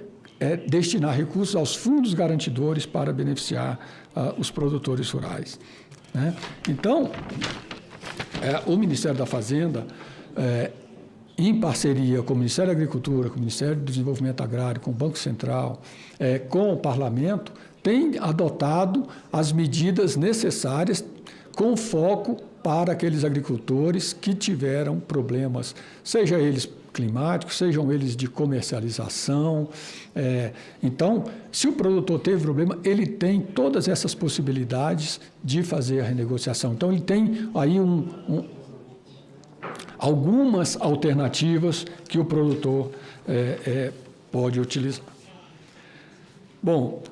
Speaker 17: destinar recursos aos fundos garantidores para beneficiar os produtores rurais, né? Então, o Ministério da Fazenda, em parceria com o Ministério da Agricultura, com o Ministério do Desenvolvimento Agrário, com o Banco Central, com o Parlamento, tem adotado as medidas necessárias com foco para aqueles agricultores que tiveram problemas, seja eles climáticos, sejam eles de comercialização. Então, se o produtor teve problema, ele tem todas essas possibilidades de fazer a renegociação. Então, ele tem aí algumas alternativas que o produtor pode utilizar. Bom,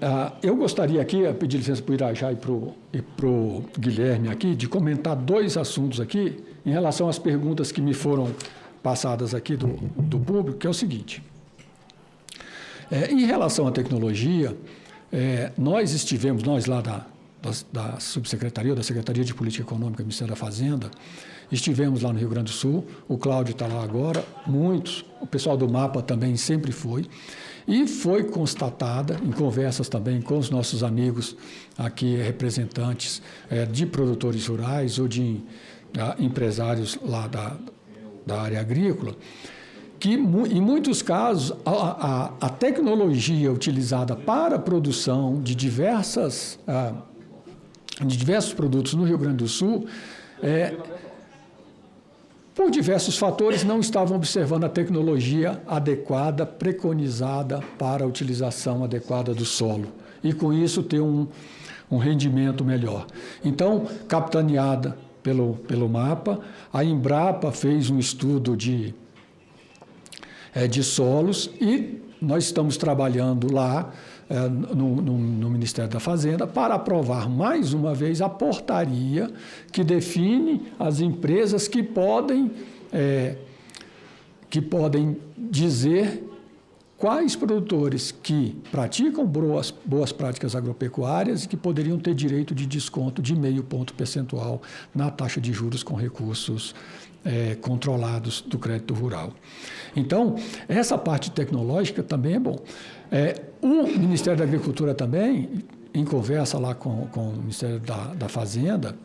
Speaker 17: eu gostaria aqui, pedir licença para o Irajá e para o Guilherme aqui, de comentar 2 assuntos aqui em relação às perguntas que me foram passadas aqui do público, que é o seguinte. Em relação à tecnologia, nós lá da Subsecretaria, ou da Secretaria de Política Econômica do Ministério da Fazenda, estivemos lá no Rio Grande do Sul, o Cláudio está lá agora, muitos, o pessoal do MAPA também sempre foi, e foi constatada, em conversas também com os nossos amigos aqui, representantes de produtores rurais ou de empresários lá da área agrícola, que em muitos casos a tecnologia utilizada para a produção de diversos produtos no Rio Grande do Sul, por diversos fatores, não estavam observando a tecnologia adequada, preconizada para a utilização adequada do solo. E, com isso, ter um rendimento melhor. Então, capitaneada pelo MAPA, a Embrapa fez um estudo de solos e nós estamos trabalhando lá no Ministério da Fazenda para aprovar mais uma vez a portaria que define as empresas que podem dizer quais produtores que praticam boas práticas agropecuárias e que poderiam ter direito de desconto de 0,5 ponto percentual na taxa de juros com recursos controlados do crédito rural. Então, essa parte tecnológica também é bom. O Ministério da Agricultura também, em conversa lá com o Ministério da Fazenda,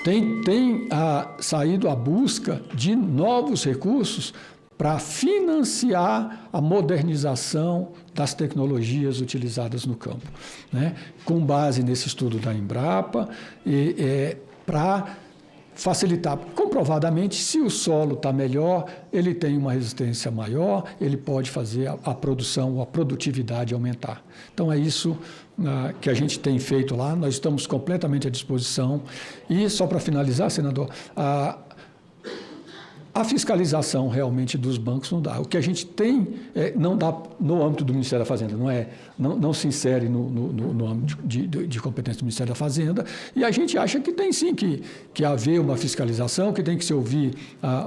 Speaker 17: tem saído à busca de novos recursos para financiar a modernização das tecnologias utilizadas no campo, né? Com base nesse estudo da Embrapa, para facilitar. Comprovadamente, se o solo está melhor, ele tem uma resistência maior, ele pode fazer a produção, a produtividade aumentar. Então, é isso que a gente tem feito lá, nós estamos completamente à disposição. E, só para finalizar, senador, a fiscalização realmente dos bancos não dá. O que a gente tem não dá no âmbito do Ministério da Fazenda, não se insere no âmbito de competência do Ministério da Fazenda, e a gente acha que tem sim que haver uma fiscalização, que tem que se ouvir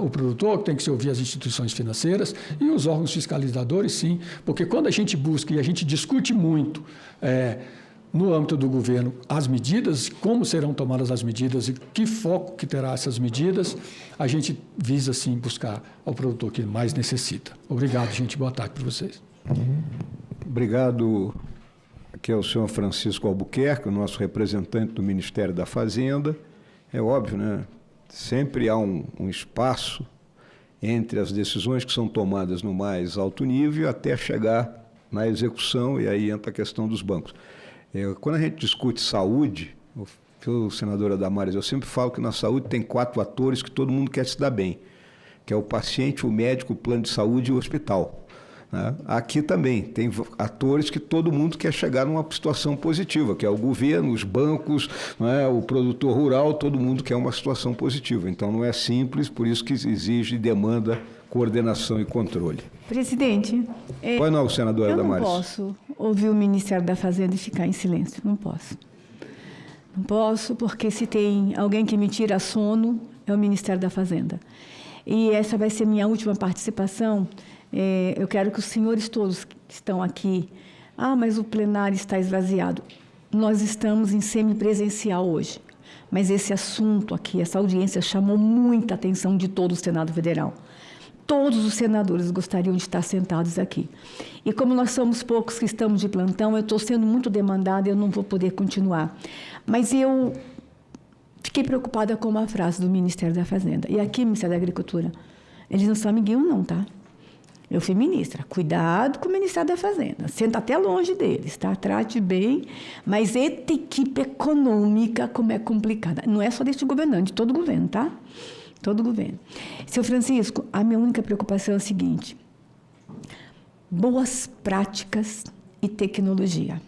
Speaker 17: o produtor, que tem que se ouvir as instituições financeiras e os órgãos fiscalizadores, sim, porque quando a gente busca e a gente discute muito no âmbito do governo as medidas, como serão tomadas as medidas e que foco que terá essas medidas, a gente visa, sim, buscar ao produtor que mais necessita. Obrigado, gente. Boa tarde para vocês.
Speaker 5: Obrigado. Aqui é o senhor Francisco Albuquerque, o nosso representante do Ministério da Fazenda. É óbvio, né? Sempre há um espaço entre as decisões que são tomadas no mais alto nível até chegar na execução, e aí entra a questão dos bancos. Quando a gente discute saúde, senadora Damares, eu sempre falo que na saúde tem 4 atores que todo mundo quer se dar bem, que é o paciente, o médico, o plano de saúde e o hospital, né? Aqui também tem atores que todo mundo quer chegar numa situação positiva, que é o governo, os bancos, né, o produtor rural, todo mundo quer uma situação positiva. Então não é simples, por isso que exige e demanda coordenação e controle.
Speaker 6: Presidente,
Speaker 5: pois não, senadora Damares.
Speaker 6: Eu não posso ouvir o Ministério da Fazenda e ficar em silêncio, não posso. Não posso, porque se tem alguém que me tira sono, é o Ministério da Fazenda. E essa vai ser minha última participação. Eu quero que os senhores todos que estão aqui... mas o plenário está esvaziado. Nós estamos em semipresencial hoje, mas esse assunto aqui, essa audiência, chamou muita atenção de todo o Senado Federal. todos os senadores gostariam de estar sentados aqui. E como nós somos poucos que estamos de plantão, eu estou sendo muito demandada e eu não vou poder continuar. Mas eu fiquei preocupada com uma frase do Ministério da Fazenda. E aqui, Ministério da Agricultura, eles não são amiguinhos não, tá? Eu fui ministra. Cuidado com o Ministério da Fazenda. Senta até longe deles, tá? Trate bem. Mas esta equipe econômica, como é complicada. Não é só deste governante, de todo governo, tá? Todo governo. Seu Francisco, a minha única preocupação é a seguinte: boas práticas e tecnologia.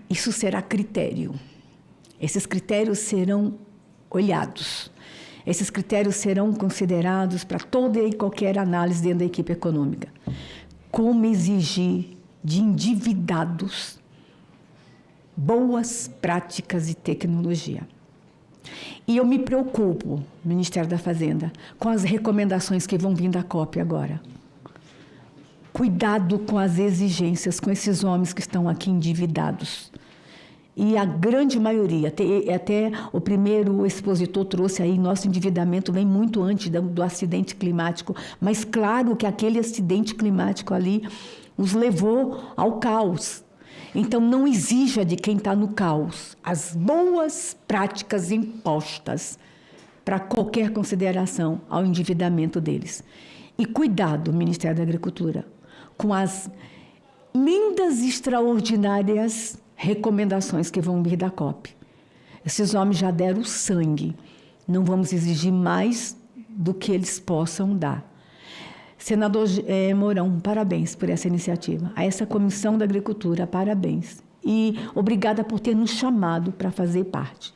Speaker 6: Isso será critério. Esses critérios serão olhados. Esses critérios serão considerados para toda e qualquer análise dentro da equipe econômica. Como exigir de endividados boas práticas e tecnologia. E eu me preocupo, Ministério da Fazenda, com as recomendações que vão vir da COP agora. Cuidado com as exigências, com esses homens que estão aqui endividados. E a grande maioria, até o primeiro expositor trouxe aí, nosso endividamento vem muito antes do acidente climático, mas claro que aquele acidente climático ali os levou ao caos. Então, não exija de quem está no caos as boas práticas impostas para qualquer consideração ao endividamento deles. E cuidado, Ministério da Agricultura, com as lindas e extraordinárias recomendações que vão vir da COP. Esses homens já deram sangue. Não vamos exigir mais do que eles possam dar. Senador Mourão, parabéns por essa iniciativa. A essa Comissão da Agricultura, parabéns. E obrigada por ter nos chamado para fazer parte.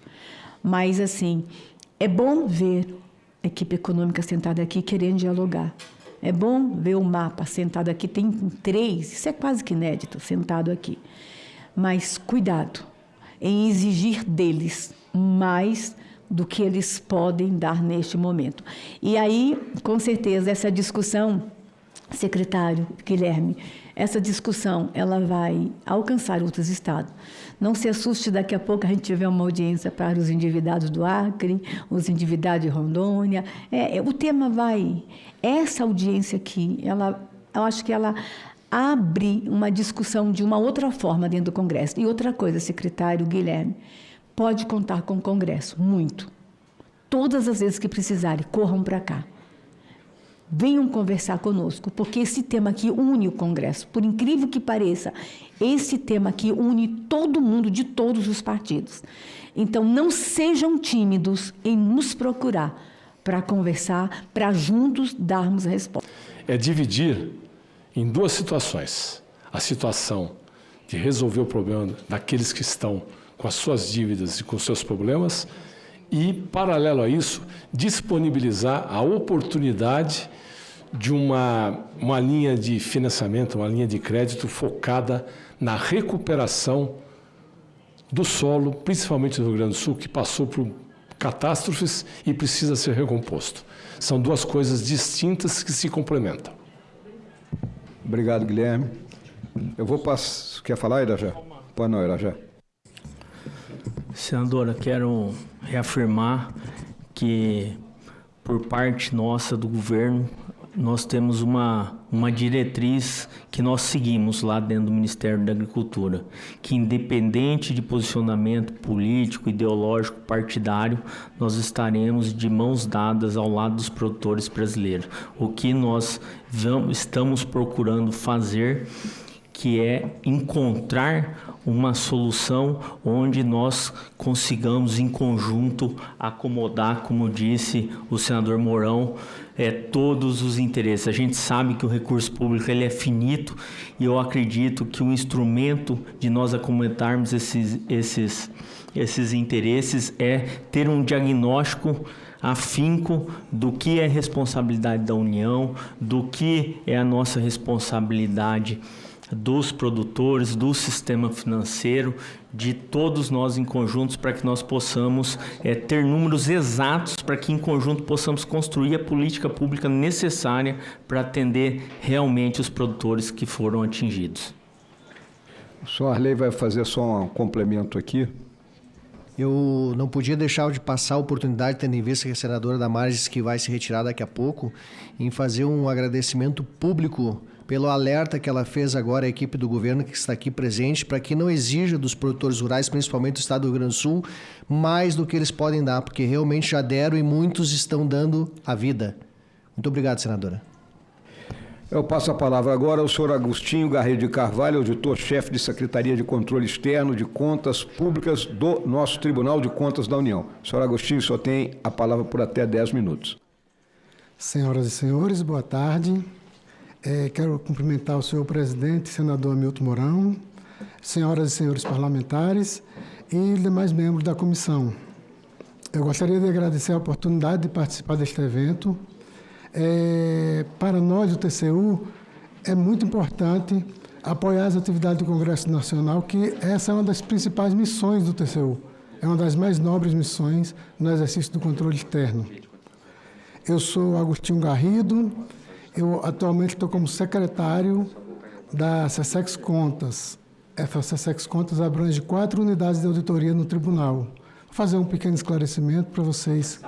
Speaker 6: Mas, assim, é bom ver a equipe econômica sentada aqui querendo dialogar. É bom ver o mapa sentado aqui. Tem 3, isso é quase que inédito, sentado aqui. Mas cuidado em exigir deles mais do que eles podem dar neste momento. E aí, com certeza, essa discussão, secretário Guilherme, essa discussão ela vai alcançar outros estados. Não se assuste, daqui a pouco a gente tiver uma audiência para os endividados do Acre, os endividados de Rondônia. O tema vai... Essa audiência aqui, eu acho que ela abre uma discussão de uma outra forma dentro do Congresso. E outra coisa, secretário Guilherme, pode contar com o Congresso, muito. Todas as vezes que precisarem, corram para cá. Venham conversar conosco, porque esse tema aqui une o Congresso. Por incrível que pareça, esse tema aqui une todo mundo de todos os partidos. Então, não sejam tímidos em nos procurar para conversar, para juntos darmos a resposta.
Speaker 13: É dividir em 2 situações. A situação de resolver o problema daqueles que estão com as suas dívidas e com os seus problemas e, paralelo a isso, disponibilizar a oportunidade de uma linha de financiamento, uma linha de crédito focada na recuperação do solo, principalmente no Rio Grande do Sul, que passou por catástrofes e precisa ser recomposto. São 2 coisas distintas que se complementam.
Speaker 5: Obrigado, Guilherme. Eu vou passar... Quer falar, Irajá? Pode não, Irajá.
Speaker 7: Senadora, quero reafirmar que, por parte nossa do governo, nós temos uma diretriz que nós seguimos lá dentro do Ministério da Agricultura, que independente de posicionamento político, ideológico, partidário, nós estaremos de mãos dadas ao lado dos produtores brasileiros. O que nós estamos procurando fazer, que é encontrar uma solução onde nós consigamos em conjunto acomodar, como disse o senador Mourão, todos os interesses. A gente sabe que o recurso público ele é finito e eu acredito que o instrumento de nós acomodarmos esses interesses é ter um diagnóstico afinco do que é responsabilidade da União, do que é a nossa responsabilidade dos produtores, do sistema financeiro, de todos nós em conjuntos, para que nós possamos ter números exatos, para que em conjunto possamos construir a política pública necessária para atender realmente os produtores que foram atingidos.
Speaker 5: O senhor Arley vai fazer só um complemento aqui.
Speaker 2: Eu não podia deixar de passar a oportunidade, tendo em vista que a senadora Damares disse que vai se retirar daqui a pouco, em fazer um agradecimento público pelo alerta que ela fez agora à equipe do governo que está aqui presente, para que não exija dos produtores rurais, principalmente do estado do Rio Grande do Sul, mais do que eles podem dar, porque realmente já deram e muitos estão dando a vida. Muito obrigado, senadora.
Speaker 5: Eu passo a palavra agora ao senhor Agostinho Garrido de Carvalho, auditor-chefe de Secretaria de Controle Externo de Contas Públicas do nosso Tribunal de Contas da União. Senhor Agostinho, só tem a palavra por até 10 minutos.
Speaker 9: Senhoras e senhores, boa tarde. Quero cumprimentar o senhor presidente, senador Hamilton Mourão, senhoras e senhores parlamentares e demais membros da comissão. Eu gostaria de agradecer a oportunidade de participar deste evento. Para nós, do TCU, é muito importante apoiar as atividades do Congresso Nacional, que essa é uma das principais missões do TCU. É uma das mais nobres missões no exercício do controle externo. Eu sou Agostinho Garrido, eu atualmente estou como secretário da SESEX Contas. Essa SESEX Contas abrange 4 unidades de auditoria no tribunal. Vou fazer um pequeno esclarecimento para vocês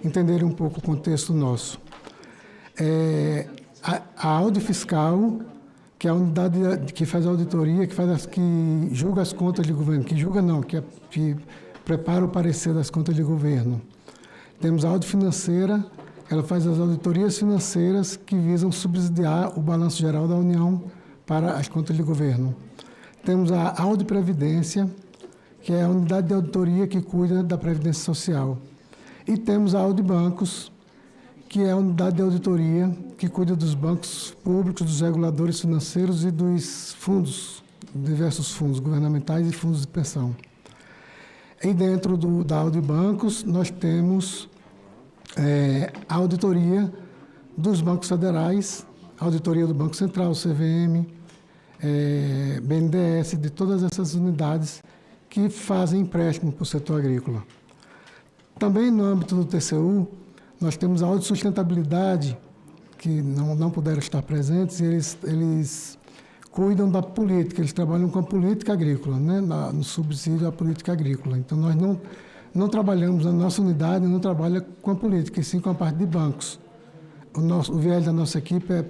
Speaker 9: entenderem um pouco o contexto nosso. A Audi Fiscal, que é a unidade que faz a auditoria, que julga as contas de governo, que prepara o parecer das contas de governo. Temos a Audi Financeira, ela faz as auditorias financeiras que visam subsidiar o balanço geral da União para as contas de governo. Temos a Audi Previdência, que é a unidade de auditoria que cuida da Previdência Social. E temos a Audi Bancos, que é a unidade de auditoria que cuida dos bancos públicos, dos reguladores financeiros e dos fundos, diversos fundos governamentais e fundos de pensão. E dentro da Audi Bancos, nós temos a auditoria dos bancos federais, a auditoria do Banco Central, CVM, BNDES, de todas essas unidades que fazem empréstimo para o setor agrícola. Também no âmbito do TCU, nós temos a Audissustentabilidade, que não puderam estar presentes, eles cuidam da política, eles trabalham com a política agrícola, né, no subsídio à política agrícola. Então, nós não trabalhamos, a nossa unidade não trabalha com a política, e sim com a parte de bancos. O viés da nossa equipe é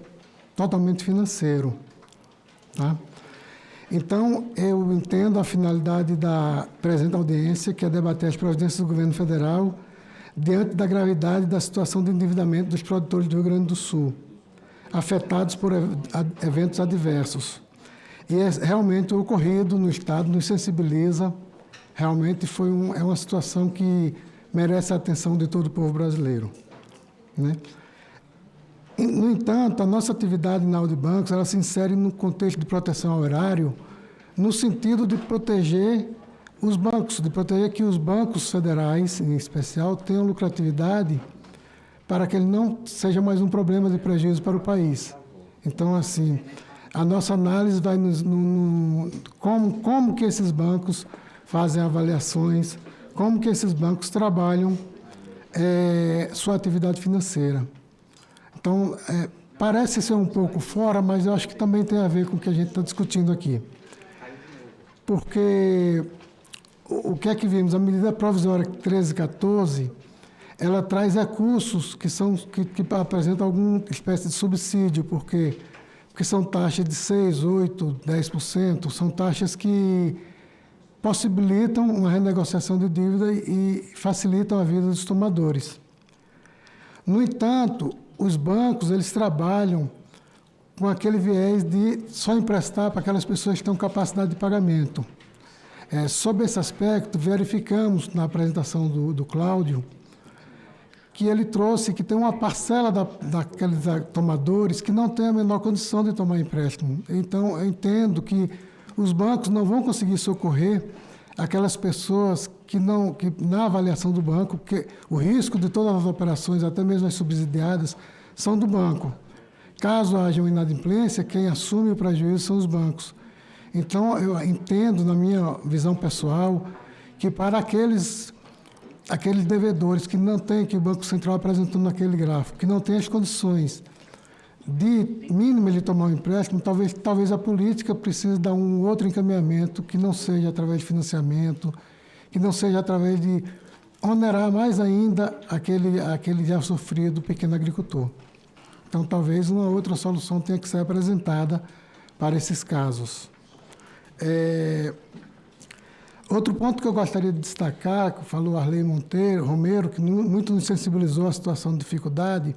Speaker 9: totalmente financeiro. Tá? Então, eu entendo a finalidade da presente audiência, que é debater as providências do governo federal diante da gravidade da situação de endividamento dos produtores do Rio Grande do Sul, afetados por eventos adversos. E realmente o ocorrido no Estado nos sensibiliza, realmente é uma situação que merece a atenção de todo o povo brasileiro. Né? No entanto, a nossa atividade na Audi Bancos, ela se insere no contexto de proteção ao erário, no sentido de proteger os bancos, de proteger que os bancos federais, em especial, tenham lucratividade para que ele não seja mais um problema de prejuízo para o país. Então, assim, a nossa análise vai como que esses bancos fazem avaliações, como que esses bancos trabalham sua atividade financeira. Então, parece ser um pouco fora, mas eu acho que também tem a ver com o que a gente está discutindo aqui. Porque o que é que vimos? A medida provisória 1314, ela traz recursos que apresentam alguma espécie de subsídio, porque são taxas de 6%, 8%, 10%, são taxas que possibilitam uma renegociação de dívida e facilitam a vida dos tomadores. No entanto, os bancos, eles trabalham com aquele viés de só emprestar para aquelas pessoas que têm capacidade de pagamento. Sob esse aspecto, verificamos na apresentação do Cláudio que ele trouxe que tem uma parcela daqueles tomadores que não tem a menor condição de tomar empréstimo. Então, eu entendo que os bancos não vão conseguir socorrer aquelas pessoas que na avaliação do banco, porque o risco de todas as operações, até mesmo as subsidiadas, são do banco. Caso haja uma inadimplência, quem assume o prejuízo são os bancos. Então, eu entendo, na minha visão pessoal, que para aqueles devedores que não têm, que o Banco Central apresentou naquele gráfico, que não têm as condições de mínimo ele tomar um empréstimo, talvez a política precise dar um outro encaminhamento que não seja através de financiamento, que não seja através de onerar mais ainda aquele já sofrido pequeno agricultor. Então, talvez uma outra solução tenha que ser apresentada para esses casos. Outro ponto que eu gostaria de destacar, que falou Arley Romero, que muito nos sensibilizou à situação de dificuldade,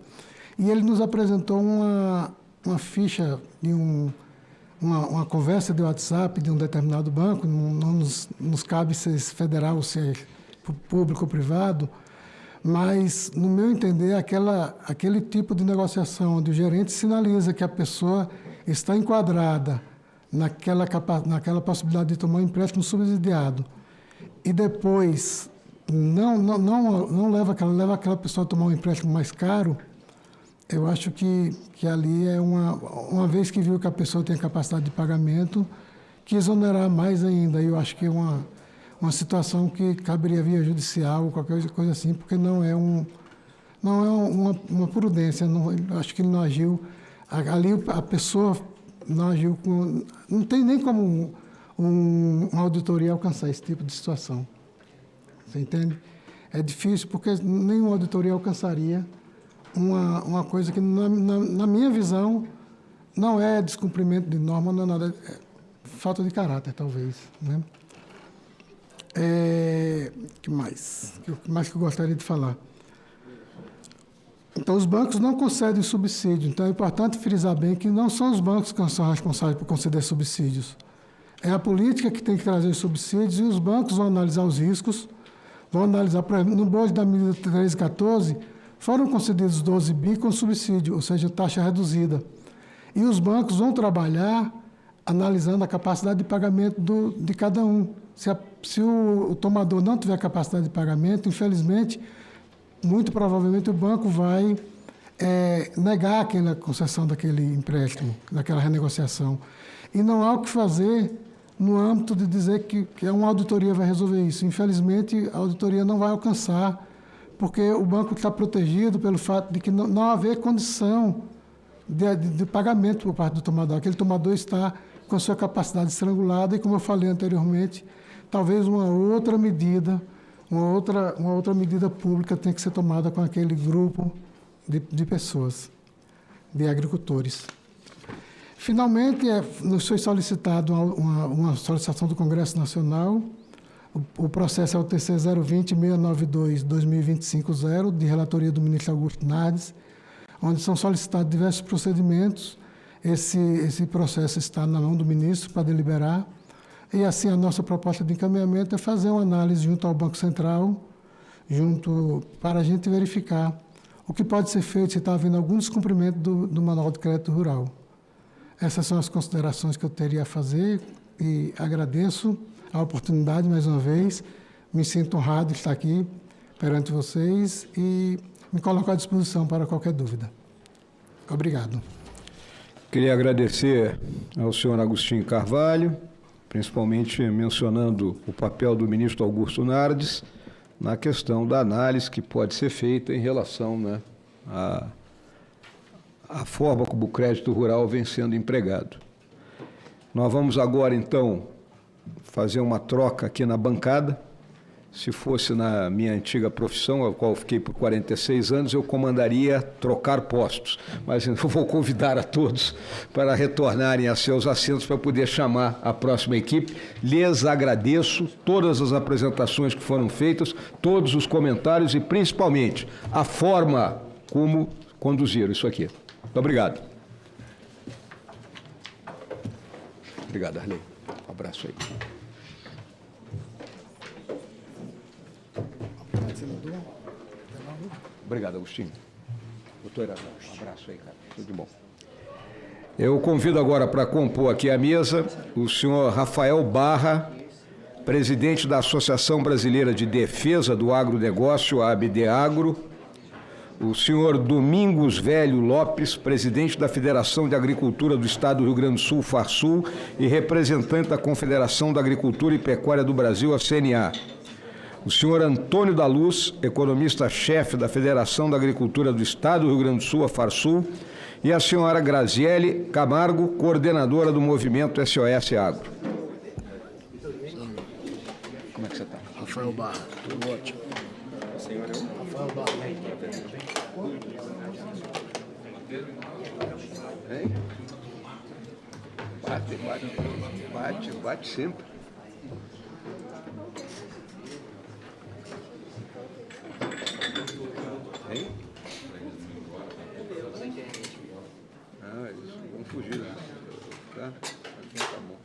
Speaker 9: e ele nos apresentou uma ficha de uma conversa de WhatsApp de um determinado banco, não nos cabe se é federal ou se é público ou privado, mas, no meu entender, aquele tipo de negociação onde o gerente sinaliza que a pessoa está enquadrada naquela possibilidade de tomar um empréstimo subsidiado e depois não leva aquela pessoa a tomar um empréstimo mais caro, eu acho que ali é uma vez que viu que a pessoa tem a capacidade de pagamento, que exonerar mais ainda. Eu acho que é uma situação que caberia via judicial ou qualquer coisa assim, porque não é uma prudência. Acho que ele não agiu. Ali a pessoa não agiu com... Não tem nem como uma auditoria alcançar esse tipo de situação. Você entende? É difícil porque nenhuma auditoria alcançaria uma coisa que, na minha visão, não é descumprimento de norma, não é nada, é falta de caráter, talvez, né? Que mais que eu gostaria de falar? Então, os bancos não concedem subsídio. Então, é importante frisar bem que não são os bancos que são responsáveis por conceder subsídios. É a política que tem que trazer os subsídios e os bancos vão analisar os riscos, vão analisar, por exemplo, no bojo da medida 1314, foram concedidos 12 bi com subsídio, ou seja, taxa reduzida. E os bancos vão trabalhar analisando a capacidade de pagamento de cada um. Se o tomador não tiver capacidade de pagamento, infelizmente, muito provavelmente o banco vai negar aquela concessão daquele empréstimo, daquela renegociação. E não há o que fazer no âmbito de dizer que uma auditoria vai resolver isso. Infelizmente, a auditoria não vai alcançar, porque o banco está protegido pelo fato de que não haver condição de pagamento por parte do tomador. Aquele tomador está com a sua capacidade estrangulada e, como eu falei anteriormente, talvez uma outra medida pública tenha que ser tomada com aquele grupo de pessoas, de agricultores. Finalmente, nos foi solicitado uma solicitação do Congresso Nacional. O processo é o TC 020-692-2025-0, de relatoria do ministro Augusto Nardes, onde são solicitados diversos procedimentos. Esse processo está na mão do ministro para deliberar. E, assim, a nossa proposta de encaminhamento é fazer uma análise junto ao Banco Central, para a gente verificar o que pode ser feito se está havendo algum descumprimento do Manual de Crédito Rural. Essas são as considerações que eu teria a fazer e agradeço a oportunidade mais uma vez. Me sinto honrado de estar aqui perante vocês e me coloco à disposição para qualquer dúvida. Obrigado.
Speaker 5: Queria agradecer ao senhor Agostinho Carvalho, principalmente mencionando o papel do ministro Augusto Nardes na questão da análise que pode ser feita em relação, né, à forma como o crédito rural vem sendo empregado. Nós vamos agora, então, fazer uma troca aqui na bancada. Se fosse na minha antiga profissão, a qual fiquei por 46 anos, eu comandaria trocar postos. Mas eu vou convidar a todos para retornarem a seus assentos para poder chamar a próxima equipe. Lhes agradeço todas as apresentações que foram feitas, todos os comentários e, principalmente, a forma como conduziram isso aqui. Muito obrigado. Obrigado, Arley. Um abraço aí. Obrigado, Agostinho. Doutor Irazão, um abraço aí, cara. Tudo de bom. Eu convido agora para compor aqui a mesa o senhor Rafael Barra, presidente da Associação Brasileira de Defesa do Agronegócio, a ABDEAGRO, o senhor Domingos Velho Lopes, presidente da Federação de Agricultura do Estado do Rio Grande do Sul, FARSUL, e representante da Confederação da Agricultura e Pecuária do Brasil, a CNA. O senhor Antônio da Luz, economista-chefe da Federação da Agricultura do Estado do Rio Grande do Sul, a FARSUL, e a senhora Graziele Camargo, coordenadora do movimento SOS Agro. Como é que você está?
Speaker 10: Rafael Barra. Tudo ótimo. Rafael Barra.
Speaker 5: Hein? Bate sempre. Hein? Eles vão fugir, né? Tá? Tá bom.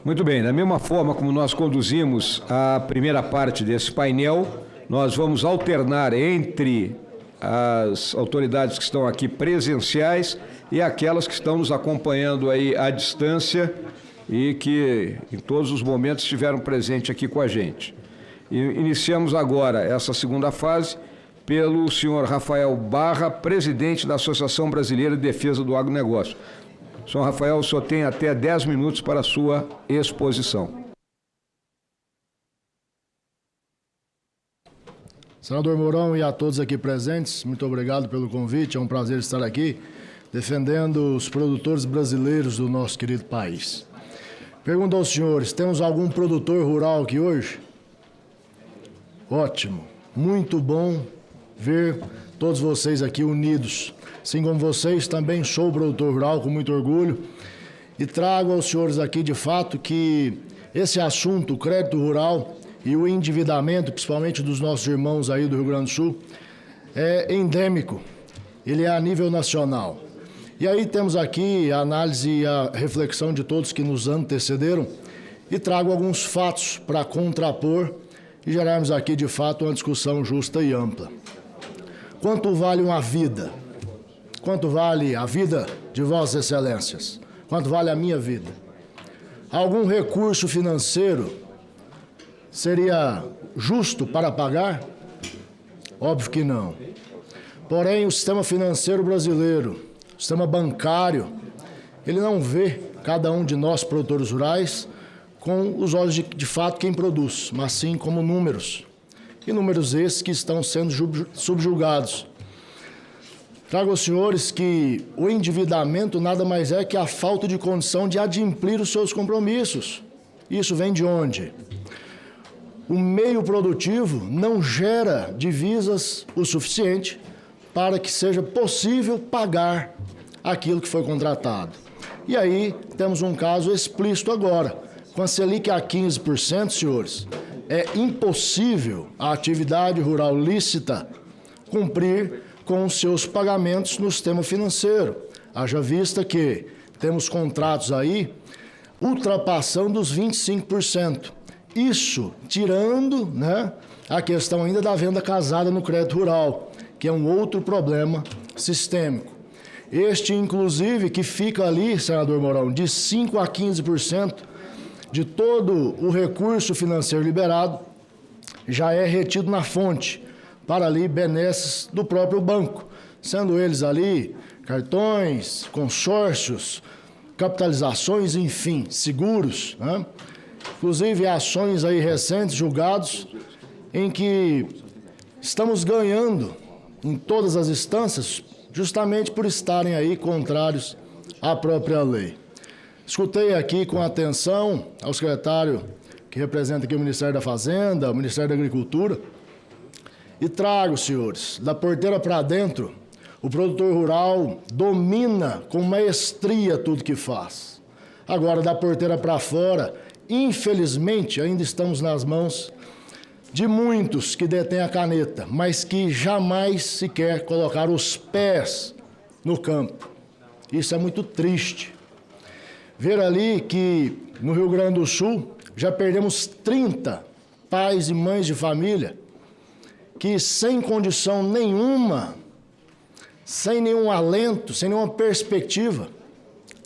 Speaker 5: Muito bem, da mesma forma como nós conduzimos a primeira parte desse painel, nós vamos alternar entre as autoridades que estão aqui presenciais e aquelas que estão nos acompanhando aí à distância e que em todos os momentos estiveram presentes aqui com a gente. E iniciamos agora essa segunda fase pelo senhor Rafael Barra, presidente da Associação Brasileira de Defesa do Agronegócio. Senhor Rafael, o senhor tem até 10 minutos para a sua exposição.
Speaker 18: Senador Mourão e a todos aqui presentes, muito obrigado pelo convite, é um prazer estar aqui defendendo os produtores brasileiros do nosso querido país. Pergunto aos senhores, temos algum produtor rural aqui hoje? Ótimo, muito bom ver todos vocês aqui unidos. Assim como vocês, também sou produtor rural com muito orgulho e trago aos senhores aqui de fato que esse assunto, o crédito rural e o endividamento, principalmente dos nossos irmãos aí do Rio Grande do Sul, é endêmico, ele é a nível nacional. E aí temos aqui a análise e a reflexão de todos que nos antecederam e trago alguns fatos para contrapor e gerarmos aqui de fato uma discussão justa e ampla. Quanto vale uma vida? Quanto vale a vida de Vossas Excelências? Quanto vale a minha vida? Algum recurso financeiro seria justo para pagar? Óbvio que não. Porém, o sistema financeiro brasileiro, o sistema bancário, ele não vê cada um de nós, produtores rurais, com os olhos de fato quem produz, mas sim como números. E números esses que estão sendo subjugados. Trago aos senhores que o endividamento nada mais é que a falta de condição de adimplir os seus compromissos. Isso vem de onde? O meio produtivo não gera divisas o suficiente para que seja possível pagar aquilo que foi contratado. E aí temos um caso explícito agora. Com a Selic a 15%, senhores, é impossível a atividade rural lícita cumprir com os seus pagamentos no sistema financeiro. Haja vista que temos contratos aí ultrapassando os 25%. Isso tirando, né, a questão ainda da venda casada no crédito rural, que é um outro problema sistêmico. Este, inclusive, que fica ali, senador Mourão, de 5% a 15% de todo o recurso financeiro liberado, já é retido na fonte, para ali benesses do próprio banco, sendo eles ali cartões, consórcios, capitalizações, enfim, seguros, né? Inclusive ações aí recentes, julgados, em que estamos ganhando em todas as instâncias, justamente por estarem aí contrários à própria lei. Escutei aqui com atenção ao secretário que representa aqui o Ministério da Fazenda, o Ministério da Agricultura, e trago, senhores, da porteira para dentro, o produtor rural domina com maestria tudo que faz. Agora, da porteira para fora, infelizmente, ainda estamos nas mãos de muitos que detêm a caneta, mas que jamais sequer colocaram os pés no campo. Isso é muito triste. Ver ali que no Rio Grande do Sul já perdemos 30 pais e mães de família que sem condição nenhuma, sem nenhum alento, sem nenhuma perspectiva,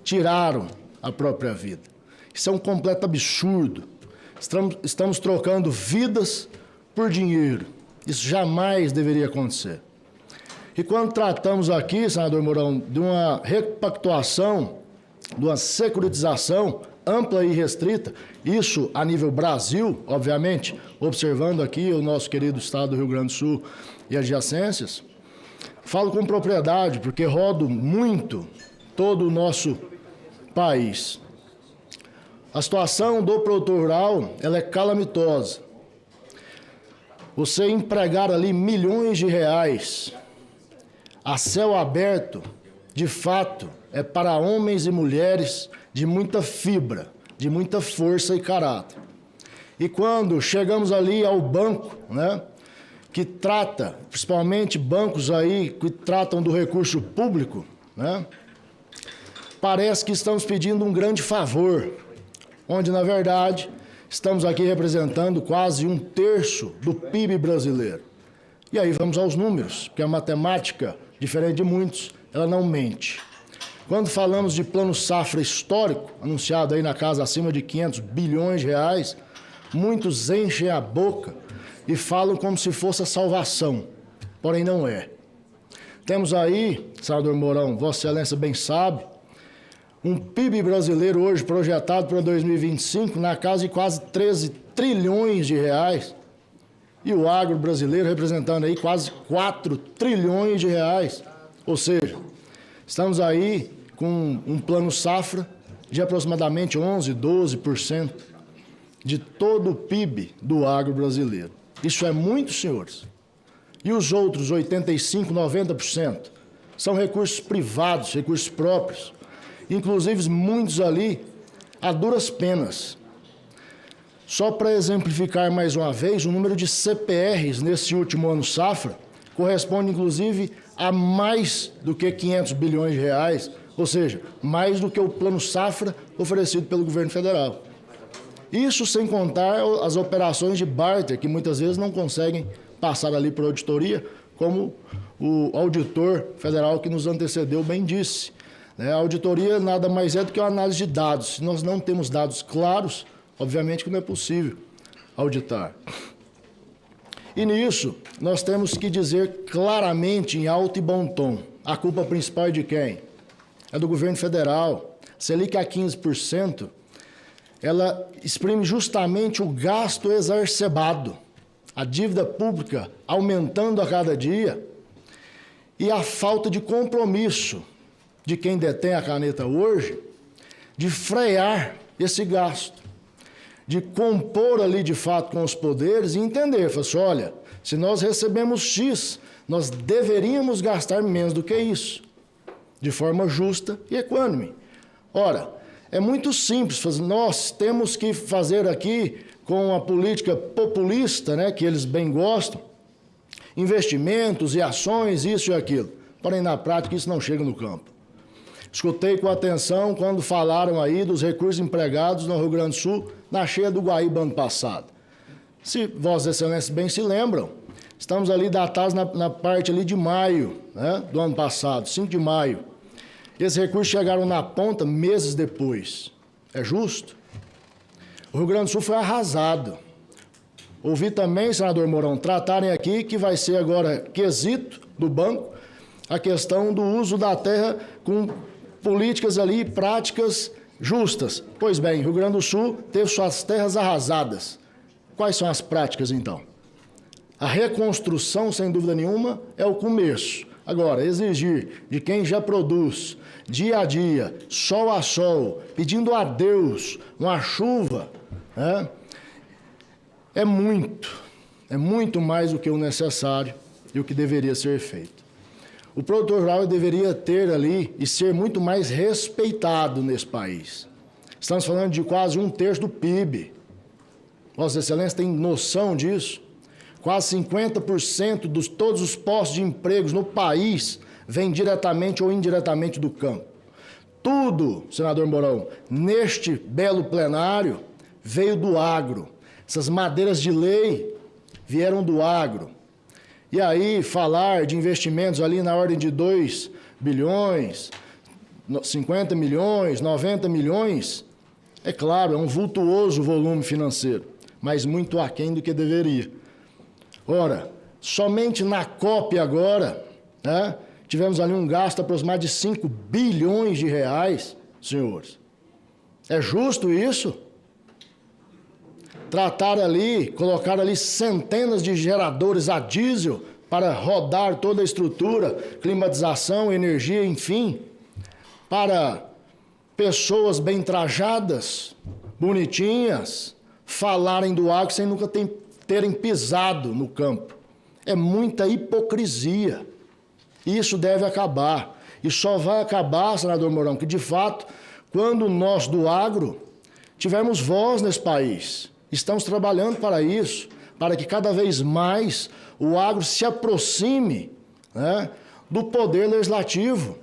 Speaker 18: tiraram a própria vida. Isso é um completo absurdo. Estamos trocando vidas por dinheiro. Isso jamais deveria acontecer. E quando tratamos aqui, senador Mourão, de uma repactuação, de uma securitização ampla e restrita, isso a nível Brasil, obviamente, observando aqui o nosso querido estado do Rio Grande do Sul e adjacências, falo com propriedade, porque rodo muito todo o nosso país. A situação do produtor rural, ela é calamitosa. Você empregar ali milhões de reais a céu aberto, de fato, é para homens e mulheres de muita fibra, de muita força e caráter. E quando chegamos ali ao banco, né, que trata, principalmente bancos aí que tratam do recurso público, né, parece que estamos pedindo um grande favor, onde, na verdade, estamos aqui representando quase 1/3 do PIB brasileiro. E aí vamos aos números, porque a matemática, diferente de muitos, ela não mente. Quando falamos de plano safra histórico, anunciado aí na casa acima de 500 bilhões de reais, muitos enchem a boca e falam como se fosse a salvação, porém não é. Temos aí, senador Mourão, Vossa Excelência bem sabe, um PIB brasileiro hoje projetado para 2025 na casa de quase 13 trilhões de reais e o agro brasileiro representando aí quase 4 trilhões de reais. Ou seja, estamos aí com um plano safra de aproximadamente 11%, 12% de todo o PIB do agro brasileiro. Isso é muito, senhores. E os outros 85%, 90% são recursos privados, recursos próprios, inclusive muitos ali a duras penas. Só para exemplificar mais uma vez, o número de CPRs nesse último ano safra corresponde inclusive a mais do que 500 bilhões de reais, ou seja, mais do que o plano safra oferecido pelo governo federal. Isso sem contar as operações de barter, que muitas vezes não conseguem passar ali por auditoria, como o auditor federal que nos antecedeu bem disse. A auditoria nada mais é do que uma análise de dados. Se nós não temos dados claros, obviamente que não é possível auditar. E nisso, nós temos que dizer claramente, em alto e bom tom, a culpa principal é de quem? É do governo federal. Selic a 15%, ela exprime justamente o gasto exacerbado, a dívida pública aumentando a cada dia e a falta de compromisso de quem detém a caneta hoje de frear esse gasto, de compor ali de fato com os poderes e entender, falar assim, olha, se nós recebemos X, nós deveríamos gastar menos do que isso, de forma justa e equânime. Ora, é muito simples, nós temos que fazer aqui com a política populista, né, que eles bem gostam, investimentos e ações, isso e aquilo. Porém, na prática, isso não chega no campo. Escutei com atenção quando falaram aí dos recursos empregados no Rio Grande do Sul na cheia do Guaíba ano passado. Se Vossas Excelências bem se lembram, estamos ali datados na parte ali de maio, né, do ano passado, 5 de maio. Esses recursos chegaram na ponta meses depois. É justo? O Rio Grande do Sul foi arrasado. Ouvi também, senador Mourão, tratarem aqui que vai ser agora quesito do banco a questão do uso da terra com políticas ali, práticas justas. Pois bem, o Rio Grande do Sul teve suas terras arrasadas. Quais são as práticas, então? A reconstrução, sem dúvida nenhuma, é o começo. Agora, exigir de quem já produz, dia a dia, sol a sol, pedindo a Deus uma chuva, né, é muito mais do que o necessário e o que deveria ser feito. O produtor rural deveria ter ali e ser muito mais respeitado nesse país. Estamos falando de quase 1/3 do PIB. Vossa Excelência tem noção disso? Quase 50% de todos os postos de empregos no país vêm diretamente ou indiretamente do campo. Tudo, senador Mourão, neste belo plenário, veio do agro. Essas madeiras de lei vieram do agro. E aí, falar de investimentos ali na ordem de 2 bilhões, 50 milhões, 90 milhões, é claro, é um vultuoso volume financeiro, mas muito aquém do que deveria. Ora, somente na COP agora, né? Tivemos ali um gasto aproximado de 5 bilhões de reais, senhores. É justo isso? Tratar ali, colocar ali centenas de geradores a diesel para rodar toda a estrutura, climatização, energia, enfim, para pessoas bem trajadas, bonitinhas, falarem do agro sem nunca terem pisado no campo. É muita hipocrisia. Isso deve acabar. E só vai acabar, senador Mourão, que de fato, quando nós do agro tivermos voz nesse país, estamos trabalhando para isso, para que cada vez mais o agro se aproxime, né, do poder legislativo,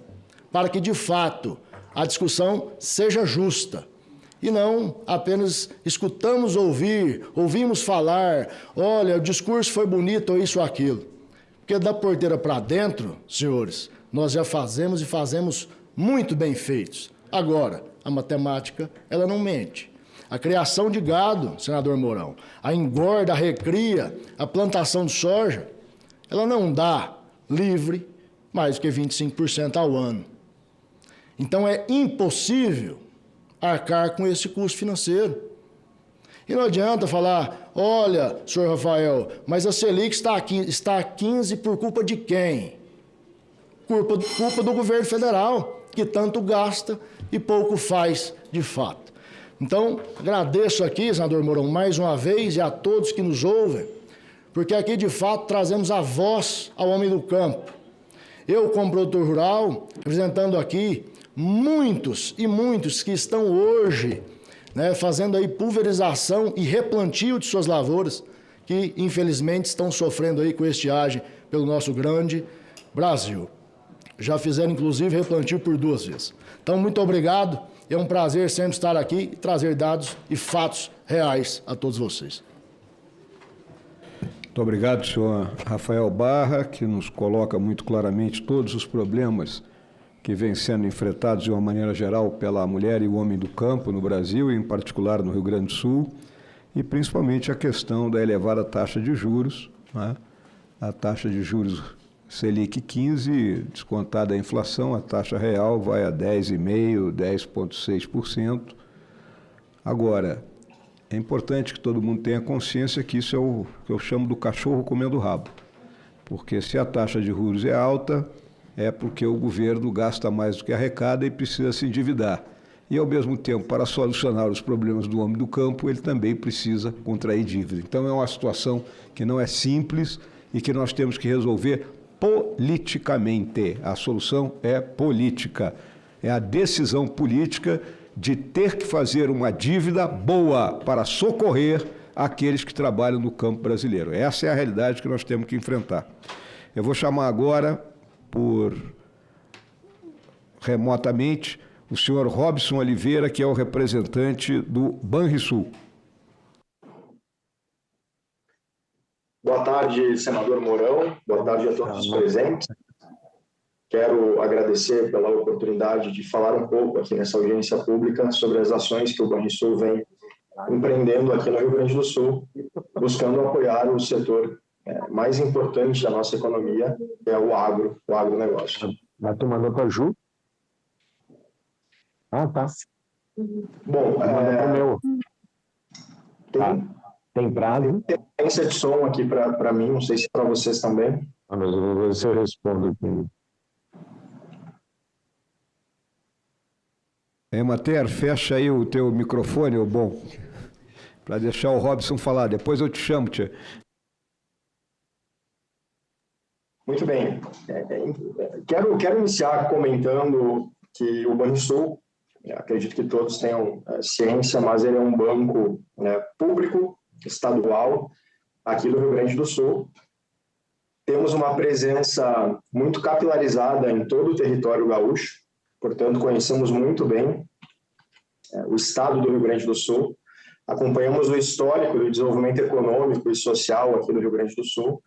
Speaker 18: para que de fato a discussão seja justa. E não apenas escutamos ouvimos falar, olha, o discurso foi bonito ou isso ou aquilo. Porque da porteira para dentro, senhores, nós já fazemos e fazemos muito bem feitos. Agora, a matemática, ela não mente. A criação de gado, senador Mourão, a engorda, a recria, a plantação de soja, ela não dá livre mais do que 25% ao ano. Então é impossível arcar com esse custo financeiro. E não adianta falar, olha, senhor Rafael, mas a Selic está a 15 por culpa de quem? Culpa do governo federal, que tanto gasta e pouco faz de fato. Então, agradeço aqui, senador Mourão, mais uma vez e a todos que nos ouvem, porque aqui de fato trazemos a voz ao homem do campo. Eu, como produtor rural, representando aqui muitos e muitos que estão hoje, né, fazendo aí pulverização e replantio de suas lavouras, que infelizmente estão sofrendo aí com estiagem pelo nosso grande Brasil. Já fizeram inclusive replantio por 2 vezes. Então, muito obrigado. É um prazer sempre estar aqui e trazer dados e fatos reais a todos vocês.
Speaker 5: Muito obrigado, senhor Rafael Barra, que nos coloca muito claramente todos os problemas que vêm sendo enfrentados de uma maneira geral pela mulher e o homem do campo no Brasil, e em particular no Rio Grande do Sul, e principalmente a questão da elevada taxa de juros, né? A taxa de juros Selic 15, descontada a inflação, a taxa real vai a 10,5%, 10,6%. Agora, é importante que todo mundo tenha consciência que isso é o que eu chamo do cachorro comendo rabo, porque se a taxa de juros é alta, é porque o governo gasta mais do que arrecada e precisa se endividar. E, ao mesmo tempo, para solucionar os problemas do homem do campo, ele também precisa contrair dívida. Então, é uma situação que não é simples e que nós temos que resolver politicamente. A solução é política. É a decisão política de ter que fazer uma dívida boa para socorrer aqueles que trabalham no campo brasileiro. Essa é a realidade que nós temos que enfrentar. Eu vou chamar agora, por remotamente, o senhor Robson Oliveira, que é o representante do Banrisul.
Speaker 19: Boa tarde, senador Mourão. Boa tarde a todos os presentes. Quero agradecer pela oportunidade de falar um pouco aqui nessa audiência pública sobre as ações que o Banrisul vem empreendendo aqui no Rio Grande do Sul, buscando apoiar o setor mais importante da nossa economia, que é o agronegócio.
Speaker 20: Mas tu mandou para a Ju? Ah, tá.
Speaker 19: Bom,
Speaker 20: tem prazo?
Speaker 19: Tem ausência de som aqui para mim, não sei se para vocês também.
Speaker 20: Mas eu vou ver se eu respondo aqui.
Speaker 5: Mater, fecha aí o teu microfone, ô bom, para deixar o Robson falar. Depois eu te chamo, tia.
Speaker 19: Muito bem. Quero iniciar comentando que o Banrisul, acredito que todos tenham ciência, mas ele é um banco público, estadual, aqui do Rio Grande do Sul. Temos uma presença muito capilarizada em todo o território gaúcho, portanto, conhecemos muito bem o estado do Rio Grande do Sul, acompanhamos o histórico do desenvolvimento econômico e social aqui do Rio Grande do Sul,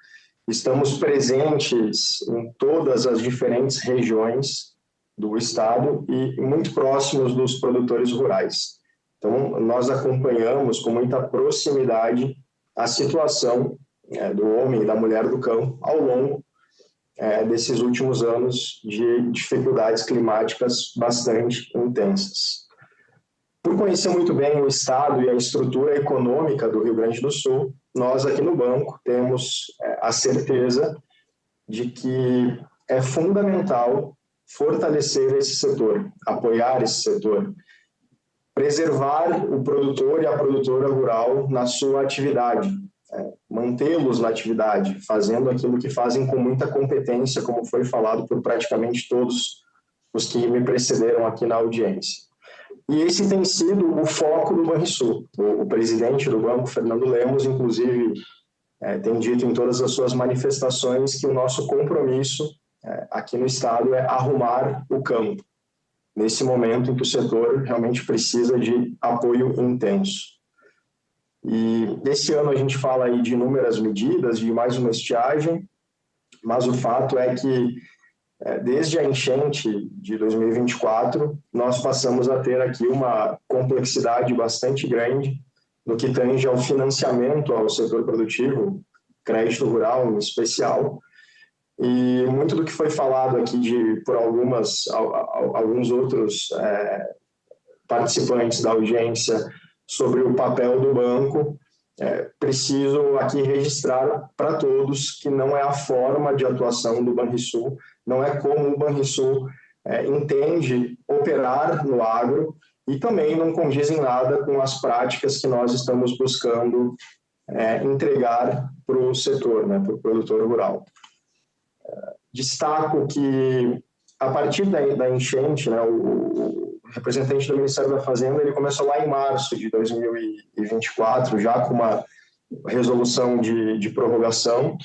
Speaker 19: estamos presentes em todas as diferentes regiões do estado e muito próximos dos produtores rurais. Então, nós acompanhamos com muita proximidade a situação do homem e da mulher do campo ao longo desses últimos anos de dificuldades climáticas bastante intensas. Por conhecer muito bem o estado e a estrutura econômica do Rio Grande do Sul, nós aqui no banco temos a certeza de que é fundamental fortalecer esse setor, apoiar esse setor, preservar o produtor e a produtora rural na sua atividade, mantê-los na atividade, fazendo aquilo que fazem com muita competência, como foi falado por praticamente todos os que me precederam aqui na audiência. E esse tem sido o foco do Banrisul. O presidente do banco, Fernando Lemos, inclusive, tem dito em todas as suas manifestações que o nosso compromisso aqui no estado é arrumar o campo, nesse momento em que o setor realmente precisa de apoio intenso. E esse ano a gente fala aí de inúmeras medidas, de mais uma estiagem, mas o fato é que desde a enchente de 2024, nós passamos a ter aqui uma complexidade bastante grande no que tange ao financiamento ao setor produtivo, crédito rural em especial, e muito do que foi falado aqui por alguns outros participantes da audiência sobre o papel do banco, preciso aqui registrar para todos que não é a forma de atuação do Banrisul, não é como o Banrisul entende operar no agro e também não condiz em nada com as práticas que nós estamos buscando entregar para o setor, para o produtor rural. Destaco que, a partir da enchente, o representante do Ministério da Fazenda ele começou lá em março de 2024, já com uma resolução de prorrogação,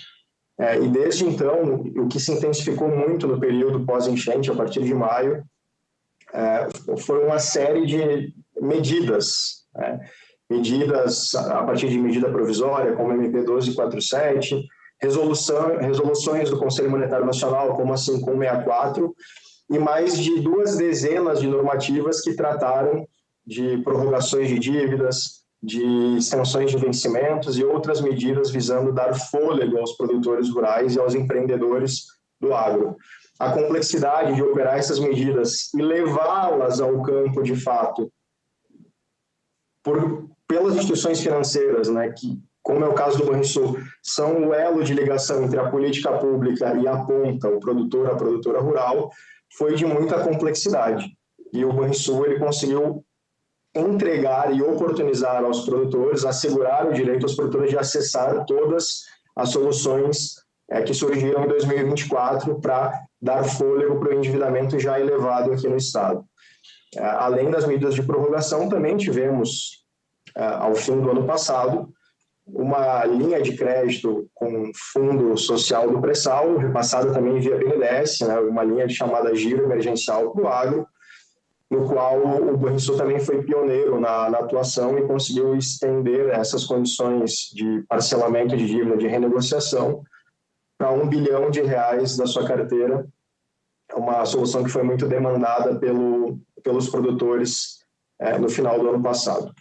Speaker 19: e desde então, o que se intensificou muito no período pós-enchente, a partir de maio, foi uma série de medidas, medidas a partir de medida provisória, como MP 1247, resoluções do Conselho Monetário Nacional, como a 5164, e mais de 2 dezenas de normativas que trataram de prorrogações de dívidas, de extensões de vencimentos e outras medidas visando dar fôlego aos produtores rurais e aos empreendedores do agro. A complexidade de operar essas medidas e levá-las ao campo de fato pelas instituições financeiras, que, como é o caso do Banrisul, são o elo de ligação entre a política pública e a ponta, o produtor, a produtora rural, foi de muita complexidade. E o Banrisul ele conseguiu entregar e oportunizar aos produtores, assegurar o direito aos produtores de acessar todas as soluções que surgiram em 2024 para dar fôlego para o endividamento já elevado aqui no Estado. Além das medidas de prorrogação, também tivemos, ao fim do ano passado, uma linha de crédito com fundo social do pré-sal, repassada também via BNDES, uma linha chamada Giro Emergencial para o Agro, no qual o Banrisul também foi pioneiro na atuação e conseguiu estender essas condições de parcelamento de dívida, de renegociação, para R$1 bilhão da sua carteira, uma solução que foi muito demandada pelos produtores no final do ano passado.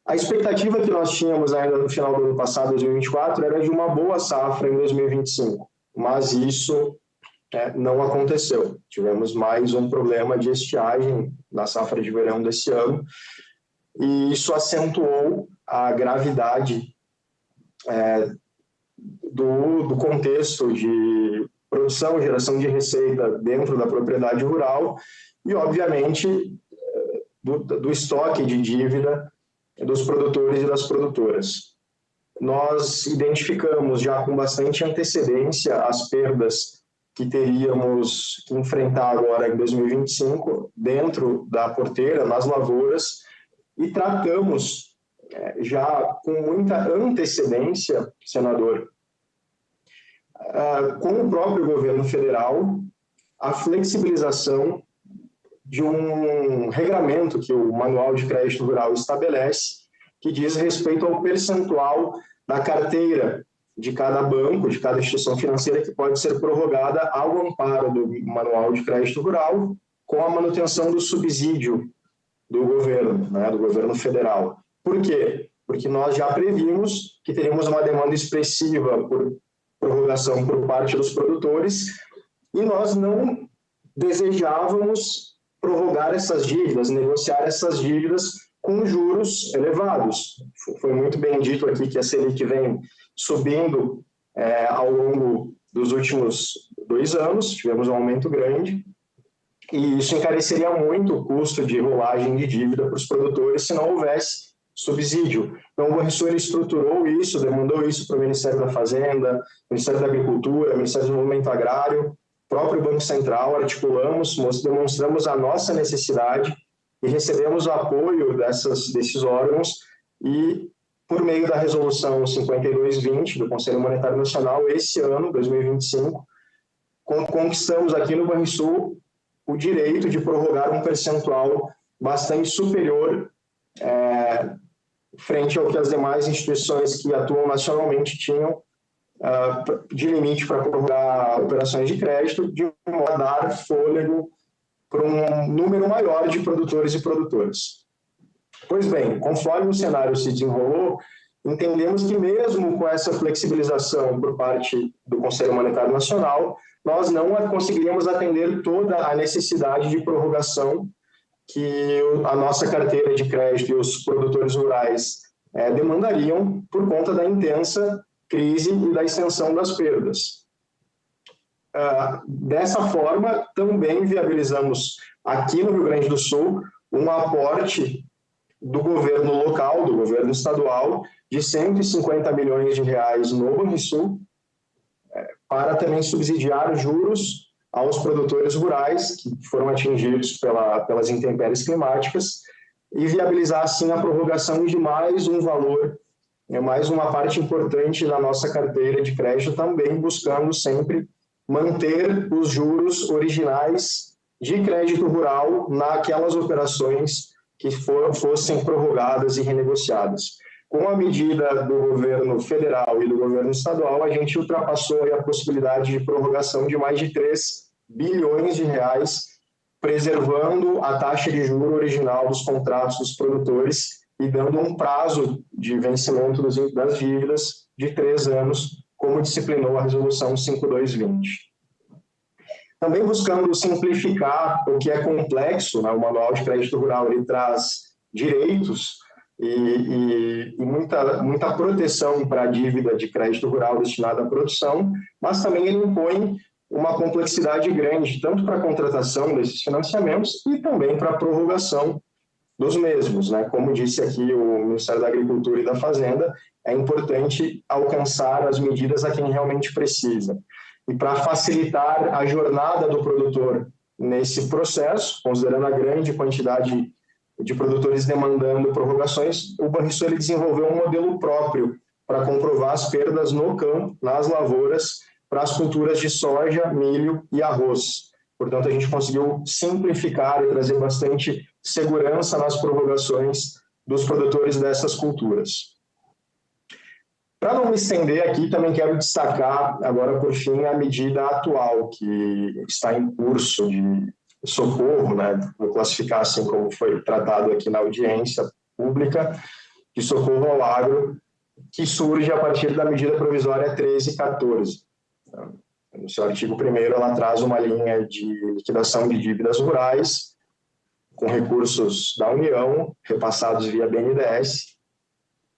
Speaker 19: A expectativa que nós tínhamos ainda no final do ano passado, 2024, era de uma boa safra em 2025, mas isso não aconteceu. Tivemos mais um problema de estiagem na safra de verão desse ano, e isso acentuou a gravidade do contexto de produção e geração de receita dentro da propriedade rural e, obviamente, do estoque de dívida dos produtores e das produtoras. Nós identificamos já com bastante antecedência as perdas que teríamos que enfrentar agora em 2025 dentro da porteira, nas lavouras, e tratamos já com muita antecedência, senador, com o próprio governo federal, a flexibilização de um regramento que o Manual de Crédito Rural estabelece, que diz respeito ao percentual da carteira de cada banco, de cada instituição financeira, que pode ser prorrogada ao amparo do Manual de Crédito Rural, com a manutenção do subsídio do governo federal. Por quê? Porque nós já previmos que teríamos uma demanda expressiva por prorrogação por parte dos produtores, e nós não desejávamos prorrogar essas dívidas, negociar essas dívidas com juros elevados. Foi muito bem dito aqui que a Selic vem subindo ao longo dos últimos 2 anos, tivemos um aumento grande, e isso encareceria muito o custo de rolagem de dívida para os produtores se não houvesse subsídio. Então, o Banrisul estruturou isso, demandou isso para o Ministério da Fazenda, Ministério da Agricultura, Ministério do Desenvolvimento Agrário, próprio Banco Central, articulamos, demonstramos a nossa necessidade e recebemos o apoio desses órgãos e, por meio da Resolução 5220 do Conselho Monetário Nacional, esse ano, 2025, conquistamos aqui no Banrisul o direito de prorrogar um percentual bastante superior frente ao que as demais instituições que atuam nacionalmente tinham de limite para prorrogar operações de crédito, de modo a dar fôlego para um número maior de produtores e produtoras. Pois bem, conforme o cenário se desenrolou, entendemos que mesmo com essa flexibilização por parte do Conselho Monetário Nacional, nós não conseguiríamos atender toda a necessidade de prorrogação que a nossa carteira de crédito e os produtores rurais demandariam por conta da intensa crise e da extensão das perdas. Dessa forma, também viabilizamos aqui no Rio Grande do Sul um aporte do governo local, do governo estadual, de 150 milhões de reais no Banrisul, para também subsidiar juros aos produtores rurais que foram atingidos pelas intempéries climáticas e viabilizar, assim, a prorrogação de mais um valor, mais uma parte importante da nossa carteira de crédito, também buscando sempre manter os juros originais de crédito rural naquelas operações que fossem prorrogadas e renegociadas. Com a medida do governo federal e do governo estadual, a gente ultrapassou a possibilidade de prorrogação de mais de 3 bilhões de reais, preservando a taxa de juro original dos contratos dos produtores e dando um prazo de vencimento das dívidas de 3 anos, como disciplinou a Resolução 5220. Também buscando simplificar o que é complexo, né? O Manual de Crédito Rural ele traz direitos e muita proteção para a dívida de crédito rural destinada à produção, mas também ele impõe uma complexidade grande, tanto para a contratação desses financiamentos e também para a prorrogação dos mesmos, né? Como disse aqui o Ministério da Agricultura e da Fazenda, é importante alcançar as medidas a quem realmente precisa. E para facilitar a jornada do produtor nesse processo, considerando a grande quantidade de produtores demandando prorrogações, o Banrisul desenvolveu um modelo próprio para comprovar as perdas no campo, nas lavouras, para as culturas de soja, milho e arroz. Portanto, a gente conseguiu simplificar e trazer bastante segurança nas prorrogações dos produtores dessas culturas. Para não me estender aqui, também quero destacar, agora por fim, a medida atual que está em curso de socorro, né? Vou classificar assim como foi tratado aqui na audiência pública, de socorro ao agro, que surge a partir da medida provisória 1314. No seu artigo 1º, ela traz uma linha de liquidação de dívidas rurais, com recursos da União, repassados via BNDES,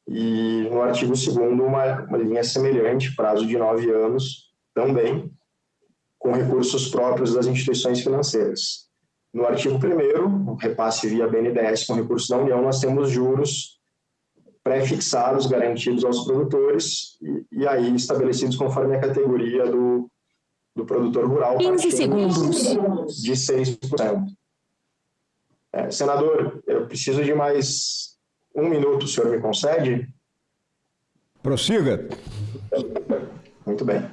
Speaker 19: e no artigo 2º, uma linha semelhante, prazo de 9 anos, também, com recursos próprios das instituições financeiras. No artigo 1º, repasse via BNDES com recursos da União, nós temos juros pré-fixados, garantidos aos produtores, e aí estabelecidos conforme a categoria do produtor rural.
Speaker 1: 15 segundos.
Speaker 19: De 6%. Senador, eu preciso de mais 1 minuto, o senhor me concede?
Speaker 5: Prossiga.
Speaker 19: Muito bem.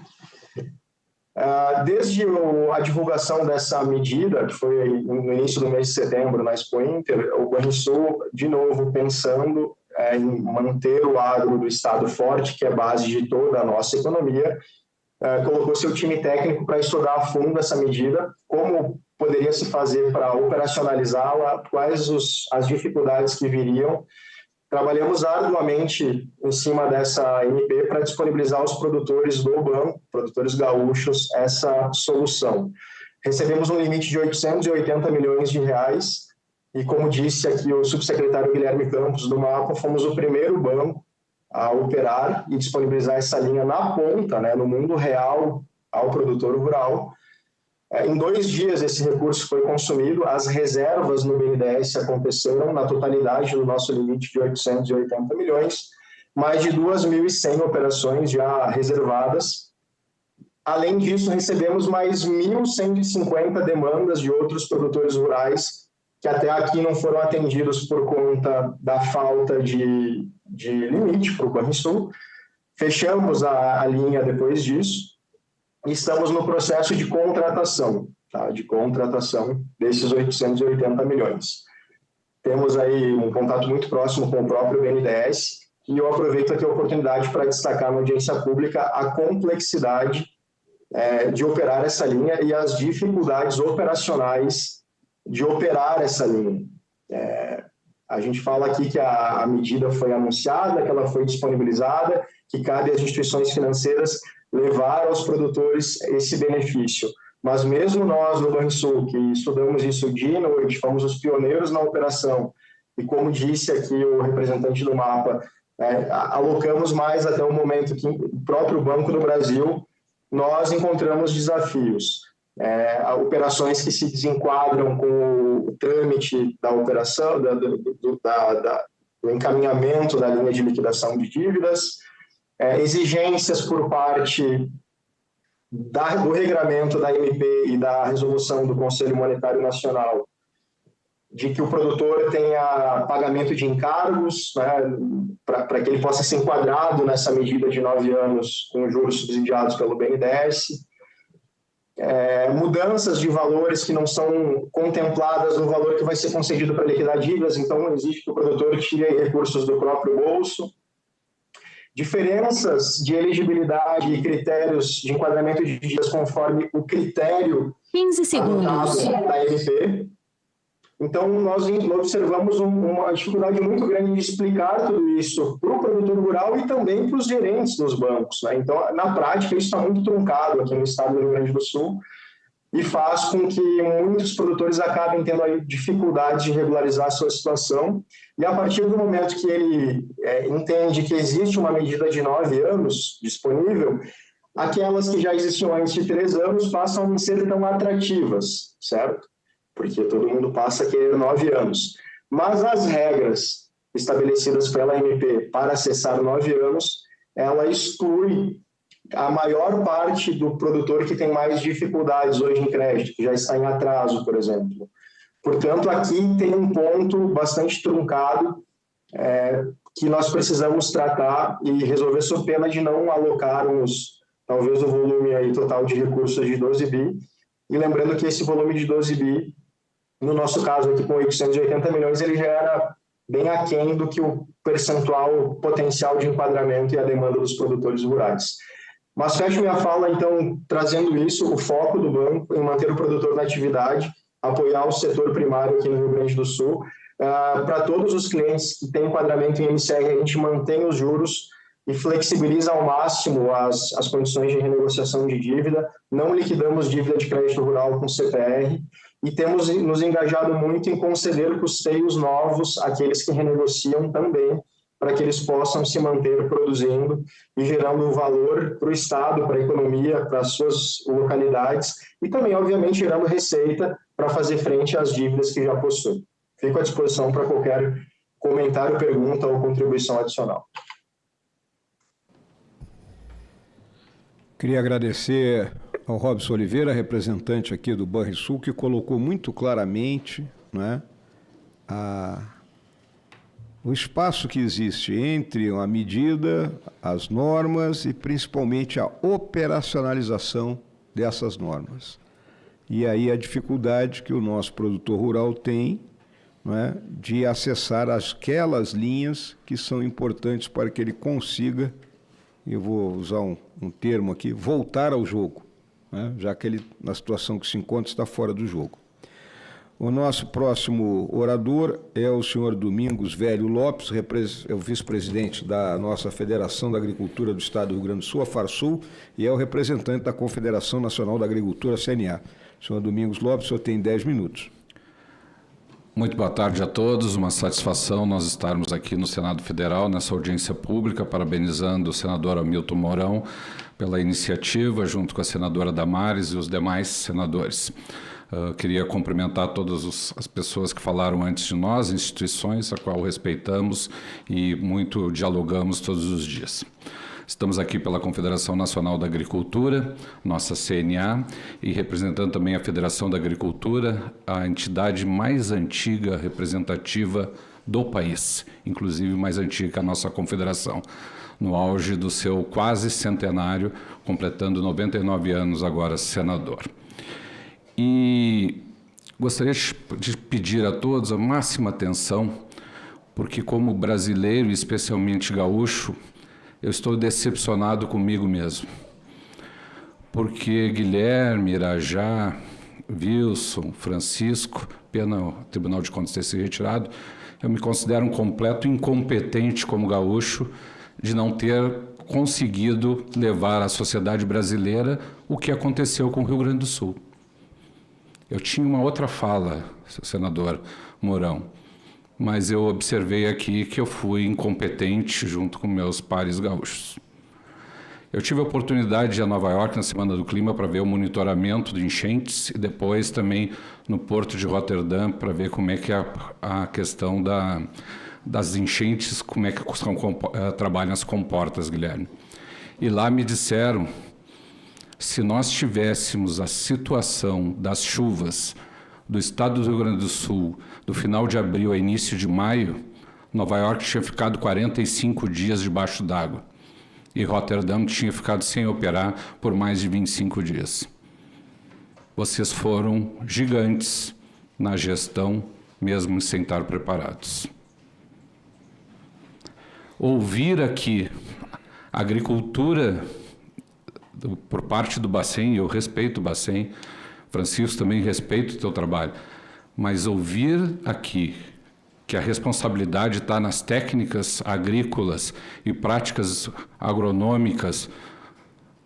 Speaker 19: Desde a divulgação dessa medida, que foi no início do mês de setembro na Expo Inter, o Banrisul, de novo, pensando em manter o agro do Estado forte, que é a base de toda a nossa economia, colocou seu time técnico para estudar a fundo essa medida, como poderia se fazer para operacionalizá-la, quais as dificuldades que viriam, trabalhamos arduamente em cima dessa MP para disponibilizar aos produtores do banco, produtores gaúchos, essa solução. Recebemos um limite de 880 milhões de reais e, como disse aqui o subsecretário Guilherme Campos do MAPA, fomos o primeiro banco a operar e disponibilizar essa linha na ponta, né, no mundo real, ao produtor rural. Em 2 dias esse recurso foi consumido, as reservas no BNDES aconteceram na totalidade do nosso limite de 880 milhões, mais de 2.100 operações já reservadas. Além disso, recebemos mais 1.150 demandas de outros produtores rurais que até aqui não foram atendidos por conta da falta de limite para o Banrisul. Fechamos a linha depois disso. Estamos no processo de contratação, tá? De contratação desses 880 milhões. Temos aí um contato muito próximo com o próprio BNDES e eu aproveito aqui a oportunidade para destacar na audiência pública a complexidade de operar essa linha e as dificuldades operacionais de operar essa linha. A gente fala aqui que a medida foi anunciada, que ela foi disponibilizada, que cabe às instituições financeiras levar aos produtores esse benefício. Mas mesmo nós, no Banrisul, que estudamos isso dia e noite, fomos os pioneiros na operação, e como disse aqui o representante do MAPA, alocamos mais até o momento que o próprio Banco do Brasil, nós encontramos desafios. Operações que se desenquadram com o trâmite da operação, do encaminhamento da linha de liquidação de dívidas, exigências por parte do regramento da MP e da resolução do Conselho Monetário Nacional de que o produtor tenha pagamento de encargos, né, para que ele possa ser enquadrado nessa medida de 9 anos com juros subsidiados pelo BNDES, mudanças de valores que não são contempladas no valor que vai ser concedido para liquidar dívidas, então exige que o produtor tire recursos do próprio bolso. Diferenças de elegibilidade e critérios de enquadramento de dívidas conforme o critério
Speaker 8: 15 segundos
Speaker 19: da MP. Então, nós observamos uma dificuldade muito grande de explicar tudo isso para o produtor rural e também para os gerentes dos bancos, né? Então, na prática, isso está muito truncado aqui no estado do Rio Grande do Sul e faz com que muitos produtores acabem tendo aí dificuldades de regularizar a sua situação. E a partir do momento que ele entende que existe uma medida de 9 anos disponível, aquelas que já existiam antes de 3 anos passam a não ser tão atrativas, certo? Porque todo mundo passa a querer 9 anos. Mas as regras estabelecidas pela MP para acessar 9 anos, ela exclui a maior parte do produtor que tem mais dificuldades hoje em crédito, que já está em atraso, por exemplo. Portanto, aqui tem um ponto bastante truncado que nós precisamos tratar e resolver sob pena de não alocarmos, talvez, o volume aí total de recursos de 12 bi. E lembrando que esse volume de 12 bi, no nosso caso aqui com 880 milhões, ele já era bem aquém do que o percentual potencial de enquadramento e a demanda dos produtores rurais. Mas fecho minha fala, então, trazendo isso, o foco do banco em manter o produtor na atividade, apoiar o setor primário aqui no Rio Grande do Sul. Para todos os clientes que têm enquadramento em MCR, a gente mantém os juros e flexibiliza ao máximo as condições de renegociação de dívida, não liquidamos dívida de crédito rural com CPR e temos nos engajado muito em conceder custeios novos àqueles que renegociam também, para que eles possam se manter produzindo e gerando valor para o Estado, para a economia, para as suas localidades e também, obviamente, gerando receita para fazer frente às dívidas que já possuem. Fico à disposição para qualquer comentário, pergunta ou contribuição adicional.
Speaker 5: Queria agradecer ao Robson Oliveira, representante aqui do Banrisul, que colocou muito claramente, né, o espaço que existe entre a medida, as normas e principalmente a operacionalização dessas normas. E aí a dificuldade que o nosso produtor rural tem, né, de acessar aquelas linhas que são importantes para que ele consiga, eu vou usar um termo aqui, voltar ao jogo, né, já que ele, na situação que se encontra, está fora do jogo. O nosso próximo orador é o senhor Domingos Velho Lopes, é o vice-presidente da nossa Federação da Agricultura do Estado do Rio Grande do Sul, a FARSUL, e é o representante da Confederação Nacional da Agricultura, CNA. Senhor Domingos Lopes, o senhor tem 10 minutos.
Speaker 8: Muito boa tarde a todos, uma satisfação nós estarmos aqui no Senado Federal, nessa audiência pública, parabenizando o senador Hamilton Mourão pela iniciativa, junto com a senadora Damares e os demais senadores. Queria cumprimentar todas as pessoas que falaram antes de nós, instituições a qual respeitamos e muito dialogamos todos os dias. Estamos aqui pela Confederação Nacional da Agricultura, nossa CNA, e representando também a Federação da Agricultura, a entidade mais antiga representativa do país, inclusive mais antiga que a nossa confederação, no auge do seu quase centenário, completando 99 anos agora senador. E gostaria de pedir a todos a máxima atenção, porque como brasileiro, especialmente gaúcho, eu estou decepcionado comigo mesmo. Porque Guilherme, Irajá, Wilson, Francisco, pena o Tribunal de Contas ter sido retirado, eu me considero um completo incompetente como gaúcho de não ter conseguido levar à sociedade brasileira o que aconteceu com o Rio Grande do Sul. Eu tinha uma outra fala, senador Mourão, mas eu observei aqui que eu fui incompetente junto com meus pares gaúchos. Eu tive a oportunidade de ir a Nova York na Semana do Clima para ver o monitoramento de enchentes e depois também no Porto de Roterdã para ver como é que é a questão das enchentes, como é que trabalham as comportas, Guilherme. E lá me disseram, se nós tivéssemos a situação das chuvas do estado do Rio Grande do Sul, do final de abril a início de maio, Nova York tinha ficado 45 dias debaixo d'água e Roterdã tinha ficado sem operar por mais de 25 dias. Vocês foram gigantes na gestão, mesmo sem estar preparados. Ouvir aqui a agricultura por parte do Bacen, eu respeito o Bacen, Francisco, também respeito o teu trabalho, mas ouvir aqui que a responsabilidade está nas técnicas agrícolas e práticas agronômicas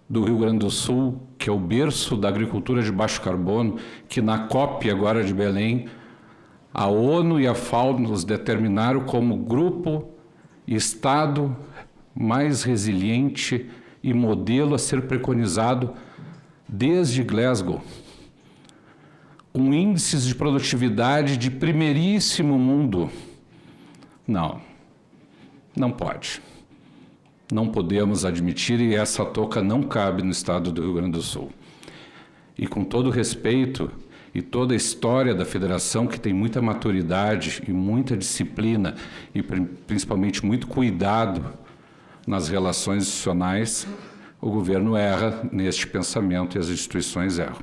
Speaker 8: do Rio Grande do Sul, que é o berço da agricultura de baixo carbono, que na COP agora de Belém, a ONU e a FAO nos determinaram como grupo e Estado mais resiliente e modelo a ser preconizado desde Glasgow, com índices de produtividade de primeiríssimo mundo. Não pode. Não podemos admitir e essa toca não cabe no estado do Rio Grande do Sul. E com todo respeito e toda a história da federação, que tem muita maturidade e muita disciplina e principalmente muito cuidado nas relações institucionais, o governo erra neste pensamento e as instituições erram.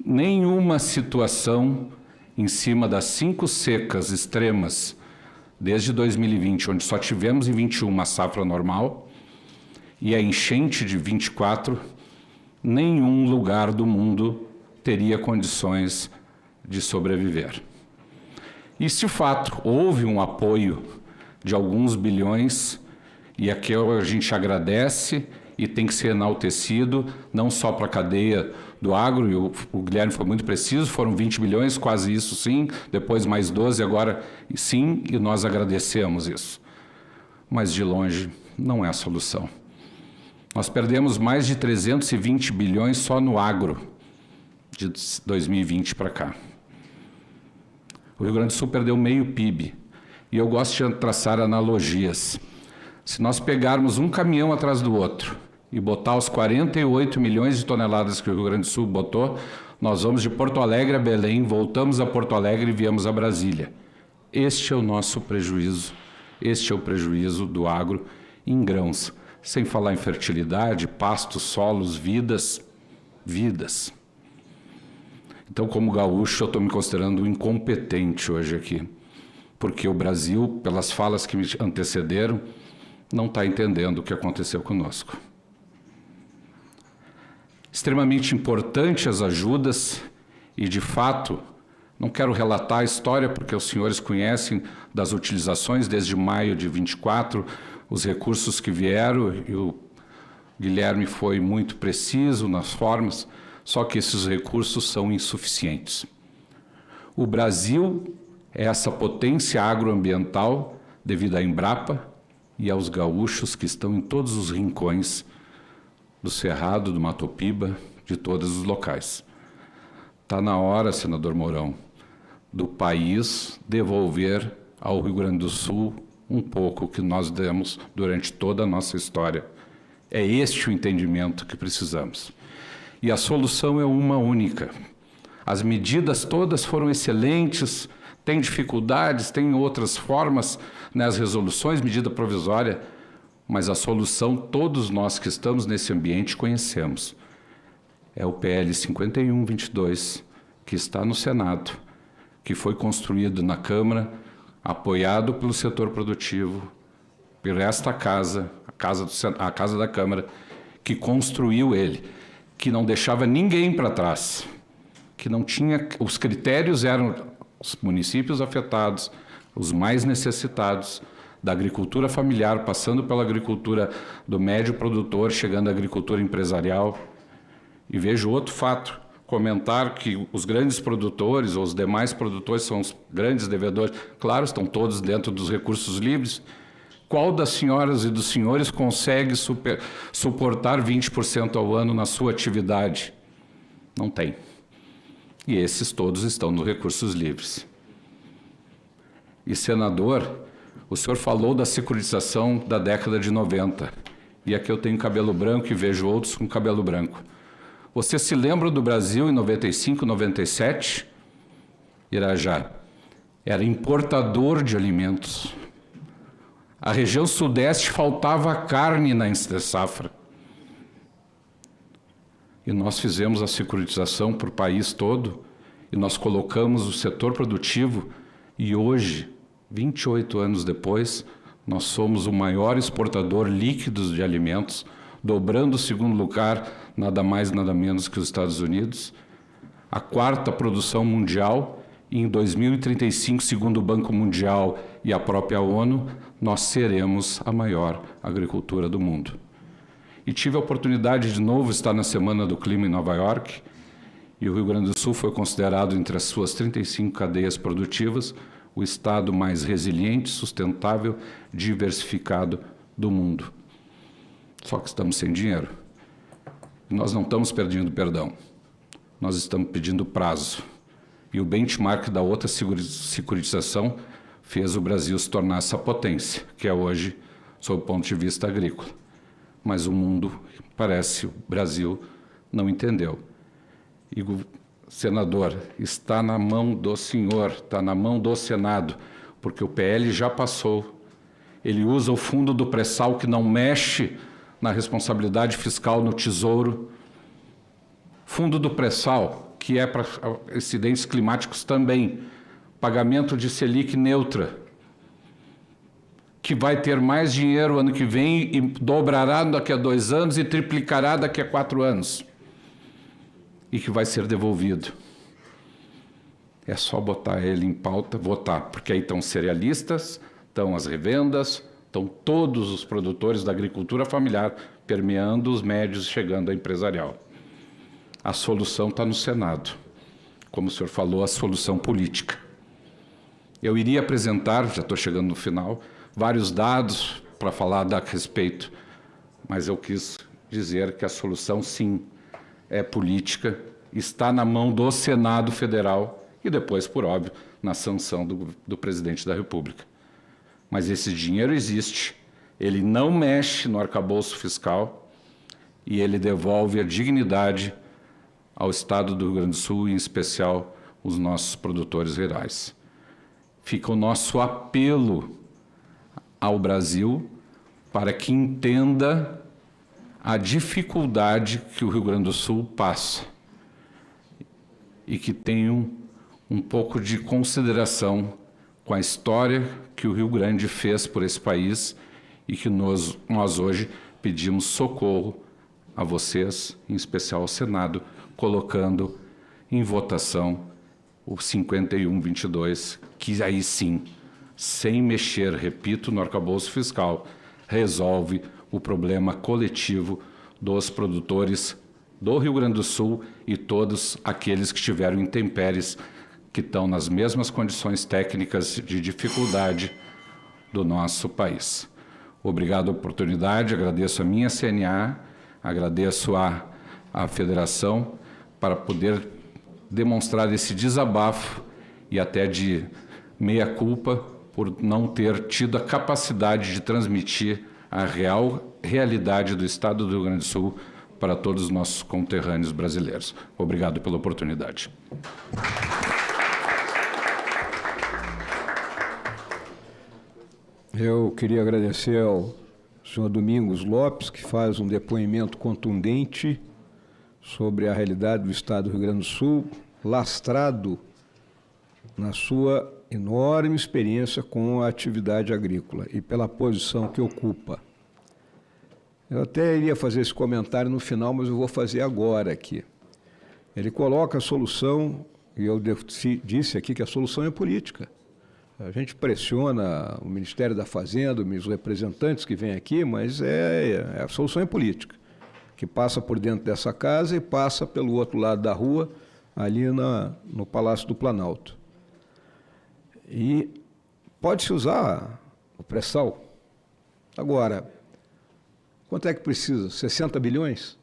Speaker 8: Nenhuma situação em cima das 5 secas extremas desde 2020, onde só tivemos em 21 uma safra normal, e a enchente de 24, nenhum lugar do mundo teria condições de sobreviver. E, de fato, houve um apoio de alguns bilhões, e aqui a gente agradece e tem que ser enaltecido, não só para a cadeia do agro, e o Guilherme foi muito preciso, foram 20 bilhões, quase isso sim, depois mais 12, agora sim, e nós agradecemos isso. Mas de longe não é a solução. Nós perdemos mais de 320 bilhões só no agro, de 2020 para cá. O Rio Grande do Sul perdeu meio PIB, e eu gosto de traçar analogias. Se nós pegarmos um caminhão atrás do outro e botar os 48 milhões de toneladas que o Rio Grande do Sul botou, nós vamos de Porto Alegre a Belém, voltamos a Porto Alegre e viemos a Brasília. Este é o nosso prejuízo, este é o prejuízo do agro em grãos, sem falar em fertilidade, pastos, solos, vidas. Então, como gaúcho, eu estou me considerando incompetente hoje aqui, porque o Brasil, pelas falas que me antecederam, não está entendendo o que aconteceu conosco. Extremamente importante as ajudas e, de fato, Não quero relatar a história, porque os senhores conhecem das utilizações desde maio de 24, os recursos que vieram, e o Guilherme foi muito preciso nas formas, só que esses recursos são insuficientes. O Brasil é essa potência agroambiental devido à Embrapa e aos gaúchos que estão em todos os rincões do Cerrado, do Mato Piba, de todos os locais. Está na hora, senador Mourão, do país devolver ao Rio Grande do Sul um pouco que nós demos durante toda a nossa história. É este o entendimento que precisamos. E a solução é uma única. As medidas todas foram excelentes, tem dificuldades, tem outras formas nas resoluções, medida provisória, mas a solução todos nós que estamos nesse ambiente conhecemos. É o PL 5122, que está no Senado, que foi construído na Câmara, apoiado pelo setor produtivo, por esta casa, a Casa da Câmara, que construiu ele, que não deixava ninguém para trás, que não tinha... Os critérios eram os municípios afetados, os mais necessitados, da agricultura familiar, passando pela agricultura do médio produtor, chegando à agricultura empresarial. E vejo outro fato, comentar que os grandes produtores, ou os demais produtores, são os grandes devedores. Claro, estão todos dentro dos recursos livres. Qual das senhoras e dos senhores consegue suportar 20% ao ano na sua atividade? Não tem. E esses todos estão nos recursos livres. E, senador, o senhor falou da securitização da década de 90. E aqui eu tenho cabelo branco e vejo outros com cabelo branco. Você se lembra do Brasil em 95, 97? Irajá era importador de alimentos. A região sudeste faltava carne na entre-safra. E nós fizemos a securitização para o país todo, e nós colocamos o setor produtivo, e hoje, 28 anos depois, nós somos o maior exportador líquido de alimentos, dobrando o segundo lugar, nada mais, nada menos que os Estados Unidos, a quarta produção mundial, e em 2035, segundo o Banco Mundial e a própria ONU, nós seremos a maior agricultura do mundo. E tive a oportunidade de novo estar na Semana do Clima em Nova York, e o Rio Grande do Sul foi considerado, entre as suas 35 cadeias produtivas, o estado mais resiliente, sustentável, diversificado do mundo. Só que estamos sem dinheiro. Nós não estamos pedindo perdão, nós estamos pedindo prazo. E o benchmark da outra securitização fez o Brasil se tornar essa potência, que é hoje, sob o ponto de vista agrícola. Mas o mundo, parece, o Brasil não entendeu. E o senador, está na mão do senhor, está na mão do Senado, porque o PL já passou. Ele usa o fundo do pré-sal, que não mexe na responsabilidade fiscal no Tesouro. Fundo do pré-sal, que é para acidentes climáticos também. Pagamento de Selic neutra, que vai ter mais dinheiro ano que vem e dobrará daqui a 2 anos e triplicará daqui a 4 anos. E que vai ser devolvido. É só botar ele em pauta, votar, porque aí estão cerealistas, estão as revendas, estão todos os produtores da agricultura familiar, permeando os médios e chegando à empresarial. A solução está no Senado. Como o senhor falou, a solução política. Eu iria apresentar, já estou chegando no final, vários dados para falar a respeito, mas eu quis dizer que a solução, sim, é política, está na mão do Senado Federal e depois, por óbvio, na sanção do presidente da República. Mas esse dinheiro existe, ele não mexe no arcabouço fiscal e ele devolve a dignidade ao Estado do Rio Grande do Sul, em especial os nossos produtores rurais. Fica o nosso apelo ao Brasil para que entenda a dificuldade que o Rio Grande do Sul passa e que tenham um pouco de consideração com a história que o Rio Grande fez por esse país e que nós hoje pedimos socorro a vocês, em especial ao Senado, colocando em votação o 5122, que aí sim, sem mexer, repito, no arcabouço fiscal, resolve o problema coletivo dos produtores do Rio Grande do Sul e todos aqueles que tiveram intempéries, que estão nas mesmas condições técnicas de dificuldade do nosso país. Obrigado a oportunidade, agradeço a minha CNA, agradeço a Federação para poder demonstrar esse desabafo e até de meia-culpa por não ter tido a capacidade de transmitir a realidade do Estado do Rio Grande do Sul para todos os nossos conterrâneos brasileiros. Obrigado pela oportunidade.
Speaker 5: Eu queria agradecer ao senhor Domingos Lopes, que faz um depoimento contundente sobre a realidade do Estado do Rio Grande do Sul, lastrado na sua enorme experiência com a atividade agrícola e pela posição que ocupa. Eu até iria fazer esse comentário no final, mas eu vou fazer agora aqui. Ele coloca a solução, e eu disse aqui que a solução é política. A gente pressiona o Ministério da Fazenda, os representantes que vêm aqui, mas a solução é política, que passa por dentro dessa casa e passa pelo outro lado da rua, ali no Palácio do Planalto. E pode-se usar o pré-sal. Agora, quanto é que precisa? 60 bilhões?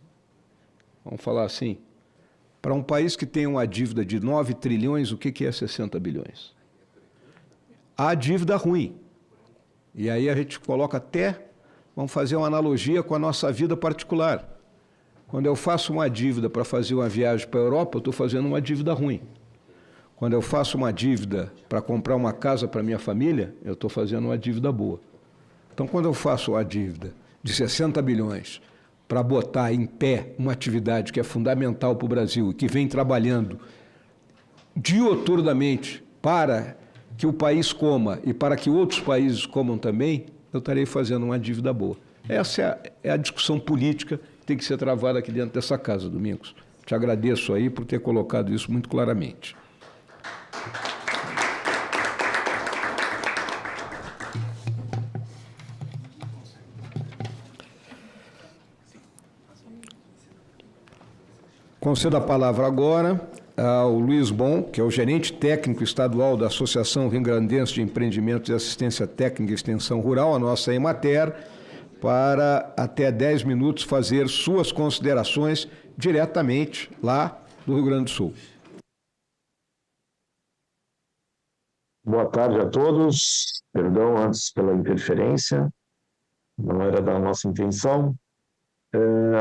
Speaker 5: Vamos falar assim. Para um país que tem uma dívida de 9 trilhões, o que é 60 bilhões? Há dívida ruim. E aí a gente coloca até, vamos fazer uma analogia com a nossa vida particular. Quando eu faço uma dívida para fazer uma viagem para a Europa, eu estou fazendo uma dívida ruim. Quando eu faço uma dívida para comprar uma casa para minha família, eu estou fazendo uma dívida boa. Então, quando eu faço uma dívida de 60 bilhões para botar em pé uma atividade que é fundamental para o Brasil e que vem trabalhando diuturnamente para que o país coma e para que outros países comam também, eu estarei fazendo uma dívida boa. Essa é a discussão política que tem que ser travada aqui dentro dessa casa, Domingos. Te agradeço aí por ter colocado isso muito claramente. Concedo a palavra agora ao Luiz Bon, que é o gerente técnico estadual da Associação Rio-Grandense de Empreendimentos e Assistência Técnica e Extensão Rural, a nossa Emater, para até 10 minutos fazer suas considerações diretamente lá do Rio Grande do Sul.
Speaker 20: Boa tarde a todos. Perdão antes pela interferência, não era da nossa intenção.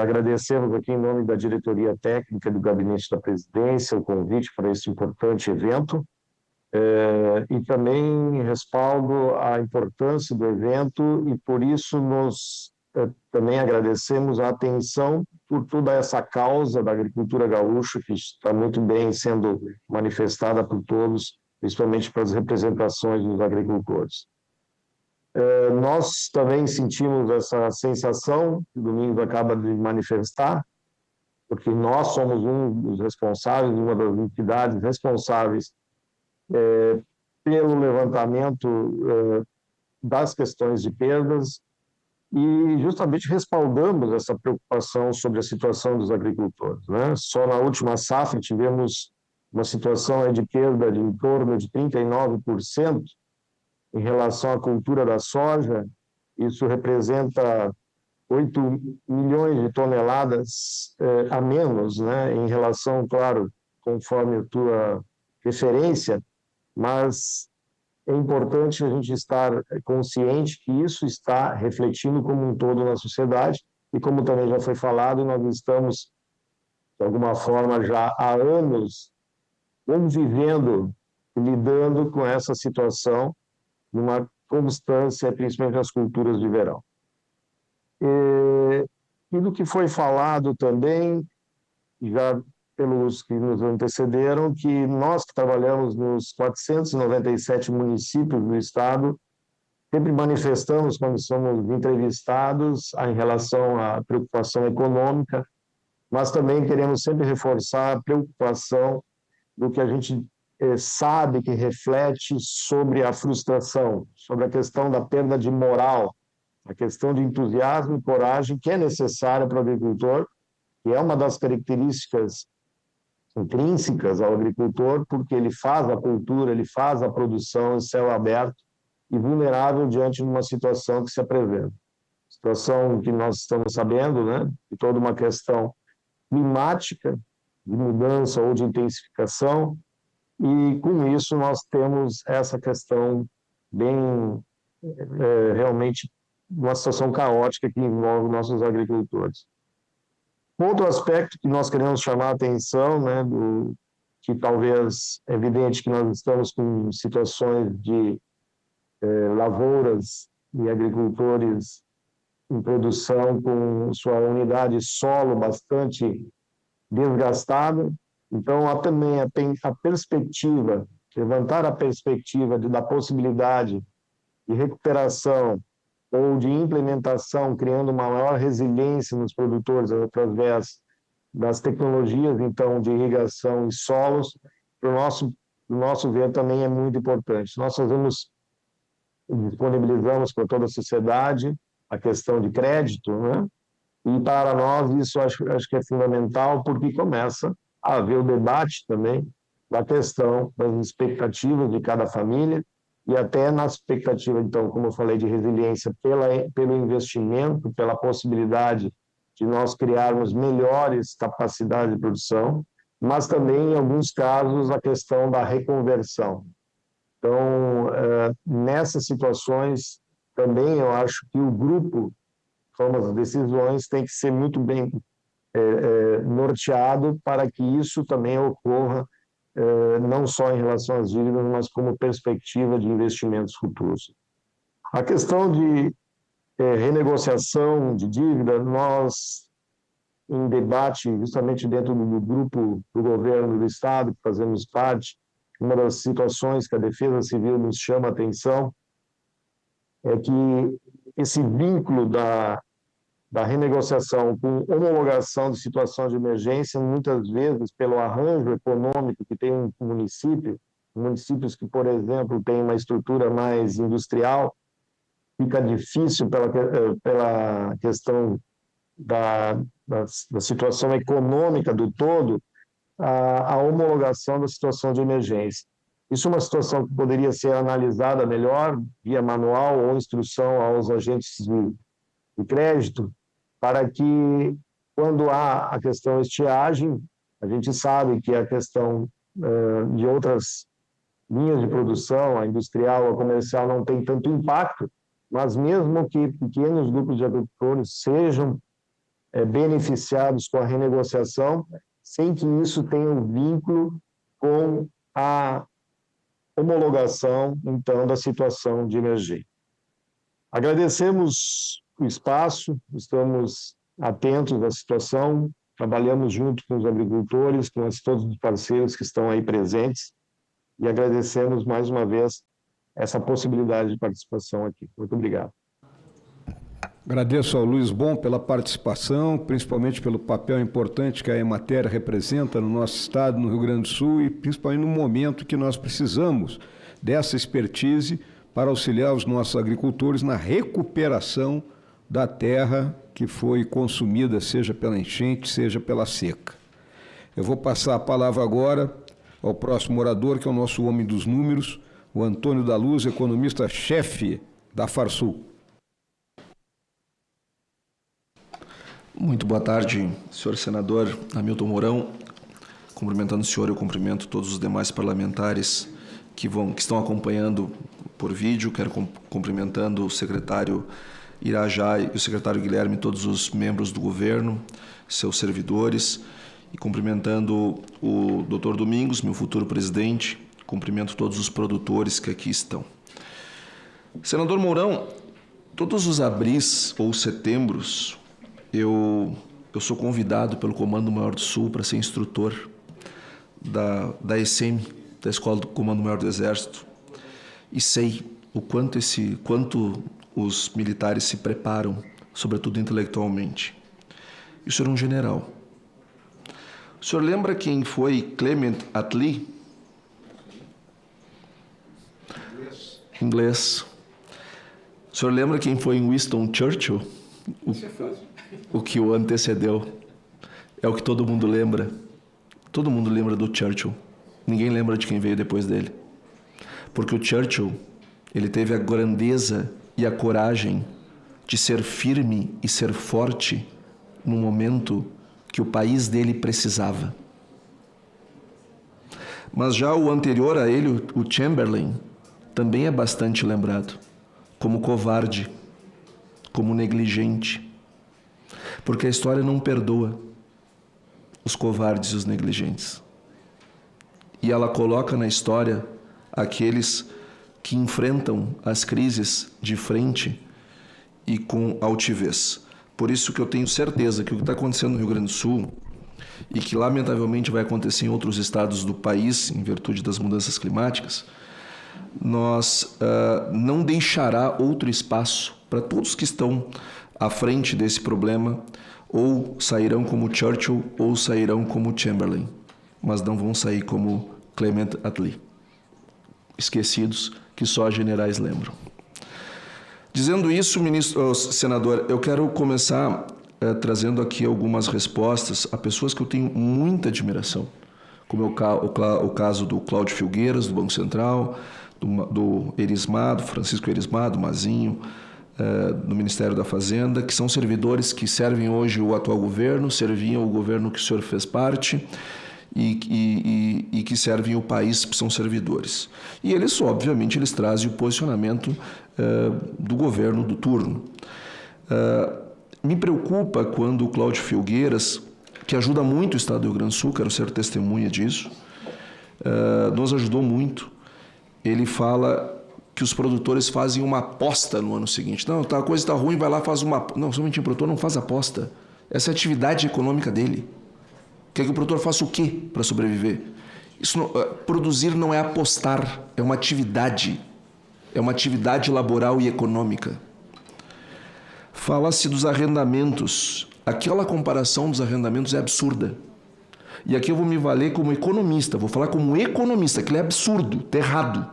Speaker 20: Agradecemos aqui em nome da diretoria técnica do Gabinete da Presidência o convite para esse importante evento e também respaldo a importância do evento e por isso nós também agradecemos a atenção por toda essa causa da agricultura gaúcha que está muito bem sendo manifestada por todos, principalmente para as representações dos agricultores. Nós também sentimos essa sensação que o Domingos acaba de manifestar, porque nós somos um dos responsáveis, uma das entidades responsáveis pelo levantamento das questões de perdas e justamente respaldamos essa preocupação sobre a situação dos agricultores, né? Só na última safra tivemos uma situação de perda de em torno de 39%, em relação à cultura da soja, isso representa 8 milhões de toneladas a menos, né, em relação, claro, conforme a tua referência, mas é importante a gente estar consciente que isso está refletindo como um todo na sociedade e, como também já foi falado, nós estamos, de alguma forma, já há anos convivendo e lidando com essa situação numa constância, principalmente nas culturas de verão. E do que foi falado também, já pelos que nos antecederam, que nós que trabalhamos nos 497 municípios do estado, sempre manifestamos, quando somos entrevistados, em relação à preocupação econômica, mas também queremos sempre reforçar a preocupação do que a gente sabe, que reflete sobre a frustração, sobre a questão da perda de moral, a questão de entusiasmo e coragem que é necessária para o agricultor, que é uma das características intrínsecas ao agricultor, porque ele faz a cultura, ele faz a produção em céu aberto e vulnerável diante de uma situação que se apresenta. Situação que nós estamos sabendo, né, de toda uma questão climática, de mudança ou de intensificação, e com isso nós temos essa questão bem, realmente, uma situação caótica que envolve nossos agricultores. Outro aspecto que nós queremos chamar a atenção, né, que talvez é evidente que nós estamos com situações de lavouras e agricultores em produção com sua unidade solo bastante desgastada. Então, há também a perspectiva, levantar a perspectiva da possibilidade de recuperação ou de implementação, criando uma maior resiliência nos produtores através das tecnologias, então, de irrigação e solos, para o nosso ver também é muito importante. Nós disponibilizamos para toda a sociedade a questão de crédito, né? E para nós isso acho que é fundamental, porque começa a haver o debate também da questão das expectativas de cada família e até na expectativa, então, como eu falei, de resiliência pelo investimento, pela possibilidade de nós criarmos melhores capacidades de produção, mas também, em alguns casos, a questão da reconversão. Então, nessas situações, também eu acho que o grupo que toma as decisões tem que ser muito bem norteado para que isso também ocorra, não só em relação às dívidas, mas como perspectiva de investimentos futuros. A questão de renegociação de dívida, nós, em debate, justamente dentro do grupo do governo do Estado, que fazemos parte, uma das situações que a Defesa Civil nos chama a atenção é que esse vínculo da renegociação com homologação de situação de emergência, muitas vezes, pelo arranjo econômico que tem um município, municípios que, por exemplo, têm uma estrutura mais industrial, fica difícil pela questão da situação econômica do todo, a homologação da situação de emergência. Isso é uma situação que poderia ser analisada melhor via manual ou instrução aos agentes de crédito, para que, quando há a questão estiagem, a gente sabe que a questão de outras linhas de produção, a industrial, a comercial, não tem tanto impacto, mas mesmo que pequenos grupos de agricultores sejam beneficiados com a renegociação, sem que isso tenha um vínculo com a homologação, então, da situação de emergência. Agradecemos o espaço, estamos atentos à situação, trabalhamos junto com os agricultores, com todos os parceiros que estão aí presentes, e agradecemos mais uma vez essa possibilidade de participação aqui. Muito obrigado.
Speaker 5: Agradeço ao Luiz Bon pela participação, principalmente pelo papel importante que a Emater representa no nosso estado, no Rio Grande do Sul, e principalmente no momento que nós precisamos dessa expertise para auxiliar os nossos agricultores na recuperação da terra que foi consumida, seja pela enchente, seja pela seca. Eu vou passar a palavra agora ao próximo orador, que é o nosso homem dos números, o Antônio da Luz, economista-chefe da Farsul.
Speaker 12: Muito boa tarde, senhor senador Hamilton Mourão. Cumprimentando o senhor, eu cumprimento todos os demais parlamentares que estão acompanhando por vídeo. Quero cumprimentando o secretário Irajá e o secretário Guilherme, todos os membros do governo, seus servidores, e cumprimentando o doutor Domingos, meu futuro presidente. Cumprimento todos os produtores que aqui estão. Senador Mourão, todos os abris ou setembros, eu sou convidado pelo Comando Maior do Sul para ser instrutor da ESEM, da Escola do Comando Maior do Exército, e sei o quanto os militares se preparam, sobretudo intelectualmente. E o senhor é um general. O senhor lembra quem foi Clement Attlee? inglês. O senhor lembra quem foi Winston Churchill? O que o antecedeu. É o que todo mundo lembra. Todo mundo lembra do Churchill. Ninguém lembra de quem veio depois dele. Porque o Churchill, ele teve a grandeza e a coragem de ser firme e ser forte no momento que o país dele precisava. Mas já o anterior a ele, o Chamberlain, também é bastante lembrado como covarde, como negligente. Porque a história não perdoa os covardes e os negligentes. E ela coloca na história aqueles que enfrentam as crises de frente e com altivez. Por isso que eu tenho certeza que o que está acontecendo no Rio Grande do Sul e que lamentavelmente vai acontecer em outros estados do país, em virtude das mudanças climáticas, não deixará outro espaço para todos que estão à frente desse problema, ou sairão como Churchill ou sairão como Chamberlain, mas não vão sair como Clement Attlee, esquecidos que só generais lembram. Dizendo isso, senador, eu quero começar trazendo aqui algumas respostas a pessoas que eu tenho muita admiração, como o caso do Cláudio Filgueiras, do Banco Central, do Erismar, do Francisco Erismar, do Mazinho, do Ministério da Fazenda, que são servidores que servem hoje o atual governo, serviam o governo que o senhor fez parte e que servem o país, que são servidores. E eles, obviamente, eles trazem o posicionamento do governo do turno. Me preocupa quando o Cláudio Filgueiras, que ajuda muito o Estado do Rio Grande do Sul, quero ser testemunha disso, nos ajudou muito. Ele fala que os produtores fazem uma aposta no ano seguinte. Não, a coisa está ruim, vai lá, faz uma... Não, somente o produtor não faz aposta. Essa é a atividade econômica dele. Quer que o produtor faça o quê para sobreviver? Produzir não é apostar, é uma atividade. É uma atividade laboral e econômica. Fala-se dos arrendamentos. Aquela comparação dos arrendamentos é absurda. E aqui eu vou me valer como economista, vou falar como economista, aquilo é absurdo, está errado.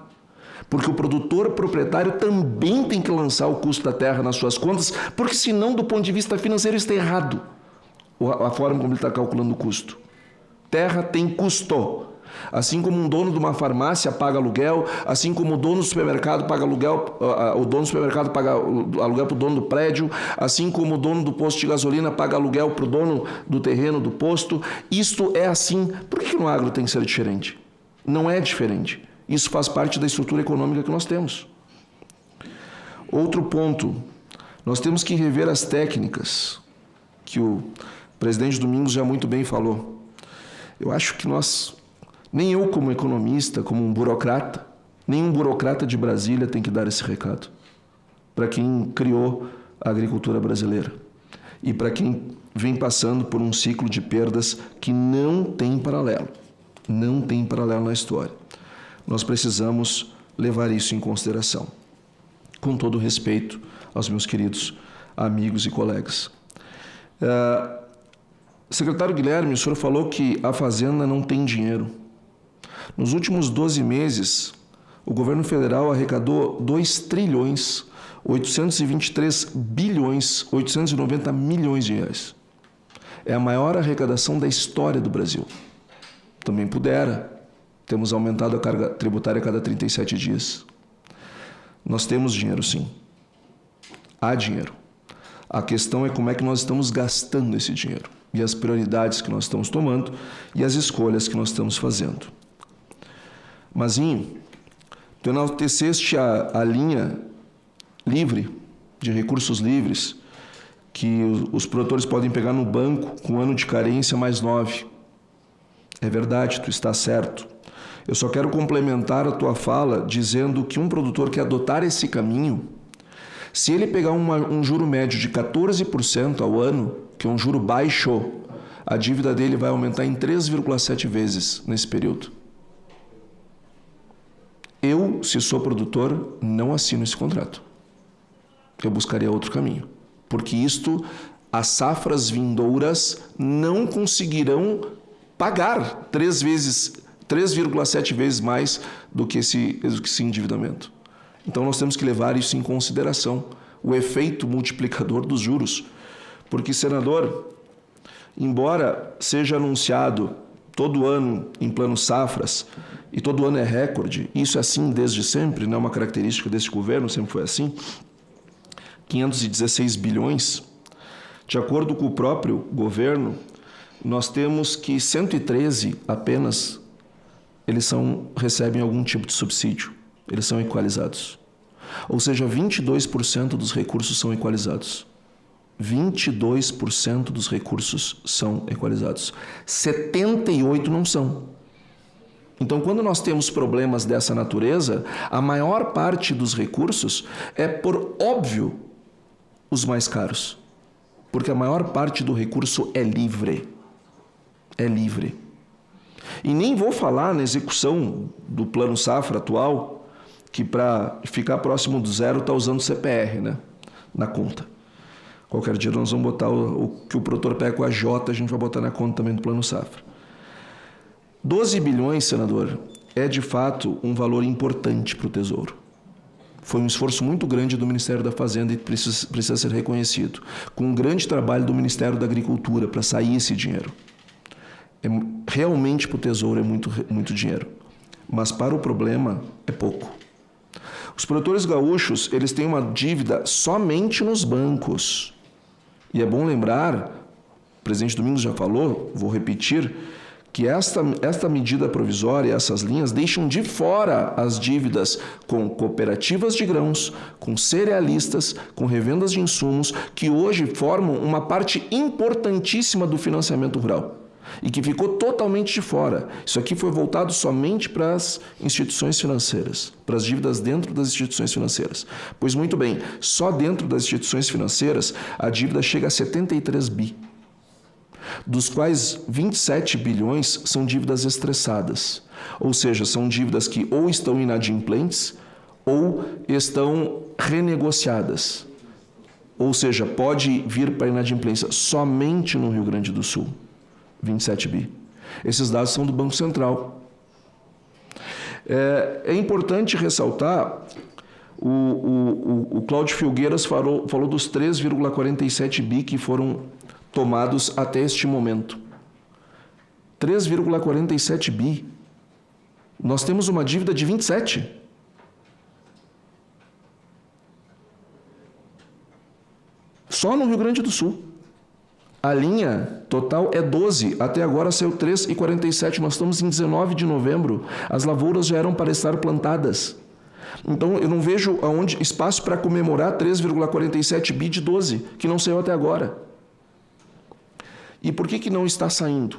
Speaker 12: Porque o produtor proprietário também tem que lançar o custo da terra nas suas contas, porque senão, do ponto de vista financeiro, está errado a forma como ele está calculando o custo. Terra tem custo. Assim como um dono de uma farmácia paga aluguel, assim como o dono do supermercado paga aluguel, o dono do supermercado paga aluguel para o dono do prédio, assim como o dono do posto de gasolina paga aluguel para o dono do terreno do posto. Isto é assim. Por que no agro tem que ser diferente? Não é diferente. Isso faz parte da estrutura econômica que nós temos. Outro ponto, nós temos que rever as técnicas que o presidente Domingos já muito bem falou. Eu acho que nem eu como economista, como um burocrata, nem um burocrata de Brasília tem que dar esse recado para quem criou a agricultura brasileira e para quem vem passando por um ciclo de perdas que não tem paralelo. Não tem paralelo na história. Nós precisamos levar isso em consideração, com todo respeito aos meus queridos amigos e colegas. Secretário Guilherme, o senhor falou que a Fazenda não tem dinheiro. Nos últimos 12 meses, o governo federal arrecadou 2 trilhões, 823 bilhões, 890 milhões de reais. É a maior arrecadação da história do Brasil. Também pudera. Temos aumentado a carga tributária a cada 37 dias. Nós temos dinheiro, sim. Há dinheiro. A questão é como é que nós estamos gastando esse dinheiro e as prioridades que nós estamos tomando e as escolhas que nós estamos fazendo. Mazinho, tu enalteceste a linha livre, de recursos livres, que os produtores podem pegar no banco com ano de carência mais 9. É verdade, tu está certo. Eu só quero complementar a tua fala dizendo que um produtor que adotar esse caminho, se ele pegar um juro médio de 14% ao ano, que é um juro baixo, a dívida dele vai aumentar em 3,7 vezes nesse período. Eu, se sou produtor, não assino esse contrato. Eu buscaria outro caminho. Porque as safras vindouras não conseguirão pagar 3,7 vezes mais do que esse endividamento. Então nós temos que levar isso em consideração, o efeito multiplicador dos juros. Porque, senador, embora seja anunciado todo ano em plano safras, e todo ano é recorde, isso é assim desde sempre, não é uma característica desse governo, sempre foi assim, 516 bilhões, de acordo com o próprio governo, nós temos que 113 apenas, eles recebem algum tipo de subsídio, eles são equalizados. Ou seja, 22% dos recursos são equalizados. 22% dos recursos são equalizados. 78% não são. Então, quando nós temos problemas dessa natureza, a maior parte dos recursos é, por óbvio, os mais caros. Porque a maior parte do recurso é livre. É livre. E nem vou falar na execução do Plano Safra atual, que para ficar próximo do zero está usando CPR, né, na conta. Qualquer dia nós vamos botar o que o produtor pega com a J, a gente vai botar na conta também do Plano Safra. 12 bilhões, senador, é de fato um valor importante para o Tesouro. Foi um esforço muito grande do Ministério da Fazenda e precisa ser reconhecido. Com um grande trabalho do Ministério da Agricultura para sair esse dinheiro. Realmente para o Tesouro é muito dinheiro. Mas para o problema é pouco. Os produtores gaúchos, eles têm uma dívida somente nos bancos. E é bom lembrar, o presidente Domingos já falou, vou repetir, que esta medida provisória, essas linhas, deixam de fora as dívidas com cooperativas de grãos, com cerealistas, com revendas de insumos, que hoje formam uma parte importantíssima do financiamento rural. E que ficou totalmente de fora. Isso aqui foi voltado somente para as instituições financeiras, para as dívidas dentro das instituições financeiras. Pois muito bem, só dentro das instituições financeiras a dívida chega a 73 bi, dos quais 27 bilhões são dívidas estressadas, ou seja, são dívidas que ou estão inadimplentes ou estão renegociadas. Ou seja, pode vir para inadimplência somente no Rio Grande do Sul. 27 bi. Esses dados são do Banco Central. É importante ressaltar, o Cláudio Filgueiras falou dos 3,47 bi que foram tomados até este momento. 3,47 bi. Nós temos uma dívida de 27. Só no Rio Grande do Sul. A linha total é 12, até agora saiu 3,47, nós estamos em 19 de novembro, as lavouras já eram para estar plantadas. Então eu não vejo espaço para comemorar 3,47 bi de 12, que não saiu até agora. E por que não está saindo?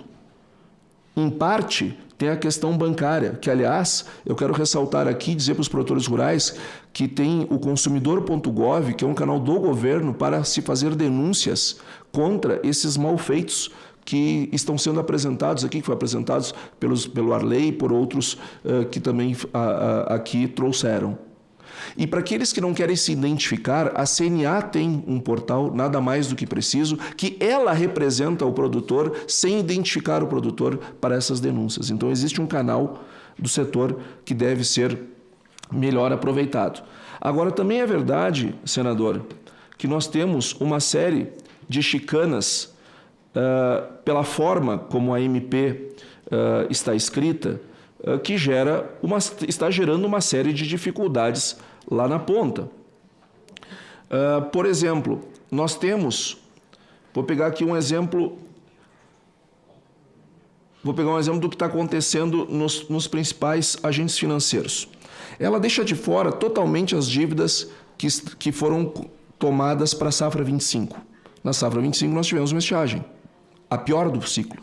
Speaker 12: Em parte, tem a questão bancária, que, aliás, eu quero ressaltar aqui, dizer para os produtores rurais que tem o consumidor.gov, que é um canal do governo para se fazer denúncias contra esses malfeitos que estão sendo apresentados aqui, que foram apresentados pelo Arley e por outros que também aqui trouxeram. E para aqueles que não querem se identificar, a CNA tem um portal, nada mais do que preciso, que ela representa o produtor sem identificar o produtor para essas denúncias. Então existe um canal do setor que deve ser melhor aproveitado. Agora também é verdade, senador, que nós temos uma série de chicanas pela forma como a MP está escrita, que está gerando uma série de dificuldades lá na ponta. Por exemplo, nós temos, vou pegar um exemplo do que está acontecendo nos principais agentes financeiros. Ela deixa de fora totalmente as dívidas que foram tomadas para a safra 25. Na safra 25 nós tivemos uma estiagem, a pior do ciclo.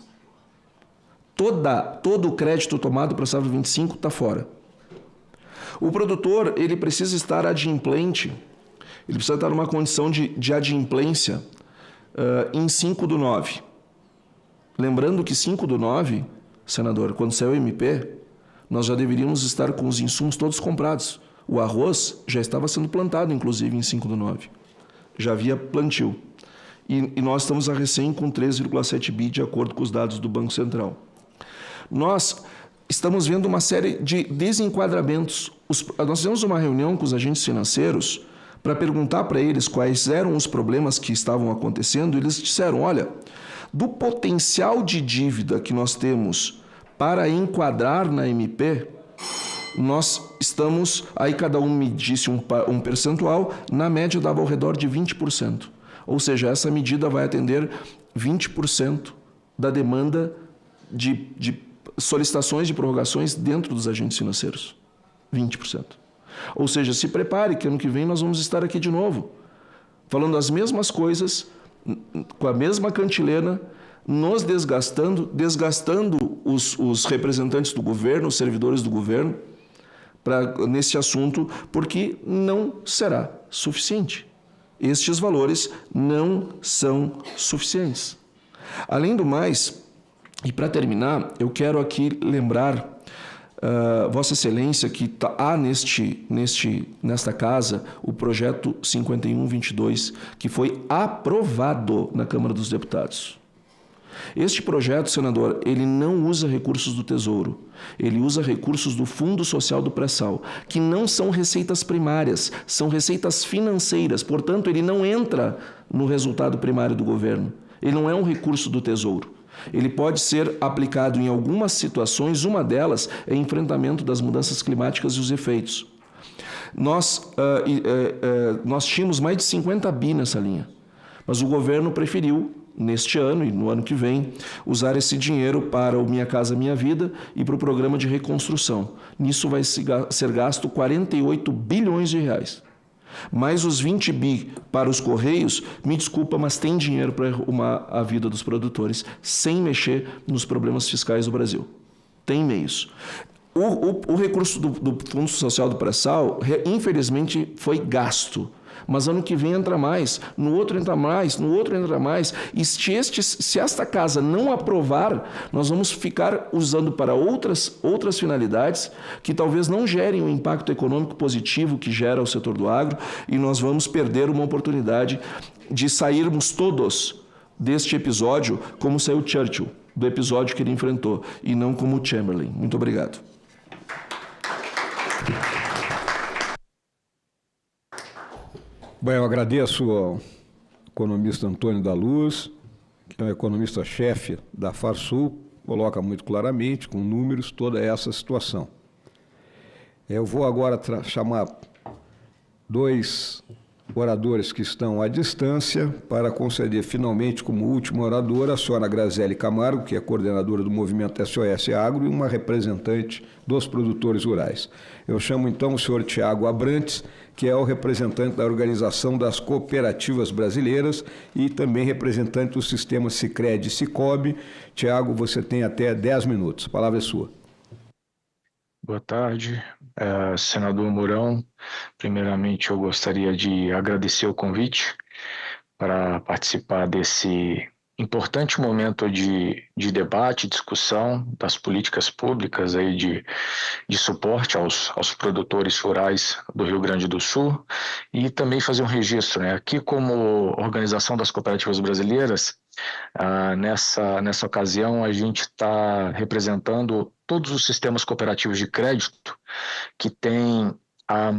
Speaker 12: Todo o crédito tomado para a safra 25 está fora. O produtor, ele precisa estar adimplente, ele precisa estar numa condição de adimplência em 5/9. Lembrando que 5/9, senador, quando saiu o MP, nós já deveríamos estar com os insumos todos comprados. O arroz já estava sendo plantado, inclusive, em 5/9. Já havia plantio. E nós estamos a recém com 3,7 bi, de acordo com os dados do Banco Central. Nós estamos vendo uma série de desenquadramentos. Nós fizemos uma reunião com os agentes financeiros para perguntar para eles quais eram os problemas que estavam acontecendo, e eles disseram, olha, do potencial de dívida que nós temos para enquadrar na MP, nós estamos, aí cada um me disse um percentual, na média dava ao redor de 20%. Ou seja, essa medida vai atender 20% da demanda de solicitações de prorrogações dentro dos agentes financeiros. 20%. Ou seja, se prepare que ano que vem nós vamos estar aqui de novo, falando as mesmas coisas, com a mesma cantilena, nos desgastando os representantes do governo, os servidores do governo, nesse assunto, porque não será suficiente. Estes valores não são suficientes. Além do mais, e para terminar, eu quero aqui lembrar Vossa Excelência que há nesta casa o projeto 5122, que foi aprovado na Câmara dos Deputados. Este projeto, senador, ele não usa recursos do Tesouro, ele usa recursos do Fundo Social do Pré-Sal, que não são receitas primárias, são receitas financeiras, portanto, ele não entra no resultado primário do governo, ele não é um recurso do Tesouro. Ele pode ser aplicado em algumas situações, uma delas é enfrentamento das mudanças climáticas e os efeitos. Nós tínhamos mais de 50 bi nessa linha, mas o governo preferiu, neste ano e no ano que vem, usar esse dinheiro para o Minha Casa Minha Vida e para o programa de reconstrução. Nisso vai ser gasto 48 bilhões de reais. Mais os 20 bi para os Correios, me desculpa, mas tem dinheiro para arrumar a vida dos produtores, sem mexer nos problemas fiscais do Brasil. Tem meios. O recurso do Fundo Social do Pré-Sal, infelizmente, foi gasto. Mas ano que vem entra mais, no outro entra mais, no outro entra mais. E se esta casa não aprovar, nós vamos ficar usando para outras finalidades que talvez não gerem o impacto econômico positivo que gera o setor do agro, e nós vamos perder uma oportunidade de sairmos todos deste episódio como saiu Churchill, do episódio que ele enfrentou, e não como Chamberlain. Muito obrigado.
Speaker 5: Bem, eu agradeço ao economista Antônio da Luz, que é um economista-chefe da Farsul, coloca muito claramente, com números, toda essa situação. Eu vou agora chamar dois oradores que estão à distância para conceder finalmente como última oradora a senhora Graziele Camargo, que é coordenadora do movimento SOS Agro e uma representante dos produtores rurais. Eu chamo então o senhor Tiago Abrantes, que é o representante da Organização das Cooperativas Brasileiras e também representante do sistema Sicredi e Sicob. Tiago, você tem até 10 minutos. A palavra é sua.
Speaker 14: Boa tarde, senador Mourão. Primeiramente, eu gostaria de agradecer o convite para participar desse importante momento de debate, discussão das políticas públicas aí de suporte aos produtores rurais do Rio Grande do Sul, e também fazer um registro, né? Aqui, como Organização das Cooperativas Brasileiras, nessa ocasião a gente está representando todos os sistemas cooperativos de crédito que têm a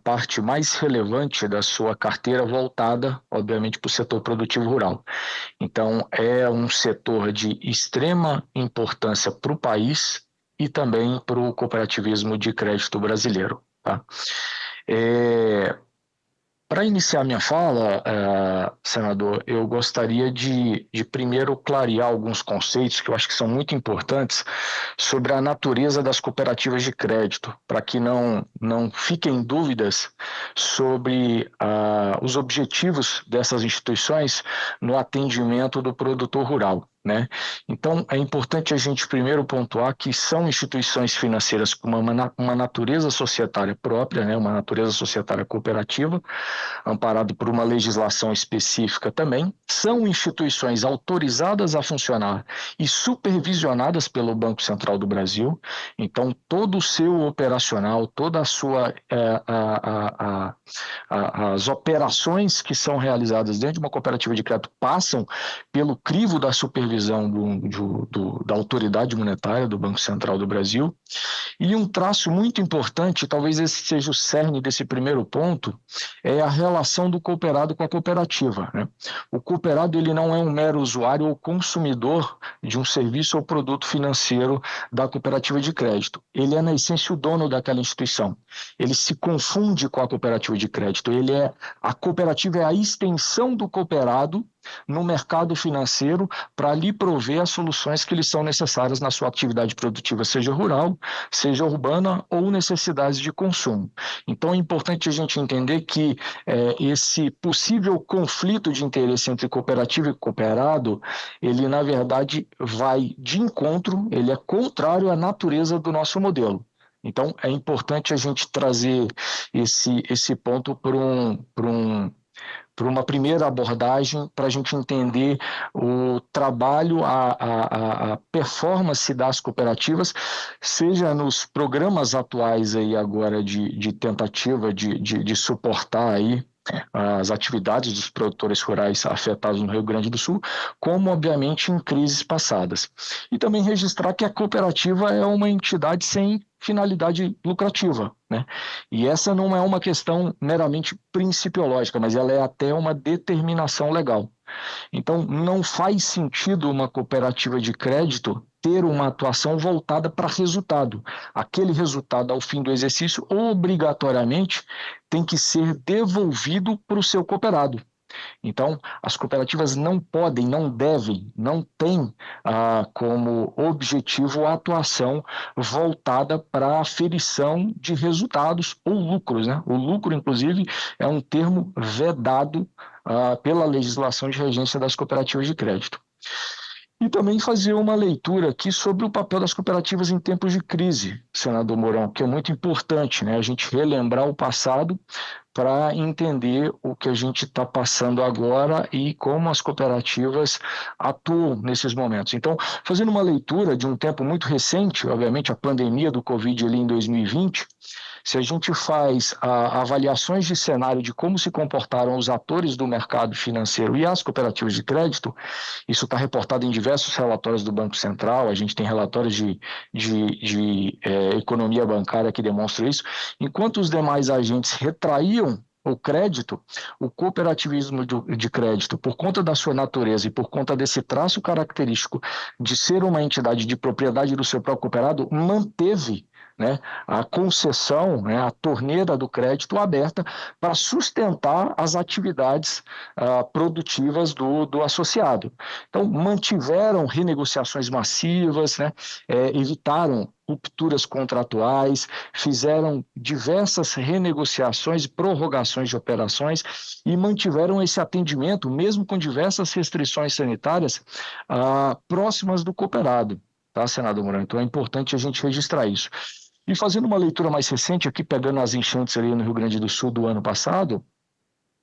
Speaker 14: parte mais relevante da sua carteira voltada, obviamente, para o setor produtivo rural. Então, é um setor de extrema importância para o país e também para o cooperativismo de crédito brasileiro. Tá? Para iniciar minha fala, senador, eu gostaria de primeiro clarear alguns conceitos que eu acho que são muito importantes sobre a natureza das cooperativas de crédito, para que não fiquem dúvidas sobre os objetivos dessas instituições no atendimento do produtor rural. Né? Então, é importante a gente primeiro pontuar que são instituições financeiras com uma natureza societária própria, né? Uma natureza societária cooperativa, amparado por uma legislação específica também, são instituições autorizadas a funcionar e supervisionadas pelo Banco Central do Brasil. Então, todo o seu operacional, toda a sua as operações que são realizadas dentro de uma cooperativa de crédito passam pelo crivo da supervisão supervisão da autoridade monetária do Banco Central do Brasil. E um traço muito importante, talvez esse seja o cerne desse primeiro ponto, é a relação do cooperado com a cooperativa, né? O cooperado, ele não é um mero usuário ou consumidor de um serviço ou produto financeiro da cooperativa de crédito. Ele é, na essência, o dono daquela instituição. Ele se confunde com a cooperativa de crédito. A cooperativa é a extensão do cooperado no mercado financeiro para lhe prover as soluções que lhe são necessárias na sua atividade produtiva, seja rural, seja urbana ou necessidades de consumo. Então é importante a gente entender que esse possível conflito de interesse entre cooperativa e cooperado, ele na verdade vai de encontro, ele é contrário à natureza do nosso modelo. Então é importante a gente trazer esse ponto para uma primeira abordagem, para a gente entender o trabalho, a performance das cooperativas, seja nos programas atuais aí agora de tentativa de suportar aí as atividades dos produtores rurais afetados no Rio Grande do Sul, como obviamente em crises passadas. E também registrar que a cooperativa é uma entidade sem finalidade lucrativa, né? E essa não é uma questão meramente principiológica, mas ela é até uma determinação legal. Então, não faz sentido uma cooperativa de crédito ter uma atuação voltada para resultado. Aquele resultado, ao fim do exercício, obrigatoriamente tem que ser devolvido para o seu cooperado. Então, as cooperativas não podem, não devem, não têm como objetivo a atuação voltada para a aferição de resultados ou lucros, né? O lucro, inclusive, é um termo vedado pela legislação de regência das cooperativas de crédito. E também fazer uma leitura aqui sobre o papel das cooperativas em tempos de crise, senador Mourão, que é muito importante, né? A gente relembrar o passado para entender o que a gente está passando agora e como as cooperativas atuam nesses momentos. Então, fazendo uma leitura de um tempo muito recente, obviamente a pandemia do Covid ali em 2020, se a gente faz avaliações de cenário de como se comportaram os atores do mercado financeiro e as cooperativas de crédito, isso está reportado em diversos relatórios do Banco Central, a gente tem relatórios de economia bancária que demonstram isso, enquanto os demais agentes retraíam o crédito, o cooperativismo de crédito, por conta da sua natureza e por conta desse traço característico de ser uma entidade de propriedade do seu próprio cooperado, manteve, né, a concessão, né, a torneira do crédito aberta para sustentar as atividades produtivas do associado. Então, mantiveram renegociações massivas, né, evitaram rupturas contratuais, fizeram diversas renegociações e prorrogações de operações e mantiveram esse atendimento, mesmo com diversas restrições sanitárias, próximas do cooperado, tá, senador Mourão? Então é importante a gente registrar isso. E fazendo uma leitura mais recente aqui, pegando as enchentes ali no Rio Grande do Sul do ano passado,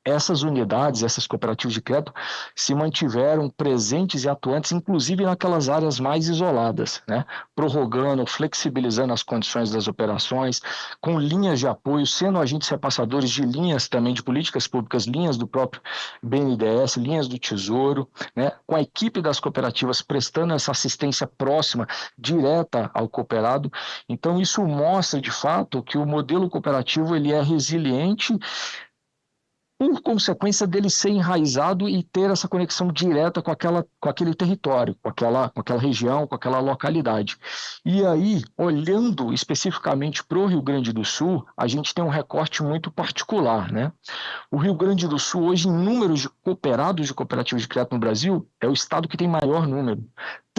Speaker 14: essas unidades, essas cooperativas de crédito, se mantiveram presentes e atuantes, inclusive naquelas áreas mais isoladas, né? Prorrogando, flexibilizando as condições das operações, com linhas de apoio, sendo agentes repassadores de linhas também de políticas públicas, linhas do próprio BNDES, linhas do Tesouro, né? Com a equipe das cooperativas prestando essa assistência próxima, direta ao cooperado. Então, isso mostra, de fato, que o modelo cooperativo ele é resiliente, por consequência dele ser enraizado e ter essa conexão direta com aquele território, com aquela região, com aquela localidade. E aí, olhando especificamente para o Rio Grande do Sul, a gente tem um recorte muito particular, né? O Rio Grande do Sul, hoje, em números de cooperados de cooperativas de crédito no Brasil, é o estado que tem maior número.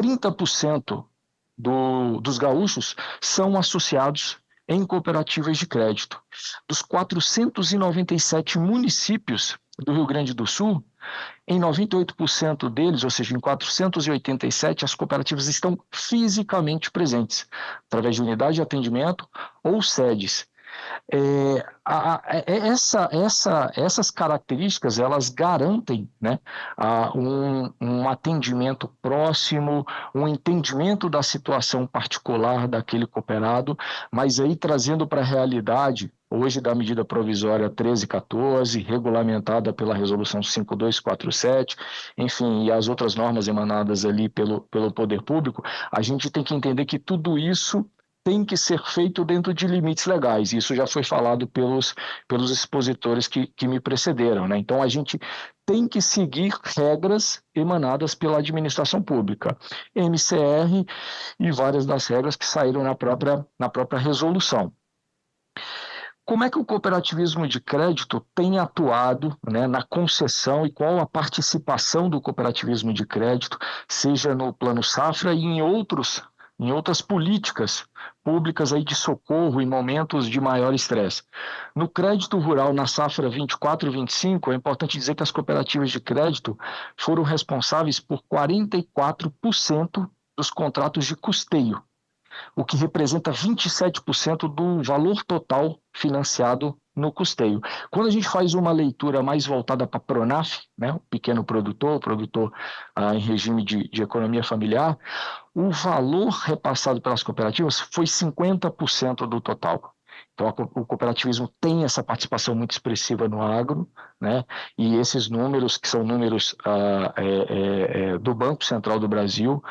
Speaker 14: 30% dos gaúchos são associados em cooperativas de crédito. Dos 497 municípios do Rio Grande do Sul, em 98% deles, ou seja, em 487, as cooperativas estão fisicamente presentes, através de unidade de atendimento ou sedes. Essas características, elas garantem, né, um atendimento próximo, um entendimento da situação particular daquele cooperado, mas aí trazendo para a realidade hoje da medida provisória 1314, regulamentada pela resolução 5247, enfim, e as outras normas emanadas ali pelo poder público, a gente tem que entender que tudo isso tem que ser feito dentro de limites legais. Isso já foi falado pelos expositores que me precederam, né? Então, a gente tem que seguir regras emanadas pela administração pública, MCR e várias das regras que saíram na própria resolução. Como é que o cooperativismo de crédito tem atuado, né, na concessão e qual a participação do cooperativismo de crédito, seja no Plano Safra e em outras políticas públicas aí de socorro em momentos de maior estresse. No crédito rural, na safra 24 e 25, é importante dizer que as cooperativas de crédito foram responsáveis por 44% dos contratos de custeio, o que representa 27% do valor total financiado no custeio. Quando a gente faz uma leitura mais voltada para a Pronaf, né, o pequeno produtor, o produtor em regime de economia familiar, o valor repassado pelas cooperativas foi 50% do total. Então, o cooperativismo tem essa participação muito expressiva no agro, né? E esses números, que são números do Banco Central do Brasil,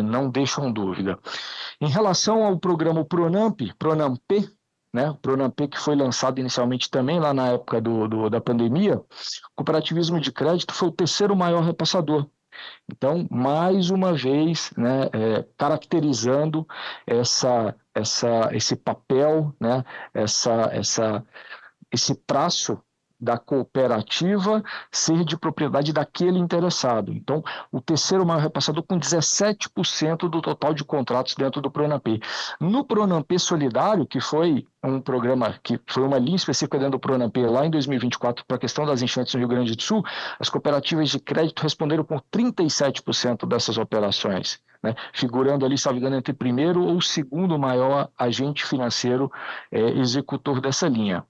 Speaker 14: não deixam dúvida. Em relação ao programa Pronamp, né, o Pronamp, que foi lançado inicialmente também lá na época da pandemia, o cooperativismo de crédito foi o terceiro maior repassador. Então, mais uma vez, né, caracterizando esse papel, né, esse traço da cooperativa ser de propriedade daquele interessado. Então, o terceiro maior repassador com 17% do total de contratos dentro do Pronamp. No Pronamp Solidário, que foi um programa, que foi uma linha específica dentro do Pronamp lá em 2024 para a questão das enchentes no Rio Grande do Sul, as cooperativas de crédito responderam por 37% dessas operações, né, figurando ali, salvo engano, entre primeiro ou segundo maior agente financeiro executor dessa linha.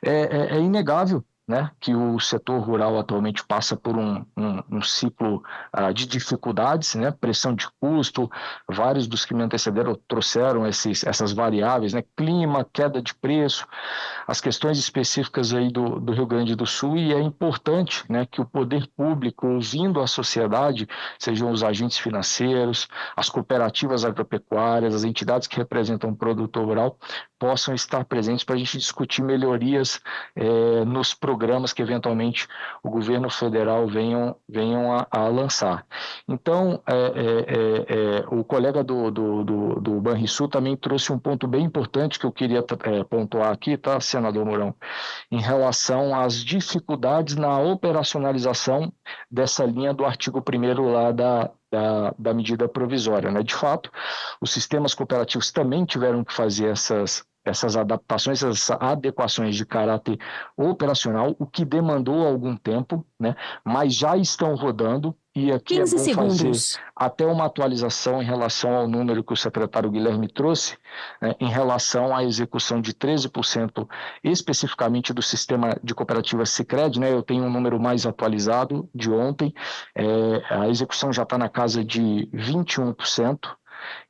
Speaker 14: É inegável, né, que o setor rural atualmente passa por um ciclo de dificuldades, né, pressão de custo. Vários dos que me antecederam trouxeram essas variáveis, né, clima, queda de preço, as questões específicas aí do Rio Grande do Sul, e é importante, né, que o poder público, ouvindo a sociedade, sejam os agentes financeiros, as cooperativas agropecuárias, as entidades que representam o produtor rural, possam estar presentes para a gente discutir melhorias nos programas que eventualmente o governo federal venham a lançar. Então, o colega do Banrisul também trouxe um ponto bem importante que eu queria pontuar aqui, tá, senador Mourão, em relação às dificuldades na operacionalização dessa linha do artigo 1º lá da medida provisória, né? De fato, os sistemas cooperativos também tiveram que fazer essas adaptações, essas adequações de caráter operacional, o que demandou algum tempo, né? Mas já estão rodando, e aqui 15 é bom segundos. Fazer até uma atualização em relação ao número que o secretário Guilherme trouxe, né, em relação à execução de 13% especificamente do sistema de cooperativas Sicredi, né? Eu tenho um número mais atualizado de ontem, a execução já está na casa de 21%.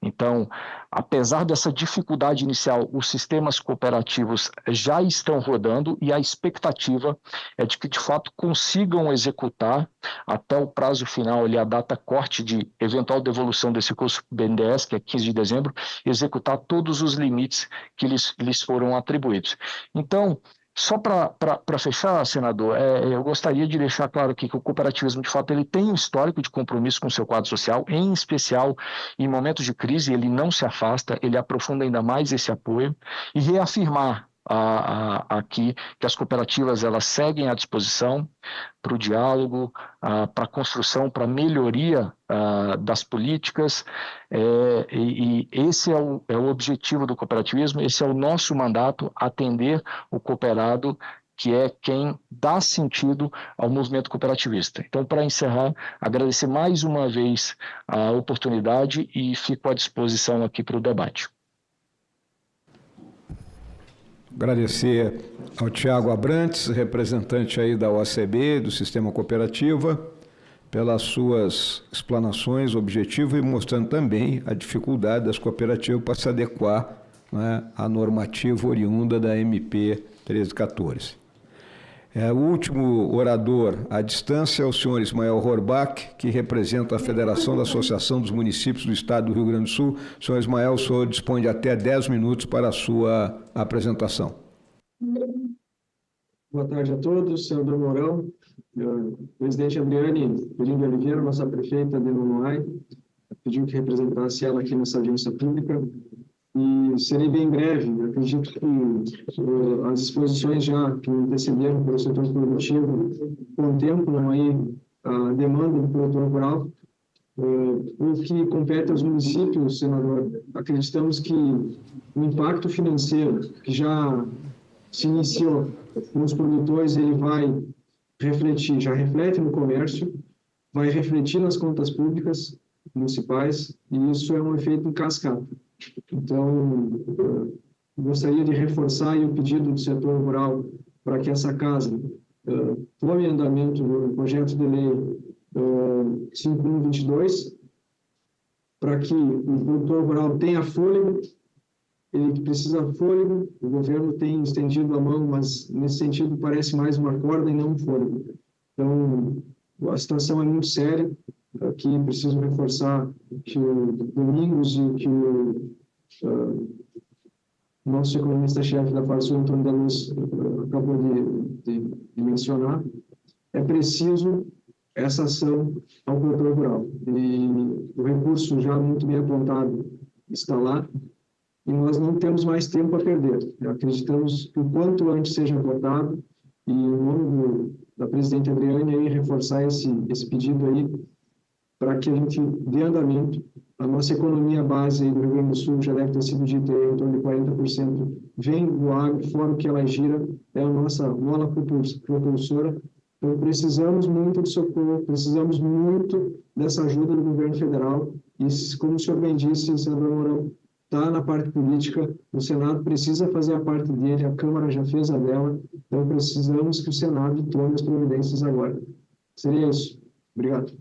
Speaker 14: Então, apesar dessa dificuldade inicial, os sistemas cooperativos já estão rodando, e a expectativa é de que, de fato, consigam executar até o prazo final, ali, a data corte de eventual devolução desse curso BNDES, que é 15 de dezembro, executar todos os limites que lhes foram atribuídos. Então, só para fechar, senador, eu gostaria de deixar claro aqui que o cooperativismo, de fato, ele tem um histórico de compromisso com o seu quadro social, em especial em momentos de crise, ele não se afasta, ele aprofunda ainda mais esse apoio, e reafirmar aqui que as cooperativas elas seguem à disposição para o diálogo, para a construção, para a melhoria das políticas, e esse é o objetivo do cooperativismo, esse é o nosso mandato, atender o cooperado, que é quem dá sentido ao movimento cooperativista. Então, para encerrar, agradecer mais uma vez a oportunidade e fico à disposição aqui para o debate.
Speaker 5: Agradecer ao Tiago Abrantes, representante aí da OACB, do Sistema Cooperativa, pelas suas explanações objetivas e mostrando também a dificuldade das cooperativas para se adequar né, a normativa oriunda da MP 1314. O último orador à distância é o senhor Ismael Horbach, que representa a Federação da Associação dos Municípios do Estado do Rio Grande do Sul. Senhor Ismael, o senhor dispõe de até 10 minutos para a sua apresentação.
Speaker 15: Boa tarde a todos, senador Mourão, presidente Adriane de Oliveira, nossa prefeita de Nonoai, pediu que representasse ela aqui nessa audiência pública. E serei bem breve. Eu acredito que as exposições já que me antecederam pelo setor produtivo contemplam aí a demanda do produtor rural. O que compete aos municípios, senador, acreditamos que o impacto financeiro que já se iniciou nos produtores, ele vai refletir, já reflete no comércio, vai refletir nas contas públicas municipais, e isso é um efeito em cascata. Então, gostaria de reforçar aí o pedido do setor rural para que essa casa tome em andamento no projeto de lei 5122, para que o produtor rural tenha fôlego. Ele precisa de fôlego, o governo tem estendido a mão, mas nesse sentido parece mais uma corda e não um fôlego. Então, a situação é muito séria. Aqui preciso reforçar que o Domingos e que o nosso economista-chefe da Farsul, Antônio da Luz, acabou de mencionar, é preciso essa ação ao produtor rural. E o recurso já muito bem apontado está lá, e nós não temos mais tempo a perder. Acreditamos que o quanto antes seja votado, e em nome da presidente Adriane, aí, reforçar esse pedido aí, para que a gente dê andamento. A nossa economia base do Rio Grande do Sul, já deve ter sido dito aí, em torno de 40%, vem do agro, fora o que ela gira, é a nossa mola propulsora. Então, precisamos muito de socorro, precisamos muito dessa ajuda do governo federal. E, como o senhor bem disse, senador Mourão, está na parte política, o Senado precisa fazer a parte dele, a Câmara já fez a dela, então precisamos que o Senado tome as providências agora. Seria isso. Obrigado.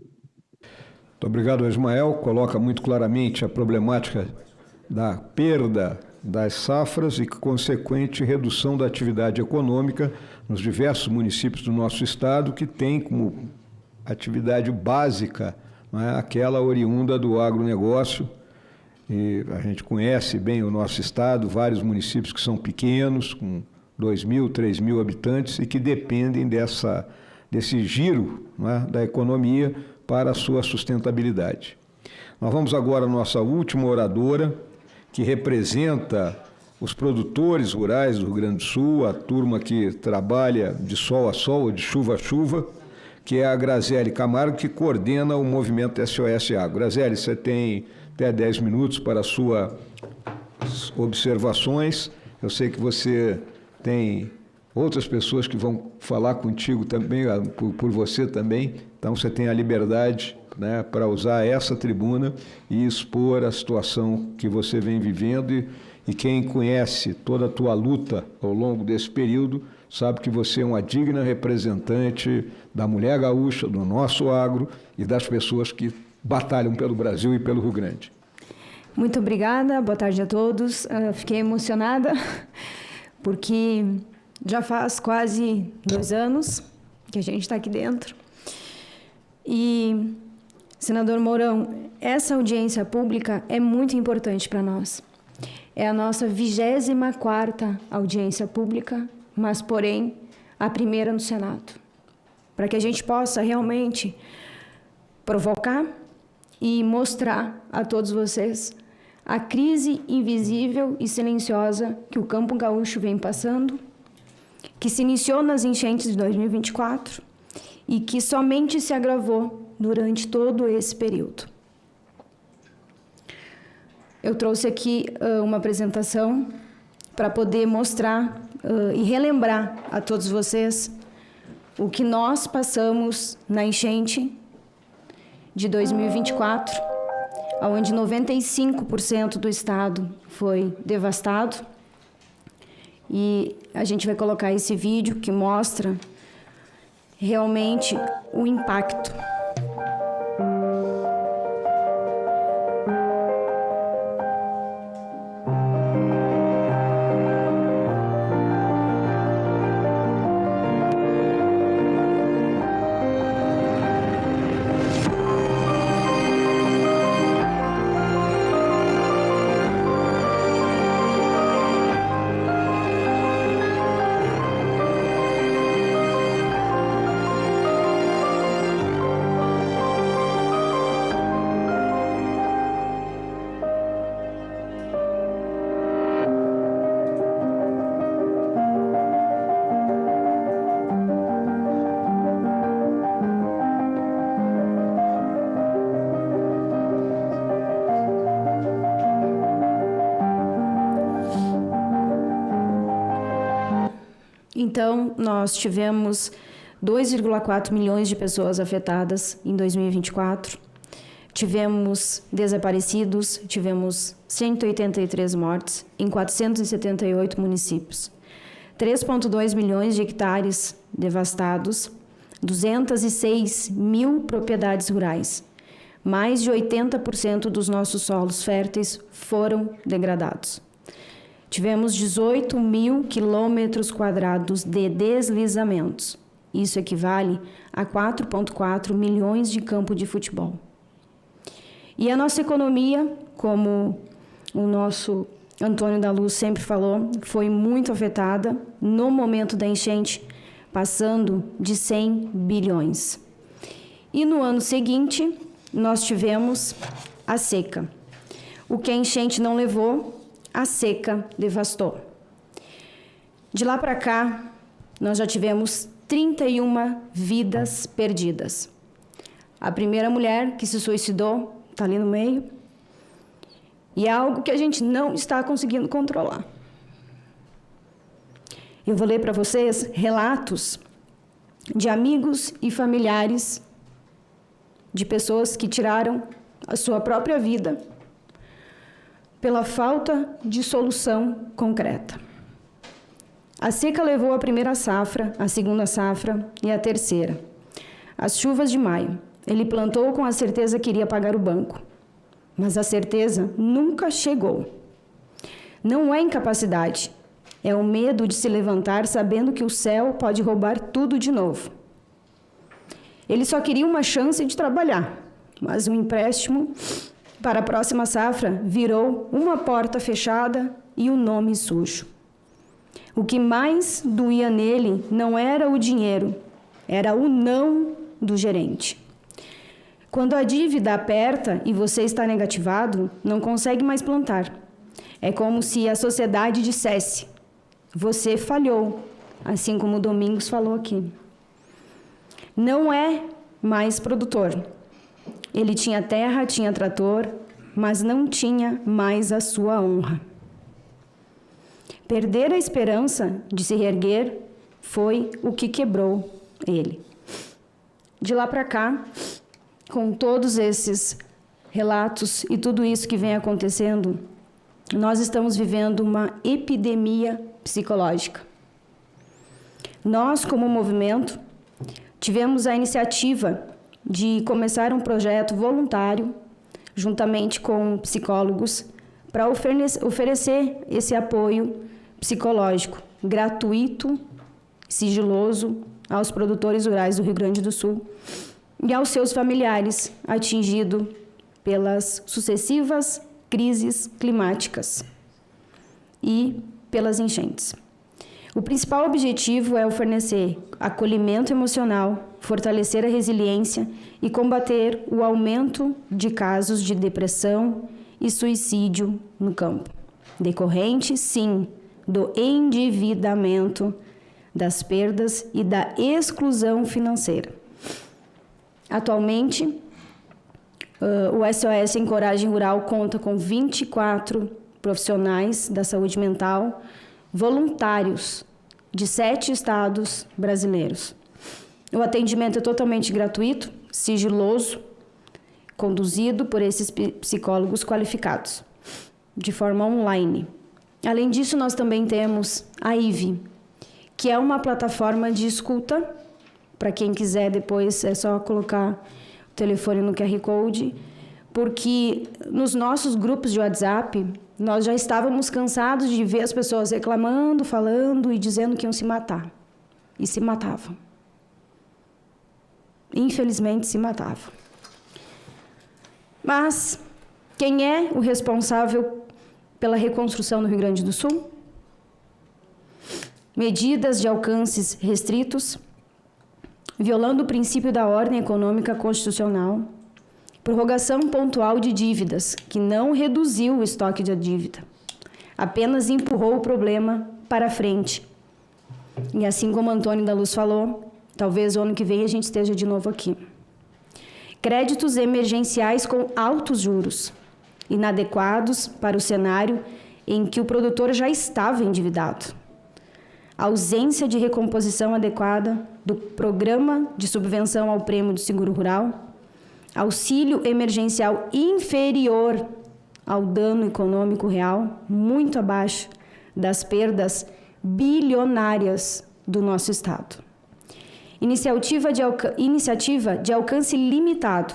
Speaker 5: Muito obrigado, Ismael. Coloca muito claramente a problemática da perda das safras e consequente redução da atividade econômica nos diversos municípios do nosso estado, que tem como atividade básica, não é, aquela oriunda do agronegócio. E a gente conhece bem o nosso estado, vários municípios que são pequenos, com 2.000, 3.000 habitantes, e que dependem desse giro, não é, da economia para a sua sustentabilidade. Nós vamos agora à nossa última oradora, que representa os produtores rurais do Rio Grande do Sul, a turma que trabalha de sol a sol, ou de chuva a chuva, que é a Graziele Camargo, que coordena o movimento SOS Agro. Graziele, você tem até 10 minutos para as suas observações. Eu sei que você tem outras pessoas que vão falar contigo também, por você também, então você tem a liberdade, né, para usar essa tribuna e expor a situação que você vem vivendo, e quem conhece toda a tua luta ao longo desse período sabe que você é uma digna representante da mulher gaúcha, do nosso agro e das pessoas que batalham pelo Brasil e pelo Rio Grande.
Speaker 6: Muito obrigada, boa tarde a todos. Fiquei emocionada porque já faz quase 2 anos que a gente está aqui dentro. E, senador Mourão, essa audiência pública é muito importante para nós. É a nossa 24ª audiência pública, mas, porém, a primeira no Senado. Para que a gente possa realmente provocar e mostrar a todos vocês a crise invisível e silenciosa que o campo gaúcho vem passando, que se iniciou nas enchentes de 2024 e que somente se agravou durante todo esse período. Eu trouxe aqui uma apresentação para poder mostrar e relembrar a todos vocês o que nós passamos na enchente de 2024, onde 95% do estado foi devastado. E a gente vai colocar esse vídeo que mostra realmente o impacto.
Speaker 16: Então, nós tivemos 2,4 milhões de pessoas afetadas em 2024. Tivemos desaparecidos, tivemos 183 mortes em 478 municípios. 3,2 milhões de hectares devastados, 206 mil propriedades rurais. Mais de 80% dos nossos solos férteis foram degradados. Tivemos 18 mil quilômetros quadrados de deslizamentos. Isso equivale a 4,4 milhões de campos de futebol. E a nossa economia, como o nosso Antônio da Luz sempre falou, foi muito afetada no momento da enchente, passando de 100 bilhões. E no ano seguinte, nós tivemos a seca. O que a enchente não levou, a seca devastou. De lá para cá, nós já tivemos 31 vidas perdidas. A primeira mulher que se suicidou está ali no meio. E é algo que a gente não está conseguindo controlar. Eu vou ler para vocês relatos de amigos e familiares de pessoas que tiraram a sua própria vida pela falta de solução concreta. A seca levou a primeira safra, a segunda safra e a terceira. As chuvas de maio. Ele plantou com a certeza que iria pagar o banco, mas a certeza nunca chegou. Não é incapacidade, é o medo de se levantar sabendo que o céu pode roubar tudo de novo. Ele só queria uma chance de trabalhar, mas o empréstimo para a próxima safra virou uma porta fechada e um nome sujo. O que mais doía nele não era o dinheiro, era o não do gerente. Quando a dívida aperta e você está negativado, não consegue mais plantar. É como se a sociedade dissesse: você falhou, assim como o Domingos falou aqui. Não é mais produtor. Ele tinha terra, tinha trator, mas não tinha mais a sua honra. Perder a esperança de se reerguer foi o que quebrou ele. De lá para cá, com todos esses relatos e tudo isso que vem acontecendo, nós estamos vivendo uma epidemia psicológica. Nós, como movimento, tivemos a iniciativa de começar um projeto voluntário, juntamente com psicólogos, para oferecer esse apoio psicológico gratuito, sigiloso, aos produtores rurais do Rio Grande do Sul e aos seus familiares atingidos pelas sucessivas crises climáticas e pelas enchentes. O principal objetivo é fornecer acolhimento emocional, fortalecer a resiliência e combater o aumento de casos de depressão e suicídio no campo, decorrente, sim, do endividamento, das perdas e da exclusão financeira. Atualmente, o SOS Encoragem Rural conta com 24 profissionais da saúde mental voluntários de 7 estados brasileiros. O atendimento é totalmente gratuito, sigiloso, conduzido por esses psicólogos qualificados, de forma online. Além disso, nós também temos a IVE, que é uma plataforma de escuta. Para quem quiser, depois é só colocar o telefone no QR Code, porque nos nossos grupos de WhatsApp, nós já estávamos cansados de ver as pessoas reclamando, falando e dizendo que iam se matar. E se matavam. Infelizmente, se matavam. Mas quem é o responsável pela reconstrução no Rio Grande do Sul? Medidas de alcances restritos, violando o princípio da ordem econômica constitucional, prorrogação pontual de dívidas, que não reduziu o estoque de dívida, apenas empurrou o problema para frente. E assim como Antônio da Luz falou, talvez o ano que vem a gente esteja de novo aqui. Créditos emergenciais com altos juros, inadequados para o cenário em que o produtor já estava endividado. ausência de recomposição adequada do programa de subvenção ao prêmio do seguro rural, auxílio emergencial inferior ao dano econômico real, muito abaixo das perdas bilionárias do nosso Estado. Iniciativa de alcance limitado,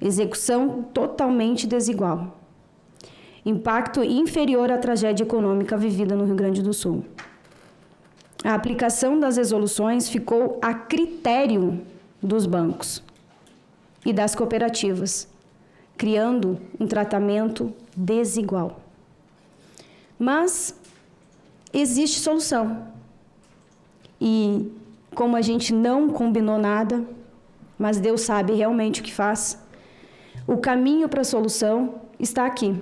Speaker 16: execução totalmente desigual. Impacto inferior à tragédia econômica vivida no Rio Grande do Sul. A aplicação das resoluções ficou a critério dos bancos e das cooperativas, criando um tratamento desigual. Mas existe solução. E como a gente não combinou nada, mas Deus sabe realmente o que faz, o caminho para a solução está aqui.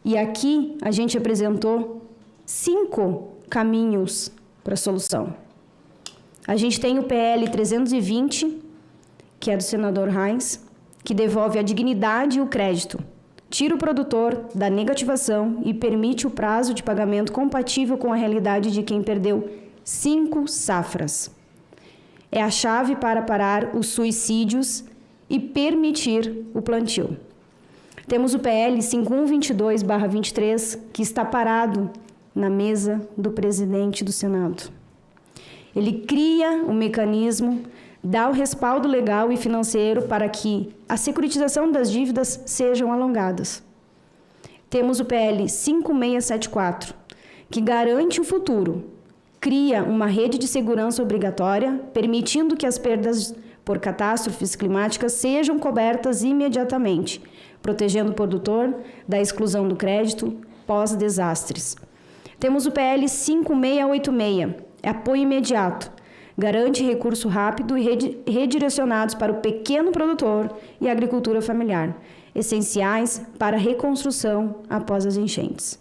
Speaker 16: E aqui a gente apresentou 5 caminhos para a solução. A gente tem o PL 320, que é do senador Reins, que devolve a dignidade e o crédito, tira o produtor da negativação e permite o prazo de pagamento compatível com a realidade de quem perdeu 5 safras. É a chave para parar os suicídios e permitir o plantio. Temos o PL 5122/23, que está parado na mesa do presidente do Senado. Ele cria um mecanismo, dá o respaldo legal e financeiro para que a securitização das dívidas sejam alongadas. Temos o PL 5674, que garante o futuro, cria uma rede de segurança obrigatória, permitindo que as perdas por catástrofes climáticas sejam cobertas imediatamente, protegendo o produtor da exclusão do crédito pós-desastres. Temos o PL 5686, apoio imediato, garante recurso rápido e redirecionados para o pequeno produtor e a agricultura familiar, essenciais para a reconstrução após as enchentes.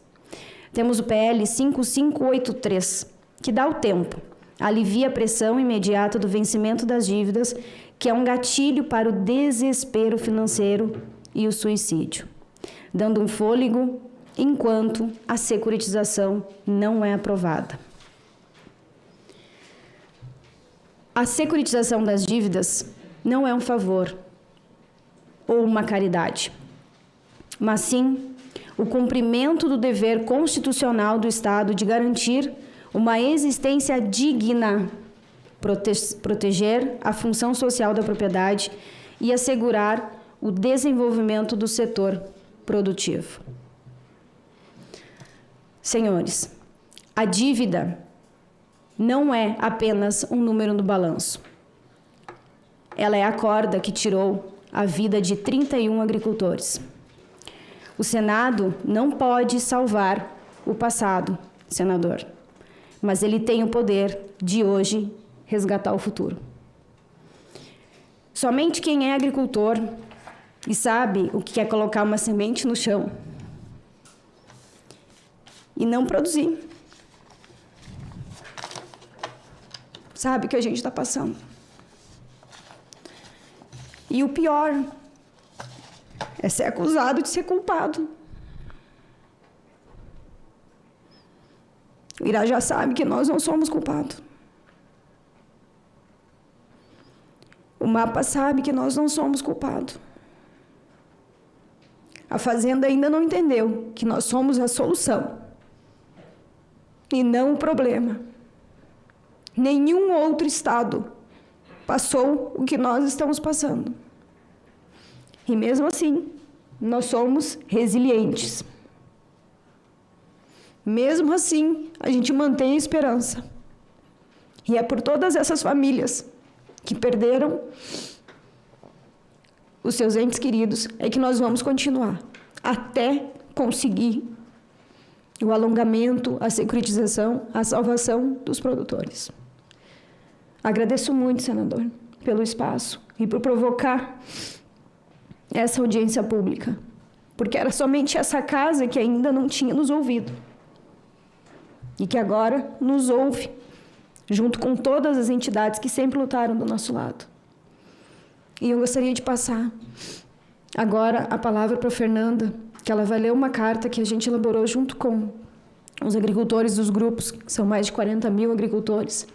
Speaker 16: Temos o PL 5583, que dá o tempo, alivia a pressão imediata do vencimento das dívidas, que é um gatilho para o desespero financeiro e o suicídio, dando um fôlego enquanto a securitização não é aprovada. A securitização das dívidas não é um favor ou uma caridade, mas sim o cumprimento do dever constitucional do Estado de garantir uma existência digna, proteger a função social da propriedade e assegurar o desenvolvimento do setor produtivo. Senhores, a dívida não é apenas um número no balanço. Ela é a corda que tirou a vida de 31 agricultores. O Senado não pode salvar o passado, senador, mas ele tem o poder de hoje resgatar o futuro. Somente quem é agricultor e sabe o que é colocar uma semente no chão e não produzir, sabe o que a gente está passando. E o pior é ser acusado de ser culpado. O Irajá sabe que nós não somos culpados. O Mapa sabe que nós não somos culpados. A Fazenda ainda não entendeu que nós somos a solução e não o problema. Nenhum outro estado passou o que nós estamos passando. E mesmo assim, nós somos resilientes. Mesmo assim, a gente mantém a esperança. E é por todas essas famílias que perderam os seus entes queridos é que nós vamos continuar até conseguir o alongamento, a securitização, a salvação dos produtores. Agradeço muito, senador, pelo espaço e por provocar essa audiência pública, porque era somente essa casa que ainda não tinha nos ouvido e que agora nos ouve, junto com todas as entidades que sempre lutaram do nosso lado. E eu gostaria de passar agora a palavra para a Fernanda, que ela vai ler uma carta que a gente elaborou junto com os agricultores dos grupos, que são mais de 40 mil agricultores,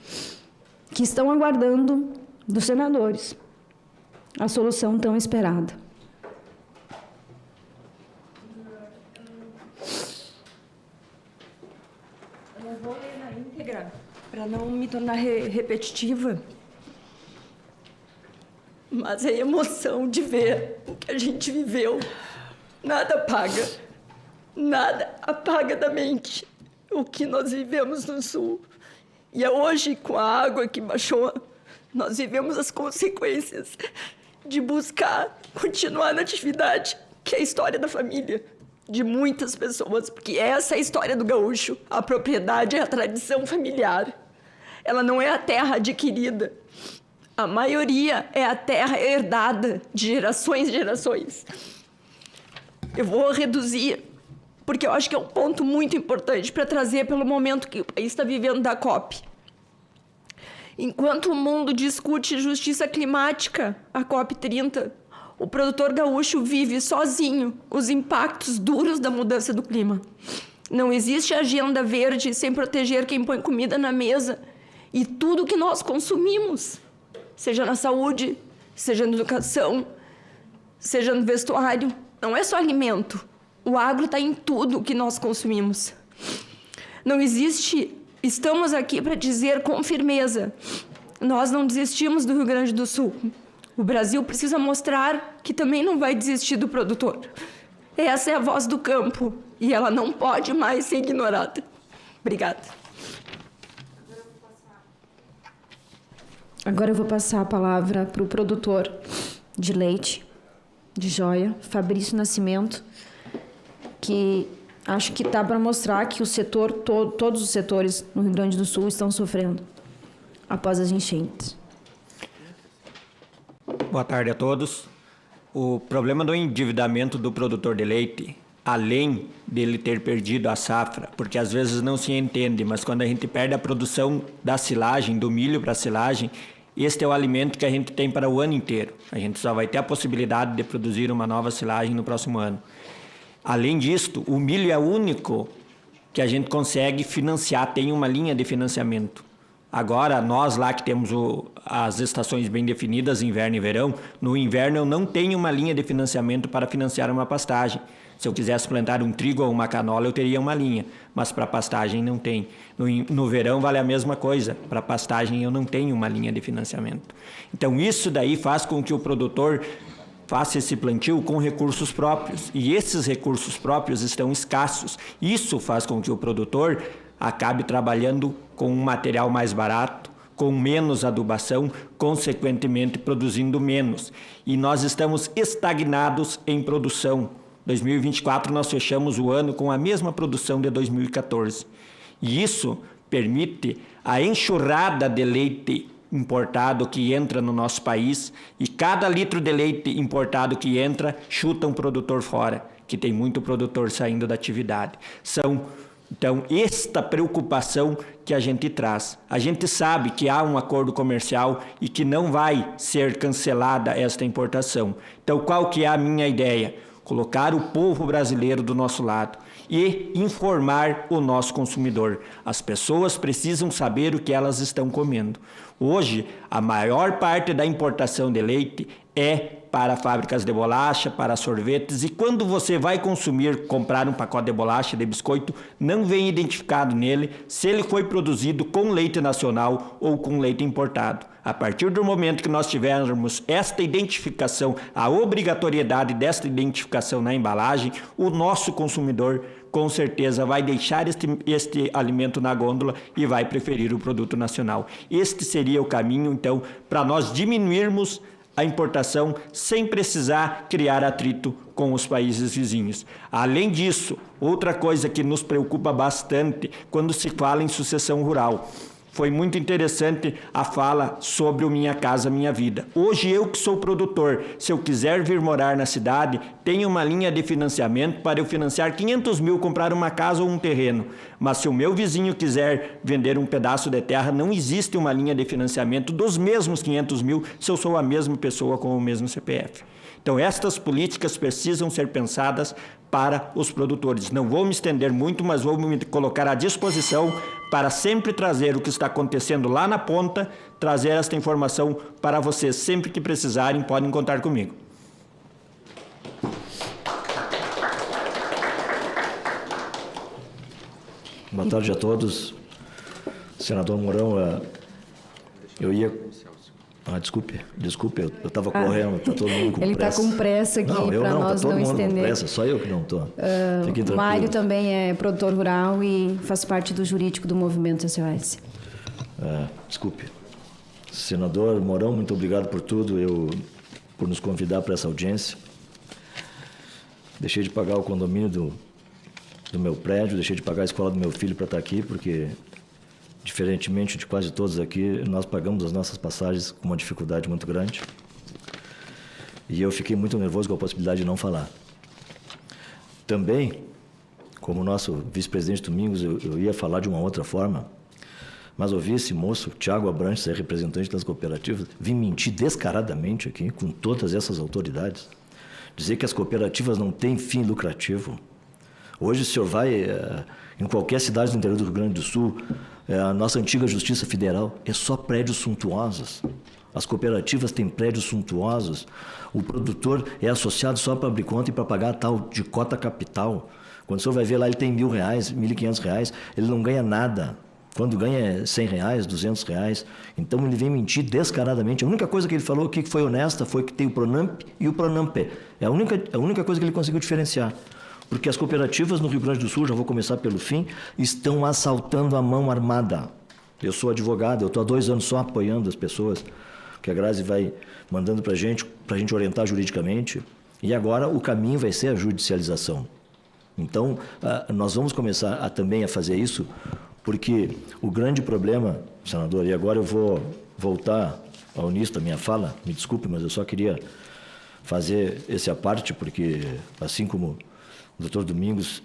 Speaker 16: que estão aguardando dos senadores a solução tão esperada.
Speaker 11: Eu não vou ler na íntegra, para não me tornar repetitiva, mas a emoção de ver o que a gente viveu, nada apaga da mente o que nós vivemos no Sul. E hoje, com a água que baixou, nós vivemos as consequências de buscar continuar na atividade, que é a história da família de muitas pessoas, porque essa é a história do gaúcho. A propriedade é a tradição familiar. Ela não é a terra adquirida. A maioria é a terra herdada de gerações e gerações. Eu vou reduzir, porque eu acho que é um ponto muito importante para trazer pelo momento que o país está vivendo da COP. Enquanto o mundo discute justiça climática, a COP30, o produtor gaúcho vive sozinho os impactos duros da mudança do clima. Não existe agenda verde sem proteger quem põe comida na mesa e tudo que nós consumimos, seja na saúde, seja na educação, seja no vestuário. Não é só alimento. O agro está em tudo que nós consumimos. Não existe... Estamos aqui para dizer com firmeza, nós não desistimos do Rio Grande do Sul. O Brasil precisa mostrar que também não vai desistir do produtor. Essa é a voz do campo e ela não pode mais ser ignorada. Obrigada.
Speaker 16: Agora eu vou passar a palavra para o produtor de leite, de joia, Fabrício Nascimento, que acho que está para mostrar que o setor, todos os setores no Rio Grande do Sul estão sofrendo após as enchentes.
Speaker 21: Boa tarde a todos. O problema do endividamento do produtor de leite, além dele ter perdido a safra, porque às vezes não se entende, mas quando a gente perde a produção da silagem, do milho para a silagem, este é o alimento que a gente tem para o ano inteiro. A gente só vai ter a possibilidade de produzir uma nova silagem no próximo ano. Além disto, o milho é o único que a gente consegue financiar, tem uma linha de financiamento. Agora, nós lá que temos as estações bem definidas, inverno e verão, no inverno eu não tenho uma linha de financiamento para financiar uma pastagem. Se eu quisesse plantar um trigo ou uma canola, eu teria uma linha, mas para pastagem não tem. No verão vale a mesma coisa, para pastagem eu não tenho uma linha de financiamento. Então isso daí faz com que o produtor faça esse plantio com recursos próprios, e esses recursos próprios estão escassos. Isso faz com que o produtor acabe trabalhando com um material mais barato, com menos adubação, consequentemente produzindo menos. E nós estamos estagnados em produção. 2024 nós fechamos o ano com a mesma produção de 2014. E isso permite a enxurrada de leite importado que entra no nosso país, e cada litro de leite importado que entra chuta um produtor fora, que tem muito produtor saindo da atividade. Então, esta preocupação que a gente traz. A gente sabe que há um acordo comercial e que não vai ser cancelada esta importação. Então, qual que é a minha ideia? Colocar o povo brasileiro do nosso lado e informar o nosso consumidor. As pessoas precisam saber o que elas estão comendo. Hoje, a maior parte da importação de leite é para fábricas de bolacha, para sorvetes, e quando você vai comprar um pacote de bolacha, de biscoito, não vem identificado nele se ele foi produzido com leite nacional ou com leite importado. A partir do momento que nós tivermos esta identificação, a obrigatoriedade desta identificação na embalagem, o nosso consumidor com certeza vai deixar este alimento na gôndola e vai preferir o produto nacional. Este seria o caminho, então, para nós diminuirmos a importação sem precisar criar atrito com os países vizinhos. Além disso, outra coisa que nos preocupa bastante quando se fala em sucessão rural. Foi muito interessante a fala sobre o Minha Casa Minha Vida. Hoje eu que sou produtor, se eu quiser vir morar na cidade, tenho uma linha de financiamento para eu financiar 500 mil, comprar uma casa ou um terreno. Mas se o meu vizinho quiser vender um pedaço de terra, não existe uma linha de financiamento dos mesmos 500 mil se eu sou a mesma pessoa com o mesmo CPF. Então, estas políticas precisam ser pensadas para os produtores. Não vou me estender muito, mas vou me colocar à disposição para sempre trazer o que está acontecendo lá na ponta, trazer esta informação para vocês. Sempre que precisarem, podem contar comigo.
Speaker 4: Boa tarde a todos. Senador Mourão, eu ia... desculpe, eu estava correndo, está todo mundo com pressa.
Speaker 16: Ele está com pressa aqui para nós não estender.
Speaker 4: Pressa, só eu que não estou.
Speaker 16: O Mário também é produtor rural e faz parte do jurídico do movimento SOS.
Speaker 4: Desculpe. Senador Mourão, muito obrigado por tudo, por nos convidar para essa audiência. Deixei de pagar o condomínio do meu prédio, deixei de pagar a escola do meu filho para estar aqui, porque, diferentemente de quase todos aqui, nós pagamos as nossas passagens com uma dificuldade muito grande. E eu fiquei muito nervoso com a possibilidade de não falar. Também, como o nosso vice-presidente Domingos, eu ia falar de uma outra forma, mas ouvi esse moço, Tiago Abrantes, representante das cooperativas, vir mentir descaradamente aqui, com todas essas autoridades, dizer que as cooperativas não têm fim lucrativo. Hoje, o senhor vai em qualquer cidade do interior do Rio Grande do Sul, a nossa antiga Justiça Federal, é só prédios suntuosos. As cooperativas têm prédios suntuosos. O produtor é associado só para abrir conta e para pagar a tal de cota capital. Quando o senhor vai ver lá, ele tem R$1.000, R$1.500, ele não ganha nada. Quando ganha é R$100, R$200. Então, ele vem mentir descaradamente. A única coisa que ele falou aqui que foi honesta foi que tem o Pronamp e o Pronampé. É a única coisa que ele conseguiu diferenciar. Porque as cooperativas no Rio Grande do Sul, já vou começar pelo fim, estão assaltando a mão armada. Eu sou advogado, eu estou há 2 anos só apoiando as pessoas, que a Grazi vai mandando para a gente orientar juridicamente, e agora o caminho vai ser a judicialização. Então, nós vamos começar também a fazer isso, porque o grande problema, senador, e agora eu vou voltar ao início da minha fala, me desculpe, mas eu só queria fazer esse à parte, porque assim como o doutor Domingos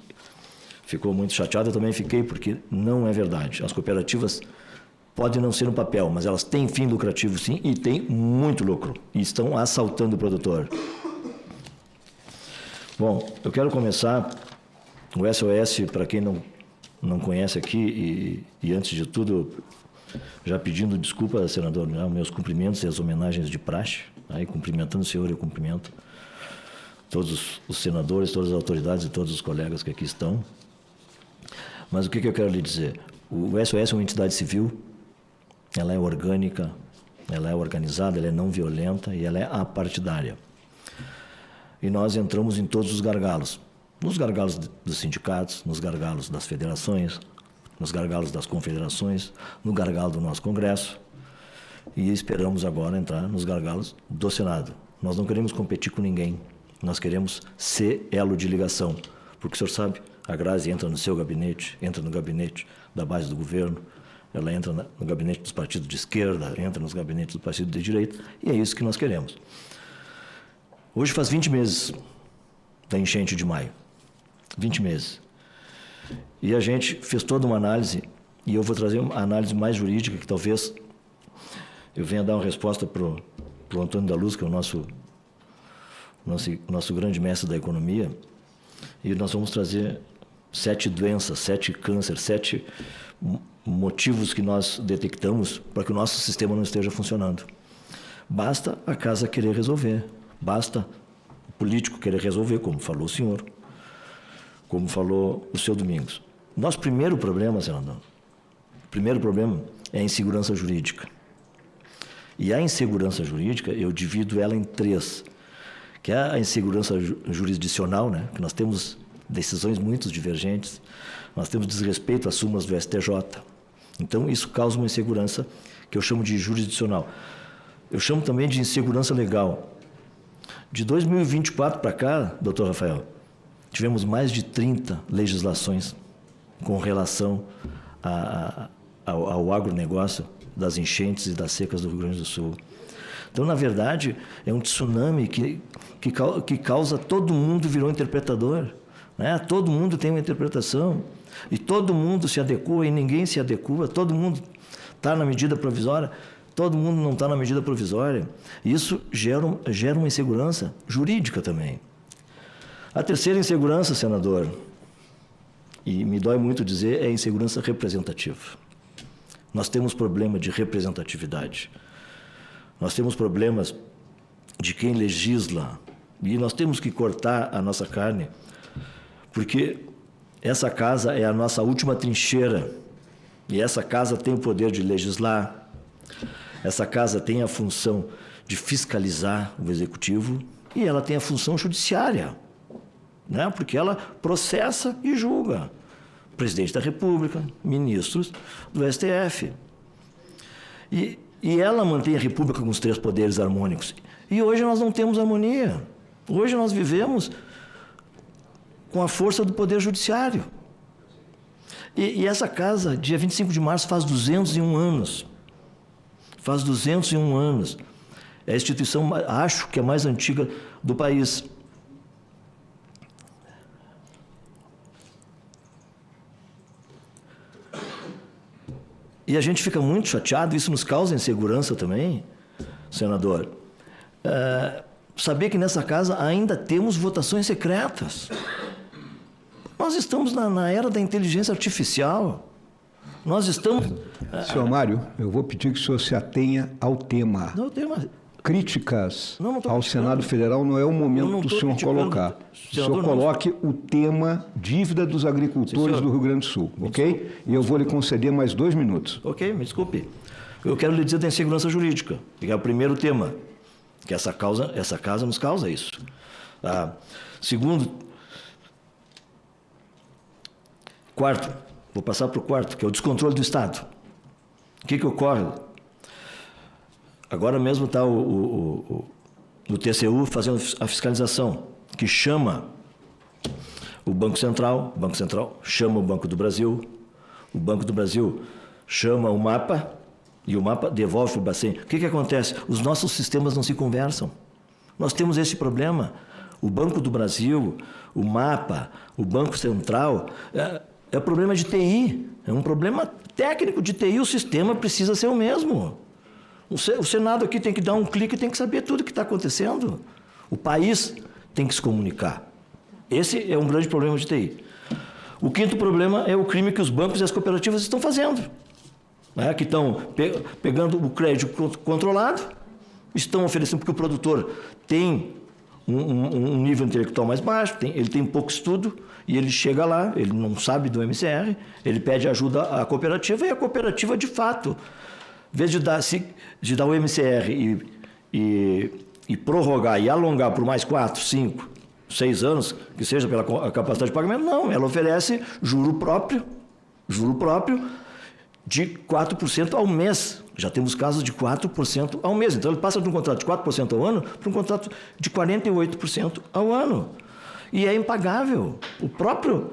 Speaker 4: ficou muito chateado, eu também fiquei, porque não é verdade. As cooperativas podem não ser no papel, mas elas têm fim lucrativo sim, e têm muito lucro, e estão assaltando o produtor. Bom, eu quero começar o SOS, para quem não conhece aqui, e antes de tudo, já pedindo desculpa, senador, meus cumprimentos e as homenagens de praxe, aí cumprimentando o senhor, eu cumprimento todos os senadores, todas as autoridades e todos os colegas que aqui estão. Mas o que eu quero lhe dizer? O SOS é uma entidade civil, ela é orgânica, ela é organizada, ela é não violenta e ela é apartidária. E nós entramos em todos os gargalos. Nos gargalos dos sindicatos, nos gargalos das federações, nos gargalos das confederações, no gargalo do nosso Congresso, e esperamos agora entrar nos gargalos do Senado. Nós não queremos competir com ninguém. Nós queremos ser elo de ligação, porque o senhor sabe, a Grazi entra no seu gabinete, entra no gabinete da base do governo, ela entra no gabinete dos partidos de esquerda, entra nos gabinetes do partido de direita, e é isso que nós queremos. Hoje faz 20 meses da enchente de maio, 20 meses. E a gente fez toda uma análise, e eu vou trazer uma análise mais jurídica, que talvez eu venha dar uma resposta para o Antônio da Luz, que é o nosso grande mestre da economia, e nós vamos trazer 7 doenças, 7 cânceres, 7 motivos que nós detectamos para que o nosso sistema não esteja funcionando. Basta a casa querer resolver, basta o político querer resolver, como falou o senhor, como falou o seu Domingos. Nosso primeiro problema, senador, é a insegurança jurídica. E a insegurança jurídica, eu divido ela em 3, que é a insegurança jurisdicional, né? Que nós temos decisões muito divergentes, nós temos desrespeito às súmulas do STJ. Então, isso causa uma insegurança que eu chamo de jurisdicional. Eu chamo também de insegurança legal. De 2024 para cá, doutor Rafael, tivemos mais de 30 legislações com relação ao agronegócio, das enchentes e das secas do Rio Grande do Sul. Então, na verdade, é um tsunami que causa... Todo mundo virou interpretador, né? Todo mundo tem uma interpretação e todo mundo se adequa e ninguém se adequa. Todo mundo está na medida provisória, todo mundo não está na medida provisória. Isso gera uma insegurança jurídica também. A terceira insegurança, senador, e me dói muito dizer, é a insegurança representativa. Nós temos problema de representatividade. Nós temos problemas de quem legisla. E nós temos que cortar a nossa carne, porque essa casa é a nossa última trincheira. E essa casa tem o poder de legislar. Essa casa tem a função de fiscalizar o executivo e ela tem a função judiciária, né? Porque ela processa e julga presidente da República, ministros do STF. E ela mantém a República com os 3 poderes harmônicos. E hoje nós não temos harmonia. Hoje nós vivemos com a força do Poder Judiciário. E essa casa, dia 25 de março, faz 201 anos. Faz 201 anos. É a instituição, acho que é a mais antiga do país. E a gente fica muito chateado, isso nos causa insegurança também, senador. Saber que nessa casa ainda temos votações secretas. Nós estamos na era da inteligência artificial. Nós estamos...
Speaker 5: Senhor Mário, eu vou pedir que o senhor se atenha ao tema.
Speaker 4: Não, tema...
Speaker 5: Críticas ao Senado Federal não é o momento do senhor colocar. O senhor coloque o tema dívida dos agricultores do Rio Grande do Sul, ok? E eu vou lhe conceder mais 2 minutos.
Speaker 4: Ok, me desculpe. Eu quero lhe dizer da insegurança jurídica, que é o primeiro tema, que essa casa nos causa isso. Segundo, quarto, vou passar para o quarto, que é o descontrole do Estado. O que ocorre? Agora mesmo está o TCU fazendo a fiscalização, que chama o Banco Central chama o Banco do Brasil chama o MAPA, e o MAPA devolve para o Bacen. O que acontece? Os nossos sistemas não se conversam. Nós temos esse problema. O Banco do Brasil, o MAPA, o Banco Central, é problema de TI, é um problema técnico de TI, o sistema precisa ser o mesmo. O Senado aqui tem que dar um clique e tem que saber tudo o que está acontecendo. O país tem que se comunicar. Esse é um grande problema de TI. O quinto problema é o crime que os bancos e as cooperativas estão fazendo. Que estão pegando o crédito controlado, estão oferecendo, porque o produtor tem um nível intelectual mais baixo, ele tem pouco estudo, e ele chega lá, ele não sabe do MCR, ele pede ajuda à cooperativa, e a cooperativa, de fato, em vez de dar o MCR e prorrogar e alongar por mais 4, 5, 6 anos, que seja pela capacidade de pagamento, não, ela oferece juro próprio de 4% ao mês. Já temos casos de 4% ao mês. Então, ele passa de um contrato de 4% ao ano para um contrato de 48% ao ano. E é impagável. O próprio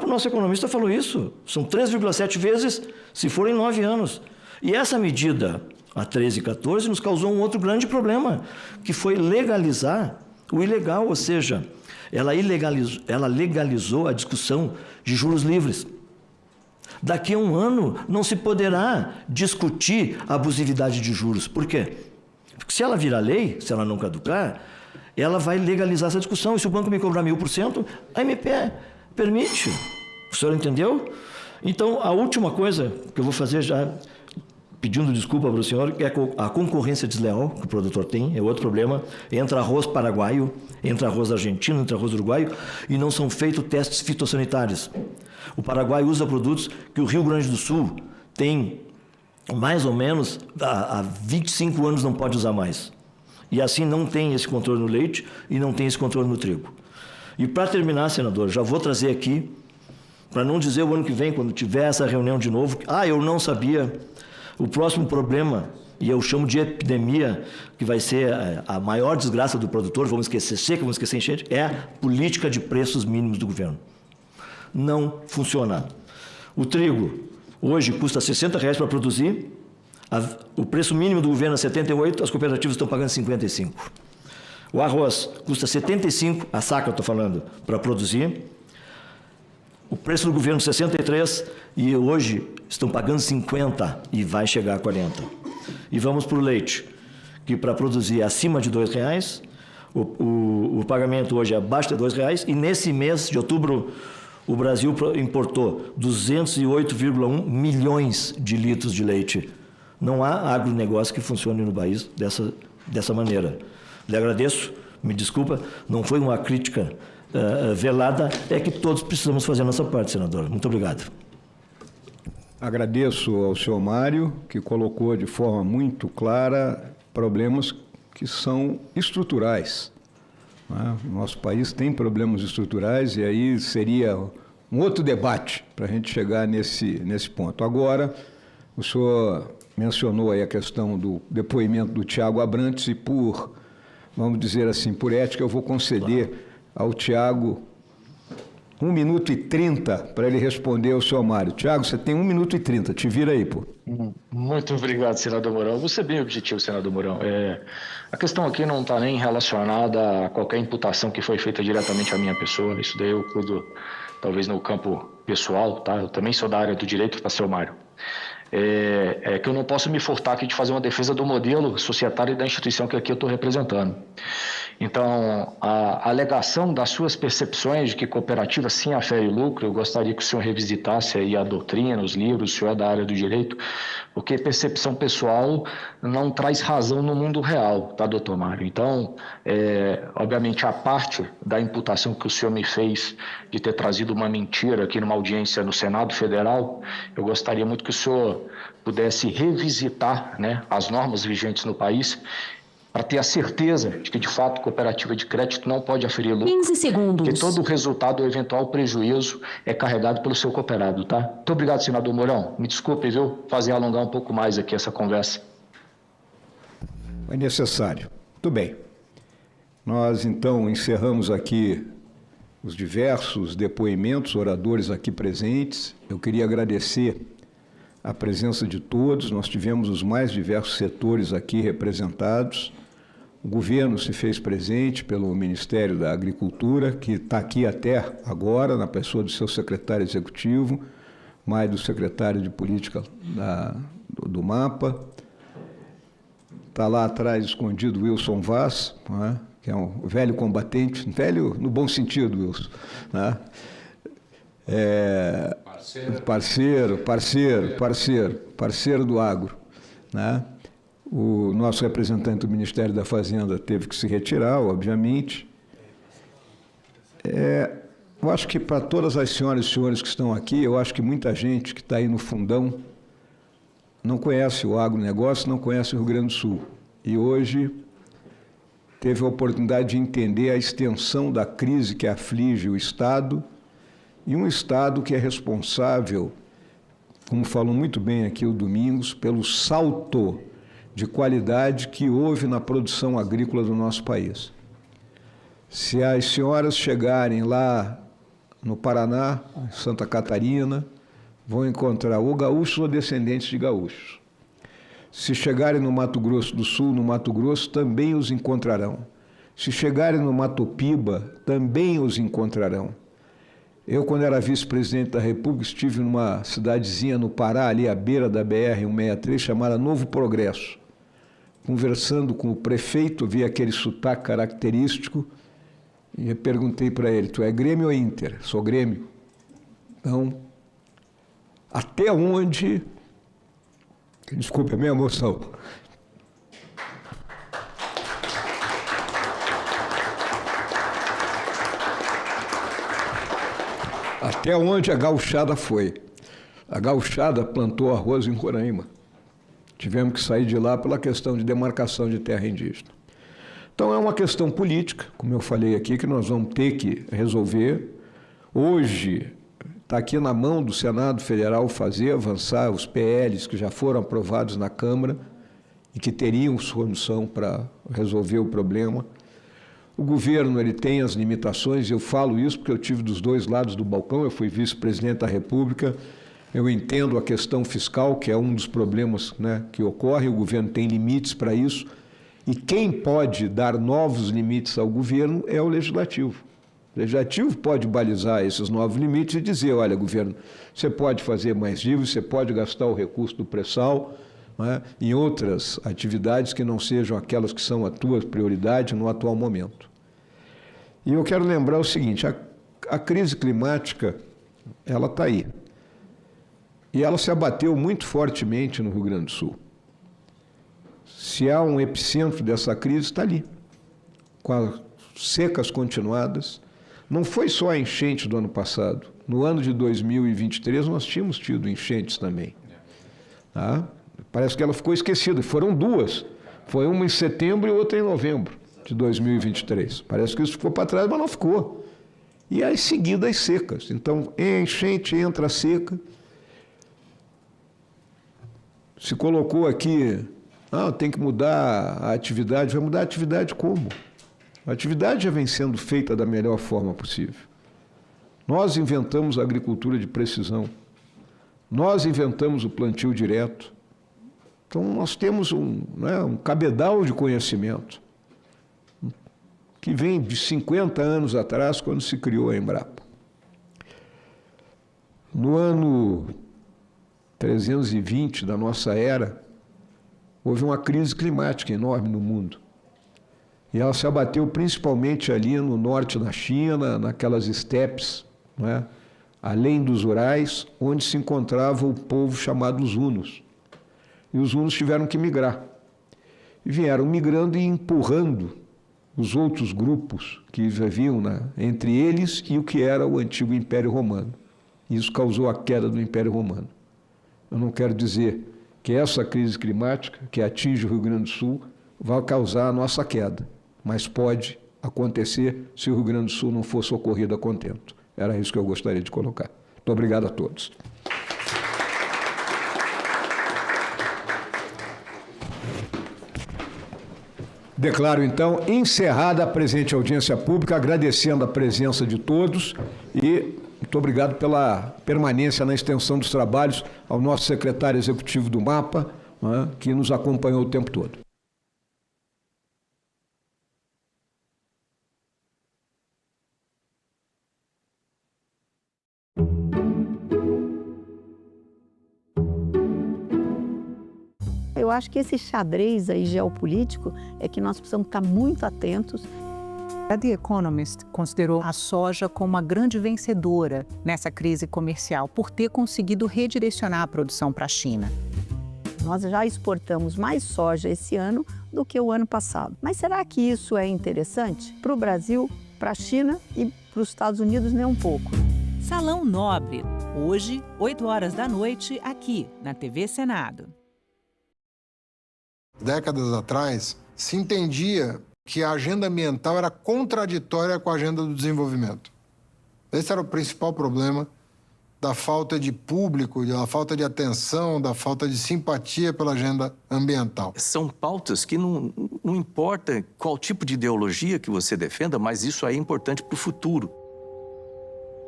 Speaker 4: nosso economista falou isso. São 3,7 vezes se forem 9 anos. E essa medida, a 13 e 14, nos causou um outro grande problema, que foi legalizar o ilegal, ou seja, ela legalizou a discussão de juros livres. Daqui a um ano não se poderá discutir a abusividade de juros. Por quê? Porque se ela virar lei, se ela não caducar, ela vai legalizar essa discussão. E se o banco me cobrar 1000%, a MP permite. O senhor entendeu? Então, a última coisa que eu vou fazer já, pedindo desculpa para o senhor, é a concorrência desleal que o produtor tem, é outro problema. Entra arroz paraguaio, entra arroz argentino, entra arroz uruguaio, e não são feitos testes fitossanitários. O Paraguai usa produtos que o Rio Grande do Sul tem mais ou menos há 25 anos não pode usar mais. E assim não tem esse controle no leite e não tem esse controle no trigo. E para terminar, senador, já vou trazer aqui, para não dizer o ano que vem, quando tiver essa reunião de novo, eu não sabia. O próximo problema, e eu chamo de epidemia, que vai ser a maior desgraça do produtor, vamos esquecer seca, vamos esquecer enchente, é a política de preços mínimos do governo. Não funciona. O trigo, hoje, custa R$60 para produzir, o preço mínimo do governo é 78, as cooperativas estão pagando 55. O arroz custa 75, a saca eu estou falando, para produzir. O preço do governo 63 e hoje estão pagando 50 e vai chegar a 40. E vamos para o leite, que para produzir é acima de R$2, O pagamento hoje é abaixo de R$2 e nesse mês de outubro o Brasil importou 208,1 milhões de litros de leite. Não há agronegócio que funcione no país dessa maneira. Lhe agradeço, me desculpa, não foi uma crítica velada, é que todos precisamos fazer a nossa parte, senador. Muito obrigado.
Speaker 5: Agradeço ao senhor Mário, que colocou de forma muito clara problemas que são estruturais. Né? O nosso país tem problemas estruturais e aí seria um outro debate para a gente chegar nesse ponto. Agora, o senhor mencionou aí a questão do depoimento do Tiago Abrantes e vamos dizer assim, por ética, eu vou conceder ao Tiago 1 minuto e 30 para ele responder ao senhor Mário. Tiago, você tem 1 minuto e 30, te vira aí, pô.
Speaker 14: Muito obrigado, senador Mourão. Vou ser bem objetivo, senador Mourão. A questão aqui não está nem relacionada a qualquer imputação que foi feita diretamente à minha pessoa. Isso daí eu cuido, talvez, no campo pessoal, tá? Eu também sou da área do direito, para seu Mário. É que eu não posso me furtar aqui de fazer uma defesa do modelo societário e da instituição que aqui eu estou representando. Então, a alegação das suas percepções de que cooperativa sim afere lucro, eu gostaria que o senhor revisitasse aí a doutrina, os livros, o senhor é da área do direito, porque percepção pessoal não traz razão no mundo real, tá, doutor Mário? Então, obviamente, a parte da imputação que o senhor me fez de ter trazido uma mentira aqui numa audiência no Senado Federal, eu gostaria muito que o senhor pudesse revisitar, né, as normas vigentes no país, para ter a certeza de que, de fato, cooperativa de crédito não pode aferir lucro.
Speaker 3: 15 segundos.
Speaker 14: Que todo o resultado ou eventual prejuízo é carregado pelo seu cooperado, tá? Muito obrigado, senador Mourão. Me desculpe, viu, fazer alongar um pouco mais aqui essa conversa.
Speaker 5: É necessário. Muito bem. Nós, então, encerramos aqui os diversos depoimentos, oradores aqui presentes. Eu queria agradecer a presença de todos. Nós tivemos os mais diversos setores aqui representados. O governo se fez presente pelo Ministério da Agricultura, que está aqui até agora, na pessoa do seu secretário executivo, mais do secretário de Política do MAPA. Está lá atrás escondido o Wilson Vaz, né, que é um velho combatente, velho no bom sentido, Wilson. Né? Parceiro do agro. Né? O nosso representante do Ministério da Fazenda teve que se retirar, obviamente. Eu acho que para todas as senhoras e senhores que estão aqui, eu acho que muita gente que está aí no fundão não conhece o agronegócio, não conhece o Rio Grande do Sul. E hoje teve a oportunidade de entender a extensão da crise que aflige o Estado, e um Estado que é responsável, como falou muito bem aqui o Domingos, pelo salto de qualidade que houve na produção agrícola do nosso país. Se as senhoras chegarem lá no Paraná, em Santa Catarina, vão encontrar ou gaúchos ou descendentes de gaúchos. Se chegarem no Mato Grosso do Sul, no Mato Grosso, também os encontrarão. Se chegarem no Mato Piba, também os encontrarão. Eu, quando era vice-presidente da República, estive numa cidadezinha no Pará, ali à beira da BR-163, chamada Novo Progresso. Conversando com o prefeito, vi aquele sotaque característico e eu perguntei para ele, tu é Grêmio ou Inter? Sou Grêmio. Então, até onde... Desculpe a minha emoção. Até onde a gauchada foi. A gauchada plantou arroz em Roraima. Tivemos que sair de lá pela questão de demarcação de terra indígena. Então é uma questão política, como eu falei aqui, que nós vamos ter que resolver. Hoje está aqui na mão do Senado Federal fazer avançar os PLs que já foram aprovados na Câmara e que teriam solução para resolver o problema. O governo ele tem as limitações, eu falo isso porque eu tive dos dois lados do balcão, eu fui vice-presidente da República, eu entendo a questão fiscal, que é um dos problemas, né, que ocorre, o governo tem limites para isso, e quem pode dar novos limites ao governo é o Legislativo. O Legislativo pode balizar esses novos limites e dizer, olha, governo, você pode fazer mais dívidas, você pode gastar o recurso do pré-sal, não é? Em outras atividades que não sejam aquelas que são a tua prioridade no atual momento. E eu quero lembrar o seguinte, a crise climática, ela está aí. E ela se abateu muito fortemente no Rio Grande do Sul. Se há um epicentro dessa crise, está ali, com as secas continuadas. Não foi só a enchente do ano passado. No ano de 2023, nós tínhamos tido enchentes também. Tá? Parece que ela ficou esquecida. Foram duas. Foi uma em setembro e outra em novembro de 2023. Parece que isso ficou para trás, mas não ficou. E aí, seguida, as secas. Então, enchente, entra a seca. Se colocou aqui, tem que mudar a atividade. Vai mudar a atividade como? A atividade já vem sendo feita da melhor forma possível. Nós inventamos a agricultura de precisão. Nós inventamos o plantio direto. Então, nós temos um cabedal de conhecimento que vem de 50 anos atrás, quando se criou a Embrapa. No ano 320 da nossa era, houve uma crise climática enorme no mundo. E ela se abateu principalmente ali no norte da China, naquelas estepes, não é? Além dos Urais, onde se encontrava o povo chamado os hunos. E os hunos tiveram que migrar. E vieram migrando e empurrando os outros grupos que viviam entre eles e o que era o antigo Império Romano. E isso causou a queda do Império Romano. Eu não quero dizer que essa crise climática que atinge o Rio Grande do Sul vai causar a nossa queda, mas pode acontecer se o Rio Grande do Sul não for socorrido a contento. Era isso que eu gostaria de colocar. Muito obrigado a todos. Declaro, então, encerrada a presente audiência pública, agradecendo a presença de todos e muito obrigado pela permanência na extensão dos trabalhos ao nosso secretário executivo do MAPA, que nos acompanhou o tempo todo.
Speaker 3: Eu acho que esse xadrez aí geopolítico é que nós precisamos estar muito atentos.
Speaker 22: A The Economist considerou a soja como uma grande vencedora nessa crise comercial por ter conseguido redirecionar a produção para a China.
Speaker 3: Nós já exportamos mais soja esse ano do que o ano passado. Mas será que isso é interessante para o Brasil, para a China e para os Estados Unidos nem um pouco?
Speaker 23: Salão Nobre, hoje, 8 horas da noite, aqui na TV Senado.
Speaker 24: Décadas atrás, se entendia que a agenda ambiental era contraditória com a agenda do desenvolvimento. Esse era o principal problema da falta de público, da falta de atenção, da falta de simpatia pela agenda ambiental.
Speaker 25: São pautas que não importa qual tipo de ideologia que você defenda, mas isso aí é importante para o futuro.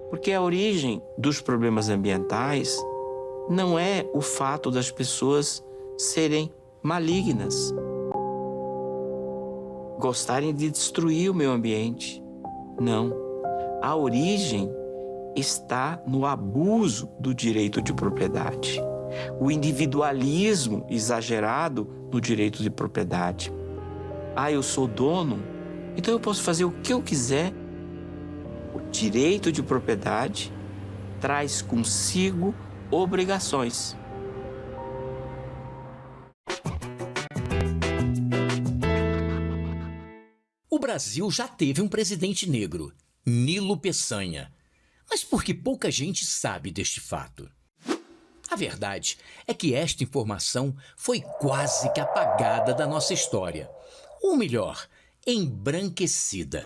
Speaker 26: Porque a origem dos problemas ambientais não é o fato das pessoas serem malignas, gostarem de destruir o meio ambiente. Não. A origem está no abuso do direito de propriedade, o individualismo exagerado no direito de propriedade. Eu sou dono, então eu posso fazer o que eu quiser. O direito de propriedade traz consigo obrigações.
Speaker 27: O Brasil já teve um presidente negro, Nilo Peçanha, mas porque pouca gente sabe deste fato. A verdade é que esta informação foi quase que apagada da nossa história, ou melhor, embranquecida.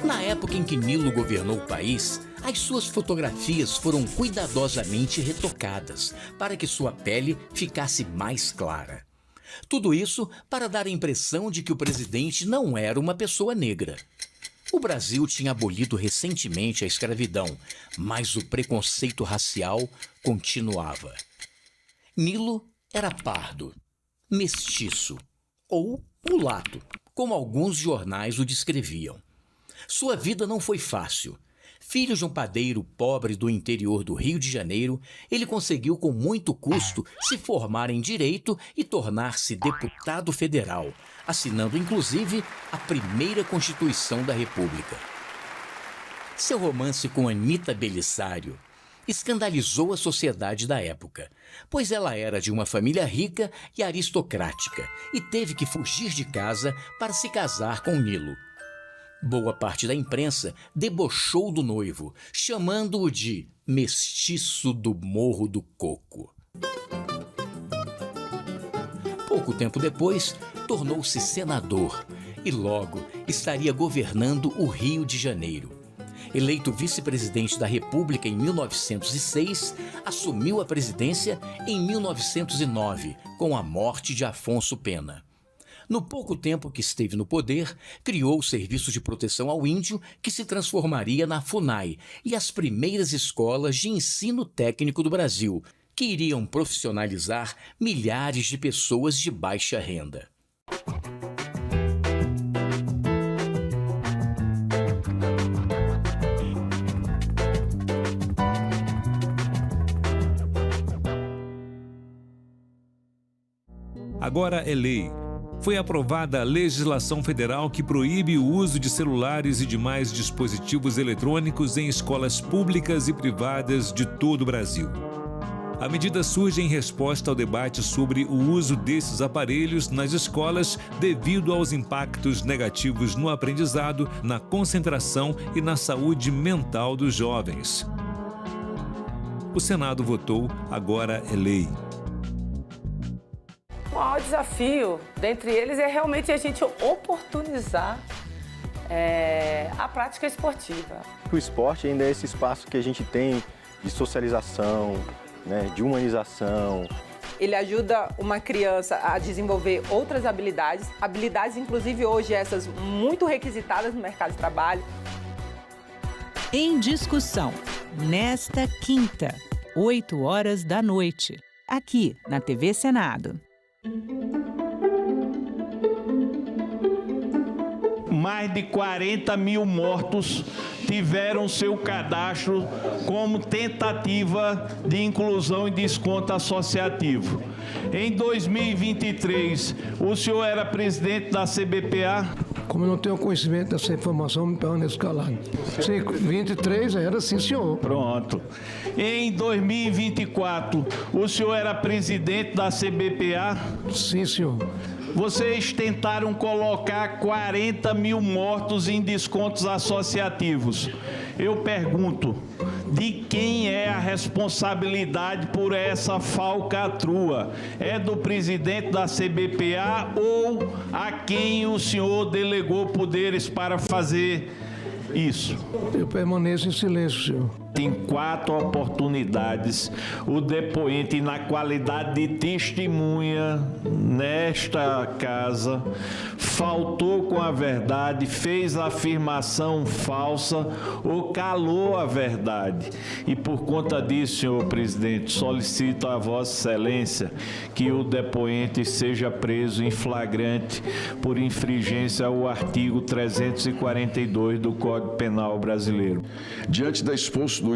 Speaker 27: Na época em que Nilo governou o país, as suas fotografias foram cuidadosamente retocadas para que sua pele ficasse mais clara. Tudo isso para dar a impressão de que o presidente não era uma pessoa negra. O Brasil tinha abolido recentemente a escravidão, mas o preconceito racial continuava. Nilo era pardo, mestiço ou mulato, como alguns jornais o descreviam. Sua vida não foi fácil. Filho de um padeiro pobre do interior do Rio de Janeiro, ele conseguiu com muito custo se formar em Direito e tornar-se deputado federal, assinando inclusive a primeira Constituição da República. Seu romance com Anita Belisário escandalizou a sociedade da época, pois ela era de uma família rica e aristocrática e teve que fugir de casa para se casar com Nilo. Boa parte da imprensa debochou do noivo, chamando-o de mestiço do Morro do Coco. Pouco tempo depois, tornou-se senador e logo estaria governando o Rio de Janeiro. Eleito vice-presidente da República em 1906, assumiu a presidência em 1909, com a morte de Afonso Pena. No pouco tempo que esteve no poder, criou o Serviço de Proteção ao Índio, que se transformaria na FUNAI, e as primeiras escolas de ensino técnico do Brasil, que iriam profissionalizar milhares de pessoas de baixa renda.
Speaker 2: Agora é lei. Foi aprovada a legislação federal que proíbe o uso de celulares e demais dispositivos eletrônicos em escolas públicas e privadas de todo o Brasil. A medida surge em resposta ao debate sobre o uso desses aparelhos nas escolas devido aos impactos negativos no aprendizado, na concentração e na saúde mental dos jovens. O Senado votou, agora é lei.
Speaker 7: O maior desafio dentre eles é realmente a gente oportunizar a prática esportiva.
Speaker 9: O esporte ainda é esse espaço que a gente tem de socialização, né, de humanização.
Speaker 7: Ele ajuda uma criança a desenvolver outras habilidades inclusive hoje essas muito requisitadas no mercado de trabalho.
Speaker 23: Em discussão, nesta quinta, 20h, aqui na TV Senado.
Speaker 10: Mais de 40 mil mortos tiveram seu cadastro como tentativa de inclusão e desconto associativo. Em 2023, o senhor era presidente da CBPA?
Speaker 13: Como eu não tenho conhecimento dessa informação, me permaneço calado. Sim, 23 era sim, senhor.
Speaker 10: Pronto. Em 2024, o senhor era presidente da CBPA?
Speaker 13: Sim, senhor.
Speaker 10: Vocês tentaram colocar 40 mil mortos em descontos associativos. Eu pergunto, de quem é a responsabilidade por essa falcatrua? É do presidente da CBPA ou a quem o senhor delegou poderes para fazer isso?
Speaker 13: Eu permaneço em silêncio, senhor.
Speaker 10: Em 4 oportunidades, o depoente, na qualidade de testemunha nesta casa, faltou com a verdade, fez afirmação falsa ou calou a verdade. E por conta disso, senhor presidente, solicito a Vossa Excelência que o depoente seja preso em flagrante por infringência ao artigo 342 do Código Penal Brasileiro.
Speaker 17: Diante do exposto,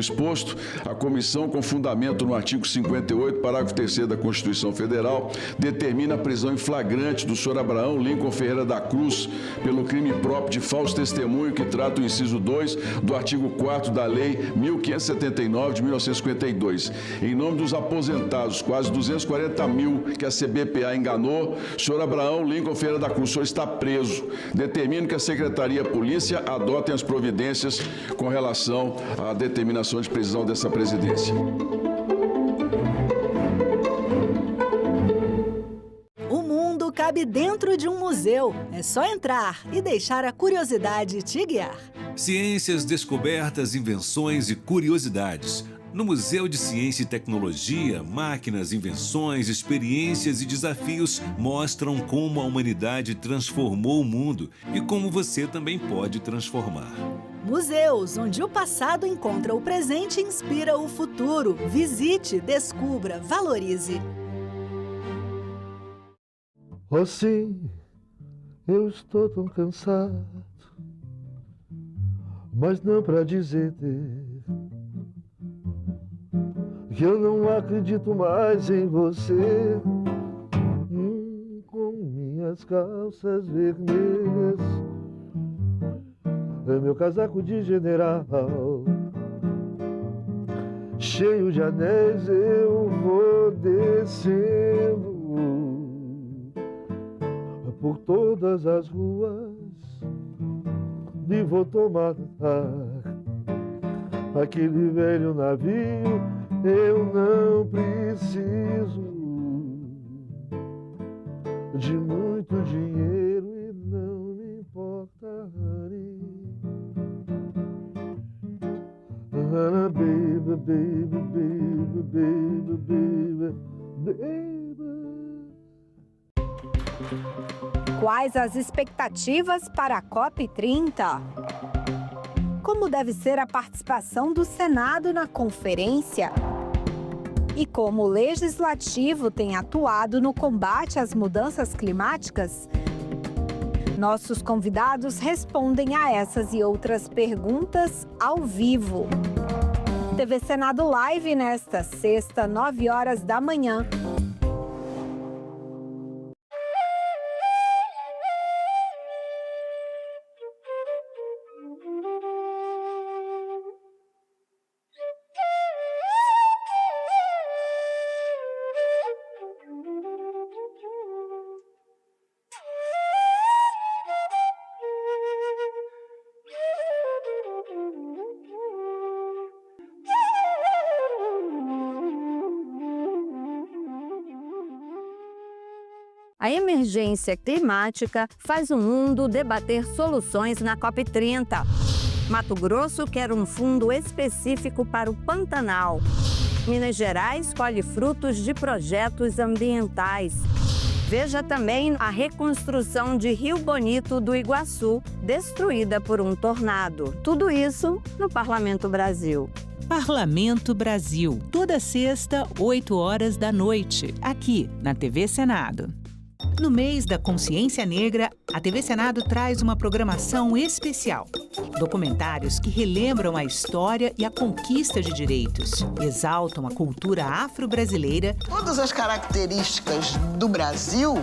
Speaker 17: a comissão, com fundamento no artigo 58, parágrafo 3º da Constituição Federal, determina a prisão em flagrante do senhor Abraão Lincoln Ferreira da Cruz pelo crime próprio de falso testemunho que trata o inciso 2 do artigo 4º da Lei 1579 de 1952. Em nome dos aposentados, quase 240 mil que a CBPA enganou, o senhor Abraão Lincoln Ferreira da Cruz, o senhor está preso. Determino que a Secretaria e a Polícia adotem as providências com relação à determinação de prisão dessa presidência.
Speaker 18: O mundo cabe dentro de um museu. É só entrar e deixar a curiosidade te guiar.
Speaker 2: Ciências, descobertas, invenções e curiosidades. No Museu de Ciência e Tecnologia, máquinas, invenções, experiências e desafios mostram como a humanidade transformou o mundo e como você também pode transformar.
Speaker 18: Museus, onde o passado encontra o presente e inspira o futuro. Visite, descubra, valorize.
Speaker 28: Assim, eu estou tão cansado,
Speaker 1: mas não pra dizer que eu não acredito mais em você. Com minhas calças vermelhas, meu casaco de general, cheio de anéis, eu vou descendo por todas as ruas e vou tomar aquele velho navio. Eu não preciso de muito dinheiro e não me importa, honey. Baby, baby, baby, baby, baby, baby.
Speaker 6: Quais as expectativas para a COP30? Como deve ser a participação do Senado na conferência? E como o Legislativo tem atuado no combate às mudanças climáticas? Nossos convidados respondem a essas e outras perguntas ao vivo. TV Senado Live nesta sexta, 9 horas da manhã.
Speaker 8: A emergência climática faz o mundo debater soluções na COP30. Mato Grosso quer um fundo específico para o Pantanal. Minas Gerais colhe frutos de projetos ambientais. Veja também a reconstrução de Rio Bonito do Iguaçu, destruída por um tornado. Tudo isso no Parlamento Brasil.
Speaker 23: Parlamento Brasil, toda sexta, 8 horas da noite, aqui na TV Senado. No mês da Consciência Negra, a TV Senado traz uma programação especial. Documentários que relembram a história e a conquista de direitos, exaltam a cultura afro-brasileira.
Speaker 12: Todas as características do Brasil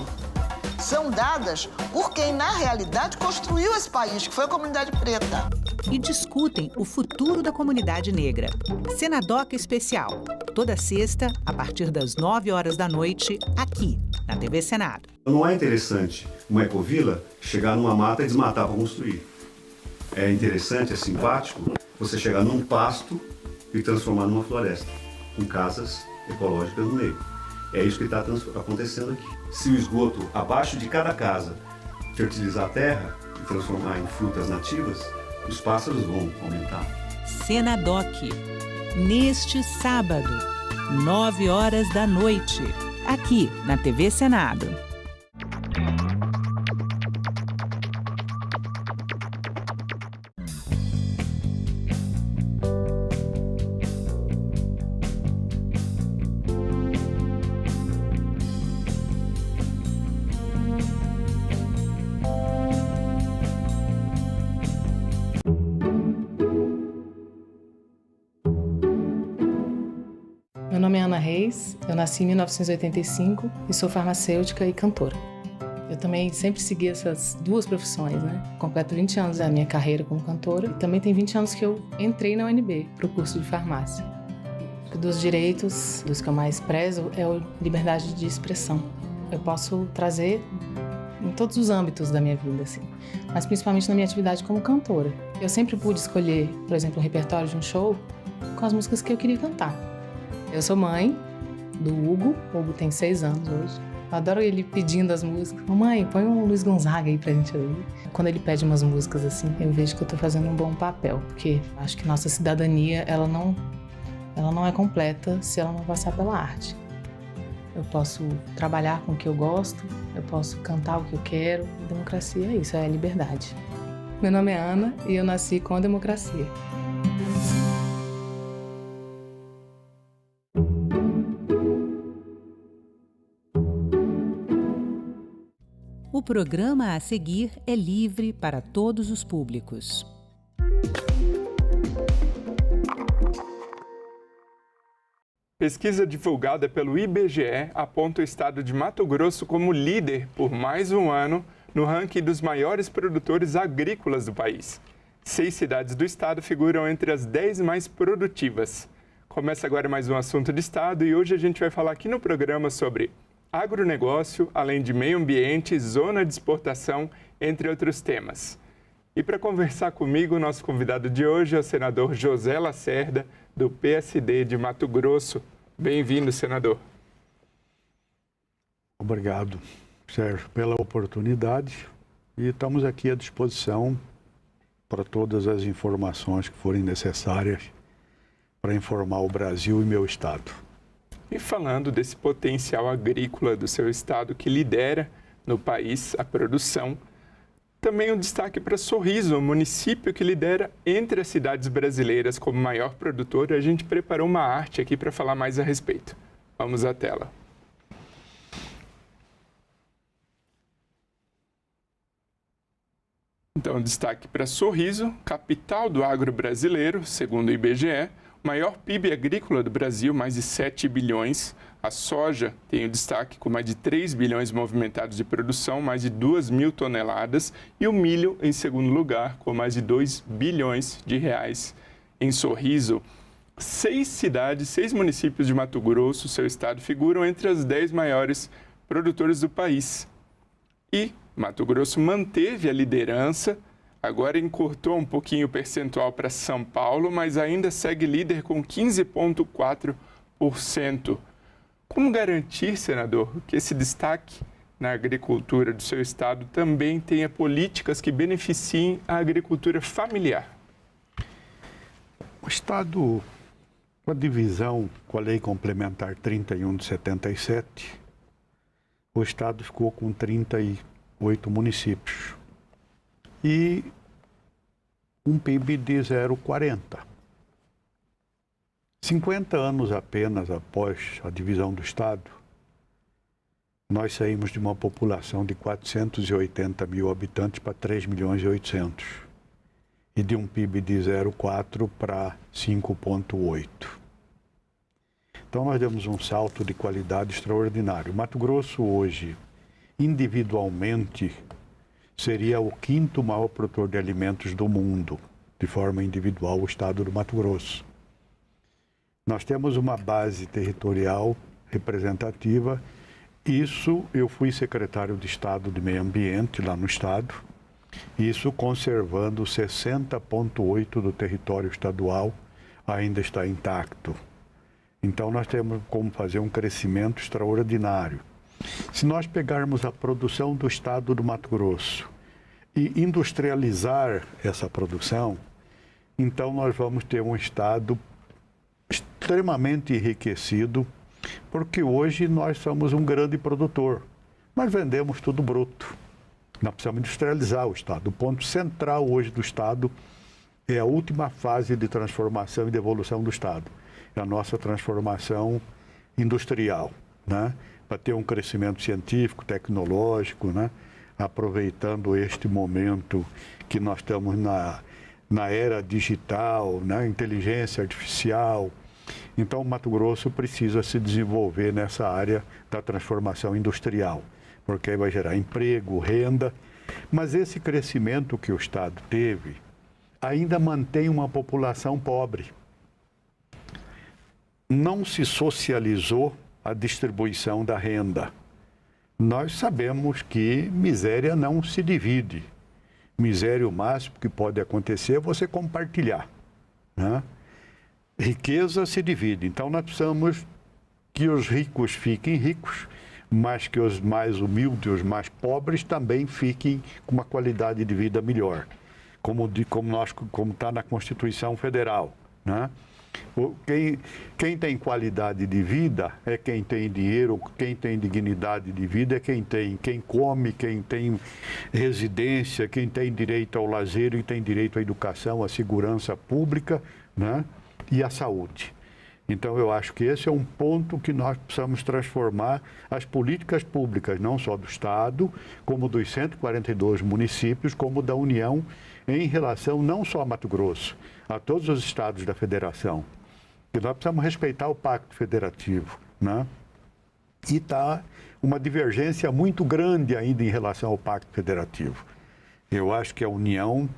Speaker 12: são dadas por quem, na realidade, construiu esse país, que foi a comunidade preta.
Speaker 23: E discutem o futuro da comunidade negra. Senadoc Especial, toda sexta, a partir das 9 horas da noite, aqui, na TV Senado.
Speaker 15: Não é interessante uma ecovila chegar numa mata e desmatar para construir. É interessante, é simpático, você chegar num pasto e transformar numa floresta, com casas ecológicas no meio. É isso que está acontecendo aqui. Se o esgoto abaixo de cada casa fertilizar a terra e transformar em frutas nativas, os pássaros vão aumentar.
Speaker 23: Senadoc, neste sábado, 9 horas da noite, aqui na TV Senado.
Speaker 19: Meu nome é Ana Reis, eu nasci em 1985 e sou farmacêutica e cantora. Eu também sempre segui essas duas profissões, né? Completo 20 anos da minha carreira como cantora e também tem 20 anos que eu entrei na UNB para o curso de farmácia. Dos direitos, dos que eu mais prezo, é a liberdade de expressão. Eu posso trazer em todos os âmbitos da minha vida, assim, mas principalmente na minha atividade como cantora. Eu sempre pude escolher, por exemplo, um repertório de um show com as músicas que eu queria cantar. Eu sou mãe do Hugo. O Hugo tem 6 anos hoje. Eu adoro ele pedindo as músicas. Mamãe, põe um Luiz Gonzaga aí pra gente ouvir. Quando ele pede umas músicas assim, eu vejo que eu tô fazendo um bom papel, porque acho que nossa cidadania, ela não é completa se ela não passar pela arte. Eu posso trabalhar com o que eu gosto, eu posso cantar o que eu quero. Democracia é isso, é liberdade. Meu nome é Ana e eu nasci com a democracia.
Speaker 23: O programa a seguir é livre para todos os públicos.
Speaker 4: Pesquisa divulgada pelo IBGE aponta o estado de Mato Grosso como líder por mais um ano no ranking dos maiores produtores agrícolas do país. 6 cidades do estado figuram entre as 10 mais produtivas. Começa agora mais um assunto de estado e hoje a gente vai falar aqui no programa sobre agronegócio, além de meio ambiente, zona de exportação, entre outros temas. E para conversar comigo, o nosso convidado de hoje é o senador José Lacerda, do PSD de Mato Grosso. Bem-vindo, senador.
Speaker 5: Obrigado, Sérgio, pela oportunidade e estamos aqui à disposição para todas as informações que forem necessárias para informar o Brasil e meu estado.
Speaker 4: E falando desse potencial agrícola do seu estado que lidera no país a produção, também um destaque para Sorriso, o município que lidera entre as cidades brasileiras como maior produtor. A gente preparou uma arte aqui para falar mais a respeito. Vamos à tela. Então, destaque para Sorriso, capital do agro brasileiro, segundo o IBGE, maior PIB agrícola do Brasil, mais de 7 bilhões. A soja tem o destaque com mais de 3 bilhões movimentados de produção, mais de 2 mil toneladas. E o milho em segundo lugar, com mais de 2 bilhões de reais. Em Sorriso, 6 cidades, 6 municípios de Mato Grosso, seu estado, figuram entre as 10 maiores produtores do país. E Mato Grosso manteve a liderança, agora encurtou um pouquinho o percentual para São Paulo, mas ainda segue líder com 15,4%. Como garantir, senador, que esse destaque na agricultura do seu estado também tenha políticas que beneficiem a agricultura familiar?
Speaker 5: O estado, com a divisão com a Lei Complementar 31 de 77, o estado ficou com 38 municípios e um PIB de 0,40. 50 anos apenas após a divisão do estado, nós saímos de uma população de 480 mil habitantes para 3 milhões e 800 e de um PIB de 0,4 para 5,8. Então nós demos um salto de qualidade extraordinário. Mato Grosso hoje, individualmente, seria o 5º maior produtor de alimentos do mundo, de forma individual, o estado do Mato Grosso. Nós temos uma base territorial representativa. Isso, eu fui secretário de Estado de Meio Ambiente lá no estado, isso conservando 60,8% do território estadual ainda está intacto. Então nós temos como fazer um crescimento extraordinário. Se nós pegarmos a produção do estado do Mato Grosso e industrializar essa produção, então nós vamos ter um estado extremamente enriquecido, porque hoje nós somos um grande produtor. Nós vendemos tudo bruto. Nós precisamos industrializar o estado. O ponto central hoje do estado é a última fase de transformação e de evolução do estado. É a nossa transformação industrial, né? Para ter um crescimento científico, tecnológico, né? Aproveitando este momento que nós estamos na era digital, né? Inteligência artificial. Então, o Mato Grosso precisa se desenvolver nessa área da transformação industrial, porque aí vai gerar emprego, renda. Mas esse crescimento que o estado teve ainda mantém uma população pobre. Não se socializou a distribuição da renda. Nós sabemos que miséria não se divide. Miséria, o máximo que pode acontecer é você compartilhar, né? Riqueza se divide. Então, nós precisamos que os ricos fiquem ricos, mas que os mais humildes, os mais pobres, também fiquem com uma qualidade de vida melhor, como está na Constituição Federal, né? Quem tem qualidade de vida é quem tem dinheiro, quem tem dignidade de vida é quem come, quem tem residência, quem tem direito ao lazer e tem direito à educação, à segurança pública, né? E à saúde. Então, eu acho que esse é um ponto que nós precisamos transformar as políticas públicas, não só do Estado, como dos 142 municípios, como da União, em relação não só a Mato Grosso, a todos os estados da Federação. que nós precisamos respeitar o Pacto Federativo, né? E está uma divergência muito grande ainda em relação ao Pacto Federativo. Eu acho que a União,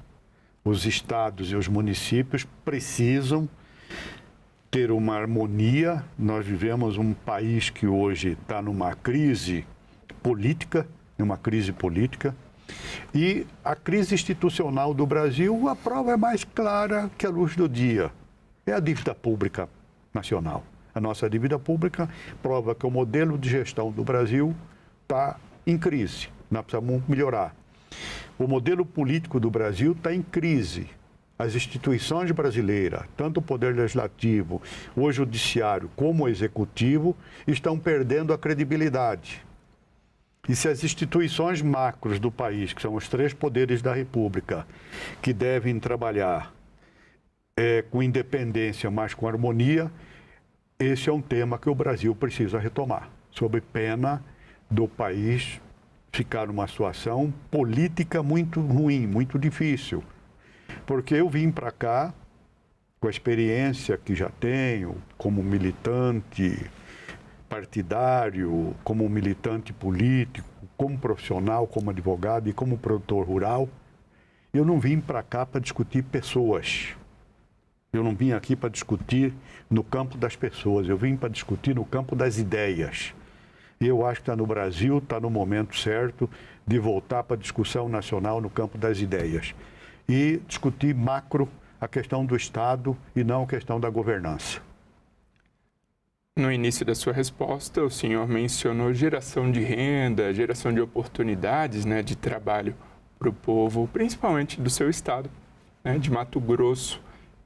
Speaker 5: os estados e os municípios precisam ter uma harmonia. Nós vivemos um país que hoje está numa crise política, e a crise institucional do Brasil, a prova é mais clara que a luz do dia. É a dívida pública nacional. A nossa dívida pública prova que o modelo de gestão do Brasil está em crise. Nós precisamos melhorar. O modelo político do Brasil está em crise. As instituições brasileiras, tanto o Poder Legislativo, o Judiciário, como o Executivo, estão perdendo a credibilidade. E se as instituições macros do país, que são os 3 poderes da República, que devem trabalhar com independência, mas com harmonia, esse é um tema que o Brasil precisa retomar, sob pena do país ficar numa situação política muito ruim, muito difícil. Porque eu vim para cá, com a experiência que já tenho, como militante partidário, como militante político, como profissional, como advogado e como produtor rural, eu não vim para cá para discutir pessoas. Eu não vim aqui para discutir no campo das pessoas, eu vim para discutir no campo das ideias. E eu acho que está no Brasil, está no momento certo de voltar para a discussão nacional no campo das ideias. E discutir macro a questão do Estado e não a questão da governança.
Speaker 4: No início da sua resposta, o senhor mencionou geração de renda, geração de oportunidades, né, de trabalho para o povo, principalmente do seu estado, né, de Mato Grosso.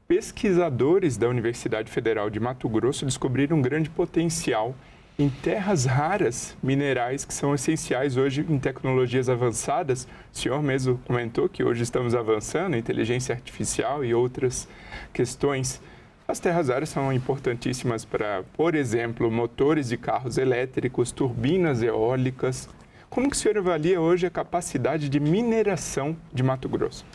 Speaker 4: Pesquisadores da Universidade Federal de Mato Grosso descobriram um grande potencial em terras raras, minerais que são essenciais hoje em tecnologias avançadas. O senhor mesmo comentou que hoje estamos avançando em inteligência artificial e outras questões. As terras raras são importantíssimas para, por exemplo, motores de carros elétricos, turbinas eólicas. Como que o senhor avalia hoje a capacidade de mineração de Mato Grosso?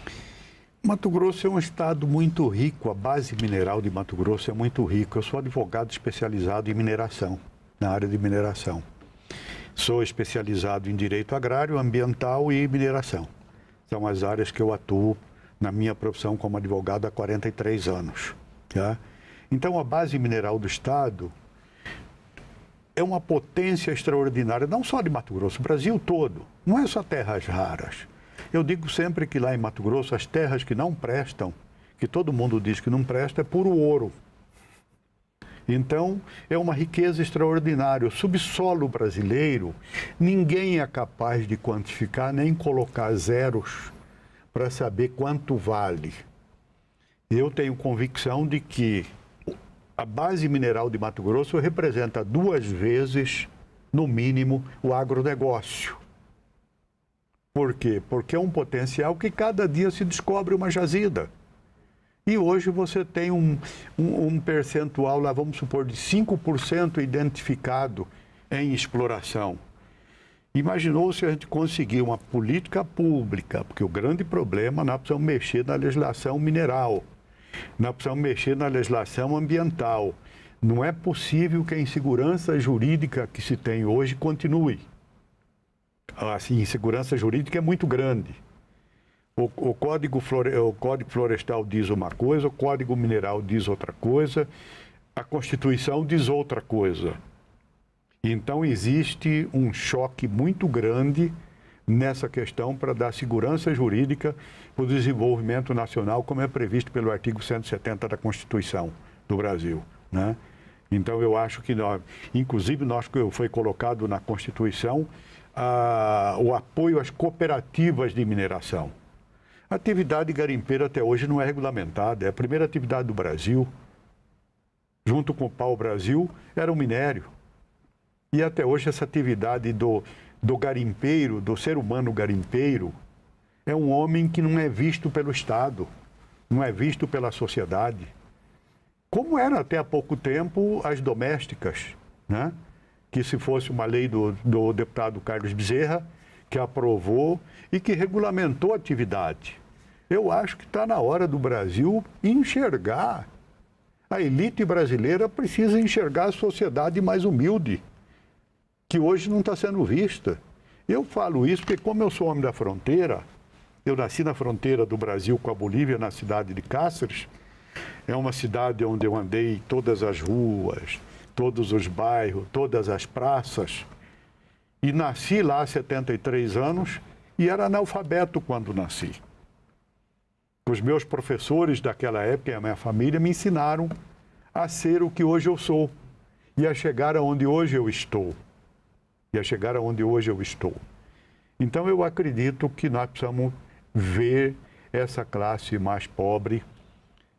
Speaker 5: Mato Grosso é um estado muito rico, a base mineral de Mato Grosso é muito rica. Eu sou advogado especializado em mineração, na área de mineração. Sou especializado em direito agrário, ambiental e mineração. São as áreas que eu atuo na minha profissão como advogado há 43 anos. Tá? Então, a base mineral do estado é uma potência extraordinária, não só de Mato Grosso, o Brasil todo. Não é só terras raras. Eu digo sempre que lá em Mato Grosso, as terras que não prestam, que todo mundo diz que não presta, é puro ouro. Então, é uma riqueza extraordinária. O subsolo brasileiro, ninguém é capaz de quantificar, nem colocar zeros para saber quanto vale. Eu tenho convicção de que a base mineral de Mato Grosso representa 2 vezes, no mínimo, o agronegócio. Por quê? Porque é um potencial que cada dia se descobre uma jazida. E hoje você tem um percentual, lá vamos supor, de 5% identificado em exploração. Imaginou se a gente conseguir uma política pública, porque o grande problema, nós precisamos mexer na legislação mineral. Nós precisamos mexer na legislação ambiental. Não é possível que a insegurança jurídica que se tem hoje continue. Assim, a insegurança jurídica é muito grande. O Código Florestal diz uma coisa, o Código Mineral diz outra coisa, a Constituição diz outra coisa. Então, existe um choque muito grande nessa questão para dar segurança jurídica para o desenvolvimento nacional, como é previsto pelo artigo 170 da Constituição do Brasil, né? Então, eu acho que, inclusive, foi colocado na Constituição o apoio às cooperativas de mineração. A atividade garimpeira até hoje não é regulamentada, é a primeira atividade do Brasil. Junto com o pau-brasil, era o minério. E até hoje essa atividade do garimpeiro, do ser humano garimpeiro, é um homem que não é visto pelo Estado, não é visto pela sociedade. Como era até há pouco tempo as domésticas, né? Que se fosse uma lei do deputado Carlos Bezerra, que aprovou e que regulamentou a atividade. Eu acho que está na hora do Brasil enxergar A elite brasileira precisa enxergar a sociedade mais humilde, que hoje não está sendo vista. Eu falo isso porque, como eu sou homem da fronteira, eu nasci na fronteira do Brasil com a Bolívia, na cidade de Cáceres. É uma cidade onde eu andei todas as ruas, todos os bairros, todas as praças. E nasci lá há 73 anos e era analfabeto quando nasci. Os meus professores daquela época e a minha família me ensinaram a ser o que hoje eu sou e a chegar aonde hoje eu estou. Então eu acredito que nós precisamos ver essa classe mais pobre,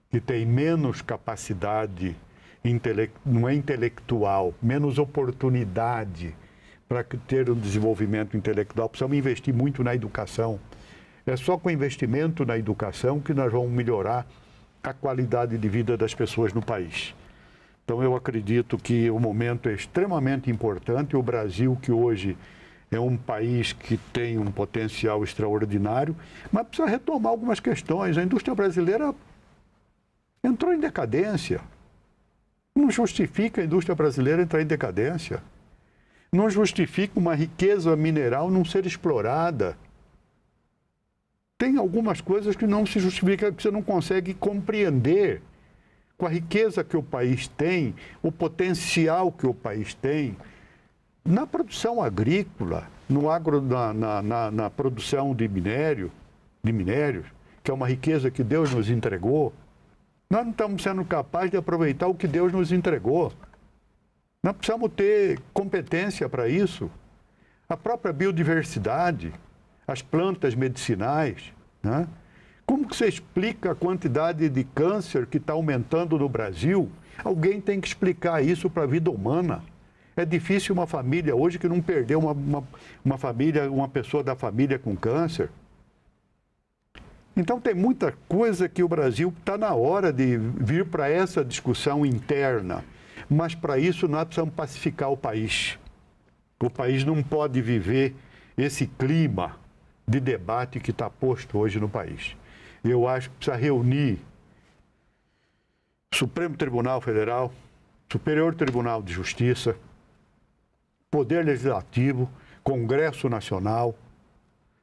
Speaker 5: que tem menos capacidade não é intelectual, menos oportunidade para ter um desenvolvimento intelectual. Precisamos investir muito na educação. É só com investimento na educação que nós vamos melhorar a qualidade de vida das pessoas no país. Então eu acredito que o momento é extremamente importante. O Brasil, que hoje é um país que tem um potencial extraordinário, mas precisa retomar algumas questões. A indústria brasileira entrou em decadência. Não justifica a indústria brasileira entrar em decadência. Não justifica uma riqueza mineral não ser explorada. Tem algumas coisas que não se justifica, que você não consegue compreender. Com a riqueza que o país tem, o potencial que o país tem, na produção agrícola, na produção de minérios, que é uma riqueza que Deus nos entregou, nós não estamos sendo capazes de aproveitar o que Deus nos entregou. Nós precisamos ter competência para isso. A própria biodiversidade, as plantas medicinais, né? Como que você explica a quantidade de câncer que está aumentando no Brasil? Alguém tem que explicar isso para a vida humana. É difícil uma família hoje que não perdeu uma pessoa da família com câncer. Então tem muita coisa que o Brasil está na hora de vir para essa discussão interna. Mas para isso nós precisamos pacificar o país. O país não pode viver esse clima de debate que está posto hoje no país. Eu acho que precisa reunir Supremo Tribunal Federal, Superior Tribunal de Justiça, Poder Legislativo, Congresso Nacional,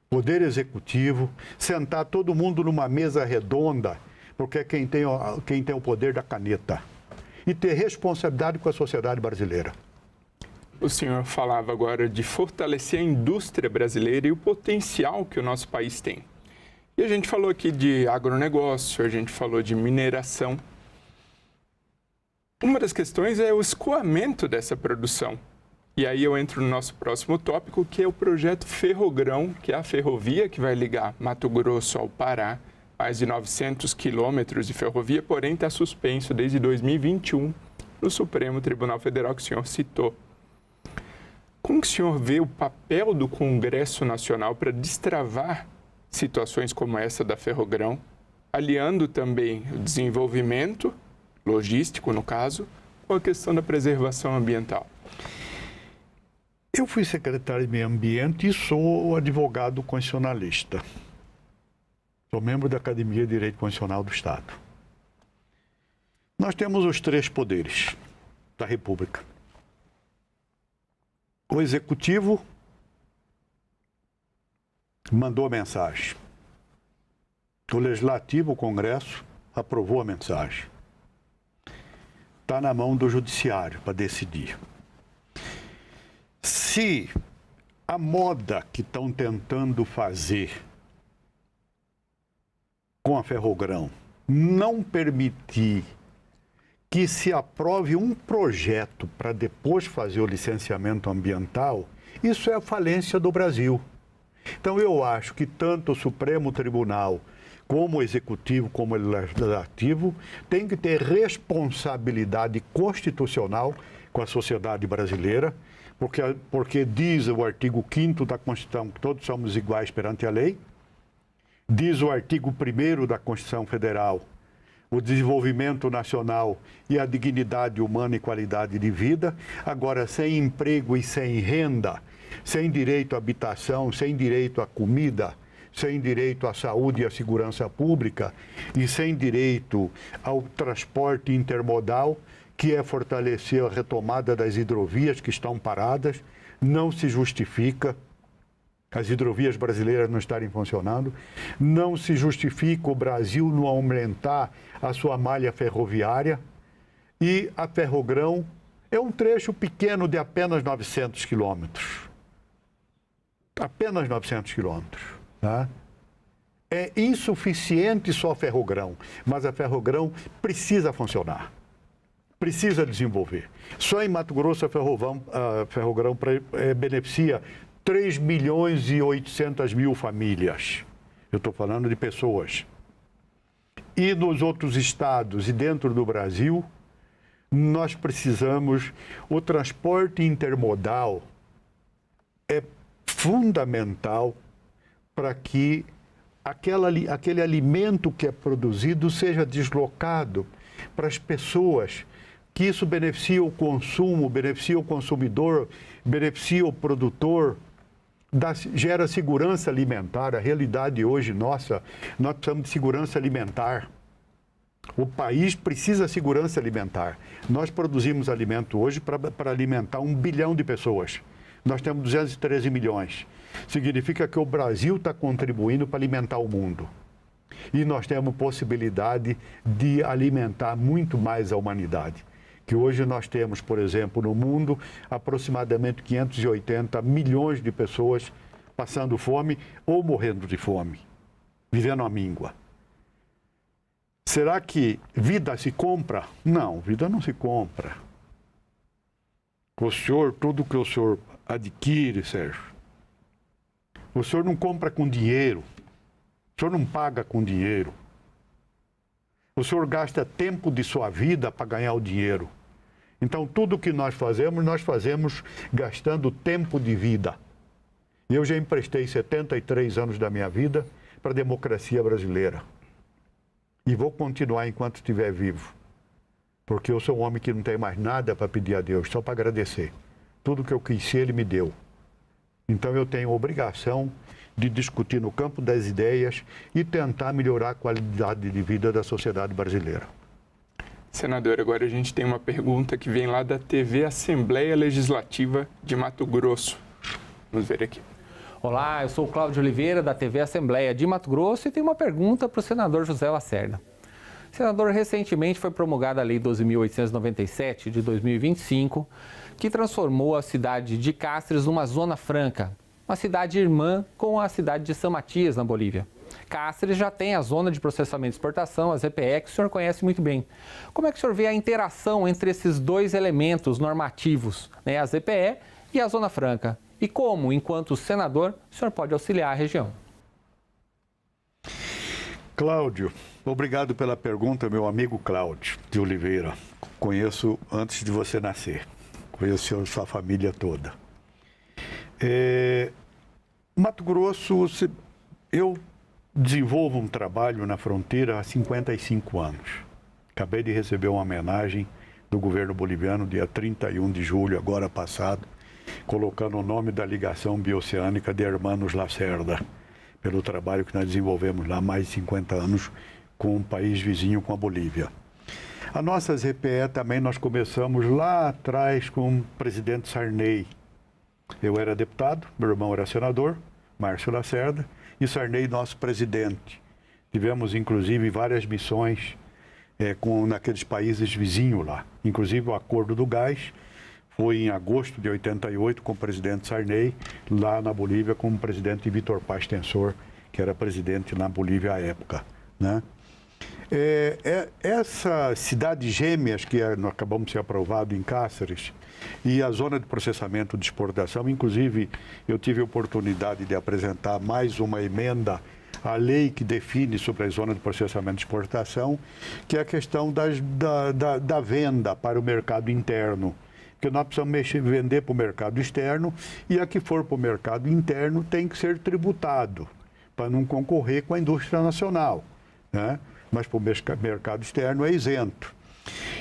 Speaker 5: Poder Executivo, sentar todo mundo numa mesa redonda, porque é quem tem o poder da caneta, e ter responsabilidade com a sociedade brasileira.
Speaker 4: O senhor falava agora de fortalecer a indústria brasileira e o potencial que o nosso país tem. E a gente falou aqui de agronegócio, a gente falou de mineração. Uma das questões é o escoamento dessa produção. E aí eu entro no nosso próximo tópico, que é o projeto Ferrogrão, que é a ferrovia que vai ligar Mato Grosso ao Pará, mais de 900 quilômetros de ferrovia, porém está suspenso desde 2021 no Supremo Tribunal Federal, que o senhor citou. Como que o senhor vê o papel do Congresso Nacional para destravar situações como essa da Ferrogrão, aliando também o desenvolvimento logístico, no caso, com a questão da preservação ambiental?
Speaker 5: Eu fui secretário de Meio Ambiente e sou advogado constitucionalista. Sou membro da Academia de Direito Constitucional do Estado. Nós temos os 3 poderes da República. O Executivo mandou a mensagem. O Legislativo, o Congresso, aprovou a mensagem. Está na mão do Judiciário para decidir. Se a moda que estão tentando fazer com a Ferrogrão não permitir que se aprove um projeto para depois fazer o licenciamento ambiental, isso é a falência do Brasil. Então eu acho que tanto o Supremo Tribunal, como o Executivo, como o Legislativo, tem que ter responsabilidade constitucional com a sociedade brasileira, porque diz o artigo 5º da Constituição que todos somos iguais perante a lei, diz o artigo 1º da Constituição Federal, o desenvolvimento nacional e a dignidade humana e qualidade de vida. Agora, sem emprego e sem renda, sem direito à habitação, sem direito à comida, sem direito à saúde e à segurança pública e sem direito ao transporte intermodal, que é fortalecer a retomada das hidrovias que estão paradas, não se justifica as hidrovias brasileiras não estarem funcionando, não se justifica o Brasil não aumentar a sua malha ferroviária, e a Ferrogrão é um trecho pequeno de apenas 900 quilômetros. Apenas 900 quilômetros. Tá? É insuficiente só a Ferrogrão, mas a Ferrogrão precisa funcionar, precisa desenvolver. Só em Mato Grosso a Ferrogrão beneficia 3 milhões e 800 mil famílias. Eu estou falando de pessoas. E nos outros estados e dentro do Brasil, nós precisamos... O transporte intermodal é fundamental para que aquele alimento que é produzido seja deslocado para as pessoas, que isso beneficia o consumo, beneficia o consumidor, beneficia o produtor, gera segurança alimentar. A realidade hoje nossa, nós precisamos de segurança alimentar. O país precisa de segurança alimentar. Nós produzimos alimento hoje para alimentar 1 bilhão de pessoas. Nós temos 213 milhões. Significa que o Brasil está contribuindo para alimentar o mundo. E nós temos possibilidade de alimentar muito mais a humanidade. Que hoje nós temos, por exemplo, no mundo, aproximadamente 580 milhões de pessoas passando fome ou morrendo de fome, vivendo à míngua. Será que vida se compra? Não, vida não se compra. O senhor, tudo que o senhor adquire, Sérgio, o senhor não compra com dinheiro, o senhor não paga com dinheiro. O senhor gasta tempo de sua vida para ganhar o dinheiro. Então, tudo que nós fazemos gastando tempo de vida. Eu já emprestei 73 anos da minha vida para a democracia brasileira. E vou continuar enquanto estiver vivo. Porque eu sou um homem que não tem mais nada para pedir a Deus, só para agradecer. Tudo que eu quis ser, Ele me deu. Então, eu tenho a obrigação de discutir no campo das ideias e tentar melhorar a qualidade de vida da sociedade brasileira.
Speaker 4: Senador, agora a gente tem uma pergunta que vem lá da TV Assembleia Legislativa de Mato Grosso. Vamos ver aqui.
Speaker 3: Olá, eu sou o Cláudio Oliveira, da TV Assembleia de Mato Grosso, e tenho uma pergunta para o senador José Lacerda. Senador, recentemente foi promulgada a Lei 12.897, de 2025, que transformou a cidade de Cáceres numa zona franca, uma cidade irmã com a cidade de São Matias, na Bolívia. Cáceres já tem a zona de processamento e exportação, a ZPE, que o senhor conhece muito bem. Como é que o senhor vê a interação entre esses dois elementos normativos, né, a ZPE e a Zona Franca? E como, enquanto senador, o senhor pode auxiliar a região?
Speaker 5: Cláudio, obrigado pela pergunta, meu amigo Cláudio de Oliveira. Conheço antes de você nascer, conheço sua família toda. Mato Grosso, eu desenvolvo um trabalho na fronteira há 55 anos. Acabei de receber uma homenagem do governo boliviano, dia 31 de julho, agora passado, colocando o nome da ligação bioceânica de Hermanos Lacerda, pelo trabalho que nós desenvolvemos lá há mais de 50 anos com um país vizinho, com a Bolívia. A nossa ZPE também nós começamos lá atrás com o presidente Sarney. Eu era deputado, meu irmão era senador, Márcio Lacerda, e Sarney, nosso presidente. Tivemos, inclusive, várias missões naqueles países vizinhos lá. Inclusive, o Acordo do Gás foi em agosto de 88 com o presidente Sarney, lá na Bolívia, com o presidente Vítor Paz Tensor, que era presidente na Bolívia à época, né? Essa cidade gêmeas que nós acabamos de ser aprovado em Cáceres e a zona de processamento de exportação, inclusive eu tive a oportunidade de apresentar mais uma emenda à lei que define sobre a zona de processamento de exportação, que é a questão da venda para o mercado interno. Porque nós precisamos vender para o mercado externo e a que for para o mercado interno tem que ser tributado para não concorrer com a indústria nacional, né? Mas para o mercado externo é isento.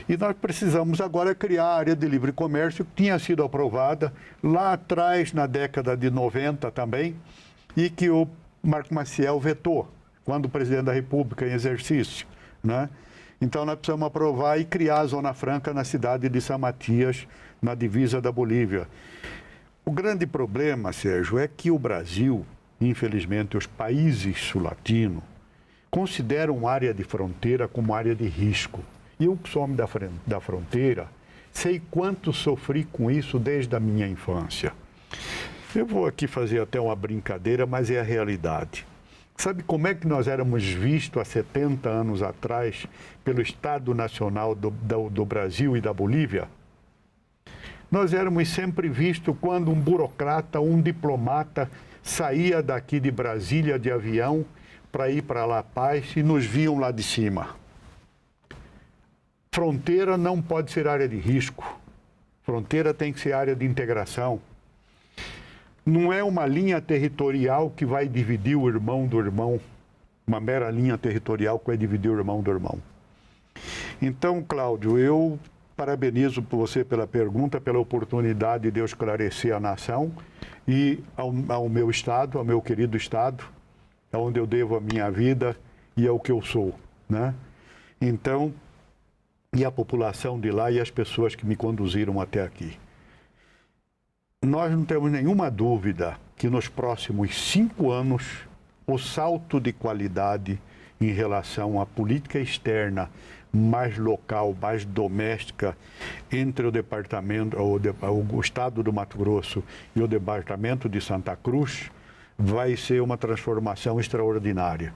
Speaker 5: E nós precisamos agora criar a área de livre comércio, que tinha sido aprovada lá atrás, na década de 90 também, e que o Marco Maciel vetou, quando o presidente da República em exercício, né? Então, nós precisamos aprovar e criar a Zona Franca na cidade de São Matias, na divisa da Bolívia. O grande problema, Sérgio, é que o Brasil, infelizmente, os países sul-latinos, consideram área de fronteira como área de risco. E eu, que sou homem da fronteira, sei quanto sofri com isso desde a minha infância. Eu vou aqui fazer até uma brincadeira, mas é a realidade. Sabe como é que nós éramos vistos há 70 anos atrás pelo Estado Nacional do Brasil e da Bolívia? Nós éramos sempre vistos quando um burocrata, um diplomata saía daqui de Brasília de avião para ir para La Paz e nos viam lá de cima. Fronteira não pode ser área de risco. Fronteira tem que ser área de integração. Não é uma linha territorial que vai dividir o irmão do irmão, uma mera linha territorial que vai dividir o irmão do irmão. Então, Cláudio, eu parabenizo você pela pergunta, pela oportunidade de eu esclarecer a nação e ao meu Estado, ao meu querido Estado, onde eu devo a minha vida e ao que eu sou, né? Então, e a população de lá e as pessoas que me conduziram até aqui. Nós não temos nenhuma dúvida que nos próximos 5 anos o salto de qualidade em relação à política externa mais local, mais doméstica entre o departamento, o estado do Mato Grosso e o departamento de Santa Cruz vai ser uma transformação extraordinária.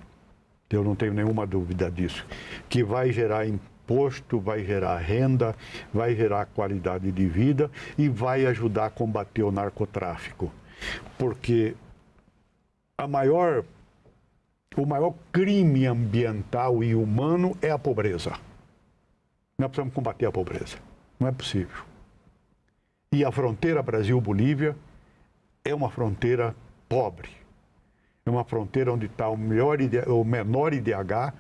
Speaker 5: Eu não tenho nenhuma dúvida disso, que vai gerar imposto, vai gerar renda, vai gerar qualidade de vida e vai ajudar a combater o narcotráfico. Porque o maior crime ambiental e humano é a pobreza. Nós precisamos combater a pobreza. Não é possível. E a fronteira Brasil-Bolívia é uma fronteira pobre. É uma fronteira onde está o menor IDH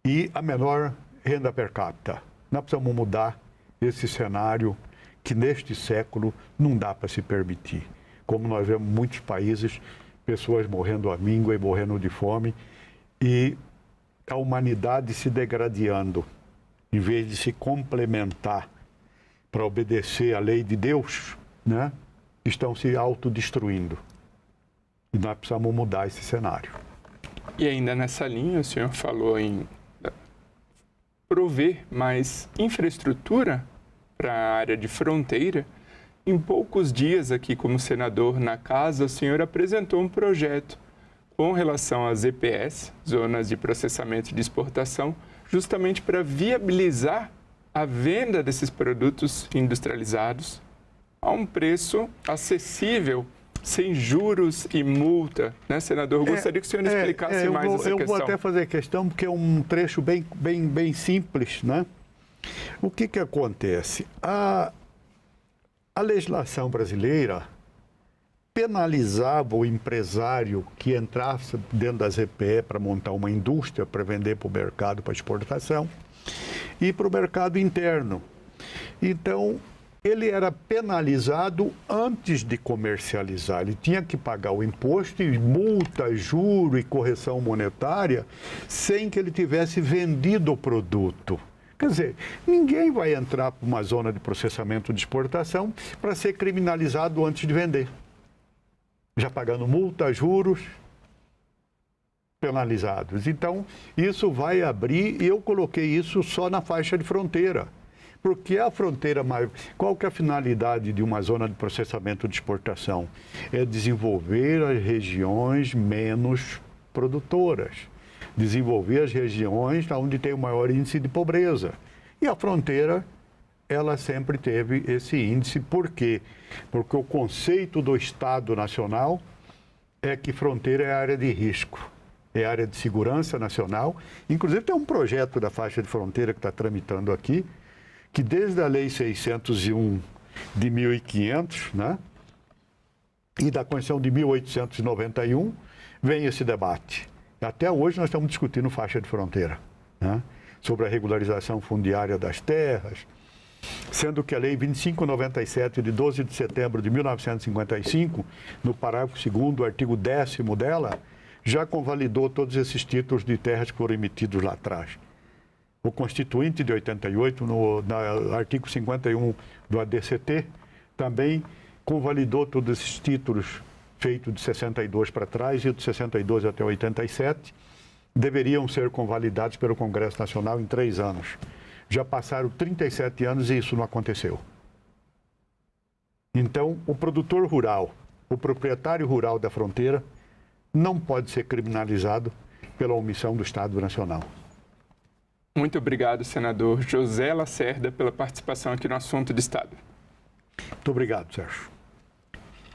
Speaker 5: e a menor renda per capita. Nós precisamos mudar esse cenário que neste século não dá para se permitir. Como nós vemos muitos países, pessoas morrendo à míngua e morrendo de fome e a humanidade se degradando, em vez de se complementar para obedecer à lei de Deus, né? Estão se autodestruindo. E nós precisamos mudar esse cenário.
Speaker 4: E ainda nessa linha, o senhor falou em prover mais infraestrutura para a área de fronteira. Em poucos dias aqui como senador na casa, o senhor apresentou um projeto com relação às EPS, Zonas de Processamento de Exportação, justamente para viabilizar a venda desses produtos industrializados a um preço acessível, sem juros e multa, né, senador? Eu gostaria que o senhor explicasse mais essa questão.
Speaker 5: Eu vou até fazer questão, porque é um trecho bem simples, né? O que acontece? A legislação brasileira penalizava o empresário que entrasse dentro das EPE para montar uma indústria, para vender para o mercado, para exportação, e para o mercado interno. Então, ele era penalizado antes de comercializar. Ele tinha que pagar o imposto e multa, juro e correção monetária sem que ele tivesse vendido o produto. Quer dizer, ninguém vai entrar para uma zona de processamento de exportação para ser criminalizado antes de vender. Já pagando multa, juros, penalizados. Então, isso vai abrir, e eu coloquei isso só na faixa de fronteira. Porque a fronteira maior, qual que é a finalidade de uma zona de processamento de exportação? É desenvolver as regiões menos produtoras, desenvolver as regiões onde tem o maior índice de pobreza. E a fronteira, ela sempre teve esse índice. Por quê? Porque o conceito do Estado Nacional é que fronteira é área de risco, é área de segurança nacional. Inclusive tem um projeto da faixa de fronteira que está tramitando aqui, que desde a Lei 601 de 1500, né, e da Constituição de 1891, vem esse debate. Até hoje nós estamos discutindo faixa de fronteira, né, sobre a regularização fundiária das terras, sendo que a Lei 2597, de 12 de setembro de 1955, no parágrafo 2º, artigo 10º dela, já convalidou todos esses títulos de terras que foram emitidos lá atrás. O Constituinte de 88, no artigo 51 do ADCT, também convalidou todos esses títulos feitos de 62 para trás e de 62 até 87, deveriam ser convalidados pelo Congresso Nacional em 3 anos. Já passaram 37 anos e isso não aconteceu. Então, o produtor rural, o proprietário rural da fronteira, não pode ser criminalizado pela omissão do Estado Nacional.
Speaker 4: Muito obrigado, senador José Lacerda, pela participação aqui no Assunto de Estado.
Speaker 5: Muito obrigado, Sérgio.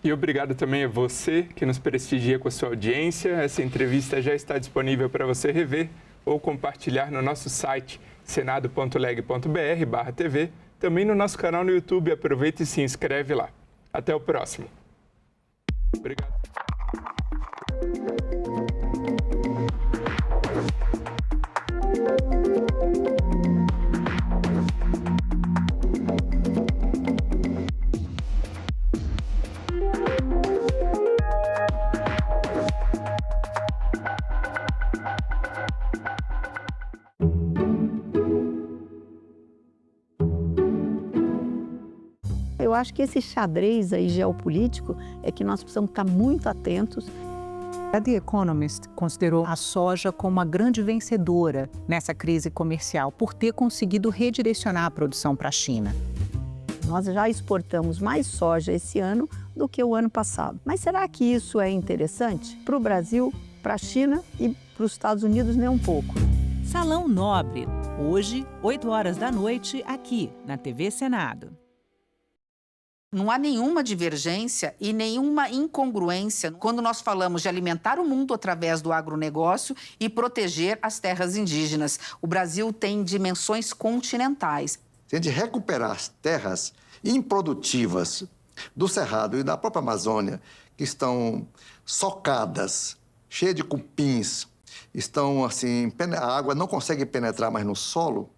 Speaker 4: E obrigado também a você que nos prestigia com a sua audiência. Essa entrevista já está disponível para você rever ou compartilhar no nosso site senado.leg.br/tv, também no nosso canal no YouTube. Aproveita e se inscreve lá. Até o próximo. Obrigado.
Speaker 11: Eu acho que esse xadrez aí geopolítico é que nós precisamos estar muito atentos.
Speaker 23: A The Economist considerou a soja como uma grande vencedora nessa crise comercial por ter conseguido redirecionar a produção para a China.
Speaker 11: Nós já exportamos mais soja esse ano do que o ano passado. Mas será que isso é interessante para o Brasil, para a China e para os Estados Unidos nem um pouco?
Speaker 23: Salão Nobre, hoje, 20h, aqui na TV Senado.
Speaker 14: Não há nenhuma divergência e nenhuma incongruência quando nós falamos de alimentar o mundo através do agronegócio e proteger as terras indígenas. O Brasil tem dimensões continentais.
Speaker 16: Se a gente recuperar as terras improdutivas do Cerrado e da própria Amazônia, que estão socadas, cheias de cupins, estão assim, a água não consegue penetrar mais no solo,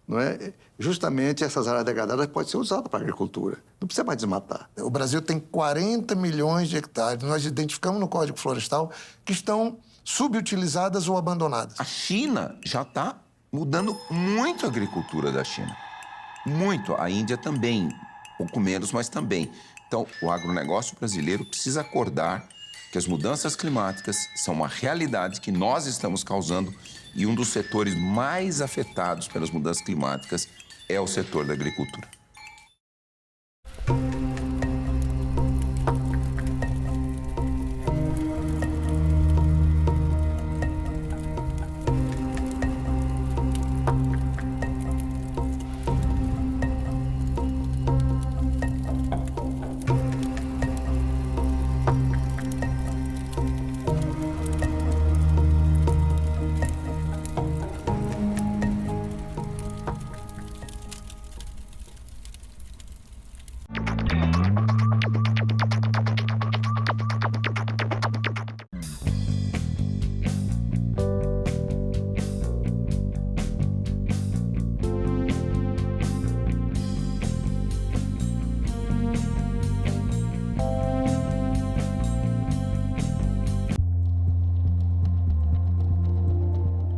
Speaker 16: não é? Justamente essas áreas degradadas podem ser usadas para a agricultura. Não precisa mais desmatar.
Speaker 20: O Brasil tem 40 milhões de hectares. Nós identificamos no Código Florestal que estão subutilizadas ou abandonadas.
Speaker 21: A China já está mudando muito a agricultura da China. Muito. A Índia também. Pouco menos, mas também. Então, o agronegócio brasileiro precisa acordar que as mudanças climáticas são uma realidade que nós estamos causando e um dos setores mais afetados pelas mudanças climáticas é o setor da agricultura.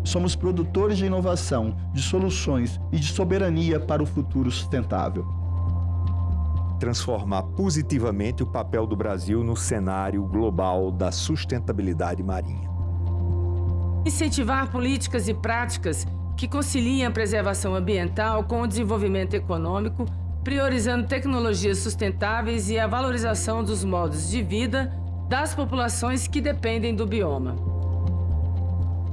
Speaker 22: Somos produtores de inovação, de soluções e de soberania para o futuro sustentável.
Speaker 24: Transformar positivamente o papel do Brasil no cenário global da sustentabilidade marinha.
Speaker 28: Incentivar políticas e práticas que conciliem a preservação ambiental com o desenvolvimento econômico, priorizando tecnologias sustentáveis e a valorização dos modos de vida das populações que dependem do bioma.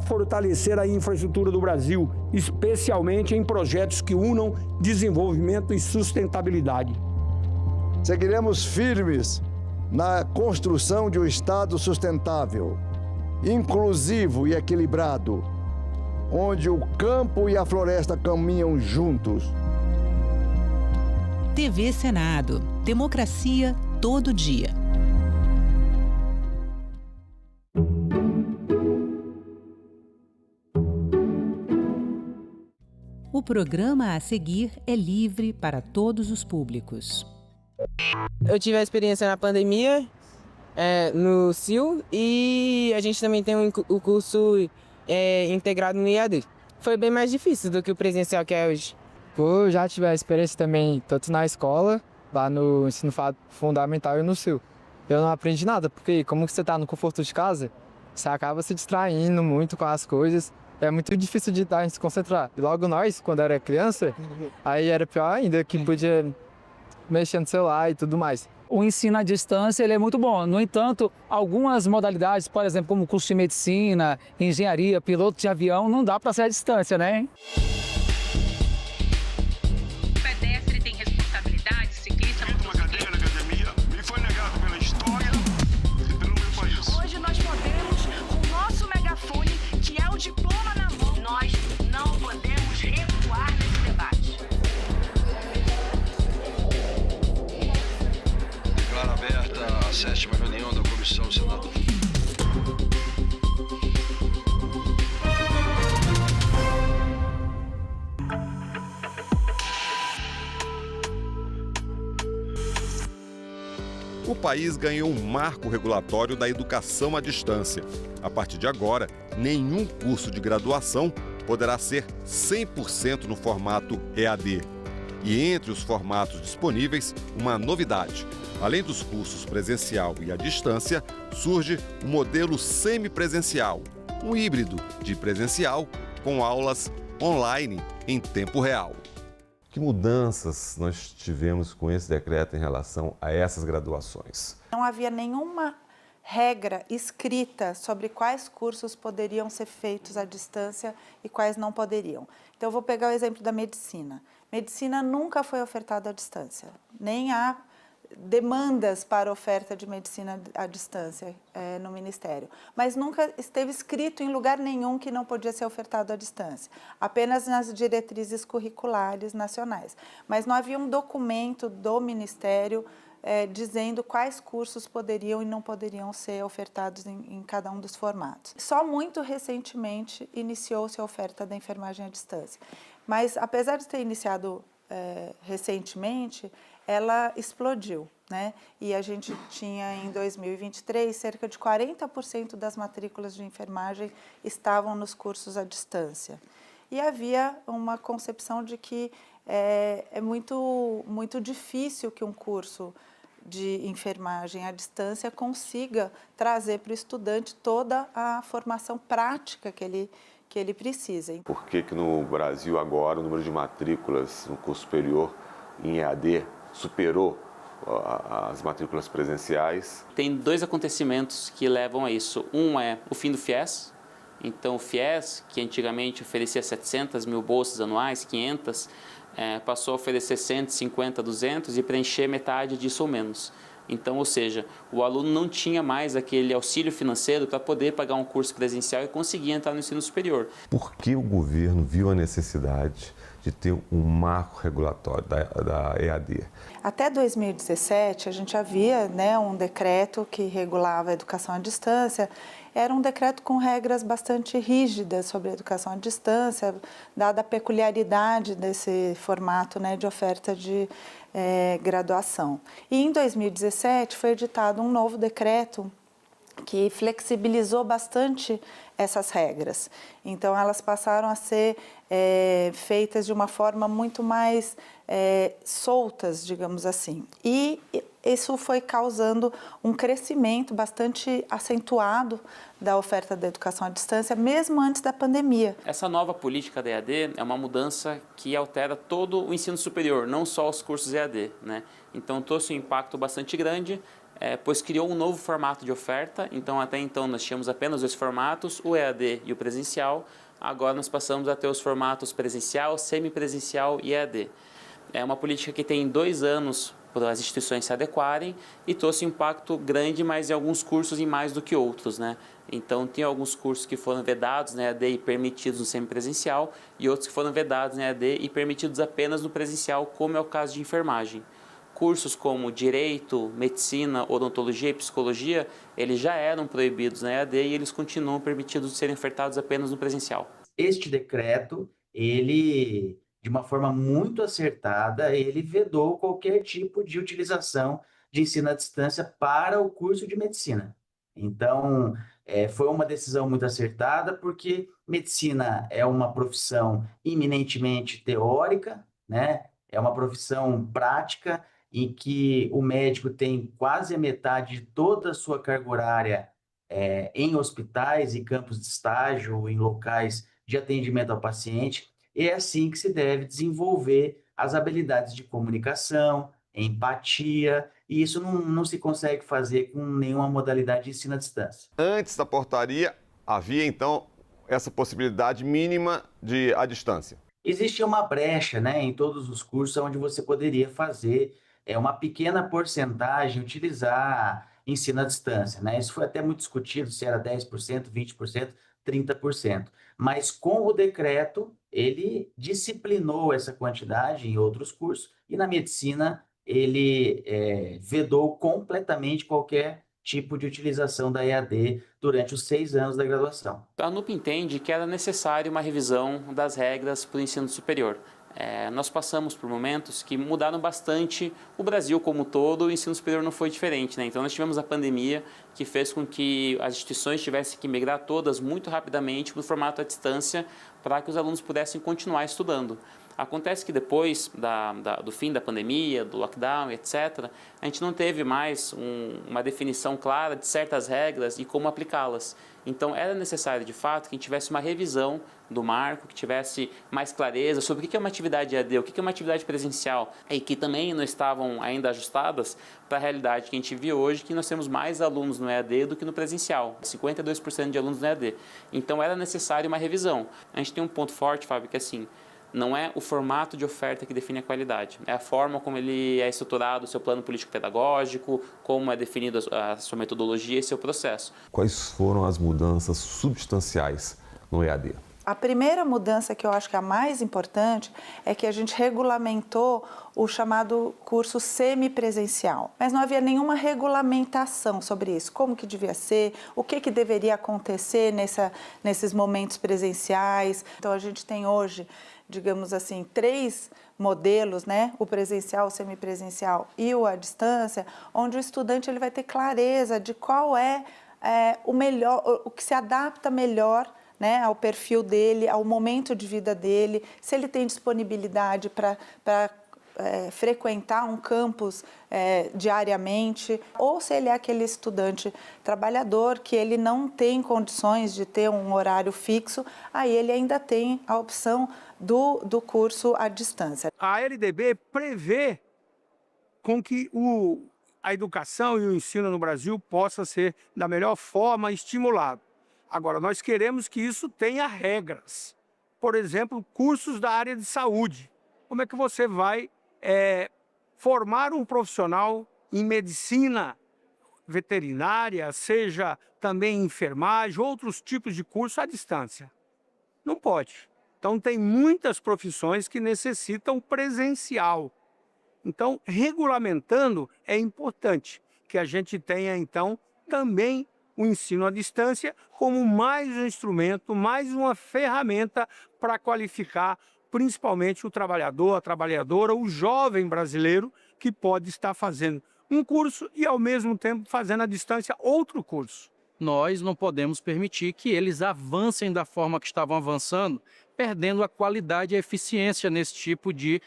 Speaker 29: Fortalecer a infraestrutura do Brasil, especialmente em projetos que unam desenvolvimento e sustentabilidade.
Speaker 20: Seguiremos firmes na construção de um Estado sustentável, inclusivo e equilibrado, onde o campo e a floresta caminham juntos.
Speaker 23: TV Senado. Democracia todo dia. O programa a seguir é livre para todos os públicos.
Speaker 30: Eu tive a experiência na pandemia
Speaker 2: no CIL e a gente também tem o curso integrado no IAD. Foi bem mais difícil do que o presencial que é hoje.
Speaker 7: Eu já tive a experiência também, tanto na escola, lá no ensino fundamental e no CIL. Eu não aprendi nada, porque como você está no conforto de casa, você acaba se distraindo muito com as coisas. É muito difícil de a gente se concentrar. E logo nós, quando era criança, aí era pior ainda, que podia mexer no celular e tudo mais.
Speaker 9: O ensino à distância ele é muito bom. No entanto, algumas modalidades, por exemplo, como curso de medicina, engenharia, piloto de avião, não dá para ser à distância, né?
Speaker 10: O pedestre tem responsabilidade, ciclista... Uma cadeira na academia me foi negado pela história e pelo meu país. Hoje nós podemos, com o nosso megafone, que é o diploma na mão, nós não podemos recuar nesse debate.
Speaker 13: Declaro aberta a 7ª reunião da Comissão do Senado.
Speaker 17: O país ganhou um marco regulatório da educação à distância. A partir de agora, nenhum curso de graduação poderá ser 100% no formato EAD. E entre os formatos disponíveis, uma novidade. Além dos cursos presencial e à distância, surge o modelo semipresencial, um híbrido de presencial com aulas online em tempo real.
Speaker 25: Que mudanças nós tivemos com esse decreto em relação a essas graduações?
Speaker 26: Não havia nenhuma regra escrita sobre quais cursos poderiam ser feitos à distância e quais não poderiam. Então, eu vou pegar o exemplo da medicina. Medicina nunca foi ofertada à distância, nem há demandas para oferta de medicina à distância no Ministério. Mas nunca esteve escrito em lugar nenhum que não podia ser ofertado à distância, apenas nas diretrizes curriculares nacionais. Mas não havia um documento do Ministério dizendo quais cursos poderiam e não poderiam ser ofertados em cada um dos formatos. Só muito recentemente iniciou-se a oferta da enfermagem à distância. Mas, apesar de ter iniciado recentemente, ela explodiu, né? E a gente tinha, em 2023, cerca de 40% das matrículas de enfermagem estavam nos cursos à distância. E havia uma concepção de que é muito difícil que um curso de enfermagem à distância consiga trazer para o estudante toda a formação prática que ele precisa.
Speaker 25: Por que no Brasil agora o número de matrículas no curso superior em EAD superou as matrículas presenciais?
Speaker 27: Tem dois acontecimentos que levam a isso. Um é o fim do FIES. Então o FIES, que antigamente oferecia 700 mil bolsas anuais, 500, passou a oferecer 150, 200 e preencher metade disso ou menos. Então, ou seja, o aluno não tinha mais aquele auxílio financeiro para poder pagar um curso presencial e conseguir entrar no ensino superior.
Speaker 25: Por que o governo viu a necessidade de ter um marco regulatório da EAD?
Speaker 26: Até 2017, a gente havia um decreto que regulava a educação à distância. Era um decreto com regras bastante rígidas sobre a educação à distância, dada a peculiaridade desse formato de oferta de graduação. E em 2017 foi editado um novo decreto que flexibilizou bastante essas regras. Então, elas passaram a ser feitas de uma forma muito mais soltas, digamos assim. E isso foi causando um crescimento bastante acentuado da oferta da educação à distância, mesmo antes da pandemia.
Speaker 27: Essa nova política da EAD é uma mudança que altera todo o ensino superior, não só os cursos EAD, né? Então, trouxe um impacto bastante grande, pois criou um novo formato de oferta. Então, até então, nós tínhamos apenas dois formatos, o EAD e o presencial. Agora, nós passamos a ter os formatos presencial, semipresencial e EAD. É uma política que tem 2 anos para as instituições se adequarem e trouxe um impacto grande, mas em alguns cursos em mais do que outros, né? Então, tem alguns cursos que foram vedados na EAD e permitidos no semipresencial e outros que foram vedados na EAD e permitidos apenas no presencial, como é o caso de enfermagem. Cursos como Direito, Medicina, Odontologia e Psicologia, eles já eram proibidos na EAD e eles continuam permitidos de serem ofertados apenas no presencial.
Speaker 30: Este decreto, ele, de uma forma muito acertada, ele vedou qualquer tipo de utilização
Speaker 1: de ensino à distância para o curso de medicina. Então, foi uma decisão muito acertada, porque medicina é uma profissão eminentemente teórica, né? É uma profissão prática, em que o médico tem quase a metade de toda a sua carga horária em hospitais e campos de estágio, em locais de atendimento ao paciente. E é assim que se deve desenvolver as habilidades de comunicação, empatia, e isso não se consegue fazer com nenhuma modalidade de ensino à distância.
Speaker 17: Antes da portaria, havia então essa possibilidade mínima de à distância?
Speaker 1: Existe uma brecha, né, em todos os cursos onde você poderia fazer uma pequena porcentagem, utilizar ensino à distância, né? Isso foi até muito discutido, se era 10%, 20%, 30%. Mas com o decreto, ele disciplinou essa quantidade em outros cursos, e na medicina ele vedou completamente qualquer tipo de utilização da EAD durante os 6 anos da graduação.
Speaker 27: A ANUP entende que era necessário uma revisão das regras para o ensino superior. Nós passamos por momentos que mudaram bastante o Brasil como um todo, o ensino superior não foi diferente, né? Então nós tivemos a pandemia que fez com que as instituições tivessem que migrar todas muito rapidamente para o formato à distância para que os alunos pudessem continuar estudando. Acontece que depois do fim da pandemia, do lockdown, etc., a gente não teve mais uma definição clara de certas regras e como aplicá-las. Então, era necessário, de fato, que a gente tivesse uma revisão do marco, que tivesse mais clareza sobre o que é uma atividade EAD, o que é uma atividade presencial, e que também não estavam ainda ajustadas para a realidade que a gente vive hoje, que nós temos mais alunos no EAD do que no presencial, 52% de alunos no EAD. Então, era necessário uma revisão. A gente tem um ponto forte, Fábio, que assim, não é o formato de oferta que define a qualidade, é a forma como ele é estruturado, o seu plano político-pedagógico, como é definido a sua metodologia e seu processo.
Speaker 25: Quais foram as mudanças substanciais no EAD?
Speaker 26: A primeira mudança, que eu acho que é a mais importante, é que a gente regulamentou o chamado curso semipresencial. Mas não havia nenhuma regulamentação sobre isso, como que devia ser, o que deveria acontecer nesses momentos presenciais. Então a gente tem hoje, digamos assim, 3 modelos, né? O presencial, o semipresencial e o à distância, onde o estudante ele vai ter clareza de qual é o melhor, o que se adapta melhor, né, ao perfil dele, ao momento de vida dele, se ele tem disponibilidade para frequentar um campus diariamente, ou se ele é aquele estudante trabalhador que ele não tem condições de ter um horário fixo, aí ele ainda tem a opção do curso à distância.
Speaker 29: A LDB prevê com que a educação e o ensino no Brasil possa ser da melhor forma estimulado. Agora, nós queremos que isso tenha regras. Por exemplo, cursos da área de saúde. Como é que você vai formar um profissional em medicina veterinária, seja também enfermagem, outros tipos de curso à distância? Não pode. Então, tem muitas profissões que necessitam presencial. Então, regulamentando, é importante que a gente tenha, então, também o ensino à distância como mais um instrumento, mais uma ferramenta para qualificar principalmente o trabalhador, a trabalhadora, o jovem brasileiro que pode estar fazendo um curso e, ao mesmo tempo, fazendo à distância outro curso.
Speaker 3: Nós não podemos permitir que eles avancem da forma que estavam avançando, perdendo a qualidade e a eficiência nesse tipo de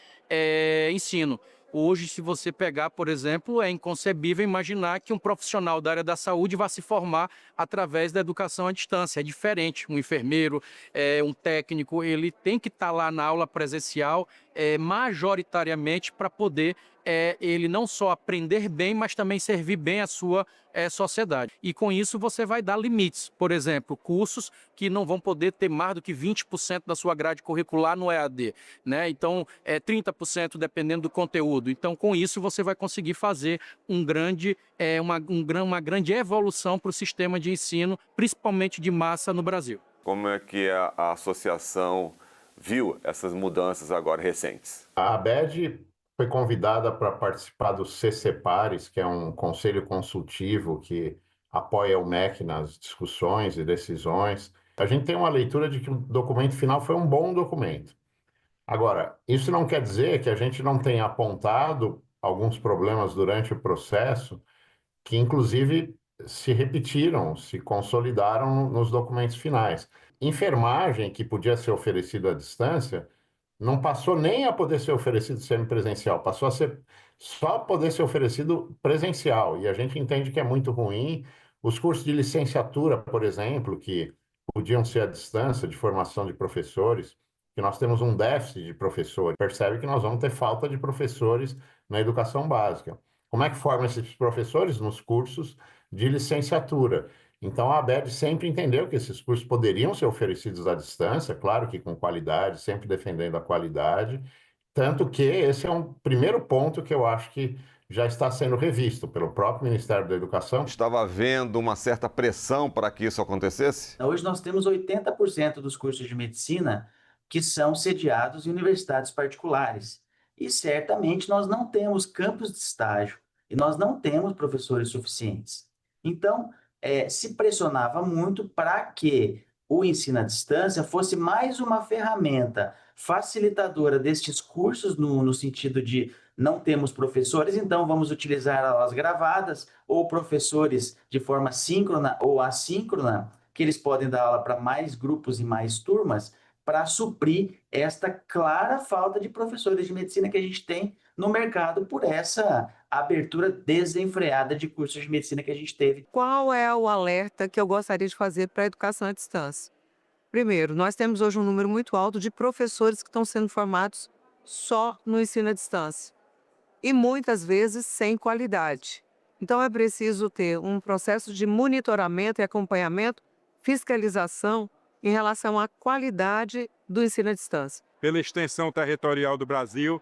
Speaker 3: ensino. Hoje, se você pegar, por exemplo, é inconcebível imaginar que um profissional da área da saúde vá se formar através da educação à distância. É diferente. Um enfermeiro, um técnico, ele tem que estar lá na aula presencial majoritariamente para poder ele não só aprender bem, mas também servir bem a sua sociedade. E com isso você vai dar limites. Por exemplo, cursos que não vão poder ter mais do que 20% da sua grade curricular no EAD, né? Então, 30% dependendo do conteúdo. Então, com isso você vai conseguir fazer uma grande evolução para o sistema de ensino, principalmente de massa no Brasil.
Speaker 25: Como é que a associação viu essas mudanças agora recentes?
Speaker 5: A ABED foi convidada para participar do CCPARES, que é um conselho consultivo que apoia o MEC nas discussões e decisões. A gente tem uma leitura de que o documento final foi um bom documento. Agora, isso não quer dizer que a gente não tenha apontado alguns problemas durante o processo que, inclusive, se repetiram, se consolidaram nos documentos finais. Enfermagem, que podia ser oferecida à distância, não passou nem a poder ser oferecido semipresencial, passou a ser só poder ser oferecido presencial. E a gente entende que é muito ruim. Os cursos de licenciatura, por exemplo, que podiam ser à distância, de formação de professores, que nós temos um déficit de professores. Percebe que nós vamos ter falta de professores na educação básica. Como é que formam esses professores? Nos cursos de licenciatura. Então, a ABED sempre entendeu que esses cursos poderiam ser oferecidos à distância, claro que com qualidade, sempre defendendo a qualidade, tanto que esse é um primeiro ponto que eu acho que já está sendo revisto pelo próprio Ministério da Educação.
Speaker 17: Estava havendo uma certa pressão para que isso acontecesse?
Speaker 1: Hoje nós temos 80% dos cursos de medicina que são sediados em universidades particulares. E certamente nós não temos campos de estágio e nós não temos professores suficientes. Então, se pressionava muito para que o ensino à distância fosse mais uma ferramenta facilitadora destes cursos, no sentido de não temos professores, então vamos utilizar aulas gravadas ou professores de forma síncrona ou assíncrona, que eles podem dar aula para mais grupos e mais turmas, para suprir esta clara falta de professores de medicina que a gente tem no mercado por essa abertura desenfreada de cursos de medicina que a gente teve.
Speaker 4: Qual é o alerta que eu gostaria de fazer para a educação à distância? Primeiro, nós temos hoje um número muito alto de professores que estão sendo formados só no ensino à distância e muitas vezes sem qualidade. Então é preciso ter um processo de monitoramento e acompanhamento, fiscalização em relação à qualidade do ensino à distância.
Speaker 6: Pela extensão territorial do Brasil,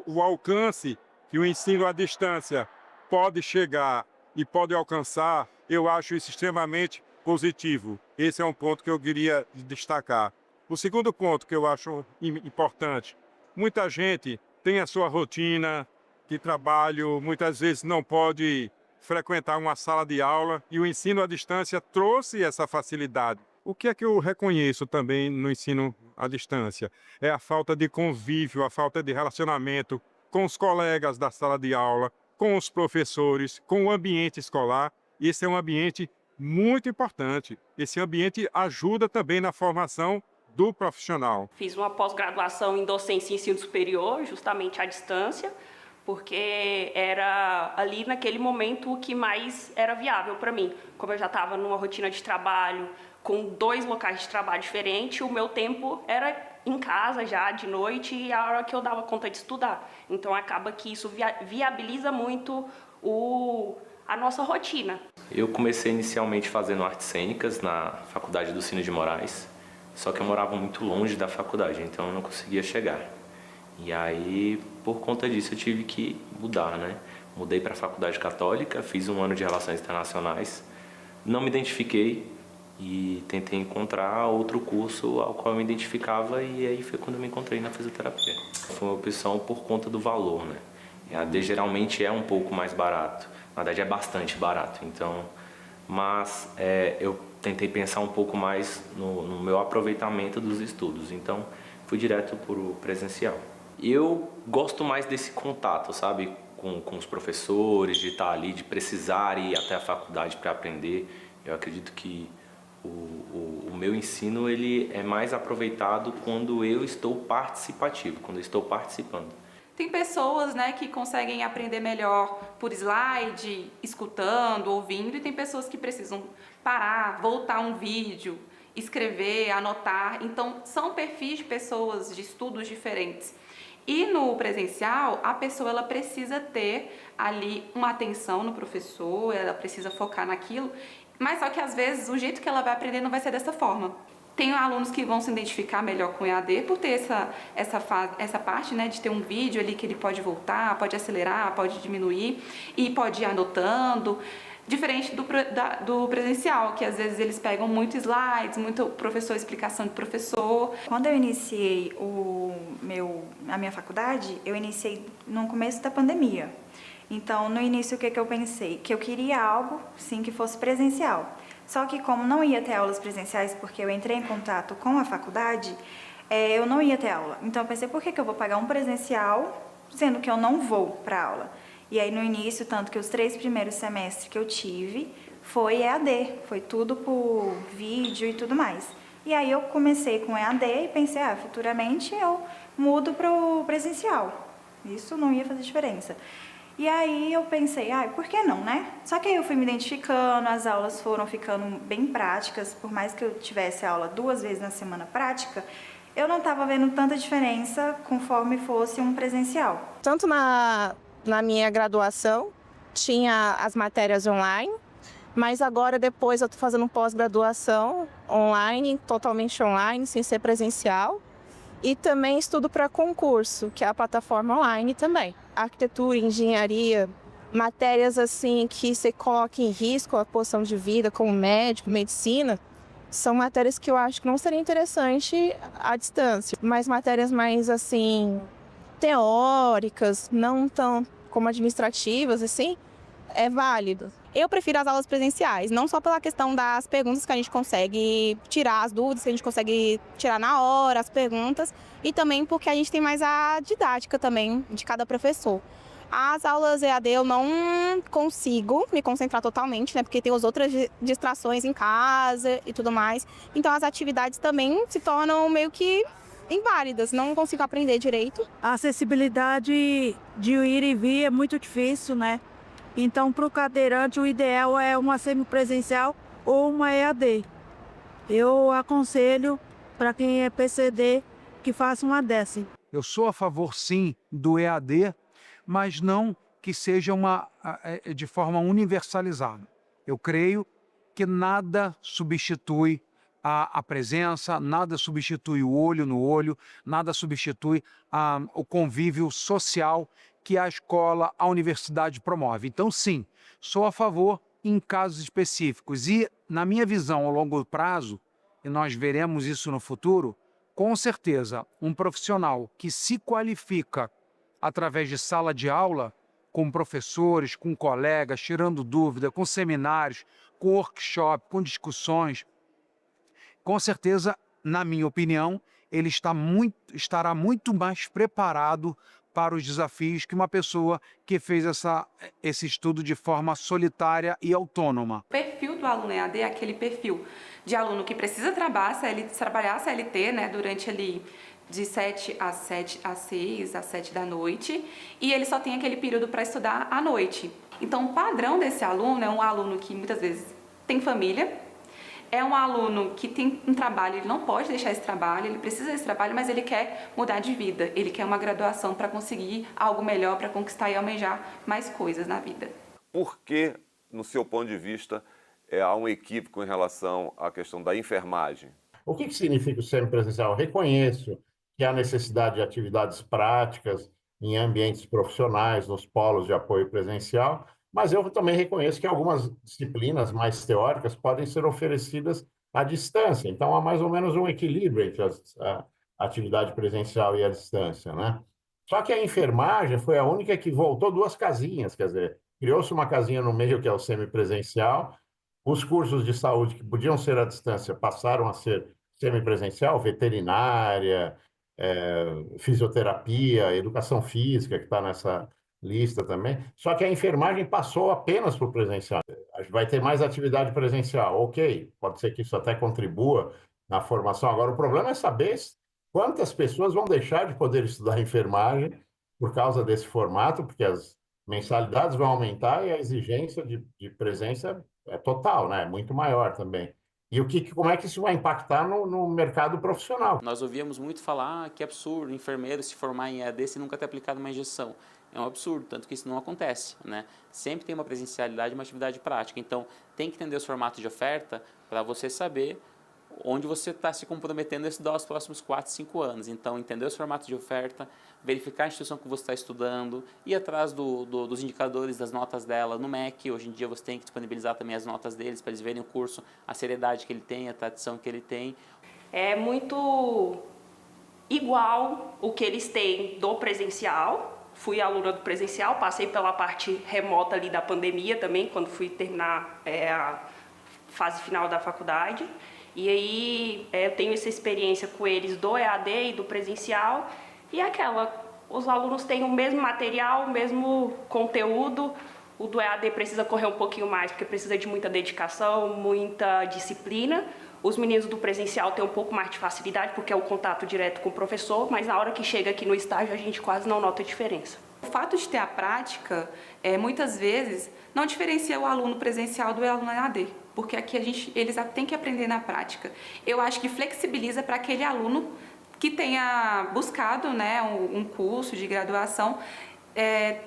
Speaker 6: o alcance que o ensino à distância pode chegar e pode alcançar, eu acho isso extremamente positivo. Esse é um ponto que eu queria destacar. O segundo ponto que eu acho importante, muita gente tem a sua rotina de trabalho, muitas vezes não pode frequentar uma sala de aula e o ensino à distância trouxe essa facilidade. O que é que eu reconheço também no ensino à distância? É a falta de convívio, a falta de relacionamento com os colegas da sala de aula, com os professores, com o ambiente escolar. Esse é um ambiente muito importante. Esse ambiente ajuda também na formação do profissional.
Speaker 8: Fiz uma pós-graduação em docência e ensino superior, justamente à distância, porque era ali naquele momento o que mais era viável para mim. Como eu já estava numa rotina de trabalho, com 2 locais de trabalho diferentes, o meu tempo era em casa já, de noite, e a hora que eu dava conta de estudar. Então acaba que isso viabiliza muito a nossa rotina.
Speaker 11: Eu comecei inicialmente fazendo artes cênicas na Faculdade do Cine de Moraes, só que eu morava muito longe da faculdade, então eu não conseguia chegar. E aí, por conta disso, eu tive que mudar, né? Mudei para a Faculdade Católica, fiz 1 ano de Relações Internacionais, não me identifiquei e tentei encontrar outro curso ao qual eu me identificava, e aí foi quando eu me encontrei na fisioterapia. Foi uma opção por conta do valor, né? EAD geralmente é um pouco mais barato, na verdade é bastante barato, então, mas eu tentei pensar um pouco mais no meu aproveitamento dos estudos, então fui direto para o presencial. Eu gosto mais desse contato, sabe, com os professores, de estar ali, de precisar ir até a faculdade para aprender. Eu acredito que o meu ensino ele é mais aproveitado quando eu estou participativo, quando eu estou participando.
Speaker 12: Tem pessoas, né, que conseguem aprender melhor por slide, escutando, ouvindo, e tem pessoas que precisam parar, voltar um vídeo, escrever, anotar. Então, são perfis de pessoas de estudos diferentes. E no presencial, a pessoa ela precisa ter ali uma atenção no professor, ela precisa focar naquilo, mas só que às vezes o jeito que ela vai aprender não vai ser dessa forma. Tem alunos que vão se identificar melhor com o EAD por ter essa parte, né, de ter um vídeo ali que ele pode voltar, pode acelerar, pode diminuir e pode ir anotando. Diferente do presencial, que às vezes eles pegam muito slides, muito professor, explicação de professor.
Speaker 14: Quando eu iniciei a minha faculdade, eu iniciei no começo da pandemia. Então, no início, o que eu pensei? Que eu queria algo, sim, que fosse presencial. Só que como não ia ter aulas presenciais, porque eu entrei em contato com a faculdade, eu não ia ter aula. Então, eu pensei, por que eu vou pagar um presencial sendo que eu não vou para aula. E aí no início, tanto que os 3 primeiros semestres que eu tive foi EAD, foi tudo por vídeo e tudo mais. E aí eu comecei com EAD e pensei, futuramente eu mudo para o presencial. Isso não ia fazer diferença. E aí eu pensei, por que não, né? Só que aí eu fui me identificando, as aulas foram ficando bem práticas, por mais que eu tivesse aula 2 vezes na semana prática, eu não estava vendo tanta diferença conforme fosse um presencial.
Speaker 15: Tanto na minha graduação, tinha as matérias online, mas agora depois eu estou fazendo pós-graduação online, totalmente online, sem ser presencial. E também estudo para concurso, que é a plataforma online também. Arquitetura, engenharia, matérias assim que você coloca em risco a posição de vida, como médico, medicina, são matérias que eu acho que não seria interessante à distância. Mas matérias mais assim, teóricas, não tão como administrativas, assim, é válido. Eu prefiro as aulas presenciais, não só pela questão das perguntas que a gente consegue tirar, as dúvidas que a gente consegue tirar na hora, as perguntas, e também porque a gente tem mais a didática também de cada professor. As aulas EAD eu não consigo me concentrar totalmente, né, porque tem as outras distrações em casa e tudo mais. Então as atividades também se tornam meio que inválidas, não consigo aprender direito.
Speaker 16: A acessibilidade de ir e vir é muito difícil, né? Então, para o cadeirante, o ideal é uma semipresencial ou uma EAD. Eu aconselho para quem é PCD que faça uma dessa.
Speaker 18: Eu sou a favor, sim, do EAD, mas não que seja de forma universalizada. Eu creio que nada substitui a presença, nada substitui o olho no olho, nada substitui o convívio social que a escola, a universidade promove. Então, sim, sou a favor em casos específicos. E, na minha visão, ao longo prazo, e nós veremos isso no futuro, com certeza, um profissional que se qualifica através de sala de aula, com professores, com colegas, tirando dúvida, com seminários, com workshop, com discussões, com certeza, na minha opinião, ele estará muito mais preparado para os desafios que uma pessoa que fez esse estudo de forma solitária e autônoma.
Speaker 12: O perfil do aluno EAD é aquele perfil de aluno que precisa trabalhar CLT, né, durante ali de 7 às 6, às 7 da noite, e ele só tem aquele período para estudar à noite. Então, o padrão desse aluno é um aluno que muitas vezes tem família, é um aluno que tem um trabalho, ele não pode deixar esse trabalho, ele precisa desse trabalho, mas ele quer mudar de vida, ele quer uma graduação para conseguir algo melhor, para conquistar e almejar mais coisas na vida.
Speaker 25: Por que, no seu ponto de vista, há um equívoco em relação à questão da enfermagem?
Speaker 5: O que significa o semipresencial? Eu reconheço que há necessidade de atividades práticas em ambientes profissionais, nos polos de apoio presencial, mas eu também reconheço que algumas disciplinas mais teóricas podem ser oferecidas à distância. Então, há mais ou menos um equilíbrio entre a atividade presencial e a distância, né? Só que a enfermagem foi a única que voltou 2 casinhas, quer dizer, criou-se uma casinha no meio, que é o semipresencial. Os cursos de saúde que podiam ser à distância passaram a ser semipresencial, veterinária, fisioterapia, educação física, que está nessa lista também, só que a enfermagem passou apenas para o presencial. Vai ter mais atividade presencial, ok, pode ser que isso até contribua na formação. Agora, o problema é saber quantas pessoas vão deixar de poder estudar enfermagem por causa desse formato, porque as mensalidades vão aumentar e a exigência de presença é total, né? É muito maior também. E como é que isso vai impactar no mercado profissional?
Speaker 27: Nós ouvíamos muito falar que é absurdo enfermeiro se formar em EAD se nunca ter aplicado uma injeção. É um absurdo, tanto que isso não acontece, né? Sempre tem uma presencialidade e uma atividade prática. Então, tem que entender os formatos de oferta para você saber onde você está se comprometendo a estudar os próximos 4, 5 anos. Então, entender os formatos de oferta, verificar a instituição que você está estudando, ir atrás dos indicadores, das notas dela no MEC. Hoje em dia você tem que disponibilizar também as notas deles para eles verem o curso, a seriedade que ele tem, a tradição que ele tem.
Speaker 8: É muito igual o que eles têm do presencial. Fui aluna do presencial, passei pela parte remota ali da pandemia também, quando fui terminar a fase final da faculdade. E aí eu tenho essa experiência com eles do EAD e do presencial. E aquela os alunos têm o mesmo material, o mesmo conteúdo. O do EAD precisa correr um pouquinho mais, porque precisa de muita dedicação, muita disciplina. Os meninos do presencial têm um pouco mais de facilidade, porque é o contato direto com o professor, mas na hora que chega aqui no estágio, a gente quase não nota a diferença.
Speaker 12: O fato de ter a prática, muitas vezes, não diferencia o aluno presencial do aluno EAD, porque aqui eles têm que aprender na prática. Eu acho que flexibiliza para aquele aluno que tenha buscado, né, um curso de graduação,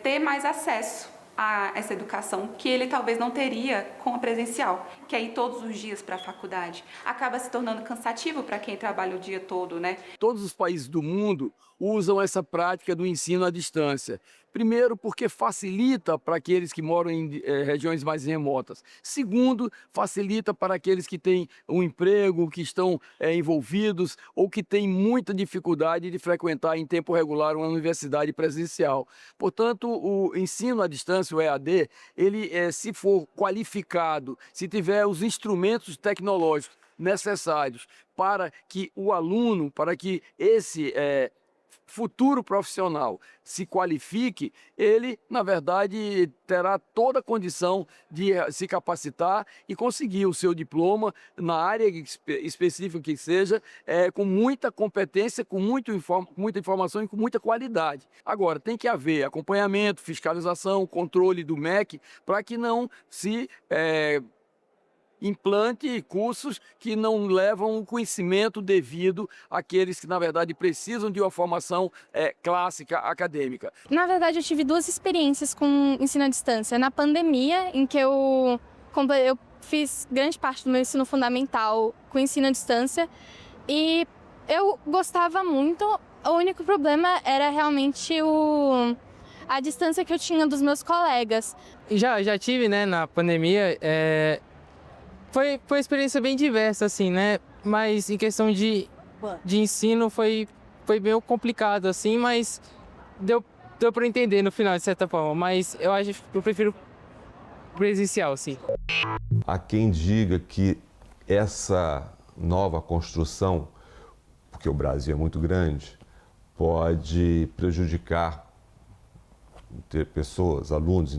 Speaker 12: ter mais acesso a essa educação que ele talvez não teria com a presencial, que é ir todos os dias para a faculdade. Acaba se tornando cansativo para quem trabalha o dia todo, né?
Speaker 2: Todos os países do mundo usam essa prática do ensino à distância. Primeiro, porque facilita para aqueles que moram em regiões mais remotas. Segundo, facilita para aqueles que têm um emprego, que estão envolvidos ou que têm muita dificuldade de frequentar em tempo regular uma universidade presencial. Portanto, o ensino à distância, o EAD, ele, se for qualificado, se tiver os instrumentos tecnológicos necessários para que o aluno, para que esse futuro profissional se qualifique, ele, na verdade, terá toda a condição de se capacitar e conseguir o seu diploma na área específica que seja, com muita competência, com muita informação e com muita qualidade. Agora, tem que haver acompanhamento, fiscalização, controle do MEC, para que não se implante cursos que não levam o conhecimento devido àqueles que, na verdade, precisam de uma formação clássica, acadêmica.
Speaker 7: Na verdade, eu tive duas experiências com ensino à distância. Na pandemia, em que eu fiz grande parte do meu ensino fundamental com ensino à distância e eu gostava muito. O único problema era realmente a distância que eu tinha dos meus colegas.
Speaker 19: Já tive, né, na pandemia, foi uma experiência bem diversa, assim, né? Mas em questão de ensino foi meio complicado, assim, mas deu para entender no final, de certa forma. Mas eu acho que eu prefiro presencial, sim.
Speaker 25: Há quem diga que essa nova construção, porque o Brasil é muito grande, pode prejudicar ter pessoas, alunos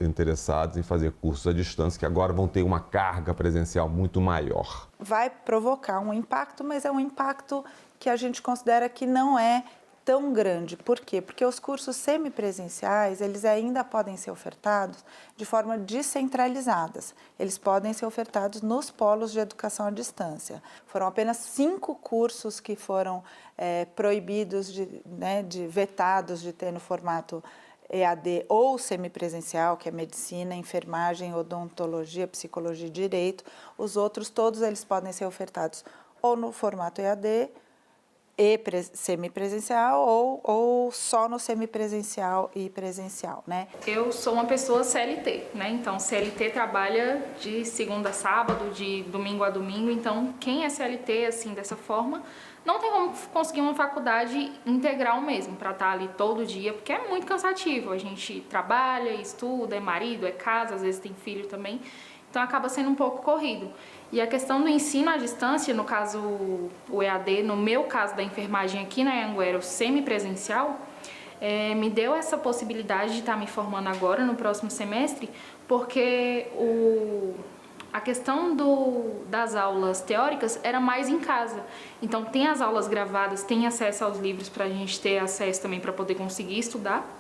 Speaker 25: interessados em fazer cursos à distância, que agora vão ter uma carga presencial muito maior.
Speaker 26: Vai provocar um impacto, mas é um impacto que a gente considera que não é tão grande. Por quê? Porque os cursos semipresenciais, eles ainda podem ser ofertados de forma descentralizadas. Eles podem ser ofertados nos polos de educação à distância. Foram apenas 5 cursos que foram proibidos, vetados de ter no formato EAD ou semipresencial, que é medicina, enfermagem, odontologia, psicologia e direito. Os outros, todos eles podem ser ofertados ou no formato EAD e semipresencial ou só no semipresencial e presencial, né?
Speaker 12: Eu sou uma pessoa CLT, né? Então, CLT trabalha de segunda a sábado, de domingo a domingo. Então, quem é CLT, assim, dessa forma, não tem como conseguir uma faculdade integral mesmo, para estar ali todo dia, porque é muito cansativo. A gente trabalha, estuda, é marido, é casa, às vezes tem filho também. Então, acaba sendo um pouco corrido. E a questão do ensino à distância, no caso o EAD, no meu caso da enfermagem aqui na Anhanguera, o semipresencial, me deu essa possibilidade de estar me formando agora, no próximo semestre, porque a questão das aulas teóricas era mais em casa. Então, tem as aulas gravadas, tem acesso aos livros para a gente ter acesso também para poder conseguir estudar.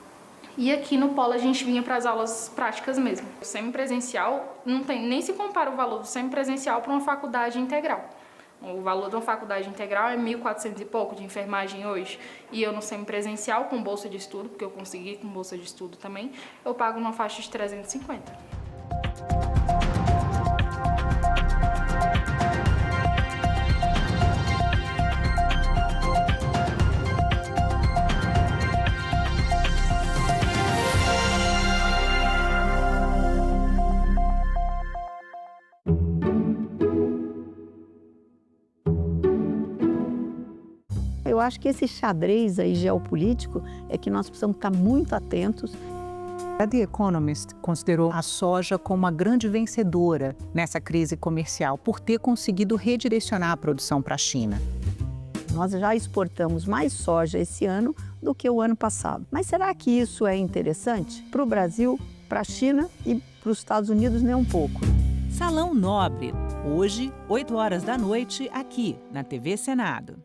Speaker 12: E aqui no polo a gente vinha para as aulas práticas mesmo. O semipresencial nem se compara o valor do semipresencial para uma faculdade integral. O valor de uma faculdade integral é 1.400 e pouco de enfermagem hoje. E eu no semipresencial, com bolsa de estudo, porque eu consegui com bolsa de estudo também, eu pago uma faixa de 350.
Speaker 20: Eu acho que esse xadrez aí geopolítico é que nós precisamos estar muito atentos.
Speaker 21: A The Economist considerou a soja como uma grande vencedora nessa crise comercial por ter conseguido redirecionar a produção para a China.
Speaker 20: Nós já exportamos mais soja esse ano do que o ano passado. Mas será que isso é interessante para o Brasil, para a China e para os Estados Unidos nem um pouco?
Speaker 3: Salão Nobre, hoje, 20h, aqui na TV Senado.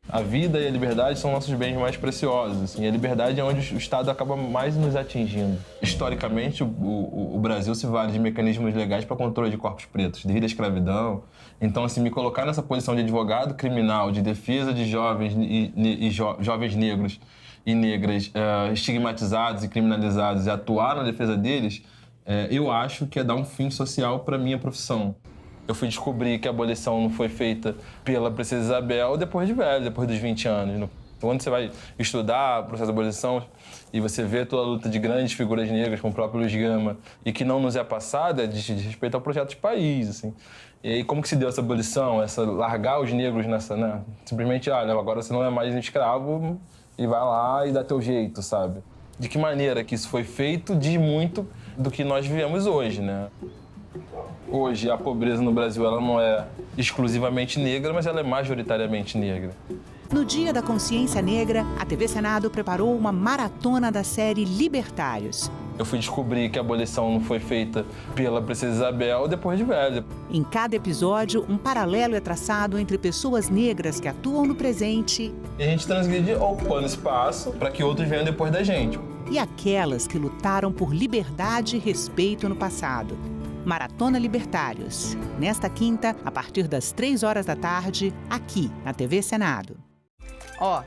Speaker 9: A vida e a liberdade são nossos bens mais preciosos. Assim, a liberdade é onde o Estado acaba mais nos atingindo. Historicamente, o Brasil se vale de mecanismos legais para controle de corpos pretos, devido à escravidão. Então, assim, me colocar nessa posição de advogado criminal, de defesa de jovens jovens negros e negras estigmatizados e criminalizados e atuar na defesa deles, eu acho que é dar um fim social para a minha profissão. Eu fui descobrir que a abolição não foi feita pela Princesa Isabel depois de velho, depois dos 20 anos. Quando você vai estudar o processo de abolição e você vê toda a luta de grandes figuras negras, como o próprio Luiz Gama, e que não nos é passada, diz respeito ao projeto de país, assim. E aí, como que se deu essa abolição, essa largar os negros nessa, né? Simplesmente, olha, agora você não é mais escravo e vai lá e dá teu jeito, sabe? De que maneira que isso foi feito diz muito do que nós vivemos hoje, né? Hoje, a pobreza no Brasil ela não é exclusivamente negra, mas ela é majoritariamente negra.
Speaker 3: No Dia da Consciência Negra, a TV Senado preparou uma maratona da série Libertários.
Speaker 9: Eu fui descobrir que a abolição não foi feita pela Princesa Isabel depois de velho.
Speaker 3: Em cada episódio, um paralelo é traçado entre pessoas negras que atuam no presente
Speaker 9: e a gente transgride ocupando espaço para que outros venham depois da gente.
Speaker 3: E aquelas que lutaram por liberdade e respeito no passado. Maratona Libertários, nesta quinta, a partir das 15h, aqui na TV Senado.
Speaker 10: Ó,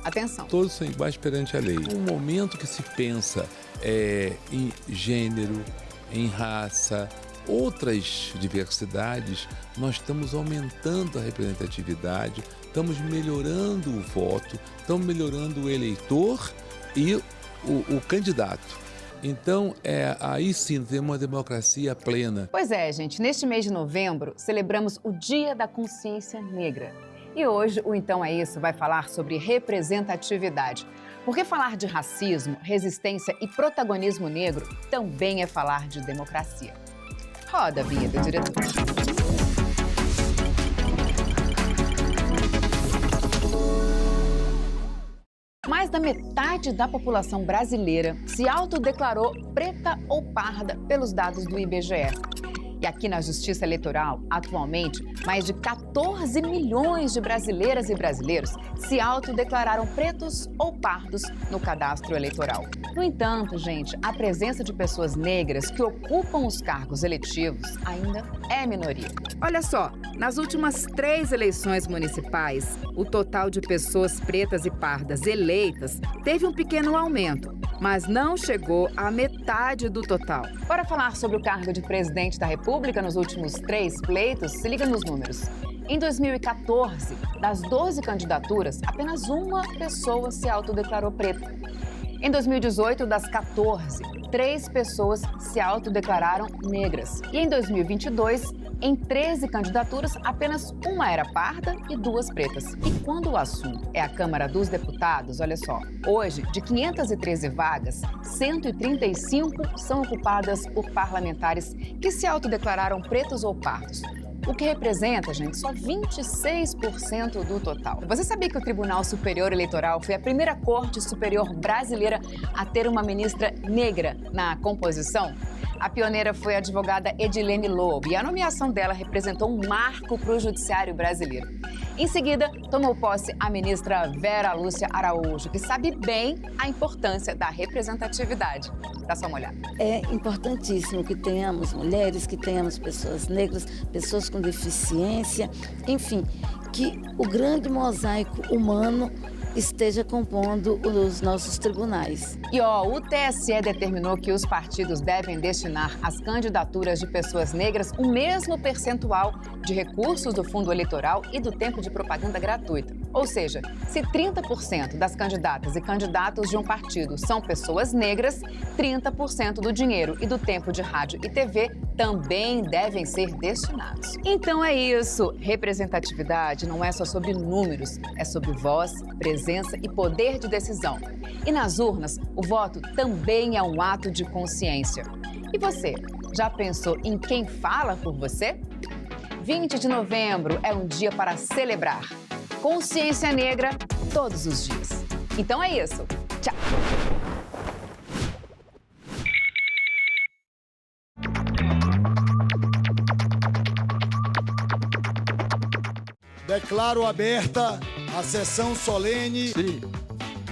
Speaker 10: atenção.
Speaker 13: Todos são iguais perante a lei. Um momento que se pensa em gênero, em raça, outras diversidades, nós estamos aumentando a representatividade, estamos melhorando o voto, estamos melhorando o eleitor e o candidato. Então, aí sim, temos uma democracia plena.
Speaker 10: Pois é, gente. Neste mês de novembro, celebramos o Dia da Consciência Negra. E hoje, o Então É Isso vai falar sobre representatividade. Porque falar de racismo, resistência e protagonismo negro também é falar de democracia. Roda a vinheta, diretor. Mais da metade da população brasileira se autodeclarou preta ou parda pelos dados do IBGE. E aqui na Justiça Eleitoral, atualmente, mais de 14 milhões de brasileiras e brasileiros se autodeclararam pretos ou pardos no cadastro eleitoral. No entanto, gente, a presença de pessoas negras que ocupam os cargos eletivos ainda é minoria. Olha só, nas últimas 3 eleições municipais, o total de pessoas pretas e pardas eleitas teve um pequeno aumento, mas não chegou à metade do total. Para falar sobre o cargo de presidente da República nos últimos 3 pleitos, se liga nos números. Em 2014, das 12 candidaturas, apenas uma pessoa se autodeclarou preta. Em 2018, das 14, 3 pessoas se autodeclararam negras. E em 2022, em 13 candidaturas, apenas uma era parda e 2 pretas. E quando o assunto é a Câmara dos Deputados, olha só, hoje, de 513 vagas, 135 são ocupadas por parlamentares que se autodeclararam pretos ou pardos. O que representa, gente, só 26% do total. Você sabia que o Tribunal Superior Eleitoral foi a primeira corte superior brasileira a ter uma ministra negra na composição? A pioneira foi a advogada Edilene Lobo e a nomeação dela representou um marco para o judiciário brasileiro. Em seguida, tomou posse a ministra Vera Lúcia Araújo, que sabe bem a importância da representatividade. Dá só uma olhada.
Speaker 22: É importantíssimo que tenhamos mulheres, que tenhamos pessoas negras, pessoas com deficiência, enfim, que o grande mosaico humano esteja compondo os nossos tribunais.
Speaker 10: E o TSE determinou que os partidos devem destinar às candidaturas de pessoas negras o mesmo percentual de recursos do fundo eleitoral e do tempo de propaganda gratuita. Ou seja, se 30% das candidatas e candidatos de um partido são pessoas negras, 30% do dinheiro e do tempo de rádio e TV também devem ser destinados. Então é isso. Representatividade não é só sobre números, é sobre voz, presença e poder de decisão. E nas urnas, o voto também é um ato de consciência. E você, já pensou em quem fala por você? 20 de novembro é um dia para celebrar. Consciência negra todos os dias. Então é isso. Tchau!
Speaker 1: Declaro aberta a sessão solene.
Speaker 4: Sim,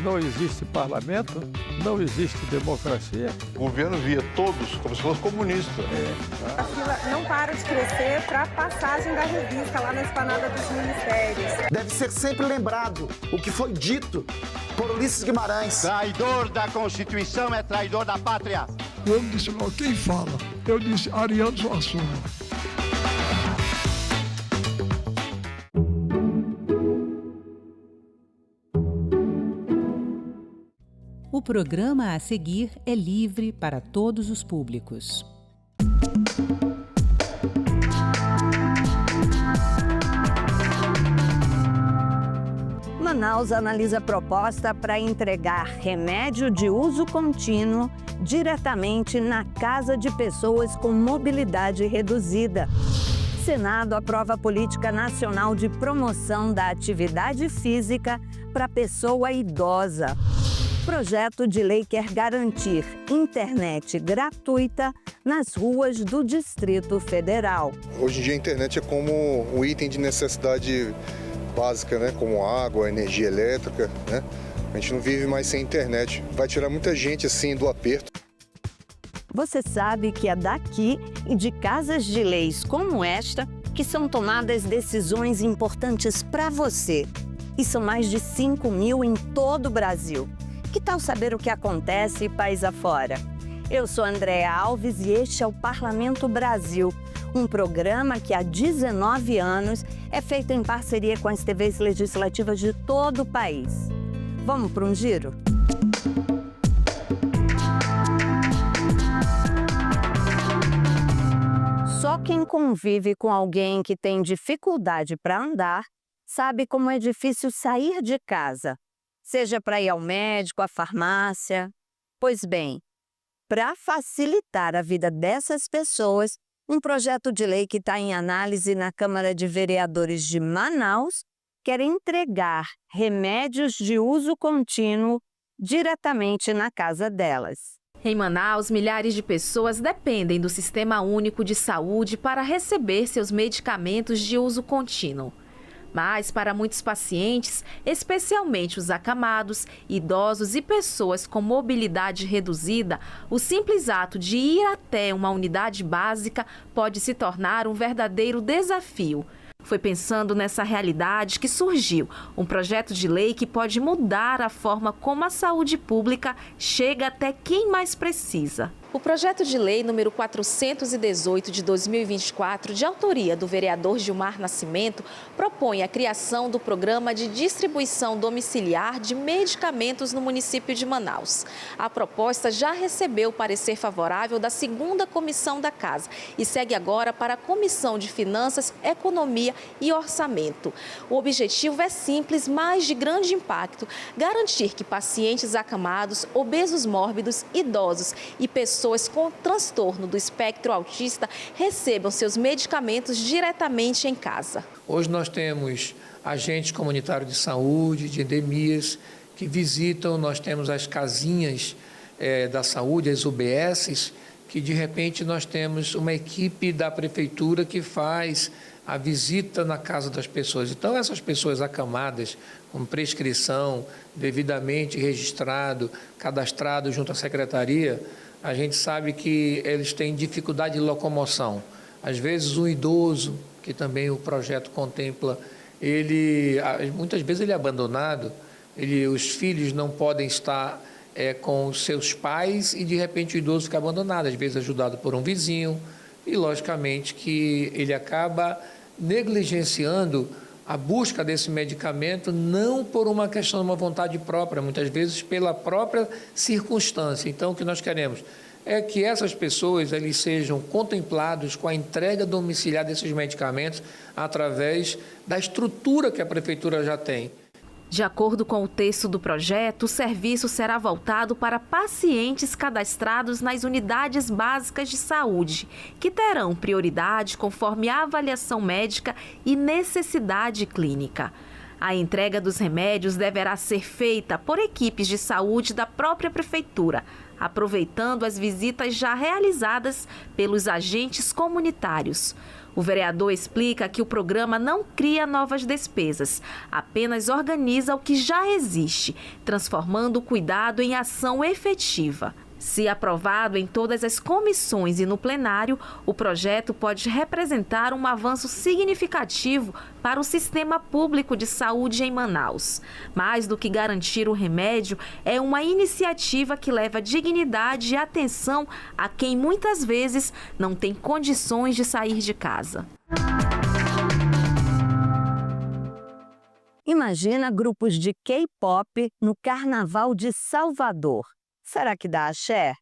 Speaker 4: não existe parlamento, não existe democracia.
Speaker 6: O governo via todos como se fosse comunista.
Speaker 11: A fila não para de crescer para a passagem da revista lá na esplanada dos ministérios.
Speaker 1: Deve ser sempre lembrado o que foi dito por Ulisses Guimarães.
Speaker 17: Traidor da Constituição é traidor da pátria.
Speaker 4: Eu disse logo, quem fala? Eu disse Ariano Suassuna.
Speaker 3: O programa a seguir é livre para todos os públicos.
Speaker 20: Manaus analisa proposta para entregar remédio de uso contínuo diretamente na casa de pessoas com mobilidade reduzida. Senado aprova a Política Nacional de Promoção da Atividade Física para pessoa idosa. Projeto de lei quer garantir internet gratuita nas ruas do Distrito Federal.
Speaker 23: Hoje em dia a internet é como um item de necessidade básica, né? Como água, energia elétrica, né? A gente não vive mais sem internet. Vai tirar muita gente assim do aperto.
Speaker 20: Você sabe que é daqui e de casas de leis como esta que são tomadas decisões importantes para você. E são mais de 5.000 em todo o Brasil. Que tal saber o que acontece país afora? Eu sou Andréa Alves e este é o Parlamento Brasil, um programa que há 19 anos é feito em parceria com as TVs legislativas de todo o país. Vamos para um giro? Só quem convive com alguém que tem dificuldade para andar sabe como é difícil sair de casa. Seja para ir ao médico, à farmácia. Pois bem, para facilitar a vida dessas pessoas, um projeto de lei que está em análise na Câmara de Vereadores de Manaus quer entregar remédios de uso contínuo diretamente na casa delas.
Speaker 24: Em Manaus, milhares de pessoas dependem do Sistema Único de Saúde para receber seus medicamentos de uso contínuo. Mas, para muitos pacientes, especialmente os acamados, idosos e pessoas com mobilidade reduzida, o simples ato de ir até uma unidade básica pode se tornar um verdadeiro desafio. Foi pensando nessa realidade que surgiu um projeto de lei que pode mudar a forma como a saúde pública chega até quem mais precisa. O projeto de lei número 418 de 2024, de autoria do vereador Gilmar Nascimento, propõe a criação do programa de distribuição domiciliar de medicamentos no município de Manaus. A proposta já recebeu o parecer favorável da 2ª Comissão da Casa e segue agora para a Comissão de Finanças, Economia e Orçamento. O objetivo é simples, mas de grande impacto: garantir que pacientes acamados, obesos mórbidos, idosos e pessoas com transtorno do espectro autista recebam seus medicamentos diretamente em casa.
Speaker 28: Hoje nós temos agentes comunitários de saúde, de endemias, que visitam, nós temos as casinhas da saúde, as UBSs, que de repente nós temos uma equipe da prefeitura que faz a visita na casa das pessoas. Então, essas pessoas acamadas, com prescrição, devidamente registrado, cadastrado junto à secretaria, a gente sabe que eles têm dificuldade de locomoção. Às vezes, um idoso, que também o projeto contempla, muitas vezes ele é abandonado, os filhos não podem estar com os seus pais e, de repente, o idoso fica abandonado, às vezes ajudado por um vizinho, e, logicamente, que ele acaba negligenciando a busca desse medicamento, não por uma questão de uma vontade própria, muitas vezes pela própria circunstância. Então, o que nós queremos é que essas pessoas eles sejam contemplados com a entrega domiciliar desses medicamentos através da estrutura que a prefeitura já tem.
Speaker 24: De acordo com o texto do projeto, o serviço será voltado para pacientes cadastrados nas unidades básicas de saúde, que terão prioridade conforme a avaliação médica e necessidade clínica. A entrega dos remédios deverá ser feita por equipes de saúde da própria prefeitura, aproveitando as visitas já realizadas pelos agentes comunitários. O vereador explica que o programa não cria novas despesas, apenas organiza o que já existe, transformando o cuidado em ação efetiva. Se aprovado em todas as comissões e no plenário, o projeto pode representar um avanço significativo para o sistema público de saúde em Manaus. Mais do que garantir o remédio, é uma iniciativa que leva dignidade e atenção a quem muitas vezes não tem condições de sair de casa.
Speaker 20: Imagina grupos de K-pop no Carnaval de Salvador. Será que dá axé?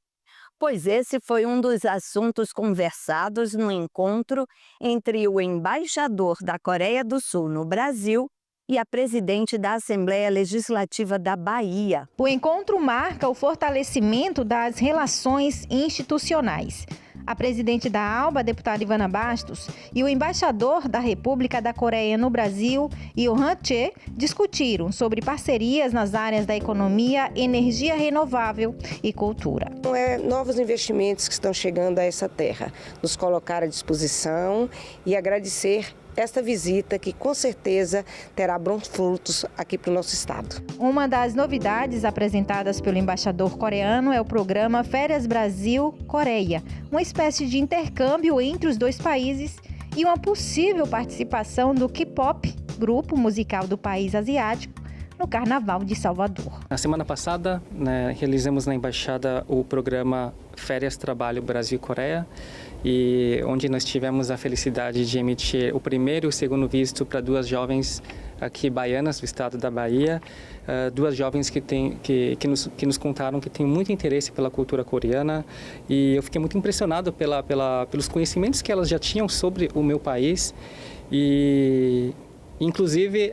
Speaker 20: Pois esse foi um dos assuntos conversados no encontro entre o embaixador da Coreia do Sul no Brasil e a presidente da Assembleia Legislativa da Bahia.
Speaker 2: O encontro marca o fortalecimento das relações institucionais. A presidente da ALBA, a deputada Ivana Bastos, e o embaixador da República da Coreia no Brasil, Yohan Che, discutiram sobre parcerias nas áreas da economia, energia renovável e cultura.
Speaker 5: Novos investimentos que estão chegando a essa terra, nos colocar à disposição e agradecer esta visita que com certeza terá bons frutos aqui para o nosso estado.
Speaker 2: Uma das novidades apresentadas pelo embaixador coreano é o programa Férias Brasil-Coreia, uma espécie de intercâmbio entre os dois países e uma possível participação do K-pop, grupo musical do país asiático, no Carnaval de Salvador.
Speaker 8: Na semana passada, realizamos na Embaixada o programa Férias Trabalho Brasil-Coreia, e onde nós tivemos a felicidade de emitir o primeiro e o segundo visto para duas jovens aqui baianas do estado da Bahia, duas jovens que nos contaram que têm muito interesse pela cultura coreana, e eu fiquei muito impressionado pelos conhecimentos que elas já tinham sobre o meu país, e inclusive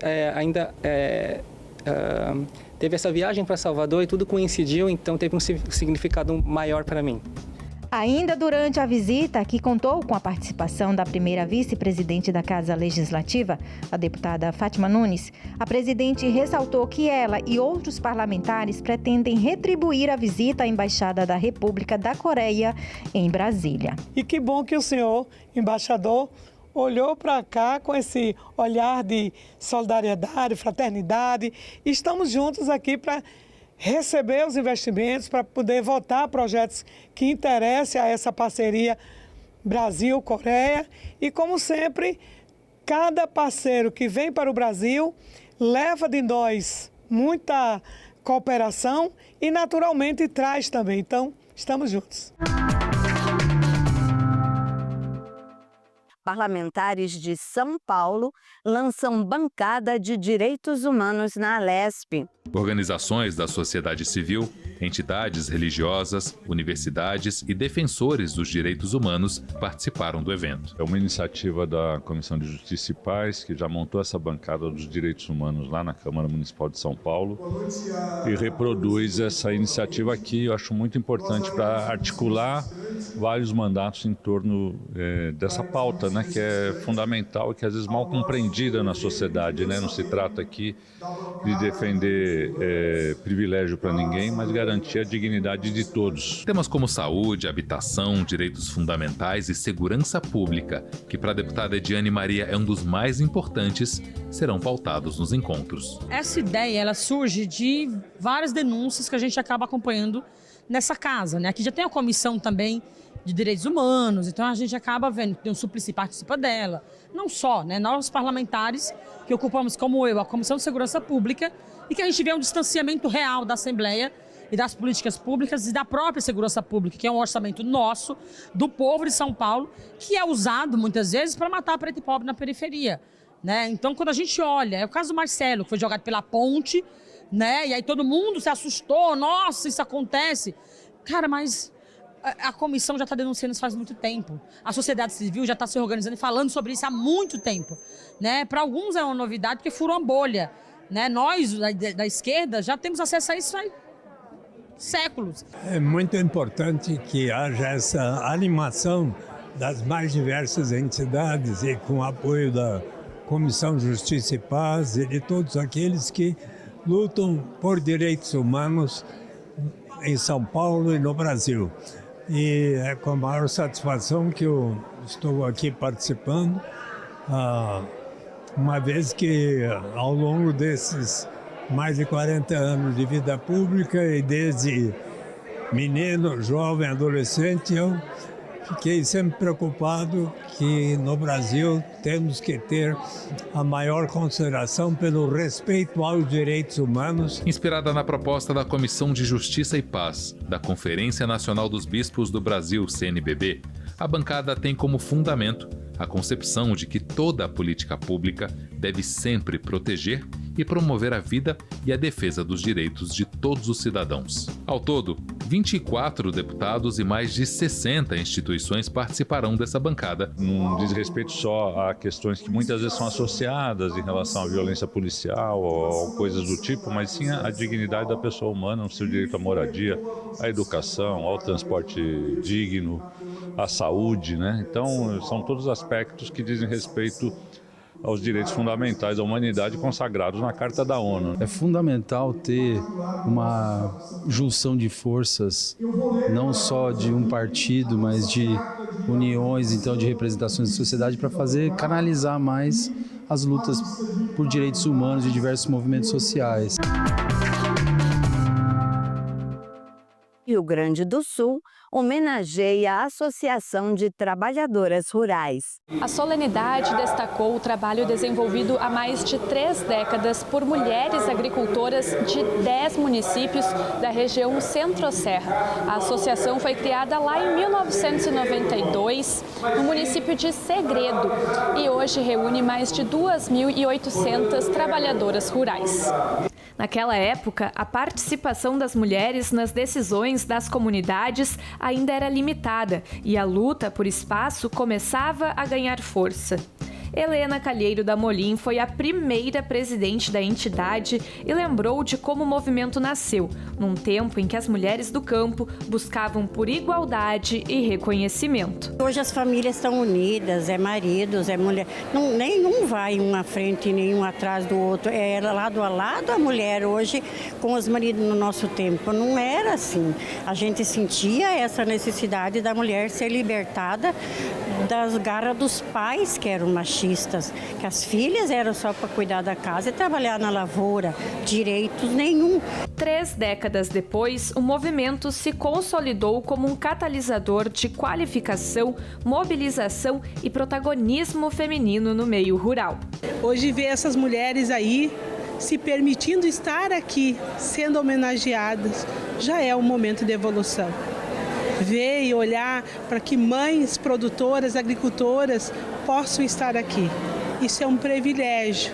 Speaker 8: teve essa viagem para Salvador e tudo coincidiu, então teve um significado maior para mim.
Speaker 2: Ainda durante a visita, que contou com a participação da primeira vice-presidente da Casa Legislativa, a deputada Fátima Nunes, a presidente ressaltou que ela e outros parlamentares pretendem retribuir a visita à Embaixada da República da Coreia em Brasília.
Speaker 14: E que bom que o senhor, embaixador, olhou para cá com esse olhar de solidariedade, fraternidade. Estamos juntos aqui para receber os investimentos, para poder votar projetos que interessem a essa parceria Brasil-Coreia. E, como sempre, cada parceiro que vem para o Brasil leva de nós muita cooperação e, naturalmente, traz também. Então, estamos juntos.
Speaker 20: Parlamentares de São Paulo lançam bancada de direitos humanos na Alesp.
Speaker 15: Organizações da sociedade civil, entidades religiosas, universidades e defensores dos direitos humanos participaram do evento.
Speaker 16: É uma iniciativa da Comissão de Justiça e Paz, que já montou essa bancada dos direitos humanos lá na Câmara Municipal de São Paulo e reproduz essa iniciativa aqui. Eu acho muito importante para articular vários mandatos em torno dessa pauta, né, que é fundamental e que às vezes mal compreendida na sociedade, né? Não se trata aqui de defender privilégio para ninguém, mas garantir a dignidade de todos.
Speaker 15: Temas como saúde, habitação, direitos fundamentais e segurança pública, que para a deputada Ediane Maria é um dos mais importantes, serão pautados nos encontros.
Speaker 18: Essa ideia, ela surge de várias denúncias que a gente acaba acompanhando nessa casa, né? Aqui já tem a comissão também de direitos humanos, então a gente acaba vendo que tem um Suplicy participa dela. Não só, né? Nós parlamentares que ocupamos, como eu, a Comissão de Segurança Pública, e que a gente vê um distanciamento real da Assembleia e das políticas públicas e da própria segurança pública, que é um orçamento nosso, do povo de São Paulo, que é usado muitas vezes para matar preto e pobre na periferia, né? Então, quando a gente olha, é o caso do Marcelo, que foi jogado pela ponte, né? E aí todo mundo se assustou, nossa, isso acontece. Cara, mas a comissão já está denunciando isso faz muito tempo. A sociedade civil já está se organizando e falando sobre isso há muito tempo, né? Para alguns é uma novidade porque furou uma bolha, né? Nós, da esquerda, já temos acesso a isso há séculos.
Speaker 27: É muito importante que haja essa animação das mais diversas entidades e com o apoio Comissão Justiça e Paz e de todos aqueles que lutam por direitos humanos em São Paulo e no Brasil. E é com a maior satisfação que eu estou aqui participando, uma vez que ao longo desses mais de 40 anos de vida pública e desde menino, jovem, adolescente, eu fiquei sempre preocupado que no Brasil temos que ter a maior consideração pelo respeito aos direitos humanos.
Speaker 15: Inspirada na proposta da Comissão de Justiça e Paz, da Conferência Nacional dos Bispos do Brasil, CNBB, a bancada tem como fundamento a concepção de que toda a política pública deve sempre proteger e promover a vida e a defesa dos direitos de todos os cidadãos. Ao todo, 24 deputados e mais de 60 instituições participarão dessa bancada.
Speaker 16: Não diz respeito só a questões que muitas vezes são associadas em relação à violência policial ou coisas do tipo, mas sim a dignidade da pessoa humana, o seu direito à moradia, à educação, ao transporte digno, à saúde, né? Então, são todos aspectos que dizem respeito aos direitos fundamentais da humanidade consagrados na Carta da ONU.
Speaker 7: É fundamental ter uma junção de forças, não só de um partido, mas de uniões, então, de representações da sociedade, para fazer canalizar mais as lutas por direitos humanos de diversos movimentos sociais.
Speaker 20: Rio Grande do Sul homenageia a Associação de Trabalhadoras Rurais.
Speaker 9: A solenidade destacou o trabalho desenvolvido há mais de 3 décadas por mulheres agricultoras de 10 municípios da região Centro-Serra. A associação foi criada lá em 1992, no município de Segredo, e hoje reúne mais de 2.800 trabalhadoras rurais. Naquela época, a participação das mulheres nas decisões das comunidades ainda era limitada e a luta por espaço começava a ganhar força. Helena Calheiro da Molim foi a primeira presidente da entidade e lembrou de como o movimento nasceu, num tempo em que as mulheres do campo buscavam por igualdade e reconhecimento.
Speaker 12: Hoje as famílias estão unidas, é maridos, é mulher, nenhum vai um à frente, nenhum atrás do outro, é lado a lado a mulher hoje com os maridos no nosso tempo, não era assim. A gente sentia essa necessidade da mulher ser libertada das garras dos pais que eram machistas, que as filhas eram só para cuidar da casa e trabalhar na lavoura, direitos nenhum.
Speaker 9: 3 décadas depois, o movimento se consolidou como um catalisador de qualificação, mobilização e protagonismo feminino no meio rural.
Speaker 13: Hoje ver essas mulheres aí se permitindo estar aqui, sendo homenageadas, já é um momento de evolução. Ver e olhar para que mães produtoras, agricultoras possam estar aqui. Isso é um privilégio.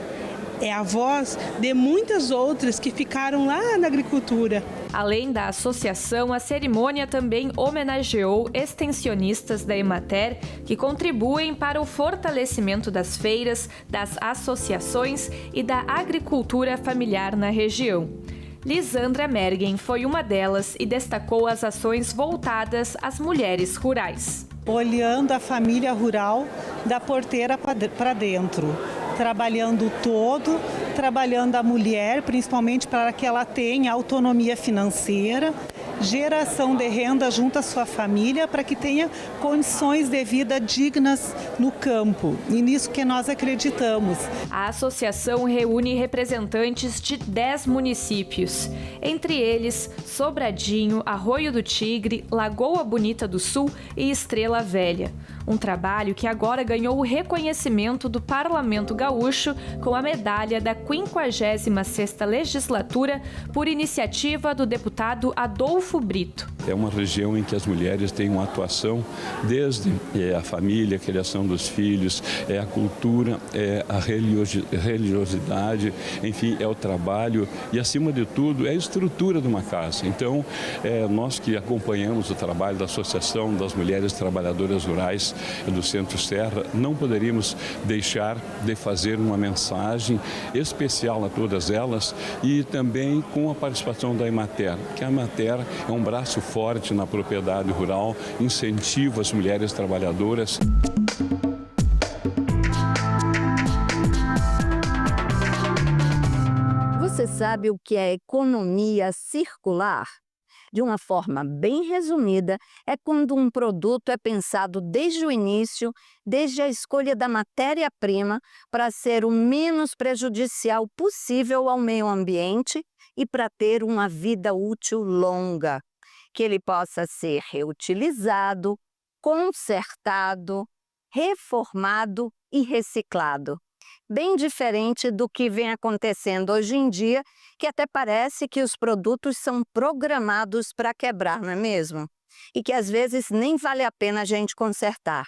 Speaker 13: É a voz de muitas outras que ficaram lá na agricultura.
Speaker 9: Além da associação, a cerimônia também homenageou extensionistas da Emater que contribuem para o fortalecimento das feiras, das associações e da agricultura familiar na região. Lisandra Mergen foi uma delas e destacou as ações voltadas às mulheres rurais.
Speaker 13: Olhando a família rural da porteira para dentro, trabalhando todo, trabalhando a mulher, principalmente para que ela tenha autonomia financeira, geração de renda junto à sua família, para que tenha condições de vida dignas no campo. E nisso que nós acreditamos.
Speaker 9: A associação reúne representantes de 10 municípios, entre eles Sobradinho, Arroio do Tigre, Lagoa Bonita do Sul e Estrela Velha. Um trabalho que agora ganhou o reconhecimento do Parlamento Gaúcho com a medalha da 56ª Legislatura por iniciativa do deputado Adolfo Brito.
Speaker 19: É uma região em que as mulheres têm uma atuação desde a família, a criação dos filhos, é a cultura, é a religiosidade, enfim, é o trabalho e, acima de tudo, é a estrutura de uma casa. Então, nós que acompanhamos o trabalho da Associação das Mulheres Trabalhadoras Rurais do Centro-Serra, não poderíamos deixar de fazer uma mensagem especial a todas elas e também com a participação da Emater, que a Emater é um braço forte na propriedade rural, incentiva as mulheres trabalhadoras.
Speaker 20: sabe o que é economia circular? De uma forma bem resumida, é quando um produto é pensado desde o início, desde a escolha da matéria-prima, para ser o menos prejudicial possível ao meio ambiente e para ter uma vida útil longa, que ele possa ser reutilizado, consertado, reformado e reciclado. Bem diferente do que vem acontecendo hoje em dia, que até parece que os produtos são programados para quebrar, não é mesmo? E que às vezes nem vale a pena a gente consertar.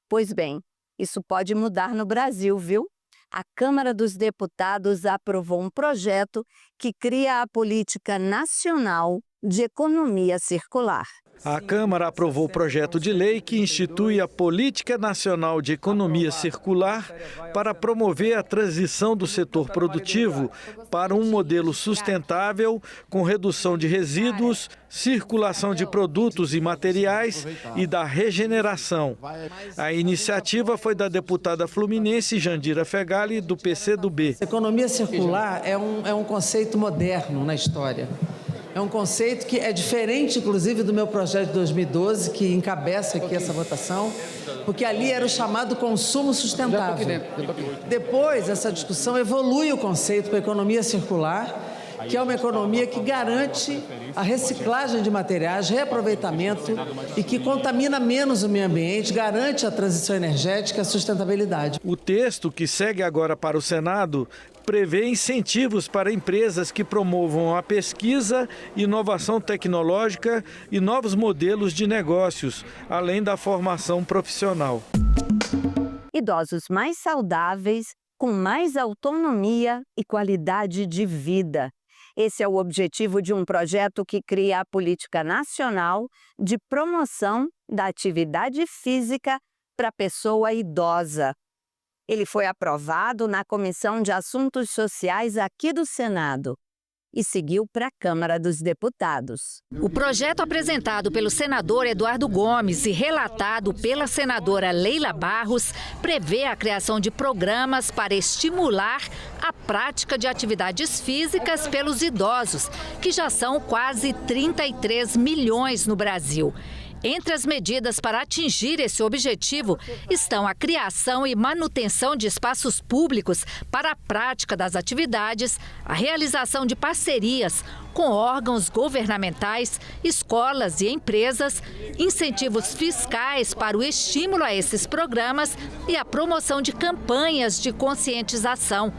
Speaker 20: Pois bem, isso pode mudar no Brasil, viu? A Câmara dos Deputados aprovou um projeto que cria a Política Nacional de Economia Circular.
Speaker 1: A Câmara aprovou o projeto de lei que institui a Política Nacional de Economia Circular para promover a transição do setor produtivo para um modelo sustentável, com redução de resíduos, circulação de produtos e materiais e da regeneração. A iniciativa foi da deputada fluminense Jandira Fegali, do PCdoB.
Speaker 6: Economia circular é um conceito moderno na história. É um conceito que é diferente, inclusive, do meu projeto de 2012, que encabeça aqui essa votação, porque ali era o chamado consumo sustentável. Depois, essa discussão evolui o conceito para a economia circular, que é uma economia que garante a reciclagem de materiais, reaproveitamento e que contamina menos o meio ambiente, garante a transição energética e a sustentabilidade.
Speaker 1: O texto, que segue agora para o Senado, prevê incentivos para empresas que promovam a pesquisa, inovação tecnológica e novos modelos de negócios, além da formação profissional.
Speaker 20: Idosos mais saudáveis, com mais autonomia e qualidade de vida. Esse é o objetivo de um projeto que cria a Política Nacional de Promoção da Atividade Física para a Pessoa Idosa. Ele foi aprovado na Comissão de Assuntos Sociais aqui do Senado e seguiu para a Câmara dos Deputados.
Speaker 10: O projeto apresentado pelo senador Eduardo Gomes e relatado pela senadora Leila Barros prevê a criação de programas para estimular a prática de atividades físicas pelos idosos, que já são quase 33 milhões no Brasil. Entre as medidas para atingir esse objetivo estão a criação e manutenção de espaços públicos para a prática das atividades, a realização de parcerias com órgãos governamentais, escolas e empresas, incentivos fiscais para o estímulo a esses programas e a promoção de campanhas de conscientização.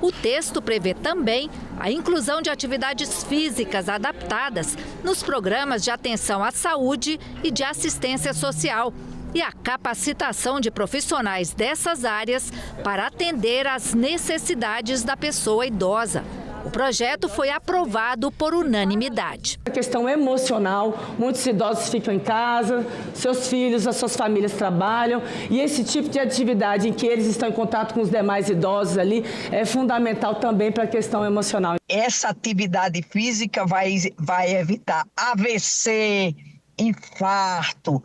Speaker 10: O texto prevê também a inclusão de atividades físicas adaptadas nos programas de atenção à saúde e de assistência social e a capacitação de profissionais dessas áreas para atender às necessidades da pessoa idosa. O projeto foi aprovado por unanimidade.
Speaker 11: A questão emocional, muitos idosos ficam em casa, seus filhos, as suas famílias trabalham, e esse tipo de atividade em que eles estão em contato com os demais idosos ali é fundamental também para a questão emocional.
Speaker 21: Essa atividade física vai evitar AVC, infarto,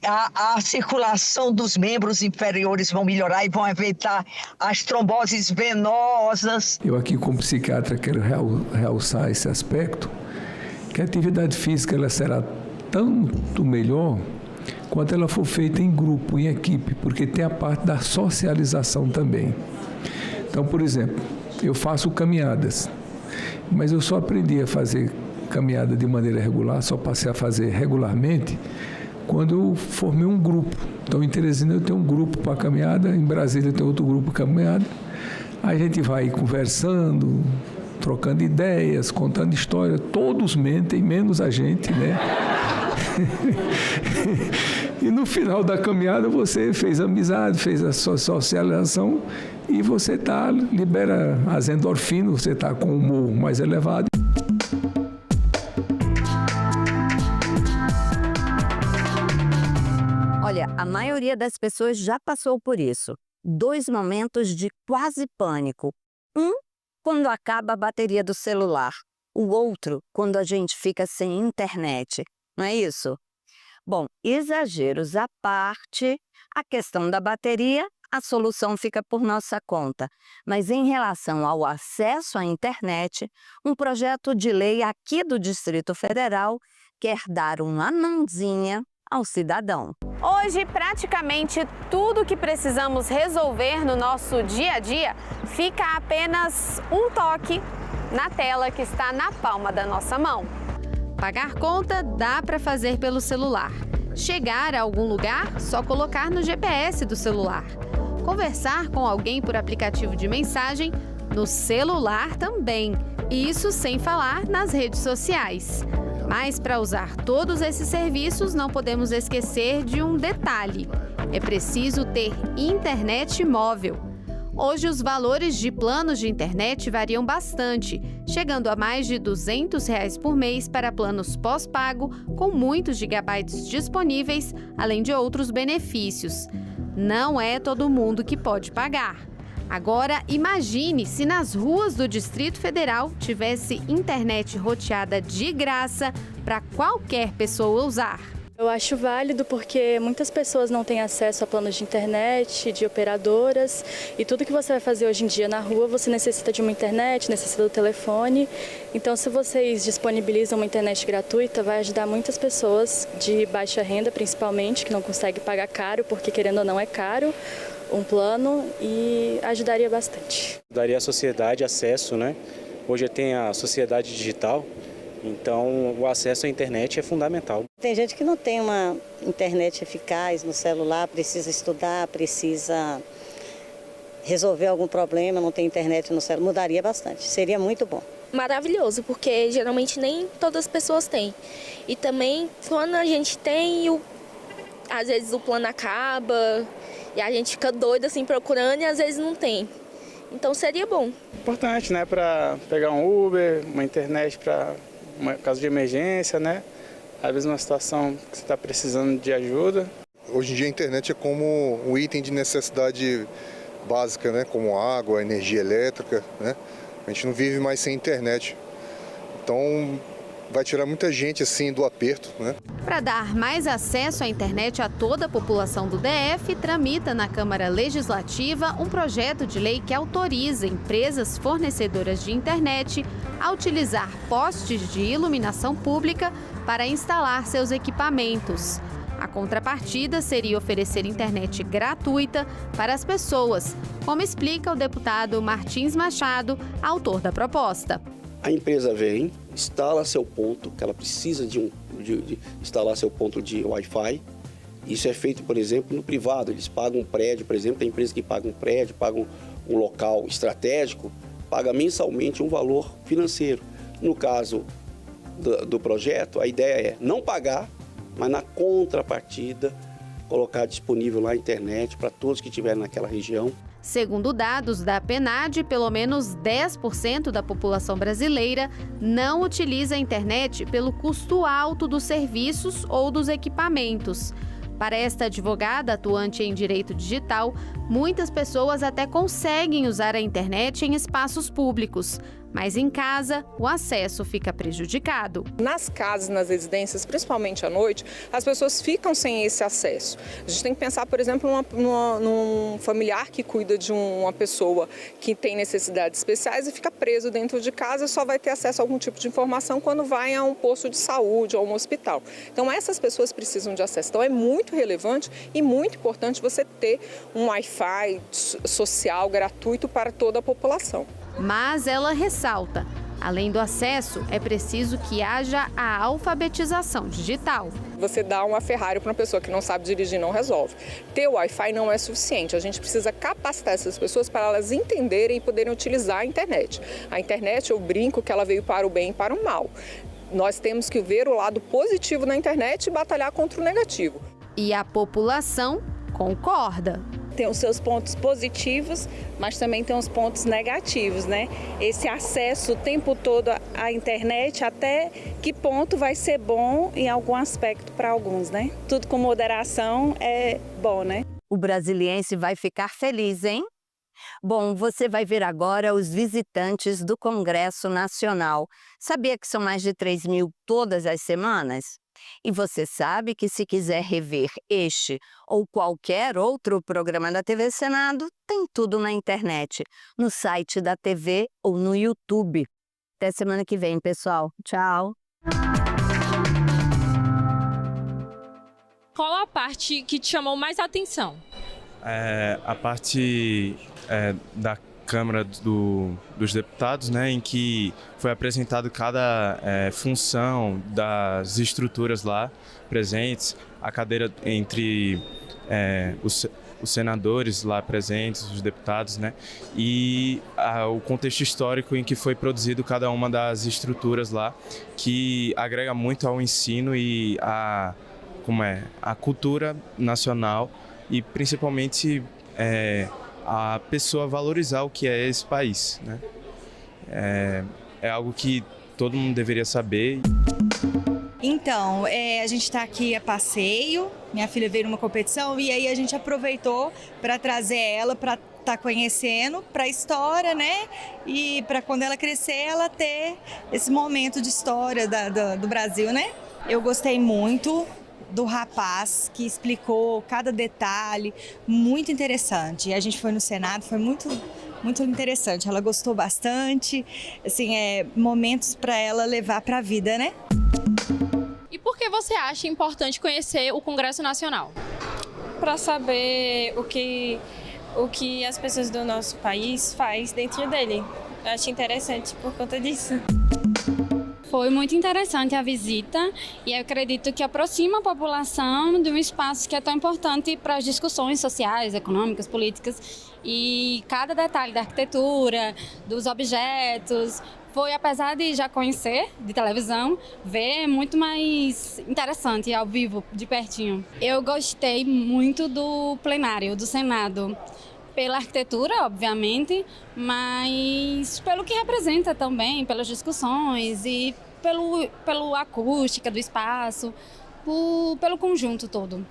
Speaker 21: a circulação dos membros inferiores vão melhorar e vão evitar as tromboses venosas.
Speaker 22: Eu aqui como psiquiatra quero realçar esse aspecto, que a atividade física ela será tanto melhor quanto ela for feita em grupo, em equipe, porque tem a parte da socialização também. Então, por exemplo, eu faço caminhadas, mas eu só aprendi a fazer caminhada de maneira regular, só passei a fazer regularmente quando eu formei um grupo. Então, em Teresina eu tenho um grupo para caminhada, em Brasília eu tenho outro grupo para caminhada. Aí a gente vai conversando, trocando ideias, contando história. Todos mentem, menos a gente, né? E no final da caminhada você fez amizade, fez a sua socialização e você libera as endorfinas, você está com o humor mais elevado.
Speaker 20: Olha, a maioria das pessoas já passou por isso. 2 momentos de quase pânico. Um, quando acaba a bateria do celular. O outro, quando a gente fica sem internet. Não é isso? Bom, exageros à parte, a questão da bateria a solução fica por nossa conta. Mas em relação ao acesso à internet, um projeto de lei aqui do Distrito Federal quer dar uma mãozinha ao cidadão.
Speaker 3: Hoje, praticamente tudo que precisamos resolver no nosso dia a dia fica a apenas um toque na tela que está na palma da nossa mão. Pagar conta dá para fazer pelo celular. Chegar a algum lugar, só colocar no GPS do celular. Conversar com alguém por aplicativo de mensagem, no celular também. Isso sem falar nas redes sociais. Mas para usar todos esses serviços, não podemos esquecer de um detalhe. É preciso ter internet móvel. Hoje, os valores de planos de internet variam bastante, chegando a mais de R$ 200 por mês para planos pós-pago, com muitos gigabytes disponíveis, além de outros benefícios. Não é todo mundo que pode pagar. Agora, imagine se nas ruas do Distrito Federal tivesse internet roteada de graça para qualquer pessoa usar.
Speaker 4: Eu acho válido porque muitas pessoas não têm acesso a planos de internet, de operadoras, e tudo que você vai fazer hoje em dia na rua, você necessita de uma internet, necessita do telefone. Então, se vocês disponibilizam uma internet gratuita, vai ajudar muitas pessoas de baixa renda, principalmente, que não conseguem pagar caro, porque querendo ou não é caro um plano, e ajudaria bastante.
Speaker 17: Daria à sociedade acesso, né? Hoje tem a sociedade digital. Então, o acesso à internet é fundamental.
Speaker 23: Tem gente que não tem uma internet eficaz no celular, precisa estudar, precisa resolver algum problema, não tem internet no celular. Mudaria bastante, seria muito bom.
Speaker 24: Maravilhoso, porque geralmente nem todas as pessoas têm. E também, quando a gente tem, às vezes o plano acaba e a gente fica doido assim procurando e às vezes não tem. Então, seria bom.
Speaker 17: Importante, né, para pegar um Uber, uma internet para caso de emergência, né? Às vezes uma situação que você está precisando de ajuda.
Speaker 25: Hoje em dia a internet é como um item de necessidade básica, né? Como água, energia elétrica, né? A gente não vive mais sem internet. Então vai tirar muita gente assim do aperto, né?
Speaker 3: Para dar mais acesso à internet a toda a população do DF, tramita na Câmara Legislativa um projeto de lei que autoriza empresas fornecedoras de internet a utilizar postes de iluminação pública para instalar seus equipamentos. A contrapartida seria oferecer internet gratuita para as pessoas, como explica o deputado Martins Machado, autor da proposta.
Speaker 26: A empresa vem, instala seu ponto, que ela precisa de instalar seu ponto de Wi-Fi. Isso é feito, por exemplo, no privado. Eles pagam um prédio, por exemplo, tem empresas que pagam um prédio, pagam um local estratégico, paga mensalmente um valor financeiro. No caso do projeto, a ideia é não pagar, mas na contrapartida, colocar disponível lá a internet para todos que estiverem naquela região.
Speaker 3: Segundo dados da PNAD, pelo menos 10% da população brasileira não utiliza a internet pelo custo alto dos serviços ou dos equipamentos. Para esta advogada atuante em direito digital, muitas pessoas até conseguem usar a internet em espaços públicos, mas em casa o acesso fica prejudicado.
Speaker 28: Nas casas, nas residências, principalmente à noite, as pessoas ficam sem esse acesso. A gente tem que pensar, por exemplo, num familiar que cuida de uma pessoa que tem necessidades especiais e fica preso dentro de casa e só vai ter acesso a algum tipo de informação quando vai a um posto de saúde ou a um hospital. Então, essas pessoas precisam de acesso. Então, é muito relevante e muito importante você ter um Wi-Fi social gratuito para toda a população.
Speaker 3: Mas ela ressalta, além do acesso, é preciso que haja a alfabetização digital.
Speaker 28: Você dá uma Ferrari para uma pessoa que não sabe dirigir, não resolve. Ter o Wi-Fi não é suficiente, a gente precisa capacitar essas pessoas para elas entenderem e poderem utilizar a internet. A internet, eu brinco que ela veio para o bem e para o mal. Nós temos que ver o lado positivo na internet e batalhar contra o negativo.
Speaker 3: E a população concorda.
Speaker 29: Tem os seus pontos positivos, mas também tem os pontos negativos, né? Esse acesso o tempo todo à internet, até que ponto vai ser bom em algum aspecto para alguns, né? Tudo com moderação é bom, né?
Speaker 20: O brasiliense vai ficar feliz, hein? Bom, você vai ver agora os visitantes do Congresso Nacional. Sabia que são mais de 3.000 todas as semanas? E você sabe que se quiser rever este ou qualquer outro programa da TV Senado, tem tudo na internet, no site da TV ou no YouTube. Até semana que vem, pessoal. Tchau!
Speaker 2: Qual a parte que te chamou mais a atenção?
Speaker 5: A parte da Câmara dos Deputados, né, em que foi apresentado cada função das estruturas lá presentes, a cadeira entre os senadores lá presentes, os deputados, né, e o contexto histórico em que foi produzido cada uma das estruturas lá, que agrega muito ao ensino e a cultura nacional e principalmente a pessoa valorizar o que é esse país, né? É algo que todo mundo deveria saber.
Speaker 7: Então, a gente está aqui a passeio, minha filha veio numa competição e aí a gente aproveitou para trazer ela para estar conhecendo, para a história, né? E para quando ela crescer, ela ter esse momento de história do Brasil, né? Eu gostei muito do rapaz que explicou cada detalhe, muito interessante. E a gente foi no Senado, foi muito interessante. Ela gostou bastante, assim, momentos para ela levar para a vida, né?
Speaker 2: E por que você acha importante conhecer o Congresso Nacional?
Speaker 8: Para saber o que as pessoas do nosso país faz dentro dele. Eu acho interessante por conta disso.
Speaker 14: Foi muito interessante a visita e eu acredito que aproxima a população de um espaço que é tão importante para as discussões sociais, econômicas, políticas, e cada detalhe da arquitetura, dos objetos, foi, apesar de já conhecer de televisão, ver muito mais interessante ao vivo, de pertinho. Eu gostei muito do plenário do Senado. Pela arquitetura, obviamente, mas pelo que representa também, pelas discussões e pela acústica do espaço, pelo conjunto todo.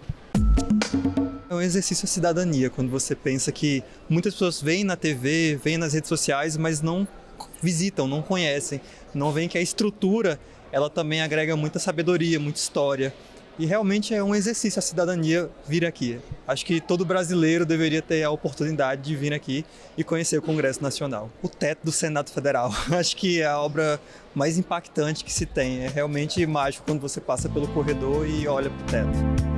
Speaker 15: É um exercício de cidadania, quando você pensa que muitas pessoas veem na TV, veem nas redes sociais, mas não visitam, não conhecem, não veem que a estrutura, ela também agrega muita sabedoria, muita história. E realmente é um exercício a cidadania vir aqui. Acho que todo brasileiro deveria ter a oportunidade de vir aqui e conhecer o Congresso Nacional. O teto do Senado Federal, acho que é a obra mais impactante que se tem. É realmente mágico quando você passa pelo corredor e olha para o teto.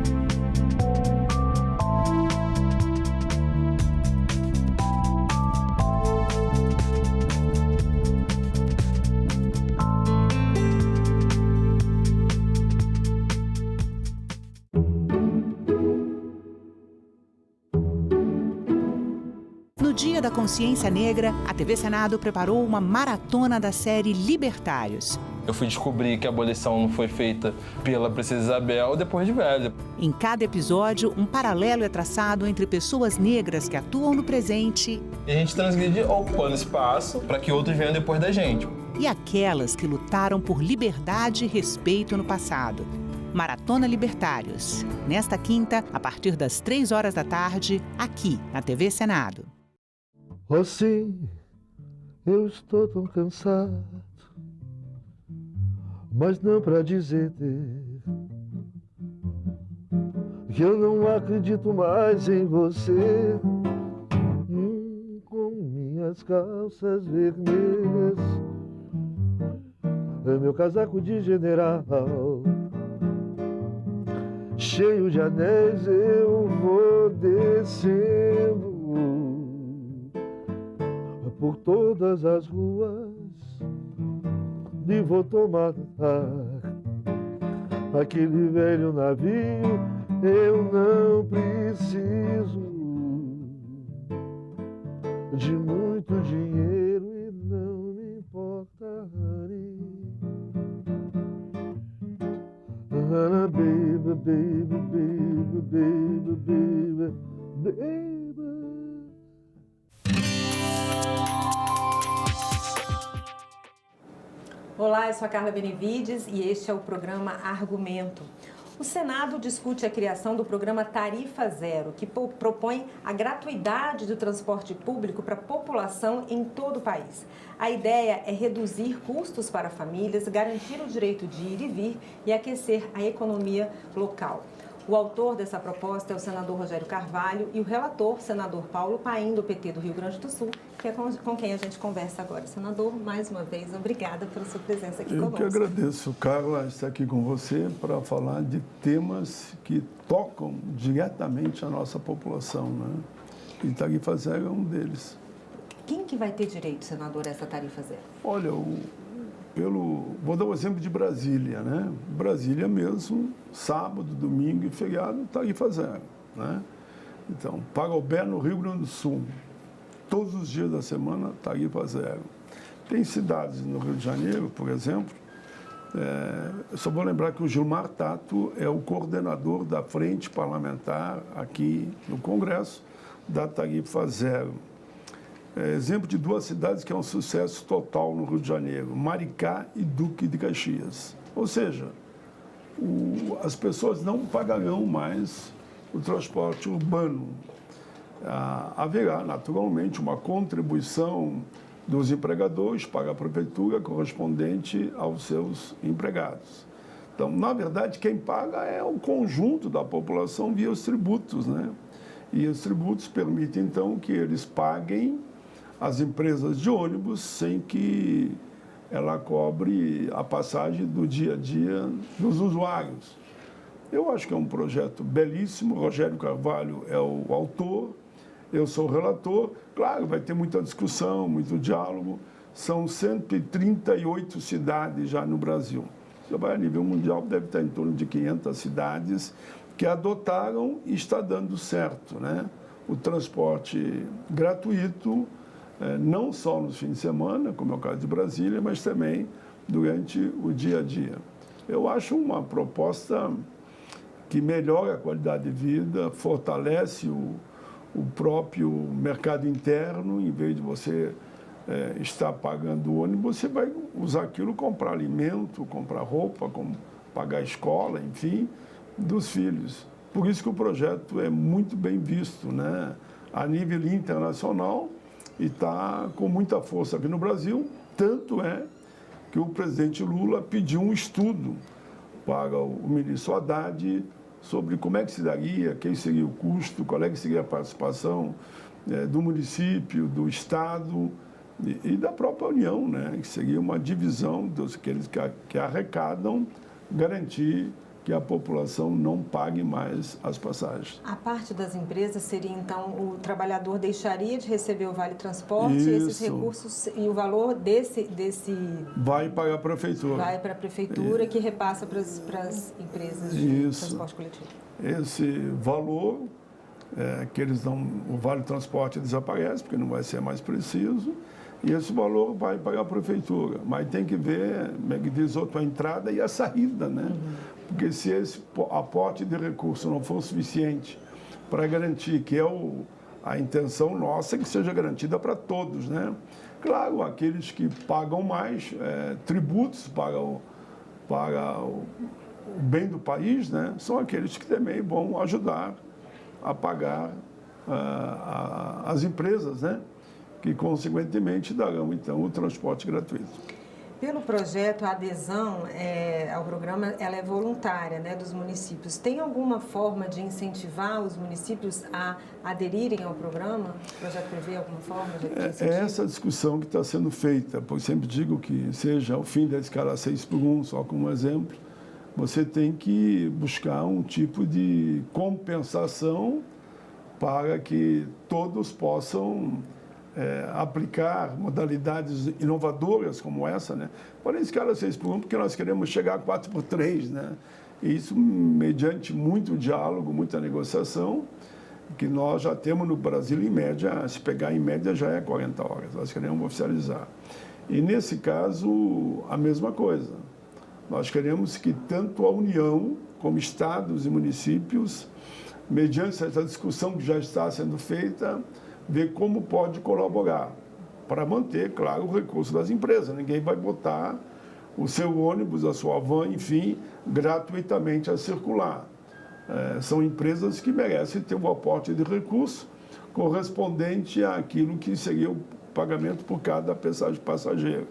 Speaker 16: No Dia da Consciência Negra, a TV Senado preparou uma maratona da série Libertários.
Speaker 18: Eu fui descobrir que a abolição não foi feita pela Princesa Isabel depois de velha.
Speaker 16: Em cada episódio, um paralelo é traçado entre pessoas negras que atuam no presente
Speaker 18: e a gente transgride ocupando espaço para que outros venham depois da gente.
Speaker 16: E aquelas que lutaram por liberdade e respeito no passado. Maratona Libertários. Nesta quinta, a partir das 3 horas da tarde, aqui na TV Senado.
Speaker 27: Oh sim, eu estou tão cansado, mas não para dizer que eu não acredito mais em você. Com minhas calças vermelhas, meu casaco de general, cheio de anéis, eu vou descendo por todas as ruas e vou tomar aquele velho navio. Eu não preciso de muito dinheiro e não me importa, honey. Baby, baby, baby, baby, baby, baby.
Speaker 30: Olá, eu sou a Carla Benevides e este é o programa Argumento.
Speaker 1: O Senado discute a criação do programa Tarifa Zero, que propõe a gratuidade do transporte público para a população em todo o país. A ideia é reduzir custos para famílias, garantir o direito de ir e vir e aquecer a economia local. O autor dessa proposta é o senador Rogério Carvalho e o relator, senador Paulo Paim, do PT do Rio Grande do Sul, que é com quem a gente conversa agora. Senador, mais uma vez, obrigada pela sua presença aqui conosco.
Speaker 27: Eu que agradeço, Carla, estar aqui com você para falar de temas que tocam diretamente a nossa população, né? E Tarifa Zero é um deles.
Speaker 1: Quem que vai ter direito, senador, a essa Tarifa Zero?
Speaker 27: Olha, vou dar um exemplo de Brasília, né? Brasília mesmo, sábado, domingo e feriado, Tarifa Zero, né? Então, Parobé, no Rio Grande do Sul, todos os dias da semana, Tarifa Zero. Tem cidades no Rio de Janeiro, por exemplo, eu só vou lembrar que o Gilmar Tato é o coordenador da frente parlamentar aqui no Congresso da Tarifa Zero. Exemplo de duas cidades que é um sucesso total no Rio de Janeiro, Maricá e Duque de Caxias. Ou seja, as pessoas não pagarão mais o transporte urbano. Haverá, naturalmente, uma contribuição dos empregadores para a prefeitura correspondente aos seus empregados. Então, na verdade, quem paga é o conjunto da população via os tributos, né? E os tributos permitem, então, que eles paguem as empresas de ônibus sem que ela cobre a passagem do dia a dia dos usuários. Eu acho que é um projeto belíssimo, Rogério Carvalho é o autor, eu sou o relator. Claro, vai ter muita discussão, muito diálogo. São 138 cidades já no Brasil. Você vai a nível mundial, deve estar em torno de 500 cidades que adotaram e está dando certo, né? O transporte gratuito, não só nos fins de semana, como é o caso de Brasília, mas também durante o dia a dia. Eu acho uma proposta que melhora a qualidade de vida, fortalece o próprio mercado interno. Em vez de você estar pagando o ônibus, você vai usar aquilo, comprar alimento, comprar roupa, pagar a escola, enfim, dos filhos. Por isso que o projeto é muito bem visto, né, a nível internacional, e está com muita força aqui no Brasil. Tanto é que o presidente Lula pediu um estudo para o ministro Haddad sobre como é que se daria, quem seria o custo, qual é que seria a participação do município, do Estado e da própria União, né? Que seria uma divisão dos que arrecadam, garantir que a população não pague mais as passagens.
Speaker 1: A parte das empresas seria, então, o trabalhador deixaria de receber o Vale Transporte,
Speaker 27: Isso.
Speaker 1: E esses recursos e o valor desse...
Speaker 27: Vai para a prefeitura.
Speaker 1: Vai para a prefeitura, que repassa para as empresas de transporte coletivo.
Speaker 27: Esse valor que eles dão, o Vale Transporte desaparece, porque não vai ser mais preciso, e esse valor vai para a prefeitura. Mas tem que ver, como é que diz outro, a entrada e a saída, né? Porque se esse aporte de recurso não for suficiente para garantir, que é a intenção nossa, que seja garantida para todos, né? Claro, aqueles que pagam mais tributos para o bem do país, né? São aqueles que também vão ajudar a pagar as empresas, né? Que, consequentemente, darão, então, o transporte gratuito.
Speaker 1: Pelo projeto, a adesão ao programa ela é voluntária, né, dos municípios. Tem alguma forma de incentivar os municípios a aderirem ao programa? O projeto prevê alguma forma de incentivo?
Speaker 27: É essa discussão que está sendo feita. Pois sempre digo que seja o fim da escala 6x1, só como exemplo, você tem que buscar um tipo de compensação para que todos possam aplicar modalidades inovadoras como essa, né? Porém, escala 6x1, porque nós queremos chegar a 4x3, né? E isso mediante muito diálogo, muita negociação, que nós já temos no Brasil, em média, se pegar em média, já é 40 horas. Nós queremos oficializar. E, nesse caso, a mesma coisa. Nós queremos que tanto a União, como estados e municípios, mediante essa discussão que já está sendo feita, ver como pode colaborar para manter, claro, o recurso das empresas. Ninguém vai botar o seu ônibus, a sua van, enfim, gratuitamente a circular. São empresas que merecem ter um aporte de recursos correspondente àquilo que seria o pagamento por cada passageiro.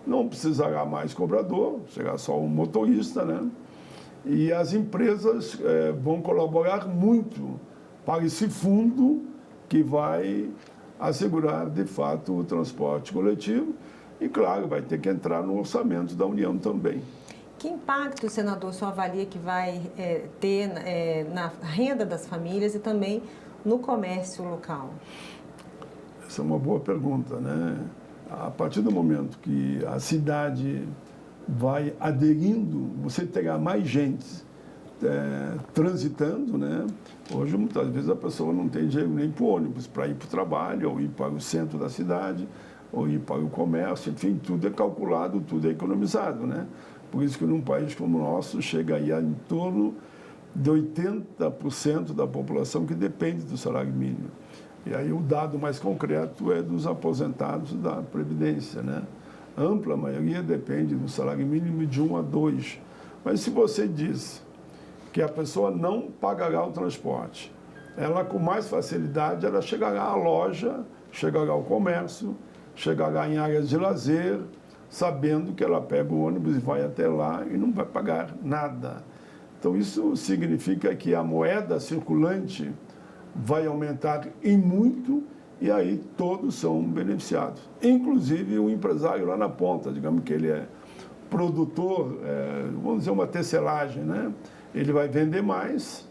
Speaker 27: Não precisará mais cobrador, será só um motorista, né? E as empresas vão colaborar muito para esse fundo que vai assegurar, de fato, o transporte coletivo e, claro, vai ter que entrar no orçamento da União também.
Speaker 1: Que impacto, senador, o senhor avalia que vai ter na renda das famílias e também no comércio local?
Speaker 27: Essa é uma boa pergunta, né? A partir do momento que a cidade vai aderindo, você terá mais gente transitando, né? Hoje, muitas vezes, a pessoa não tem dinheiro nem para o ônibus, para ir para o trabalho, ou ir para o centro da cidade, ou ir para o comércio, enfim, tudo é calculado, tudo é economizado, né? Por isso que num país como o nosso, chega aí a em torno de 80% da população que depende do salário mínimo. E aí o dado mais concreto é dos aposentados da Previdência, né? A ampla maioria depende do salário mínimo de 1 a 2. Mas se você diz que a pessoa não pagará o transporte, ela com mais facilidade, ela chegará à loja, chegará ao comércio, chegará em áreas de lazer, sabendo que ela pega o ônibus e vai até lá e não vai pagar nada. Então isso significa que a moeda circulante vai aumentar em muito e aí todos são beneficiados. Inclusive o empresário lá na ponta, digamos que ele é produtor, vamos dizer uma tecelagem, né? Ele vai vender mais,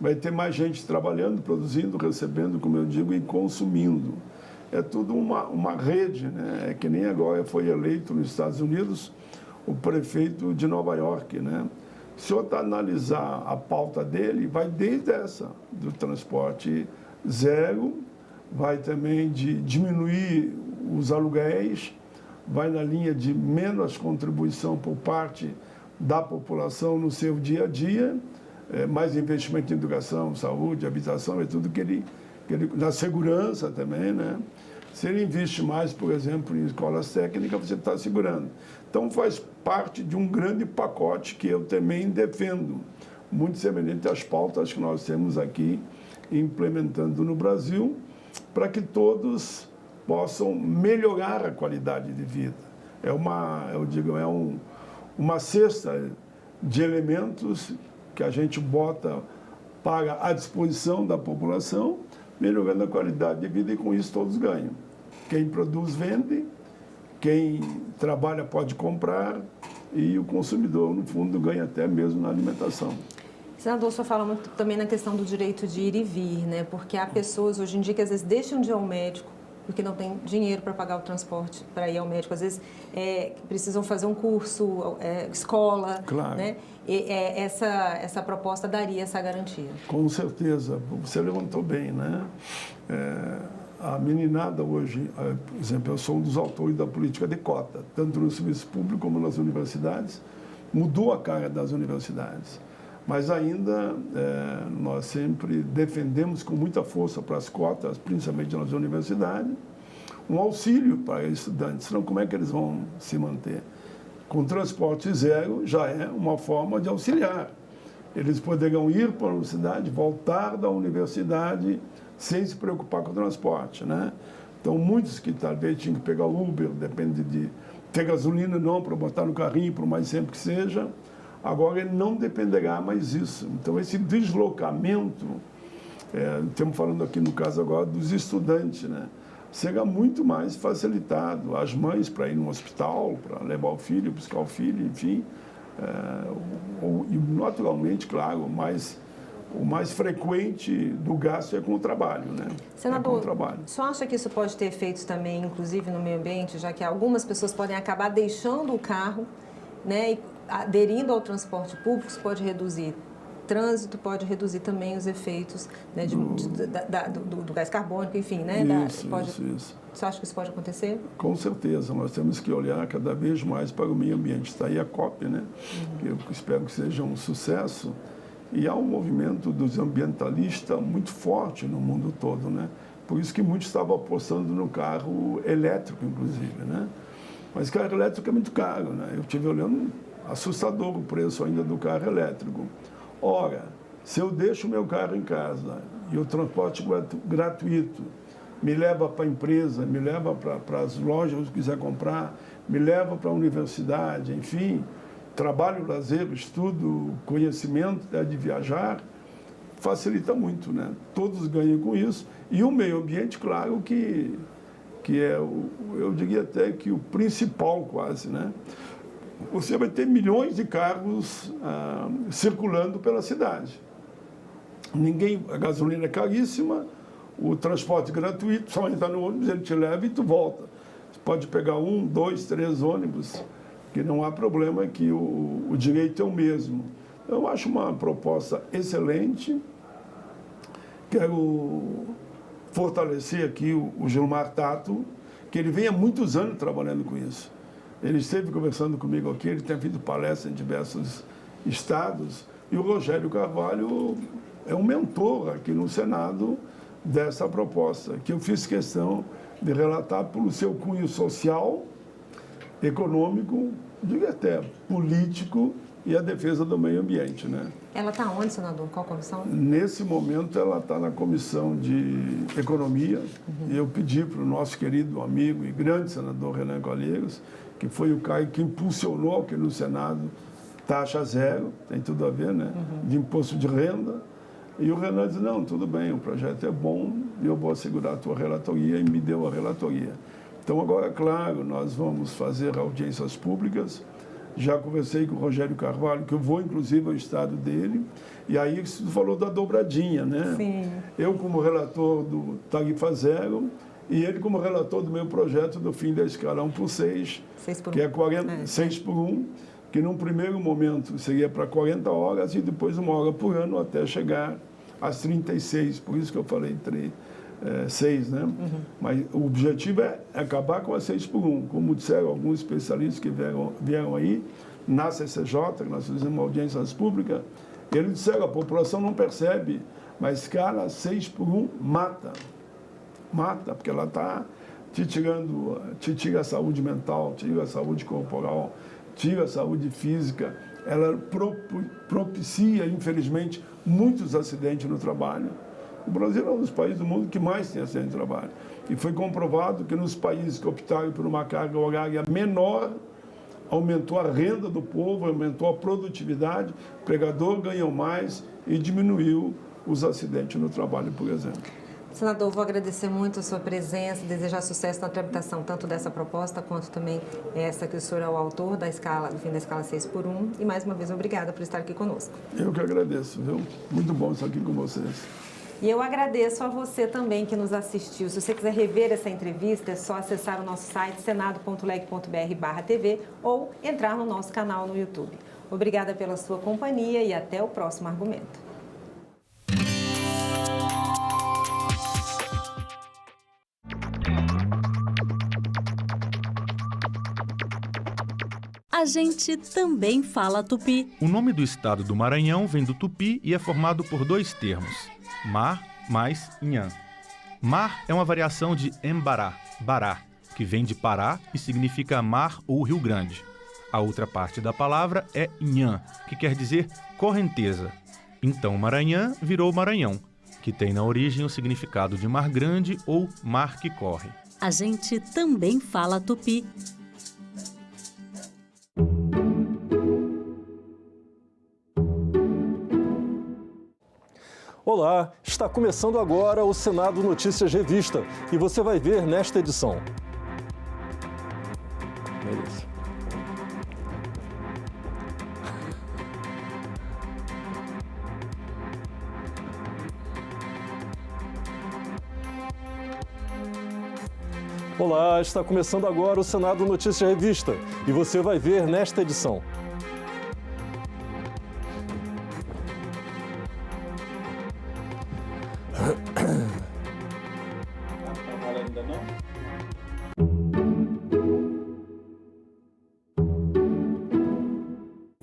Speaker 27: vai ter mais gente trabalhando, produzindo, recebendo, como eu digo, e consumindo. É tudo uma rede, né? É que nem agora foi eleito nos Estados Unidos o prefeito de Nova York, né? Se eu analisar a pauta dele, vai desde essa, do transporte zero, vai também de diminuir os aluguéis, vai na linha de menos contribuição por parte da população no seu dia a dia, mais investimento em educação, saúde, habitação, é tudo que ele na segurança também, né? Se ele investe mais, por exemplo, em escolas técnicas, você está segurando. Então, faz parte de um grande pacote que eu também defendo, muito semelhante às pautas que nós temos aqui implementando no Brasil, para que todos possam melhorar a qualidade de vida. É uma cesta de elementos que a gente bota para a disposição da população, melhorando a qualidade de vida e com isso todos ganham. Quem produz vende, quem trabalha pode comprar e o consumidor, no fundo, ganha até mesmo na alimentação.
Speaker 1: Senador, o senhor fala muito também na questão do direito de ir e vir, né? Porque há pessoas hoje em dia que às vezes deixam de ir ao médico porque não tem dinheiro para pagar o transporte para ir ao médico. Às vezes precisam fazer um curso, escola,
Speaker 27: claro.
Speaker 1: Né? E essa proposta daria essa garantia.
Speaker 27: Com certeza. Você levantou bem, né? A meninada hoje, por exemplo, eu sou um dos autores da política de cota, tanto no serviço público como nas universidades, mudou a cara das universidades. Mas ainda nós sempre defendemos com muita força para as cotas, principalmente nas universidades, um auxílio para estudantes, senão como é que eles vão se manter? Com transporte zero já é uma forma de auxiliar. Eles poderão ir para a universidade, voltar da universidade sem se preocupar com o transporte, né? Então, muitos que talvez tinham que pegar Uber, depende de ter gasolina não para botar no carrinho, por mais sempre que seja, agora ele não dependerá mais disso. Então, esse deslocamento, estamos falando aqui no caso agora dos estudantes, né? Será muito mais facilitado. As mães para ir no hospital, para levar o filho, buscar o filho, enfim. E naturalmente, claro, o mais frequente do gasto é com o trabalho, né?
Speaker 1: Senador, o senhor acha que isso pode ter efeitos também, inclusive no meio ambiente, já que algumas pessoas podem acabar deixando o carro, né, e aderindo ao transporte público, isso pode reduzir trânsito, pode reduzir também os efeitos, né, do gás carbônico, enfim, né?
Speaker 27: Isso.
Speaker 1: Você acha que isso pode acontecer?
Speaker 27: Com certeza, nós temos que olhar cada vez mais para o meio ambiente. Está aí a COP, né? Que eu espero que seja um sucesso. E há um movimento dos ambientalistas muito forte no mundo todo, né? Por isso que muitos estavam apostando no carro elétrico, inclusive, né? Mas carro elétrico é muito caro, né? Eu estive olhando, assustador o preço ainda do carro elétrico. Ora, se eu deixo o meu carro em casa e o transporte gratuito me leva para a empresa, me leva para as lojas que quiser comprar, me leva para a universidade, enfim, trabalho, lazer, estudo, conhecimento, de viajar, facilita muito, né? Todos ganham com isso. E o meio ambiente, claro, que é, eu diria até que o principal quase, né? Você vai ter milhões de carros circulando pela cidade. A gasolina é caríssima, o transporte gratuito, só entrar no ônibus, ele te leva e tu volta. Você pode pegar 1, 2, 3 ônibus, que não há problema, que o direito é o mesmo. Eu acho uma proposta excelente. Quero fortalecer aqui o Gilmar Tato, que ele vem há muitos anos trabalhando com isso. Ele esteve conversando comigo aqui, ele tem feito palestra em diversos estados, e o Rogério Carvalho é um mentor aqui no Senado dessa proposta, que eu fiz questão de relatar pelo seu cunho social, econômico, digo até político, e a defesa do meio ambiente, né?
Speaker 1: Ela está onde, senador? Qual comissão?
Speaker 27: Nesse momento, ela está na Comissão de Economia. Eu pedi para o nosso querido amigo e grande senador Renan Calheiros, que foi o cara que impulsionou aqui no Senado taxa zero, tem tudo a ver, né? De imposto de renda. E o Renan disse, não, tudo bem, o projeto é bom, eu vou assegurar a tua relatoria, e me deu a relatoria. Então, agora, claro, nós vamos fazer audiências públicas. Já conversei com o Rogério Carvalho, que eu vou, inclusive, ao estado dele. E aí, você falou da dobradinha, né?
Speaker 1: Sim.
Speaker 27: Eu, como relator do Tarifa Zero, e ele, como relator do meu projeto do fim da escala 1 por 6, que é 6 por 1, que num primeiro momento seria para 40 horas e depois 1 hora por ano até chegar às 36. Por isso que eu falei 6, né? Mas o objetivo é acabar com a 6 por 1. Como disseram alguns especialistas que vieram aí, na CCJ, que nós fizemos audiências públicas, eles disseram, a população não percebe, mas, cara, 6 por 1 mata. Mata, porque ela está te tira a saúde mental, tira a saúde corporal, tira a saúde física. Ela propicia, infelizmente, muitos acidentes no trabalho. O Brasil é um dos países do mundo que mais tem acidente de trabalho. E foi comprovado que nos países que optaram por uma carga horária menor, aumentou a renda do povo, aumentou a produtividade, o empregador ganhou mais e diminuiu os acidentes no trabalho, por exemplo.
Speaker 1: Senador, vou agradecer muito a sua presença, desejar sucesso na tramitação tanto dessa proposta quanto também essa que o senhor é o autor da escala, do fim da escala 6 por 1. E mais uma vez, obrigada por estar aqui conosco.
Speaker 27: Eu que agradeço, viu? Muito bom estar aqui com vocês.
Speaker 1: E eu agradeço a você também que nos assistiu. Se você quiser rever essa entrevista, é só acessar o nosso site senado.leg.br/TV ou entrar no nosso canal no YouTube. Obrigada pela sua companhia e até o próximo argumento.
Speaker 6: A gente também fala tupi.
Speaker 9: O nome do estado do Maranhão vem do tupi e é formado por 2 termos, mar mais nhan. Mar é uma variação de embará, bará, que vem de Pará e significa mar ou Rio Grande. A outra parte da palavra é nhan, que quer dizer correnteza. Então Maranhão virou Maranhão, que tem na origem o significado de mar grande ou mar que corre.
Speaker 6: A gente também fala tupi.
Speaker 10: Olá, está começando agora o Senado Notícias Revista e você vai ver nesta edição. Beleza. Olá, está começando agora o Senado Notícias Revista e você vai ver nesta edição.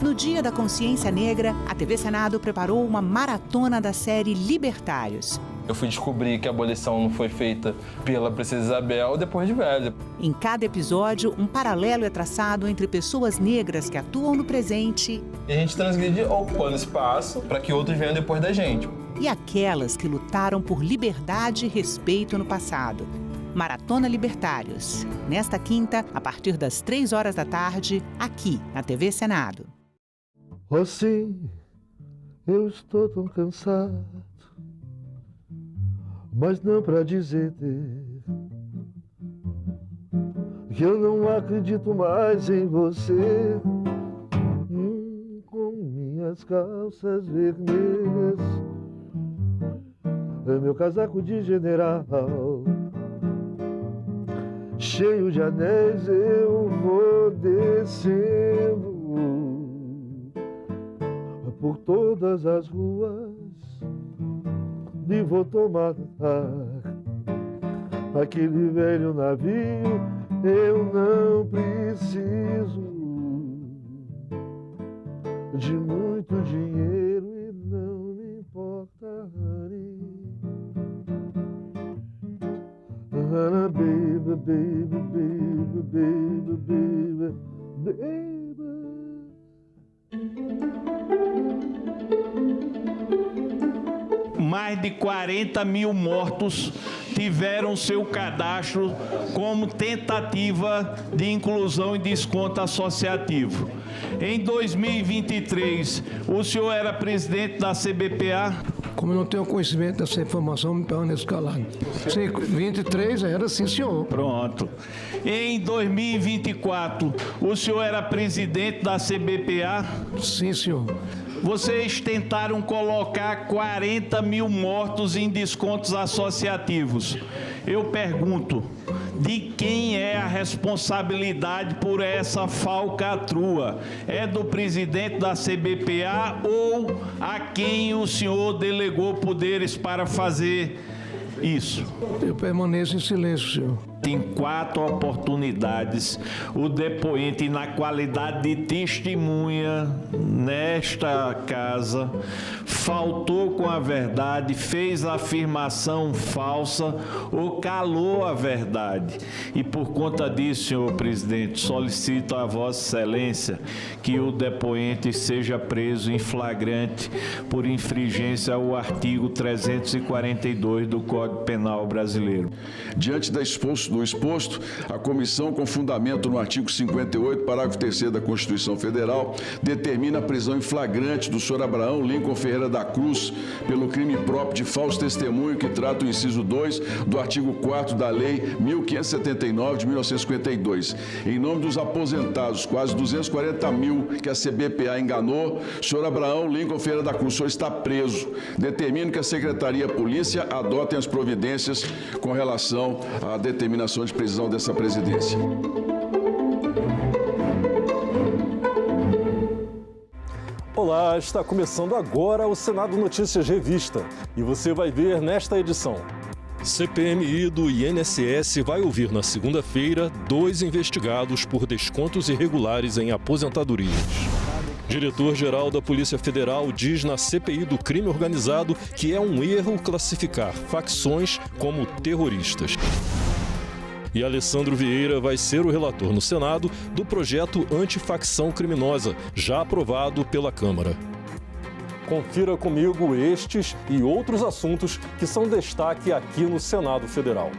Speaker 16: No Dia da Consciência Negra, a TV Senado preparou uma maratona da série Libertários.
Speaker 18: Eu fui descobrir que a abolição não foi feita pela Princesa Isabel depois de velha.
Speaker 16: Em cada episódio, um paralelo é traçado entre pessoas negras que atuam no presente
Speaker 18: E a gente transgride ocupando espaço para que outros venham depois da gente.
Speaker 16: e aquelas que lutaram por liberdade e respeito no passado. Maratona Libertários, nesta quinta, a partir das 3 horas da tarde, aqui na TV Senado.
Speaker 4: Oh sim, eu estou tão cansado, mas não para dizer-te que eu não acredito mais em você. Com minhas calças vermelhas, meu casaco de general, cheio de anéis, eu vou descendo por todas as ruas e vou tomar aquele velho navio. Eu não preciso de muito dinheiro e não me importa, honey. Baby, baby, baby, baby, baby, baby.
Speaker 11: Mais de 40 mil mortos tiveram seu cadastro como tentativa de inclusão e desconto associativo. Em 2023, o senhor era presidente da CBPA?
Speaker 12: Como eu não tenho conhecimento dessa informação, me permaneço calado. Sim, 23 era sim, senhor.
Speaker 11: Pronto. Em 2024, o senhor era presidente da CBPA?
Speaker 12: Sim, senhor.
Speaker 11: Vocês tentaram colocar 40 mil mortos em descontos associativos. Eu pergunto, de quem é a responsabilidade por essa falcatrua? É do presidente da CBPA ou a quem o senhor delegou poderes para fazer isso?
Speaker 12: Eu permaneço em silêncio, senhor.
Speaker 11: Em 4 oportunidades, o depoente, na qualidade de testemunha nesta casa, faltou com a verdade, fez afirmação falsa ou calou a verdade. E por conta disso, senhor presidente, solicito a Vossa Excelência que o depoente seja preso em flagrante por infringência ao artigo 342 do Código Penal brasileiro.
Speaker 13: Diante do exposto, a comissão, com fundamento no artigo 58, parágrafo 3º da Constituição Federal, determina a prisão em flagrante do senhor Abraão Lincoln Ferreira da Cruz pelo crime próprio de falso testemunho, que trata o inciso 2 do artigo 4º da Lei 1579 de 1952. Em nome dos aposentados, quase 240 mil que a CBPA enganou, o senhor Abraão Lincoln Ferreira da Cruz, o senhor está preso. Determino que a Secretaria Polícia adotem as providências com relação à determinação de prisão dessa presidência.
Speaker 10: Olá, está começando agora o Senado Notícias Revista e você vai ver nesta edição. CPMI do INSS vai ouvir na segunda-feira 2 investigados por descontos irregulares em aposentadorias. Diretor-geral da Polícia Federal diz na CPI do crime organizado que é um erro classificar facções como terroristas. E Alessandro Vieira vai ser o relator no Senado do projeto Antifacção Criminosa, já aprovado pela Câmara. Confira comigo estes e outros assuntos que são destaque aqui no Senado Federal.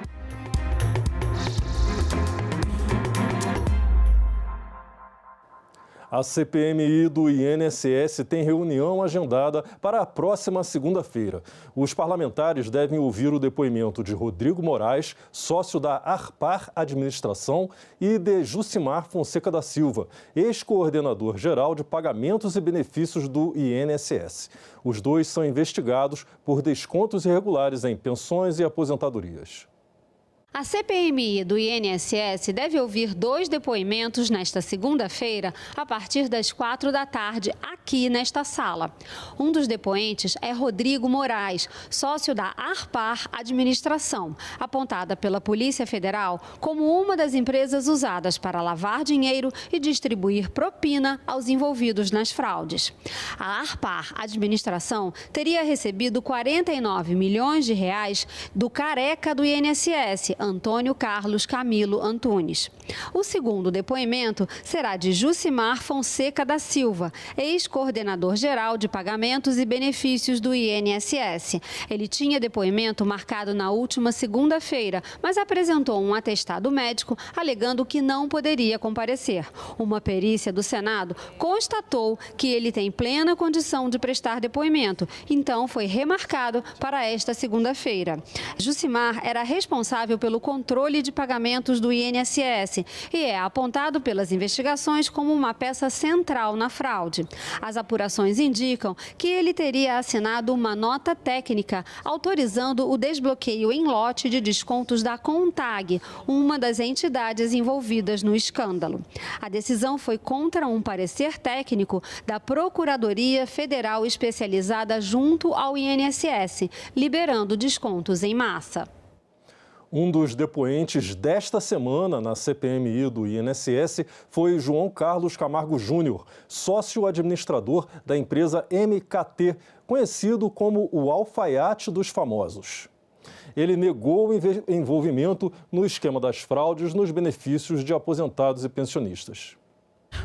Speaker 10: A CPMI do INSS tem reunião agendada para a próxima segunda-feira. Os parlamentares devem ouvir o depoimento de Rodrigo Moraes, sócio da Arpar Administração, e de Jucimar Fonseca da Silva, ex-coordenador geral de pagamentos e benefícios do INSS. Os dois são investigados por descontos irregulares em pensões e aposentadorias.
Speaker 17: A CPMI do INSS deve ouvir 2 depoimentos nesta segunda-feira, a partir das 4 da tarde, aqui nesta sala. Um dos depoentes é Rodrigo Moraes, sócio da Arpar Administração, apontada pela Polícia Federal como uma das empresas usadas para lavar dinheiro e distribuir propina aos envolvidos nas fraudes. A Arpar Administração teria recebido 49 milhões de reais do careca do INSS, Antônio Carlos Camilo Antunes. O segundo depoimento será de Jucimar Fonseca da Silva, ex-coordenador-geral de pagamentos e benefícios do INSS. Ele tinha depoimento marcado na última segunda-feira, mas apresentou um atestado médico alegando que não poderia comparecer. Uma perícia do Senado constatou que ele tem plena condição de prestar depoimento, então foi remarcado para esta segunda-feira. Jucimar era responsável pelo controle de pagamentos do INSS e é apontado pelas investigações como uma peça central na fraude. As apurações indicam que ele teria assinado uma nota técnica autorizando o desbloqueio em lote de descontos da Contag, uma das entidades envolvidas no escândalo. A decisão foi contra um parecer técnico da Procuradoria Federal Especializada junto ao INSS, liberando descontos em massa.
Speaker 10: Um dos depoentes desta semana na CPMI do INSS foi João Carlos Camargo Júnior, sócio administrador da empresa MKT, conhecido como o alfaiate dos famosos. Ele negou o envolvimento no esquema das fraudes nos benefícios de aposentados e pensionistas.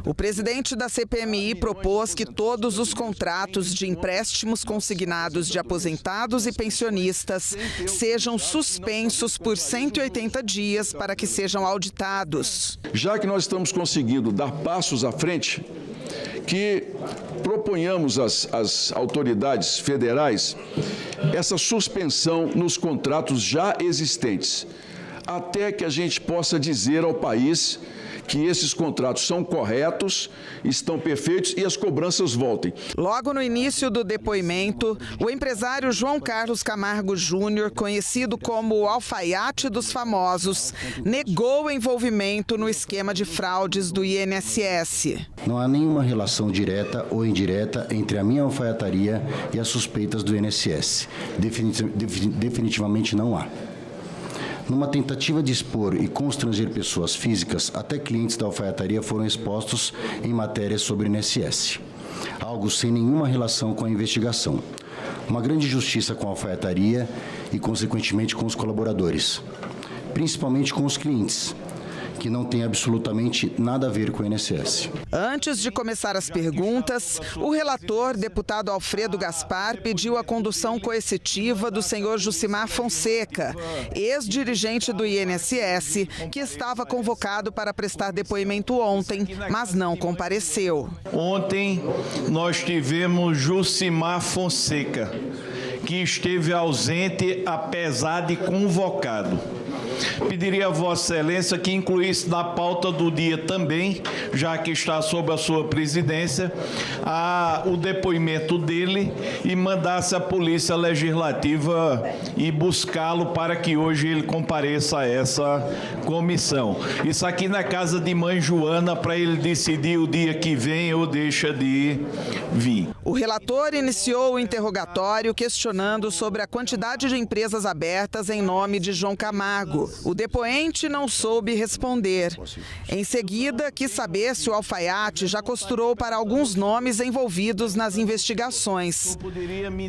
Speaker 19: O presidente da CPMI propôs que todos os contratos de empréstimos consignados de aposentados e pensionistas sejam suspensos por 180 dias para que sejam auditados.
Speaker 13: Já que nós estamos conseguindo dar passos à frente, que proponhamos às autoridades federais essa suspensão nos contratos já existentes, até que a gente possa dizer ao país que esses contratos são corretos, estão perfeitos e as cobranças voltem.
Speaker 19: Logo no início do depoimento, o empresário João Carlos Camargo Júnior, conhecido como o alfaiate dos famosos, negou o envolvimento no esquema de fraudes do INSS.
Speaker 21: Não há nenhuma relação direta ou indireta entre a minha alfaiataria e as suspeitas do INSS. Definitivamente não há. Numa tentativa de expor e constranger pessoas físicas, até clientes da alfaiataria foram expostos em matérias sobre o INSS. Algo sem nenhuma relação com a investigação. Uma grande injustiça com a alfaiataria e, consequentemente, com os colaboradores. Principalmente com os clientes, que não tem absolutamente nada a ver com o INSS.
Speaker 19: Antes de começar as perguntas, o relator, deputado Alfredo Gaspar, pediu a condução coercitiva do senhor Jucimar Fonseca, ex-dirigente do INSS, que estava convocado para prestar depoimento ontem, mas não compareceu.
Speaker 11: Ontem nós tivemos Jucimar Fonseca, que esteve ausente apesar de convocado. Pediria a Vossa Excelência que incluísse na pauta do dia também, já que está sob a sua presidência, o depoimento dele e mandasse a Polícia Legislativa ir buscá-lo para que hoje ele compareça a essa comissão. Isso aqui na casa de mãe Joana, para ele decidir o dia que vem ou deixa de vir.
Speaker 19: O relator iniciou o interrogatório questionando sobre a quantidade de empresas abertas em nome de João Camargo. O depoente não soube responder. Em seguida, quis saber se o alfaiate já costurou para alguns nomes envolvidos nas investigações.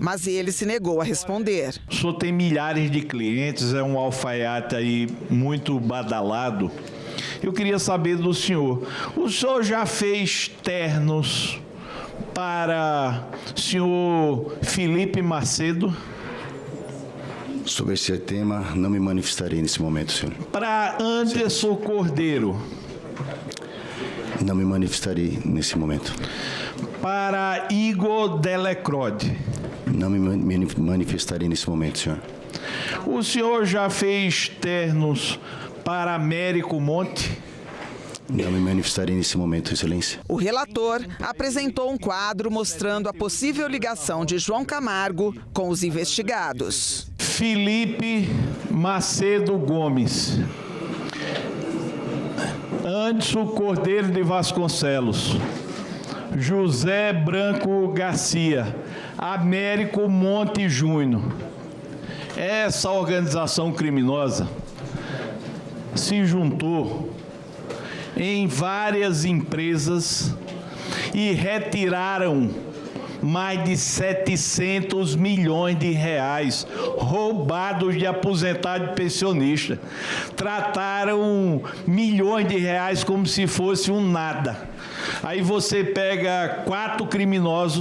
Speaker 19: Mas ele se negou a responder.
Speaker 11: O senhor tem milhares de clientes, é um alfaiate aí muito badalado. Eu queria saber do senhor, o senhor já fez ternos para o senhor Felipe Macedo?
Speaker 21: Sobre esse tema, não me manifestarei nesse momento, senhor.
Speaker 11: Para Anderson Cordeiro?
Speaker 21: Não me manifestarei nesse momento.
Speaker 11: Para Igor Delecrode?
Speaker 21: Não me manifestarei nesse momento, senhor.
Speaker 11: O senhor já fez ternos para Américo Monte?
Speaker 21: Não me manifestarei nesse momento, Excelência.
Speaker 19: O relator apresentou um quadro mostrando a possível ligação de João Camargo com os investigados.
Speaker 11: Felipe Macedo Gomes, Anderson Cordeiro de Vasconcelos, José Branco Garcia, Américo Monte Júnior. Essa organização criminosa se juntou em várias empresas e retiraram mais de 700 milhões de reais roubados de aposentado e pensionista. Trataram milhões de reais como se fosse um nada. Aí você pega 4 criminosos